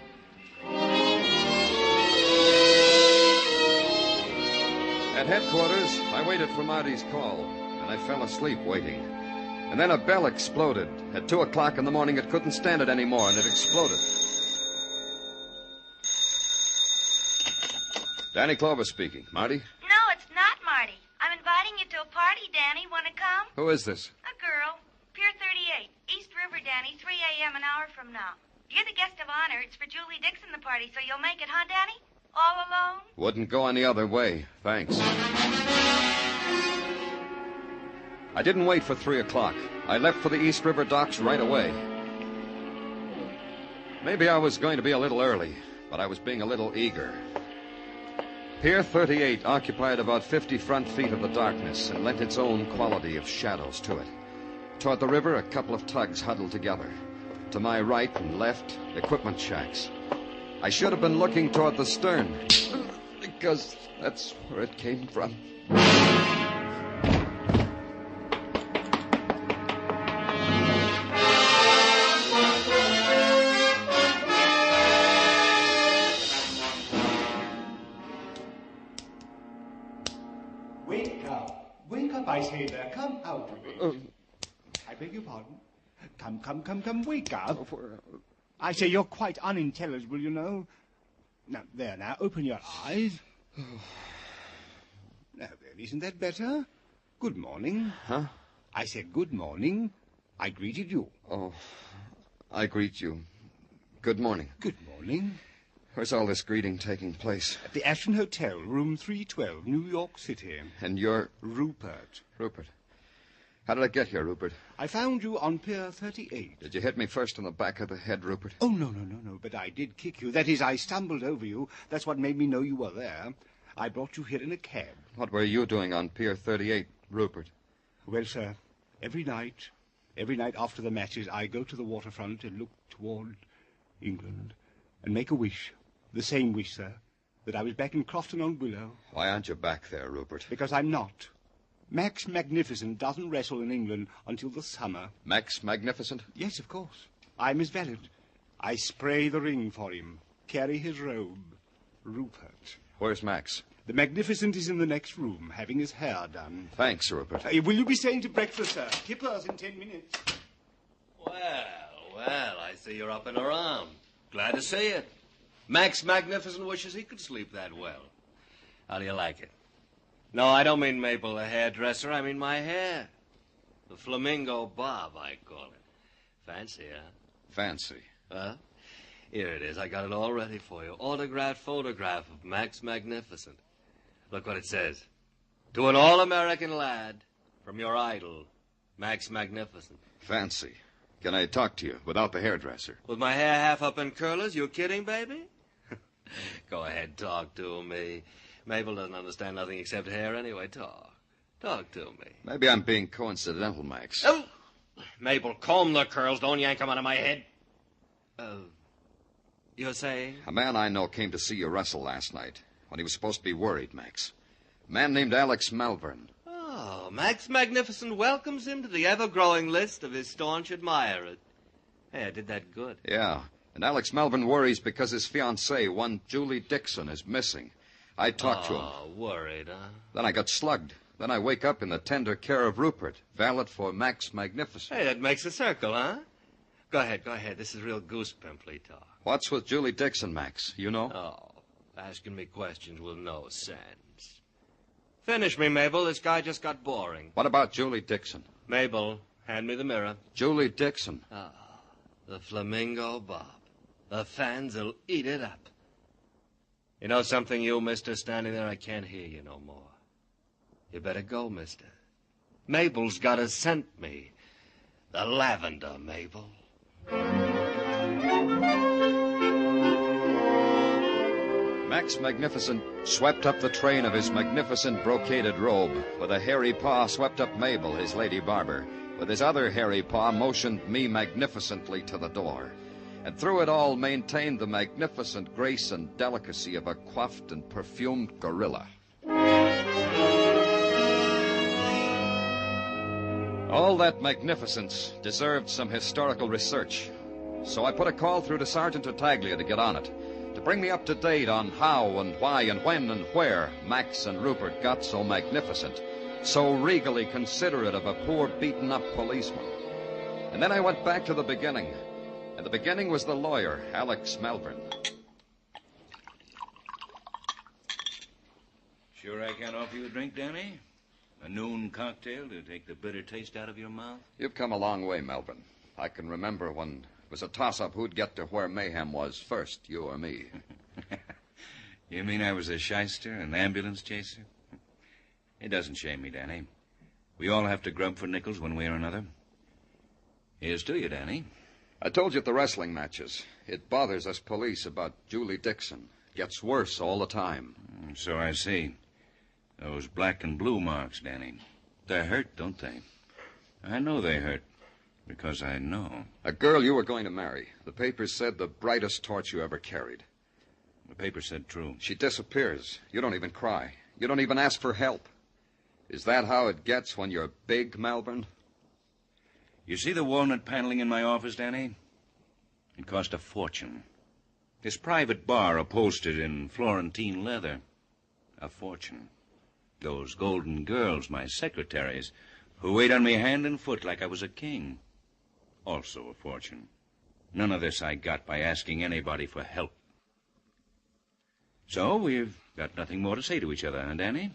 At headquarters, I waited for Marty's call, and I fell asleep waiting. And then a bell exploded. At 2 o'clock in the morning, it couldn't stand it anymore, and it exploded. Danny Clover speaking. Marty? No, it's not Marty. I'm inviting you to a party, Danny. Want to come? Who is this? A girl. Pier 38. East River, Danny. 3 a.m. an hour from now. You're the guest of honor. It's for Julie Dixon, the party, so you'll make it, huh, Danny? All alone? Wouldn't go any other way. Thanks. I didn't wait for 3 o'clock. I left for the East River docks right away. Maybe I was going to be a little early, but I was being a little eager. Pier 38 occupied about 50 front feet of the darkness and lent its own quality of shadows to it. Toward the river, a couple of tugs huddled together. To my right and left, equipment shacks. I should have been looking toward the stern, because that's where it came from. Wake up, I say there. Come out of it. I beg your pardon. Come, wake up. I say you're quite unintelligible, you know. Now, open your eyes. Now, then, isn't that better? Good morning. Huh? I said good morning. I greeted you. Oh, I greet you. Good morning. Good morning. Where's all this greeting taking place? At the Ashton Hotel, room 312, New York City. And you're... Rupert. Rupert. How did I get here, Rupert? I found you on Pier 38. Did you hit me first on the back of the head, Rupert? Oh, no. But I did kick you. That is, I stumbled over you. That's what made me know you were there. I brought you here in a cab. What were you doing on Pier 38, Rupert? Well, sir, every night after the matches, I go to the waterfront and look toward England and make a wish. The same wish, sir. that I was back in Crofton-on-Willow. Why aren't you back there, Rupert? Because I'm not. Max Magnificent doesn't wrestle in England until the summer. Max Magnificent? Yes, of course. I'm his valet. I spray the ring for him, carry his robe. Rupert. Where's Max? The Magnificent is in the next room, having his hair done. Thanks, Rupert. Will you be staying to breakfast, sir? Kippers in 10 minutes. Well, I see you're up and around. Glad to see it. Max Magnificent wishes he could sleep that well. How do you like it? No, I don't mean Mabel, the hairdresser. I mean my hair. The flamingo bob, I call it. Fancy, huh? Fancy. Huh? Here it is. I got it all ready for you. Autographed photograph of Max Magnificent. Look what it says. To an all-American lad from your idol, Max Magnificent. Fancy. Can I talk to you without the hairdresser? With my hair half up in curlers? You kidding, baby? Go ahead, talk to me. Mabel doesn't understand nothing except hair anyway. Talk. Talk to me. Maybe I'm being coincidental, Max. Oh! Mabel, comb the curls. Don't yank them out of my head. You're saying? A man I know came to see you wrestle last night when he was supposed to be worried, Max. A man named Alex Malvern. Oh, Max Magnificent welcomes him to the ever-growing list of his staunch admirers. Hey, I did that good. Yeah, and Alex Malvern worries because his fiancée, one Julie Dixon, is missing. I talked to him. Oh, worried, huh? Then I got slugged. Then I wake up in the tender care of Rupert, valet for Max Magnificent. Hey, that makes a circle, huh? Go ahead. This is real goose pimply talk. What's with Julie Dixon, Max? You know? Oh, asking me questions with no sense. Finish me, Mabel. This guy just got boring. What about Julie Dixon? Mabel, hand me the mirror. Julie Dixon. Ah, the flamingo bob. The fans will eat it up. You know something, you, mister, standing there? I can't hear you no more. You better go, mister. Mabel's gotta scent me. The lavender, Mabel. Max Magnificent swept up the train of his magnificent brocaded robe. With a hairy paw swept up Mabel, his lady barber. With his other hairy paw motioned me magnificently to the door. And through it all maintained the magnificent grace and delicacy of a coiffed and perfumed gorilla. All that magnificence deserved some historical research. So I put a call through to Sergeant Tartaglia to get on it, to bring me up to date on how and why and when and where Max and Rupert got so magnificent, so regally considerate of a poor beaten-up policeman. And then I went back to the beginning. And the beginning was the lawyer, Alex Malvern. Sure I can't offer you a drink, Danny? A noon cocktail to take the bitter taste out of your mouth? You've come a long way, Malvern. I can remember when it was a toss-up who'd get to where mayhem was first, you or me. You mean I was a shyster, an ambulance chaser? It doesn't shame me, Danny. We all have to grub for nickels one way or another. Here's to you, Danny. I told you at the wrestling matches. It bothers us police about Julie Dixon. Gets worse all the time. So I see. Those black and blue marks, Danny. They hurt, don't they? I know they hurt. Because I know. A girl you were going to marry. The papers said the brightest torch you ever carried. The paper said true. She disappears. You don't even cry. You don't even ask for help. Is that how it gets when you're big, Malvern? You see the walnut paneling in my office, Danny? It cost a fortune. This private bar upholstered in Florentine leather. A fortune. Those golden girls, my secretaries, who wait on me hand and foot like I was a king. Also a fortune. None of this I got by asking anybody for help. So we've got nothing more to say to each other, huh, Danny?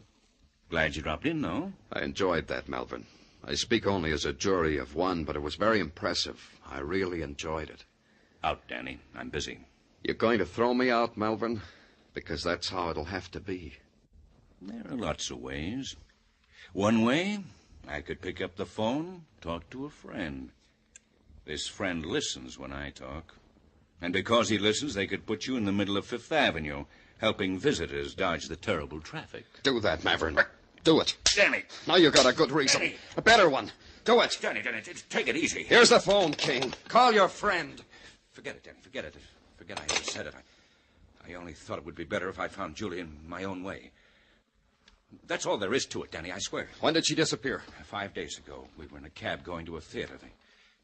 Glad you dropped in, though. I enjoyed that, Malvern. I speak only as a jury of one, but it was very impressive. I really enjoyed it. Out, Danny. I'm busy. You're going to throw me out, Malvern? Because that's how it'll have to be. There are lots of ways. One way, I could pick up the phone, talk to a friend. This friend listens when I talk. And because he listens, they could put you in the middle of Fifth Avenue, helping visitors dodge the terrible traffic. Do that, Malvern. Do it. Danny. Now you got a good reason. Danny. A better one. Do it. Danny, take it easy. Here's the phone, King. Call your friend. Forget it, Danny. Forget it. Forget I ever said it. I only thought it would be better if I found Julie in my own way. That's all there is to it, Danny, I swear. When did she disappear? 5 days ago. We were in a cab going to a theater. The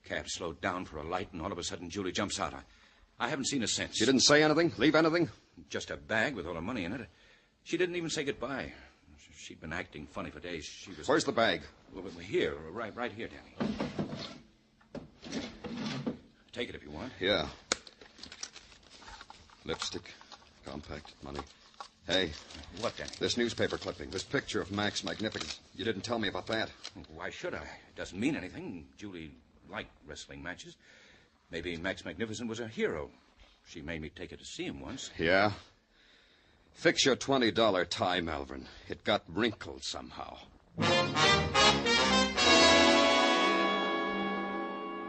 cab slowed down for a light, and all of a sudden Julie jumps out. I haven't seen her since. She didn't say anything? Leave anything? Just a bag with all her money in it. She didn't even say goodbye. She'd been acting funny for days. She was... Where's the bag? Well, here, right here, Danny. Take it if you want. Yeah. Lipstick, compact, money. Hey. What, Danny? This newspaper clipping, this picture of Max Magnificent. You didn't tell me about that. Why should I? It doesn't mean anything. Julie liked wrestling matches. Maybe Max Magnificent was a hero. She made me take her to see him once. Yeah? Fix your $20 tie, Malvern. It got wrinkled somehow.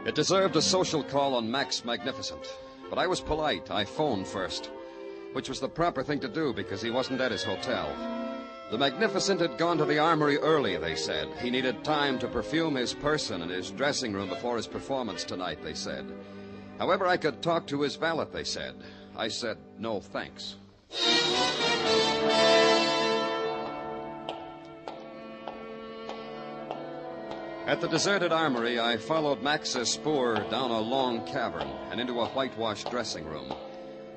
It deserved a social call on Max Magnificent. But I was polite. I phoned first, which was the proper thing to do because he wasn't at his hotel. The Magnificent had gone to the armory early, they said. He needed time to perfume his person and his dressing room before his performance tonight, they said. However, I could talk to his valet, they said. I said, no, thanks. At the deserted armory, I followed Max's spoor down a long cavern and into a whitewashed dressing room.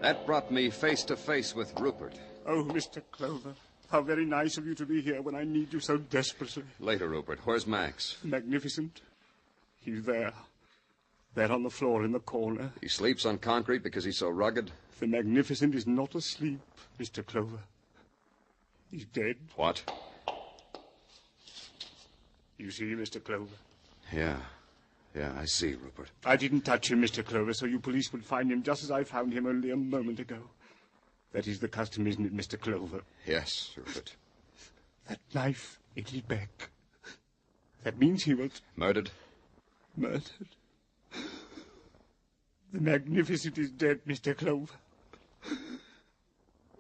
That brought me face to face with Rupert. Oh, Mr. Clover, how very nice of you to be here when I need you so desperately. Later, Rupert. Where's Max? Magnificent. He's there. There on the floor in the corner. He sleeps on concrete because he's so rugged? The Magnificent is not asleep, Mr. Clover. He's dead. What? You see, Mr. Clover? Yeah, I see, Rupert. I didn't touch him, Mr. Clover, so you police would find him just as I found him only a moment ago. That is the custom, isn't it, Mr. Clover? Yes, Rupert. That knife in his back. That means he was... Murdered? Murdered. The Magnificent is dead, Mr. Clover.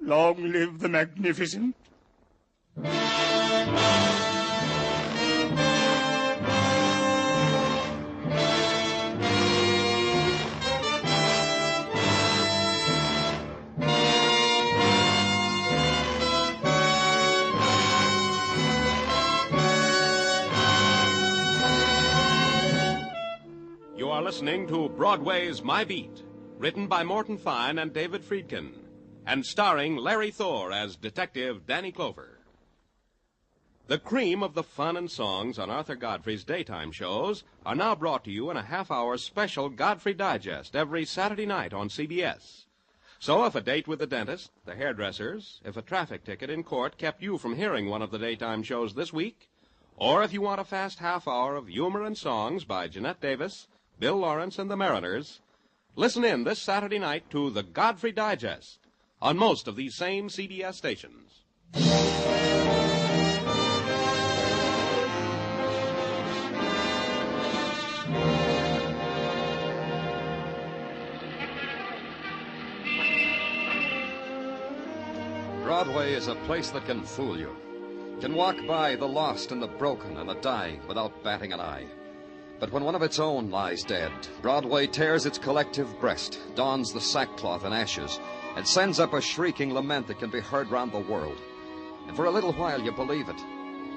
Long live the Magnificent. You are listening to Broadway's My Beat, written by Morton Fine and David Friedkin, and starring Larry Thor as Detective Danny Clover. The cream of the fun and songs on Arthur Godfrey's daytime shows are now brought to you in a half-hour special Godfrey Digest every Saturday night on CBS. So if a date with the dentist, the hairdressers, if a traffic ticket in court kept you from hearing one of the daytime shows this week, or if you want a fast half-hour of humor and songs by Jeanette Davis, Bill Lawrence, and the Mariners, listen in this Saturday night to the Godfrey Digest on most of these same CBS stations. Broadway is a place that can fool you. Can walk by the lost and the broken and the dying without batting an eye. But when one of its own lies dead, Broadway tears its collective breast, dons the sackcloth and ashes, and sends up a shrieking lament that can be heard round the world. And for a little while you believe it.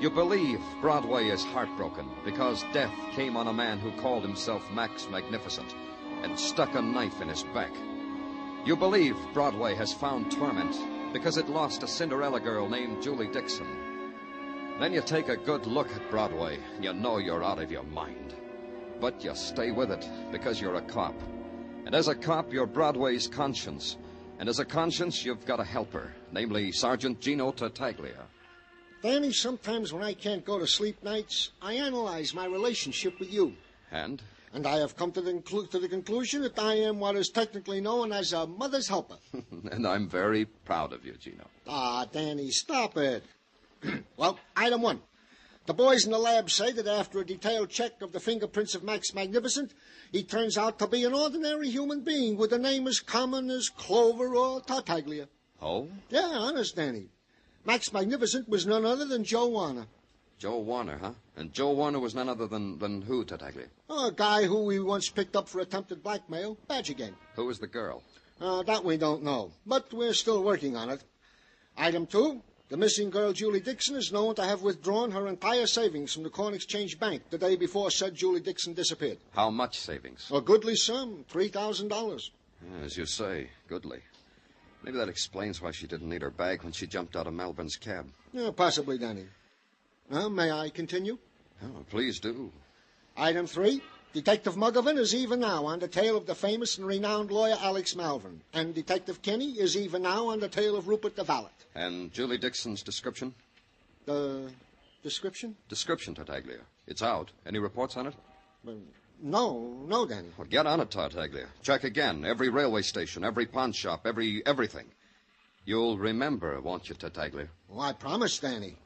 You believe Broadway is heartbroken because death came on a man who called himself Max Magnificent and stuck a knife in his back. You believe Broadway has found torment because it lost a Cinderella girl named Julie Dixon. Then you take a good look at Broadway and you know you're out of your mind. But you stay with it because you're a cop. And as a cop, you're Broadway's conscience. And as a conscience, you've got a helper, namely Sergeant Gino Tartaglia. Danny, sometimes when I can't go to sleep nights, I analyze my relationship with you. And? And I have come to the conclusion that I am what is technically known as a mother's helper. And I'm very proud of you, Gino. Ah, Danny, stop it. Well, item one. The boys in the lab say that after a detailed check of the fingerprints of Max Magnificent, he turns out to be an ordinary human being with a name as common as Clover or Tartaglia. Oh? Yeah, honest, Danny. Max Magnificent was none other than Joe Warner. Joe Warner, huh? And Joe Warner was none other than who, Tartaglia? Oh, a guy who we once picked up for attempted blackmail. Badger gang. Who was the girl? That we don't know, but we're still working on it. Item 2, the missing girl Julie Dixon is known to have withdrawn her entire savings from the Corn Exchange Bank the day before said Julie Dixon disappeared. How much savings? A goodly sum, $3,000. As you say, goodly. Maybe that explains why she didn't need her bag when she jumped out of Melbourne's cab. Yeah, possibly, Danny. May I continue? Oh, please do. Item 3, Detective Muggovan is even now on the tail of the famous and renowned lawyer Alex Malvern, and Detective Kenny is even now on the tail of Rupert the Valet. And Julie Dixon's description? The description? Description, Tartaglia. It's out. Any reports on it? No, Danny. Well, get on it, Tartaglia. Check again. Every railway station, every pawn shop, everything. You'll remember, won't you, Tartaglia? Oh, I promise, Danny.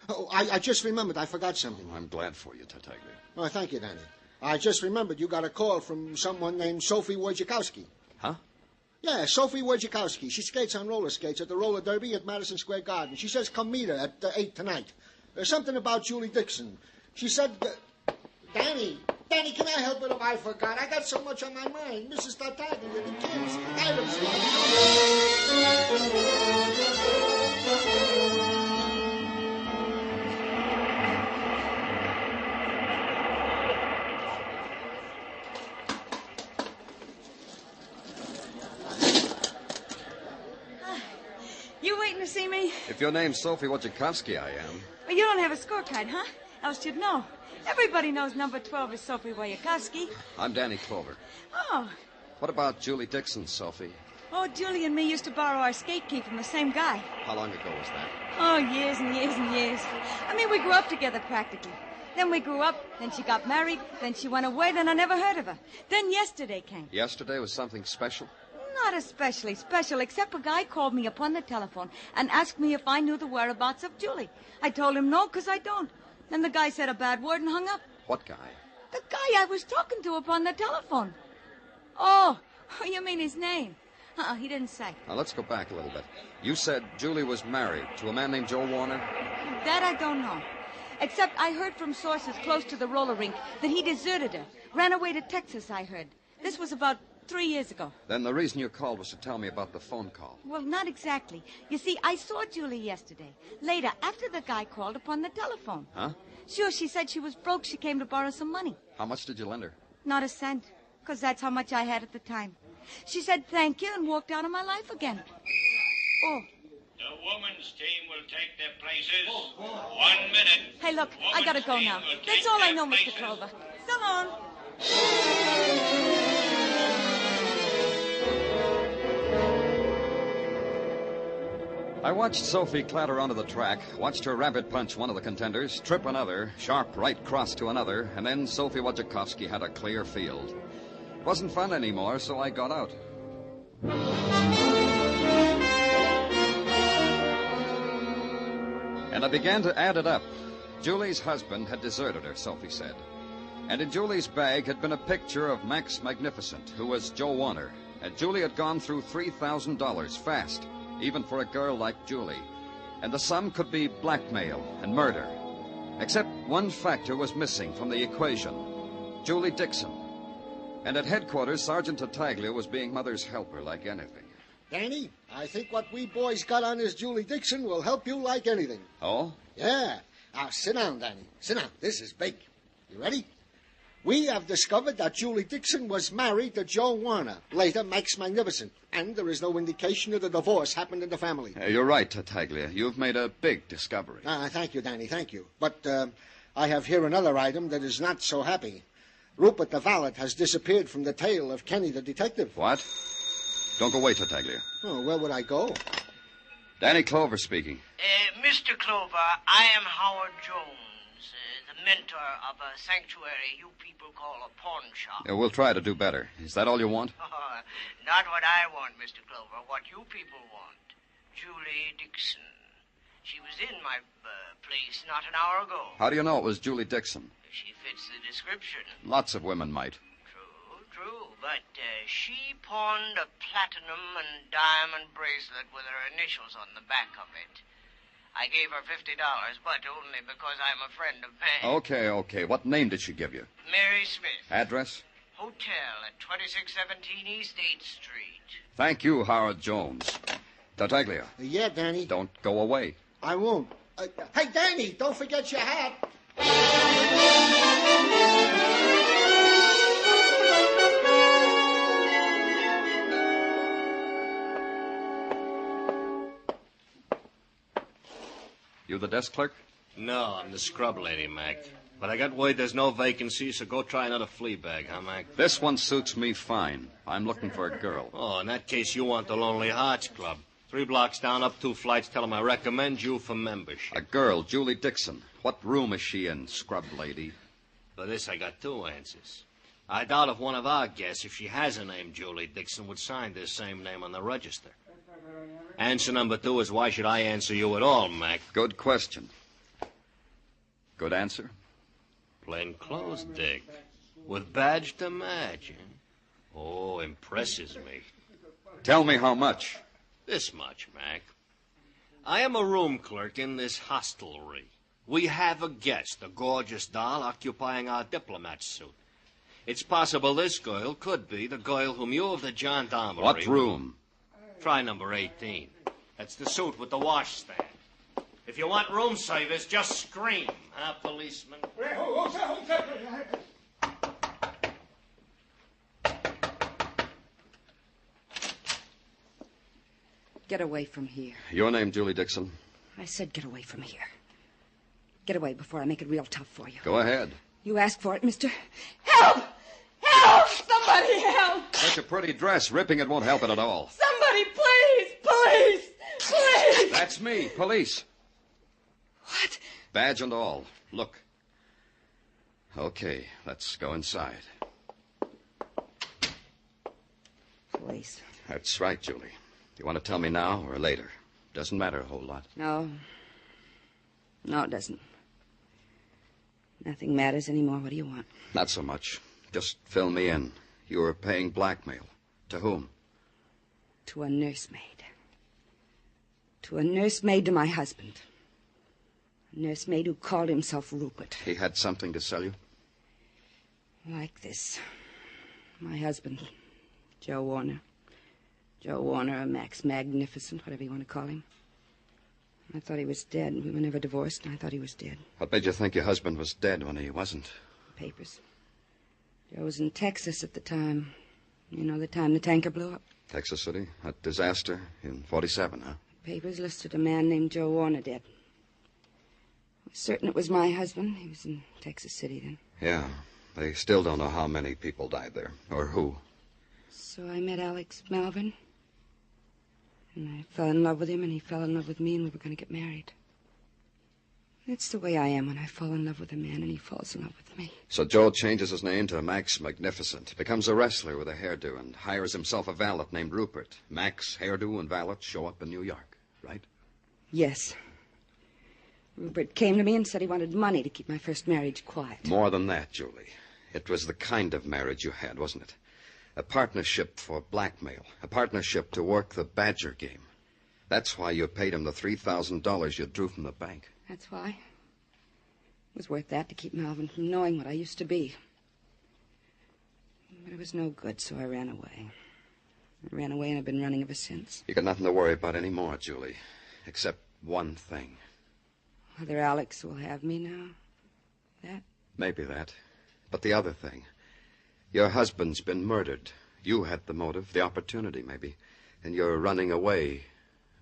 Oh, I just remembered. I forgot something. I'm glad for you, Tartaglia. Oh, thank you, Danny. I just remembered you got a call from someone named Sophie Wojciechowski. Huh? Yeah, Sophie Wojciechowski. She skates on roller skates at the roller derby at Madison Square Garden. She says come meet her at 8 tonight. There's something about Julie Dixon. She said... Danny, can I help it if I forgot? I got so much on my mind. Mrs. Tartaglia, the kids, items... You waiting to see me? If your name's Sophie Wojciechowski, I am. Well, you don't have a scorecard, huh? Else you'd know. Everybody knows number 12 is Sophie Wojciechowski. I'm Danny Clover. Oh. What about Julie Dixon, Sophie? Oh, Julie and me used to borrow our skate key from the same guy. How long ago was that? Oh, years and years and years. I mean, we grew up together practically. Then we grew up, then she got married, then she went away, then I never heard of her. Then yesterday came. Yesterday was something special? Not especially special, except a guy called me up on the telephone and asked me if I knew the whereabouts of Julie. I told him no, 'cause I don't. Then the guy said a bad word and hung up. What guy? The guy I was talking to up on the telephone. Oh, you mean his name? He didn't say. Now, let's go back a little bit. You said Julie was married to a man named Joe Warner? That I don't know. Except I heard from sources close to the roller rink that he deserted her. Ran away to Texas, I heard. This was about 3 years ago. Then the reason you called was to tell me about the phone call. Well, not exactly. You see, I saw Julie yesterday. Later, after the guy called upon the telephone. Huh? Sure, she said she was broke. She came to borrow some money. How much did you lend her? Not a cent, 'cause that's how much I had at the time. She said thank you and walked out of my life again. Oh. The women's team will take their places. 1 minute. Hey, look, I gotta go now. That's all I know, Mr. Clover. So long. I watched Sophie clatter onto the track, watched her rabbit punch one of the contenders, trip another, sharp right cross to another, and then Sophie Wojciechowski had a clear field. Wasn't fun anymore, so I got out. And I began to add it up. Julie's husband had deserted her, Sophie said. And in Julie's bag had been a picture of Max Magnificent, who was Joe Warner. And Julie had gone through $3,000 fast, even for a girl like Julie. And the sum could be blackmail and murder. Except one factor was missing from the equation. Julie Dixon. And at headquarters, Sergeant Tartaglia was being Mother's helper like anything. Danny, I think what we boys got on this Julie Dixon will help you like anything. Oh? Yeah. Now, sit down, Danny. Sit down. This is big. You ready? We have discovered that Julie Dixon was married to Joe Warner, later Max Magnificent, and there is no indication that a divorce happened in the family. You're right, Tartaglia. You've made a big discovery. Thank you, Danny, thank you. But I have here another item that is not so happy. Rupert the valet has disappeared from the tail of Kenny the detective. What? Don't go away, Tartaglia. Oh, where would I go? Danny Clover speaking. Mr. Clover, I am Howard Jones, the mentor of a sanctuary you people call a pawn shop. We'll try to do better. Is that all you want? Not what I want, Mr. Clover, what you people want. Julie Dixon. She was in my place not an hour ago. How do you know it was Julie Dixon? She fits the description. Lots of women might. True, but she pawned a platinum and diamond bracelet with her initials on the back of it. I gave her $50, but only because I'm a friend of May. Okay. What name did she give you? Mary Smith. Address? Hotel at 2617 East 8th Street. Thank you, Howard Jones. Tartaglia. Yeah, Danny. Don't go away. I won't. Hey, Danny, don't forget your hat. You the desk clerk? No, I'm the scrub lady, Mac. But I got word there's no vacancy, so go try another flea bag, huh, Mac? This one suits me fine. I'm looking for a girl. Oh, in that case, you want the Lonely Hearts Club. 3 blocks down, up 2 flights. Tell them I recommend you for membership. A girl, Julie Dixon. What room is she in, scrub lady? For this, I got 2 answers. I doubt if one of our guests, if she has a name Julie Dixon, would sign this same name on the register. Answer number 2 is why should I answer you at all, Mac? Good question. Good answer? Plain clothes, Dick. With badge to match, eh? Oh, impresses me. Tell me how much. This much, Mac. I am a room clerk in this hostelry. We have a guest, a gorgeous doll, occupying our diplomat suite. It's possible this girl could be the girl whom you of the gendarmerie... What room? Try number 18. That's the suite with the washstand. If you want room service, just scream, huh, policeman? Get away from here. Your name, Julie Dixon? I said get away from here. Get away before I make it real tough for you. Go ahead. You asked for it, mister. Help! Help! Somebody help! Such a pretty dress. Ripping it won't help it at all. Somebody, please! Please! Please! That's me, police. What? Badge and all. Look. Okay, let's go inside. Police. That's right, Julie. You want to tell me now or later? Doesn't matter a whole lot. No. No, it doesn't. Nothing matters anymore. What do you want? Not so much. Just fill me in. You were paying blackmail. To whom? To a nursemaid. To a nursemaid to my husband. A nursemaid who called himself Rupert. He had something to sell you? Like this. My husband, Joe Warner. Joe Warner, or Max Magnificent, whatever you want to call him. I thought he was dead. We were never divorced, and I thought he was dead. What made you think your husband was dead when he wasn't? Papers. Joe was in Texas at the time. You know, the time the tanker blew up. Texas City? That disaster in 47, huh? Papers listed a man named Joe Warner dead. I was certain it was my husband. He was in Texas City then. Yeah. They still don't know how many people died there, or who. So I met Alex Melvin. And I fell in love with him, and he fell in love with me, and we were going to get married. That's the way I am when I fall in love with a man, and he falls in love with me. So Joe changes his name to Max Magnificent, becomes a wrestler with a hairdo, and hires himself a valet named Rupert. Max, hairdo, and valet show up in New York, right? Yes. Rupert came to me and said he wanted money to keep my first marriage quiet. More than that, Julie. It was the kind of marriage you had, wasn't it? A partnership for blackmail. A partnership to work the Badger game. That's why you paid him the $3,000 you drew from the bank. That's why. It was worth that to keep Melvin from knowing what I used to be. But it was no good, so I ran away. I ran away, and I've been running ever since. You got nothing to worry about anymore, Julie. Except one thing. Whether Alex will have me now. That? Maybe that. But the other thing. Your husband's been murdered. You had the motive, the opportunity, maybe. And you're running away.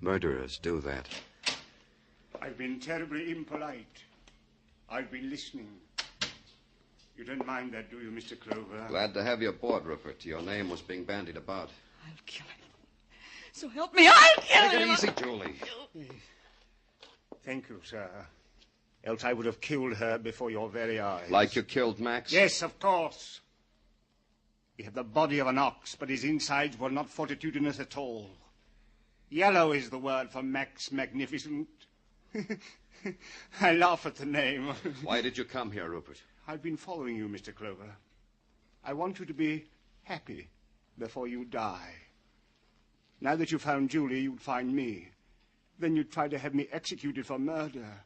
Murderers do that. I've been terribly impolite. I've been listening. You don't mind that, do you, Mr. Clover? Glad to have you aboard, Rupert. Your name was being bandied about. I'll kill him. So help me, I'll kill Take him. it easy, Julie. Thank you, sir. Else I would have killed her before your very eyes. Like you killed Max? Yes, of course. He had the body of an ox, but his insides were not fortitudinous at all. Yellow is the word for Max Magnificent. I laugh at the name. Why did you come here, Rupert? I've been following you, Mr. Clover. I want you to be happy before you die. Now that you found Julie, you'd find me. Then you'd try to have me executed for murder.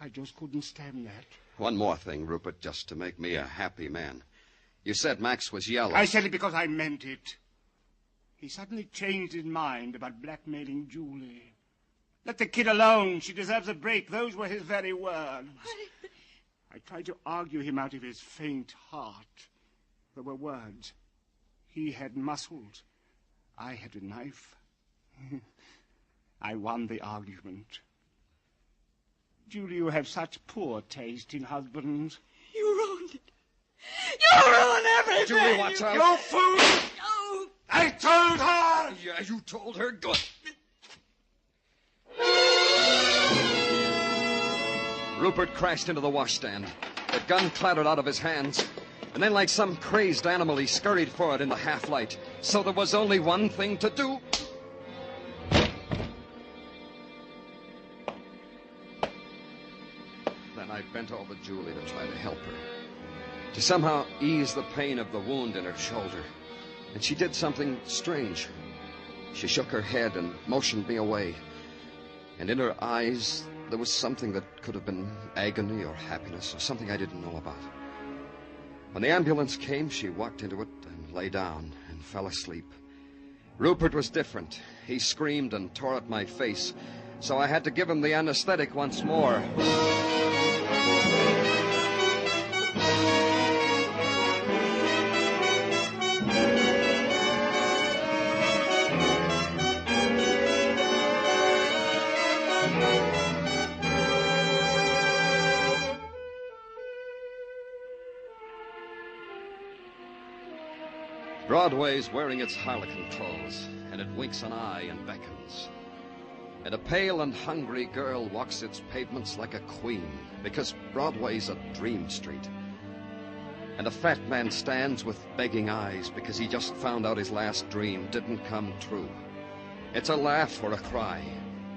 I just couldn't stand that. One more thing, Rupert, just to make me a happy man. You said Max was yellow. I said it because I meant it. He suddenly changed his mind about blackmailing Julie. Let the kid alone. She deserves a break. Those were his very words. I tried to argue him out of his faint heart. There were words. He had muscles. I had a knife. I won the argument. Julie, you have such poor taste in husbands. You ruined it. You ruined everything. Julie, watch out. You fool! No. I told her! Yeah, you told her. Good. Rupert crashed into the washstand. The gun clattered out of his hands. And then, like some crazed animal, he scurried forward in the half-light. So there was only one thing to do. Then I bent over Julie to try to help her, to somehow ease the pain of the wound in her shoulder. And she did something strange. She shook her head and motioned me away. And in her eyes, there was something that could have been agony or happiness or something I didn't know about. When the ambulance came, she walked into it and lay down and fell asleep. Rupert was different. He screamed and tore at my face, so I had to give him the anesthetic once more. Broadway's wearing its harlequin clothes, and it winks an eye and beckons. And a pale and hungry girl walks its pavements like a queen, because Broadway's a dream street. And a fat man stands with begging eyes because he just found out his last dream didn't come true. It's a laugh or a cry,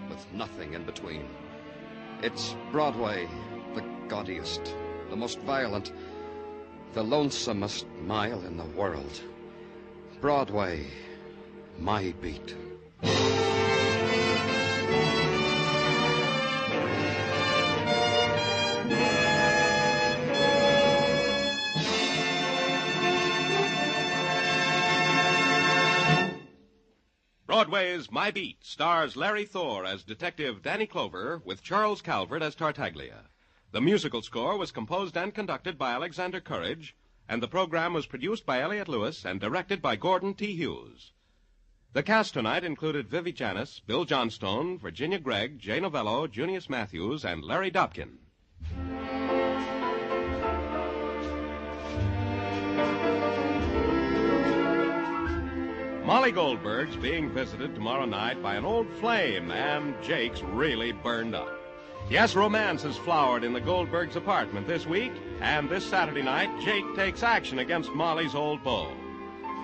with nothing in between. It's Broadway, the gaudiest, the most violent, the lonesomest mile in the world. Broadway, my beat. Broadway's My Beat stars Larry Thor as Detective Danny Clover with Charles Calvert as Tartaglia. The musical score was composed and conducted by Alexander Courage, and the program was produced by Elliott Lewis and directed by Gordon T. Hughes. The cast tonight included Vivi Janis, Bill Johnstone, Virginia Gregg, Jay Novello, Junius Matthews, and Larry Dobkin. Molly Goldberg's being visited tomorrow night by an old flame, and Jake's really burned up. Yes, romance has flowered in the Goldbergs' apartment this week, and this Saturday night, Jake takes action against Molly's old beau.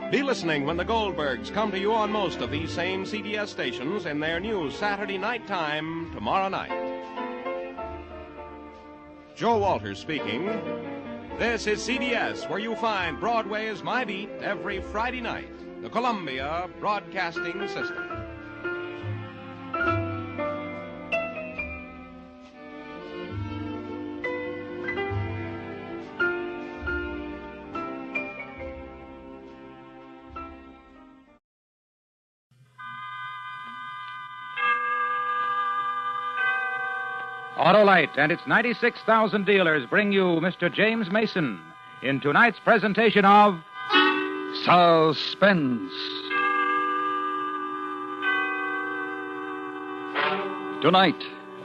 Be listening when the Goldbergs come to you on most of these same CBS stations in their new Saturday night time tomorrow night. Joe Walters speaking. This is CBS, where you find Broadway's My Beat every Friday night. The Columbia Broadcasting System. Autolite and its 96,000 dealers bring you Mr. James Mason in tonight's presentation of Suspense. Tonight,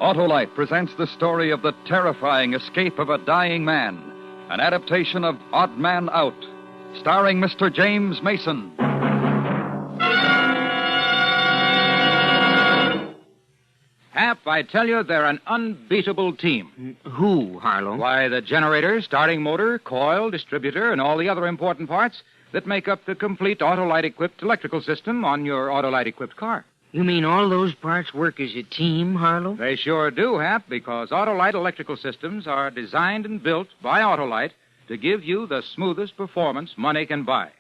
Autolite presents the story of the terrifying escape of a dying man, an adaptation of Odd Man Out, starring Mr. James Mason. Hap, I tell you, they're an unbeatable team. Who, Harlow? Why, the generator, starting motor, coil, distributor, and all the other important parts that make up the complete Autolite-equipped electrical system on your Autolite-equipped car. You mean all those parts work as a team, Harlow? They sure do, Hap, because Autolite electrical systems are designed and built by Autolite to give you the smoothest performance money can buy.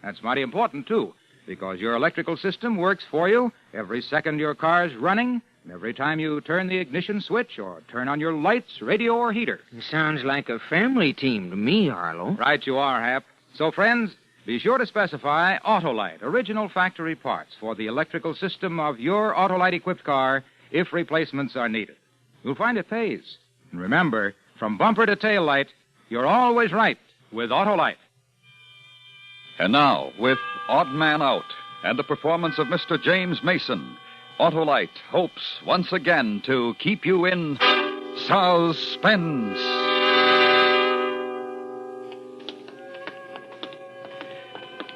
That's mighty important, too, because your electrical system works for you every second your car's running, and every time you turn the ignition switch or turn on your lights, radio, or heater. It sounds like a family team to me, Harlow. Right you are, Hap. So, friends, be sure to specify Autolite, original factory parts for the electrical system of your Autolite-equipped car if replacements are needed. You'll find it pays. And remember, from bumper to tail light, you're always right with Autolite. And now, with Odd Man Out and the performance of Mr. James Mason, Autolite hopes once again to keep you in suspense.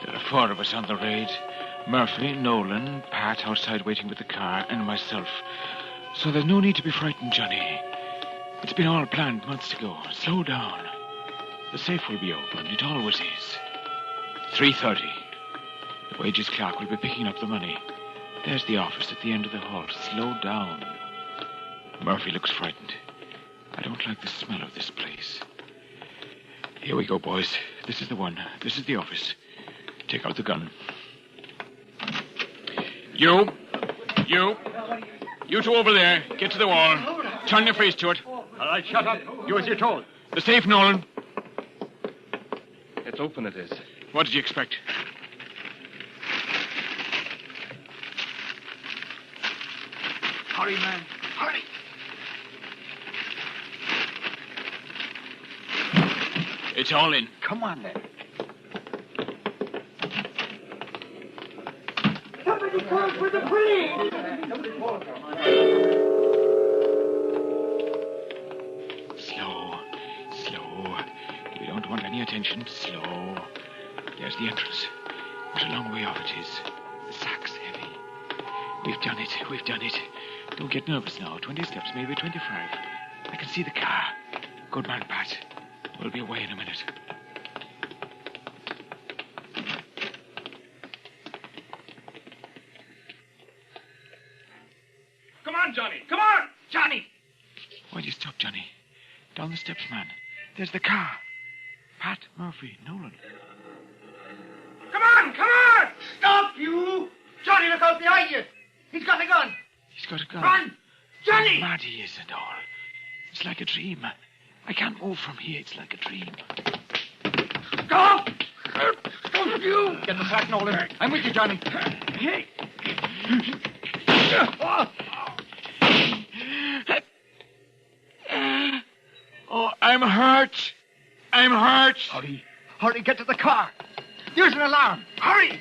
There are 4 of us on the raid. Murphy, Nolan, Pat outside waiting with the car, and myself. So there's no need to be frightened, Johnny. It's been all planned months ago. Slow down. The safe will be open. It always is. 3:30. The wages clerk will be picking up the money. There's the office at the end of the hall. Slow down. Murphy looks frightened. I don't like the smell of this place. Here we go, boys. This is the one. This is the office. Take out the gun. You two over there, get to the wall. Turn your face to it. All right, shut up. Do as you're told. The safe, Nolan. It's open, it is. What did you expect? Hurry, man. Hurry. It's all in. Come on, then. Somebody call for the police! Slow. We don't want any attention. Slow. There's the entrance. What a long way off it is. The sack's heavy. We've done it. Don't get nervous now. 20 steps, maybe 25. I can see the car. Good man, Pat. We'll be away in a minute. Come on, Johnny. Come on, Johnny. Why'd you stop, Johnny? Down the steps, man. There's the car. Pat, Murphy, Nolan. Come on. Stop, you. Johnny, look out behind you. He's got a gun. He's got a gun. Run, Johnny. How mad he is and all. It's like a dream. I can't move from here. It's like a dream. Go. Don't you. Get the sack, Nolan. I'm with you, Johnny. Hey. Oh, I'm hurt. Hurry, get to the car. There's an alarm. Hurry.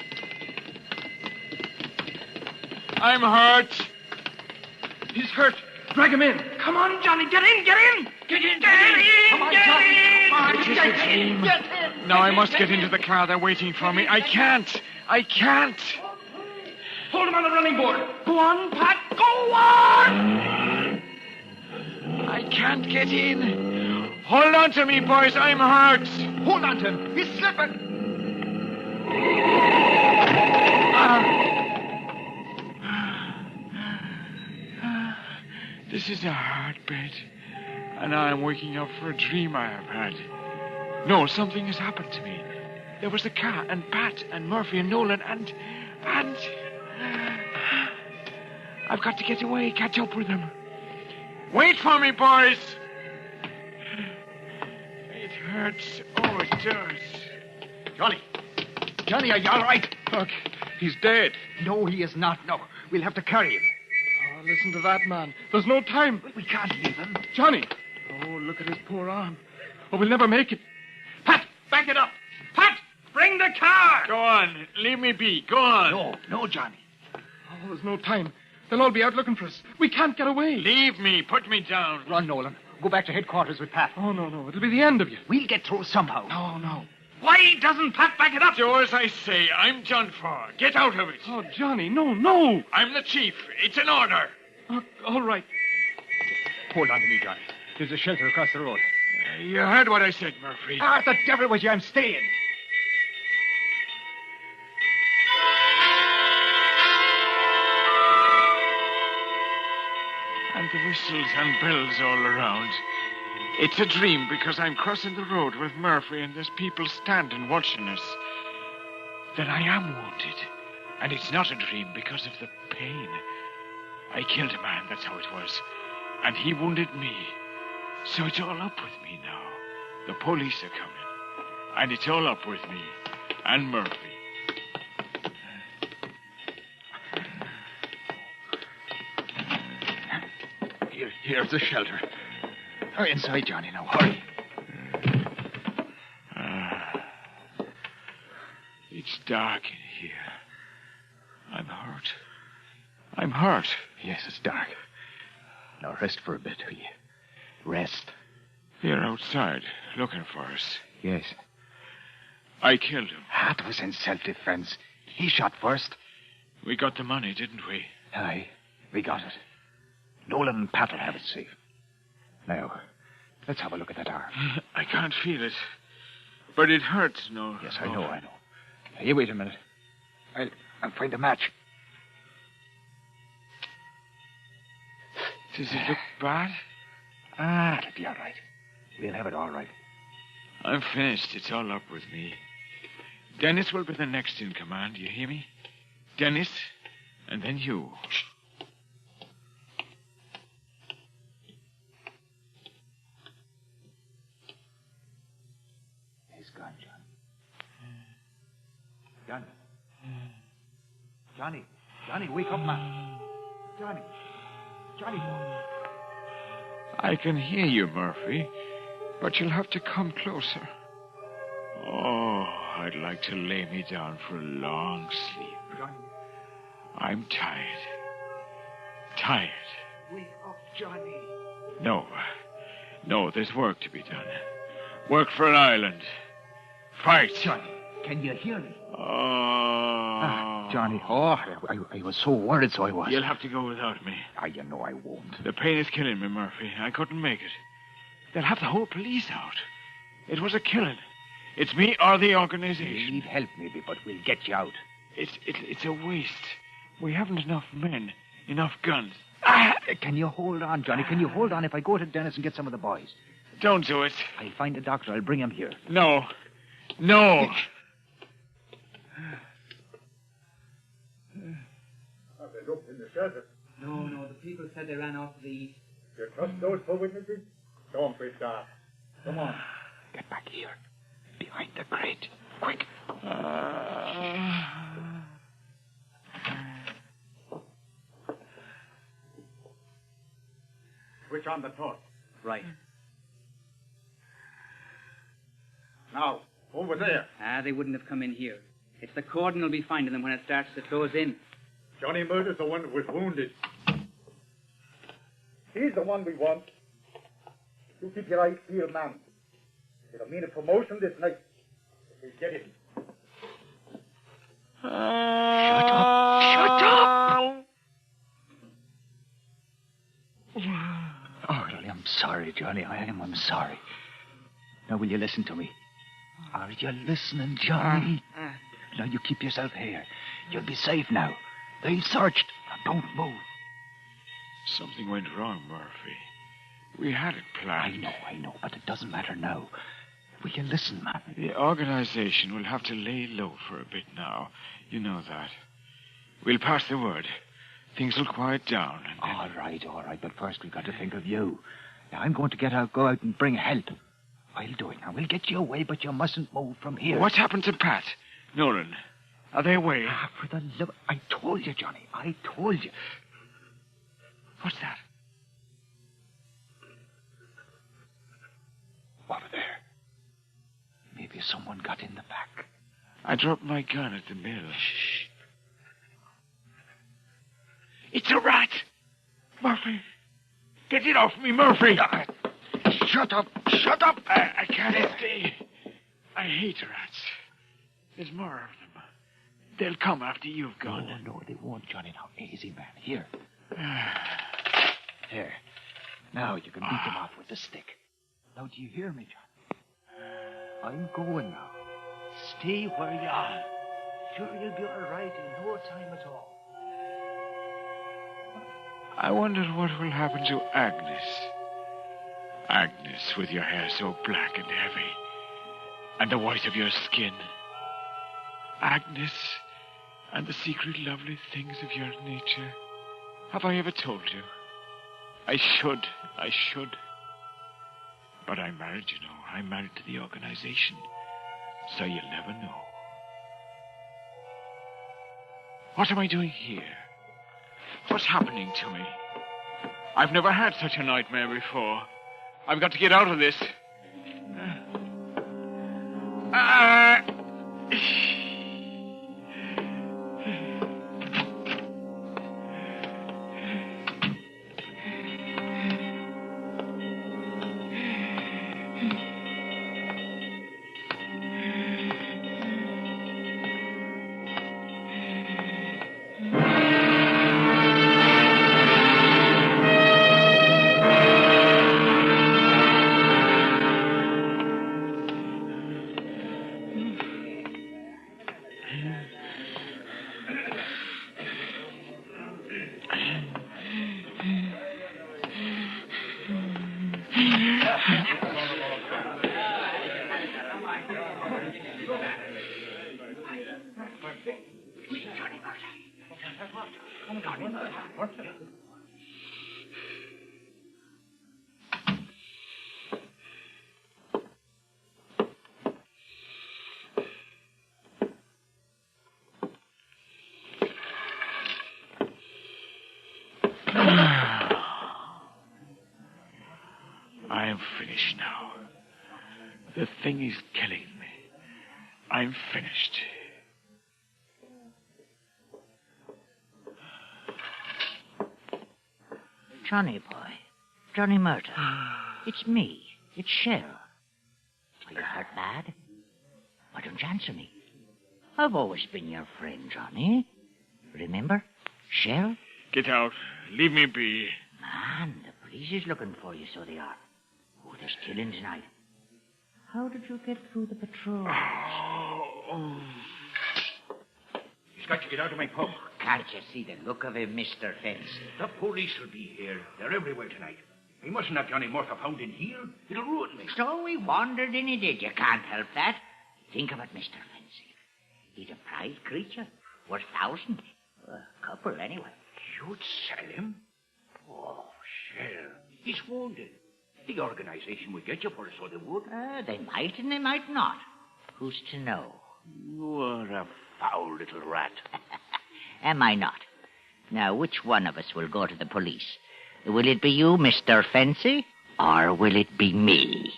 I'm hurt. He's hurt. Drag him in. Come on, Johnny. Get in. Get in. Come on, Johnny. Get in. Now I must get into the car. They're waiting for me. I can't. Hold him on the running board. Go on, Pat. Go on. I can't get in. Hold on to me, boys. I'm hurt. Hold on to him. He's slipping. This is a hard bed. And I'm waking up for a dream I have had. No, something has happened to me. There was the car, and Pat, and Murphy, and Nolan, and... I've got to get away, catch up with them. Wait for me, boys! It hurts. Oh, it does. Johnny, are you all right? Look, he's dead. No, he is not. No, we'll have to carry him. Oh, listen to that, man. There's no time. We can't leave him. Johnny! Oh, look at his poor arm. Oh, we'll never make it. Pat, back it up. Pat, bring the car. Go on. Leave me be. Go on. No, Johnny. Oh, there's no time. They'll all be out looking for us. We can't get away. Leave me. Put me down. Run, Nolan. Go back to headquarters with Pat. Oh, no. It'll be the end of you. We'll get through somehow. No. Why doesn't Pat back it up? Do as I say. I'm done for. Get out of it. Oh, Johnny, no. I'm the chief. It's an order. All right. Hold on to me, Johnny. There's a shelter across the road. You heard what I said, Murphy. The devil with you. I'm staying. And the whistles and bells all around. It's a dream because I'm crossing the road with Murphy and there's people standing watching us. Then I am wounded. And it's not a dream because of the pain. I killed a man, that's how it was. And he wounded me. So it's all up with me now. The police are coming. And it's all up with me. And Murphy. Here's the shelter. Hurry inside, Johnny, now. Hurry. It's dark in here. I'm hurt. I'm hurt. Yes, it's dark. Now rest for a bit, will you? Rest. You're outside, looking for us. Yes. I killed him. That was in self-defense. He shot first. We got the money, didn't we? Aye, we got it. Nolan and Pat will have it safe. Now, let's have a look at that arm. I can't feel it. But it hurts, no. Yes, I know. Now, you wait a minute. I'll find a match. Does it look bad? It'll be all right. We'll have it all right. I'm finished. It's all up with me. Dennis will be the next in command. You hear me? Dennis, and then you. He's gone, Johnny. Johnny, wake up, man. Johnny, boy. I can hear you, Murphy, but you'll have to come closer. Oh, I'd like to lay me down for a long sleep. Johnny. I'm tired. Tired. Wake up, Johnny. No, there's work to be done. Work for an island. Fight. Johnny, can you hear me? Oh. Johnny, I was so worried, so I was. You'll have to go without me. You know I won't. The pain is killing me, Murphy. I couldn't make it. They'll have the whole police out. It was a killing. It's me or the organization. You need help, maybe, but we'll get you out. It's a waste. We haven't enough men, enough guns. Can you hold on, Johnny? Can you hold on if I go to Dennis and get some of the boys? Don't do it. I'll find a doctor. I'll bring him here. No. Have they looked in the shelter? No, the people said they ran off to the east. You trust those four witnesses? Don't be daft. Come on. Get back here. Behind the crate. Quick. Switch on the torch. Right. Now, over there. They wouldn't have come in here. It's the cordon will be finding them when it starts to close in. Johnny Murder's the one who was wounded. He's the one we want. You keep your eyes peeled, man. It'll mean a promotion this night. If we get him. Shut up! Oh, I'm sorry, Johnny. I'm sorry. Now, will you listen to me? Are you listening, Johnny? Now, you keep yourself here. You'll be safe now. They've searched. Now, don't move. Something went wrong, Murphy. We had it planned. I know, but it doesn't matter now. Will you listen, man? The organization will have to lay low for a bit now. You know that. We'll pass the word. Things will quiet down. And then... All right, but first we've got to think of you. Now, I'm going to go out and bring help. I'll do it now. We'll get you away, but you mustn't move from here. What's happened to Pat? Nolan? Are they away? For the love... I told you, Johnny. I told you. What's that? Over there. Maybe someone got in the back. I dropped my gun at the mill. Shh. It's a rat! Murphy! Get it off me, Murphy! Shut up! I can't stay. I hate rats. There's more of them. They'll come after you've gone. No, they won't, Johnny. Now, easy, man. Here. There. Now you can beat them off with the stick. Now, do you hear me, John? I'm going now. Stay where you are. Sure, you'll be all right in no time at all. I wonder what will happen to Agnes. Agnes, with your hair so black and heavy, and the white of your skin. Agnes, and the secret lovely things of your nature. Have I ever told you? I should. But I'm married, you know. I'm married to the organization. So you'll never know. What am I doing here? What's happening to me? I've never had such a nightmare before. I've got to get out of this. I am finished now. The thing is killing me. I'm finished. Johnny boy. Johnny Murder. It's me. It's Shell. Are you hurt bad? Why don't you answer me? I've always been your friend, Johnny. Remember? Shell? Get out. Leave me be. Man, the police is looking for you, so they are. Oh, there's killing tonight. How did you get through the patrol? He's got to get out of my pub. Can't you see the look of him, Mr. Fence? The police will be here. They're everywhere tonight. We mustn't have Johnny Murphy found in here. It'll ruin me. So he wandered in, he did. You can't help that. Think of it, Mr. Fence. He's a prize creature. Worth thousands. A couple, anyway. You'd sell him? Oh, Shell. He's wounded. The organization would get you for it, so they would. They might and they might not. Who's to know? You are a foul little rat. Am I not? Now, which one of us will go to the police? Will it be you, Mr. Fancy, or will it be me?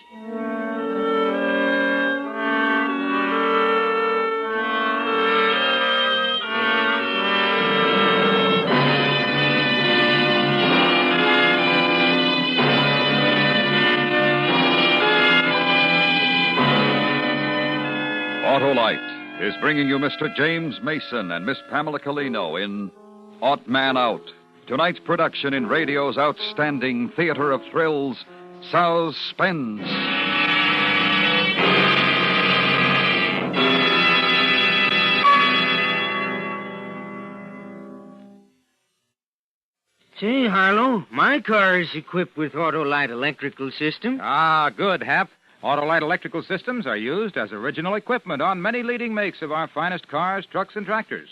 Autolite is bringing you Mr. James Mason and Miss Pamela Colino in Odd Man Out. Tonight's production in radio's outstanding theater of thrills, Suspense. Say, Harlow, my car is equipped with Autolite electrical system. Ah, good, Hap. Autolite electrical systems are used as original equipment on many leading makes of our finest cars, trucks, and tractors.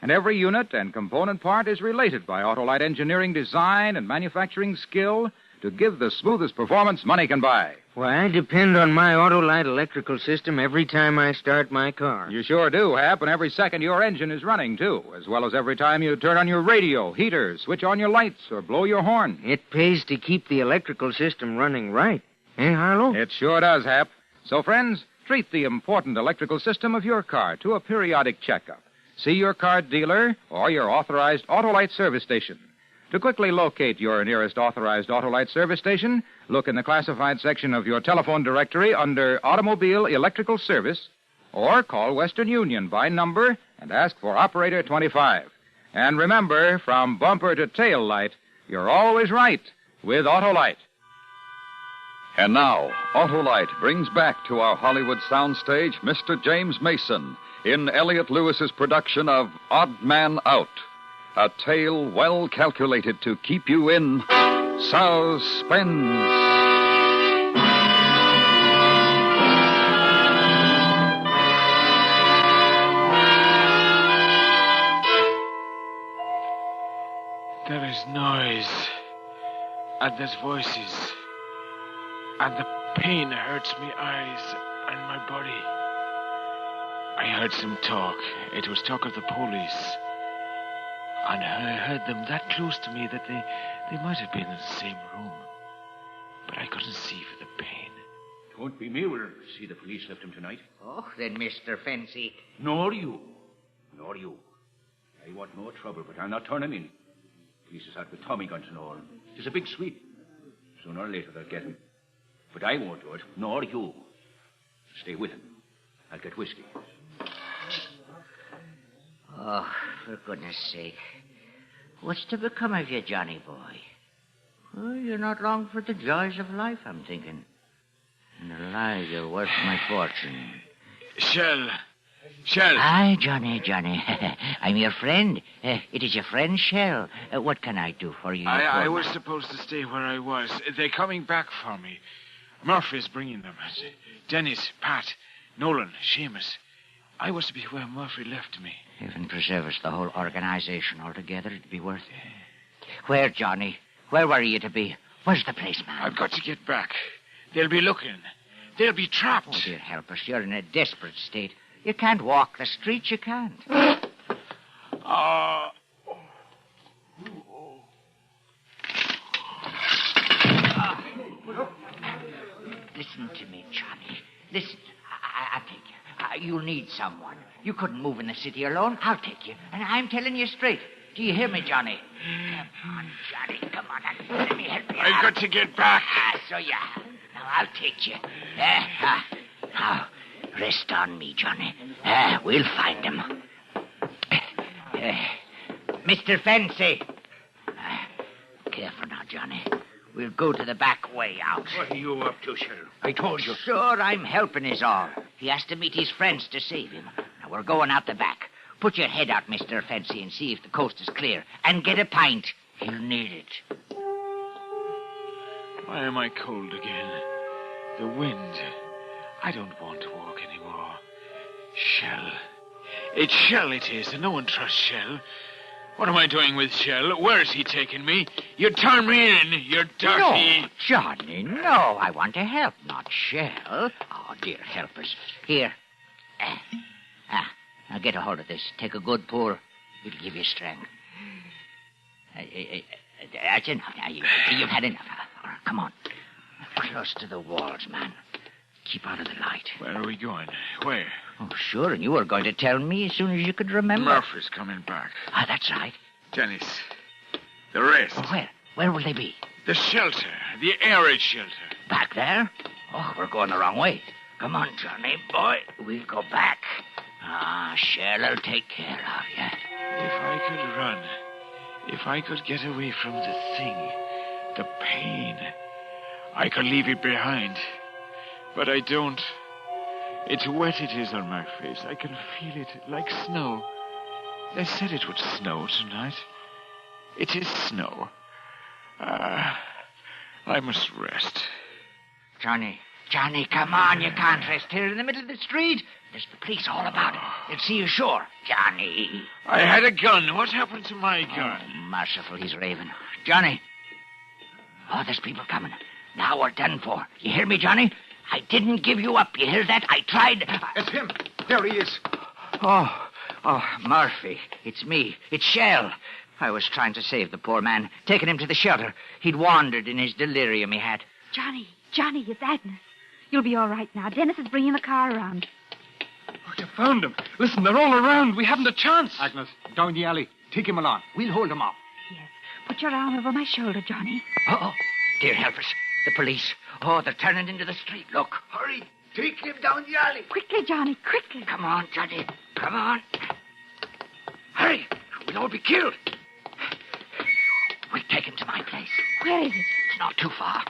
And every unit and component part is related by Autolite engineering design and manufacturing skill to give the smoothest performance money can buy. Why, I depend on my Autolite electrical system every time I start my car. You sure do, Hap, and every second your engine is running, too, as well as every time you turn on your radio, heater, switch on your lights, or blow your horn. It pays to keep the electrical system running right. Eh, Harlow? It sure does, Hap. So, friends, treat the important electrical system of your car to a periodic checkup. See your car dealer or your authorized Autolite service station. To quickly locate your nearest authorized Autolite service station, look in the classified section of your telephone directory under Automobile Electrical Service, or call Western Union by number and ask for Operator 25. And remember, from bumper to tail light, you're always right with Autolite. And now, Autolite brings back to our Hollywood soundstage Mr. James Mason in Elliot Lewis's production of Odd Man Out, a tale well calculated to keep you in suspense. There is noise, and there's voices, and the pain hurts me eyes and my body. I heard some talk. It was talk of the police. And I heard them that close to me that they might have been in the same room. But I couldn't see for the pain. Won't be me will see the police left him tonight. Oh, then, Mr. Fancy. Nor you. I want no trouble, but I'll not turn him in. Police is out with Tommy guns and all. It's a big sweep. Sooner or later they'll get him. But I won't do it, nor you. Stay with him. I'll get whiskey. Oh, for goodness sake. What's to become of you, Johnny boy? Oh, you're not long for the joys of life, I'm thinking. And alive, you're worth my fortune. Shell. Aye, Johnny. I'm your friend. It is your friend, Shell. What can I do for you? I was supposed to stay where I was. They're coming back for me. Murphy's bringing them. Dennis, Pat, Nolan, Seamus. I was to be where Murphy left me. Heaven preserve us, the whole organization altogether. It'd be worth it. Where, Johnny? Where were you to be? Where's the place, man? I've got to get back. They'll be looking. They'll be trapped. Oh, dear, help us. You're in a desperate state. You can't walk the streets. You can't. Listen to me, Johnny. Listen. I'll take you. You'll need someone. You couldn't move in the city alone. I'll take you. And I'm telling you straight. Do you hear me, Johnny? Come on, Johnny. Come on. Let me help you. I've got to get back. So you have. Now, I'll take you. Now, rest on me, Johnny. We'll find him. Mr. Fancy. Careful now, Johnny. We'll go to the back way out. What are you up to, Sheriff? I told you. Sure, I'm helping is all. He has to meet his friends to save him. Now, we're going out the back. Put your head out, Mr. Fancy, and see if the coast is clear. And get a pint. He'll need it. Why am I cold again? The wind. I don't want to walk anymore. Shell. It's Shell it is, and no one trusts Shell. What am I doing with Shell? Where is he taking me? You turn me in, you dirty... No, Johnny, no. I want to help, not Shell. Oh, dear, help us. Here. Now get a hold of this. Take a good pull. It'll give you strength. That's enough. Now, you've had enough. All right, come on. Close to the walls, man. Keep out of the light. Where are we going? Where? Oh, sure, and you were going to tell me as soon as you could remember. Murphy's coming back. That's right. Dennis. The rest. Oh, where? Where will they be? The shelter. The air raid shelter. Back there? Oh, we're going the wrong way. Come on, Johnny, boy. We'll go back. Shell'll take care of you. If I could run. If I could get away from the thing. The pain. I could leave it behind. But I don't. It's wet it is on my face. I can feel it like snow. They said it would snow tonight. It is snow. I must rest. Johnny, come on. You can't rest here in the middle of the street. There's the police all about it. They'll see you sure. Johnny. I had a gun. What happened to my gun? Oh, merciful, he's raving. Johnny. Oh, there's people coming. Now we're done for. You hear me, Johnny? I didn't give you up. You hear that? I tried... It's him. There he is. Oh, Murphy. It's me. It's Shell. I was trying to save the poor man, taking him to the shelter. He'd wandered in his delirium, he had. Johnny, it's Agnes. You'll be all right now. Dennis is bringing the car around. Oh, you found him. Listen, they're all around. We haven't a chance. Agnes, down the alley. Take him along. We'll hold him off. Yes. Put your arm over my shoulder, Johnny. Oh, dear help us. The police. Oh, they're turning into the street. Look. Hurry. Take him down the alley. Quickly, Johnny, quickly. Come on, Johnny. Come on. Hurry. We'll all be killed. We'll take him to my place. Where is it? It's not too far.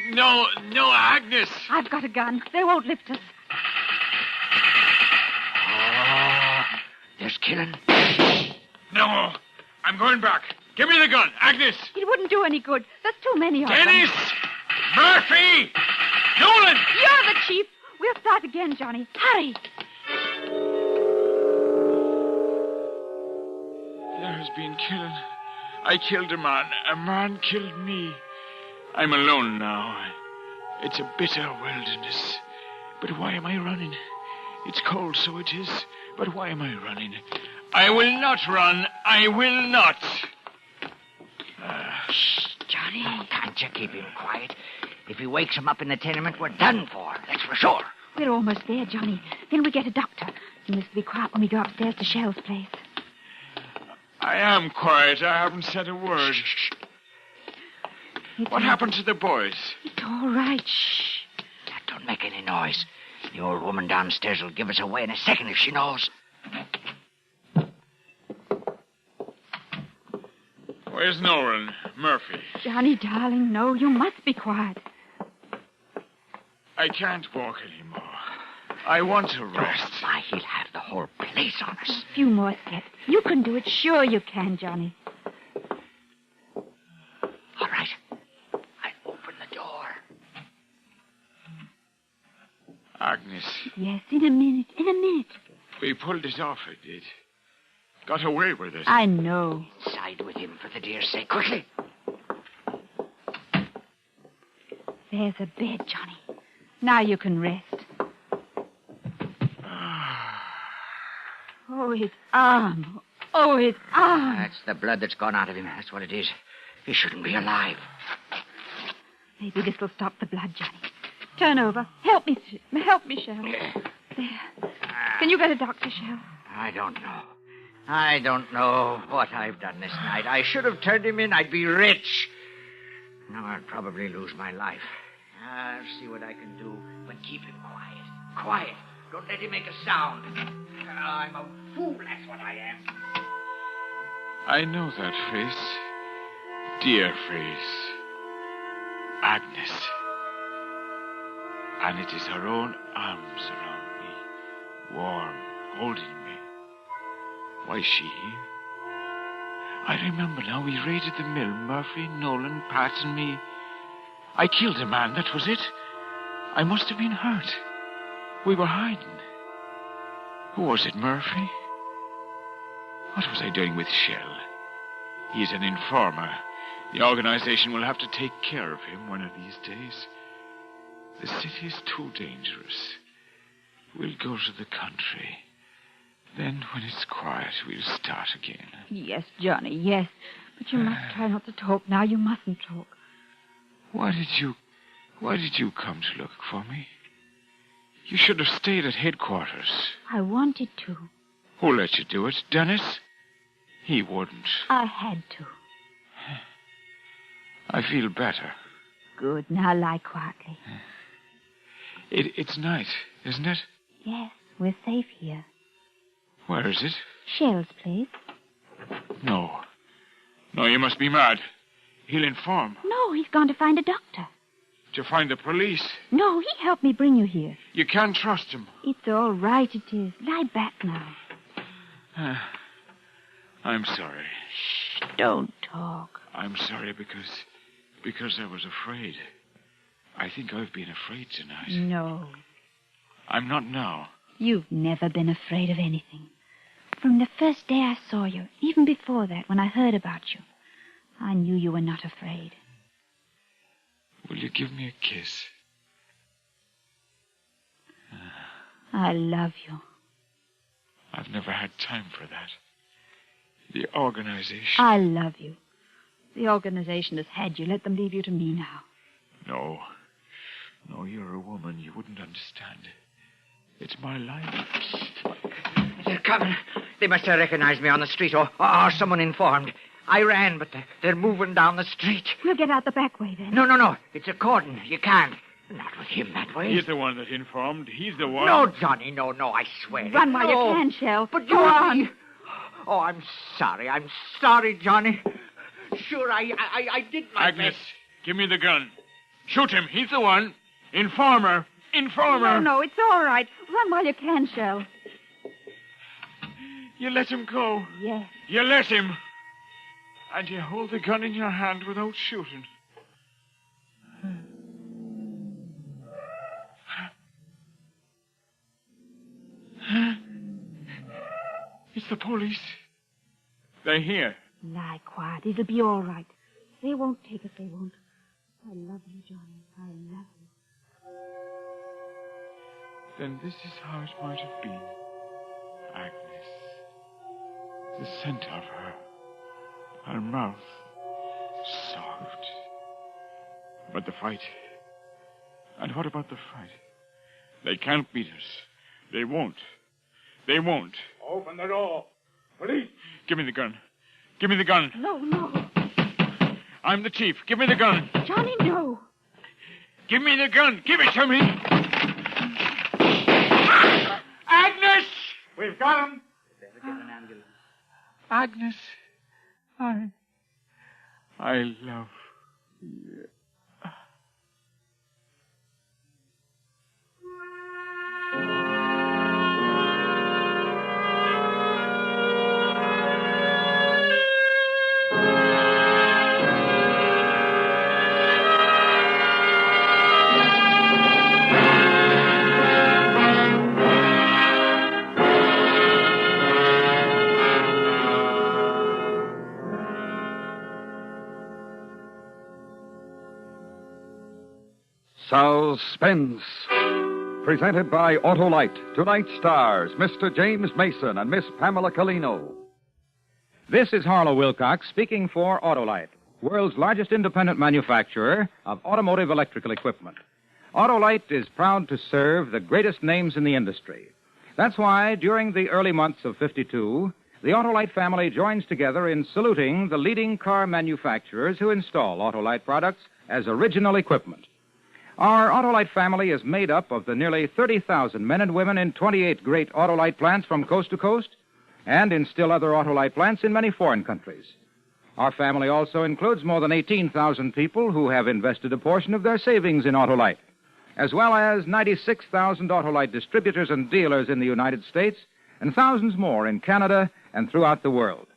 No, Agnes. I've got a gun. They won't lift us. Oh, there's killing. No, I'm going back. Give me the gun, Agnes. It wouldn't do any good. There's too many of them. Dennis! Murphy! Nolan! You're the chief. We'll start again, Johnny. Hurry. There has been killing. I killed a man. A man killed me. I'm alone now. It's a bitter wilderness. But why am I running? It's cold, so it is. But why am I running? I will not run. I will not. Shh, Johnny. Can't you keep him quiet? If he wakes him up in the tenement, we're done for. That's for sure. We're almost there, Johnny. Then we get a doctor. You must be quiet when we go upstairs to Shell's place. I am quiet. I haven't said a word. Shh. What happened to the boys? It's all right. Shh. Don't make any noise. The old woman downstairs will give us away in a second if she knows. Where's Nolan? Murphy? Johnny, darling, no, you must be quiet. I can't walk anymore. I want to rest. Why, he'll have the whole place on us. A few more steps. You can do it. Sure you can, Johnny. All right. I'll open the door. Agnes. Yes, in a minute. We pulled it off, I did. Got away with it. I know. Side with him, for the dear sake. Quickly. There's a bed, Johnny. Now you can rest. Oh, his arm. Oh, his arm. That's the blood that's gone out of him. That's what it is. He shouldn't be alive. Maybe this will stop the blood, Johnny. Turn over. Help me, Shell. There. Can you get a doctor, Shell? I don't know what I've done this night. I should have turned him in. I'd be rich. Now I'll probably lose my life. I'll see what I can do, but keep him quiet. Quiet. Don't let him make a sound. I'm a fool, that's what I am. I know that face. Dear face. Agnes. And it is her own arms around me, warm, holding me. Why, she here? I remember now we raided the mill, Murphy, Nolan, Pat, and me. I killed a man, that was it. I must have been hurt. We were hiding. Who was it, Murphy? What was I doing with Shell? He's an informer. The organization will have to take care of him one of these days. The city is too dangerous. We'll go to the country. Then, when it's quiet, we'll start again. Yes, Johnny, yes. But you must try not to talk now. You mustn't talk. Why did you come to look for me? You should have stayed at headquarters. I wanted to. Who let you do it? Dennis? He wouldn't. I had to. I feel better. Good. Now lie quietly. It's night, isn't it? Yes, we're safe here. Where is it? Shell's place. No, you must be mad. He'll inform. No, he's gone to find a doctor. To find the police? No, he helped me bring you here. You can't trust him. It's all right, it is. Lie back now. I'm sorry. Shh, don't talk. I'm sorry because I was afraid. I think I've been afraid tonight. No. I'm not now. You've never been afraid of anything. From the first day I saw you, even before that, when I heard about you, I knew you were not afraid. Will you give me a kiss? I love you. I've never had time for that. The organization... I love you. The organization has had you. Let them leave you to me now. No, you're a woman. You wouldn't understand. It's my life. They're coming. They must have recognized me on the street, or someone informed. I ran, but they're moving down the street. We'll get out the back way, then. No. It's a cordon. You can't. Not with him that way. He's the one that informed. He's the one... No, Johnny, no, I swear. Run while you can, Shell. But go on. Oh, I'm sorry, Johnny. Sure, I did my Agnes, best. give me the gun. Shoot him. He's the one. Informer. No, it's all right. Run while you can, Shell. You let him go. Yes. You let him. And you hold the gun in your hand without shooting. It's the police. They're here. Lie quiet. It'll be all right. They won't take us, they won't. I love you, Johnny. I love you. then this is how it might have been. Agnes. The scent of her mouth, soft. But the fight. And what about the fight? They can't beat us. They won't. They won't. Open the door. Police. Give me the gun. Give me the gun. No. I'm the chief. Give me the gun. Johnny, no. Give me the gun. Give it to me. Agnes! We've got him. Better get an ambulance. Agnes, I love you. Suspense. Presented by Autolite. Tonight's stars, Mr. James Mason and Miss Pamela Colino. This is Harlow Wilcox speaking for Autolite, world's largest independent manufacturer of automotive electrical equipment. Autolite is proud to serve the greatest names in the industry. That's why, during the early months of '52, the Autolite family joins together in saluting the leading car manufacturers who install Autolite products as original equipment. Our Autolite family is made up of the nearly 30,000 men and women in 28 great Autolite plants from coast to coast and in still other Autolite plants in many foreign countries. Our family also includes more than 18,000 people who have invested a portion of their savings in Autolite, as well as 96,000 Autolite distributors and dealers in the United States and thousands more in Canada and throughout the world.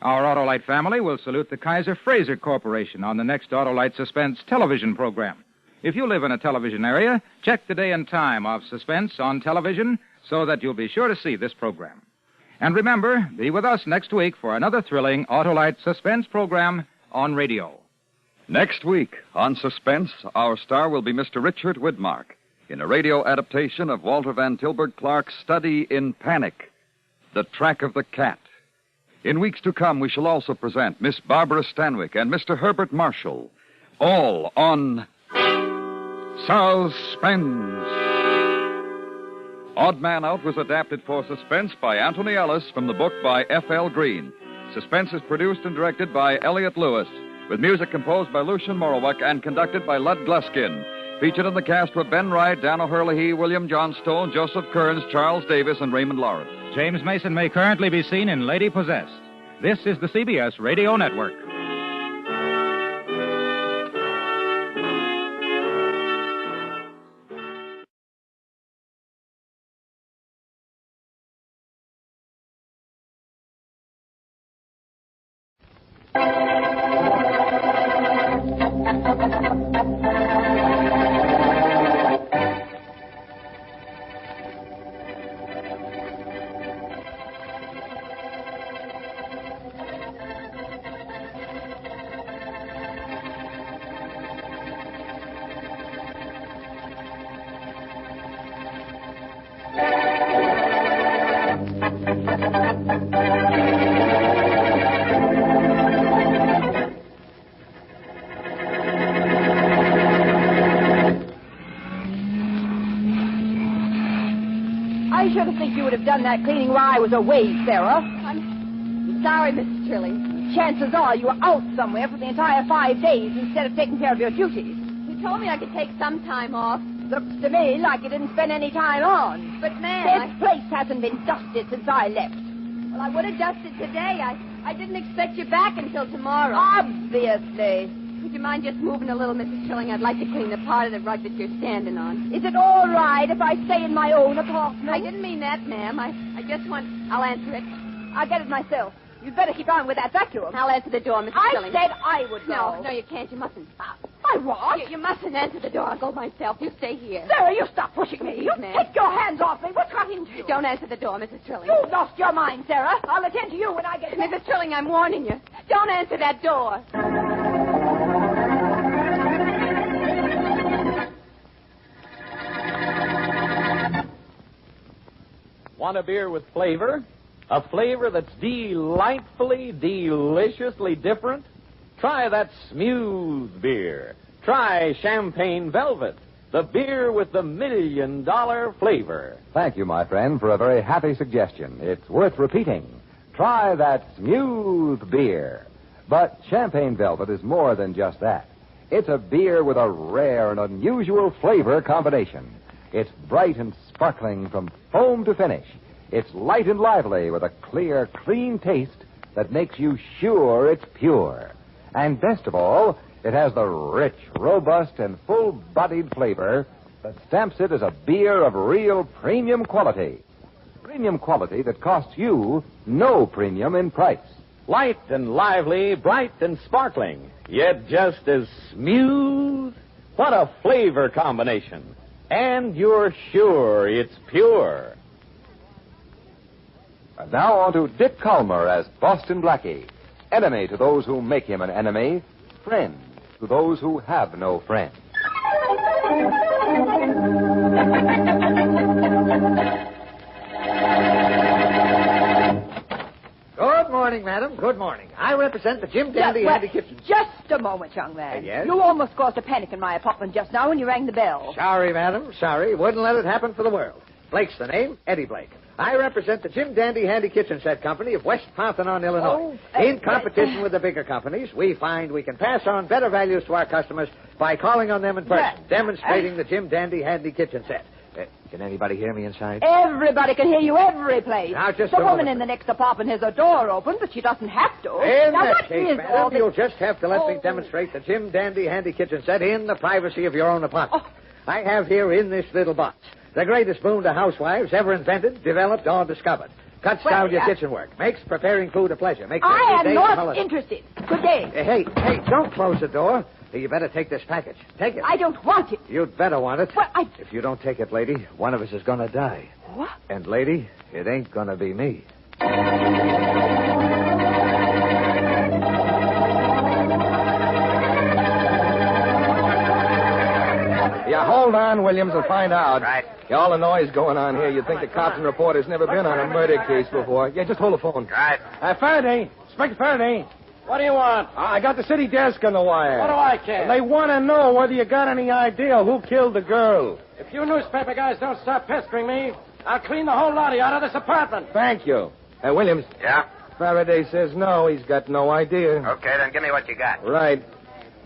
Our Autolite family will salute the Kaiser Fraser Corporation on the next Autolite Suspense television program. If you live in a television area, check the day and time of Suspense on television so that you'll be sure to see this program. And remember, be with us next week for another thrilling Autolite Suspense program on radio. Next week on Suspense, our star will be Mr. Richard Widmark in a radio adaptation of Walter Van Tilburg Clark's study in Panic, The Track of the Cat. In weeks to come, we shall also present Miss Barbara Stanwyck and Mr. Herbert Marshall, all on Suspense. Odd Man Out was adapted for Suspense by Anthony Ellis from the book by F.L. Green. Suspense is produced and directed by Elliott Lewis, with music composed by Lucian Morowak and conducted by Lud Gluskin. Featured in the cast were Ben Wright, Dan O'Hurley, William Johnstone, Joseph Kearns, Charles Davis, and Raymond Lawrence. James Mason may currently be seen in Lady Possessed. This is the CBS Radio Network. I should have think you would have done that cleaning while I was away, Sarah. I'm sorry, Mrs. Trilling. Chances are you were out somewhere for the entire 5 days instead of taking care of your duties. You told me I could take some time off. Looks to me like you didn't spend any time on. But, ma'am, This place hasn't been dusted since I left. Well, I would have dusted today. I didn't expect you back until tomorrow. Obviously. Would you mind just moving a little, Mrs. Trilling? I'd like to clean the part of the rug that you're standing on. Is it all right if I stay in my own apartment? I didn't mean that, ma'am. I just want... I'll answer it. I'll get it myself. You'd better keep on with that vacuum. I'll answer the door, Mrs. I Trilling. said I would go. No, you can't. You mustn't. I what? You mustn't answer the door. I'll go myself. You stay here. Sarah, you stop pushing me. You ma'am. take your hands off me. What's got into you? Don't answer the door, Mrs. Trilling. You've lost your mind, Sarah. I'll attend to you when I get back. Mrs. Trilling, I'm warning you. Don't answer that door. Want a beer with flavor? A flavor that's delightfully, deliciously different? Try that smooth beer. Try Champagne Velvet, the beer with the $1 million flavor. Thank you, my friend, for a very happy suggestion. It's worth repeating. Try that smooth beer. But Champagne Velvet is more than just that. It's a beer with a rare and unusual flavor combination. It's bright and sparkling from foam to finish. It's light and lively with a clear, clean taste that makes you sure it's pure. And best of all, it has the rich, robust, and full-bodied flavor that stamps it as a beer of real premium quality. Premium quality that costs you no premium in price. Light and lively, bright and sparkling, yet just as smooth. What a flavor combination. And you're sure it's pure. And now on to Dick Calmer as Boston Blackie. Enemy to those who make him an enemy. Friend to those who have no friend. Good morning, madam. Good morning. I represent the Jim Dandy Handy Kitchen. Just a moment, young man. Yes? You almost caused a panic in my apartment just now when you rang the bell. Sorry, madam. Sorry. Wouldn't let it happen for the world. Blake's the name. Eddie Blake. I represent the Jim Dandy Handy Kitchen Set Company of West Parthenon, Illinois. In competition with the bigger companies, we find we can pass on better values to our customers by calling on them in person, demonstrating the Jim Dandy Handy Kitchen Set. Can anybody hear me inside? Everybody can hear you every place. Now, just the a woman moment. in the next apartment has a door open, but she doesn't have to. In now, that what case, is madam, all this... you'll just have to let me demonstrate the Jim Dandy Handy Kitchen Set in the privacy of your own apartment. I have here in this little box the greatest boon to housewives ever invented, developed, or discovered. Cuts down your kitchen work. Makes preparing food a pleasure. Makes I every am day a not holiday. interested. Good day. Hey, don't close the door. You better take this package. Take it. I don't want it. You'd better want it. Well, If you don't take it, lady, one of us is going to die. What? And, lady, it ain't going to be me. Yeah, hold on, Williams. We'll find out. Right. All the noise going on here, you'd think the cops and reporters never been on a murder case before. Yeah, just hold the phone. Right. Faraday. Inspector Faraday. What do you want? I got the city desk on the wire. What do I care? They want to know whether you got any idea who killed the girl. If you newspaper guys don't stop pestering me, I'll clean the whole lot of you out of this apartment. Thank you. Williams. Yeah? Faraday says no, he's got no idea. Okay, then give me what you got. Right.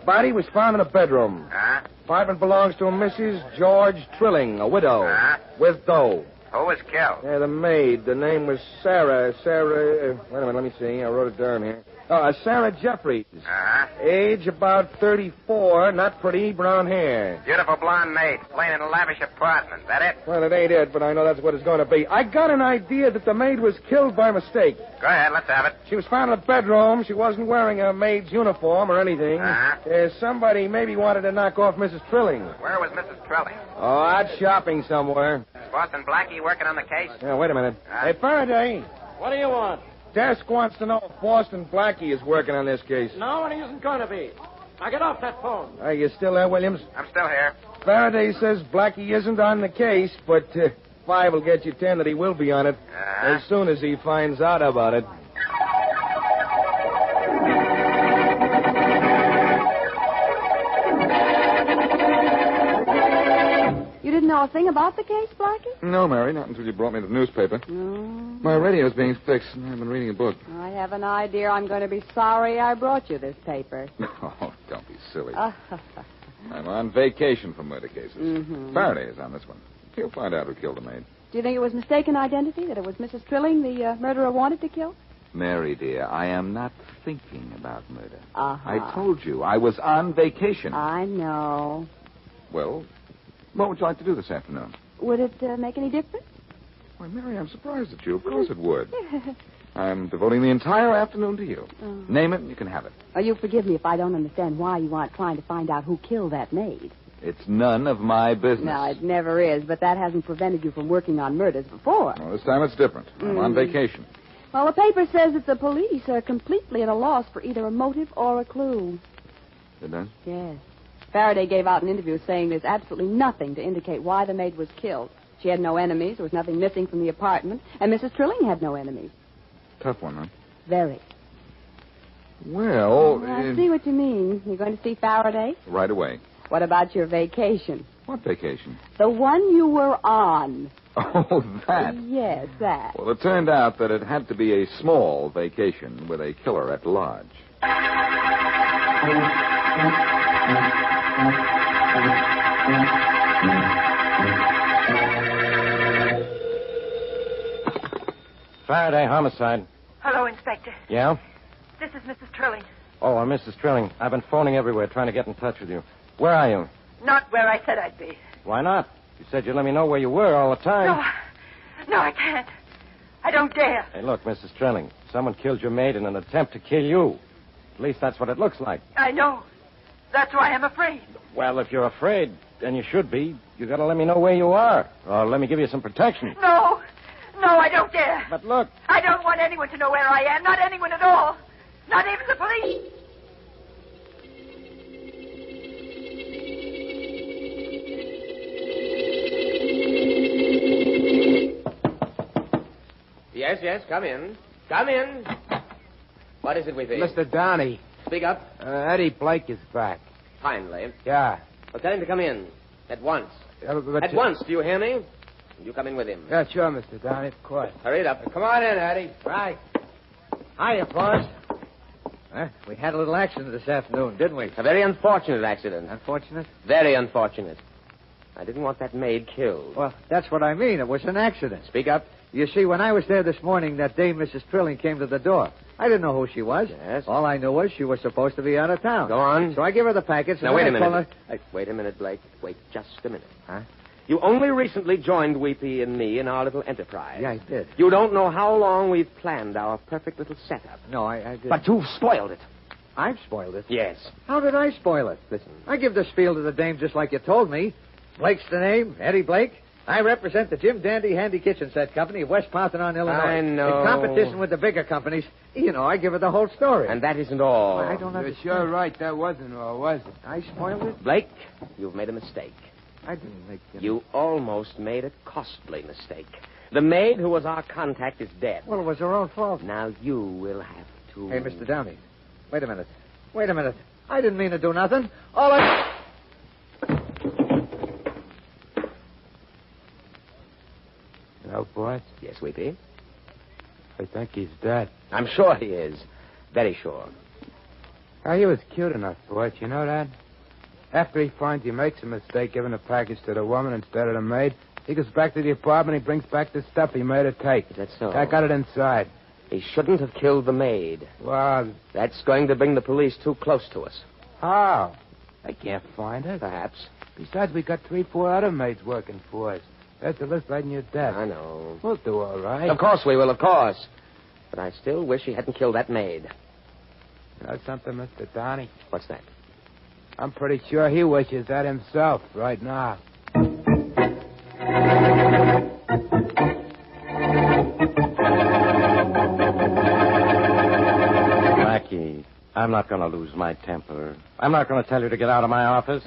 Body was found in a bedroom. Huh? Apartment belongs to a Mrs. George Trilling, a widow. Huh? With dough. Who was killed? Yeah, the maid. The name was Sarah. Wait a minute, let me see. I wrote it down here. Sarah Jeffries. Uh-huh. Age about 34, not pretty, brown hair. Beautiful blonde maid, playing in a lavish apartment. That it? Well, it ain't it, but I know that's what it's going to be. I got an idea that the maid was killed by mistake. Go ahead, let's have it. She was found in a bedroom. She wasn't wearing a maid's uniform or anything. Uh-huh. Somebody maybe wanted to knock off Mrs. Trilling. Where was Mrs. Trilling? Oh, out shopping somewhere. Is Boston Blackie working on the case? Yeah, wait a minute. Hey, Faraday. What do you want? Desk wants to know if Boston Blackie is working on this case. No, and he isn't going to be. Now get off that phone. Are you still there, Williams? I'm still here. Faraday says Blackie isn't on the case, but 5 will get you 10 that he will be on it as soon as he finds out about it. You didn't know a thing about the case, Blackie? No, Mary, not until you brought me the newspaper. My radio's being fixed, and I've been reading a book. I have an idea I'm going to be sorry I brought you this paper. Oh, don't be silly. I'm on vacation for murder cases. Faraday is on this one. He'll find out who killed the maid. Do you think it was mistaken identity, that it was Mrs. Trilling the murderer wanted to kill? Mary, dear, I am not thinking about murder. Uh-huh. I told you I was on vacation. I know. Well, what would you like to do this afternoon? Would it make any difference? Why, Mary, I'm surprised at you. Of course it would. I'm devoting the entire afternoon to you. Name it, and you can have it. Oh, you forgive me if I don't understand why you aren't trying to find out who killed that maid. It's none of my business. No, it never is, but that hasn't prevented you from working on murders before. Well, this time it's different. I'm on vacation. Well, the paper says that the police are completely at a loss for either a motive or a clue. It does? Yes. Faraday gave out an interview saying there's absolutely nothing to indicate why the maid was killed. She had no enemies. There was nothing missing from the apartment. And Mrs. Trilling had no enemies. Tough one, huh? Very. Well, I see what you mean. You're going to see Faraday? Right away. What about your vacation? What vacation? The one you were on. Oh, that. Yes, that. Well, it turned out that it had to be a small vacation with a killer at large. Faraday, homicide. Hello, Inspector. Yeah? This is Mrs. Trilling. Oh, Mrs. Trilling. I've been phoning everywhere trying to get in touch with you. Where are you? Not where I said I'd be. Why not? You said you'd let me know where you were all the time. No, I can't. I don't dare. Hey, look, Mrs. Trilling. Someone killed your maid in an attempt to kill you. At least that's what it looks like. I know. That's why I'm afraid. Well, if you're afraid, and you should be, you gotta let me know where you are. Or let me give you some protection. No, I don't dare. But look. I don't want anyone to know where I am. Not anyone at all. Not even the police. Yes, come in. Come in. What is it with you? Mr. Downey. Speak up. Eddie Blake is back. Finally. Yeah. Well, tell him to come in. At once. But At once, do you hear me? You come in with him. Yeah, sure, Mr. Downey, of course. Hurry it up. Come on in, Eddie. Right. Hiya, boss. We had a little accident this afternoon, didn't we? A very unfortunate accident. Unfortunate? Very unfortunate. I didn't want that maid killed. Well, that's what I mean. It was an accident. Speak up. You see, when I was there this morning, that dame, Mrs. Trilling, came to the door. I didn't know who she was. Yes. All I knew was she was supposed to be out of town. Go on. So I give her the packets. Now, wait a minute. Wait a minute, Blake. Wait just a minute. Huh? You only recently joined Weepy and me in our little enterprise. Yeah, I did. You don't know how long we've planned our perfect little setup. No, I did. But you've spoiled it. I've spoiled it? Yes. How did I spoil it? Listen. I give the spiel to the dame just like you told me. Blake's the name, Eddie Blake. I represent the Jim Dandy Handy Kitchen Set Company of West Parthenon, Illinois. I know. In competition with the bigger companies. You know, I give her the whole story. And that isn't all. I don't understand. You're sure right. That wasn't all, was it? I spoiled it? Blake, you've made a mistake. I didn't make it. You almost made a costly mistake. The maid who was our contact is dead. Well, it was her own fault. Now you will have to... Hey, Mr. Downey. Wait a minute. I didn't mean to do nothing. All I... No, boss? Yes, Weepy? I think he's dead. I'm sure he is. Very sure. Oh, he was cute enough, boss. You know that? After he finds he makes a mistake giving the package to the woman instead of the maid, he goes back to the apartment, he brings back the stuff he made her take. That's so. I got it inside. He shouldn't have killed the maid. Well... That's going to bring the police too close to us. How? They can't find her. Perhaps. Besides, we got 3-4 other maids working for us. That's the list right in your desk. I know. We'll do all right. Of course we will, of course. But I still wish he hadn't killed that maid. You know something, Mr. Downey? What's that? I'm pretty sure he wishes that himself right now. Blackie, I'm not going to lose my temper. I'm not going to tell you to get out of my office.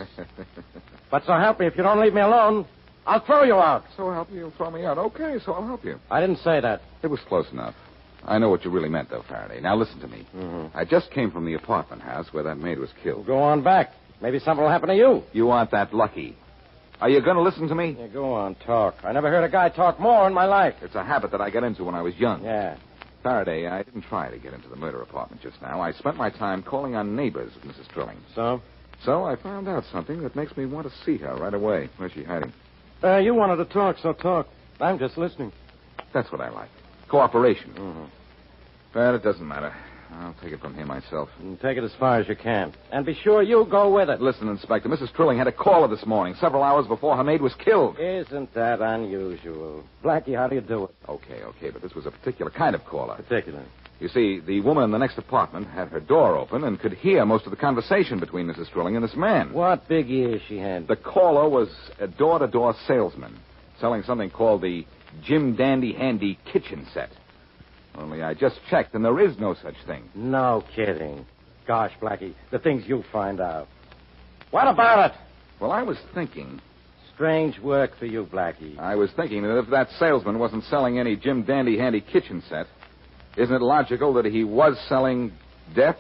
But so help me, if you don't leave me alone, I'll throw you out. So help you, you'll throw me out. Okay, so I'll help you. I didn't say that. It was close enough. I know what you really meant, though, Faraday. Now listen to me. Mm-hmm. I just came from the apartment house where that maid was killed. Go on back. Maybe something will happen to you. You aren't that lucky. Are you going to listen to me? Yeah, go on, talk. I never heard a guy talk more in my life. It's a habit that I got into when I was young. Yeah. Faraday, I didn't try to get into the murder apartment just now. I spent my time calling on neighbors of Mrs. Trilling. So? So I found out something that makes me want to see her right away. Where's she hiding? You wanted to talk, so talk. I'm just listening. That's what I like. Cooperation. Mm-hmm. But it doesn't matter. I'll take it from here myself. Take it as far as you can. And be sure you go with it. Listen, Inspector, Mrs. Trilling had a caller this morning, several hours before her maid was killed. Isn't that unusual? Blackie, how do you do it? Okay, but this was a particular kind of caller. Particular? You see, the woman in the next apartment had her door open and could hear most of the conversation between Mrs. Trilling and this man. What big ears she had. The caller was a door-to-door salesman selling something called the Jim Dandy Handy Kitchen Set. Only I just checked, and there is no such thing. No kidding. Gosh, Blackie, the things you find out. What about it? Well, I was thinking, Strange work for you, Blackie. I was thinking that if that salesman wasn't selling any Jim Dandy handy kitchen set, isn't it logical that he was selling death?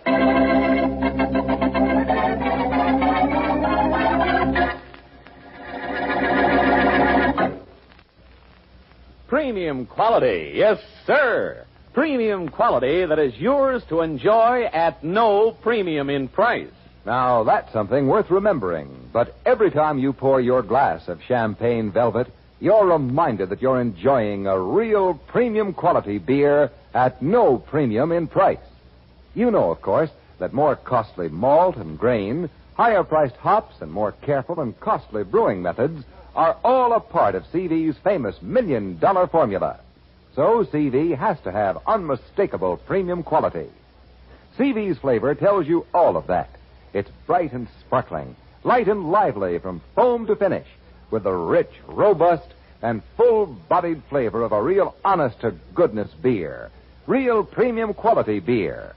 Premium quality, yes, sir. Premium quality that is yours to enjoy at no premium in price. Now, that's something worth remembering. But every time you pour your glass of champagne velvet, you're reminded that you're enjoying a real premium quality beer at no premium in price. You know, of course, that more costly malt and grain, higher priced hops, and more careful and costly brewing methods are all a part of CV's famous $1 million formula. So CV has to have unmistakable premium quality. CV's flavor tells you all of that. It's bright and sparkling, light and lively from foam to finish, with the rich, robust, and full-bodied flavor of a real honest-to-goodness beer. Real premium quality beer.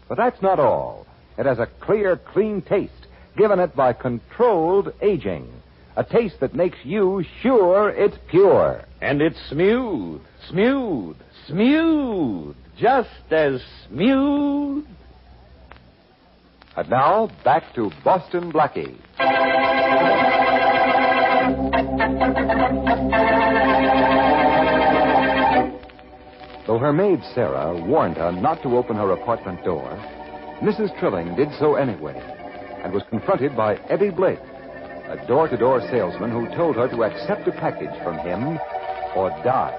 But that's not all. It has a clear, clean taste, given it by controlled aging. A taste that makes you sure it's pure. And it's smooth, smooth, smooth. Just as smooth. And now, back to Boston Blackie. Though her maid Sarah warned her not to open her apartment door, Mrs. Trilling did so anyway, and was confronted by Eddie Blake, a door-to-door salesman who told her to accept a package from him or die.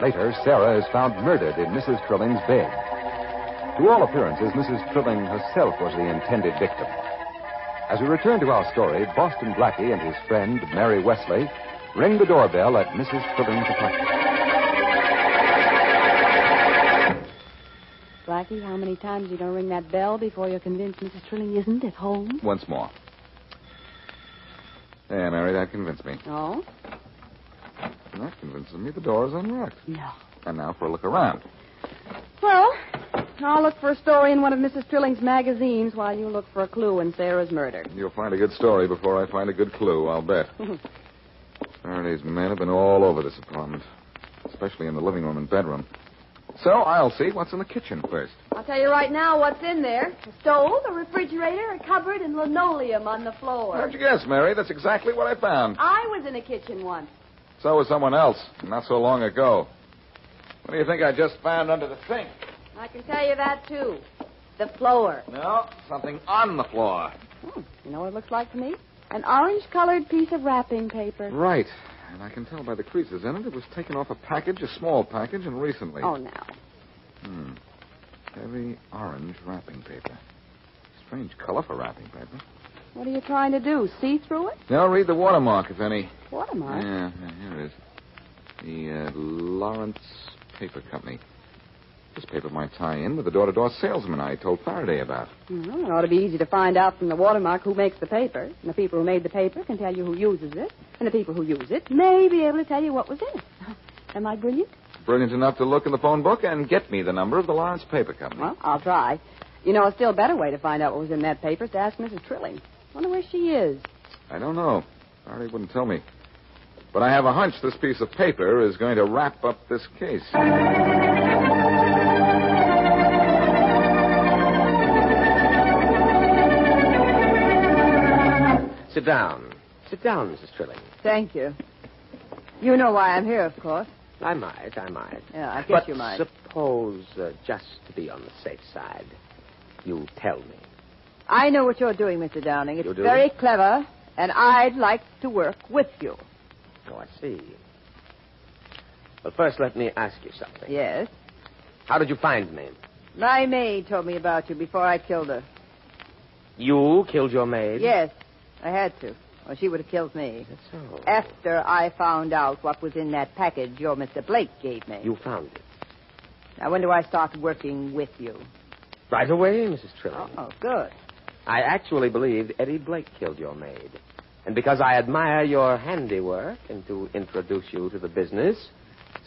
Later, Sarah is found murdered in Mrs. Trilling's bed. To all appearances, Mrs. Trilling herself was the intended victim. As we return to our story, Boston Blackie and his friend, Mary Wesley, ring the doorbell at Mrs. Trilling's apartment. Blackie, how many times are you going to ring that bell before you're convinced Mrs. Trilling isn't at home? Once more. There, Mary, that convinced me. Oh? That convinces me the door is unlocked. No. And now for a look around. Well, I'll look for a story in one of Mrs. Trilling's magazines while you look for a clue in Sarah's murder. You'll find a good story before I find a good clue, I'll bet. Faraday's men have been all over this apartment, especially in the living room and bedroom. So I'll see what's in the kitchen first. I'll tell you right now what's in there. A stove, a refrigerator, a cupboard, and linoleum on the floor. How'd you guess, Mary? That's exactly what I found. I was in a kitchen once. So was someone else, not so long ago. What do you think I just found under the sink? I can tell you that, too. The floor. No, something on the floor. You know what it looks like to me? An orange-colored piece of wrapping paper. Right. And I can tell by the creases in it, it was taken off a package, a small package, and recently. Oh, now. Heavy orange wrapping paper. Strange color for wrapping paper. What are you trying to do, see through it? No, read the watermark, if any. Watermark? Yeah, here it is. The Lawrence Paper Company. This paper might tie in with the door-to-door salesman I told Faraday about. Well, it ought to be easy to find out from the watermark who makes the paper. And the people who made the paper can tell you who uses it. And the people who use it may be able to tell you what was in it. Am I brilliant? Brilliant enough to look in the phone book and get me the number of the Lawrence Paper Company. Well, I'll try. You know, a still better way to find out what was in that paper is to ask Mrs. Trilling. Wonder where she is. I don't know. Faraday wouldn't tell me. But I have a hunch this piece of paper is going to wrap up this case. Sit down. Sit down, Mrs. Trilling. Thank you. You know why I'm here, of course. I might. Yeah, I guess But you might. suppose, just to be on the safe side, you tell me. I know what you're doing, Mr. Downing. It's You do? very clever, and I'd like to work with you. Oh, I see. Well, first, let me ask you something. Yes? How did you find me? My maid told me about you before I killed her. You killed your maid? Yes, I had to. Or she would have killed me. That's so. After I found out what was in that package your Mr. Blake gave me. You found it. Now, when do I start working with you? Right away, Mrs. Trilling. Oh, good. I actually believed Eddie Blake killed your maid. And because I admire your handiwork and to introduce you to the business,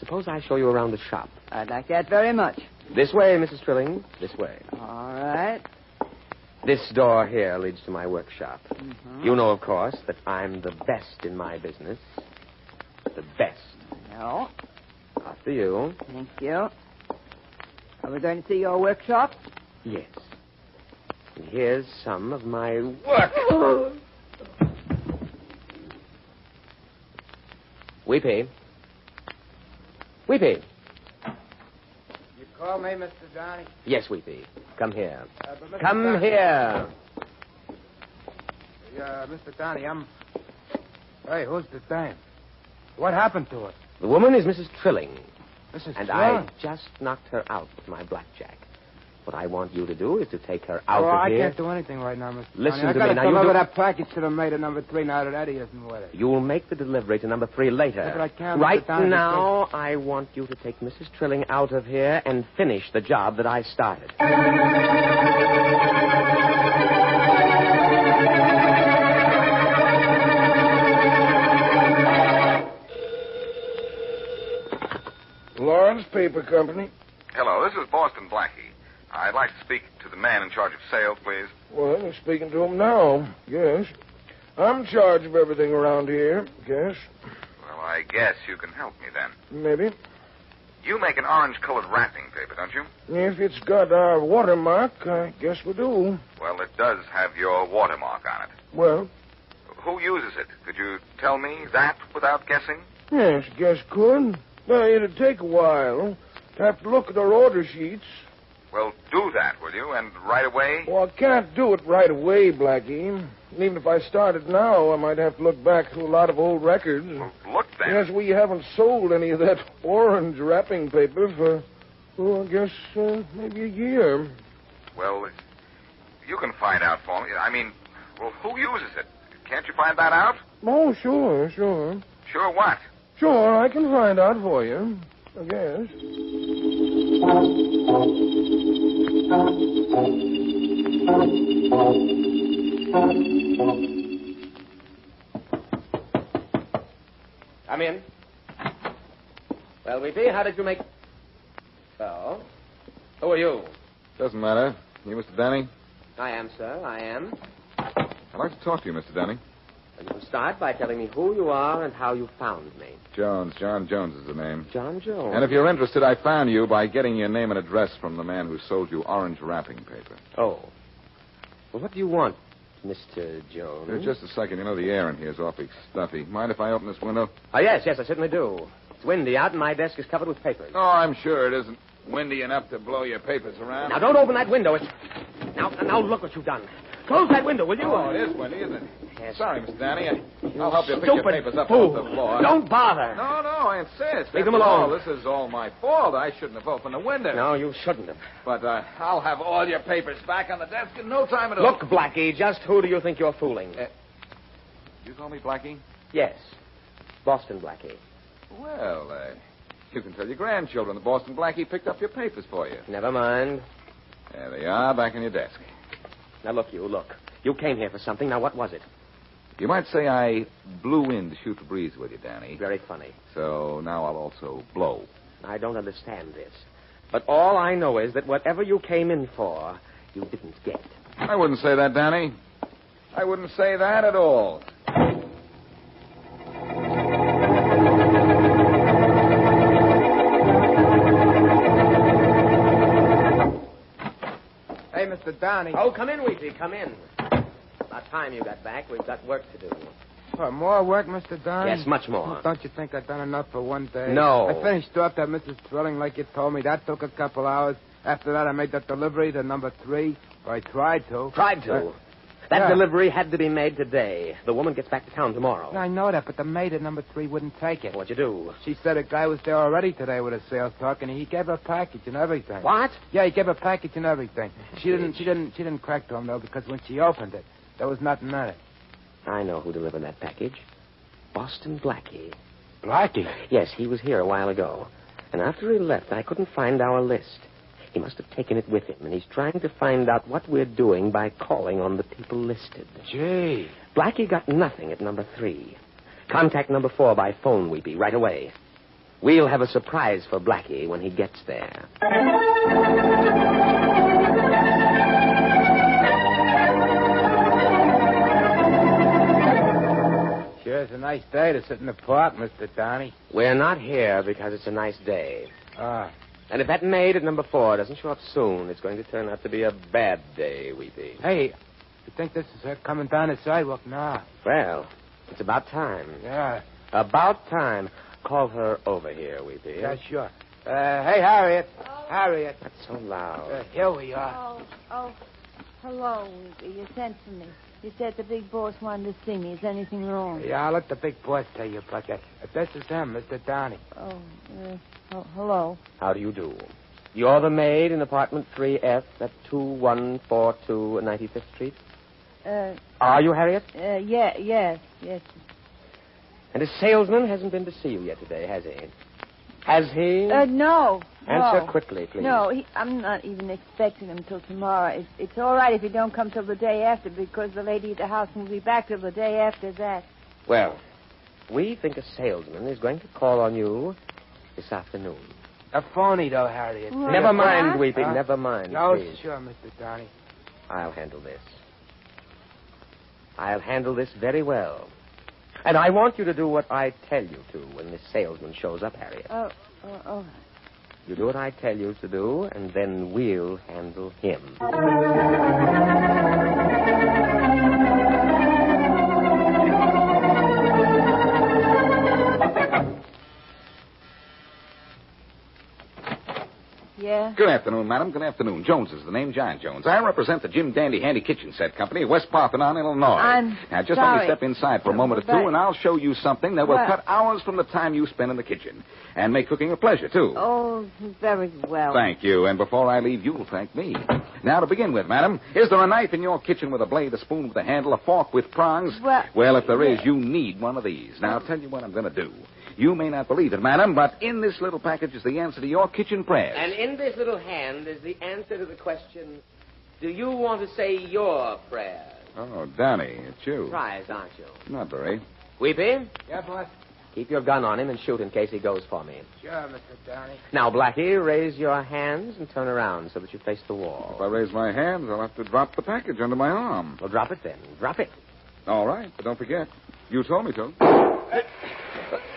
suppose I show you around the shop. I'd like that very much. This way, Mrs. Trilling. This way. All right. This door here leads to my workshop. Mm-hmm. You know, of course, that I'm the best in my business. The best. No. After you. Thank you. Are we going to see your workshop? Yes. And here's some of my work. Weepy. Weepy. You call me, Mr. Donny? Yes, Weepy. Come here. But Mr. Come Donny- here. Mr. Donny, Hey, who's the dame? What happened to her? The woman is Mrs. Trilling. Mrs. And Trilling? I just knocked her out with my blackjack. What I want you to do is to take her out Oh, of I here. can't do anything right now, Mr. Listen Donny. to me. I Now, gotta you deliver do- that package to the maid at number 3 now that Eddie isn't with it. You'll make the delivery to number 3 later. Yeah, but I can't, Mr. Right Donny, now, I want you to take Mrs. Trilling out of here and finish the job that I started. Lawrence Paper Company. Hello, this is Boston Blackie. I'd like to speak to the man in charge of sales, please. Well, you're speaking to him now. Yes. I'm in charge of everything around here. Yes. Well, I guess you can help me then. Maybe. You make an orange-colored wrapping paper, don't you? If it's got our watermark, I guess we do. Well, it does have your watermark on it. Well, Who uses it? Could you tell me that without guessing? yes, guess could. It'd take a while. Have to look at our order sheets. Well, do that, will you? And right away? Well, I can't do it right away, Blackie. And even if I started now, I might have to look back through a lot of old records. Well, look then. Yes, we haven't sold any of that orange wrapping paper for, I guess, maybe a year. Well, you can find out for me. I mean, well, who uses it? Can't you find that out? Oh, sure. Sure what? Sure, I can find out for you, I guess. Come in. Well, Weepy, how did you make... So? Who are you? Doesn't matter. You, Mr. Denny? I am, sir. I am. I'd like to talk to you, Mr. Denny. And you can start by telling me who you are and how you found me. Jones. John Jones is the name. John Jones. And if you're interested, I found you by getting your name and address from the man who sold you orange wrapping paper. Oh. Well, what do you want, Mr. Jones? Just a second. You know, the air in here is awfully stuffy. Mind if I open this window? Oh, yes, I certainly do. It's windy out, and my desk is covered with papers. Oh, I'm sure it isn't windy enough to blow your papers around. Now, don't open that window. It's... Now, look what you've done. Close that window, will you? Oh, it is windy, isn't it? Yes. Sorry, Mr. Danny. I'll help you pick your papers up fool. off the floor. Don't bother. No, I insist. Leave them After alone. all, this is all my fault. I shouldn't have opened the window. No, you shouldn't have. But I'll have all your papers back on the desk in no time at all. Look, Blackie, just who do you think you're fooling? You call me Blackie? Yes. Boston Blackie. Well, you can tell your grandchildren the Boston Blackie picked up your papers for you. Never mind. There they are, back in your desk. Now, look. You came here for something. Now, what was it? You might say I blew in to shoot the breeze with you, Danny. Very funny. So now I'll also blow. I don't understand this. But all I know is that whatever you came in for, you didn't get. I wouldn't say that, Danny. I wouldn't say that at all. Hey, Mr. Donny. Oh, come in, Weezy. Come in. About time you got back. We've got work to do. What, more work, Mr. Donny? Yes, much more. Oh, don't you think I've done enough for one day? No. I finished off that Mrs. Thrilling like you told me. That took a couple hours. After that, I made that delivery to number 3. Or I tried to. Tried to? That delivery had to be made today. The woman gets back to town tomorrow. I know that, but the maid at number 3 wouldn't take it. What'd you do? She said a guy was there already today with a sales talk, and he gave her a package and everything. What? Yeah, he gave her a package and everything. She didn't crack to him though, because when she opened it, there was nothing in it. I know who delivered that package. Boston Blackie. Blackie? Yes, he was here a while ago. And after he left, I couldn't find our list. He must have taken it with him, and he's trying to find out what we're doing by calling on the people listed. Gee. Blackie got nothing at number 3. Contact number 4 by phone, Weepy, right away. We'll have a surprise for Blackie when he gets there. nice day to sit in the park, Mr. Donny. We're not here because it's a nice day. Ah. And if that maid at number 4 doesn't show up soon, it's going to turn out to be a bad day, Weepy. Hey, you think this is her coming down the sidewalk now? Well, it's about time. Yeah. About time. Call her over here, Weepy. Yeah, sure. Hey, Harriet. Harriet. That's so loud. Here we are. Oh, hello, Weepy. You sent for me. You said the big boss wanted to see me. Is anything wrong? Yeah, I'll let the big boss tell you about that. This is him, Mr. Donny. Hello. How do you do? You're the maid in apartment 3F at 2142 95th Street? Are you, Harriet? Yes. And his salesman hasn't been to see you yet today, has he? Has he? No. Answer No. quickly, please. No, I'm not even expecting him till tomorrow. It's all right if he don't come till the day after, because the lady at the house will be back till the day after that. Well, we think a salesman is going to call on you this afternoon. A phony, though, Harriet. Never mind, Weeping. Never mind. No, please. sure, Mr. Donny. I'll handle this. I'll handle this very well. And I want you to do what I tell you to when this salesman shows up, Harriet. Oh. You do what I tell you to do, and then we'll handle him. Yeah? Good afternoon, madam. Good afternoon. Jones is the name, John Jones. I represent the Jim Dandy Handy Kitchen Set Company of West Parthenon, Illinois. Now, just let me step inside for a moment or two, and I'll show you something that will cut hours from the time you spend in the kitchen and make cooking a pleasure, too. Oh, very well. Thank you. And before I leave, you'll thank me. Now, to begin with, madam, is there a knife in your kitchen with a blade, a spoon with a handle, a fork with prongs? Well, if there is, you need one of these. Now, I'll tell you what I'm going to do. You may not believe it, madam, but in this little package is the answer to your kitchen prayers. And in this little hand is the answer to the question, do you want to say your prayers? Oh, Donny, it's you. Surprised, aren't you? Not very. Weepy? Yeah, boss? Keep your gun on him and shoot in case he goes for me. Sure, Mr. Donny. Now, Blackie, raise your hands and turn around so that you face the wall. If I raise my hands, I'll have to drop the package under my arm. Well, drop it then. Drop it. All right, but don't forget, you told me to.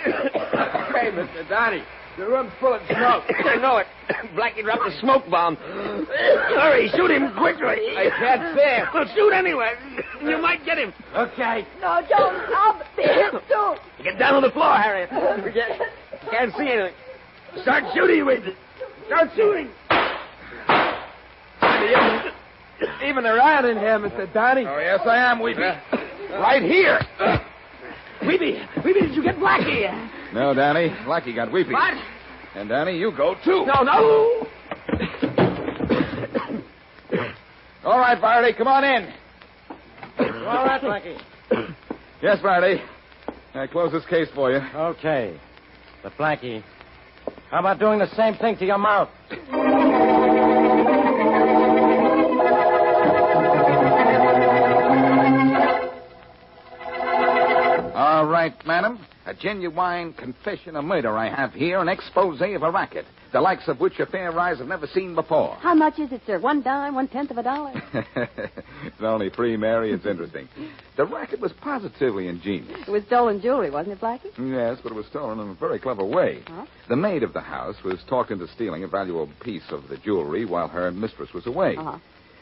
Hey, Mr. Donny, the room's full of smoke. I know it. Blackie dropped a smoke bomb. Hurry, shoot him quickly. I can't see him. Well, shoot anyway. You might get him. Okay. No, don't. I'll be hit, too. Get down on the floor, Harriet. You can't see anything. Start shooting with it. Start shooting. Even around in here, Mr. Donny. Oh, yes, I am, Weepy. Right here. Weepy, did you get Blackie? No, Danny. Blackie got Weepy. What? And, Danny, you go, too. No. All right, Faraday, come on in. All right, Blackie. Yes, Faraday. I close this case for you. Okay. But, Blackie, how about doing the same thing to your mouth? All right, madam. A genuine confession of murder I have here, an expose of a racket, the likes of which your fair eyes have never seen before. How much is it, sir? $1, 1/10 of a dollar? It's only free, Mary. It's interesting. The racket was positively ingenious. It was stolen jewelry, wasn't it, Blackie? Yes, but it was stolen in a very clever way. Huh? The maid of the house was talked into stealing a valuable piece of the jewelry while her mistress was away. Uh-huh.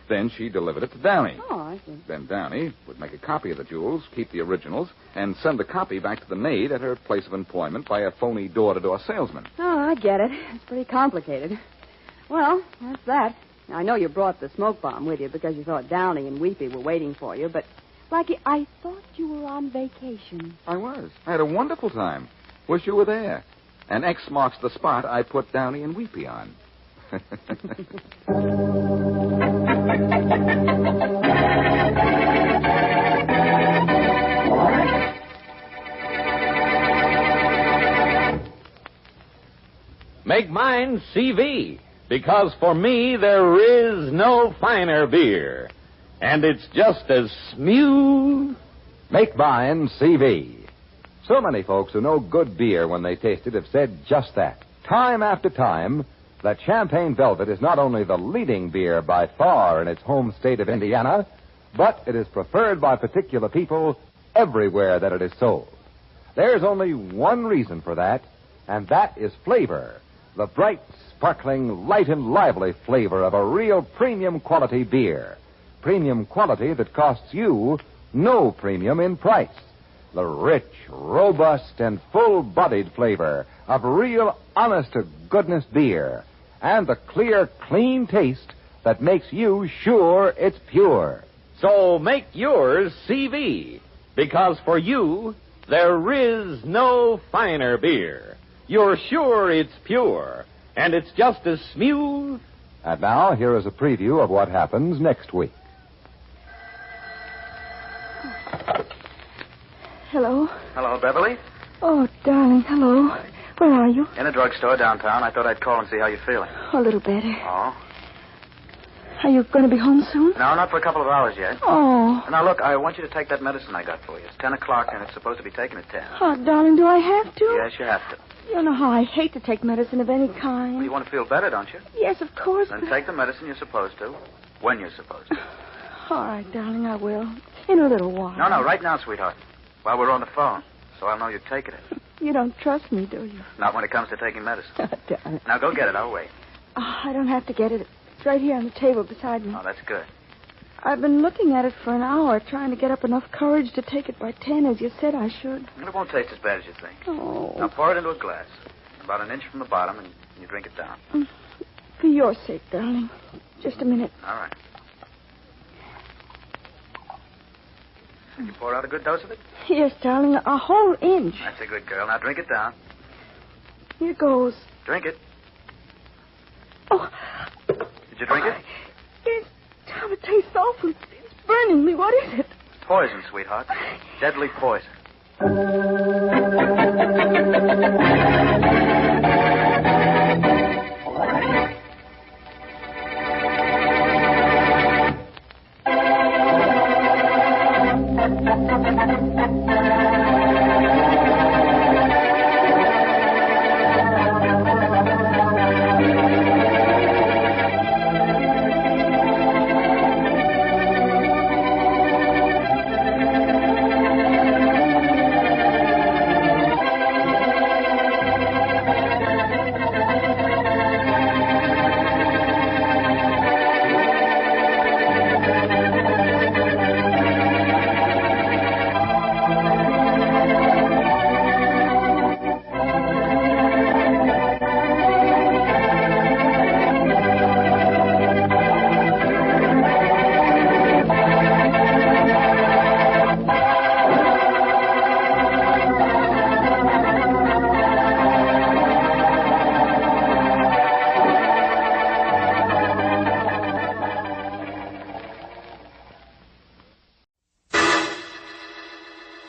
Then she delivered it to Downey. Oh, I see. Then Downey would make a copy of the jewels, keep the originals, and send the copy back to the maid at her place of employment by a phony door-to-door salesman. Oh, I get it. It's pretty complicated. Well, that's that. I know you brought the smoke bomb with you because you thought Downey and Weepy were waiting for you, but, Blackie, I thought you were on vacation. I was. I had a wonderful time. Wish you were there. And X marks the spot I put Downey and Weepy on. Make mine CV, because for me there is no finer beer. And it's just as smooth. Make mine CV. So many folks who know good beer when they taste it have said just that. Time after time, that Champagne Velvet is not only the leading beer by far in its home state of Indiana, but it is preferred by particular people everywhere that it is sold. There's only one reason for that, and that is flavor. The bright, sparkling, light and lively flavor of a real premium quality beer. Premium quality that costs you no premium in price. The rich, robust, and full-bodied flavor of real, honest-to-goodness beer. And the clear, clean taste that makes you sure it's pure. So make yours CV, because for you, there is no finer beer. You're sure it's pure, and it's just as smooth. And now, here is a preview of what happens next week. Hello? Hello, Beverly. Oh, darling, hello. Where are you? In a drugstore downtown. I thought I'd call and see how you're feeling. A little better. Oh? Are you going to be home soon? No, not for a couple of hours yet. Oh. Now, look, I want you to take that medicine I got for you. It's 10 o'clock, and it's supposed to be taken at 10. Oh, darling, do I have to? Yes, you have to. You know how I hate to take medicine of any kind. Well, you want to feel better, don't you? Yes, of course. Then take the medicine you're supposed to, when you're supposed to. All right, darling, I will. In a little while. No, right now, sweetheart. While we're on the phone, so I'll know you're taking it. You don't trust me, do you? Not when it comes to taking medicine. Darling. Now, go get it. I'll wait. Oh, I don't have to get it. It's right here on the table beside me. Oh, that's good. I've been looking at it for an hour, trying to get up enough courage to take it by 10, as you said I should. Well, it won't taste as bad as you think. Oh. Now, pour it into a glass. About an inch from the bottom, and you drink it down. For your sake, darling. Just a minute. All right. Can you pour out a good dose of it? Yes, darling, a whole inch. That's a good girl. Now, drink it down. Here goes. Drink it. Oh. Did you drink it? Yes. Tom, it tastes awful. It's burning me. What is it? Poison, sweetheart. Deadly poison.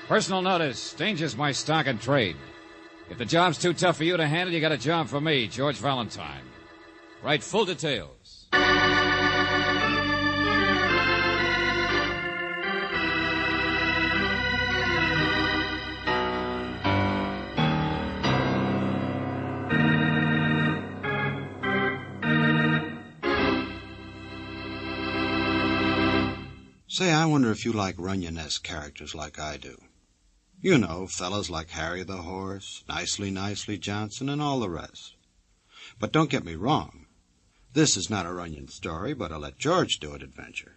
Personal notice. Danger's my stock and trade. If the job's too tough for you to handle, you got a job for me, George Valentine. Write full details. Say, I wonder if you like Runyon-esque characters like I do. You know, fellas like Harry the Horse, Nicely Johnson, and all the rest. But don't get me wrong. This is not a Runyon story, but a Let George Do It adventure.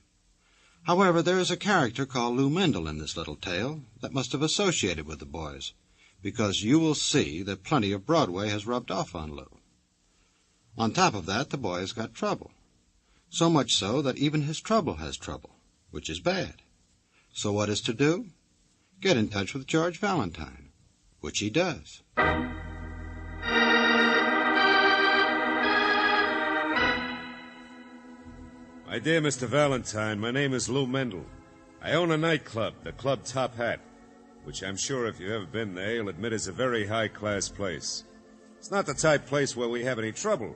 However, there is a character called Lou Mendel in this little tale that must have associated with the boys, because you will see that plenty of Broadway has rubbed off on Lou. On top of that, the boy has got trouble. So much so that even his trouble has trouble, which is bad. So what is to do? Get in touch with George Valentine, which he does. My dear Mr. Valentine, my name is Lou Mendel. I own a nightclub, the Club Top Hat, which I'm sure if you've ever been there, you'll admit is a very high-class place. It's not the type place where we have any trouble,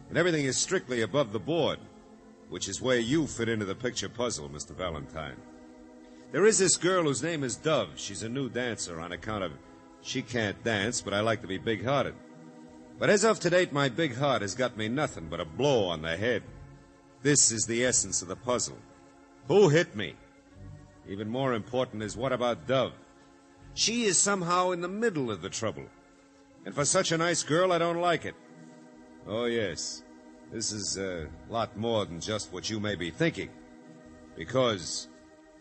and everything is strictly above the board, which is where you fit into the picture puzzle, Mr. Valentine. There is this girl whose name is Dove. She's a new dancer on account of she can't dance, but I like to be big-hearted. But as of to date, my big heart has got me nothing but a blow on the head. This is the essence of the puzzle. Who hit me? Even more important is, what about Dove? She is somehow in the middle of the trouble. And for such a nice girl, I don't like it. Oh, yes. This is a lot more than just what you may be thinking. Because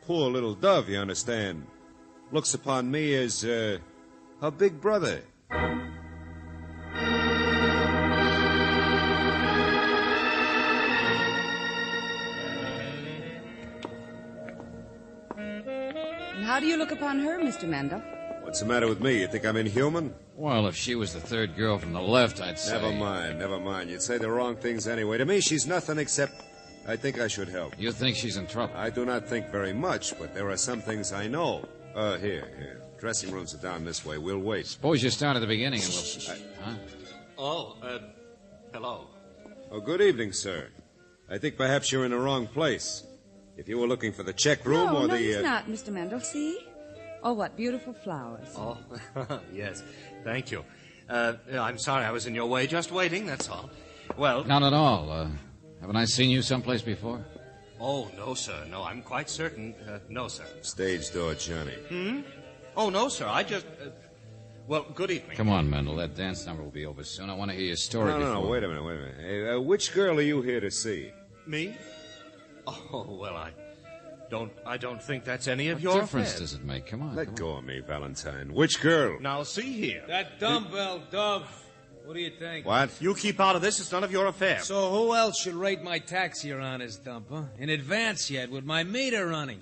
poor little Dove, you understand, looks upon me as her big brother. And how do you look upon her, Mr. Mendel? What's the matter with me? You think I'm inhuman? Well, if she was the third girl from the left, I'd say... Never mind. You'd say the wrong things anyway. To me, she's nothing except I think I should help. You think she's in trouble? I do not think very much, but there are some things I know. Here. Dressing rooms are down this way. We'll wait. Suppose you start at the beginning and we'll... Huh? Oh, hello. Oh, good evening, sir. I think perhaps you're in the wrong place. If you were looking for the check room no, or the... No, he's not, Mr. Mendel. See? Oh, what beautiful flowers. Oh, yes. Thank you. I'm sorry I was in your way. Just waiting, that's all. Well... Not at all. Haven't I seen you someplace before? Oh, no, sir. No, I'm quite certain. No, sir. Stage door, Johnny. Oh, no, sir. I just... well, good evening. Come on, Mendel. That dance number will be over soon. I want to hear your story before... No, wait a minute. Hey, which girl are you here to see? Me? Oh, well, I don't think that's any of What your difference affairs. does it make? Come on. Let go of me, Valentine. Which girl? Now, see here. That dumbbell, Dove. What do you think? What? You keep out of this. It's none of your affair. So who else should rate my taxi around this dump, huh? In advance yet, with my meter running.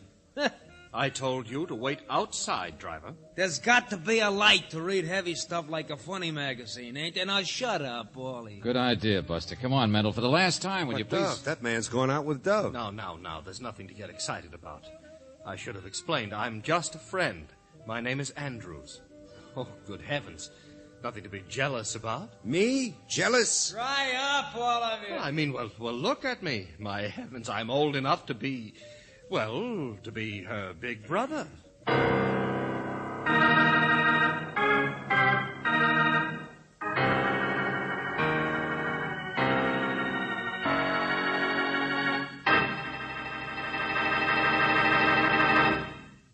I told you to wait outside, driver. There's got to be a light to read heavy stuff like a funny magazine, ain't there? Now shut up, Paulie. Good idea, Buster. Come on, Mendel. For the last time, would you please... Dove? That man's going out with Dove. No. There's nothing to get excited about. I should have explained. I'm just a friend. My name is Andrews. Oh, good heavens. Nothing to be jealous about. Me? Jealous? Dry up, all of you. Well, I mean, well, look at me. My heavens, I'm old enough to be... Well, to be her big brother.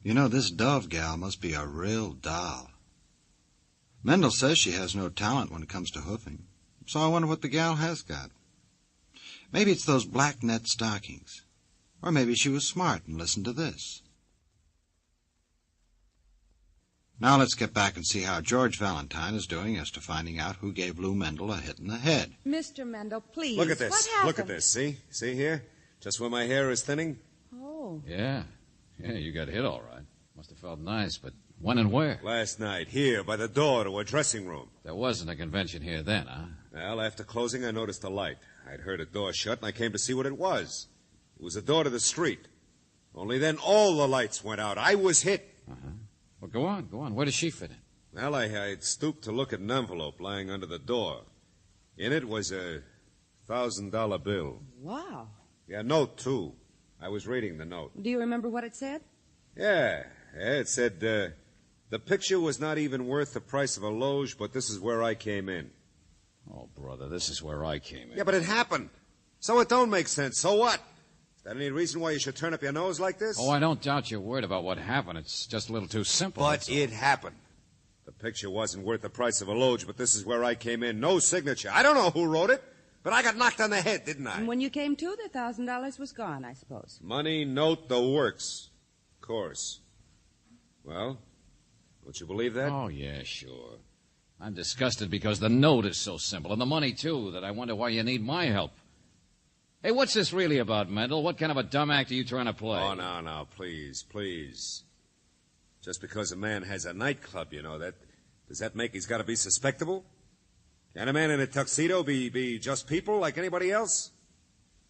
You know, this Dove gal must be a real doll. Mendel says she has no talent when it comes to hoofing, so I wonder what the gal has got. Maybe it's those black net stockings. Or maybe she was smart and listened to this. Now let's get back and see how George Valentine is doing as to finding out who gave Lou Mendel a hit in the head. Mr. Mendel, please. Look at this. What happened? Look at this. See? See here? Just where my hair is thinning? Oh. Yeah, you got hit all right. Must have felt nice, but when and where? Last night, here, by the door to her dressing room. There wasn't a convention here then, huh? Well, after closing, I noticed a light. I'd heard a door shut, and I came to see what it was. It was a door to the street. Only then all the lights went out. I was hit. Uh-huh. Well, go on. Where does she fit in? Well, I'd stooped to look at an envelope lying under the door. In it was a $1,000 bill. Wow. Yeah, note, too. I was reading the note. Do you remember what it said? Yeah, it said, the picture was not even worth the price of a loge, but this is where I came in. Oh, brother, this is where I came in. Yeah, but it happened. So it don't make sense. So what? Is that any reason why you should turn up your nose like this? Oh, I don't doubt your word about what happened. It's just a little too simple. But it happened. The picture wasn't worth the price of a loge, but this is where I came in. No signature. I don't know who wrote it, but I got knocked on the head, didn't I? And when you came to, the $1,000 was gone, I suppose. Money, note, the works. Of course. Well, don't you believe that? Oh, yeah, sure. I'm disgusted because the note is so simple, and the money, too, that I wonder why you need my help. Hey, what's this really about, Mendel? What kind of a dumb act are you trying to play? Oh, no, please. Just because a man has a nightclub, you know, does that make he's got to be suspectable? Can a man in a tuxedo be just people like anybody else?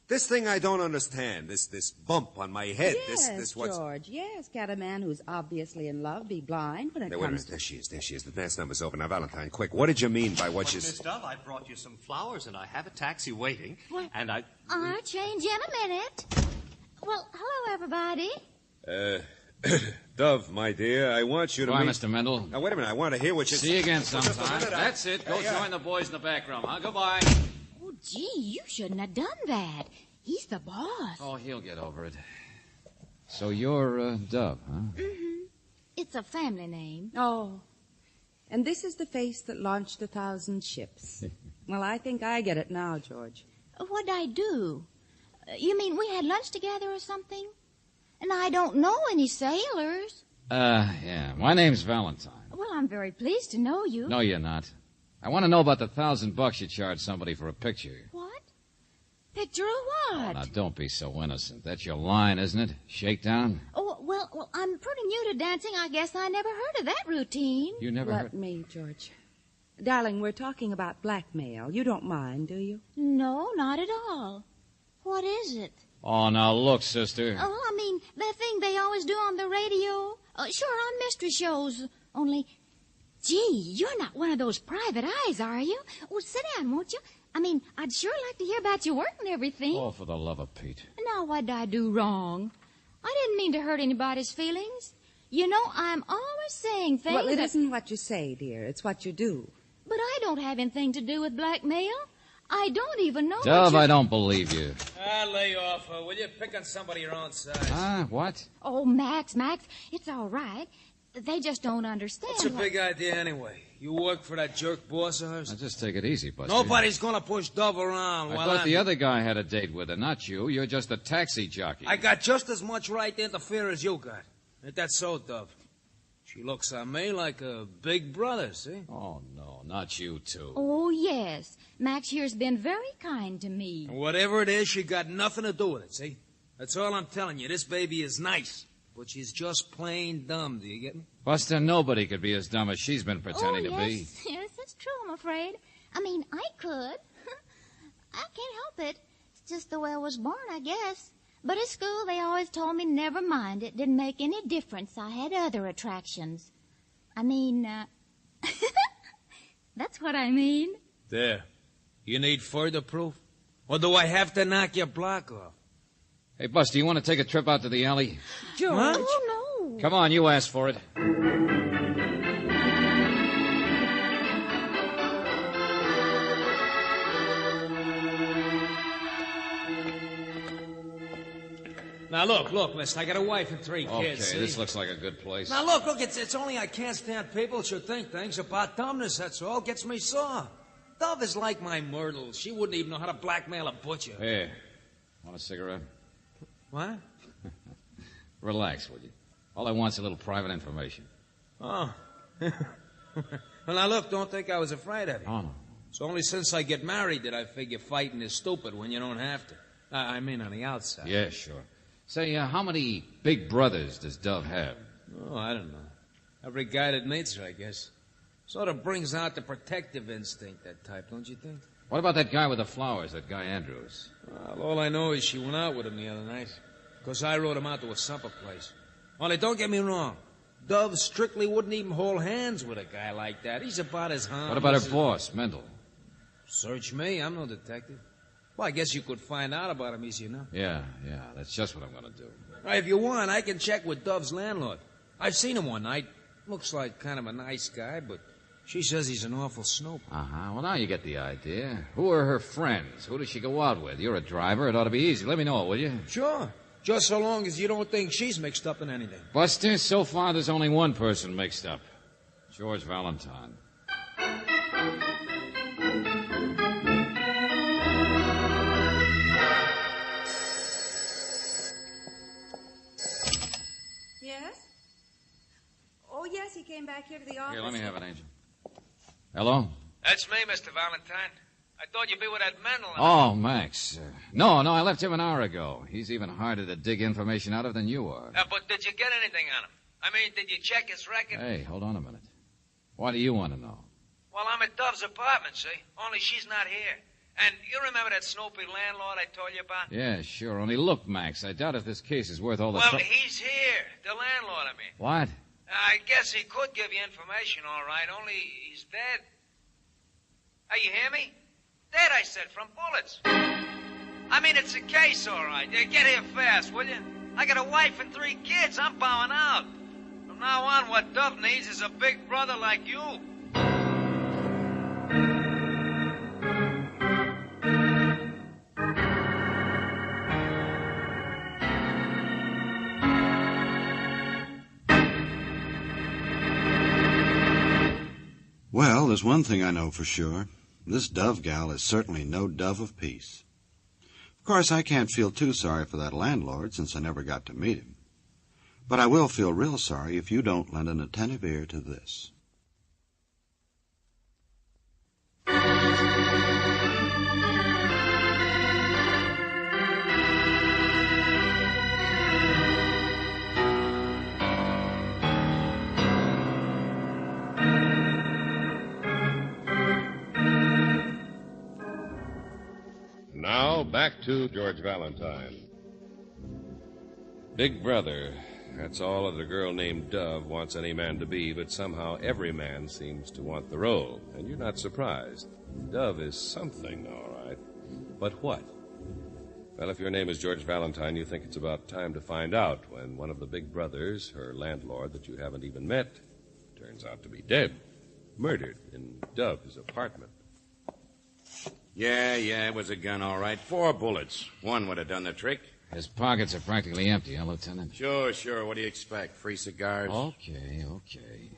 This thing I don't understand, this bump on my head, yes, this what's... George, yes. Can a man who's obviously in love be blind when it Wait a minute, there she is. The dance number's over. Now, Valentine, quick, what did you mean by what you... Miss Dove, I brought you some flowers, and I have a taxi waiting, What? and I... I'll change in a minute. Well, hello, everybody. Dove, my dear, I want you to Bye, meet... Mr. Mendel. Now, wait a minute, I want to hear what you... See you again Just a sometime. minute, That's it. Go join the boys in the back room, huh? Goodbye. Oh, gee, you shouldn't have done that. He's the boss. Oh, he'll get over it. So you're Dove, huh? Mm-hmm. It's a family name. Oh. And this is the face that launched 1,000 ships. Well, I think I get it now, George. What'd I do? You mean we had lunch together or something? And I don't know any sailors. Yeah. My name's Valentine. Well, I'm very pleased to know you. No, you're not. I want to know about the $1,000 you charged somebody for a picture. What? Picture of what? Now, don't be so innocent. That's your line, isn't it? Shakedown? Oh, well, I'm pretty new to dancing. I guess I never heard of that routine. You never Let heard... me, George. Darling, we're talking about blackmail. You don't mind, do you? No, not at all. What is it? Oh, now look, sister. Oh, I mean, that thing they always do on the radio. Sure, on mystery shows. Only, gee, you're not one of those private eyes, are you? Well, sit down, won't you? I mean, I'd sure like to hear about your work and everything. Oh, for the love of Pete. Now, what'd I do wrong? I didn't mean to hurt anybody's feelings. You know, I'm always saying things Well, it that... isn't what you say, dear. It's what you do. But I don't have anything to do with blackmail. I don't even know Dove, I don't believe you. Lay off, will you? Pick on somebody your own size. What? Oh, Max, it's all right. They just don't understand. What's a big idea anyway? You work for that jerk boss of hers? Now, just take it easy, Buster. Nobody's gonna push Dove around I while thought I'm... the other guy had a date with her, not you. You're just a taxi jockey. I got just as much right to interfere as you got. Ain't that so, Dove? She looks on me like a big brother, see? Oh, no, not you two. Oh, yes. Max here's been very kind to me. Whatever it is, she got nothing to do with it, see? That's all I'm telling you. This baby is nice, but she's just plain dumb, do you get me? Buster, nobody could be as dumb as she's been pretending to be. Yes, that's true, I'm afraid. I mean, I could. I can't help it. It's just the way I was born, I guess. But at school, they always told me never mind. It didn't make any difference. I had other attractions. I mean, that's what I mean. There. You need further proof? Or do I have to knock your block off? Hey, Buster, you want to take a trip out to the alley? George. Huh? Oh, no. Come on, you asked for it. Now, look, mister, I got a wife and 3 kids. Okay, this looks like a good place. Now, look, it's only I can't stand people should think things about dumbness, that's all. Gets me sore. Dove is like my Myrtle. She wouldn't even know how to blackmail a butcher. Hey, want a cigarette? What? Relax, will you? All I want's a little private information. Oh. Well, now, look, don't think I was afraid of you. Oh, no. It's only since I get married that I figure fighting is stupid when you don't have to. I mean on the outside. Yeah, sure. Say, how many big brothers does Dove have? Oh, I don't know. Every guy that meets her, I guess. Sort of brings out the protective instinct, that type, don't you think? What about that guy with the flowers, that guy Andrews? Well, all I know is she went out with him the other night. Because I rode him out to a supper place. Only don't get me wrong. Dove strictly wouldn't even hold hands with a guy like that. He's about as harmless. What about her boss, Mendel? Search me. I'm no detective. Well, I guess you could find out about him easy enough. Yeah, that's just what I'm going to do. Right, if you want, I can check with Dove's landlord. I've seen him one night. Looks like kind of a nice guy, but she says he's an awful snoop. Uh-huh. Well, now you get the idea. Who are her friends? Who does she go out with? You're a driver. It ought to be easy. Let me know, will you? Sure. Just so long as you don't think she's mixed up in anything. Buster, so far there's only one person mixed up. George Valentine. Yes? Oh, yes, he came back here to the office. Here, let me have it, Angel. Hello? That's me, Mr. Valentine. I thought you'd be with that Mendel. Oh, Max. No, I left him an hour ago. He's even harder to dig information out of than you are. But did you get anything on him? I mean, did you check his record? Hey, hold on a minute. Why do you want to know? Well, I'm at Dove's apartment, see? Only she's not here. And you remember that snoopy landlord I told you about? Yeah, sure. Only look, Max, I doubt if this case is worth all the... Well, he's here. The landlord, I mean. What? I guess he could give you information, all right, only he's dead. Hey, you hear me? Dead, I said, from bullets. I mean, it's a case, all right. Get here fast, will you? I got a wife and 3 kids. I'm bowing out. From now on, what Dove needs is a big brother like you. Well, there's one thing I know for sure. This Dove gal is certainly no dove of peace. Of course, I can't feel too sorry for that landlord since I never got to meet him. But I will feel real sorry if you don't lend an attentive ear to this. Now, back to George Valentine. Big brother. That's all that a girl named Dove wants any man to be, but somehow every man seems to want the role. And you're not surprised. Dove is something, all right. But what? Well, if your name is George Valentine, you think it's about time to find out when one of the big brothers, her landlord that you haven't even met, turns out to be dead. Murdered in Dove's apartment. Yeah, it was a gun, all right. 4 bullets. One would have done the trick. His pockets are practically empty, huh, Lieutenant? Sure. What do you expect? Free cigars? Okay.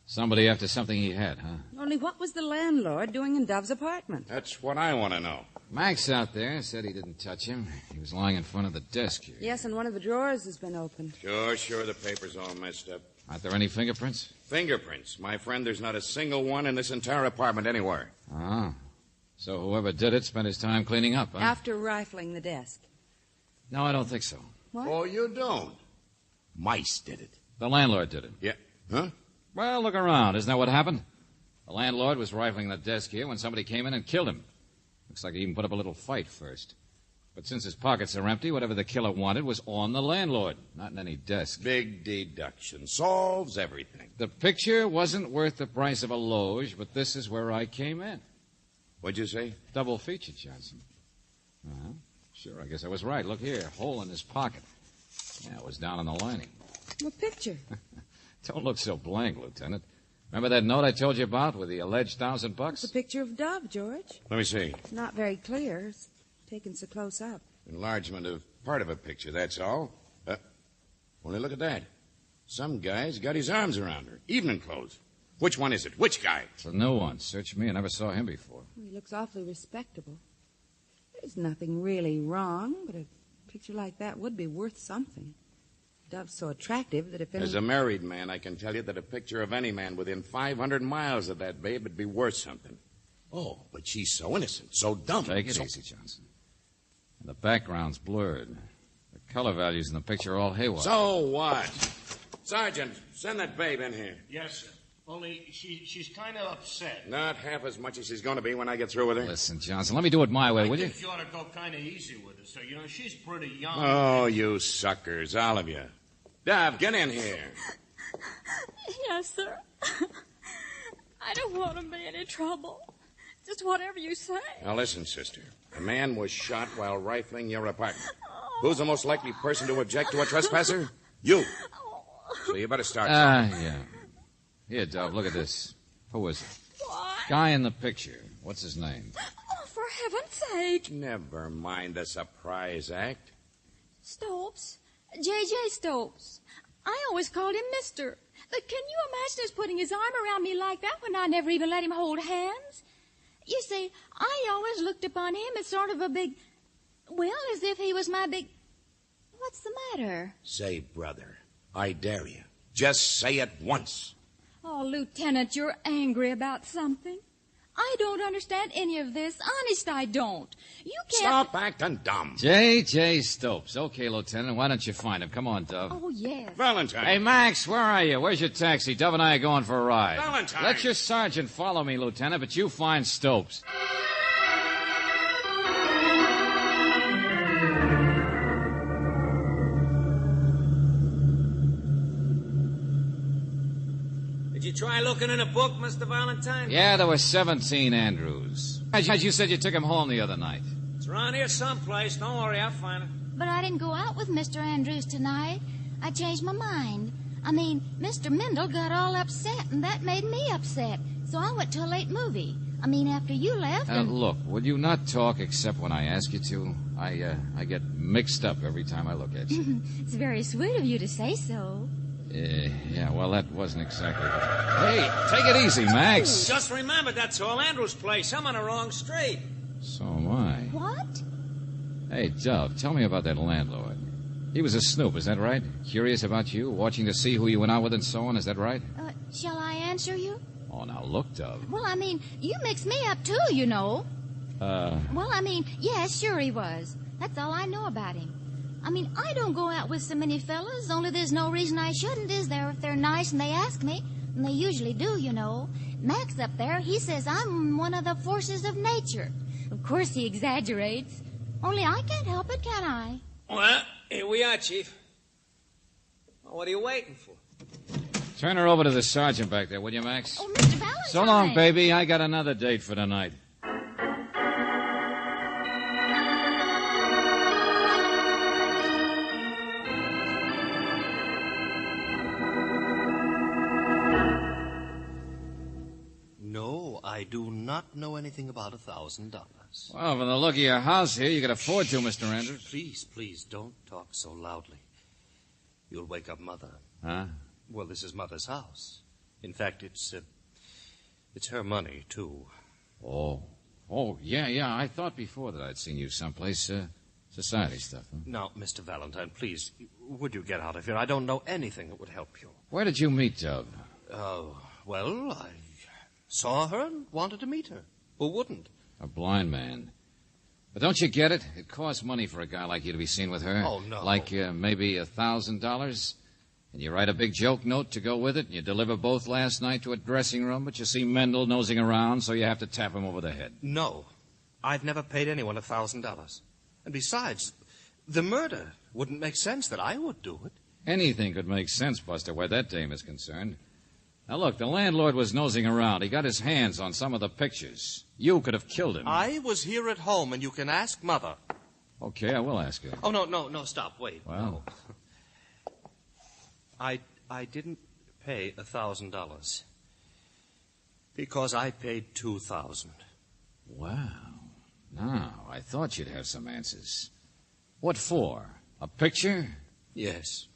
Somebody after something he had, huh? Only what was the landlord doing in Dove's apartment? That's what I want to know. Max out there said he didn't touch him. He was lying in front of the desk here. Yes, and one of the drawers has been opened. Sure. The paper's all messed up. Aren't there any fingerprints? Fingerprints? My friend, there's not a single one in this entire apartment anywhere. Oh. So whoever did it spent his time cleaning up, huh? After rifling the desk. No, I don't think so. What? Oh, you don't? Mice did it. The landlord did it. Yeah. Huh? Well, look around. Isn't that what happened? The landlord was rifling the desk here when somebody came in and killed him. Looks like he even put up a little fight first. But since his pockets are empty, whatever the killer wanted was on the landlord, not in any desk. Big deduction. Solves everything. The picture wasn't worth the price of a loge, but this is where I came in. What'd you say? Double feature, Johnson. Uh-huh. Sure, I guess I was right. Look here, hole in his pocket. Yeah, it was down on the lining. What picture? Don't look so blank, Lieutenant. Remember that note I told you about with the alleged $1,000? It's a picture of Dove, George. Let me see. Not very clear. It's taken so close up. Enlargement of part of a picture, that's all. Only look at that. Some guy's got his arms around her. Evening clothes. Which one is it? Which guy? It's a new one. Search me. I never saw him before. He looks awfully respectable. There's nothing really wrong, but a picture like that would be worth something. Dove's so attractive that if any... As a married man, I can tell you that a picture of any man within 500 miles of that babe would be worth something. Oh, but she's so innocent, so dumb. Take it easy, Johnson. And the background's blurred. The color values in the picture are all haywire. So what? Sergeant, send that babe in here. Yes, sir. Only she's kind of upset. Not half as much as she's going to be when I get through with her. Listen, Johnson, let me do it my way, will you? I think you ought to go kind of easy with her, sir. You know, she's pretty young. Oh, you suckers, all of you. Dove, get in here. Yes, sir. I don't want to be any trouble. Just whatever you say. Now listen, sister. A man was shot while rifling your apartment. Who's the most likely person to object to a trespasser? You. So you better start. Yeah. Here, Dove, look at this. Who is it? What? Guy in the picture. What's his name? Oh, for heaven's sake. Never mind the surprise act. Stopes. J.J. Stopes. I always called him Mister. But can you imagine us putting his arm around me like that when I never even let him hold hands? You see, I always looked upon him as sort of a big... Well, as if he was my big... What's the matter? Say, brother, I dare you. Just say it once. Oh, Lieutenant, you're angry about something. I don't understand any of this. Honest, I don't. You can't... Stop acting dumb. J.J. Stopes. Okay, Lieutenant, why don't you find him? Come on, Dove. Oh, yes. Valentine. Hey, Max, where are you? Where's your taxi? Dove and I are going for a ride. Valentine. Let your sergeant follow me, Lieutenant, but you find Stopes. Did you try looking in a book, Mr. Valentine? Yeah, there were 17 Andrews. As you said, you took him home the other night. It's around here someplace. Don't worry, I'll find it. But I didn't go out with Mr. Andrews tonight. I changed my mind. I mean, Mr. Mendel got all upset, and that made me upset. So I went to a late movie. I mean, after you left. Look, will you not talk except when I ask you to? I get mixed up every time I look at you. It's very sweet of you to say so. Yeah, well, that wasn't exactly... Hey, take it easy, Max. Just remember, that's all Andrew's place. I'm on the wrong street. So am I. What? Hey, Dove, tell me about that landlord. He was a snoop, is that right? Curious about you, watching to see who you went out with and so on, is that right? Shall I answer you? Oh, now look, Dove. Well, I mean, you mixed me up too, you know. Well, I mean, yes, sure he was. That's all I know about him. I mean, I don't go out with so many fellas, only there's no reason I shouldn't, is there, if they're nice and they ask me. And they usually do, you know. Max up there, he says I'm one of the forces of nature. Of course he exaggerates. Only I can't help it, can I? Well, here we are, Chief. Well, what are you waiting for? Turn her over to the sergeant back there, will you, Max? Oh, Mr. Valentine. So long, baby. I got another date for tonight. No, I do not know anything about $1,000. Well, from the look of your house here, you can afford to, Mr. Andrews. Please, don't talk so loudly. You'll wake up Mother. Huh? Well, this is Mother's house. In fact, it's her money, too. Oh, yeah. I thought before that I'd seen you someplace. Society stuff, huh? Now, Mr. Valentine, please, would you get out of here? I don't know anything that would help you. Where did you meet Dove? Well, I saw her and wanted to meet her. Who wouldn't? A blind man. But don't you get it? It costs money for a guy like you to be seen with her. Oh, no. Like maybe $1,000. And you write a big joke note to go with it, and you deliver both last night to a dressing room, but you see Mendel nosing around, so you have to tap him over the head. No. I've never paid anyone $1,000. And besides, the murder wouldn't make sense that I would do it. Anything could make sense, Buster, where that dame is concerned. Now, look, the landlord was nosing around. He got his hands on some of the pictures. You could have killed him. I was here at home, and you can ask Mother. Okay, I will ask her. Oh, no, stop, wait. Well... No. I didn't pay $1,000 because I paid $2,000. Wow. Now, I thought you'd have some answers. What for? A picture? Yes.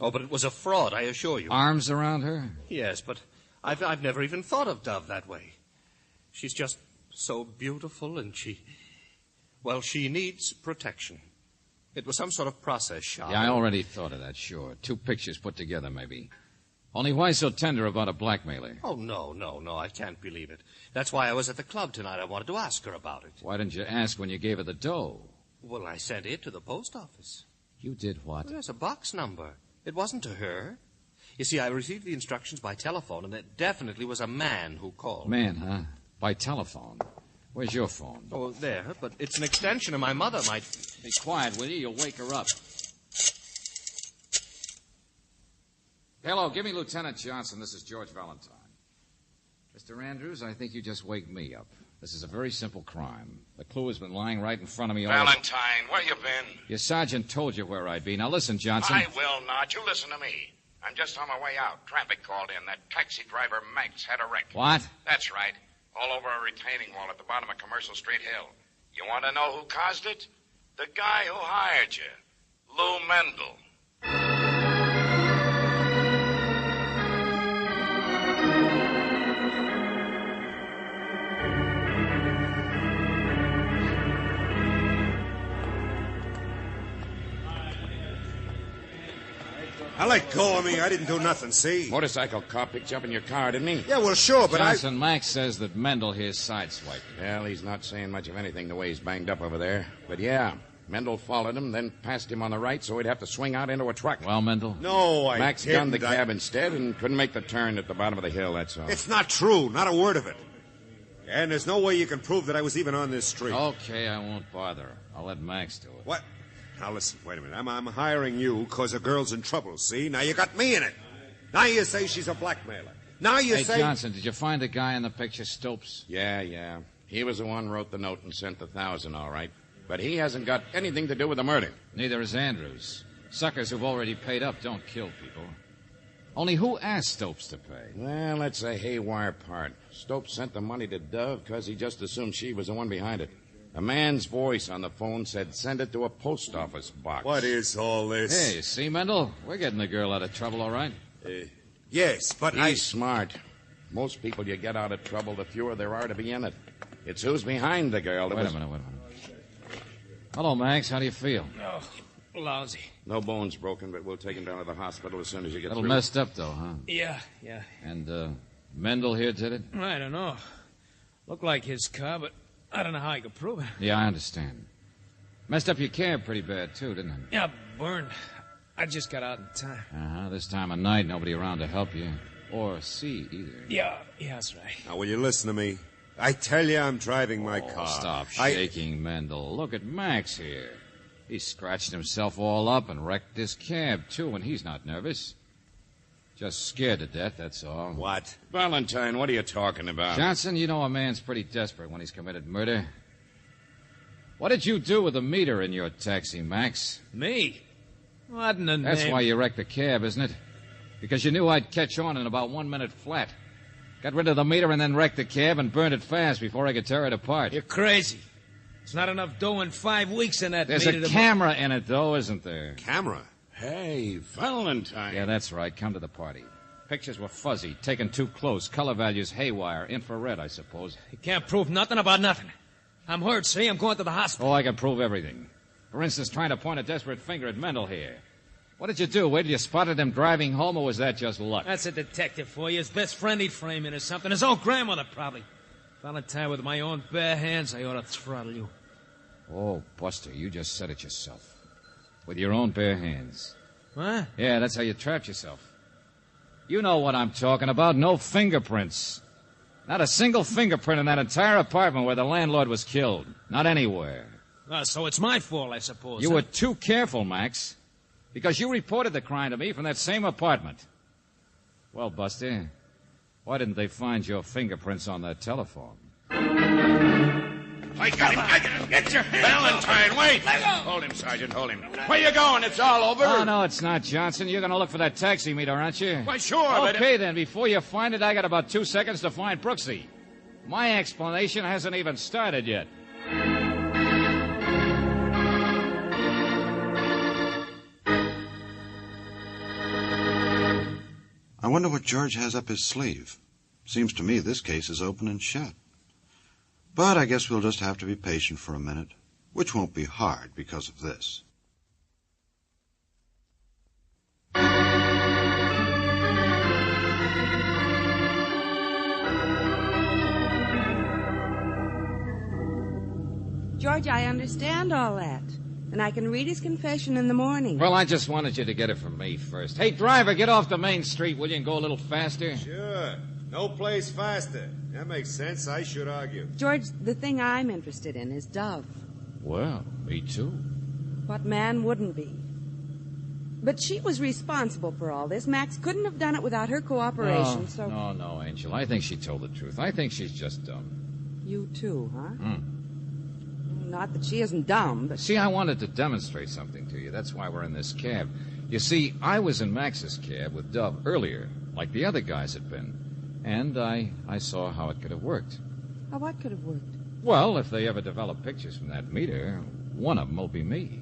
Oh, but it was a fraud, I assure you. Arms around her? Yes, but I've never even thought of Dove that way. She's just so beautiful, and she needs protection. It was some sort of process shot. Yeah, I already thought of that, sure. 2 pictures put together, maybe. Only why so tender about a blackmailer? Oh, no, I can't believe it. That's why I was at the club tonight. I wanted to ask her about it. Why didn't you ask when you gave her the dough? Well, I sent it to the post office. You did what? Well, there's a box number. It wasn't to her. You see, I received the instructions by telephone, and it definitely was a man who called. Man, huh? By telephone. Where's your phone? Oh, there, but it's an extension, and my mother might... Be quiet, will you? You'll wake her up. Hello, give me Lieutenant Johnson. This is George Valentine. Mr. Andrews, I think you just waked me up. This is a very simple crime. The clue has been lying right in front of me all... Valentine, where you been? Your sergeant told you where I'd be. Now listen, Johnson. I will not. You listen to me. I'm just on my way out. Traffic called in. That taxi driver, Max, had a wreck. What? That's right. All over a retaining wall at the bottom of Commercial Street Hill. You want to know who caused it? The guy who hired you, Lou Mendel. I let go of me. I didn't do nothing, see? Motorcycle cop picked you up in your car, didn't he? Yeah, well, sure, but Johnson, Max says that Mendel here's sideswiped. Well, he's not saying much of anything the way he's banged up over there. But yeah, Mendel followed him, then passed him on the right, so he'd have to swing out into a truck. Well, Mendel? No, I Max didn't. gunned the cab instead and couldn't make the turn at the bottom of the hill, that's all. It's not true. Not a word of it. And there's no way you can prove that I was even on this street. Okay, I won't bother. I'll let Max do it. What? Now, listen, wait a minute. I'm hiring you because a girl's in trouble, see? Now you got me in it. Now you say she's a blackmailer. Now you say... say... Johnson, did you find the guy in the picture, Stopes? Yeah. He was the one who wrote the note and sent the $1,000, all right. But he hasn't got anything to do with the murder. Neither has Andrews. Suckers who've already paid up don't kill people. Only who asked Stopes to pay? Well, that's a haywire part. Stopes sent the money to Dove because he just assumed she was the one behind it. A man's voice on the phone said send it to a post office box. What is all this? Hey, you see, Mendel? We're getting the girl out of trouble, all right? Yes, but He's smart. Most people you get out of trouble, the fewer there are to be in it. It's who's behind the girl. Wait a minute. Hello, Max. How do you feel? Oh, lousy. No bones broken, but we'll take him down to the hospital as soon as you get Little through. messed up, though, huh? Yeah. And, Mendel here did it? I don't know. Looked like his car, but I don't know how I could prove it. Yeah, I understand. Messed up your cab pretty bad, too, didn't it? Yeah, burned. I just got out in time. Uh-huh. This time of night, nobody around to help you. Or see, either. Yeah, that's right. Now, will you listen to me? I tell you, I'm driving my car. Stop shaking, Mendel. Look at Max here. He scratched himself all up and wrecked his cab, too, and he's not nervous. Just scared to death, that's all. What? Valentine, what are you talking about? Johnson, you know a man's pretty desperate when he's committed murder. What did you do with the meter in your taxi, Max? Me? What in the name? That's why you wrecked the cab, isn't it? Because you knew I'd catch on in about 1 minute flat. Got rid of the meter and then wrecked the cab and burned it fast before I could tear it apart. You're crazy. It's not enough dough in 5 weeks in that There's meter a camera in it, though, isn't there? Camera? Hey, Valentine. Yeah, that's right. Come to the party. Pictures were fuzzy, taken too close, color values haywire, infrared, I suppose. You can't prove nothing about nothing. I'm hurt, see? I'm going to the hospital. Oh, I can prove everything. For instance, trying to point a desperate finger at Mendel here. What did you do? Wait till you spotted him driving home, or was that just luck? That's a detective for you. His best friend he'd frame in or something. His own grandmother, probably. Valentine, with my own bare hands, I ought to throttle you. Oh, Buster, you just said it yourself. With your own bare hands. What? Yeah, that's how you trapped yourself. You know what I'm talking about. No fingerprints. Not a single fingerprint in that entire apartment where the landlord was killed. Not anywhere. So it's my fault, I suppose. You were too careful, Max. Because you reported the crime to me from that same apartment. Well, Buster, why didn't they find your fingerprints on that telephone? I got him. Get your hand Valentine, wait. Let go. Hold him, Sergeant, hold him. Where you going? It's all over. Oh, no, it's not, Johnson. You're going to look for that taxi meter, aren't you? Why, sure, Okay, then. Before you find it, I got about 2 seconds to find Brooksy. My explanation hasn't even started yet. I wonder what George has up his sleeve. Seems to me this case is open and shut. But I guess we'll just have to be patient for a minute, which won't be hard because of this. George, I understand all that. And I can read his confession in the morning. Well, I just wanted you to get it from me first. Hey, driver, get off the main street, will you, and go a little faster? Sure. No place faster. That makes sense. I should argue. George, the thing I'm interested in is Dove. Well, me too. What man wouldn't be? But she was responsible for all this. Max couldn't have done it without her cooperation, so... No, Angel. I think she told the truth. I think she's just dumb. You too, huh? Not that she isn't dumb, but... See, I wanted to demonstrate something to you. That's why we're in this cab. You see, I was in Max's cab with Dove earlier, like the other guys had been. And I saw how it could have worked. How what could have worked? Well, if they ever develop pictures from that meter, one of them will be me,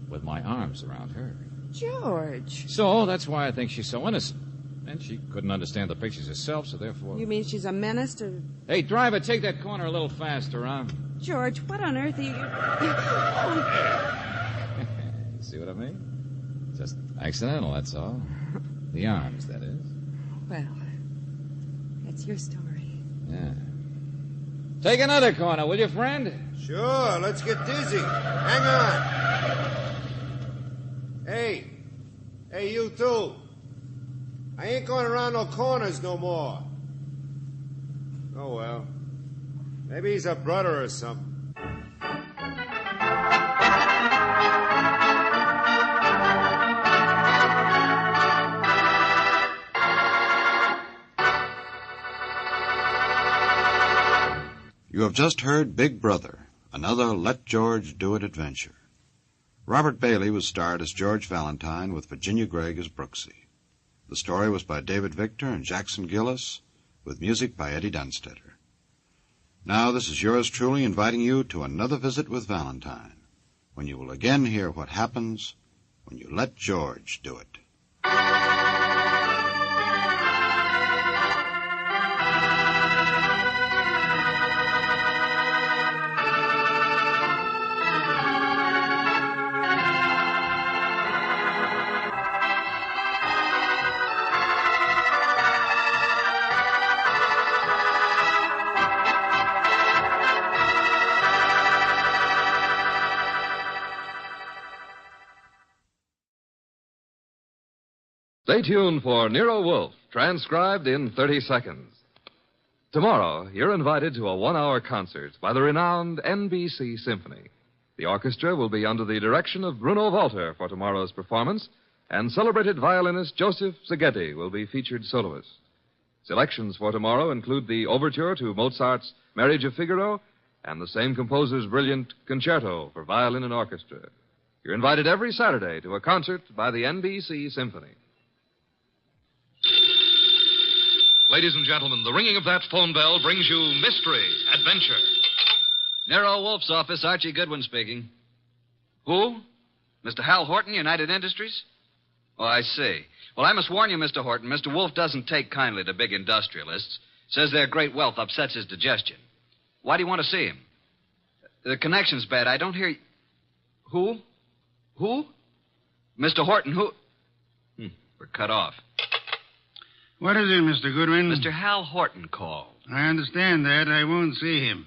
with my arms around her. George. So that's why I think she's so innocent. And she couldn't understand the pictures herself, so therefore... You mean she's a menace to... Hey, driver, take that corner a little faster, huh? George, what on earth are you... See what I mean? Just accidental, that's all. The arms, that is. Well, that's your story. Yeah. Take another corner, will you, friend? Sure, let's get dizzy. Hang on. Hey, you two. I ain't going around no corners no more. Oh, well. Maybe he's a brother or something. You have just heard Big Brother, another Let George Do It adventure. Robert Bailey was starred as George Valentine with Virginia Gregg as Brooksy. The story was by David Victor and Jackson Gillis, with music by Eddie Dunstetter. Now, this is yours truly inviting you to another visit with Valentine, when you will again hear what happens when you let George do it. Stay tuned for Nero Wolfe, transcribed in 30 seconds. Tomorrow, you're invited to a 1-hour concert by the renowned NBC Symphony. The orchestra will be under the direction of Bruno Walter for tomorrow's performance, and celebrated violinist Joseph Szigeti will be featured soloist. Selections for tomorrow include the overture to Mozart's Marriage of Figaro and the same composer's brilliant concerto for violin and orchestra. You're invited every Saturday to a concert by the NBC Symphony. Ladies and gentlemen, the ringing of that phone bell brings you mystery, adventure. Nero Wolfe's office, Archie Goodwin speaking. Who? Mr. Hal Horton, United Industries? Oh, I see. Well, I must warn you, Mr. Horton, Mr. Wolfe doesn't take kindly to big industrialists. Says their great wealth upsets his digestion. Why do you want to see him? The connection's bad. I don't hear you. Who? Who? Mr. Horton, who? We're cut off. What is it, Mr. Goodwin? Mr. Hal Horton called. I understand that. I won't see him.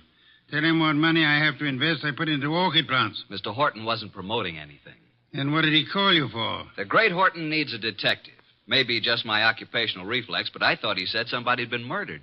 Tell him what money I have to invest I put into orchid plants. Mr. Horton wasn't promoting anything. And what did he call you for? The great Horton needs a detective. Maybe just my occupational reflex, but I thought he said somebody had been murdered.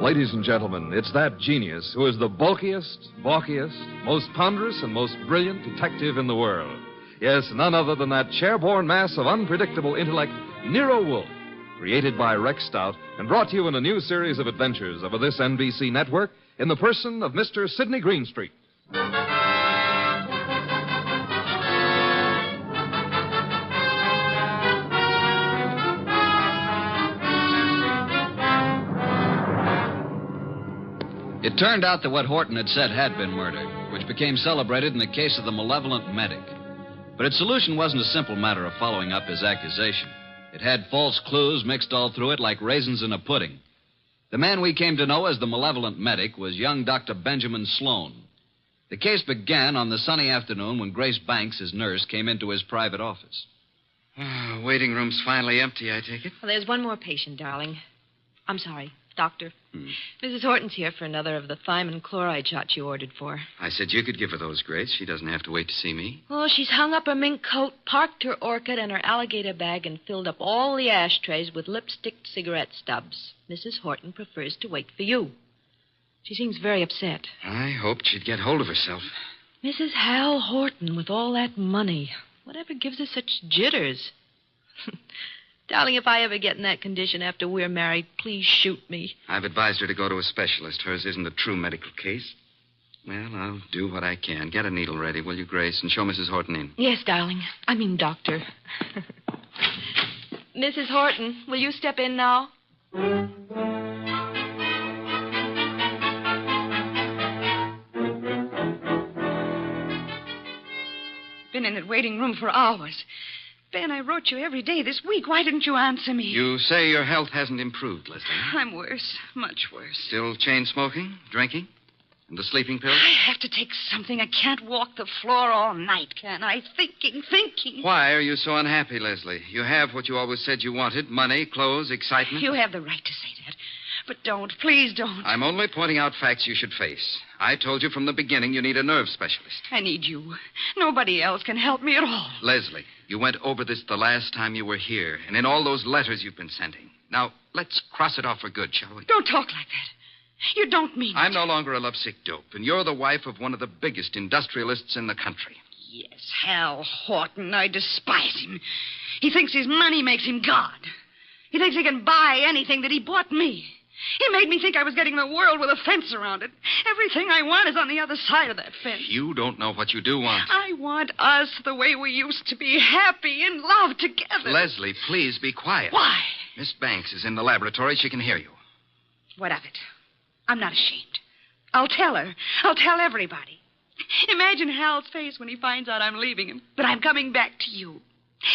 Ladies and gentlemen, it's that genius who is the bulkiest, balkiest, most ponderous, and most brilliant detective in the world. Yes, none other than that chairborne mass of unpredictable intellect, Nero Wolfe, created by Rex Stout and brought to you in a new series of adventures over this NBC network in the person of Mr. Sidney Greenstreet. It turned out that what Horton had said had been murder, which became celebrated in the case of the malevolent medic. But its solution wasn't a simple matter of following up his accusation. It had false clues mixed all through it like raisins in a pudding. The man we came to know as the malevolent medic was young Dr. Benjamin Sloan. The case began on the sunny afternoon when Grace Banks, his nurse, came into his private office. Waiting room's finally empty, I take it? Well, there's one more patient, darling. I'm sorry, doctor. Mrs. Horton's here for another of the thiamine chloride shots you ordered for. I said you could give her those, Grace. She doesn't have to wait to see me. Oh, she's hung up her mink coat, parked her orchid and her alligator bag, and filled up all the ashtrays with lipstick cigarette stubs. Mrs. Horton prefers to wait for you. She seems very upset. I hoped she'd get hold of herself. Mrs. Hal Horton with all that money. Whatever gives her such jitters? Darling, if I ever get in that condition after we're married, please shoot me. I've advised her to go to a specialist. Hers isn't a true medical case. Well, I'll do what I can. Get a needle ready, will you, Grace, and show Mrs. Horton in. Yes, darling. I mean, doctor. Mrs. Horton, will you step in now? Been in that waiting room for hours. Ben, I wrote you every day this week. Why didn't you answer me? You say your health hasn't improved, Leslie. I'm worse. Much worse. Still chain smoking, drinking, and the sleeping pills? I have to take something. I can't walk the floor all night, can I? Thinking. Why are you so unhappy, Leslie? You have what you always said you wanted: money, clothes, excitement. You have the right to say that. But don't. Please don't. I'm only pointing out facts you should face. I told you from the beginning you need a nerve specialist. I need you. Nobody else can help me at all. Leslie, you went over this the last time you were here, and in all those letters you've been sending. Now, let's cross it off for good, shall we? Don't talk like that. You don't mean I'm no longer a lovesick dope, and you're the wife of one of the biggest industrialists in the country. Yes, Hal Horton. I despise him. He thinks his money makes him God. He thinks he can buy anything that he bought me. He made me think I was getting the world with a fence around it. Everything I want is on the other side of that fence. You don't know what you do want. I want us the way we used to be, happy in love together. Leslie, please be quiet. Why? Miss Banks is in the laboratory. She can hear you. What of it? I'm not ashamed. I'll tell her. I'll tell everybody. Imagine Hal's face when he finds out I'm leaving him, but I'm coming back to you.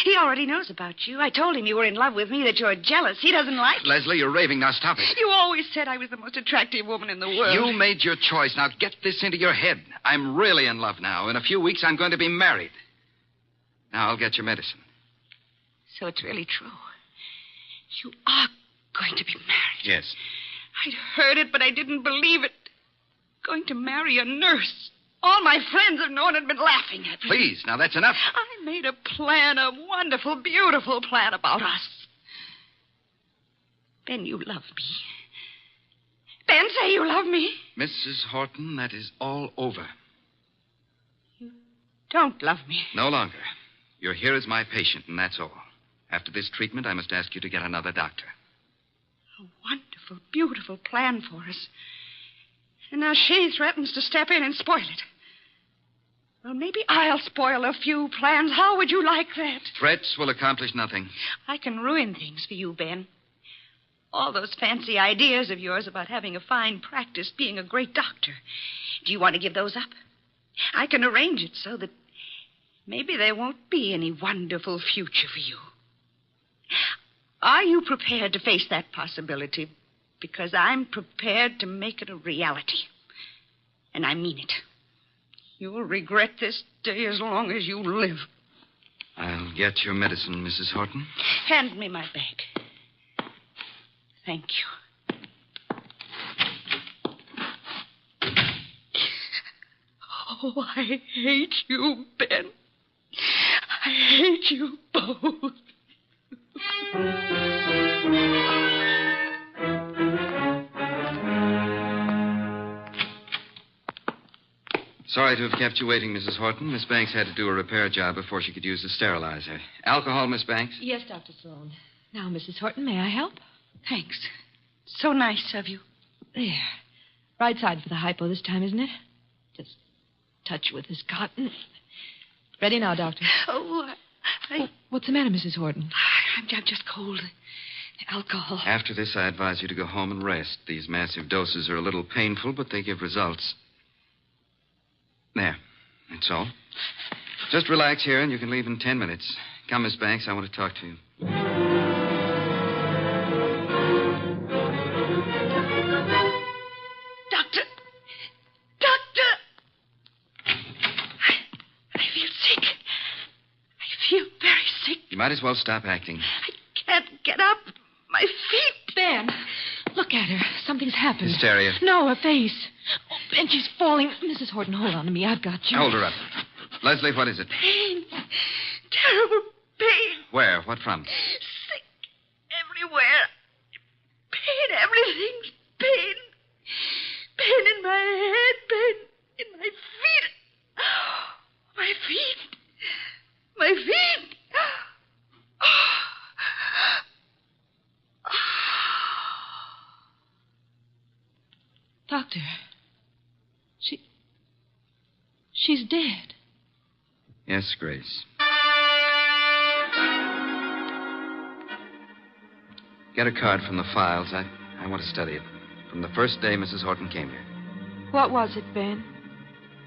He already knows about you. I told him you were in love with me, that you're jealous. He doesn't like it. Leslie, you're raving. Now stop it. You always said I was the most attractive woman in the world. You made your choice. Now get this into your head. I'm really in love now. In a few weeks, I'm going to be married. Now I'll get your medicine. So it's really true. You are going to be married. Yes. I'd heard it, but I didn't believe it. Going to marry a nurse. All my friends have known and been laughing at me. Please, now that's enough. I made a plan, a wonderful, beautiful plan about us. Ben, you love me. Ben, say you love me. Mrs. Horton, that is all over. Don't love me. No longer. You're here as my patient, and that's all. After this treatment, I must ask you to get another doctor. A wonderful, beautiful plan for us. And now she threatens to step in and spoil it. Well, maybe I'll spoil a few plans. How would you like that? Threats will accomplish nothing. I can ruin things for you, Ben. All those fancy ideas of yours about having a fine practice, being a great doctor. Do you want to give those up? I can arrange it so that maybe there won't be any wonderful future for you. Are you prepared to face that possibility? Because I'm prepared to make it a reality. And I mean it. You'll regret this day as long as you live. I'll get your medicine, Mrs. Horton. Hand me my bag. Thank you. Oh, I hate you, Ben. I hate you both. Sorry to have kept you waiting, Mrs. Horton. Miss Banks had to do a repair job before she could use the sterilizer. Alcohol, Miss Banks? Yes, Dr. Sloan. Now, Mrs. Horton, may I help? Thanks. So nice of you. There. Right side for the hypo this time, isn't it? Just touch with this cotton. Ready now, Doctor. Oh, what's the matter, Mrs. Horton? I'm just cold. Alcohol. After this, I advise you to go home and rest. These massive doses are a little painful, but they give results. There. That's all. Just relax here, and you can leave in 10 minutes. Come, Miss Banks. I want to talk to you. Doctor! Doctor! I feel sick. I feel very sick. You might as well stop acting. I can't get up. My feet. Ben, look at her. Something's happened. Hysteria. No, her face. Oh, Ben, she's falling. Mrs. Horton, hold on to me. I've got you. Hold her up. Leslie, what is it? Pain. Terrible pain. Where? What from? Sick everywhere. Pain, everything's pain. Pain in my head, pain in my feet. My feet. My feet. Doctor, she's dead. Yes, Grace. Get a card from the files. I want to study it. From the first day Mrs. Horton came here. What was it, Ben?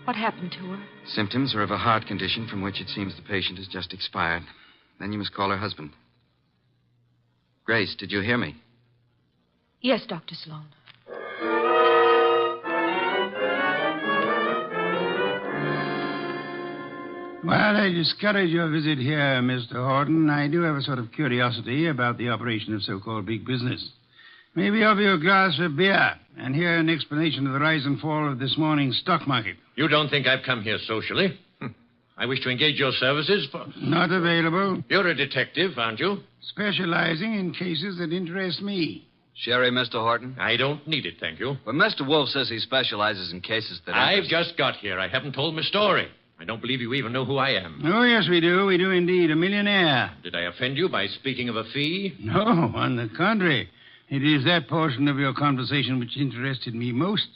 What happened to her? Symptoms are of a heart condition from which it seems the patient has just expired. Then you must call her husband. Grace, did you hear me? Yes, Dr. Sloan. While I discourage your visit here, Mr. Horton, I do have a sort of curiosity about the operation of so-called big business. Maybe offer you a glass of beer and hear an explanation of the rise and fall of this morning's stock market. You don't think I've come here socially? I wish to engage your services for... Not available. You're a detective, aren't you? Specializing in cases that interest me. Sherry, Mr. Horton? I don't need it, thank you. But Mr. Wolf says he specializes in cases that I've just got here. I haven't told my story. I don't believe you even know who I am. Oh, yes, we do. We do indeed. A millionaire. Did I offend you by speaking of a fee? No, on the contrary. It is that portion of your conversation which interested me most.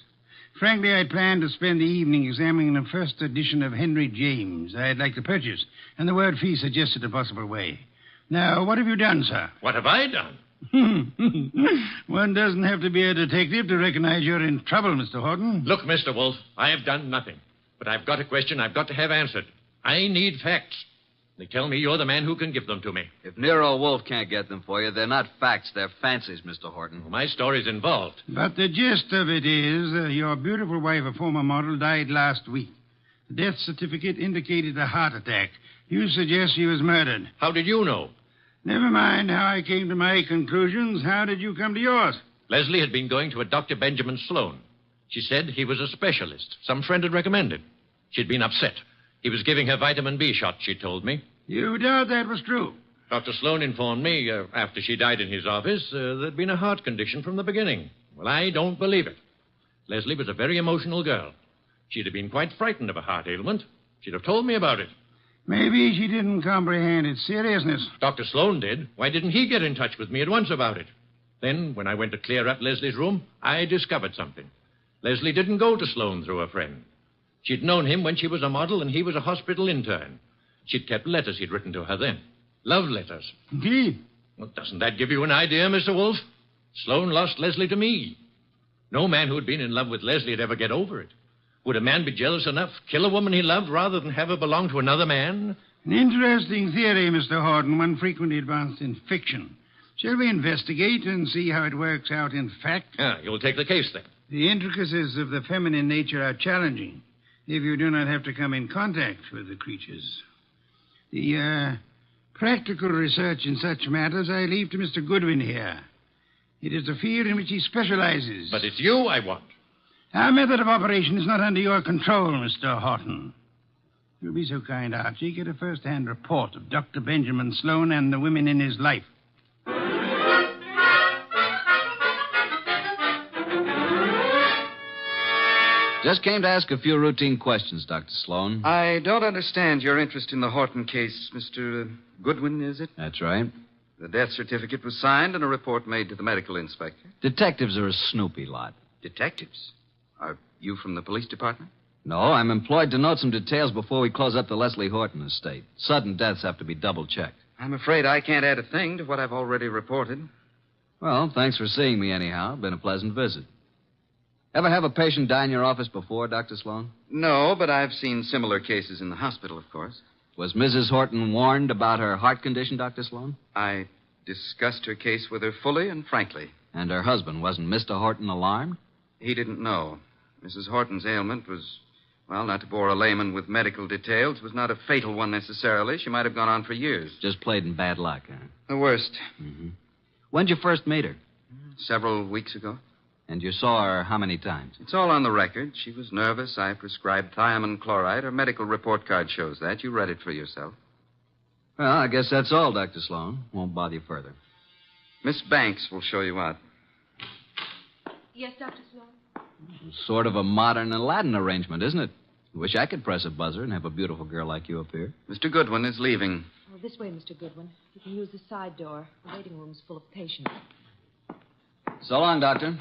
Frankly, I planned to spend the evening examining the first edition of Henry James I'd like to purchase, and the word fee suggested a possible way. Now, what have you done, sir? What have I done? One doesn't have to be a detective to recognize you're in trouble, Mr. Horton. Look, Mr. Wolf, I have done nothing. But I've got a question I've got to have answered. I need facts. They tell me you're the man who can give them to me. If Nero Wolf can't get them for you, they're not facts, they're fancies, Mr. Horton. Well, my story's involved. But the gist of it is your beautiful wife, a former model, died last week. The death certificate indicated a heart attack. You suggest she was murdered. How did you know? Never mind how I came to my conclusions. How did you come to yours? Leslie had been going to a Dr. Benjamin Sloan. She said he was a specialist. Some friend had recommended. She'd been upset. He was giving her vitamin B shots, she told me. You doubt that was true? Dr. Sloan informed me, after she died in his office, there'd been a heart condition from the beginning. Well, I don't believe it. Leslie was a very emotional girl. She'd have been quite frightened of a heart ailment. She'd have told me about it. Maybe she didn't comprehend its seriousness. Dr. Sloan did. Why didn't he get in touch with me at once about it? Then, when I went to clear up Leslie's room, I discovered something. Leslie didn't go to Sloan through a friend. She'd known him when she was a model and he was a hospital intern. She'd kept letters he'd written to her then. Love letters. Indeed. Well, doesn't that give you an idea, Mr. Wolf? Sloan lost Leslie to me. No man who'd been in love with Leslie would ever get over it. Would a man be jealous enough, kill a woman he loved, rather than have her belong to another man? An interesting theory, Mr. Horton, one frequently advanced in fiction. Shall we investigate and see how it works out in fact? You'll take the case, then. The intricacies of the feminine nature are challenging if you do not have to come in contact with the creatures. The practical research in such matters I leave to Mr. Goodwin here. It is a field in which he specializes. But it's you I want. Our method of operation is not under your control, Mr. Horton. If you'll be so kind, Archie, get a first-hand report of Dr. Benjamin Sloan and the women in his life. Just came to ask a few routine questions, Dr. Sloan. I don't understand your interest in the Horton case, Mr. Goodwin, is it? That's right. The death certificate was signed and a report made to the medical inspector. Detectives are a snoopy lot. Detectives? Are you from the police department? No, I'm employed to note some details before we close up the Leslie Horton estate. Sudden deaths have to be double-checked. I'm afraid I can't add a thing to what I've already reported. Well, thanks for seeing me anyhow. Been a pleasant visit. Ever have a patient die in your office before, Dr. Sloan? No, but I've seen similar cases in the hospital, of course. Was Mrs. Horton warned about her heart condition, Dr. Sloan? I discussed her case with her fully and frankly. And her husband, wasn't Mr. Horton alarmed? He didn't know. Mrs. Horton's ailment was, well, not to bore a layman with medical details, was not a fatal one necessarily. She might have gone on for years. Just played in bad luck, huh? The worst. Mm-hmm. When'd you first meet her? Several weeks ago. And you saw her how many times? It's all on the record. She was nervous. I prescribed thiamine chloride. Her medical report card shows that. You read it for yourself. Well, I guess that's all, Dr. Sloan. Won't bother you further. Miss Banks will show you out. Yes, Dr. Sloan? Sort of a modern Aladdin arrangement, isn't it? Wish I could press a buzzer and have a beautiful girl like you up here. Mr. Goodwin is leaving. Oh, this way, Mr. Goodwin. You can use the side door. The waiting room's full of patients. So long, Doctor.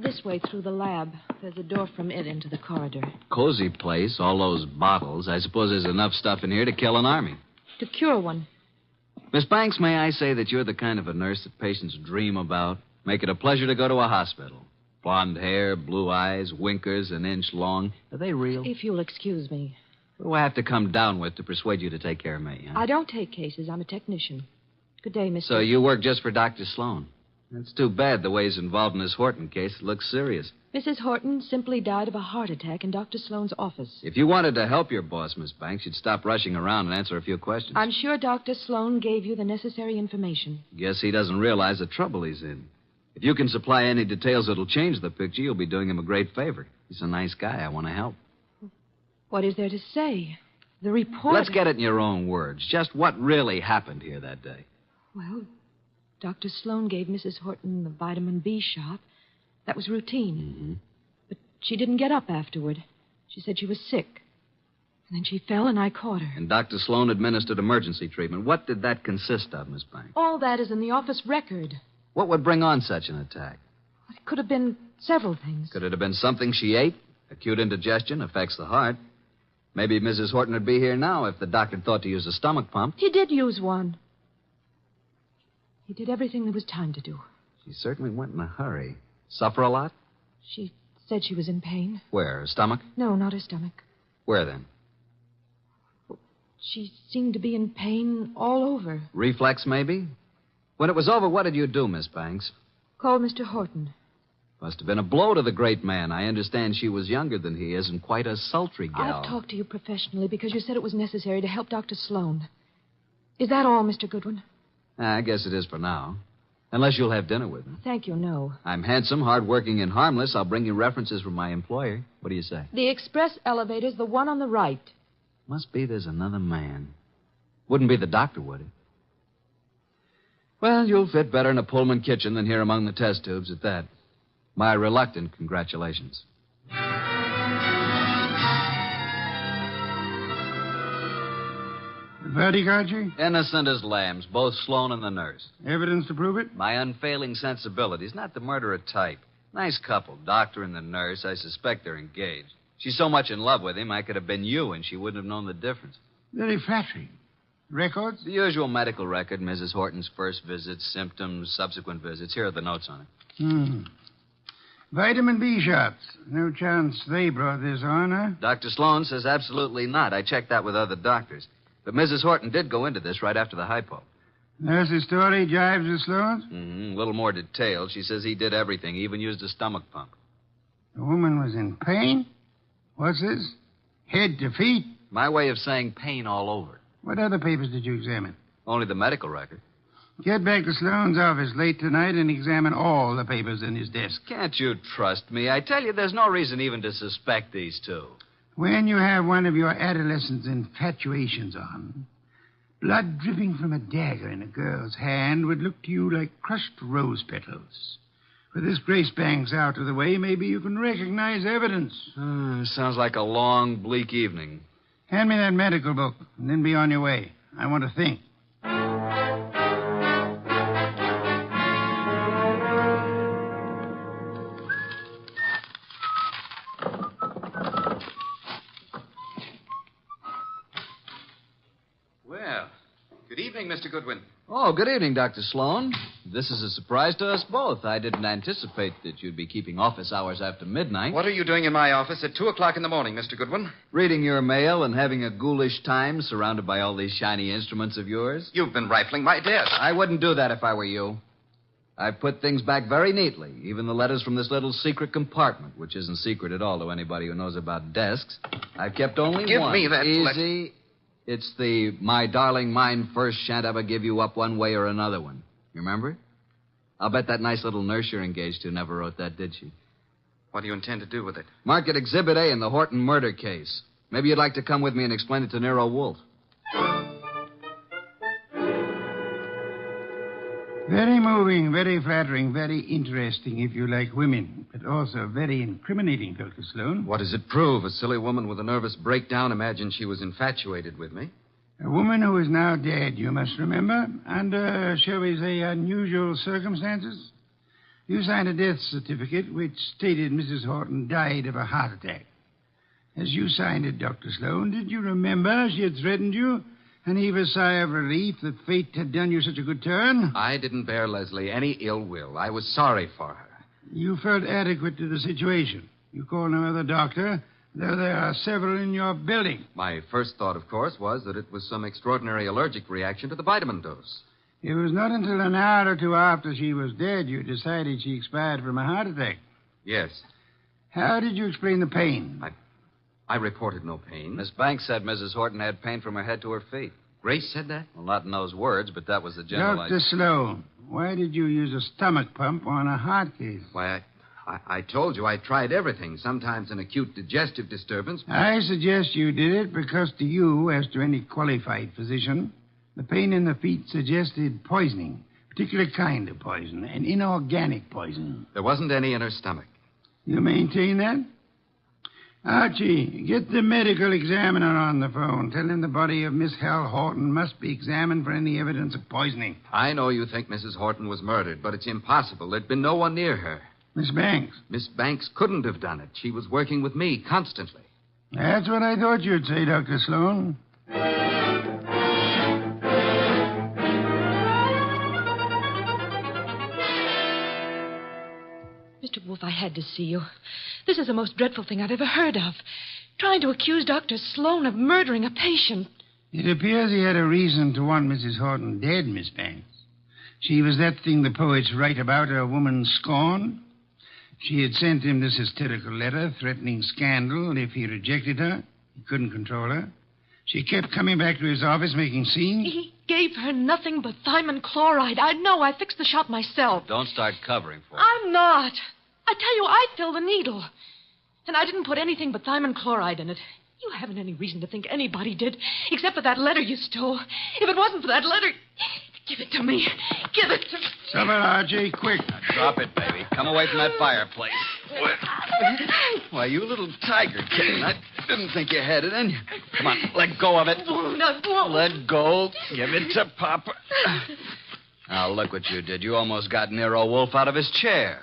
This way through the lab. There's a door from it into the corridor. Cozy place, all those bottles. I suppose there's enough stuff in here to kill an army. To cure one. Miss Banks, may I say that you're the kind of a nurse that patients dream about? Make it a pleasure to go to a hospital. Blonde hair, blue eyes, winkers an inch long. Are they real? If you'll excuse me. What do I have to come down with to persuade you to take care of me, huh? I don't take cases. I'm a technician. Good day, Mr. So you work just for Dr. Sloan? That's too bad the way he's involved in this Horton case. It looks serious. Mrs. Horton simply died of a heart attack in Dr. Sloan's office. If you wanted to help your boss, Miss Banks, you'd stop rushing around and answer a few questions. I'm sure Dr. Sloan gave you the necessary information. Guess he doesn't realize the trouble he's in. If you can supply any details that'll change the picture, you'll be doing him a great favor. He's a nice guy. I want to help. What is there to say? The report... Let's get it in your own words. Just what really happened here that day. Well, Dr. Sloan gave Mrs. Horton the vitamin B shot. That was routine. Mm-hmm. But she didn't get up afterward. She said she was sick. And then she fell and I caught her. And Dr. Sloan administered emergency treatment. What did that consist of, Miss Banks? All that is in the office record. What would bring on such an attack? It could have been several things. Could it have been something she ate? Acute indigestion affects the heart. Maybe Mrs. Horton would be here now if the doctor thought to use a stomach pump. He did use one. He did everything there was time to do. She certainly went in a hurry. Suffer a lot? She said she was in pain. Where? Her stomach? No, not her stomach. Where then? She seemed to be in pain all over. Reflex, maybe? When it was over, what did you do, Miss Banks? Called Mr. Horton. Must have been a blow to the great man. I understand she was younger than he is and quite a sultry gal. I've talked to you professionally because you said it was necessary to help Dr. Sloan. Is that all, Mr. Goodwin? I guess it is for now. Unless you'll have dinner with me. Thank you, no. I'm handsome, hardworking, and harmless. I'll bring you references from my employer. What do you say? The express elevator's the one on the right. Must be there's another man. Wouldn't be the doctor, would it? Well, you'll fit better in a Pullman kitchen than here among the test tubes at that. My reluctant congratulations. Verdict, Archie? Innocent as lambs, both Sloan and the nurse. Evidence to prove it? My unfailing sensibilities, not the murderer type. Nice couple, doctor and the nurse. I suspect they're engaged. She's so much in love with him, I could have been you, and she wouldn't have known the difference. Very flattering. Records? The usual medical record, Mrs. Horton's first visits, symptoms, subsequent visits. Here are the notes on it. Vitamin B shots. No chance they brought this on, huh? Dr. Sloan says absolutely not. I checked that with other doctors. But Mrs. Horton did go into this right after the hypo. Nurse's story jives with Sloan's? A little more detailed. She says he did everything. He even used a stomach pump. The woman was in pain? What's this? Head to feet? My way of saying pain all over. What other papers did you examine? Only the medical record. Get back to Sloan's office late tonight and examine all the papers in his desk. Can't you trust me? I tell you, there's no reason even to suspect these two. When you have one of your adolescent's infatuations on, blood dripping from a dagger in a girl's hand would look to you like crushed rose petals. With this Grace Banks out of the way, maybe you can recognize evidence. Sounds like a long, bleak evening. Hand me that medical book, and then be on your way. I want to think. Well, good evening, Mr. Goodwin. Oh, good evening, Dr. Sloan. This is a surprise to us both. I didn't anticipate that you'd be keeping office hours after midnight. What are you doing in my office at 2 o'clock in the morning, Mr. Goodwin? Reading your mail and having a ghoulish time surrounded by all these shiny instruments of yours. You've been rifling my desk. I wouldn't do that if I were you. I put things back very neatly, even the letters from this little secret compartment, which isn't secret at all to anybody who knows about desks. I've kept only Give one. me that Easy. It's the "My darling, mine first, shan't ever give you up one way or another" one. You remember? I'll bet that nice little nurse you're engaged to never wrote that, did she? What do you intend to do with it? Mark it Exhibit A in the Horton murder case. Maybe you'd like to come with me and explain it to Nero Wolfe. Very moving, very flattering, very interesting if you like women, but also very incriminating, Dr. Sloan. What does it prove? A silly woman with a nervous breakdown imagined she was infatuated with me. A woman who is now dead, you must remember, under, shall we say, unusual circumstances. You signed a death certificate which stated Mrs. Horton died of a heart attack. As you signed it, Dr. Sloan, did you remember she had threatened you and heave a sigh of relief that fate had done you such a good turn? I didn't bear Leslie any ill will. I was sorry for her. You felt adequate to the situation. You called no other doctor, though there are several in your building. My first thought, of course, was that it was some extraordinary allergic reaction to the vitamin dose. It was not until an hour or two after she was dead you decided she expired from a heart attack. Yes. How did you explain the pain? I reported no pain. Miss Banks said Mrs. Horton had pain from her head to her feet. Grace said that? Well, not in those words, but that was the general Dr. Sloan, why did you use a stomach pump on a heart case? Why, I told you I tried everything. Sometimes an acute digestive disturbance. I suggest you did it because to you, as to any qualified physician, the pain in the feet suggested poisoning, a particular kind of poison, an inorganic poison. There wasn't any in her stomach. You maintain that? Archie, get the medical examiner on the phone. Tell him the body of Miss Hal Horton must be examined for any evidence of poisoning. I know you think Mrs. Horton was murdered, but it's impossible. There'd been no one near her. Miss Banks? Miss Banks couldn't have done it. She was working with me constantly. That's what I thought you'd say, Dr. Sloan. Mr. Wolf, I had to see you. This is the most dreadful thing I've ever heard of. Trying to accuse Dr. Sloan of murdering a patient. It appears he had a reason to want Mrs. Horton dead, Miss Banks. She was that thing the poets write about, a woman scorned. She had sent him this hysterical letter threatening scandal if he rejected her. He couldn't control her. She kept coming back to his office making scenes. He gave her nothing but thiamine chloride. I know. I fixed the shot myself. Don't start covering for her. I'm not. I tell you, I filled the needle. And I didn't put anything but thiamine chloride in it. You haven't any reason to think anybody did, except for that letter you stole. If it wasn't for that letter, give it to me. Give it to me. Stop it, Archie, quick. Now, drop it, baby. Come away from that fireplace. Why, you little tiger kitten. I didn't think you had it in you. Come on, let go of it. Let go. Give it to Papa. Now, look what you did. You almost got Nero Wolf out of his chair.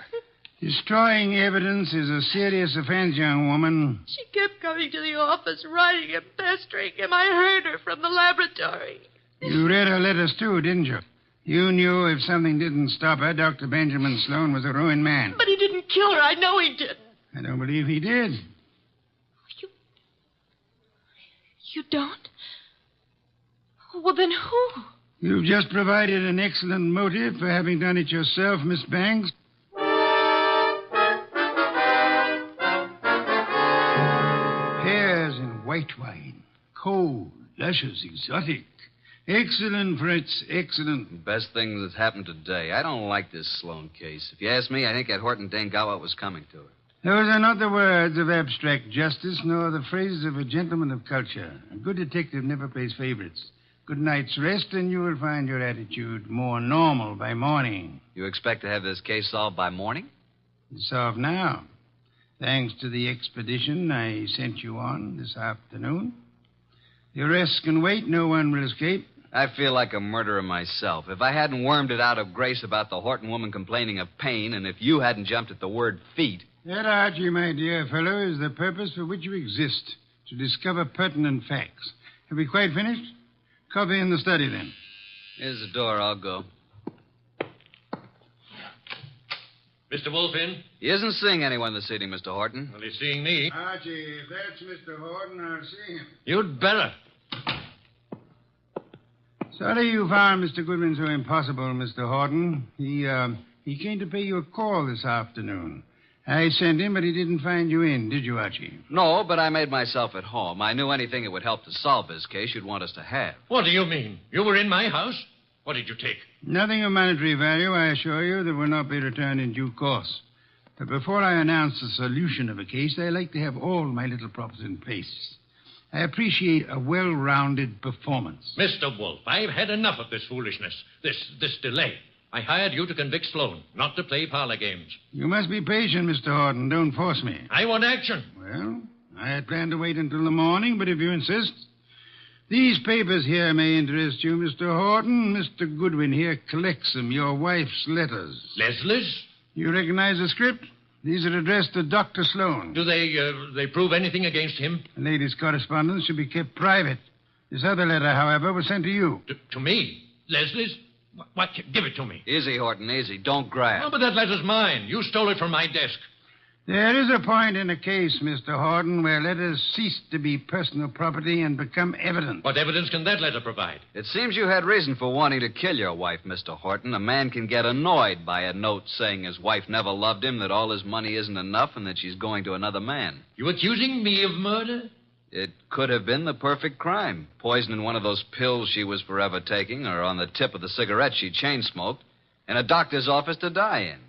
Destroying evidence is a serious offense, young woman. She kept coming to the office, writing and pestering him. I heard her from the laboratory. You read her letters, too, didn't you? You knew if something didn't stop her, Dr. Benjamin Sloan was a ruined man. But he didn't kill her. I know he didn't. I don't believe he did. You don't? Well, then who? You've just provided an excellent motive for having done it yourself, Miss Banks. Pears and white wine. Cold, luscious, exotic. Excellent, Fritz, excellent. Best thing that's happened today. I don't like this Sloan case. If you ask me, I think that Horton dame got what was coming to her. Those are not the words of abstract justice, nor the phrases of a gentleman of culture. A good detective never plays favorites. Good night's rest, and you will find your attitude more normal by morning. You expect to have this case solved by morning? It's solved now. Thanks to the expedition I sent you on this afternoon. The arrests can wait. No one will escape. I feel like a murderer myself. If I hadn't wormed it out of Grace about the Horton woman complaining of pain, and if you hadn't jumped at the word feet... That, Archie, my dear fellow, is the purpose for which you exist, to discover pertinent facts. Have we quite finished? Copy in the study, then. Here's the door. I'll go. Mr. Wolf in? He isn't seeing anyone this evening, Mr. Horton. Well, he's seeing me. Archie, if that's Mr. Horton, I'll see him. You'd better. Sorry you found Mr. Goodwin so impossible, Mr. Horton. He came to pay you a call this afternoon. I sent him, but he didn't find you in, did you, Archie? No, but I made myself at home. I knew anything that would help to solve this case you'd want us to have. What do you mean? You were in my house? What did you take? Nothing of monetary value, I assure you, that will not be returned in due course. But before I announce the solution of a case, I like to have all my little props in place. I appreciate a well-rounded performance. Mr. Wolf, I've had enough of this foolishness, this delay. I hired you to convict Sloan, not to play parlor games. You must be patient, Mr. Horton. Don't force me. I want action. Well, I had planned to wait until the morning, but if you insist... These papers here may interest you, Mr. Horton. Mr. Goodwin here collects them, your wife's letters. Leslie's? You recognize the script? These are addressed to Dr. Sloan. Do they prove anything against him? The lady's correspondence should be kept private. This other letter, however, was sent to you. To me? Leslie's? What? Give it to me. Easy, Horton, easy. Don't grab. Oh, but that letter's mine. You stole it from my desk. There is a point in a case, Mr. Horton, where letters cease to be personal property and become evidence. What evidence can that letter provide? It seems you had reason for wanting to kill your wife, Mr. Horton. A man can get annoyed by a note saying his wife never loved him, that all his money isn't enough, and that she's going to another man. You accusing me of murder? It could have been the perfect crime. Poison in one of those pills she was forever taking, or on the tip of the cigarette she chain-smoked, in a doctor's office to die in.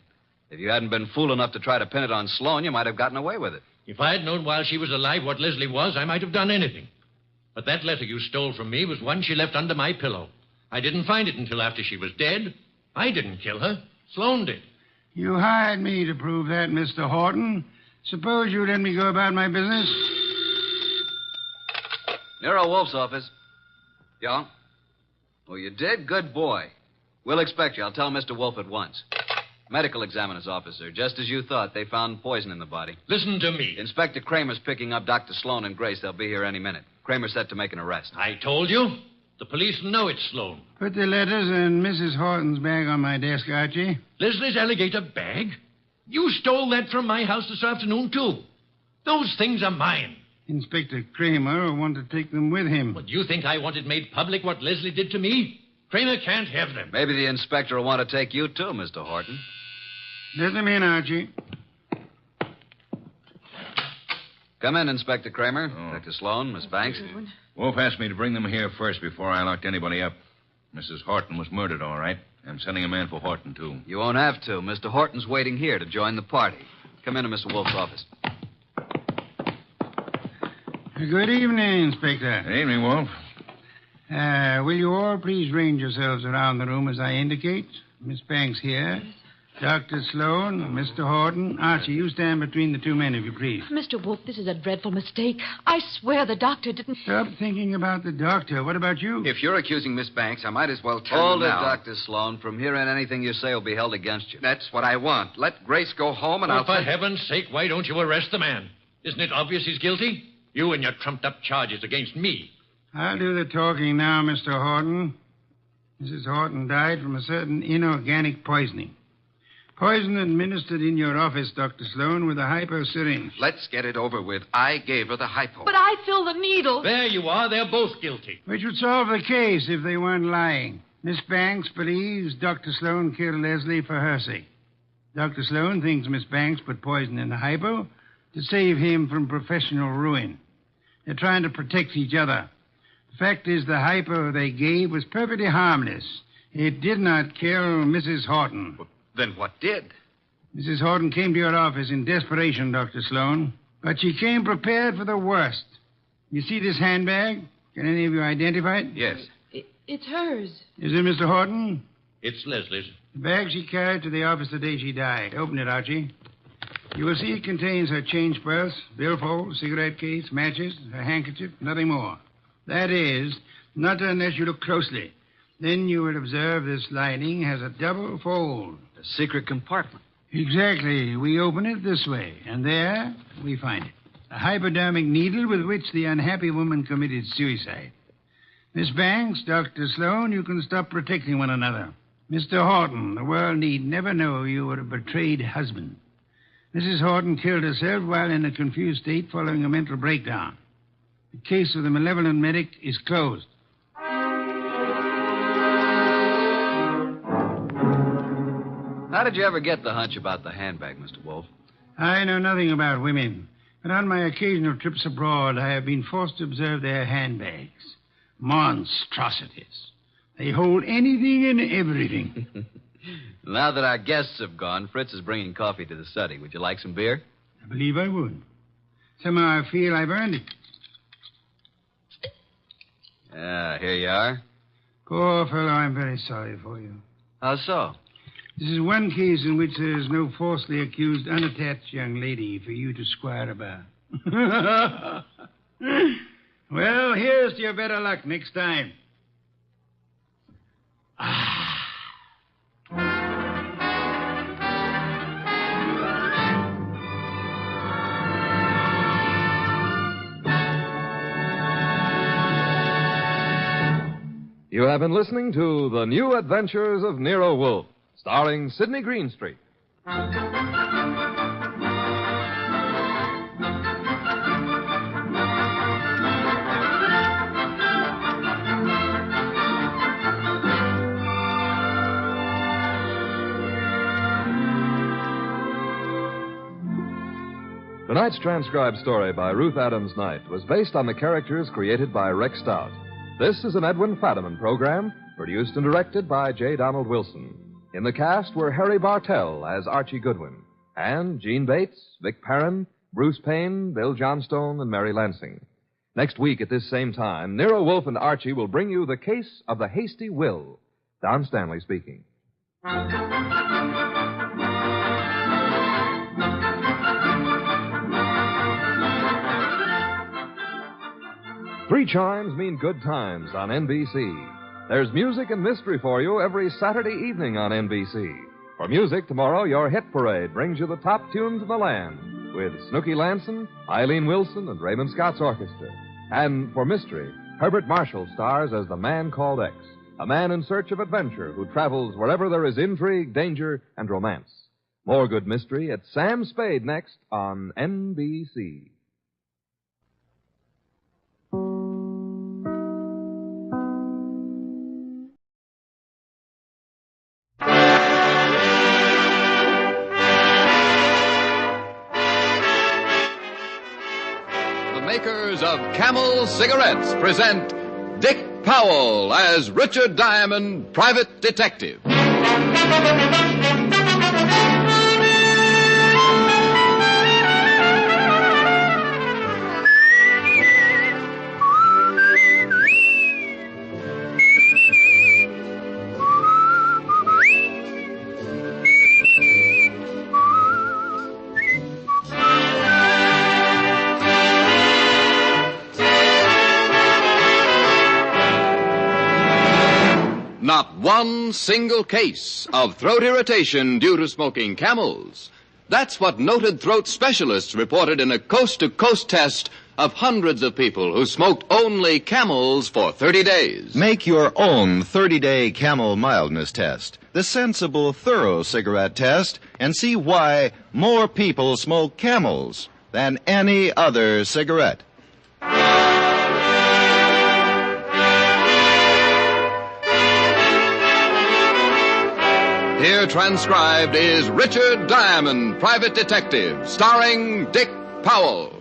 If you hadn't been fool enough to try to pin it on Sloan, you might have gotten away with it. If I had known while she was alive what Leslie was, I might have done anything. But that letter you stole from me was one she left under my pillow. I didn't find it until after she was dead. I didn't kill her. Sloan did. You hired me to prove that, Mr. Horton. Suppose you let me go about my business? Nero Wolf's office. Yeah? Oh, you did? Good boy. We'll expect you. I'll tell Mr. Wolf at once. Medical examiner's officer. Just as you thought, they found poison in the body. Listen to me. Inspector Kramer's picking up Dr. Sloan and Grace. They'll be here any minute. Kramer's set to make an arrest. I told you. The police know it's Sloan. Put the letters and Mrs. Horton's bag on my desk, Archie. Leslie's alligator bag? You stole that from my house this afternoon, too. Those things are mine. Inspector Kramer will want to take them with him. What, do you think I wanted made public what Leslie did to me? Kramer can't have them. Maybe the inspector will want to take you, too, Mr. Horton. Let them in, Archie. Come in, Inspector Kramer. Dr. Sloan, Miss Banks. Wolf asked me to bring them here first before I locked anybody up. Mrs. Horton was murdered, all right. I'm sending a man for Horton, too. You won't have to. Mr. Horton's waiting here to join the party. Come into Mr. Wolf's office. Good evening, Inspector. Good evening, Wolf. Will you all please range yourselves around the room as I indicate? Miss Banks here. Dr. Sloan, Mr. Horton. Archie, you stand between the two men, if you please. Mr. Wolf, this is a dreadful mistake. I swear the doctor didn't... Stop thinking about the doctor. What about you? If you're accusing Miss Banks, I might as well tell Hold you it, now. Dr. Sloan. From here on, anything you say will be held against you. That's what I want. Let Grace go home and Well, I'll... for heaven's sake, why don't you arrest the man? Isn't it obvious he's guilty? You and your trumped-up charges against me. I'll do the talking now, Mr. Horton. Mrs. Horton died from a certain inorganic poisoning. Poison administered in your office, Dr. Sloan, with a hypo syringe. Let's get it over with. I gave her the hypo. But I filled the needle. There you are. They're both guilty. Which would solve the case if they weren't lying. Miss Banks believes Dr. Sloan killed Leslie for her sake. Dr. Sloan thinks Miss Banks put poison in the hypo to save him from professional ruin. They're trying to protect each other. The fact is, the hypo they gave was perfectly harmless. It did not kill Mrs. Horton. Well, then what did? Mrs. Horton came to your office in desperation, Dr. Sloan. But she came prepared for the worst. You see this handbag? Can any of you identify it? Yes. It's hers. Is it Mr. Horton? It's Leslie's. The bag she carried to the office the day she died. Open it, Archie. You will see it contains her change purse, billfold, cigarette case, matches, her handkerchief, nothing more. That is, not unless you look closely. Then you will observe this lining has a double fold. A secret compartment. Exactly. We open it this way, and there we find it. A hypodermic needle with which the unhappy woman committed suicide. Miss Banks, Dr. Sloan, you can stop protecting one another. Mr. Horton, the world need never know you were a betrayed husband. Mrs. Horton killed herself while in a confused state following a mental breakdown. The case of the malevolent medic is closed. How did you ever get the hunch about the handbag, Mr. Wolf? I know nothing about women, but on my occasional trips abroad, I have been forced to observe their handbags. Monstrosities. They hold anything and everything. Now that our guests have gone, Fritz is bringing coffee to the study. Would you like some beer? I believe I would. Somehow I feel I've earned it. Here you are. Poor fellow, I'm very sorry for you. How so? This is one case in which there is no falsely accused, unattached young lady for you to squire about. Well, here's to your better luck next time. You have been listening to The New Adventures of Nero Wolfe, starring Sidney Greenstreet. Tonight's transcribed story by Ruth Adams Knight was based on the characters created by Rex Stout. This is an Edwin Fadiman program, produced and directed by J. Donald Wilson. In the cast were Harry Bartell as Archie Goodwin, and Gene Bates, Vic Perrin, Bruce Payne, Bill Johnstone, and Mary Lansing. Next week at this same time, Nero Wolfe and Archie will bring you The Case of the Hasty Will. Don Stanley speaking. 3 chimes mean good times on NBC. There's music and mystery for you every Saturday evening on NBC. For music, tomorrow, your hit parade brings you the top tunes in the land with Snooky Lanson, Eileen Wilson, and Raymond Scott's orchestra. And for mystery, Herbert Marshall stars as the Man Called X, a man in search of adventure who travels wherever there is intrigue, danger, and romance. More good mystery at Sam Spade next on NBC. Makers of Camel Cigarettes present Dick Powell as Richard Diamond, Private Detective. Not one single case of throat irritation due to smoking Camels. That's what noted throat specialists reported in a coast-to-coast test of hundreds of people who smoked only Camels for 30 days. Make your own 30-day Camel mildness test, the sensible, thorough cigarette test, and see why more people smoke Camels than any other cigarette. Here transcribed is Richard Diamond, Private Detective, starring Dick Powell.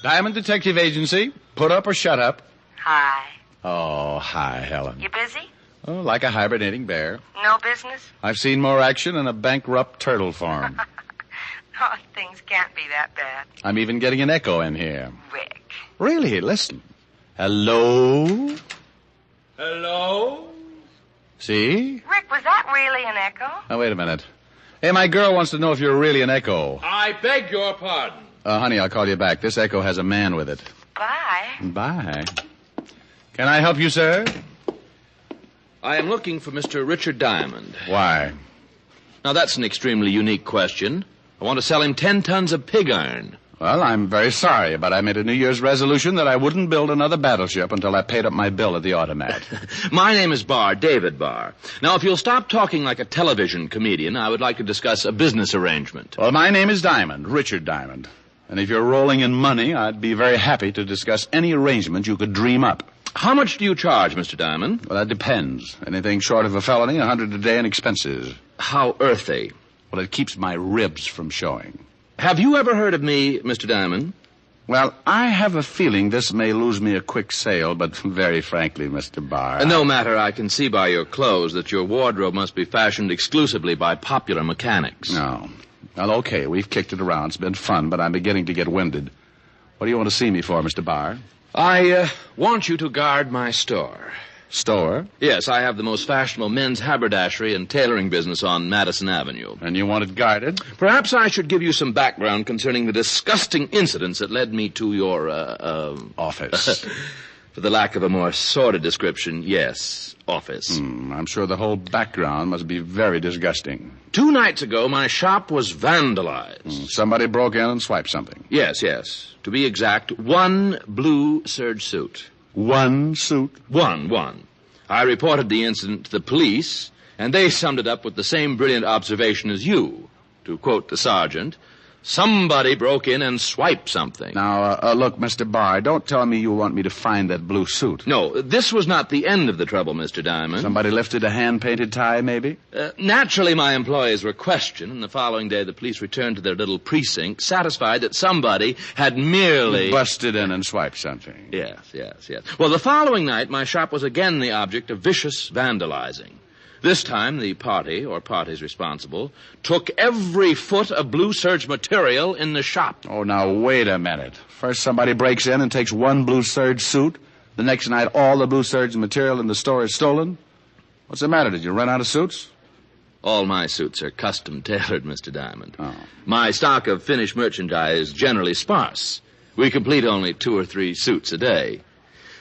Diamond Detective Agency, put up or shut up? Hi. Oh, hi, Helen. You busy? Oh, like a hibernating bear. No business? I've seen more action in a bankrupt turtle farm. Oh, things can't be that bad. I'm even getting an echo in here. Rick. Really? Listen. Hello? Hello? See? Rick, was that really an echo? Now, wait a minute. Hey, my girl wants to know if you're really an echo. I beg your pardon. Honey, I'll call you back. This echo has a man with it. Bye. Bye. Can I help you, sir? I am looking for Mr. Richard Diamond. Why? Now, that's an extremely unique question. I want to sell him 10 tons of pig iron. Well, I'm very sorry, but I made a New Year's resolution that I wouldn't build another battleship until I paid up my bill at the automat. My name is Barr, David Barr. Now, if you'll stop talking like a television comedian, I would like to discuss a business arrangement. Well, my name is Diamond, Richard Diamond. And if you're rolling in money, I'd be very happy to discuss any arrangement you could dream up. How much do you charge, Mr. Diamond? Well, that depends. Anything short of a felony, $100 a day in expenses. How earthy? Well, it keeps my ribs from showing. Have you ever heard of me, Mr. Diamond? Well, I have a feeling this may lose me a quick sale, but very frankly, Mr. Barr... No matter, I can see by your clothes that your wardrobe must be fashioned exclusively by popular mechanics. No. Well, okay, we've kicked it around. It's been fun, but I'm beginning to get winded. What do you want to see me for, Mr. Barr? I want you to guard my store. Store? Yes, I have the most fashionable men's haberdashery and tailoring business on Madison Avenue. And you want it guarded? Perhaps I should give you some background concerning the disgusting incidents that led me to your, office. For the lack of a more sordid description, yes, office. I'm sure the whole background must be very disgusting. 2 nights ago, my shop was vandalized. Somebody broke in and swiped something. Yes. To be exact, 1 blue serge suit. 1 suit? One. I reported the incident to the police, and they summed it up with the same brilliant observation as you. To quote the sergeant, somebody broke in and swiped something. Now, look, Mr. Barr, don't tell me you want me to find that blue suit. No, this was not the end of the trouble, Mr. Diamond. Somebody lifted a hand-painted tie, maybe? Naturally, my employees were questioned, and the following day the police returned to their little precinct, satisfied that somebody had merely... busted in and swiped something. Yes. Well, the following night, my shop was again the object of vicious vandalizing. This time, the party, or parties responsible, took every foot of blue serge material in the shop. Oh, now, wait a minute. First, somebody breaks in and takes 1 blue serge suit. The next night, all the blue serge material in the store is stolen. What's the matter? Did you run out of suits? All my suits are custom tailored, Mr. Diamond. Oh. My stock of finished merchandise is generally sparse. We complete only 2 or 3 suits a day.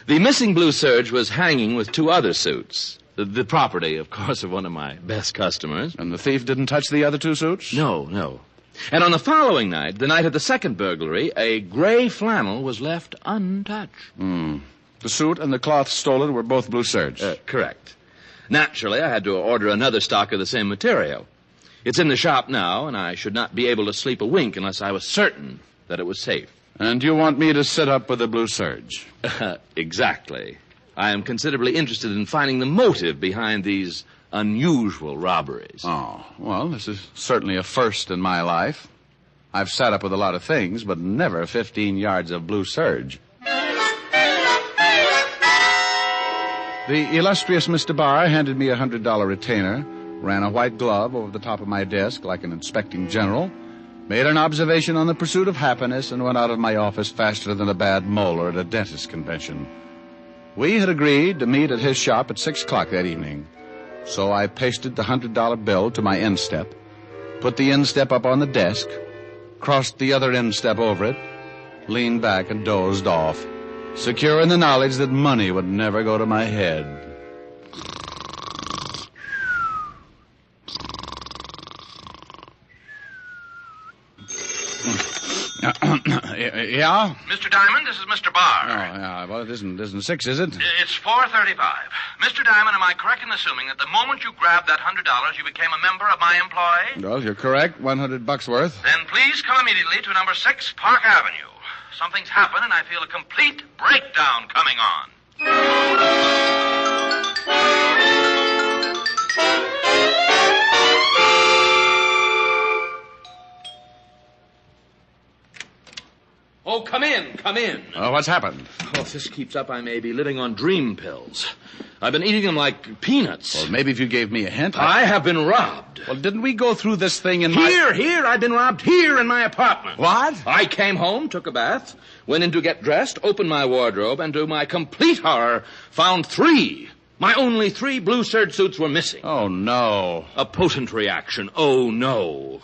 The missing blue serge was hanging with 2 other suits. The property, of course, of one of my best customers. And the thief didn't touch the other 2 suits? No. And on the following night, the night of the second burglary, a gray flannel was left untouched. The suit and the cloth stolen were both blue serge. Correct. Naturally, I had to order another stock of the same material. It's in the shop now, and I should not be able to sleep a wink unless I was certain that it was safe. And you want me to sit up with the blue serge? Exactly. I am considerably interested in finding the motive behind these unusual robberies. Oh, well, this is certainly a first in my life. I've sat up with a lot of things, but never 15 yards of blue serge. The illustrious Mr. Barr handed me a $100 retainer, ran a white glove over the top of my desk like an inspecting general, made an observation on the pursuit of happiness, and went out of my office faster than a bad molar at a dentist convention. We had agreed to meet at his shop at 6 o'clock that evening. So I pasted the $100 bill to my instep, put the instep up on the desk, crossed the other instep over it, leaned back and dozed off, secure in the knowledge that money would never go to my head. Yeah? Mr. Diamond, this is Mr. Barr. Oh, yeah. Well, it isn't 6, is it? It's 4:35. Mr. Diamond, am I correct in assuming that the moment you grabbed that $100, you became a member of my employ? Well, you're correct. $100 worth. Then please come immediately to number 6 Park Avenue. Something's happened, and I feel a complete breakdown coming on. Oh, come in. Oh, what's happened? Oh, if this keeps up, I may be living on dream pills. I've been eating them like peanuts. Well, maybe if you gave me a hint. I have been robbed. Well, didn't we go through this thing in Here, I've been robbed here in my apartment. What? I came home, took a bath, went in to get dressed, opened my wardrobe, and to my complete horror, found 3. My only 3 blue serge suits were missing. Oh, no. A potent reaction. Oh, no.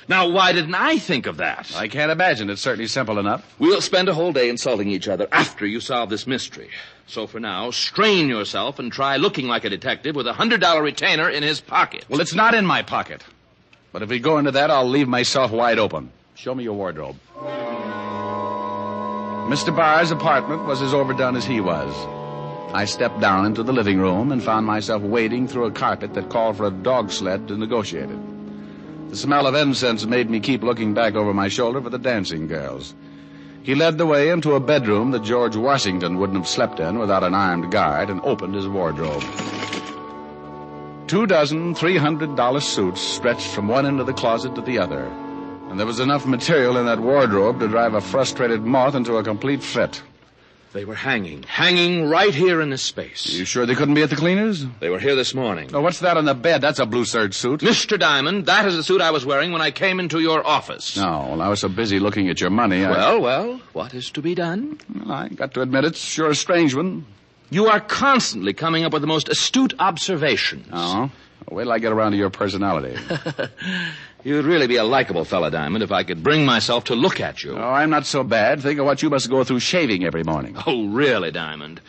Now, why didn't I think of that? I can't imagine. It's certainly simple enough. We'll spend a whole day insulting each other after you solve this mystery. So for now, strain yourself and try looking like a detective with a $100 retainer in his pocket. Well, it's not in my pocket. But if we go into that, I'll leave myself wide open. Show me your wardrobe. Mr. Barr's apartment was as overdone as he was. I stepped down into the living room and found myself wading through a carpet that called for a dog sled to negotiate it. The smell of incense made me keep looking back over my shoulder for the dancing girls. He led the way into a bedroom that George Washington wouldn't have slept in without an armed guard and opened his wardrobe. 2 dozen $300 suits stretched from one end of the closet to the other, and there was enough material in that wardrobe to drive a frustrated moth into a complete fit. They were hanging right here in this space. You sure they couldn't be at the cleaners? They were here this morning. Oh, what's that on the bed? That's a blue serge suit. Mr. Diamond, that is the suit I was wearing when I came into your office. No, well, I was so busy looking at your money. Well, what is to be done? Well, I got to admit it's sure a strange one. You are constantly coming up with the most astute observations. Oh? Wait till I get around to your personality. You'd really be a likable fellow, Diamond, if I could bring myself to look at you. Oh, I'm not so bad. Think of what you must go through shaving every morning. Oh, really, Diamond?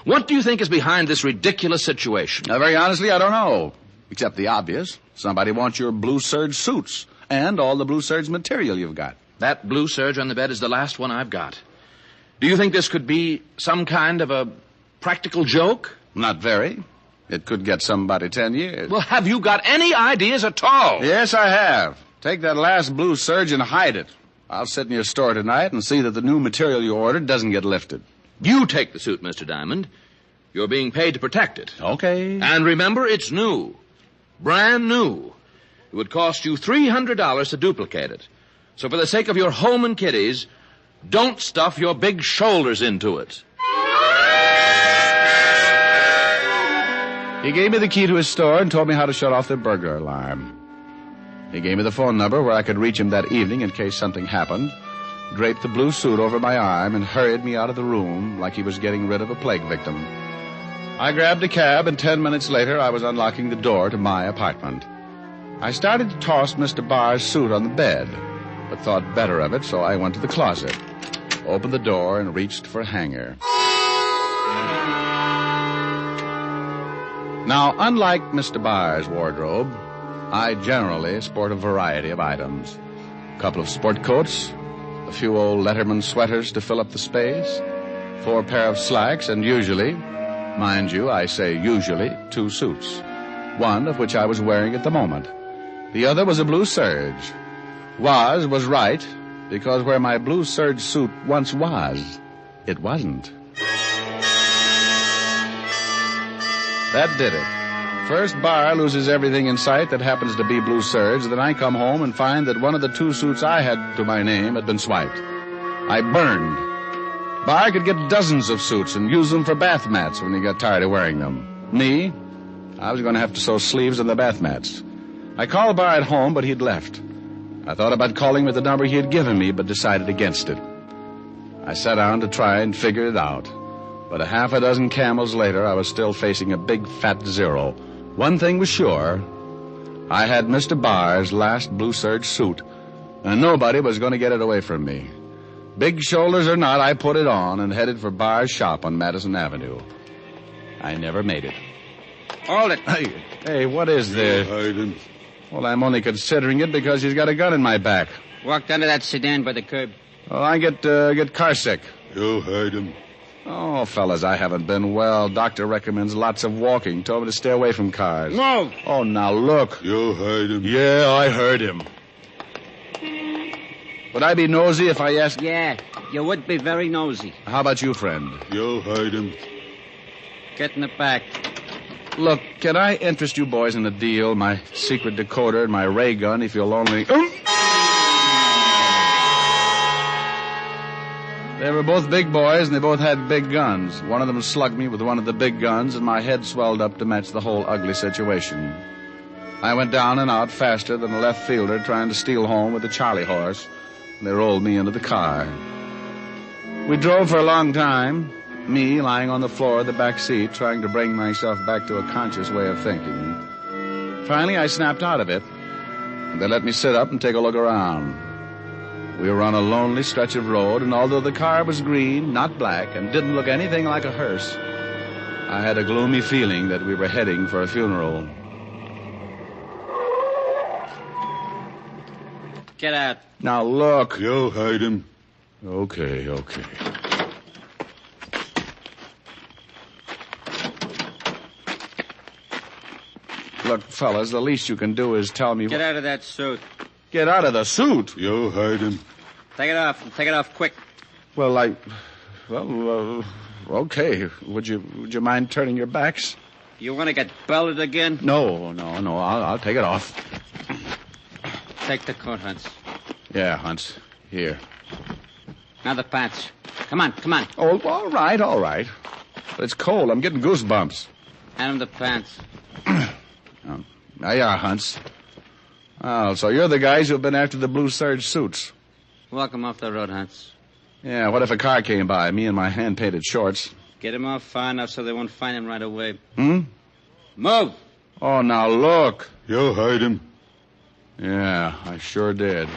What do you think is behind this ridiculous situation? Now, very honestly, I don't know. Except the obvious. Somebody wants your blue serge suits and all the blue serge material you've got. That blue serge on the bed is the last one I've got. Do you think this could be some kind of a practical joke? Not very. It could get somebody 10 years. Well, have you got any ideas at all? Yes, I have. Take that last blue serge and hide it. I'll sit in your store tonight and see that the new material you ordered doesn't get lifted. You take the suit, Mr. Diamond. You're being paid to protect it. Okay. And remember, it's new. Brand new. It would cost you $300 to duplicate it. So for the sake of your home and kiddies, don't stuff your big shoulders into it. He gave me the key to his store and told me how to shut off the burglar alarm. He gave me the phone number where I could reach him that evening in case something happened, draped the blue suit over my arm, and hurried me out of the room like he was getting rid of a plague victim. I grabbed a cab, and 10 minutes later I was unlocking the door to my apartment. I started to toss Mr. Barr's suit on the bed, but thought better of it, so I went to the closet, opened the door, and reached for a hanger. Now, unlike Mr. Barr's wardrobe, I generally sport a variety of items. A couple of sport coats, a few old Letterman sweaters to fill up the space, 4 pair of slacks, and usually, mind you, I say usually, 2 suits, one of which I was wearing at the moment. The other was a blue serge. Was right, because where my blue serge suit once was, it wasn't. That did it. First, Barr loses everything in sight that happens to be blue serge. Then I come home and find that one of the 2 suits I had to my name had been swiped. I burned. Barr could get dozens of suits and use them for bath mats when he got tired of wearing them. Me, I was going to have to sew sleeves on the bath mats. I called Barr at home, but he'd left. I thought about calling with the number he had given me, but decided against it. I sat down to try and figure it out. But a half a dozen camels later, I was still facing a big fat zero. One thing was sure. I had Mr. Barr's last blue serge suit, and nobody was going to get it away from me. Big shoulders or not, I put it on and headed for Barr's shop on Madison Avenue. I never made it. Hold it. Hey, what is this? Well, I'm only considering it because he's got a gun in my back. Walked under that sedan by the curb. Oh, I get car sick. You heard him. Oh, fellas, I haven't been well. Doctor recommends lots of walking. Told me to stay away from cars. Move! Oh, now look. You heard him. Yeah, I heard him. Would I be nosy if I asked? Yeah, you would be very nosy. How about you, friend? You heard him. Get in the back. Look, can I interest you boys in a deal? My secret decoder and my ray gun, if you'll only... They were both big boys, and they both had big guns. One of them slugged me with one of the big guns, and my head swelled up to match the whole ugly situation. I went down and out faster than a left fielder trying to steal home with a Charlie horse, and they rolled me into the car. We drove for a long time, me lying on the floor of the back seat, trying to bring myself back to a conscious way of thinking. Finally, I snapped out of it, and they let me sit up and take a look around. We were on a lonely stretch of road, and although the car was green, not black, and didn't look anything like a hearse, I had a gloomy feeling that we were heading for a funeral. Get out. Now, look. You heard him. Okay. Look, fellas, the least you can do is tell me... Get out of that suit. Get out of the suit? You heard him. Take it off. Take it off quick. Well, okay. Would you mind turning your backs? You want to get belted again? No. I'll take it off. Take the coat, Hunts. Yeah, Hunts. Here. Now the pants. Come on. Oh, all right. But it's cold. I'm getting goosebumps. Hand him the pants. There you are, Hunts. Oh, so you're the guys who've been after the blue serge suits. Walk him off the road, Hunts. Yeah, what if a car came by, me in my hand-painted shorts? Get him off far enough so they won't find him right away. Move! Oh, now look. You heard him. Yeah, I sure did.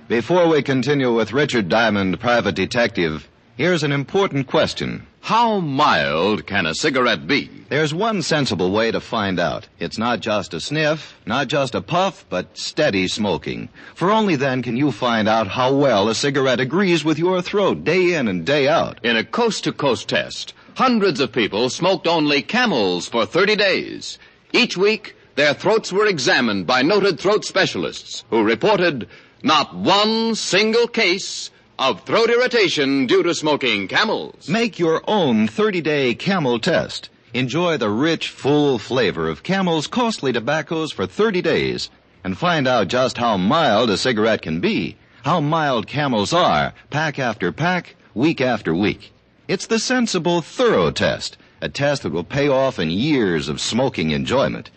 Before we continue with Richard Diamond, Private Detective, here's an important question. How mild can a cigarette be? There's one sensible way to find out. It's not just a sniff, not just a puff, but steady smoking. For only then can you find out how well a cigarette agrees with your throat day in and day out. In a coast-to-coast test, hundreds of people smoked only Camels for 30 days. Each week, their throats were examined by noted throat specialists who reported not one single case of throat irritation due to smoking Camels. Make your own 30-day Camel test. Enjoy the rich, full flavor of Camel's costly tobaccos for 30 days and find out just how mild a cigarette can be, how mild Camels are, pack after pack, week after week. It's the sensible, thorough test, a test that will pay off in years of smoking enjoyment.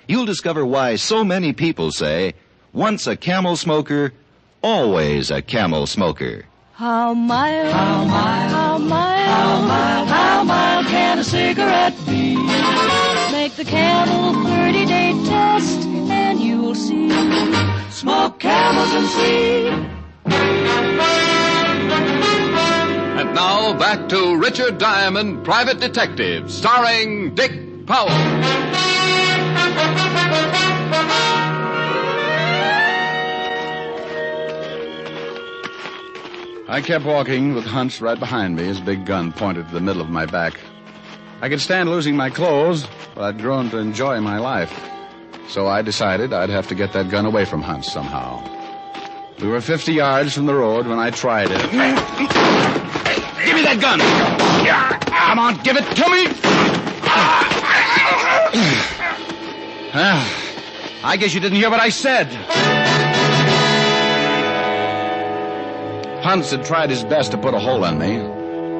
You'll discover why so many people say, once a Camel smoker, always a Camel smoker. How mild, how mild, how mild, how mild, how mild can a cigarette be? Make the Camel 30-day test and you'll see. Smoke Camels and see. And now back to Richard Diamond, Private Detective, starring Dick Powell. I kept walking with Hunts right behind me, his big gun pointed to the middle of my back. I could stand losing my clothes, but I'd grown to enjoy my life. So I decided I'd have to get that gun away from Hunts somehow. We were 50 yards from the road when I tried it. Give me that gun! Come on, give it to me! I guess you didn't hear what I said. Hunts had tried his best to put a hole in me,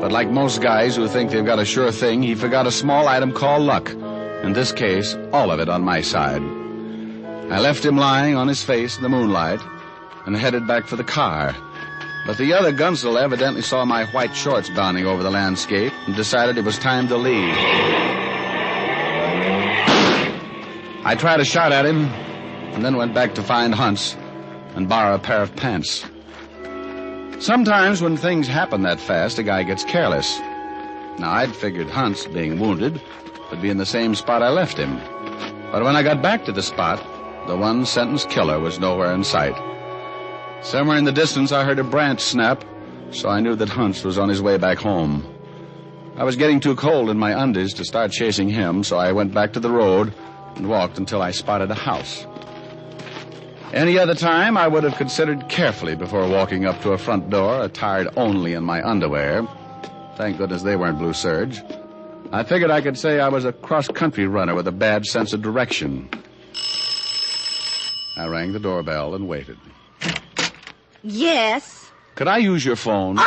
but like most guys who think they've got a sure thing, he forgot a small item called luck. In this case, all of it on my side. I left him lying on his face in the moonlight and headed back for the car. But the other gunsel evidently saw my white shorts bounding over the landscape and decided it was time to leave. I tried to shout at him and then went back to find Hunts and borrow a pair of pants. Sometimes when things happen that fast, a guy gets careless. Now, I'd figured Hunts, being wounded, would be in the same spot I left him. But when I got back to the spot, the one-sentence killer was nowhere in sight. Somewhere in the distance, I heard a branch snap, so I knew that Hunts was on his way back home. I was getting too cold in my undies to start chasing him, so I went back to the road and walked until I spotted a house. Any other time, I would have considered carefully before walking up to a front door, attired only in my underwear. Thank goodness they weren't blue serge. I figured I could say I was a cross-country runner with a bad sense of direction. I rang the doorbell and waited. Yes? Could I use your phone?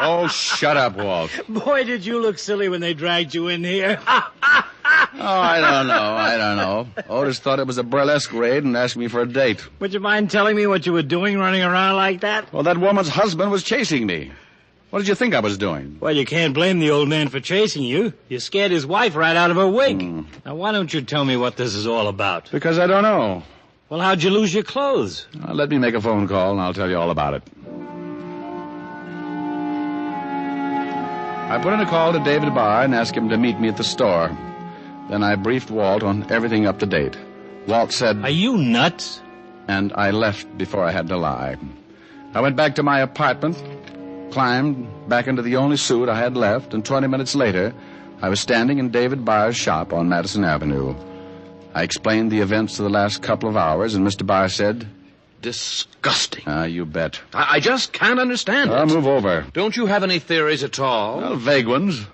Oh, shut up, Walt. Boy, did you look silly when they dragged you in here. I don't know. Otis thought it was a burlesque raid and asked me for a date. Would you mind telling me what you were doing running around like that? Well, that woman's husband was chasing me. What did you think I was doing? Well, you can't blame the old man for chasing you. You scared his wife right out of her wig. Now, why don't you tell me what this is all about? Because I don't know. Well, how'd you lose your clothes? Let me make a phone call, and I'll tell you all about it. I put in a call to David Barr and asked him to meet me at the store. Then I briefed Walt on everything up to date. Walt said, "Are you nuts?" And I left before I had to lie. I went back to my apartment, climbed back into the only suit I had left, and 20 minutes later, I was standing in David Barr's shop on Madison Avenue. I explained the events of the last couple of hours, and Mr. Barr said, Disgusting. You bet. I just can't understand it. Move over. Don't you have any theories at all? Well, vague ones.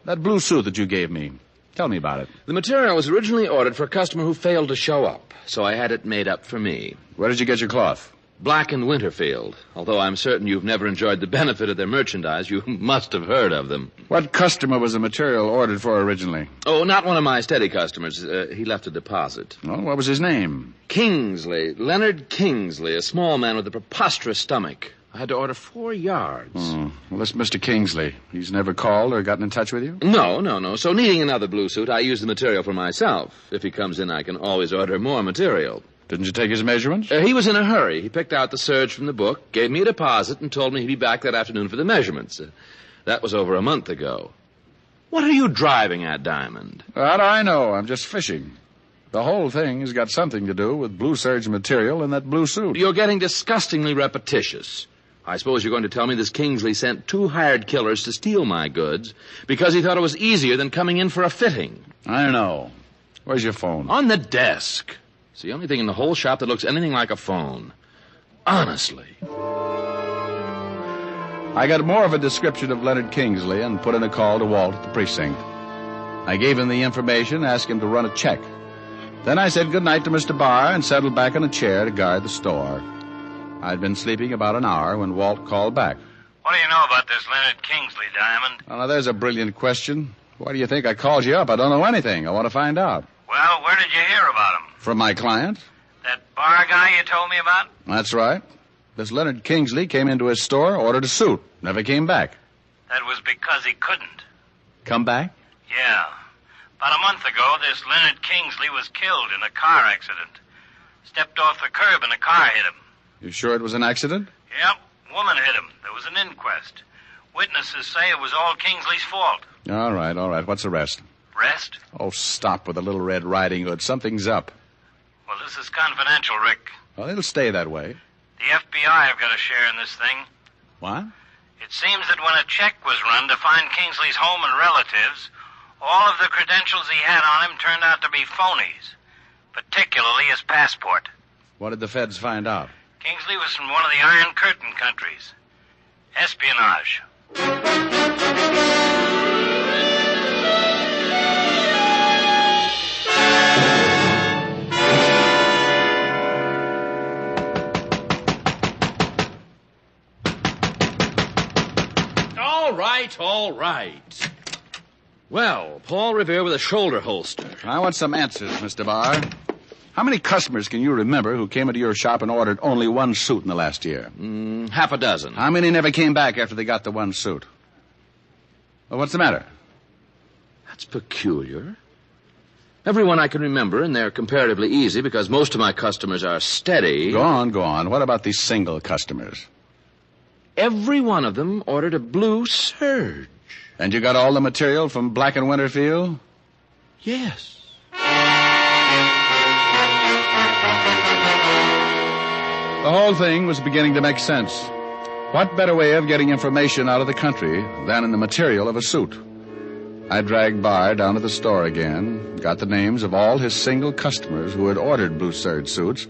That blue suit that you gave me. Tell me about it. The material was originally ordered for a customer who failed to show up, so I had it made up for me. Where did you get your cloth? Black & Winterfield. Although I'm certain you've never enjoyed the benefit of their merchandise, you must have heard of them. What customer was the material ordered for originally? Oh, not one of my steady customers. He left a deposit. Well, what was his name? Kingsley. Leonard Kingsley, a small man with a preposterous stomach. I had to order 4 yards. Well, that's Mr. Kingsley. He's never called or gotten in touch with you? No. So needing another blue suit, I use the material for myself. If he comes in, I can always order more material. Didn't you take his measurements? He was in a hurry. He picked out the serge from the book, gave me a deposit, and told me he'd be back that afternoon for the measurements. That was over a month ago. What are you driving at, Diamond? How do I know? I'm just fishing. The whole thing has got something to do with blue serge material and that blue suit. You're getting disgustingly repetitious. I suppose you're going to tell me this Kingsley sent 2 hired killers to steal my goods because he thought it was easier than coming in for a fitting. I know. Where's your phone? On the desk. It's the only thing in the whole shop that looks anything like a phone. Honestly. I got more of a description of Leonard Kingsley and put in a call to Walt at the precinct. I gave him the information, asked him to run a check. Then I said good night to Mr. Barr and settled back in a chair to guard the store. I'd been sleeping about an hour when Walt called back. What do you know about this Leonard Kingsley, Diamond? Oh, now, there's a brilliant question. Why do you think I called you up? I don't know anything. I want to find out. Well, where did you hear about him? From my client? That bar guy you told me about? That's right. This Leonard Kingsley came into his store, ordered a suit, never came back. That was because he couldn't. Come back? Yeah. About a month ago, this Leonard Kingsley was killed in a car accident. Stepped off the curb and a car hit him. You sure it was an accident? Yep. Woman hit him. There was an inquest. Witnesses say it was all Kingsley's fault. All right. What's the rest? Rest? Oh, stop with the Little Red Riding Hood. Something's up. Well, this is confidential, Rick. Well, it'll stay that way. The FBI have got a share in this thing. What? It seems that when a check was run to find Kingsley's home and relatives, all of the credentials he had on him turned out to be phonies, particularly his passport. What did the feds find out? Kingsley was from one of the Iron Curtain countries. Espionage. All right. Well, Paul Revere with a shoulder holster. I want some answers, Mr. Barr. How many customers can you remember who came into your shop and ordered only one suit in the last year? Half a dozen. How many never came back after they got the one suit? Well, what's the matter? That's peculiar. Everyone I can remember, and they're comparatively easy because most of my customers are steady. Go on. What about these single customers? Every one of them ordered a blue serge. And you got all the material from Black and Winterfield? Yes. The whole thing was beginning to make sense. What better way of getting information out of the country than in the material of a suit? I dragged Barr down to the store again, got the names of all his single customers who had ordered blue serge suits.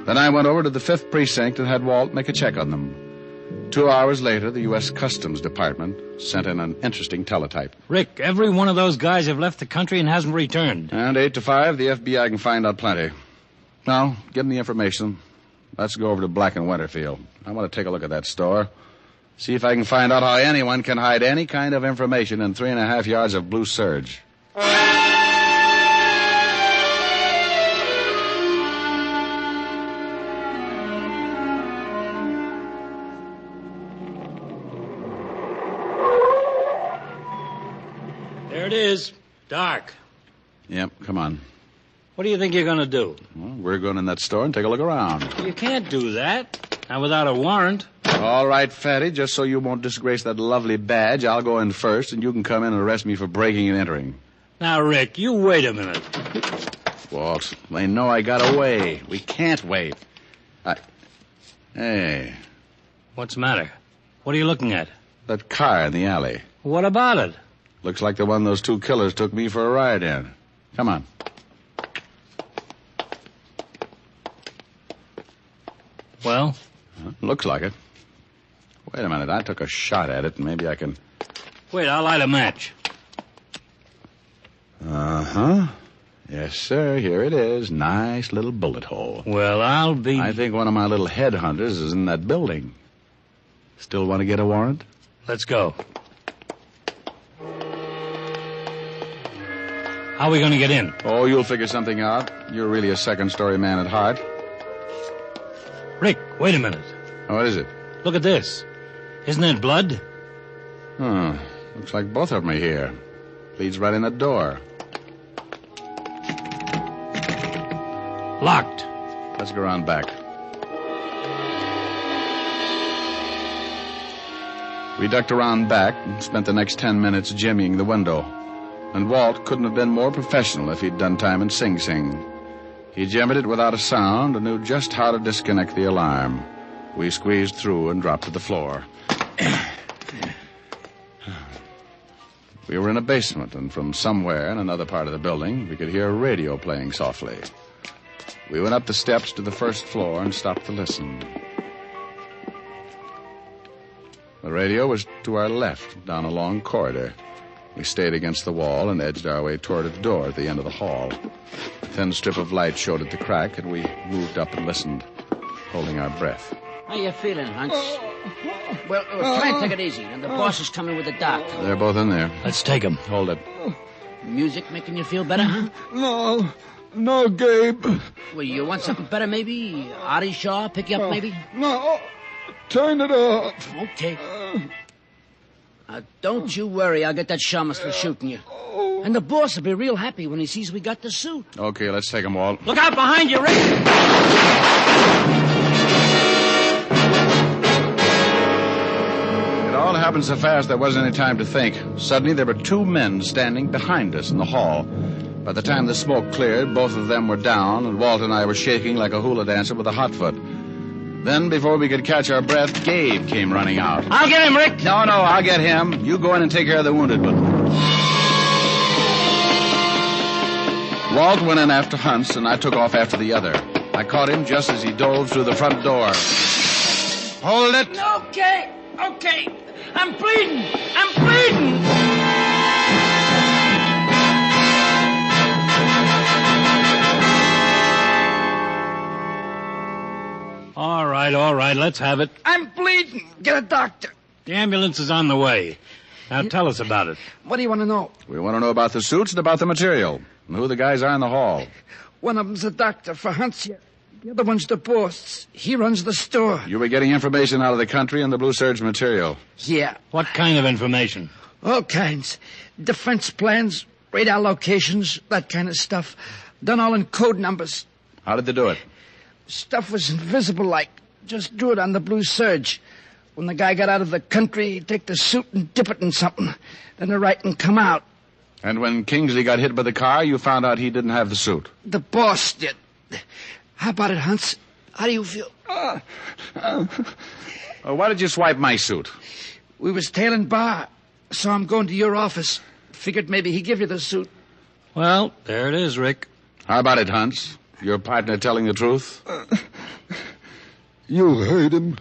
Then I went over to the 5th Precinct and had Walt make a check on them. 2 hours later, the U.S. Customs Department sent in an interesting teletype. Rick, every one of those guys have left the country and hasn't returned. And 8 to 5, the FBI can find out plenty. Now, give them the information. Let's go over to Black and Winterfield. I want to take a look at that store. See if I can find out how anyone can hide any kind of information in 3.5 yards of blue serge. There it is. Dark. Yep, come on. What do you think you're going to do? Well, we're going in that store and take a look around. You can't do that. Not without a warrant. All right, Fatty, just so you won't disgrace that lovely badge, I'll go in first, and you can come in and arrest me for breaking and entering. Now, Rick, you wait a minute. Walt, they know I got away. We can't wait. Hey. What's the matter? What are you looking at? That car in the alley. What about it? Looks like the one those two killers took me for a ride in. Come on. Well? Looks like it. Wait a minute. I took a shot at it, and maybe I can... Wait, I'll light a match. Uh-huh. Yes, sir. Here it is. Nice little bullet hole. Well, I'll be... I think one of my little headhunters is in that building. Still want to get a warrant? Let's go. How are we going to get in? Oh, you'll figure something out. You're really a second-story man at heart. Rick, wait a minute. What is it? Look at this. Isn't that blood? Looks like both of them are here. Leads right in the door. Locked. Let's go around back. We ducked around back and spent the next 10 minutes jimmying the window. And Walt couldn't have been more professional if he'd done time in Sing Sing. He jammed it without a sound and knew just how to disconnect the alarm. We squeezed through and dropped to the floor. We were in a basement, and from somewhere in another part of the building, we could hear a radio playing softly. We went up the steps to the first floor and stopped to listen. The radio was to our left, down a long corridor. We stayed against the wall and edged our way toward its door at the end of the hall. A thin strip of light showed at the crack, and we moved up and listened, holding our breath. How you feeling, Hans? Well, try and take it easy. And the boss is coming with the doctor. They're both in there. Let's take them. Hold it. Music making you feel better, huh? No, Gabe. Well, you want something better, maybe? Artie Shaw pick you up, maybe? No, turn it off. Okay. Don't you worry. I'll get that shamus for shooting you. And the boss will be real happy when he sees we got the suit. Okay, let's take them, Walt. Look out behind you, Rick! It all happened so fast there wasn't any time to think. Suddenly, there were two men standing behind us in the hall. By the time the smoke cleared, both of them were down, and Walt and I were shaking like a hula dancer with a hot foot. Then, before we could catch our breath, Gabe came running out. I'll get him, Rick! No, I'll get him. You go in and take care of the wounded one. Walt went in after Hunts, and I took off after the other. I caught him just as he dove through the front door. Hold it! Okay. I'm bleeding! All right, let's have it. I'm bleeding. Get a doctor. The ambulance is on the way. Now tell us about it. What do you want to know? We want to know about the suits and about the material, and who the guys are in the hall. One of them's a doctor for Hunts here. The other one's the boss. He runs the store. You were getting information out of the country and the Blue Surge material. Yeah. What kind of information? All kinds. Defense plans, radar locations, that kind of stuff. Done all in code numbers. How did they do it? Stuff was invisible like. Just drew it on the Blue Surge. When the guy got out of the country, he'd take the suit and dip it in something. Then the writing come out. And when Kingsley got hit by the car, you found out he didn't have the suit. The boss did. How about it, Hunts? How do you feel? Why did you swipe my suit? We was tailing Bar. Saw him going to your office. Figured maybe he'd give you the suit. Well, there it is, Rick. How about it, Hunts? Your partner telling the truth? You heard him.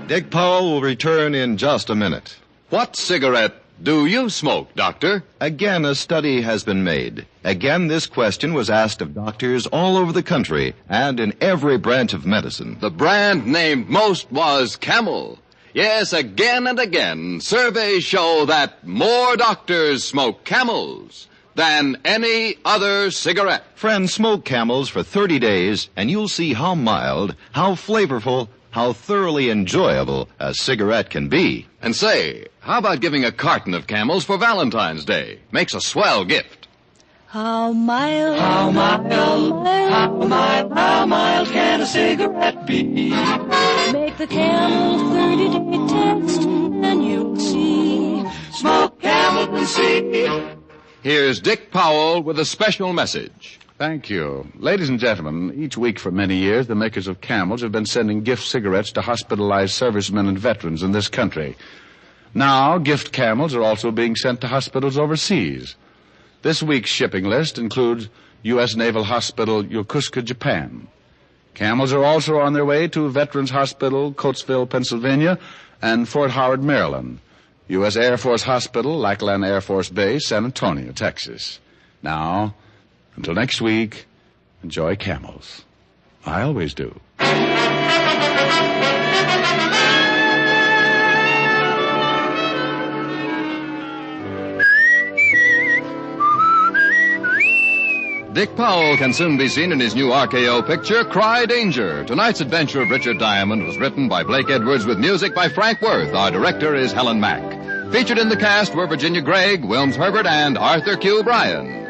Dick Powell will return in just a minute. What cigarette do you smoke, Doctor? Again, a study has been made. Again, this question was asked of doctors all over the country and in every branch of medicine. The brand named most was Camel. Yes, again and again, surveys show that more doctors smoke Camels than any other cigarette. Friends, smoke Camels for 30 days, and you'll see how mild, how flavorful, how thoroughly enjoyable a cigarette can be. And say, how about giving a carton of Camels for Valentine's Day? Makes a swell gift. How mild can a cigarette be? Make the Camel 30-day test, and you'll see. Smoke Camel and see. Here's Dick Powell with a special message. Thank you. Ladies and gentlemen, each week for many years, the makers of Camels have been sending gift cigarettes to hospitalized servicemen and veterans in this country. Now, gift Camels are also being sent to hospitals overseas. This week's shipping list includes U.S. Naval Hospital, Yokosuka, Japan. Camels are also on their way to Veterans Hospital, Coatesville, Pennsylvania, and Fort Howard, Maryland. U.S. Air Force Hospital, Lackland Air Force Base, San Antonio, Texas. Now, until next week, enjoy Camels. I always do. Dick Powell can soon be seen in his new RKO picture, Cry Danger. Tonight's adventure of Richard Diamond was written by Blake Edwards with music by Frank Worth. Our director is Helen Mack. Featured in the cast were Virginia Gregg, Wilms Herbert, and Arthur Q. Bryan.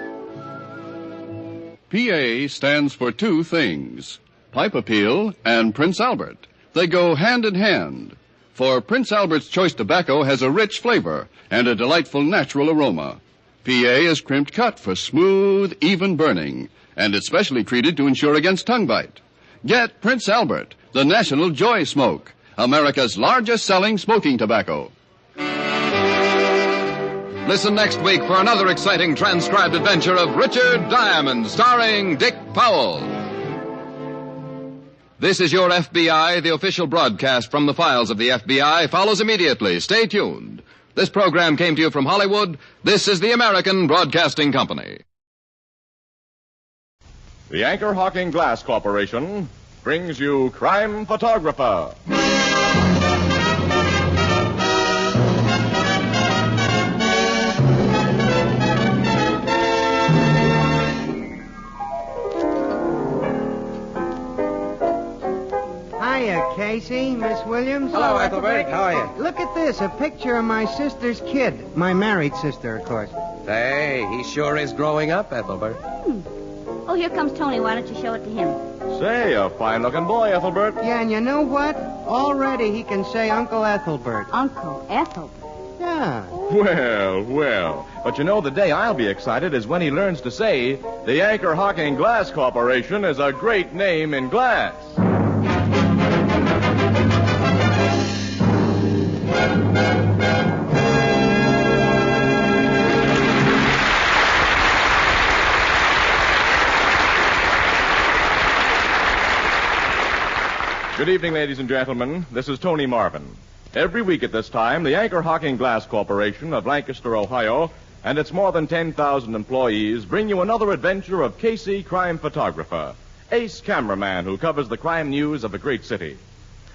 PA stands for two things, Pipe Appeal and Prince Albert. They go hand in hand. For Prince Albert's Choice Tobacco has a rich flavor and a delightful natural aroma. PA is crimped cut for smooth, even burning, and it's specially treated to ensure against tongue bite. Get Prince Albert, the National Joy Smoke, America's largest selling smoking tobacco. Listen next week for another exciting transcribed adventure of Richard Diamond, starring Dick Powell. This is Your FBI. The official broadcast from the files of the FBI follows immediately. Stay tuned. This program came to you from Hollywood. This is the American Broadcasting Company. The Anchor Hawking Glass Corporation brings you Crime Photographer. Hiya, Casey, Miss Williams. Hello, Ethelbert. How are you? Look at this, a picture of my sister's kid. My married sister, of course. Say, he sure is growing up, Ethelbert. Oh, here comes Tony. Why don't you show it to him? Say, a fine-looking boy, Ethelbert. Yeah, and you know what? Already he can say Uncle Ethelbert. Uncle Ethelbert? Yeah. Well. But you know, the day I'll be excited is when he learns to say the Anchor Hawking Glass Corporation is a great name in glass. Good evening, ladies and gentlemen. This is Tony Marvin. Every week at this time, the Anchor Hawking Glass Corporation of Lancaster, Ohio, and its more than 10,000 employees bring you another adventure of Casey, crime photographer, ace cameraman who covers the crime news of a great city.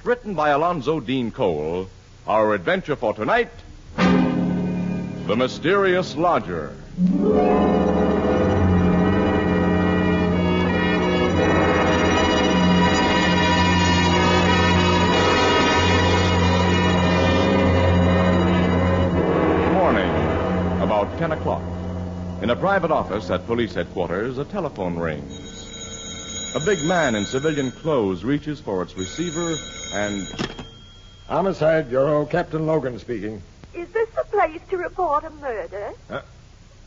Written by Alonzo Dean Cole, our adventure for tonight, The Mysterious Lodger. About 10 o'clock. In a private office at police headquarters, a telephone rings. A big man in civilian clothes reaches for its receiver and... Homicide Bureau, Captain Logan speaking. Is this the place to report a murder?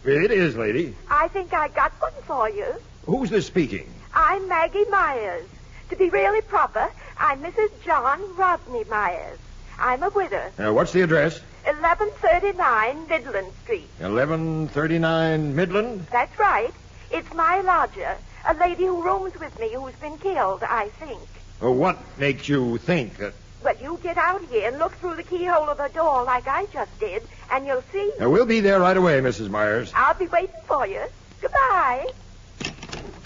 It is, lady. I think I got one for you. Who's this speaking? I'm Maggie Myers. To be really proper, I'm Mrs. John Rodney Myers. I'm a widow. What's the address? 1139 Midland Street. 1139 Midland? That's right. It's my lodger, a lady who rooms with me who's been killed, I think. What makes you think that... Well, you get out here and look through the keyhole of her door like I just did, and you'll see. We'll be there right away, Mrs. Myers. I'll be waiting for you. Goodbye.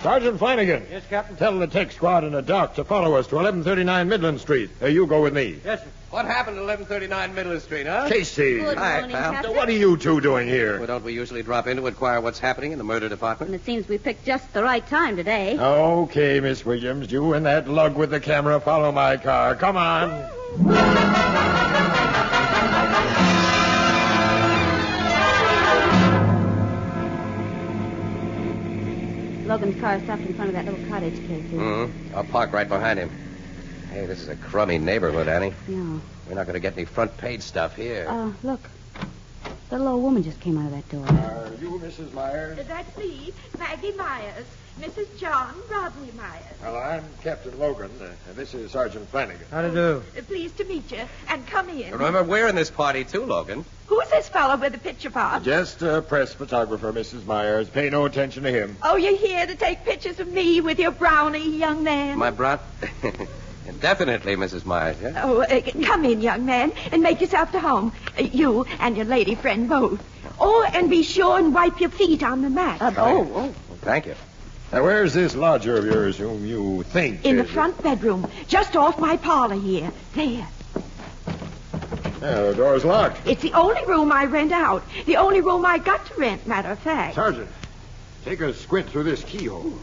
Sergeant Flanagan. Yes, Captain. Tell the tech squad and the doc to follow us to 1139 Midland Street. You go with me. Yes, sir. What happened at 1139 Midland Street, huh? Casey. Good Hi, morning, pal. Captain. What are you two doing here? Well, don't we usually drop in to inquire what's happening in the murder department? And it seems we picked just the right time today. Okay, Miss Williams. You and that lug with the camera follow my car. Come on. Logan's car stopped in front of that little cottage, Casey. Mm-hmm. I'll park right behind him. Hey, this is a crummy neighborhood, Annie. Yeah. We're not going to get any front page stuff here. Look. The little old woman just came out of that door. Are you Mrs. Myers? That's me, Maggie Myers. Mrs. John Rodney Myers. Well, I'm Captain Logan, and this is Sergeant Flanagan. How to do? Pleased to meet you. And come in. Remember, we're in this party, too, Logan. Who's this fellow with the picture pot? Just a press photographer, Mrs. Myers. Pay no attention to him. Oh, you're here to take pictures of me with your brownie, young man? My brat? Definitely, Mrs. Myers, yeah? Oh, come in, young man, and make yourself to home. You and your lady friend both. Oh, and be sure and wipe your feet on the mat. Well, thank you. Now, where's this lodger of yours whom you think... In the front bedroom, just off my parlor here. There. The door's locked. It's the only room I rent out. The only room I got to rent, matter of fact. Sergeant, take a squint through this keyhole.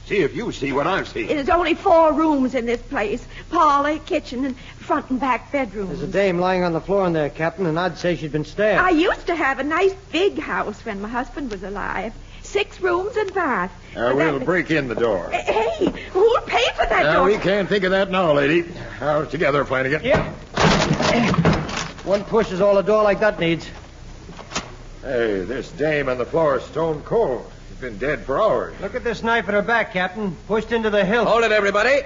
See if you see what I've seen. There's only 4 rooms in this place. Parlor, kitchen, and front and back bedrooms. There's a dame lying on the floor in there, Captain, and I'd say she'd been stabbed. I used to have a nice big house when my husband was alive. 6 rooms and bath. We'll break in the door. Hey, who'll pay for that door? We can't think of that now, lady. Together, Flanagan. Yep. One push is all a door like that needs. Hey, this dame on the floor is stone cold. She's been dead for hours. Look at this knife in her back, Captain. Pushed into the hilt. Hold it, everybody.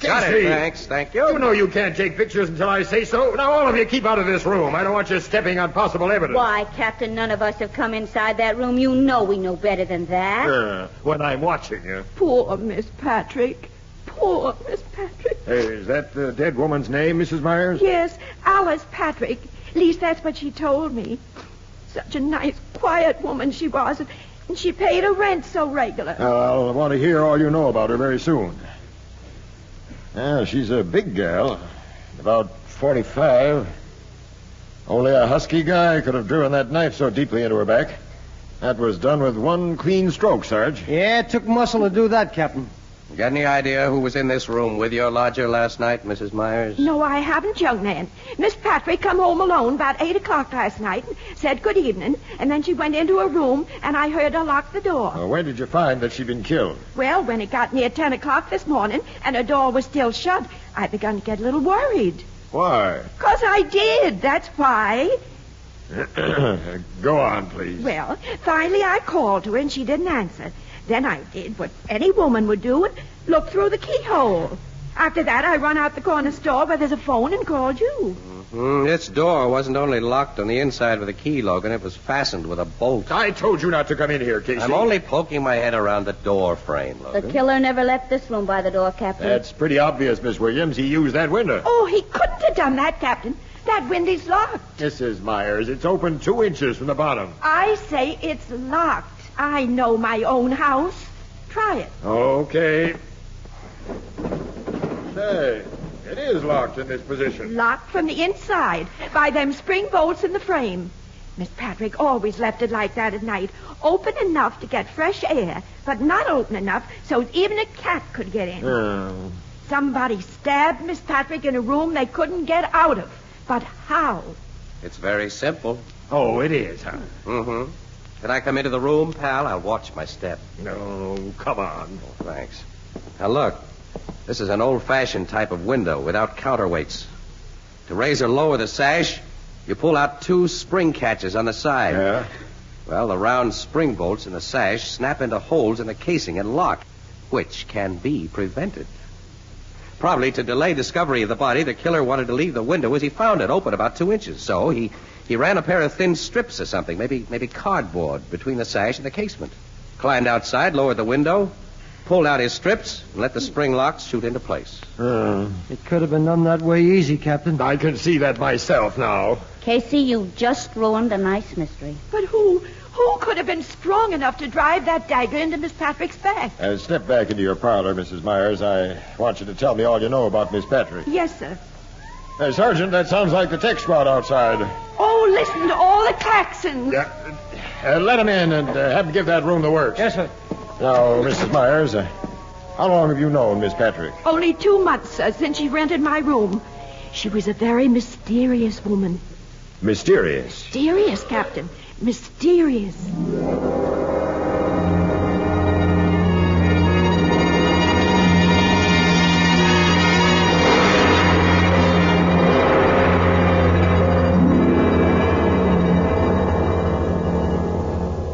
Got it. Thanks. Thank you. You know you can't take pictures until I say so. Now, all of you keep out of this room. I don't want you stepping on possible evidence. Why, Captain, none of us have come inside that room. You know we know better than that. When I'm watching you. Poor Miss Patrick. Poor Miss Patrick. Hey, is that the dead woman's name, Mrs. Myers? Yes, Alice Patrick. At least that's what she told me. Such a nice, quiet woman she was, and she paid her rent so regular. I'll want to hear all you know about her very soon. She's a big gal, about 45. Only a husky guy could have driven that knife so deeply into her back. That was done with one clean stroke, Sarge. Yeah, it took muscle to do that, Captain. You got any idea who was in this room with your lodger last night, Mrs. Myers? No, I haven't, young man. Miss Patrick come home alone about 8 o'clock last night and said good evening, and then she went into her room, and I heard her lock the door. When did you find that she'd been killed? Well, when it got near 10 o'clock this morning and her door was still shut, I begun to get a little worried. Why? 'Cause I did, that's why. Go on, please. Well, finally I called to her and she didn't answer. Then I did what any woman would do and look through the keyhole. After that, I run out the corner store where there's a phone and called you. This door wasn't only locked on the inside with a key, Logan. It was fastened with a bolt. I told you not to come in here, Casey. I'm only poking my head around the door frame, The Logan. killer never left this room by the door, Captain. That's pretty obvious, Miss Williams. He used that window. Oh, he couldn't have done that, Captain. That window's locked. Mrs. Myers, it's open 2 inches from the bottom. I say it's locked. I know my own house. Try it. Okay. Say, it is locked in this position. Locked from the inside by them spring bolts in the frame. Miss Patrick always left it like that at night. Open enough to get fresh air, but not open enough so even a cat could get in. Oh. Somebody stabbed Miss Patrick in a room they couldn't get out of. But how? It's very simple. Oh, it is, huh? Mm-hmm. Can I come into the room, pal? I'll watch my step. No, come on. Oh, thanks. Now, look. This is an old-fashioned type of window without counterweights. To raise or lower the sash, you pull out 2 spring catches on the side. Yeah? Well, the round spring bolts in the sash snap into holes in the casing and lock, which can be prevented. Probably to delay discovery of the body, the killer wanted to leave the window as he found it, open about 2 inches. So he ran a pair of thin strips or something, maybe cardboard, between the sash and the casement. Climbed outside, lowered the window, pulled out his strips, and let the spring locks shoot into place. It could have been done that way easy, Captain. I can see that myself now. Casey, you just ruined a nice mystery. But who could have been strong enough to drive that dagger into Miss Patrick's back? Step back into your parlor, Mrs. Myers. I want you to tell me all you know about Miss Patrick. Yes, sir. Sergeant, that sounds like the tech squad outside. Oh, listen to all the claxons. Let him in and have him give that room the works. Yes, sir. Now, Mrs. Myers, how long have you known Miss Patrick? Only 2 months, sir, since she rented my room. She was a very mysterious woman. Mysterious? Mysterious, Captain. Mysterious.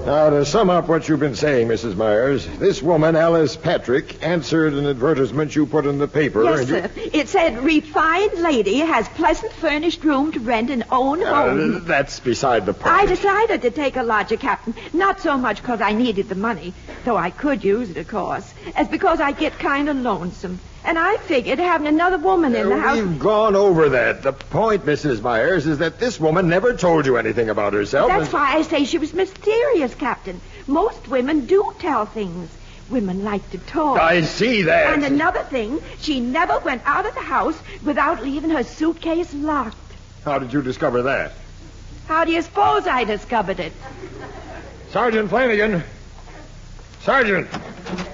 Now, to sum up what you've been saying, Mrs. Myers, this woman, Alice Patrick, answered an advertisement you put in the paper. Yes, sir. It said, refined lady has pleasant furnished room to rent and own home. That's beside the point. I decided to take a lodger, Captain. Not so much because I needed the money, though I could use it, of course, as because I get kind of lonesome. And I figured having another woman in the house... We've gone over that. The point, Mrs. Myers, is that this woman never told you anything about herself. That's why I say she was mysterious, Captain. Most women do tell things. Women like to talk. I see that. And another thing, she never went out of the house without leaving her suitcase locked. How did you discover that? How do you suppose I discovered it? Sergeant Flanagan. Sergeant.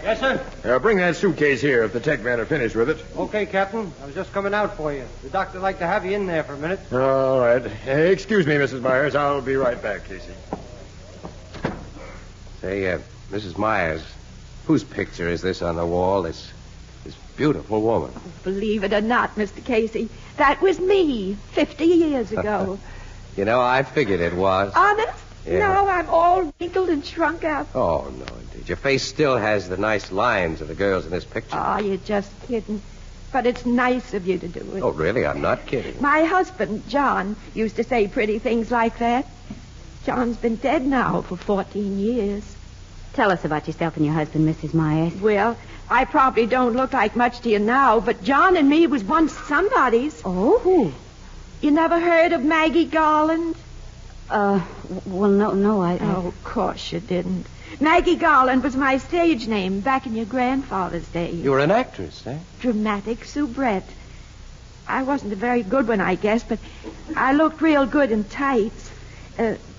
Yes, sir? Bring that suitcase here if the tech men are finished with it. Okay, Captain. I was just coming out for you. The doctor'd like to have you in there for a minute. All right. Excuse me, Mrs. Myers. I'll be right back, Casey. Say, Mrs. Myers, whose picture is this on the wall? This beautiful woman. Oh, believe it or not, Mr. Casey, that was me 50 years ago. You know, I figured it was. Honest? Yeah. No, I'm all wrinkled and shrunk up. Oh, no, indeed. Your face still has the nice lines of the girls in this picture. Oh, you're just kidding. But it's nice of you to do it. Oh, really? I'm not kidding. My husband, John, used to say pretty things like that. John's been dead now for 14 years. Tell us about yourself and your husband, Mrs. Myers. Well, I probably don't look like much to you now, but John and me was once somebody's. Oh, who? You never heard of Maggie Garland? Well, no, I... Oh, of course you didn't. Maggie Garland was my stage name back in your grandfather's day. You were an actress, eh? Dramatic soubrette. I wasn't a very good one, I guess, but I looked real good in tights.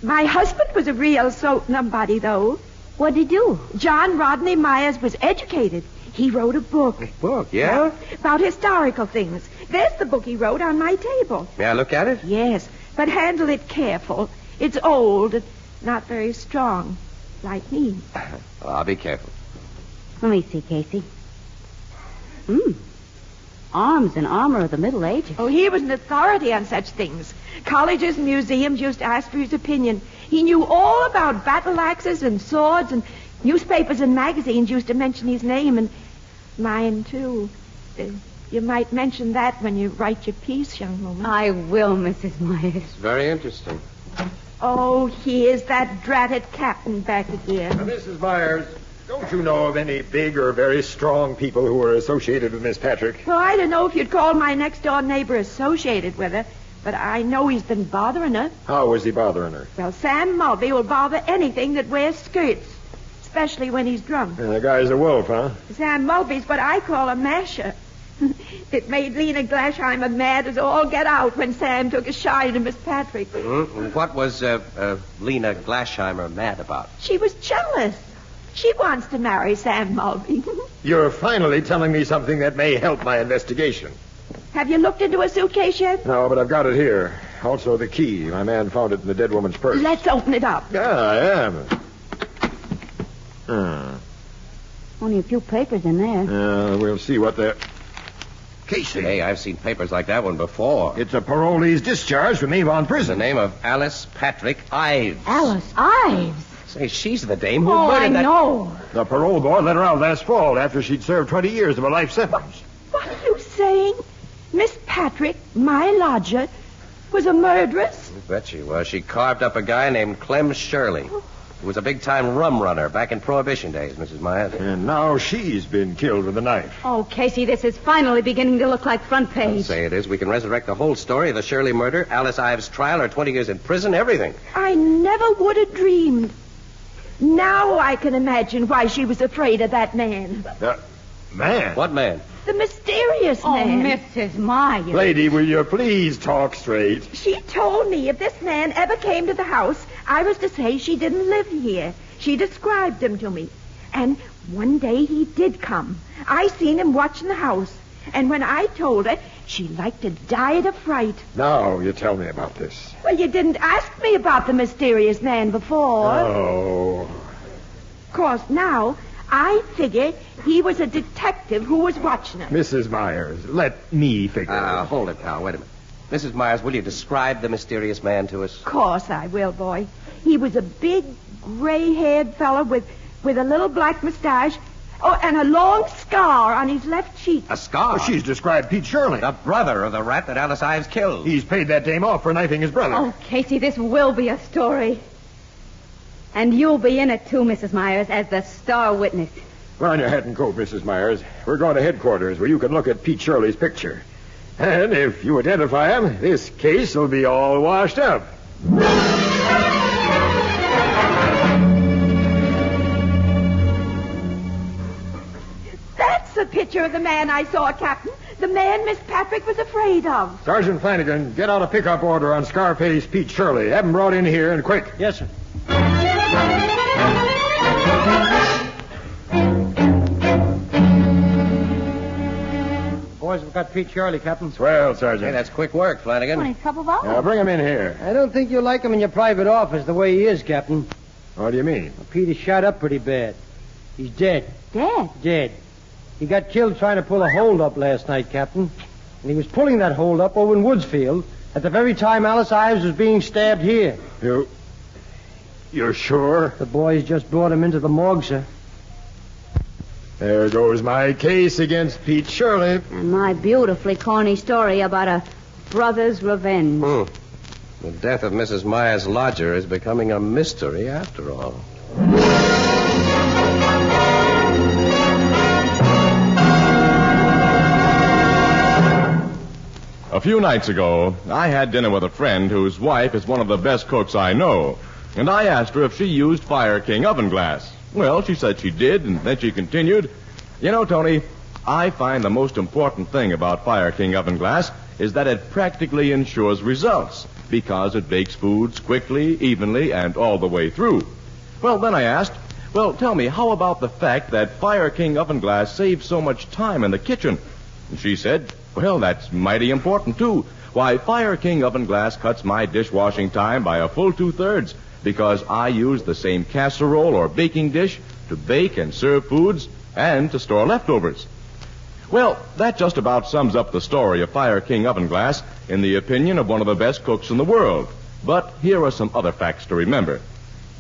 My husband was a real soap nobody, though. What'd he do? John Rodney Myers was educated. He wrote a book. A book, yeah? About historical things. There's the book he wrote on my table. May I look at it? Yes, but handle it careful. It's old and not very strong, like me. Well, I'll be careful. Let me see, Casey. Arms and armor of the Middle Ages. Oh, he was an authority on such things. Colleges and museums used to ask for his opinion. He knew all about battle axes and swords, and newspapers and magazines used to mention his name, and mine, too. You might mention that when you write your piece, young woman. I will, Mrs. Myers. It's very interesting. Oh, here's that dratted captain back again. Mrs. Myers, don't you know of any big or very strong people who are associated with Miss Patrick? Well, I don't know if you'd call my next-door neighbor associated with her, but I know he's been bothering her. How was he bothering her? Well, Sam Mulvey will bother anything that wears skirts, especially when he's drunk. And the guy's a wolf, huh? Sam Mulvey's what I call a masher. It made Lena Glasheimer mad as all get out when Sam took a shine to Miss Patrick. What was Lena Glasheimer mad about? She was jealous. She wants to marry Sam Mulvey. You're finally telling me something that may help my investigation. Have you looked into a suitcase yet? No, but I've got it here. Also the key. My man found it in the dead woman's purse. Let's open it up. Yeah, I am. Only a few papers in there. We'll see what they're... Casey. Hey, I've seen papers like that one before. It's a parolee's discharge from Avon Prison. The name of Alice Patrick Ives. Alice Ives? Say, she's the dame who I murdered that... know. The parole board let her out last fall after she'd served 20 years of a life sentence. What are you saying? Miss Patrick, my lodger, was a murderess? I bet she was. She carved up a guy named Clem Shirley. He was a big-time rum runner back in Prohibition days, Mrs. Myers. And now she's been killed with a knife. Oh, Casey, this is finally beginning to look like front page. I'll say it is. We can resurrect the whole story of the Shirley murder, Alice Ives' trial, her 20 years in prison, everything. I never would have dreamed. Now I can imagine why she was afraid of that man. Man? What man? The mysterious man. Oh, Mrs. Myers. Lady, will you please talk straight? She told me if this man ever came to the house, I was to say she didn't live here. She described him to me. And one day he did come. I seen him watching the house. And when I told her, she like to die of fright. Now you tell me about this. Well, you didn't ask me about the mysterious man before. Oh. Of course, now I figure he was a detective who was watching her. Mrs. Myers, let me figure it out. Hold it, pal. Wait a minute. Mrs. Myers, will you describe the mysterious man to us? Of course I will, boy. He was a big, gray-haired fellow with a little black mustache. Oh, and a long scar on his left cheek. A scar? Oh, she's described Pete Shirley. The brother of the rat that Alice Ives killed. He's paid that dame off for knifing his brother. Oh, Casey, this will be a story. And you'll be in it, too, Mrs. Myers, as the star witness. Put on your hat and coat, Mrs. Myers. We're going to headquarters where you can look at Pete Shirley's picture. And if you identify him, this case will be all washed up. That's the picture of the man I saw, Captain. The man Miss Patrick was afraid of. Sergeant Flanagan, get out a pickup order on Scarface Pete Shirley. Have him brought in here and quick. Yes, sir. Boys, we've got Pete Shirley, Captain. Swell, Sergeant. Hey, that's quick work, Flanagan. Any trouble, Bob? Now, bring him in here. I don't think you'll like him in your private office the way he is, Captain. What do you mean? Well, Pete is shot up pretty bad. He's dead. Dead? Dead. He got killed trying to pull a hold-up last night, Captain. And he was pulling that hold-up over in Woodsfield at the very time Alice Ives was being stabbed here. You're sure? The boys just brought him into the morgue, sir. There goes my case against Pete Shirley. And my beautifully corny story about a brother's revenge. The death of Mrs. Myers' lodger is becoming a mystery after all. A few nights ago, I had dinner with a friend whose wife is one of the best cooks I know. And I asked her if she used Fire King oven glass. Well, she said she did, and then she continued, "You know, Tony, I find the most important thing about Fire King oven glass is that it practically ensures results because it bakes foods quickly, evenly, and all the way through." Well, then I asked, "Well, tell me, how about the fact that Fire King oven glass saves so much time in the kitchen?" And she said, "Well, that's mighty important, too. Why, Fire King oven glass cuts my dishwashing time by a full 2/3 because I use the same casserole or baking dish to bake and serve foods and to store leftovers." Well, that just about sums up the story of Fire King oven glass in the opinion of one of the best cooks in the world. But here are some other facts to remember.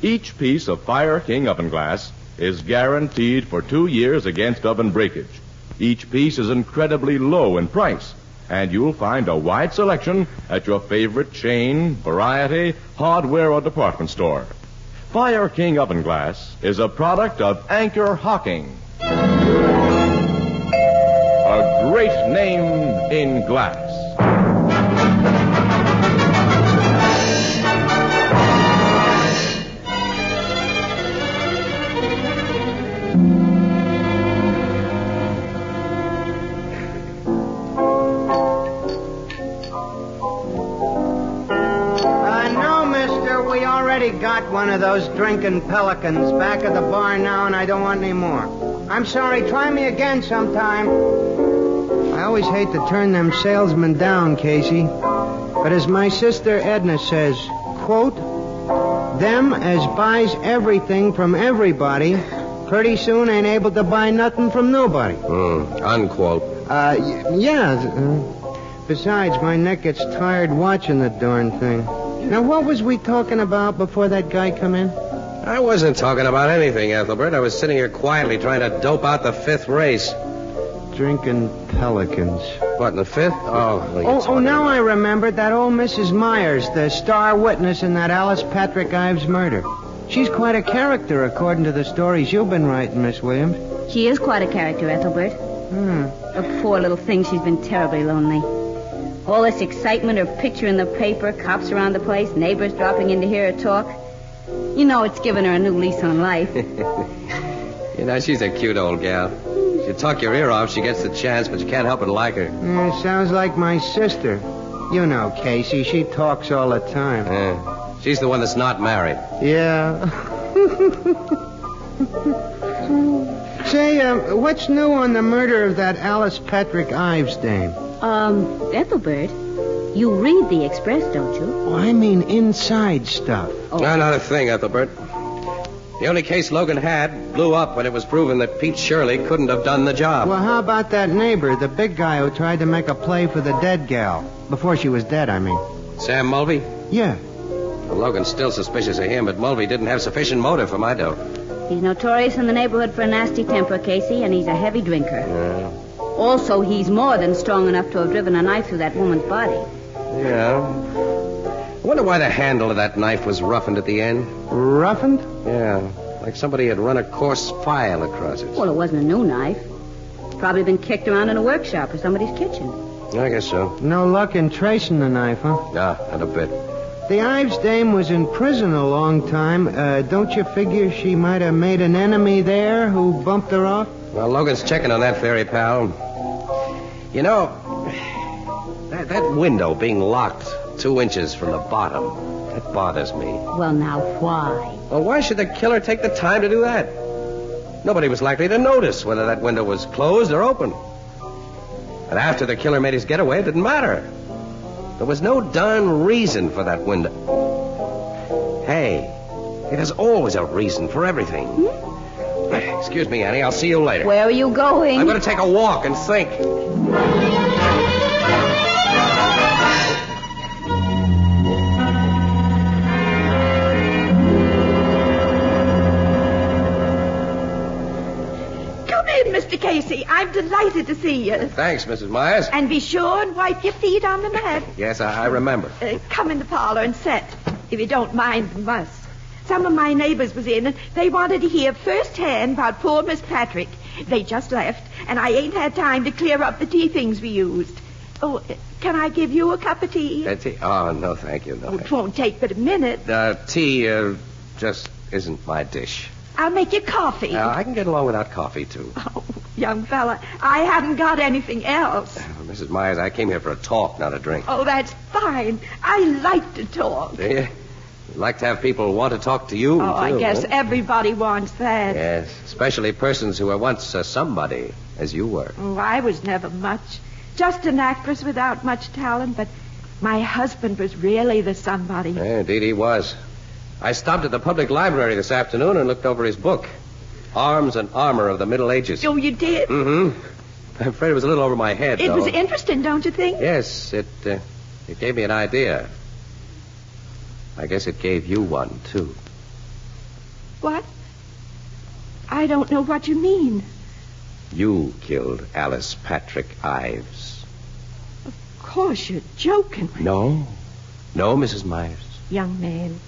Each piece of Fire King oven glass is guaranteed for 2 years against oven breakage. Each piece is incredibly low in price, and you'll find a wide selection at your favorite chain, variety, hardware, or department store. Fire King oven glass is a product of Anchor Hocking. A great name in glass. No, mister, we already got one of those drinking pelicans back at the bar now, and I don't want any more. I'm sorry, try me again sometime. I always hate to turn them salesmen down, Casey. But as my sister Edna says, quote, "Them as buys everything from everybody pretty soon ain't able to buy nothing from nobody." Unquote. Yeah. Besides, my neck gets tired watching the darn thing. Now, what was we talking about before that guy come in? I wasn't talking about anything, Ethelbert. I was sitting here quietly trying to dope out the 5th race. Drinking pelicans. What, in the 5th? Oh, now I remembered that old Mrs. Myers, the star witness in that Alice Patrick Ives murder. She's quite a character, according to the stories you've been writing, Miss Williams. She is quite a character, Ethelbert. The poor little thing, she's been terribly lonely. All this excitement, her picture in the paper, cops around the place, neighbors dropping in to hear her talk. You know it's given her a new lease on life. You know, she's a cute old gal. You talk your ear off, she gets the chance, but you can't help but like her. Sounds like my sister. You know, Casey, she talks all the time. She's the one that's not married. Yeah. Say, what's new on the murder of that Alice Patrick Ives dame? Ethelbert, you read the Express, don't you? Oh, I mean inside stuff. No, not a thing, Ethelbert. The only case Logan had blew up when it was proven that Pete Shirley couldn't have done the job. Well, how about that neighbor, the big guy who tried to make a play for the dead gal? Before she was dead, I mean. Sam Mulvey? Yeah. Well, Logan's still suspicious of him, but Mulvey didn't have sufficient motive for my dough. He's notorious in the neighborhood for a nasty temper, Casey, and he's a heavy drinker. Yeah. Also, he's more than strong enough to have driven a knife through that woman's body. Yeah. I wonder why the handle of that knife was roughened at the end. Roughened? Yeah. Like somebody had run a coarse file across it. Well, it wasn't a new knife. Probably been kicked around in a workshop or somebody's kitchen. I guess so. No luck in tracing the knife, huh? Nah, not a bit. The Ives dame was in prison a long time. Don't you figure she might have made an enemy there who bumped her off? Well, Logan's checking on that theory, pal. You know, that window being locked 2 inches from the bottom, that bothers me. Well, now, why? Well, why should the killer take the time to do that? Nobody was likely to notice whether that window was closed or open. And after the killer made his getaway, it didn't matter. There was no darn reason for that window. Hey, there's always a reason for everything. Excuse me, Annie. I'll see you later. Where are you going? I'm going to take a walk and think. Come in, Mr. Casey. I'm delighted to see you. Thanks, Mrs. Myers. And be sure and wipe your feet on the mat. Yes, I remember. Come in the parlor and sit, if you don't mind the muss. Some of my neighbors was in, and they wanted to hear firsthand about poor Miss Patrick. They just left, and I ain't had time to clear up the tea things we used. Oh, can I give you a cup of tea? Tea? Oh, no, thank you. No, It won't take but a minute. tea just isn't my dish. I'll make you coffee. I can get along without coffee, too. Oh, young fella, I haven't got anything else. Mrs. Myers, I came here for a talk, not a drink. Oh, that's fine. I like to talk. Do you? You'd like to have people want to talk to you, Oh, too, I guess huh? everybody wants that. Yes, especially persons who were once somebody, as you were. Oh, I was never much. Just an actress without much talent, but my husband was really the somebody. Yeah, indeed he was. I stopped at the public library this afternoon and looked over his book, Arms and Armor of the Middle Ages. Oh, you did? Mm-hmm. I'm afraid it was a little over my head, It though. was interesting, don't you think? Yes, it gave me an idea. I guess it gave you one, too. What? I don't know what you mean. You killed Alice Patrick Ives. Of course, you're joking. No, Mrs. Myers. Young man,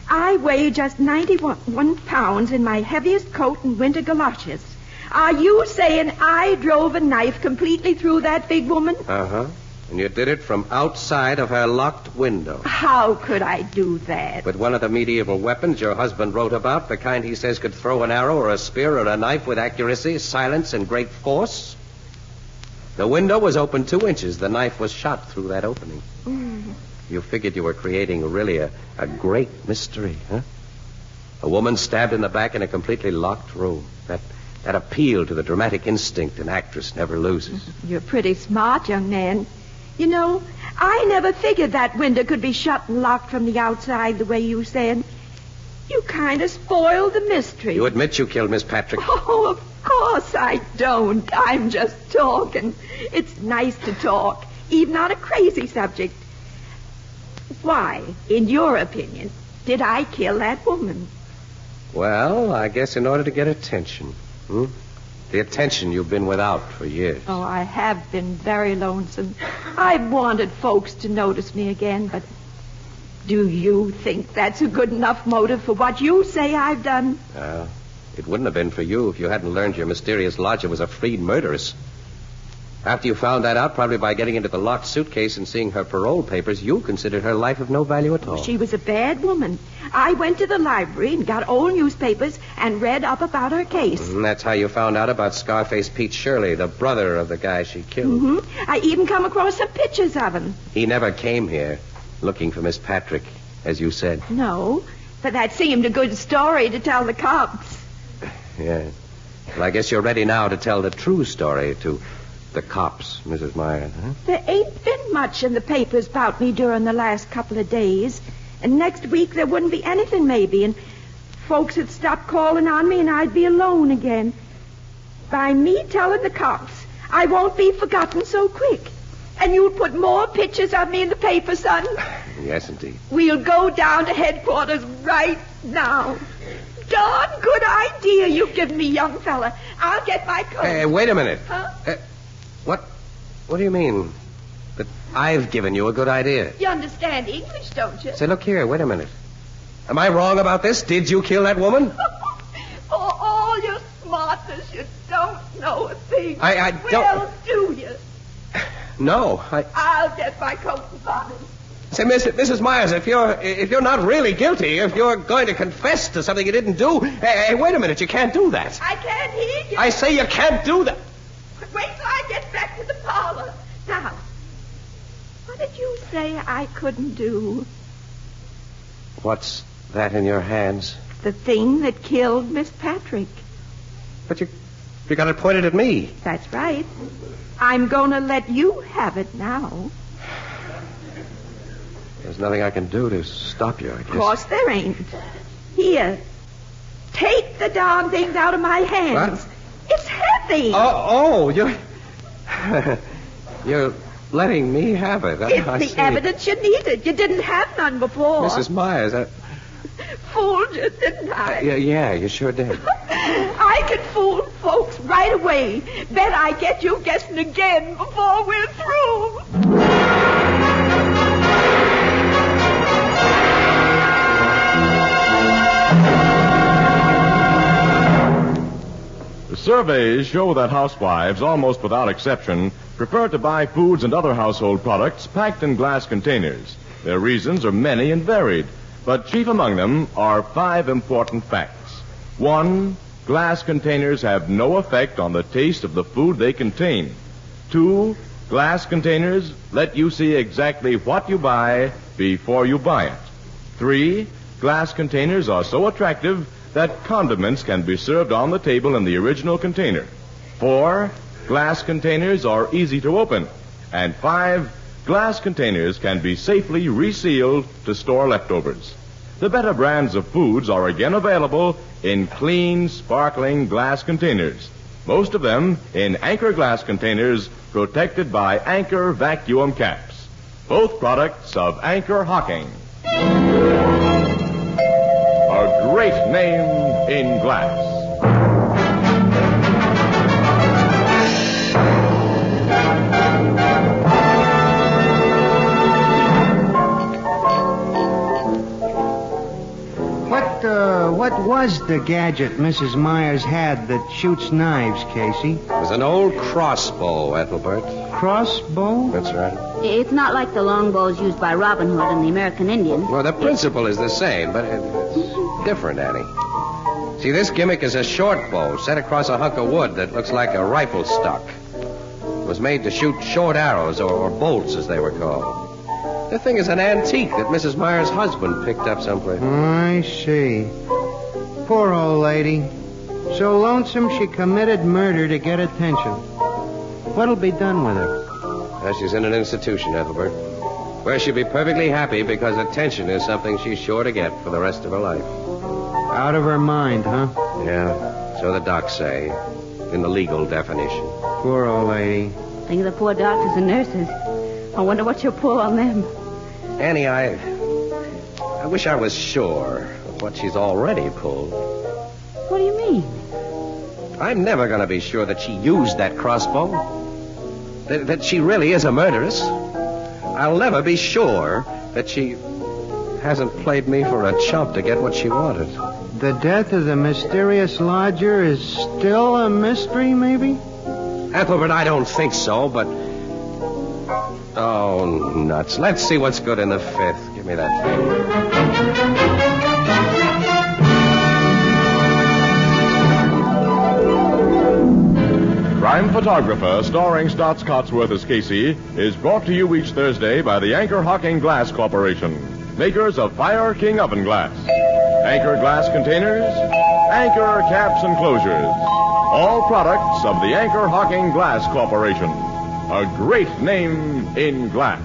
I weigh just 91 pounds in my heaviest coat and winter galoshes. Are you saying I drove a knife completely through that big woman? Uh-huh. And you did it from outside of her locked window. How could I do that? With one of the medieval weapons your husband wrote about, the kind he says could throw an arrow or a spear or a knife with accuracy, silence, and great force. The window was open 2 inches. The knife was shot through that opening. Mm. You figured you were creating really a great mystery, huh? A woman stabbed in the back in a completely locked room. That appeal to the dramatic instinct an actress never loses. You're pretty smart, young man. You know, I never figured that window could be shut and locked from the outside the way you said. You kind of spoiled the mystery. You admit you killed Miss Patrick? Oh, of course I don't. I'm just talking. It's nice to talk, even on a crazy subject. Why, in your opinion, did I kill that woman? Well, I guess in order to get attention. The attention you've been without for years. Oh, I have been very lonesome. I've wanted folks to notice me again, but do you think that's a good enough motive for what you say I've done? It wouldn't have been for you if you hadn't learned your mysterious lodger was a freed murderess. After you found that out, probably by getting into the locked suitcase and seeing her parole papers, you considered her life of no value at all. She was a bad woman. I went to the library and got old newspapers and read up about her case. And that's how you found out about Scarface Pete Shirley, the brother of the guy she killed. Mm-hmm. I even come across some pictures of him. He never came here looking for Miss Patrick, as you said. No, but that seemed a good story to tell the cops. Yeah. Well, I guess you're ready now to tell the true story to the cops, Mrs. Myers, huh? There ain't been much in the papers about me during the last couple of days. And next week there wouldn't be anything, maybe. And folks would stop calling on me and I'd be alone again. By me telling the cops, I won't be forgotten so quick. And you'll put more pictures of me in the paper, son? Yes, indeed. We'll go down to headquarters right now. Darn good idea you've given me, young fella. I'll get my coat. Hey, wait a minute. Huh? What do you mean? That I've given you a good idea? You understand English, don't you? Say, look here, wait a minute. Am I wrong about this? Did you kill that woman? For all your smartness, you don't know a thing. I don't... Well, do you? No, I'll get my coat and bonnet. Say, Mrs. Myers, if you're not really guilty, if you're going to confess to something you didn't do, hey, wait a minute, you can't do that. I can't hear you. I say you can't do that. Wait till I get back to the parlor. Now, what did you say I couldn't do? What's that in your hands? The thing that killed Miss Patrick. But you got it pointed at me. That's right. I'm going to let you have it now. There's nothing I can do to stop you, I guess. Of course there ain't. Here, take the darn things out of my hands. What? It's heavy. You're letting me have it. It's I the see. evidence you needed. You didn't have none before. Mrs. Myers, Fooled you, didn't I? yeah, you sure did. I can fool folks right away. Bet I get you guessing again before we're through. Sir, Surveys show that housewives, almost without exception, prefer to buy foods and other household products packed in glass containers. Their reasons are many and varied, but chief among them are 5 important facts. 1, glass containers have no effect on the taste of the food they contain. 2, glass containers let you see exactly what you buy before you buy it. 3, glass containers are so attractive that condiments can be served on the table in the original container. 4, glass containers are easy to open. And 5, glass containers can be safely resealed to store leftovers. The better brands of foods are again available in clean, sparkling glass containers. Most of them in Anchor glass containers protected by Anchor vacuum caps. Both products of Anchor Hocking. A great name in glass. What was the gadget Mrs. Myers had that shoots knives, Casey? It was an old crossbow, Ethelbert. Crossbow? That's right. It's not like the longbows used by Robin Hood and the American Indian. Well, the principle is the same, but it's different, Annie. See, this gimmick is a short bow set across a hunk of wood that looks like a rifle stock. It was made to shoot short arrows, or bolts, as they were called. The thing is an antique that Mrs. Myers' husband picked up someplace. I see. Poor old lady. So lonesome she committed murder to get attention. What'll be done with her? Well, she's in an institution, Ethelbert, where she'll be perfectly happy because attention is something she's sure to get for the rest of her life. Out of her mind, huh? Yeah, so the docs say, in the legal definition. Poor old lady. Think of the poor doctors and nurses. I wonder what you'll pull on them. Annie, I wish I was sure of what she's already pulled. What do you mean? I'm never going to be sure that she used that crossbow. That she really is a murderess. I'll never be sure that she hasn't played me for a chump to get what she wanted. The death of the mysterious lodger is still a mystery, maybe? Ethelbert, I don't think so, but... Oh, nuts. Let's see what's good in the 5th. Give me that thing. Crime Photographer, starring Stotts Cotsworth as Casey, is brought to you each Thursday by the Anchor Hocking Glass Corporation, makers of Fire King oven glass, Anchor glass containers, Anchor caps and closures. All products of the Anchor Hocking Glass Corporation. A great name in glass.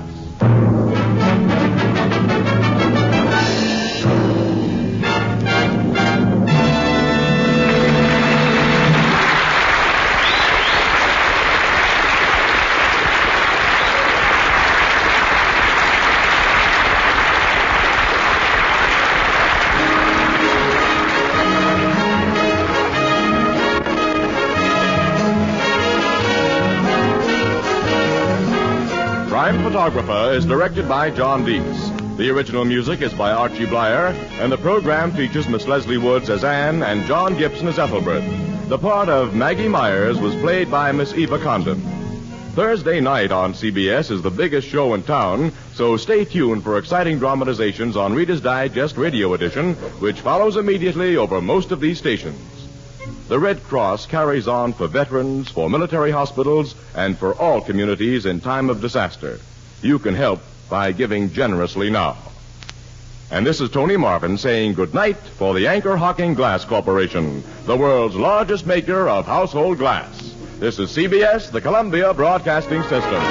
Crime Photographer is directed by John Dees. The original music is by Archie Blyer, and the program features Miss Leslie Woods as Anne and John Gibson as Ethelbert. The part of Maggie Myers was played by Miss Eva Condon. Thursday night on CBS is the biggest show in town, so stay tuned for exciting dramatizations on Reader's Digest Radio Edition, which follows immediately over most of these stations. The Red Cross carries on for veterans, for military hospitals, and for all communities in time of disaster. You can help by giving generously now. And this is Tony Marvin saying good night for the Anchor Hocking Glass Corporation, the world's largest maker of household glass. This is CBS, the Columbia Broadcasting System.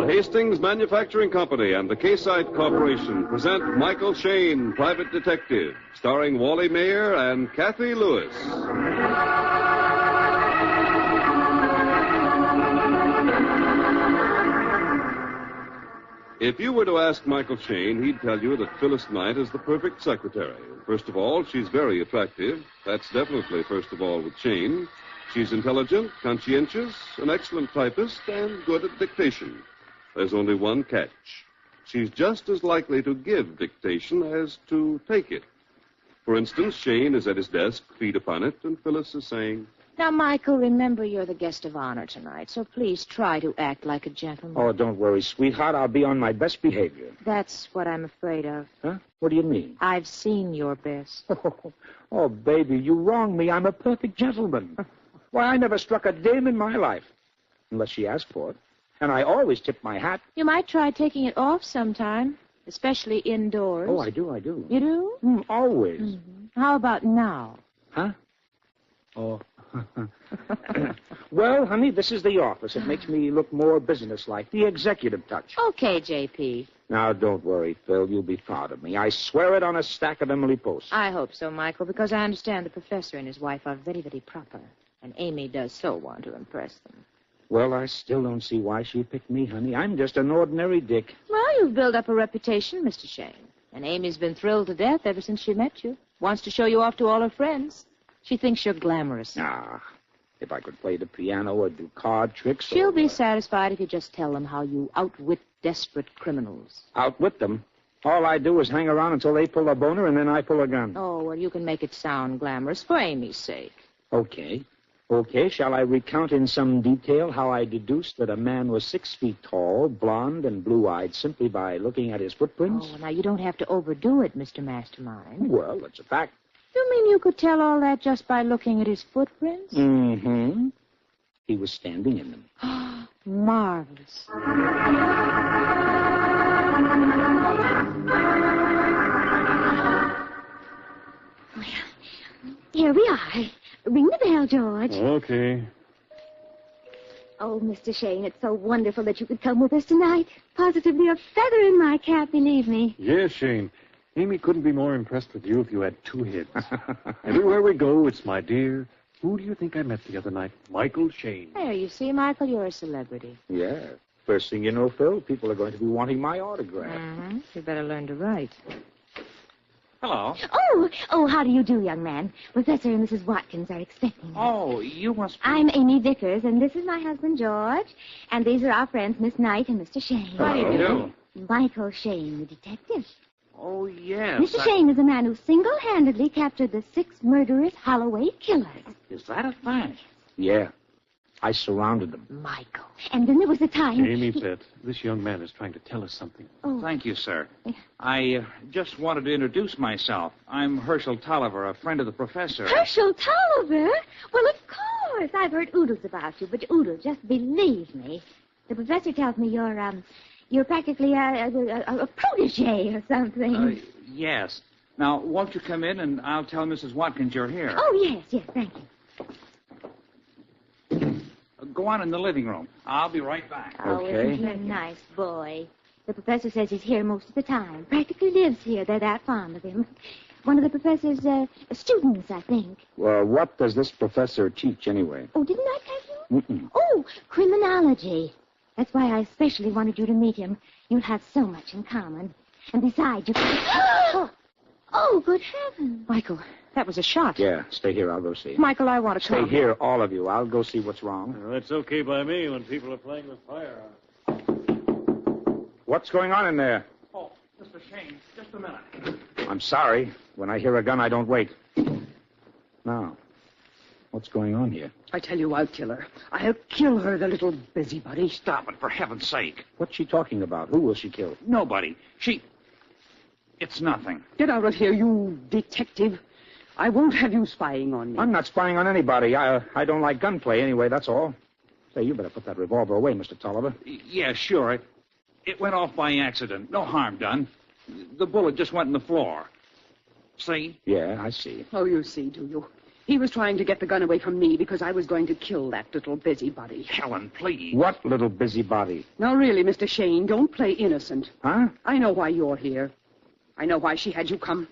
Hastings Manufacturing Company and the K-Site Corporation present Michael Shayne, Private Detective, starring Wally Mayer and Kathy Lewis. If you were to ask Michael Shayne, he'd tell you that Phyllis Knight is the perfect secretary. First of all, she's very attractive. That's definitely first of all with Shayne. She's intelligent, conscientious, an excellent typist, and good at dictation. There's only one catch. She's just as likely to give dictation as to take it. For instance, Shane is at his desk, feet upon it, and Phyllis is saying, Now, Michael, remember you're the guest of honor tonight, so please try to act like a gentleman. Oh, don't worry, sweetheart. I'll be on my best behavior. That's what I'm afraid of. Huh? What do you mean? I've seen your best. Oh, baby, you wrong me. I'm a perfect gentleman. Why, I never struck a dame in my life, unless she asked for it. And I always tip my hat. You might try taking it off sometime, especially indoors. Oh, I do. You do? Always. Mm-hmm. How about now? Huh? Oh. Well, honey, this is the office. It makes me look more businesslike. The executive touch. Okay, J.P. Now, don't worry, Phil. You'll be proud of me. I swear it on a stack of Emily posts. I hope so, Michael, because I understand the professor and his wife are very, very proper. And Amy does so want to impress them. Well, I still don't see why she picked me, honey. I'm just an ordinary dick. Well, you've built up a reputation, Mr. Shane. And Amy's been thrilled to death ever since she met you. Wants to show you off to all her friends. She thinks you're glamorous. Ah, if I could play the piano or do card tricks She'll be satisfied if you just tell them how you outwit desperate criminals. Outwit them? All I do is hang around until they pull a boner and then I pull a gun. Oh, well, you can make it sound glamorous for Amy's sake. Okay, shall I recount in some detail how I deduced that a man was 6 feet tall, blond, and blue-eyed simply by looking at his footprints? Oh, now you don't have to overdo it, Mr. Mastermind. Well, that's a fact. You mean you could tell all that just by looking at his footprints? Mm-hmm. He was standing in them. Marvelous. Here we are. Ring the bell, George. Okay. Oh, Mr. Shane, it's so wonderful that you could come with us tonight. Positively a feather in my cap, believe me. Yes, Shane. Amy couldn't be more impressed with you if you had 2 heads. Everywhere we go, it's my dear. Who do you think I met the other night? Michael Shane. There, you see, Michael, you're a celebrity. Yeah. First thing you know, Phil, people are going to be wanting my autograph. Mm-hmm. You better learn to write. Hello. Oh, how do you do, young man? Professor and Mrs. Watkins are expecting you. Oh, you must be... I'm Amy Vickers, and this is my husband, George. And these are our friends, Miss Knight and Mr. Shane. How do you do? Michael Shane, the detective. Oh, yes. Mr. Shane is a man who single-handedly captured the 6 murderous Holloway killers. Is that a fact? Yeah. I surrounded them. Michael. And then there was the time... Amy, pet, this young man is trying to tell us something. Oh. Thank you, sir. I just wanted to introduce myself. I'm Herschel Tolliver, a friend of the professor. Herschel Tolliver? Well, of course. I've heard oodles about you, but oodles, just believe me. The professor tells me you're practically a protege or something. Yes. Now, won't you come in, and I'll tell Mrs. Watkins you're here. Oh, yes, thank you. Go on in the living room. I'll be right back. Oh, isn't he a nice boy? The professor says he's here most of the time. Practically lives here. They're that fond of him. One of the professor's students, I think. Well, what does this professor teach, anyway? Oh, didn't I tell you? Mm-mm. Oh, criminology. That's why I especially wanted you to meet him. You'll have so much in common. And besides, you can... Oh, good heavens. Michael, that was a shot. Yeah, stay here. I'll go see. Michael, I want to Stay come. here, all of you. I'll go see what's wrong. Well, that's okay by me when people are playing with fire. What's going on in there? Oh, Mr. Shane, just a minute. I'm sorry. When I hear a gun, I don't wait. Now, what's going on here? I tell you, I'll kill her. I'll kill her, the little busybody. Stop it, for heaven's sake. What's she talking about? Who will she kill? Nobody. It's nothing. Get out of here, you detective. I won't have you spying on me. I'm not spying on anybody. I don't like gunplay anyway, that's all. Say, you better put that revolver away, Mr. Tolliver. Yeah, sure. It went off by accident. No harm done. The bullet just went in the floor. See? Yeah, I see. Oh, you see, do you? He was trying to get the gun away from me because I was going to kill that little busybody. Helen, please. What little busybody? Now, really, Mr. Shane, don't play innocent. Huh? I know why you're here. I know why she had you come.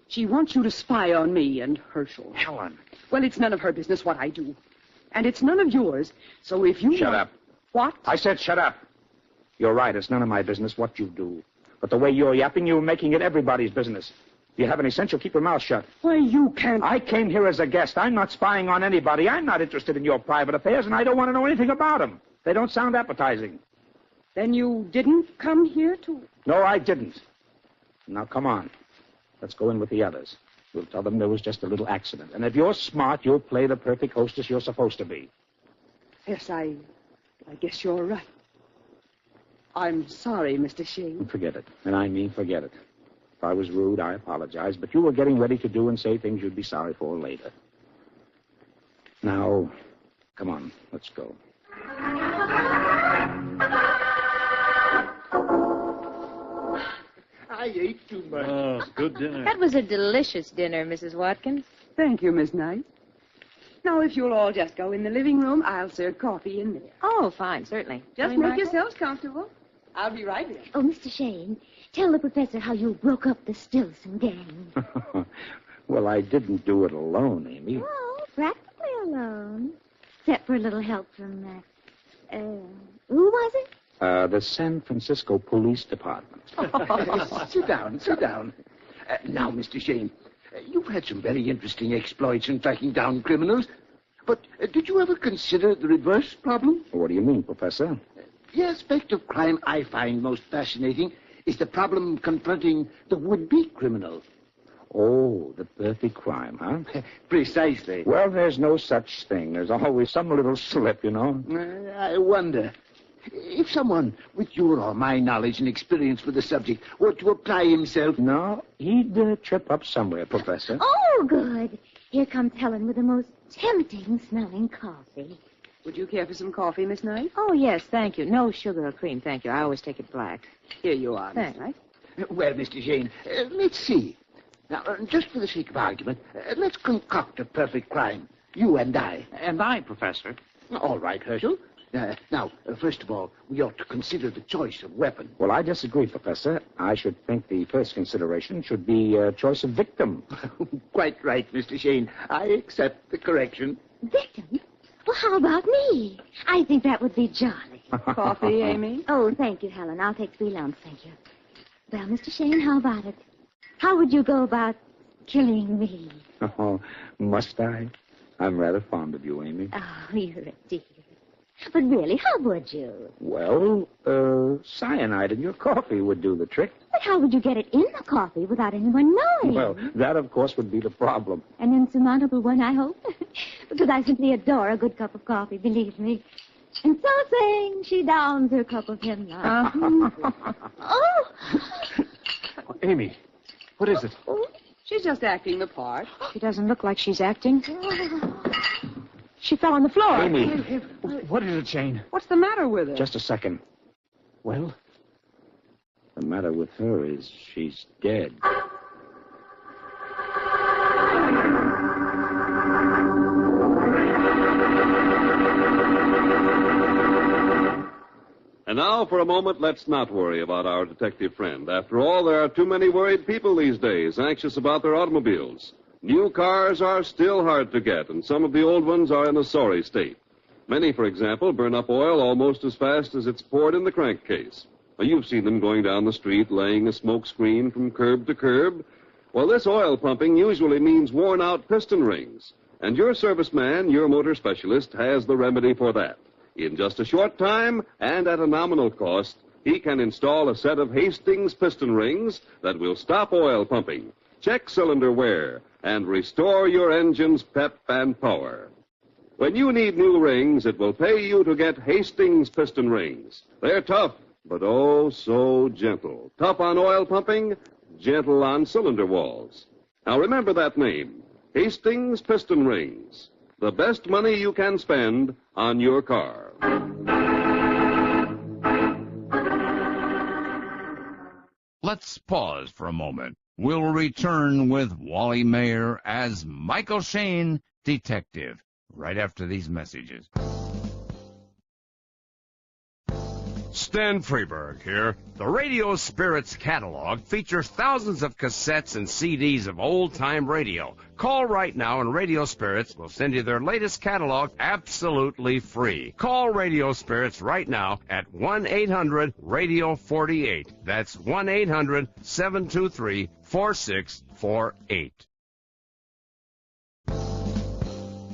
She wants you to spy on me and Herschel. Helen. Well, it's none of her business what I do. And it's none of yours. So if you Shut up. What? I said shut up. You're right. It's none of my business what you do. But the way you're yapping, you're making it everybody's business. If you have any sense, you'll keep your mouth shut. Why, you can't... I came here as a guest. I'm not spying on anybody. I'm not interested in your private affairs, and I don't want to know anything about them. They don't sound appetizing. Then you didn't come here to... No, I didn't. Now, come on. Let's go in with the others. We'll tell them there was just a little accident. And if you're smart, you'll play the perfect hostess you're supposed to be. Yes, I guess you're right. I'm sorry, Mr. Shane. Forget it. And I mean forget it. If I was rude, I apologize. But you were getting ready to do and say things you'd be sorry for later. Now, come on. Let's go. I ate too much. Oh, good dinner. That was a delicious dinner, Mrs. Watkins. Thank you, Miss Knight. Now, if you'll all just go in the living room, I'll serve coffee in there. Oh, fine, certainly. Just make yourselves comfortable. I'll be right in. Oh, Mr. Shane, tell the professor how you broke up the Stilson gang. Well, I didn't do it alone, Amy. Oh, practically alone. Except for a little help from, who was it? The San Francisco Police Department. Sit down, sit down. Now, Mr. Shane, you've had some very interesting exploits in tracking down criminals. But did you ever consider the reverse problem? What do you mean, Professor? The aspect of crime I find most fascinating is the problem confronting the would-be criminal. Oh, the perfect crime, huh? Precisely. Well, there's no such thing. There's always some little slip, you know. I wonder if someone with your or my knowledge and experience with the subject were to apply himself... No, he'd trip up somewhere, Professor. Oh, good. Here comes Helen with the most tempting-smelling coffee. Would you care for some coffee, Miss Knight? Oh, yes, thank you. No sugar or cream, thank you. I always take it black. Here you are, Miss Thanks. Knight. Well, Mr. Shane, let's see. Now, just for the sake of argument, let's concoct a perfect crime. You and I. And I, Professor. All right, Herschel. Now, first of all, we ought to consider the choice of weapon. Well, I disagree, Professor. I should think the first consideration should be choice of victim. Quite right, Mr. Shane. I accept the correction. Victim? Well, how about me? I think that would be jolly. Coffee, Amy? Oh, thank you, Helen. I'll take 3 lumps, thank you. Well, Mr. Shane, how about it? How would you go about killing me? Oh, must I? I'm rather fond of you, Amy. Oh, you're a dear. But really, how would you? Well, cyanide in your coffee would do the trick. But how would you get it in the coffee without anyone knowing? Well, that, of course, would be the problem. An insurmountable one, I hope. Because I simply adore a good cup of coffee, believe me. And so saying, she downs her cup of hemlock. Oh! Amy, what is it? She's just acting the part. She doesn't look like she's acting. She fell on the floor. Amy. What is it, Shane? What's the matter with her? Just a second. Well, the matter with her is she's dead. And now, for a moment, let's not worry about our detective friend. After all, there are too many worried people these days, anxious about their automobiles. New cars are still hard to get, and some of the old ones are in a sorry state. Many, for example, burn up oil almost as fast as it's poured in the crankcase. Now, you've seen them going down the street, laying a smoke screen from curb to curb. Well, this oil pumping usually means worn-out piston rings. And your serviceman, your motor specialist, has the remedy for that. In just a short time, and at a nominal cost, he can install a set of Hastings piston rings that will stop oil pumping, check cylinder wear, and restore your engine's pep and power. When you need new rings, it will pay you to get Hastings piston rings. They're tough, but oh so gentle. Tough on oil pumping, gentle on cylinder walls. Now remember that name, Hastings piston rings. The best money you can spend on your car. Let's pause for a moment. We'll return with Wally Mayer as Michael Shane, detective, right after these messages. Stan Freeberg here. The Radio Spirits catalog features thousands of cassettes and CDs of old-time radio. Call right now and Radio Spirits will send you their latest catalog absolutely free. Call Radio Spirits right now at 1-800-RADIO-48. That's 1-800-723-4648.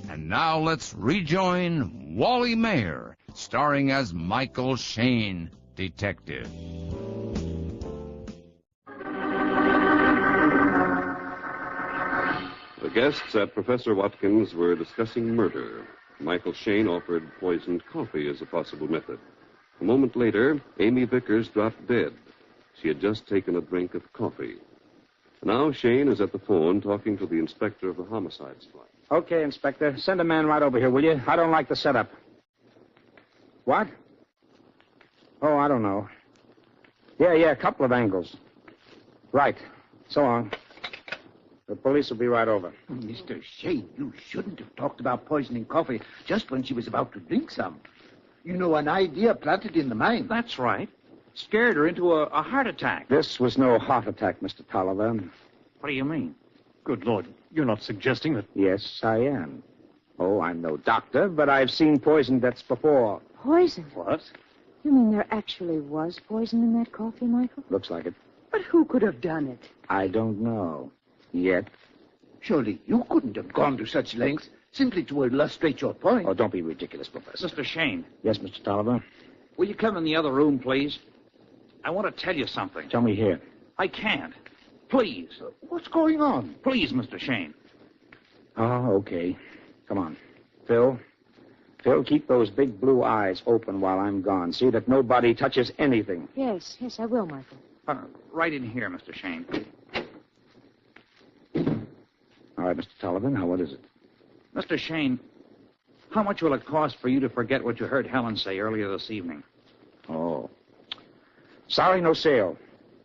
And now let's rejoin Wally Mayer, starring as Michael Shane, detective. The guests at Professor Watkins were discussing murder. Michael Shane offered poisoned coffee as a possible method. A moment later, Amy Vickers dropped dead. She had just taken a drink of coffee. Now Shane is at the phone talking to the inspector of the homicide squad. Okay, Inspector. Send a man right over here, will you? I don't like the setup. What? Oh, I don't know. Yeah, a couple of angles. Right. So long. The police will be right over. Mr. Shane, you shouldn't have talked about poisoning coffee just when she was about to drink some. You know, an idea planted in the mind. That's right. Scared her into a heart attack. This was no heart attack, Mr. Tolliver. What do you mean? Good Lord, you're not suggesting that... Yes, I am. Oh, I'm no doctor, but I've seen poison deaths before. Poison? What? You mean there actually was poison in that coffee, Michael? Looks like it. But who could have done it? I don't know. Yet. Surely you couldn't have gone to such lengths simply to illustrate your point. Oh, don't be ridiculous, Professor. Mr. Shane. Yes, Mr. Tolliver? Will you come in the other room, please? I want to tell you something. Tell me here. I can't. Please. What's going on? Please, Mr. Shane. Oh, okay. Come on. Phil, keep those big blue eyes open while I'm gone. See that nobody touches anything. Yes, I will, Michael. Right in here, Mr. Shane. All right, Mr. Tolliver, now what is it? Mr. Shane, how much will it cost for you to forget what you heard Helen say earlier this evening? Oh. Sorry, no sale.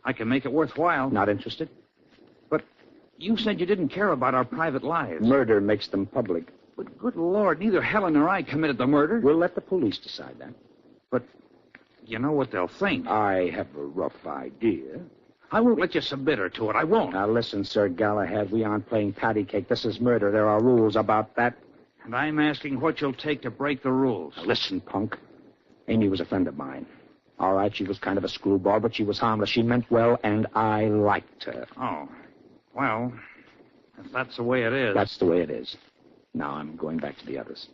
I can make it worthwhile. Not interested? But you said you didn't care about our private lives. Murder makes them public. But good Lord, neither Helen nor I committed the murder. We'll let the police decide that. But you know what they'll think. I have a rough idea. I won't let you submit her to it. I won't. Now, listen, Sir Galahad, we aren't playing patty cake. This is murder. There are rules about that. And I'm asking what you'll take to break the rules. Now, listen, punk. Amy was a friend of mine. All right, she was kind of a screwball, but she was harmless. She meant well, and I liked her. Oh. Well, if that's the way it is... That's the way it is. Now I'm going back to the others.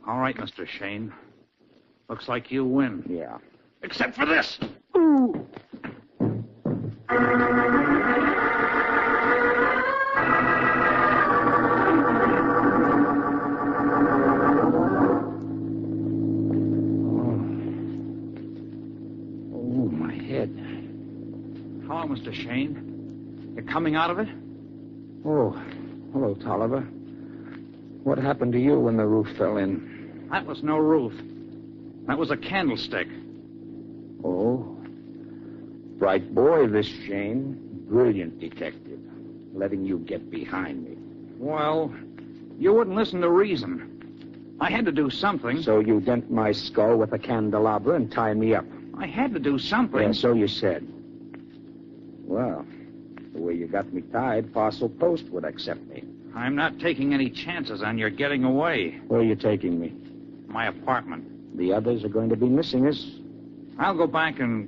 All right, Mr. Shane. Looks like you win. Yeah. Except for this! Ooh! Oh, my head. Hello, Mr. Shane. You're coming out of it? Oh, hello, Tolliver. What happened to you when the roof fell in? That was no roof. That was a candlestick. Oh. Bright boy, this Shane. Brilliant detective. Letting you get behind me. Well, you wouldn't listen to reason. I had to do something. So you dent my skull with a candelabra and tie me up. I had to do something. Yeah, so you said. Well, the way you got me tied, Fossil Post would accept me. I'm not taking any chances on your getting away. Where are you taking me? My apartment. The others are going to be missing us. I'll go back and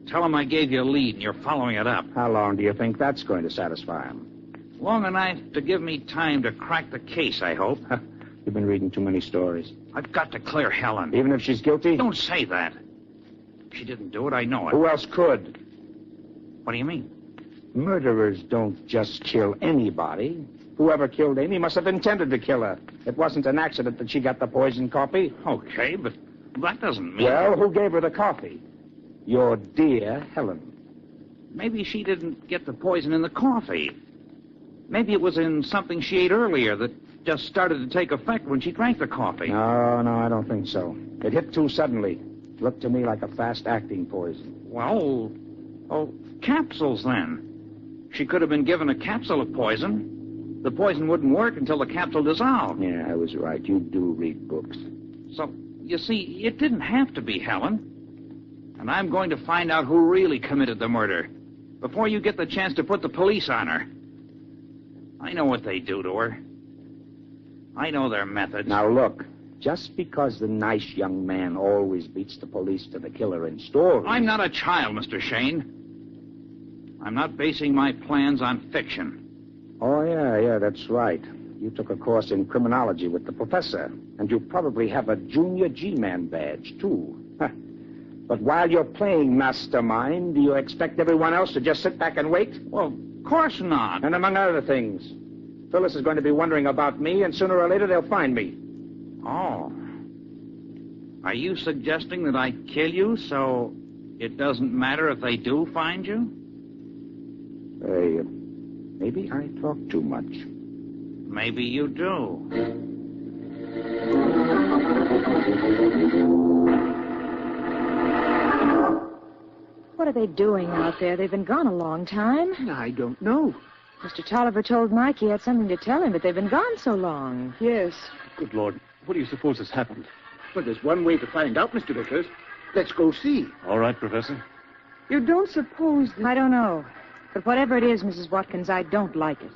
tell them I gave you a lead and you're following it up. How long do you think that's going to satisfy them? Long enough to give me time to crack the case, I hope. You've been reading too many stories. I've got to clear Helen. Even if she's guilty? Don't say that. She didn't do it, I know it. Who else could? What do you mean? Murderers don't just kill anybody. Whoever killed Amy must have intended to kill her. It wasn't an accident that she got the poisoned coffee. Okay, but that doesn't mean... Well, who gave her the coffee? Your dear Helen. Maybe she didn't get the poison in the coffee. Maybe it was in something she ate earlier that just started to take effect when she drank the coffee. No, I don't think so. It hit too suddenly. Looked to me like a fast-acting poison. Well, capsules then. She could have been given a capsule of poison. The poison wouldn't work until the capsule dissolved. Yeah, I was right. You do read books. So, you see, it didn't have to be Helen. And I'm going to find out who really committed the murder before you get the chance to put the police on her. I know what they do to her. I know their methods. Now, look. Just because the nice young man always beats the police to the killer in stories... I'm not a child, Mr. Shane. I'm not basing my plans on fiction. Oh, yeah, that's right. You took a course in criminology with the professor, and you probably have a junior G-Man badge, too. But while you're playing mastermind, do you expect everyone else to just sit back and wait? Well, of course not. And among other things, Phyllis is going to be wondering about me, and sooner or later they'll find me. Oh. Are you suggesting that I kill you so it doesn't matter if they do find you? Maybe I talk too much. Maybe you do. What are they doing out there? They've been gone a long time. I don't know. Mr. Tolliver told Mike he had something to tell him, but they've been gone so long. Yes. Good Lord. What do you suppose has happened? Well, there's one way to find out, Mr. Vickers. Let's go see. All right, Professor. You don't suppose that... I don't know. But whatever it is, Mrs. Watkins, I don't like it.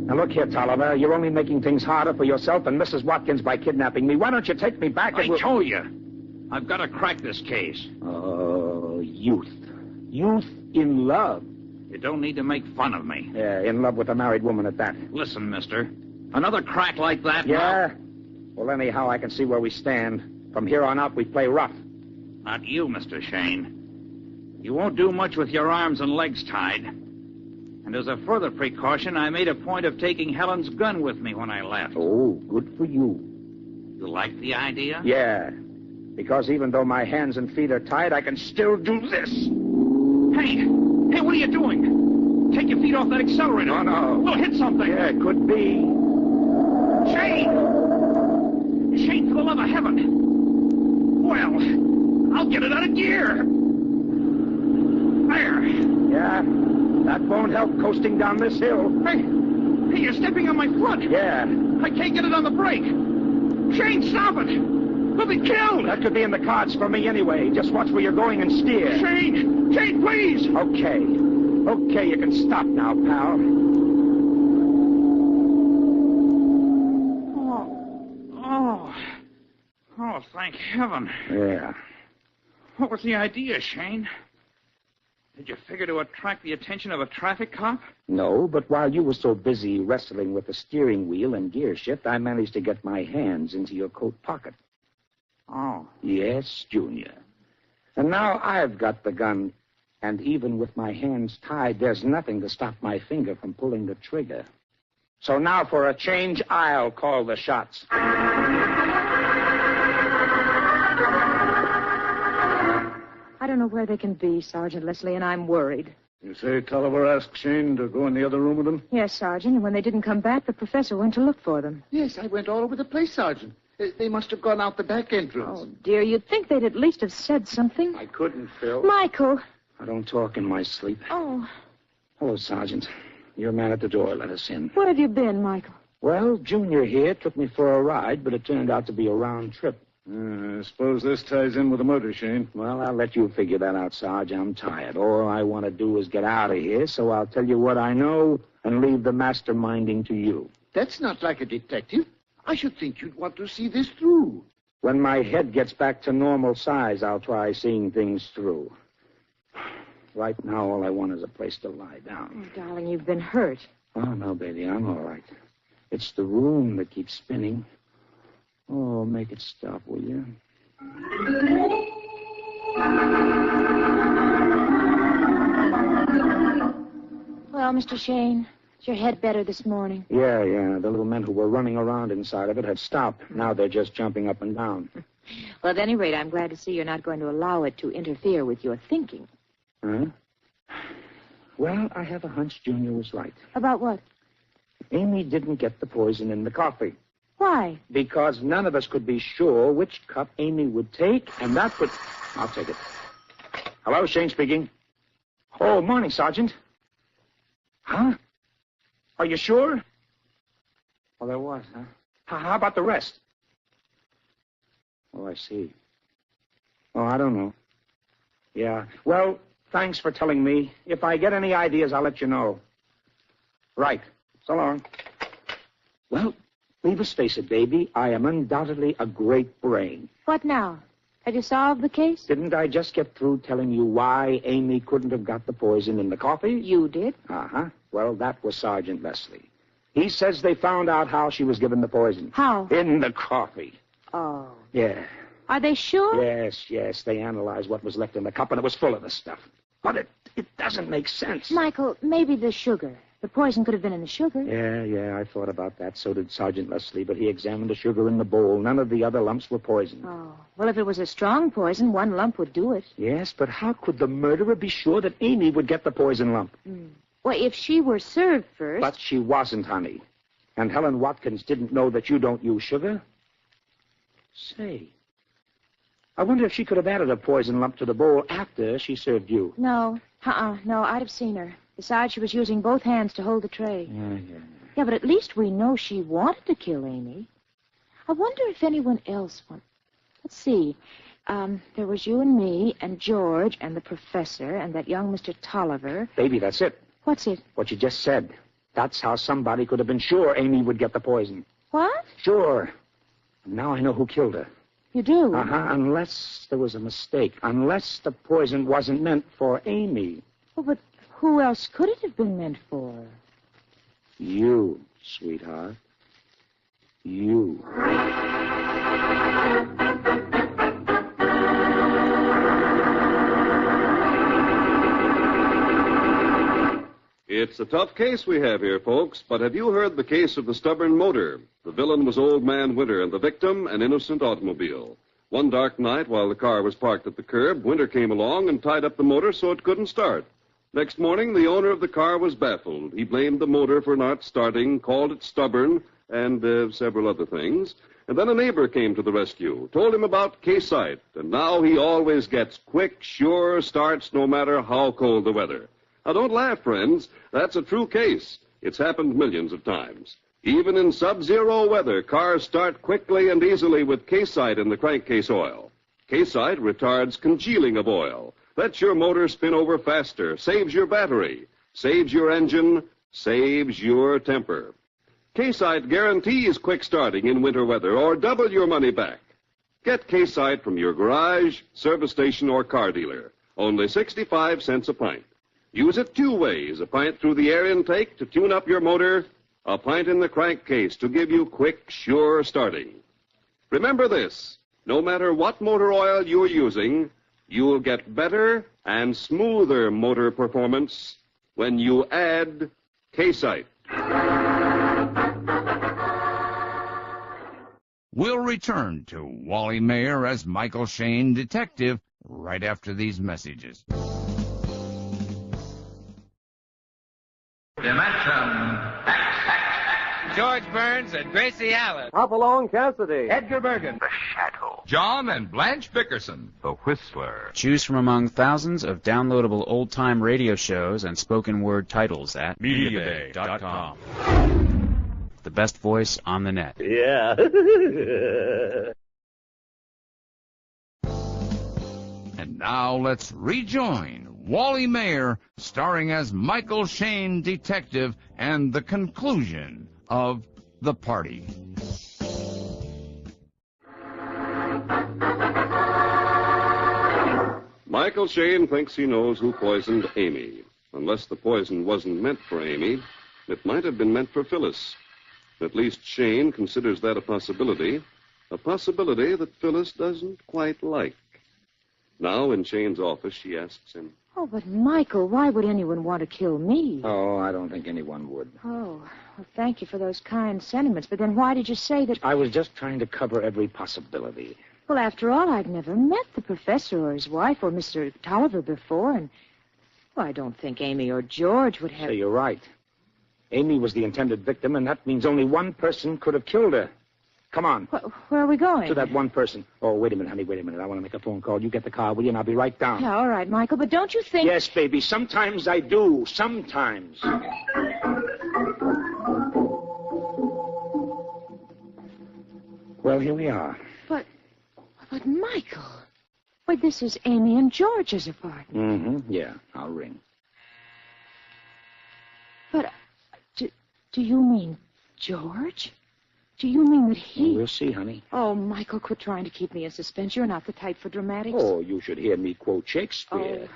Now, look here, Tolliver. You're only making things harder for yourself and Mrs. Watkins by kidnapping me. Why don't you take me back and... I told you. I've got to crack this case. Oh, youth. Youth in love. You don't need to make fun of me. Yeah, in love with a married woman at that. Listen, mister. Another crack like that Yeah? now? Well, anyhow, I can see where we stand. From here on out, we play rough. Not you, Mr. Shane. You won't do much with your arms and legs tied. And as a further precaution, I made a point of taking Helen's gun with me when I left. Oh, good for you. You like the idea? Yeah. Because even though my hands and feet are tied, I can still do this. Hey, what are you doing? Take your feet off that accelerator. No. We'll hit something. Yeah, it could be. Shane! Shane, for the love of heaven. Well, I'll get it out of gear. There. Yeah, that won't help coasting down this hill. Hey, you're stepping on my foot. Yeah. I can't get it on the brake. Shane, stop it. We'll be killed. That could be in the cards for me anyway. Just watch where you're going and steer. Shane, please. Okay, you can stop now, pal. Oh, thank heaven. Yeah. What was the idea, Shane? Did you figure to attract the attention of a traffic cop? No, but while you were so busy wrestling with the steering wheel and gear shift, I managed to get my hands into your coat pocket. Oh. Yes, Junior. And now I've got the gun, and even with my hands tied, there's nothing to stop my finger from pulling the trigger. So now for a change, I'll call the shots. I don't know where they can be, Sergeant Leslie, and I'm worried. You say Tolliver asked Shane to go in the other room with him? Yes, Sergeant, and when they didn't come back, the professor went to look for them. Yes, I went all over the place, Sergeant. They must have gone out the back entrance. Oh, dear, you'd think they'd at least have said something. I couldn't, Phil. Michael! I don't talk in my sleep. Oh. Hello, Sergeant. Your man at the door let us in. Where have you been, Michael? Well, Junior here took me for a ride, but it turned out to be a round trip. I suppose this ties in with the murder, Shane. Well, I'll let you figure that out, Sarge. I'm tired. All I want to do is get out of here, so I'll tell you what I know and leave the masterminding to you. That's not like a detective. I should think you'd want to see this through. When my head gets back to normal size, I'll try seeing things through. Right now, all I want is a place to lie down. Oh, darling, you've been hurt. Oh, no, baby, I'm all right. It's the room that keeps spinning. Oh, make it stop, will you? Well, Mr. Shane, is your head better this morning? Yeah. The little men who were running around inside of it have stopped. Now they're just jumping up and down. Well, at any rate, I'm glad to see you're not going to allow it to interfere with your thinking. Huh? Well, I have a hunch Junior was right. About what? Amy didn't get the poison in the coffee. Why? Because none of us could be sure which cup Amy would take, and that would... I'll take it. Hello, Shane speaking. Oh, morning, Sergeant. Huh? Are you sure? Well, there was, huh? How about the rest? Oh, I see. Oh, I don't know. Yeah. Well, thanks for telling me. If I get any ideas, I'll let you know. Right. So long. Well, leave us face it, baby. I am undoubtedly a great brain. What now? Have you solved the case? Didn't I just get through telling you why Amy couldn't have got the poison in the coffee? You did. Uh-huh. Well, that was Sergeant Leslie. He says they found out how she was given the poison. How? In the coffee. Oh. Yeah. Are they sure? Yes. They analyzed what was left in the cup, and it was full of the stuff. But it doesn't make sense. Michael, maybe the sugar. The poison could have been in the sugar. Yeah, I thought about that. So did Sergeant Leslie, but he examined the sugar in the bowl. None of the other lumps were poisoned. Oh. Well, if it was a strong poison, one lump would do it. Yes, but how could the murderer be sure that Amy would get the poison lump? Well, if she were served first... But she wasn't, honey. And Helen Watkins didn't know that you don't use sugar. Say, I wonder if she could have added a poison lump to the bowl after she served you. No. No, I'd have seen her. Besides, she was using both hands to hold the tray. Yeah, but at least we know she wanted to kill Amy. I wonder if anyone else wanted... Let's see. There was you and me and George and the professor and that young Mr. Tolliver. Baby, that's it. What's it? What you just said. That's how somebody could have been sure Amy would get the poison. What? Sure. Now I know who killed her. You do? Unless there was a mistake. Unless the poison wasn't meant for Amy. Oh, but who else could it have been meant for? You, sweetheart. You. It's a tough case we have here, folks, but have you heard the case of the stubborn motor? The villain was Old Man Winter, and the victim, an innocent automobile. One dark night, while the car was parked at the curb, Winter came along and tied up the motor so it couldn't start. Next morning, the owner of the car was baffled. He blamed the motor for not starting, called it stubborn, and several other things. And then a neighbor came to the rescue, told him about K-Site, and now he always gets quick, sure starts no matter how cold the weather. Now, don't laugh, friends. That's a true case. It's happened millions of times. Even in sub-zero weather, cars start quickly and easily with K-Site in the crankcase oil. K-Site retards congealing of oil. Lets your motor spin over faster, saves your battery, saves your engine, saves your temper. K-Site guarantees quick starting in winter weather or double your money back. Get K-Site from your garage, service station, or car dealer. Only 65 cents a pint. Use it two ways, a pint through the air intake to tune up your motor, a pint in the crankcase to give you quick, sure starting. Remember this, no matter what motor oil you're using, you'll get better and smoother motor performance when you add K-Site. We'll return to Wally Mayer as Michael Shane, detective, right after these messages. Dimension George Burns and Gracie Allen. Hopalong Cassidy. Edgar Bergen. The Shadow. John and Blanche Bickerson. The Whistler. Choose from among thousands of downloadable old-time radio shows and spoken word titles at MediaBay.com. The best voice on the net. Yeah. And now let's rejoin Wally Mayer, starring as Michael Shane, detective, and the conclusion of The Party. Michael Shane thinks he knows who poisoned Amy. Unless the poison wasn't meant for Amy, it might have been meant for Phyllis. At least Shane considers that a possibility that Phyllis doesn't quite like. Now, in Shane's office, she asks him, Oh, but Michael, why would anyone want to kill me? Oh, I don't think anyone would. Oh, well, thank you for those kind sentiments. But then why did you say that... I was just trying to cover every possibility. Well, after all, I'd never met the professor or his wife or Mr. Tolliver before, and... Well, I don't think Amy or George would have... So you're right. Amy was the intended victim, and that means only one person could have killed her. Come on. Where are we going? To that one person. Oh, wait a minute, honey, wait a minute. I want to make a phone call. You get the car, will you? And I'll be right down. Yeah, all right, Michael, but don't you think... Yes, baby, sometimes I do. Sometimes. Well, here we are. But But, Michael, why, this is Amy and George's apartment. Mm-hmm. Yeah, I'll ring. But do you mean George? Do you mean that he... We'll see, honey. Oh, Michael, quit trying to keep me in suspense. You're not the type for dramatics. Oh, you should hear me quote Shakespeare.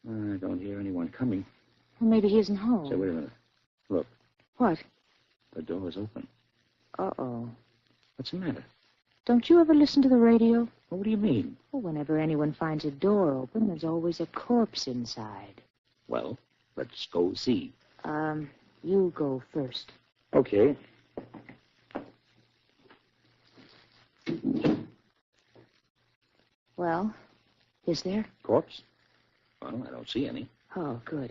Oh. I don't hear anyone coming. Well, maybe he isn't home. Say, wait a minute. Look. What? The door is open. Uh-oh. What's the matter? Don't you ever listen to the radio? What do you mean? Well, whenever anyone finds a door open, there's always a corpse inside. Well, let's go see. You go first. Okay. Well, is there? Corpse? Well, I don't see any. Oh, good.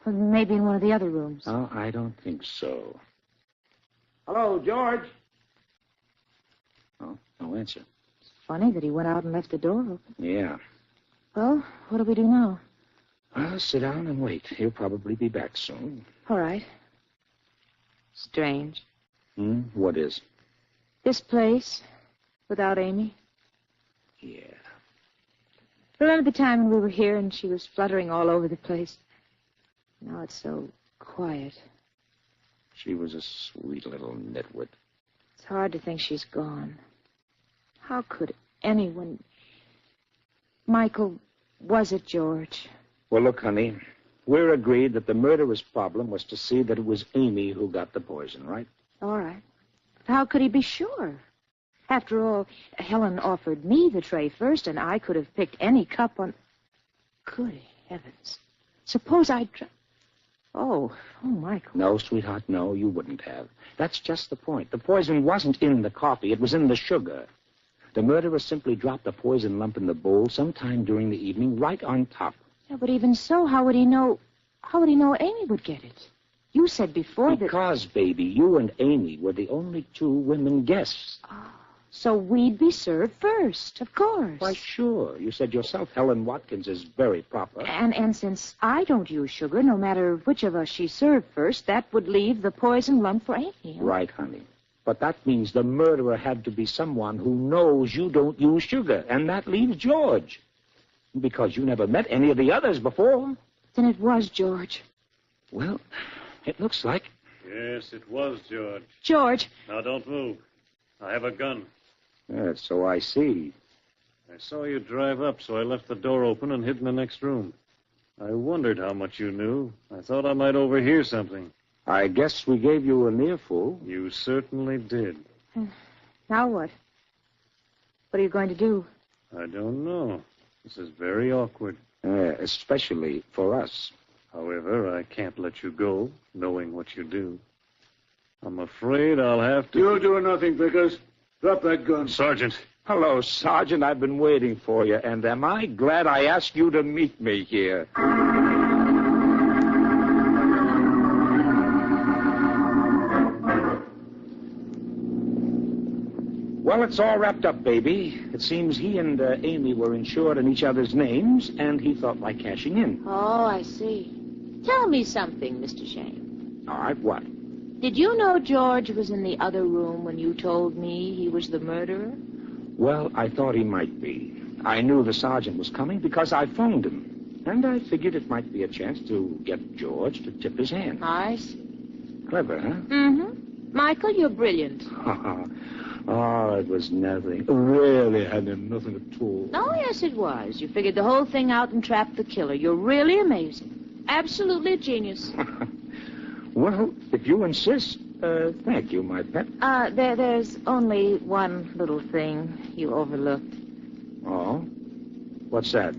Well, maybe in one of the other rooms. Oh, I don't think so. Hello, George. Oh, no answer. Funny that he went out and left the door open. Yeah. Well, what do we do now? Well, sit down and wait. He'll probably be back soon. All right. Strange. What is? This place, without Amy. Yeah. Remember the time when we were here and she was fluttering all over the place? Now it's so quiet. She was a sweet little nitwit. It's hard to think she's gone. How could anyone... Michael, was it George? Well, look, honey, we're agreed that the murderer's problem was to see that it was Amy who got the poison, right? All right. How could he be sure? After all, Helen offered me the tray first, and I could have picked any cup on... Good heavens. Suppose I'd... Oh, Michael. No, sweetheart, no, you wouldn't have. That's just the point. The poison wasn't in the coffee. It was in the sugar. The murderer simply dropped the poison lump in the bowl sometime during the evening, right on top. Yeah, but even so, how would he know Amy would get it? You said before that... Because, baby, you and Amy were the only two women guests. So we'd be served first, of course. Why, sure. You said yourself Helen Watkins is very proper. And since I don't use sugar, no matter which of us she served first, that would leave the poison lump for Amy. Huh? Right, honey. But that means the murderer had to be someone who knows you don't use sugar, and that leaves George. Because you never met any of the others before. Then it was George. Well, it looks like... Yes, it was George. George! Now, don't move. I have a gun. Yes, so I see. I saw you drive up, so I left the door open and hid in the next room. I wondered how much you knew. I thought I might overhear something. I guess we gave you an earful. You certainly did. Now what? What are you going to do? I don't know. This is very awkward. Especially for us. However, I can't let you go, knowing what you do. I'm afraid I'll have to... You're doing nothing, Vickers. Drop that gun. Sergeant. Hello, Sergeant. I've been waiting for you, and am I glad I asked you to meet me here. Well, it's all wrapped up, baby. It seems he and Amy were insured in each other's names, and he felt like cashing in. Oh, I see. Tell me something, Mr. Shane. All right, what? Did you know George was in the other room when you told me he was the murderer? Well, I thought he might be. I knew the sergeant was coming because I phoned him. And I figured it might be a chance to get George to tip his hand. I see. Clever, huh? Mm-hmm. Michael, you're brilliant. Oh, it was nothing. Really had nothing at all. Oh, yes, it was. You figured the whole thing out and trapped the killer. You're really amazing. Absolutely a genius. Well, if you insist, thank you, my pet. There's only one little thing you overlooked. Oh? What's that?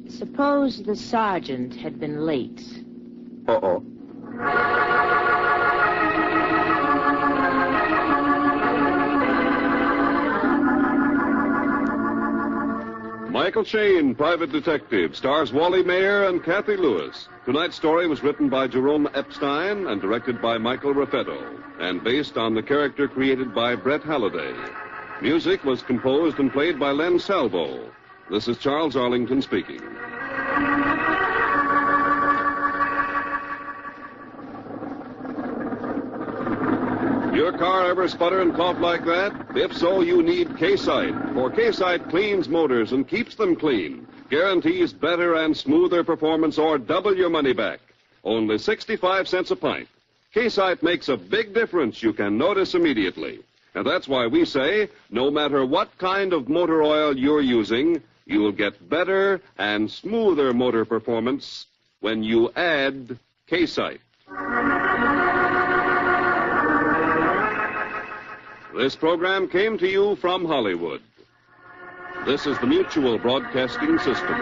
Suppose the sergeant had been late. Uh-oh. Michael Shane, Private Detective, stars Wally Mayer and Kathy Lewis. Tonight's story was written by Jerome Epstein and directed by Michael Raffetto, and based on the character created by Brett Halliday. Music was composed and played by Len Salvo. This is Charles Arlington speaking. Your car ever sputter and cough like that? If so, you need K-Site. For K-Site cleans motors and keeps them clean. Guarantees better and smoother performance or double your money back. Only 65 cents a pint. K-Site makes a big difference you can notice immediately. And that's why we say, no matter what kind of motor oil you're using, you'll get better and smoother motor performance when you add K-Site. This program came to you from Hollywood. This is the Mutual Broadcasting System.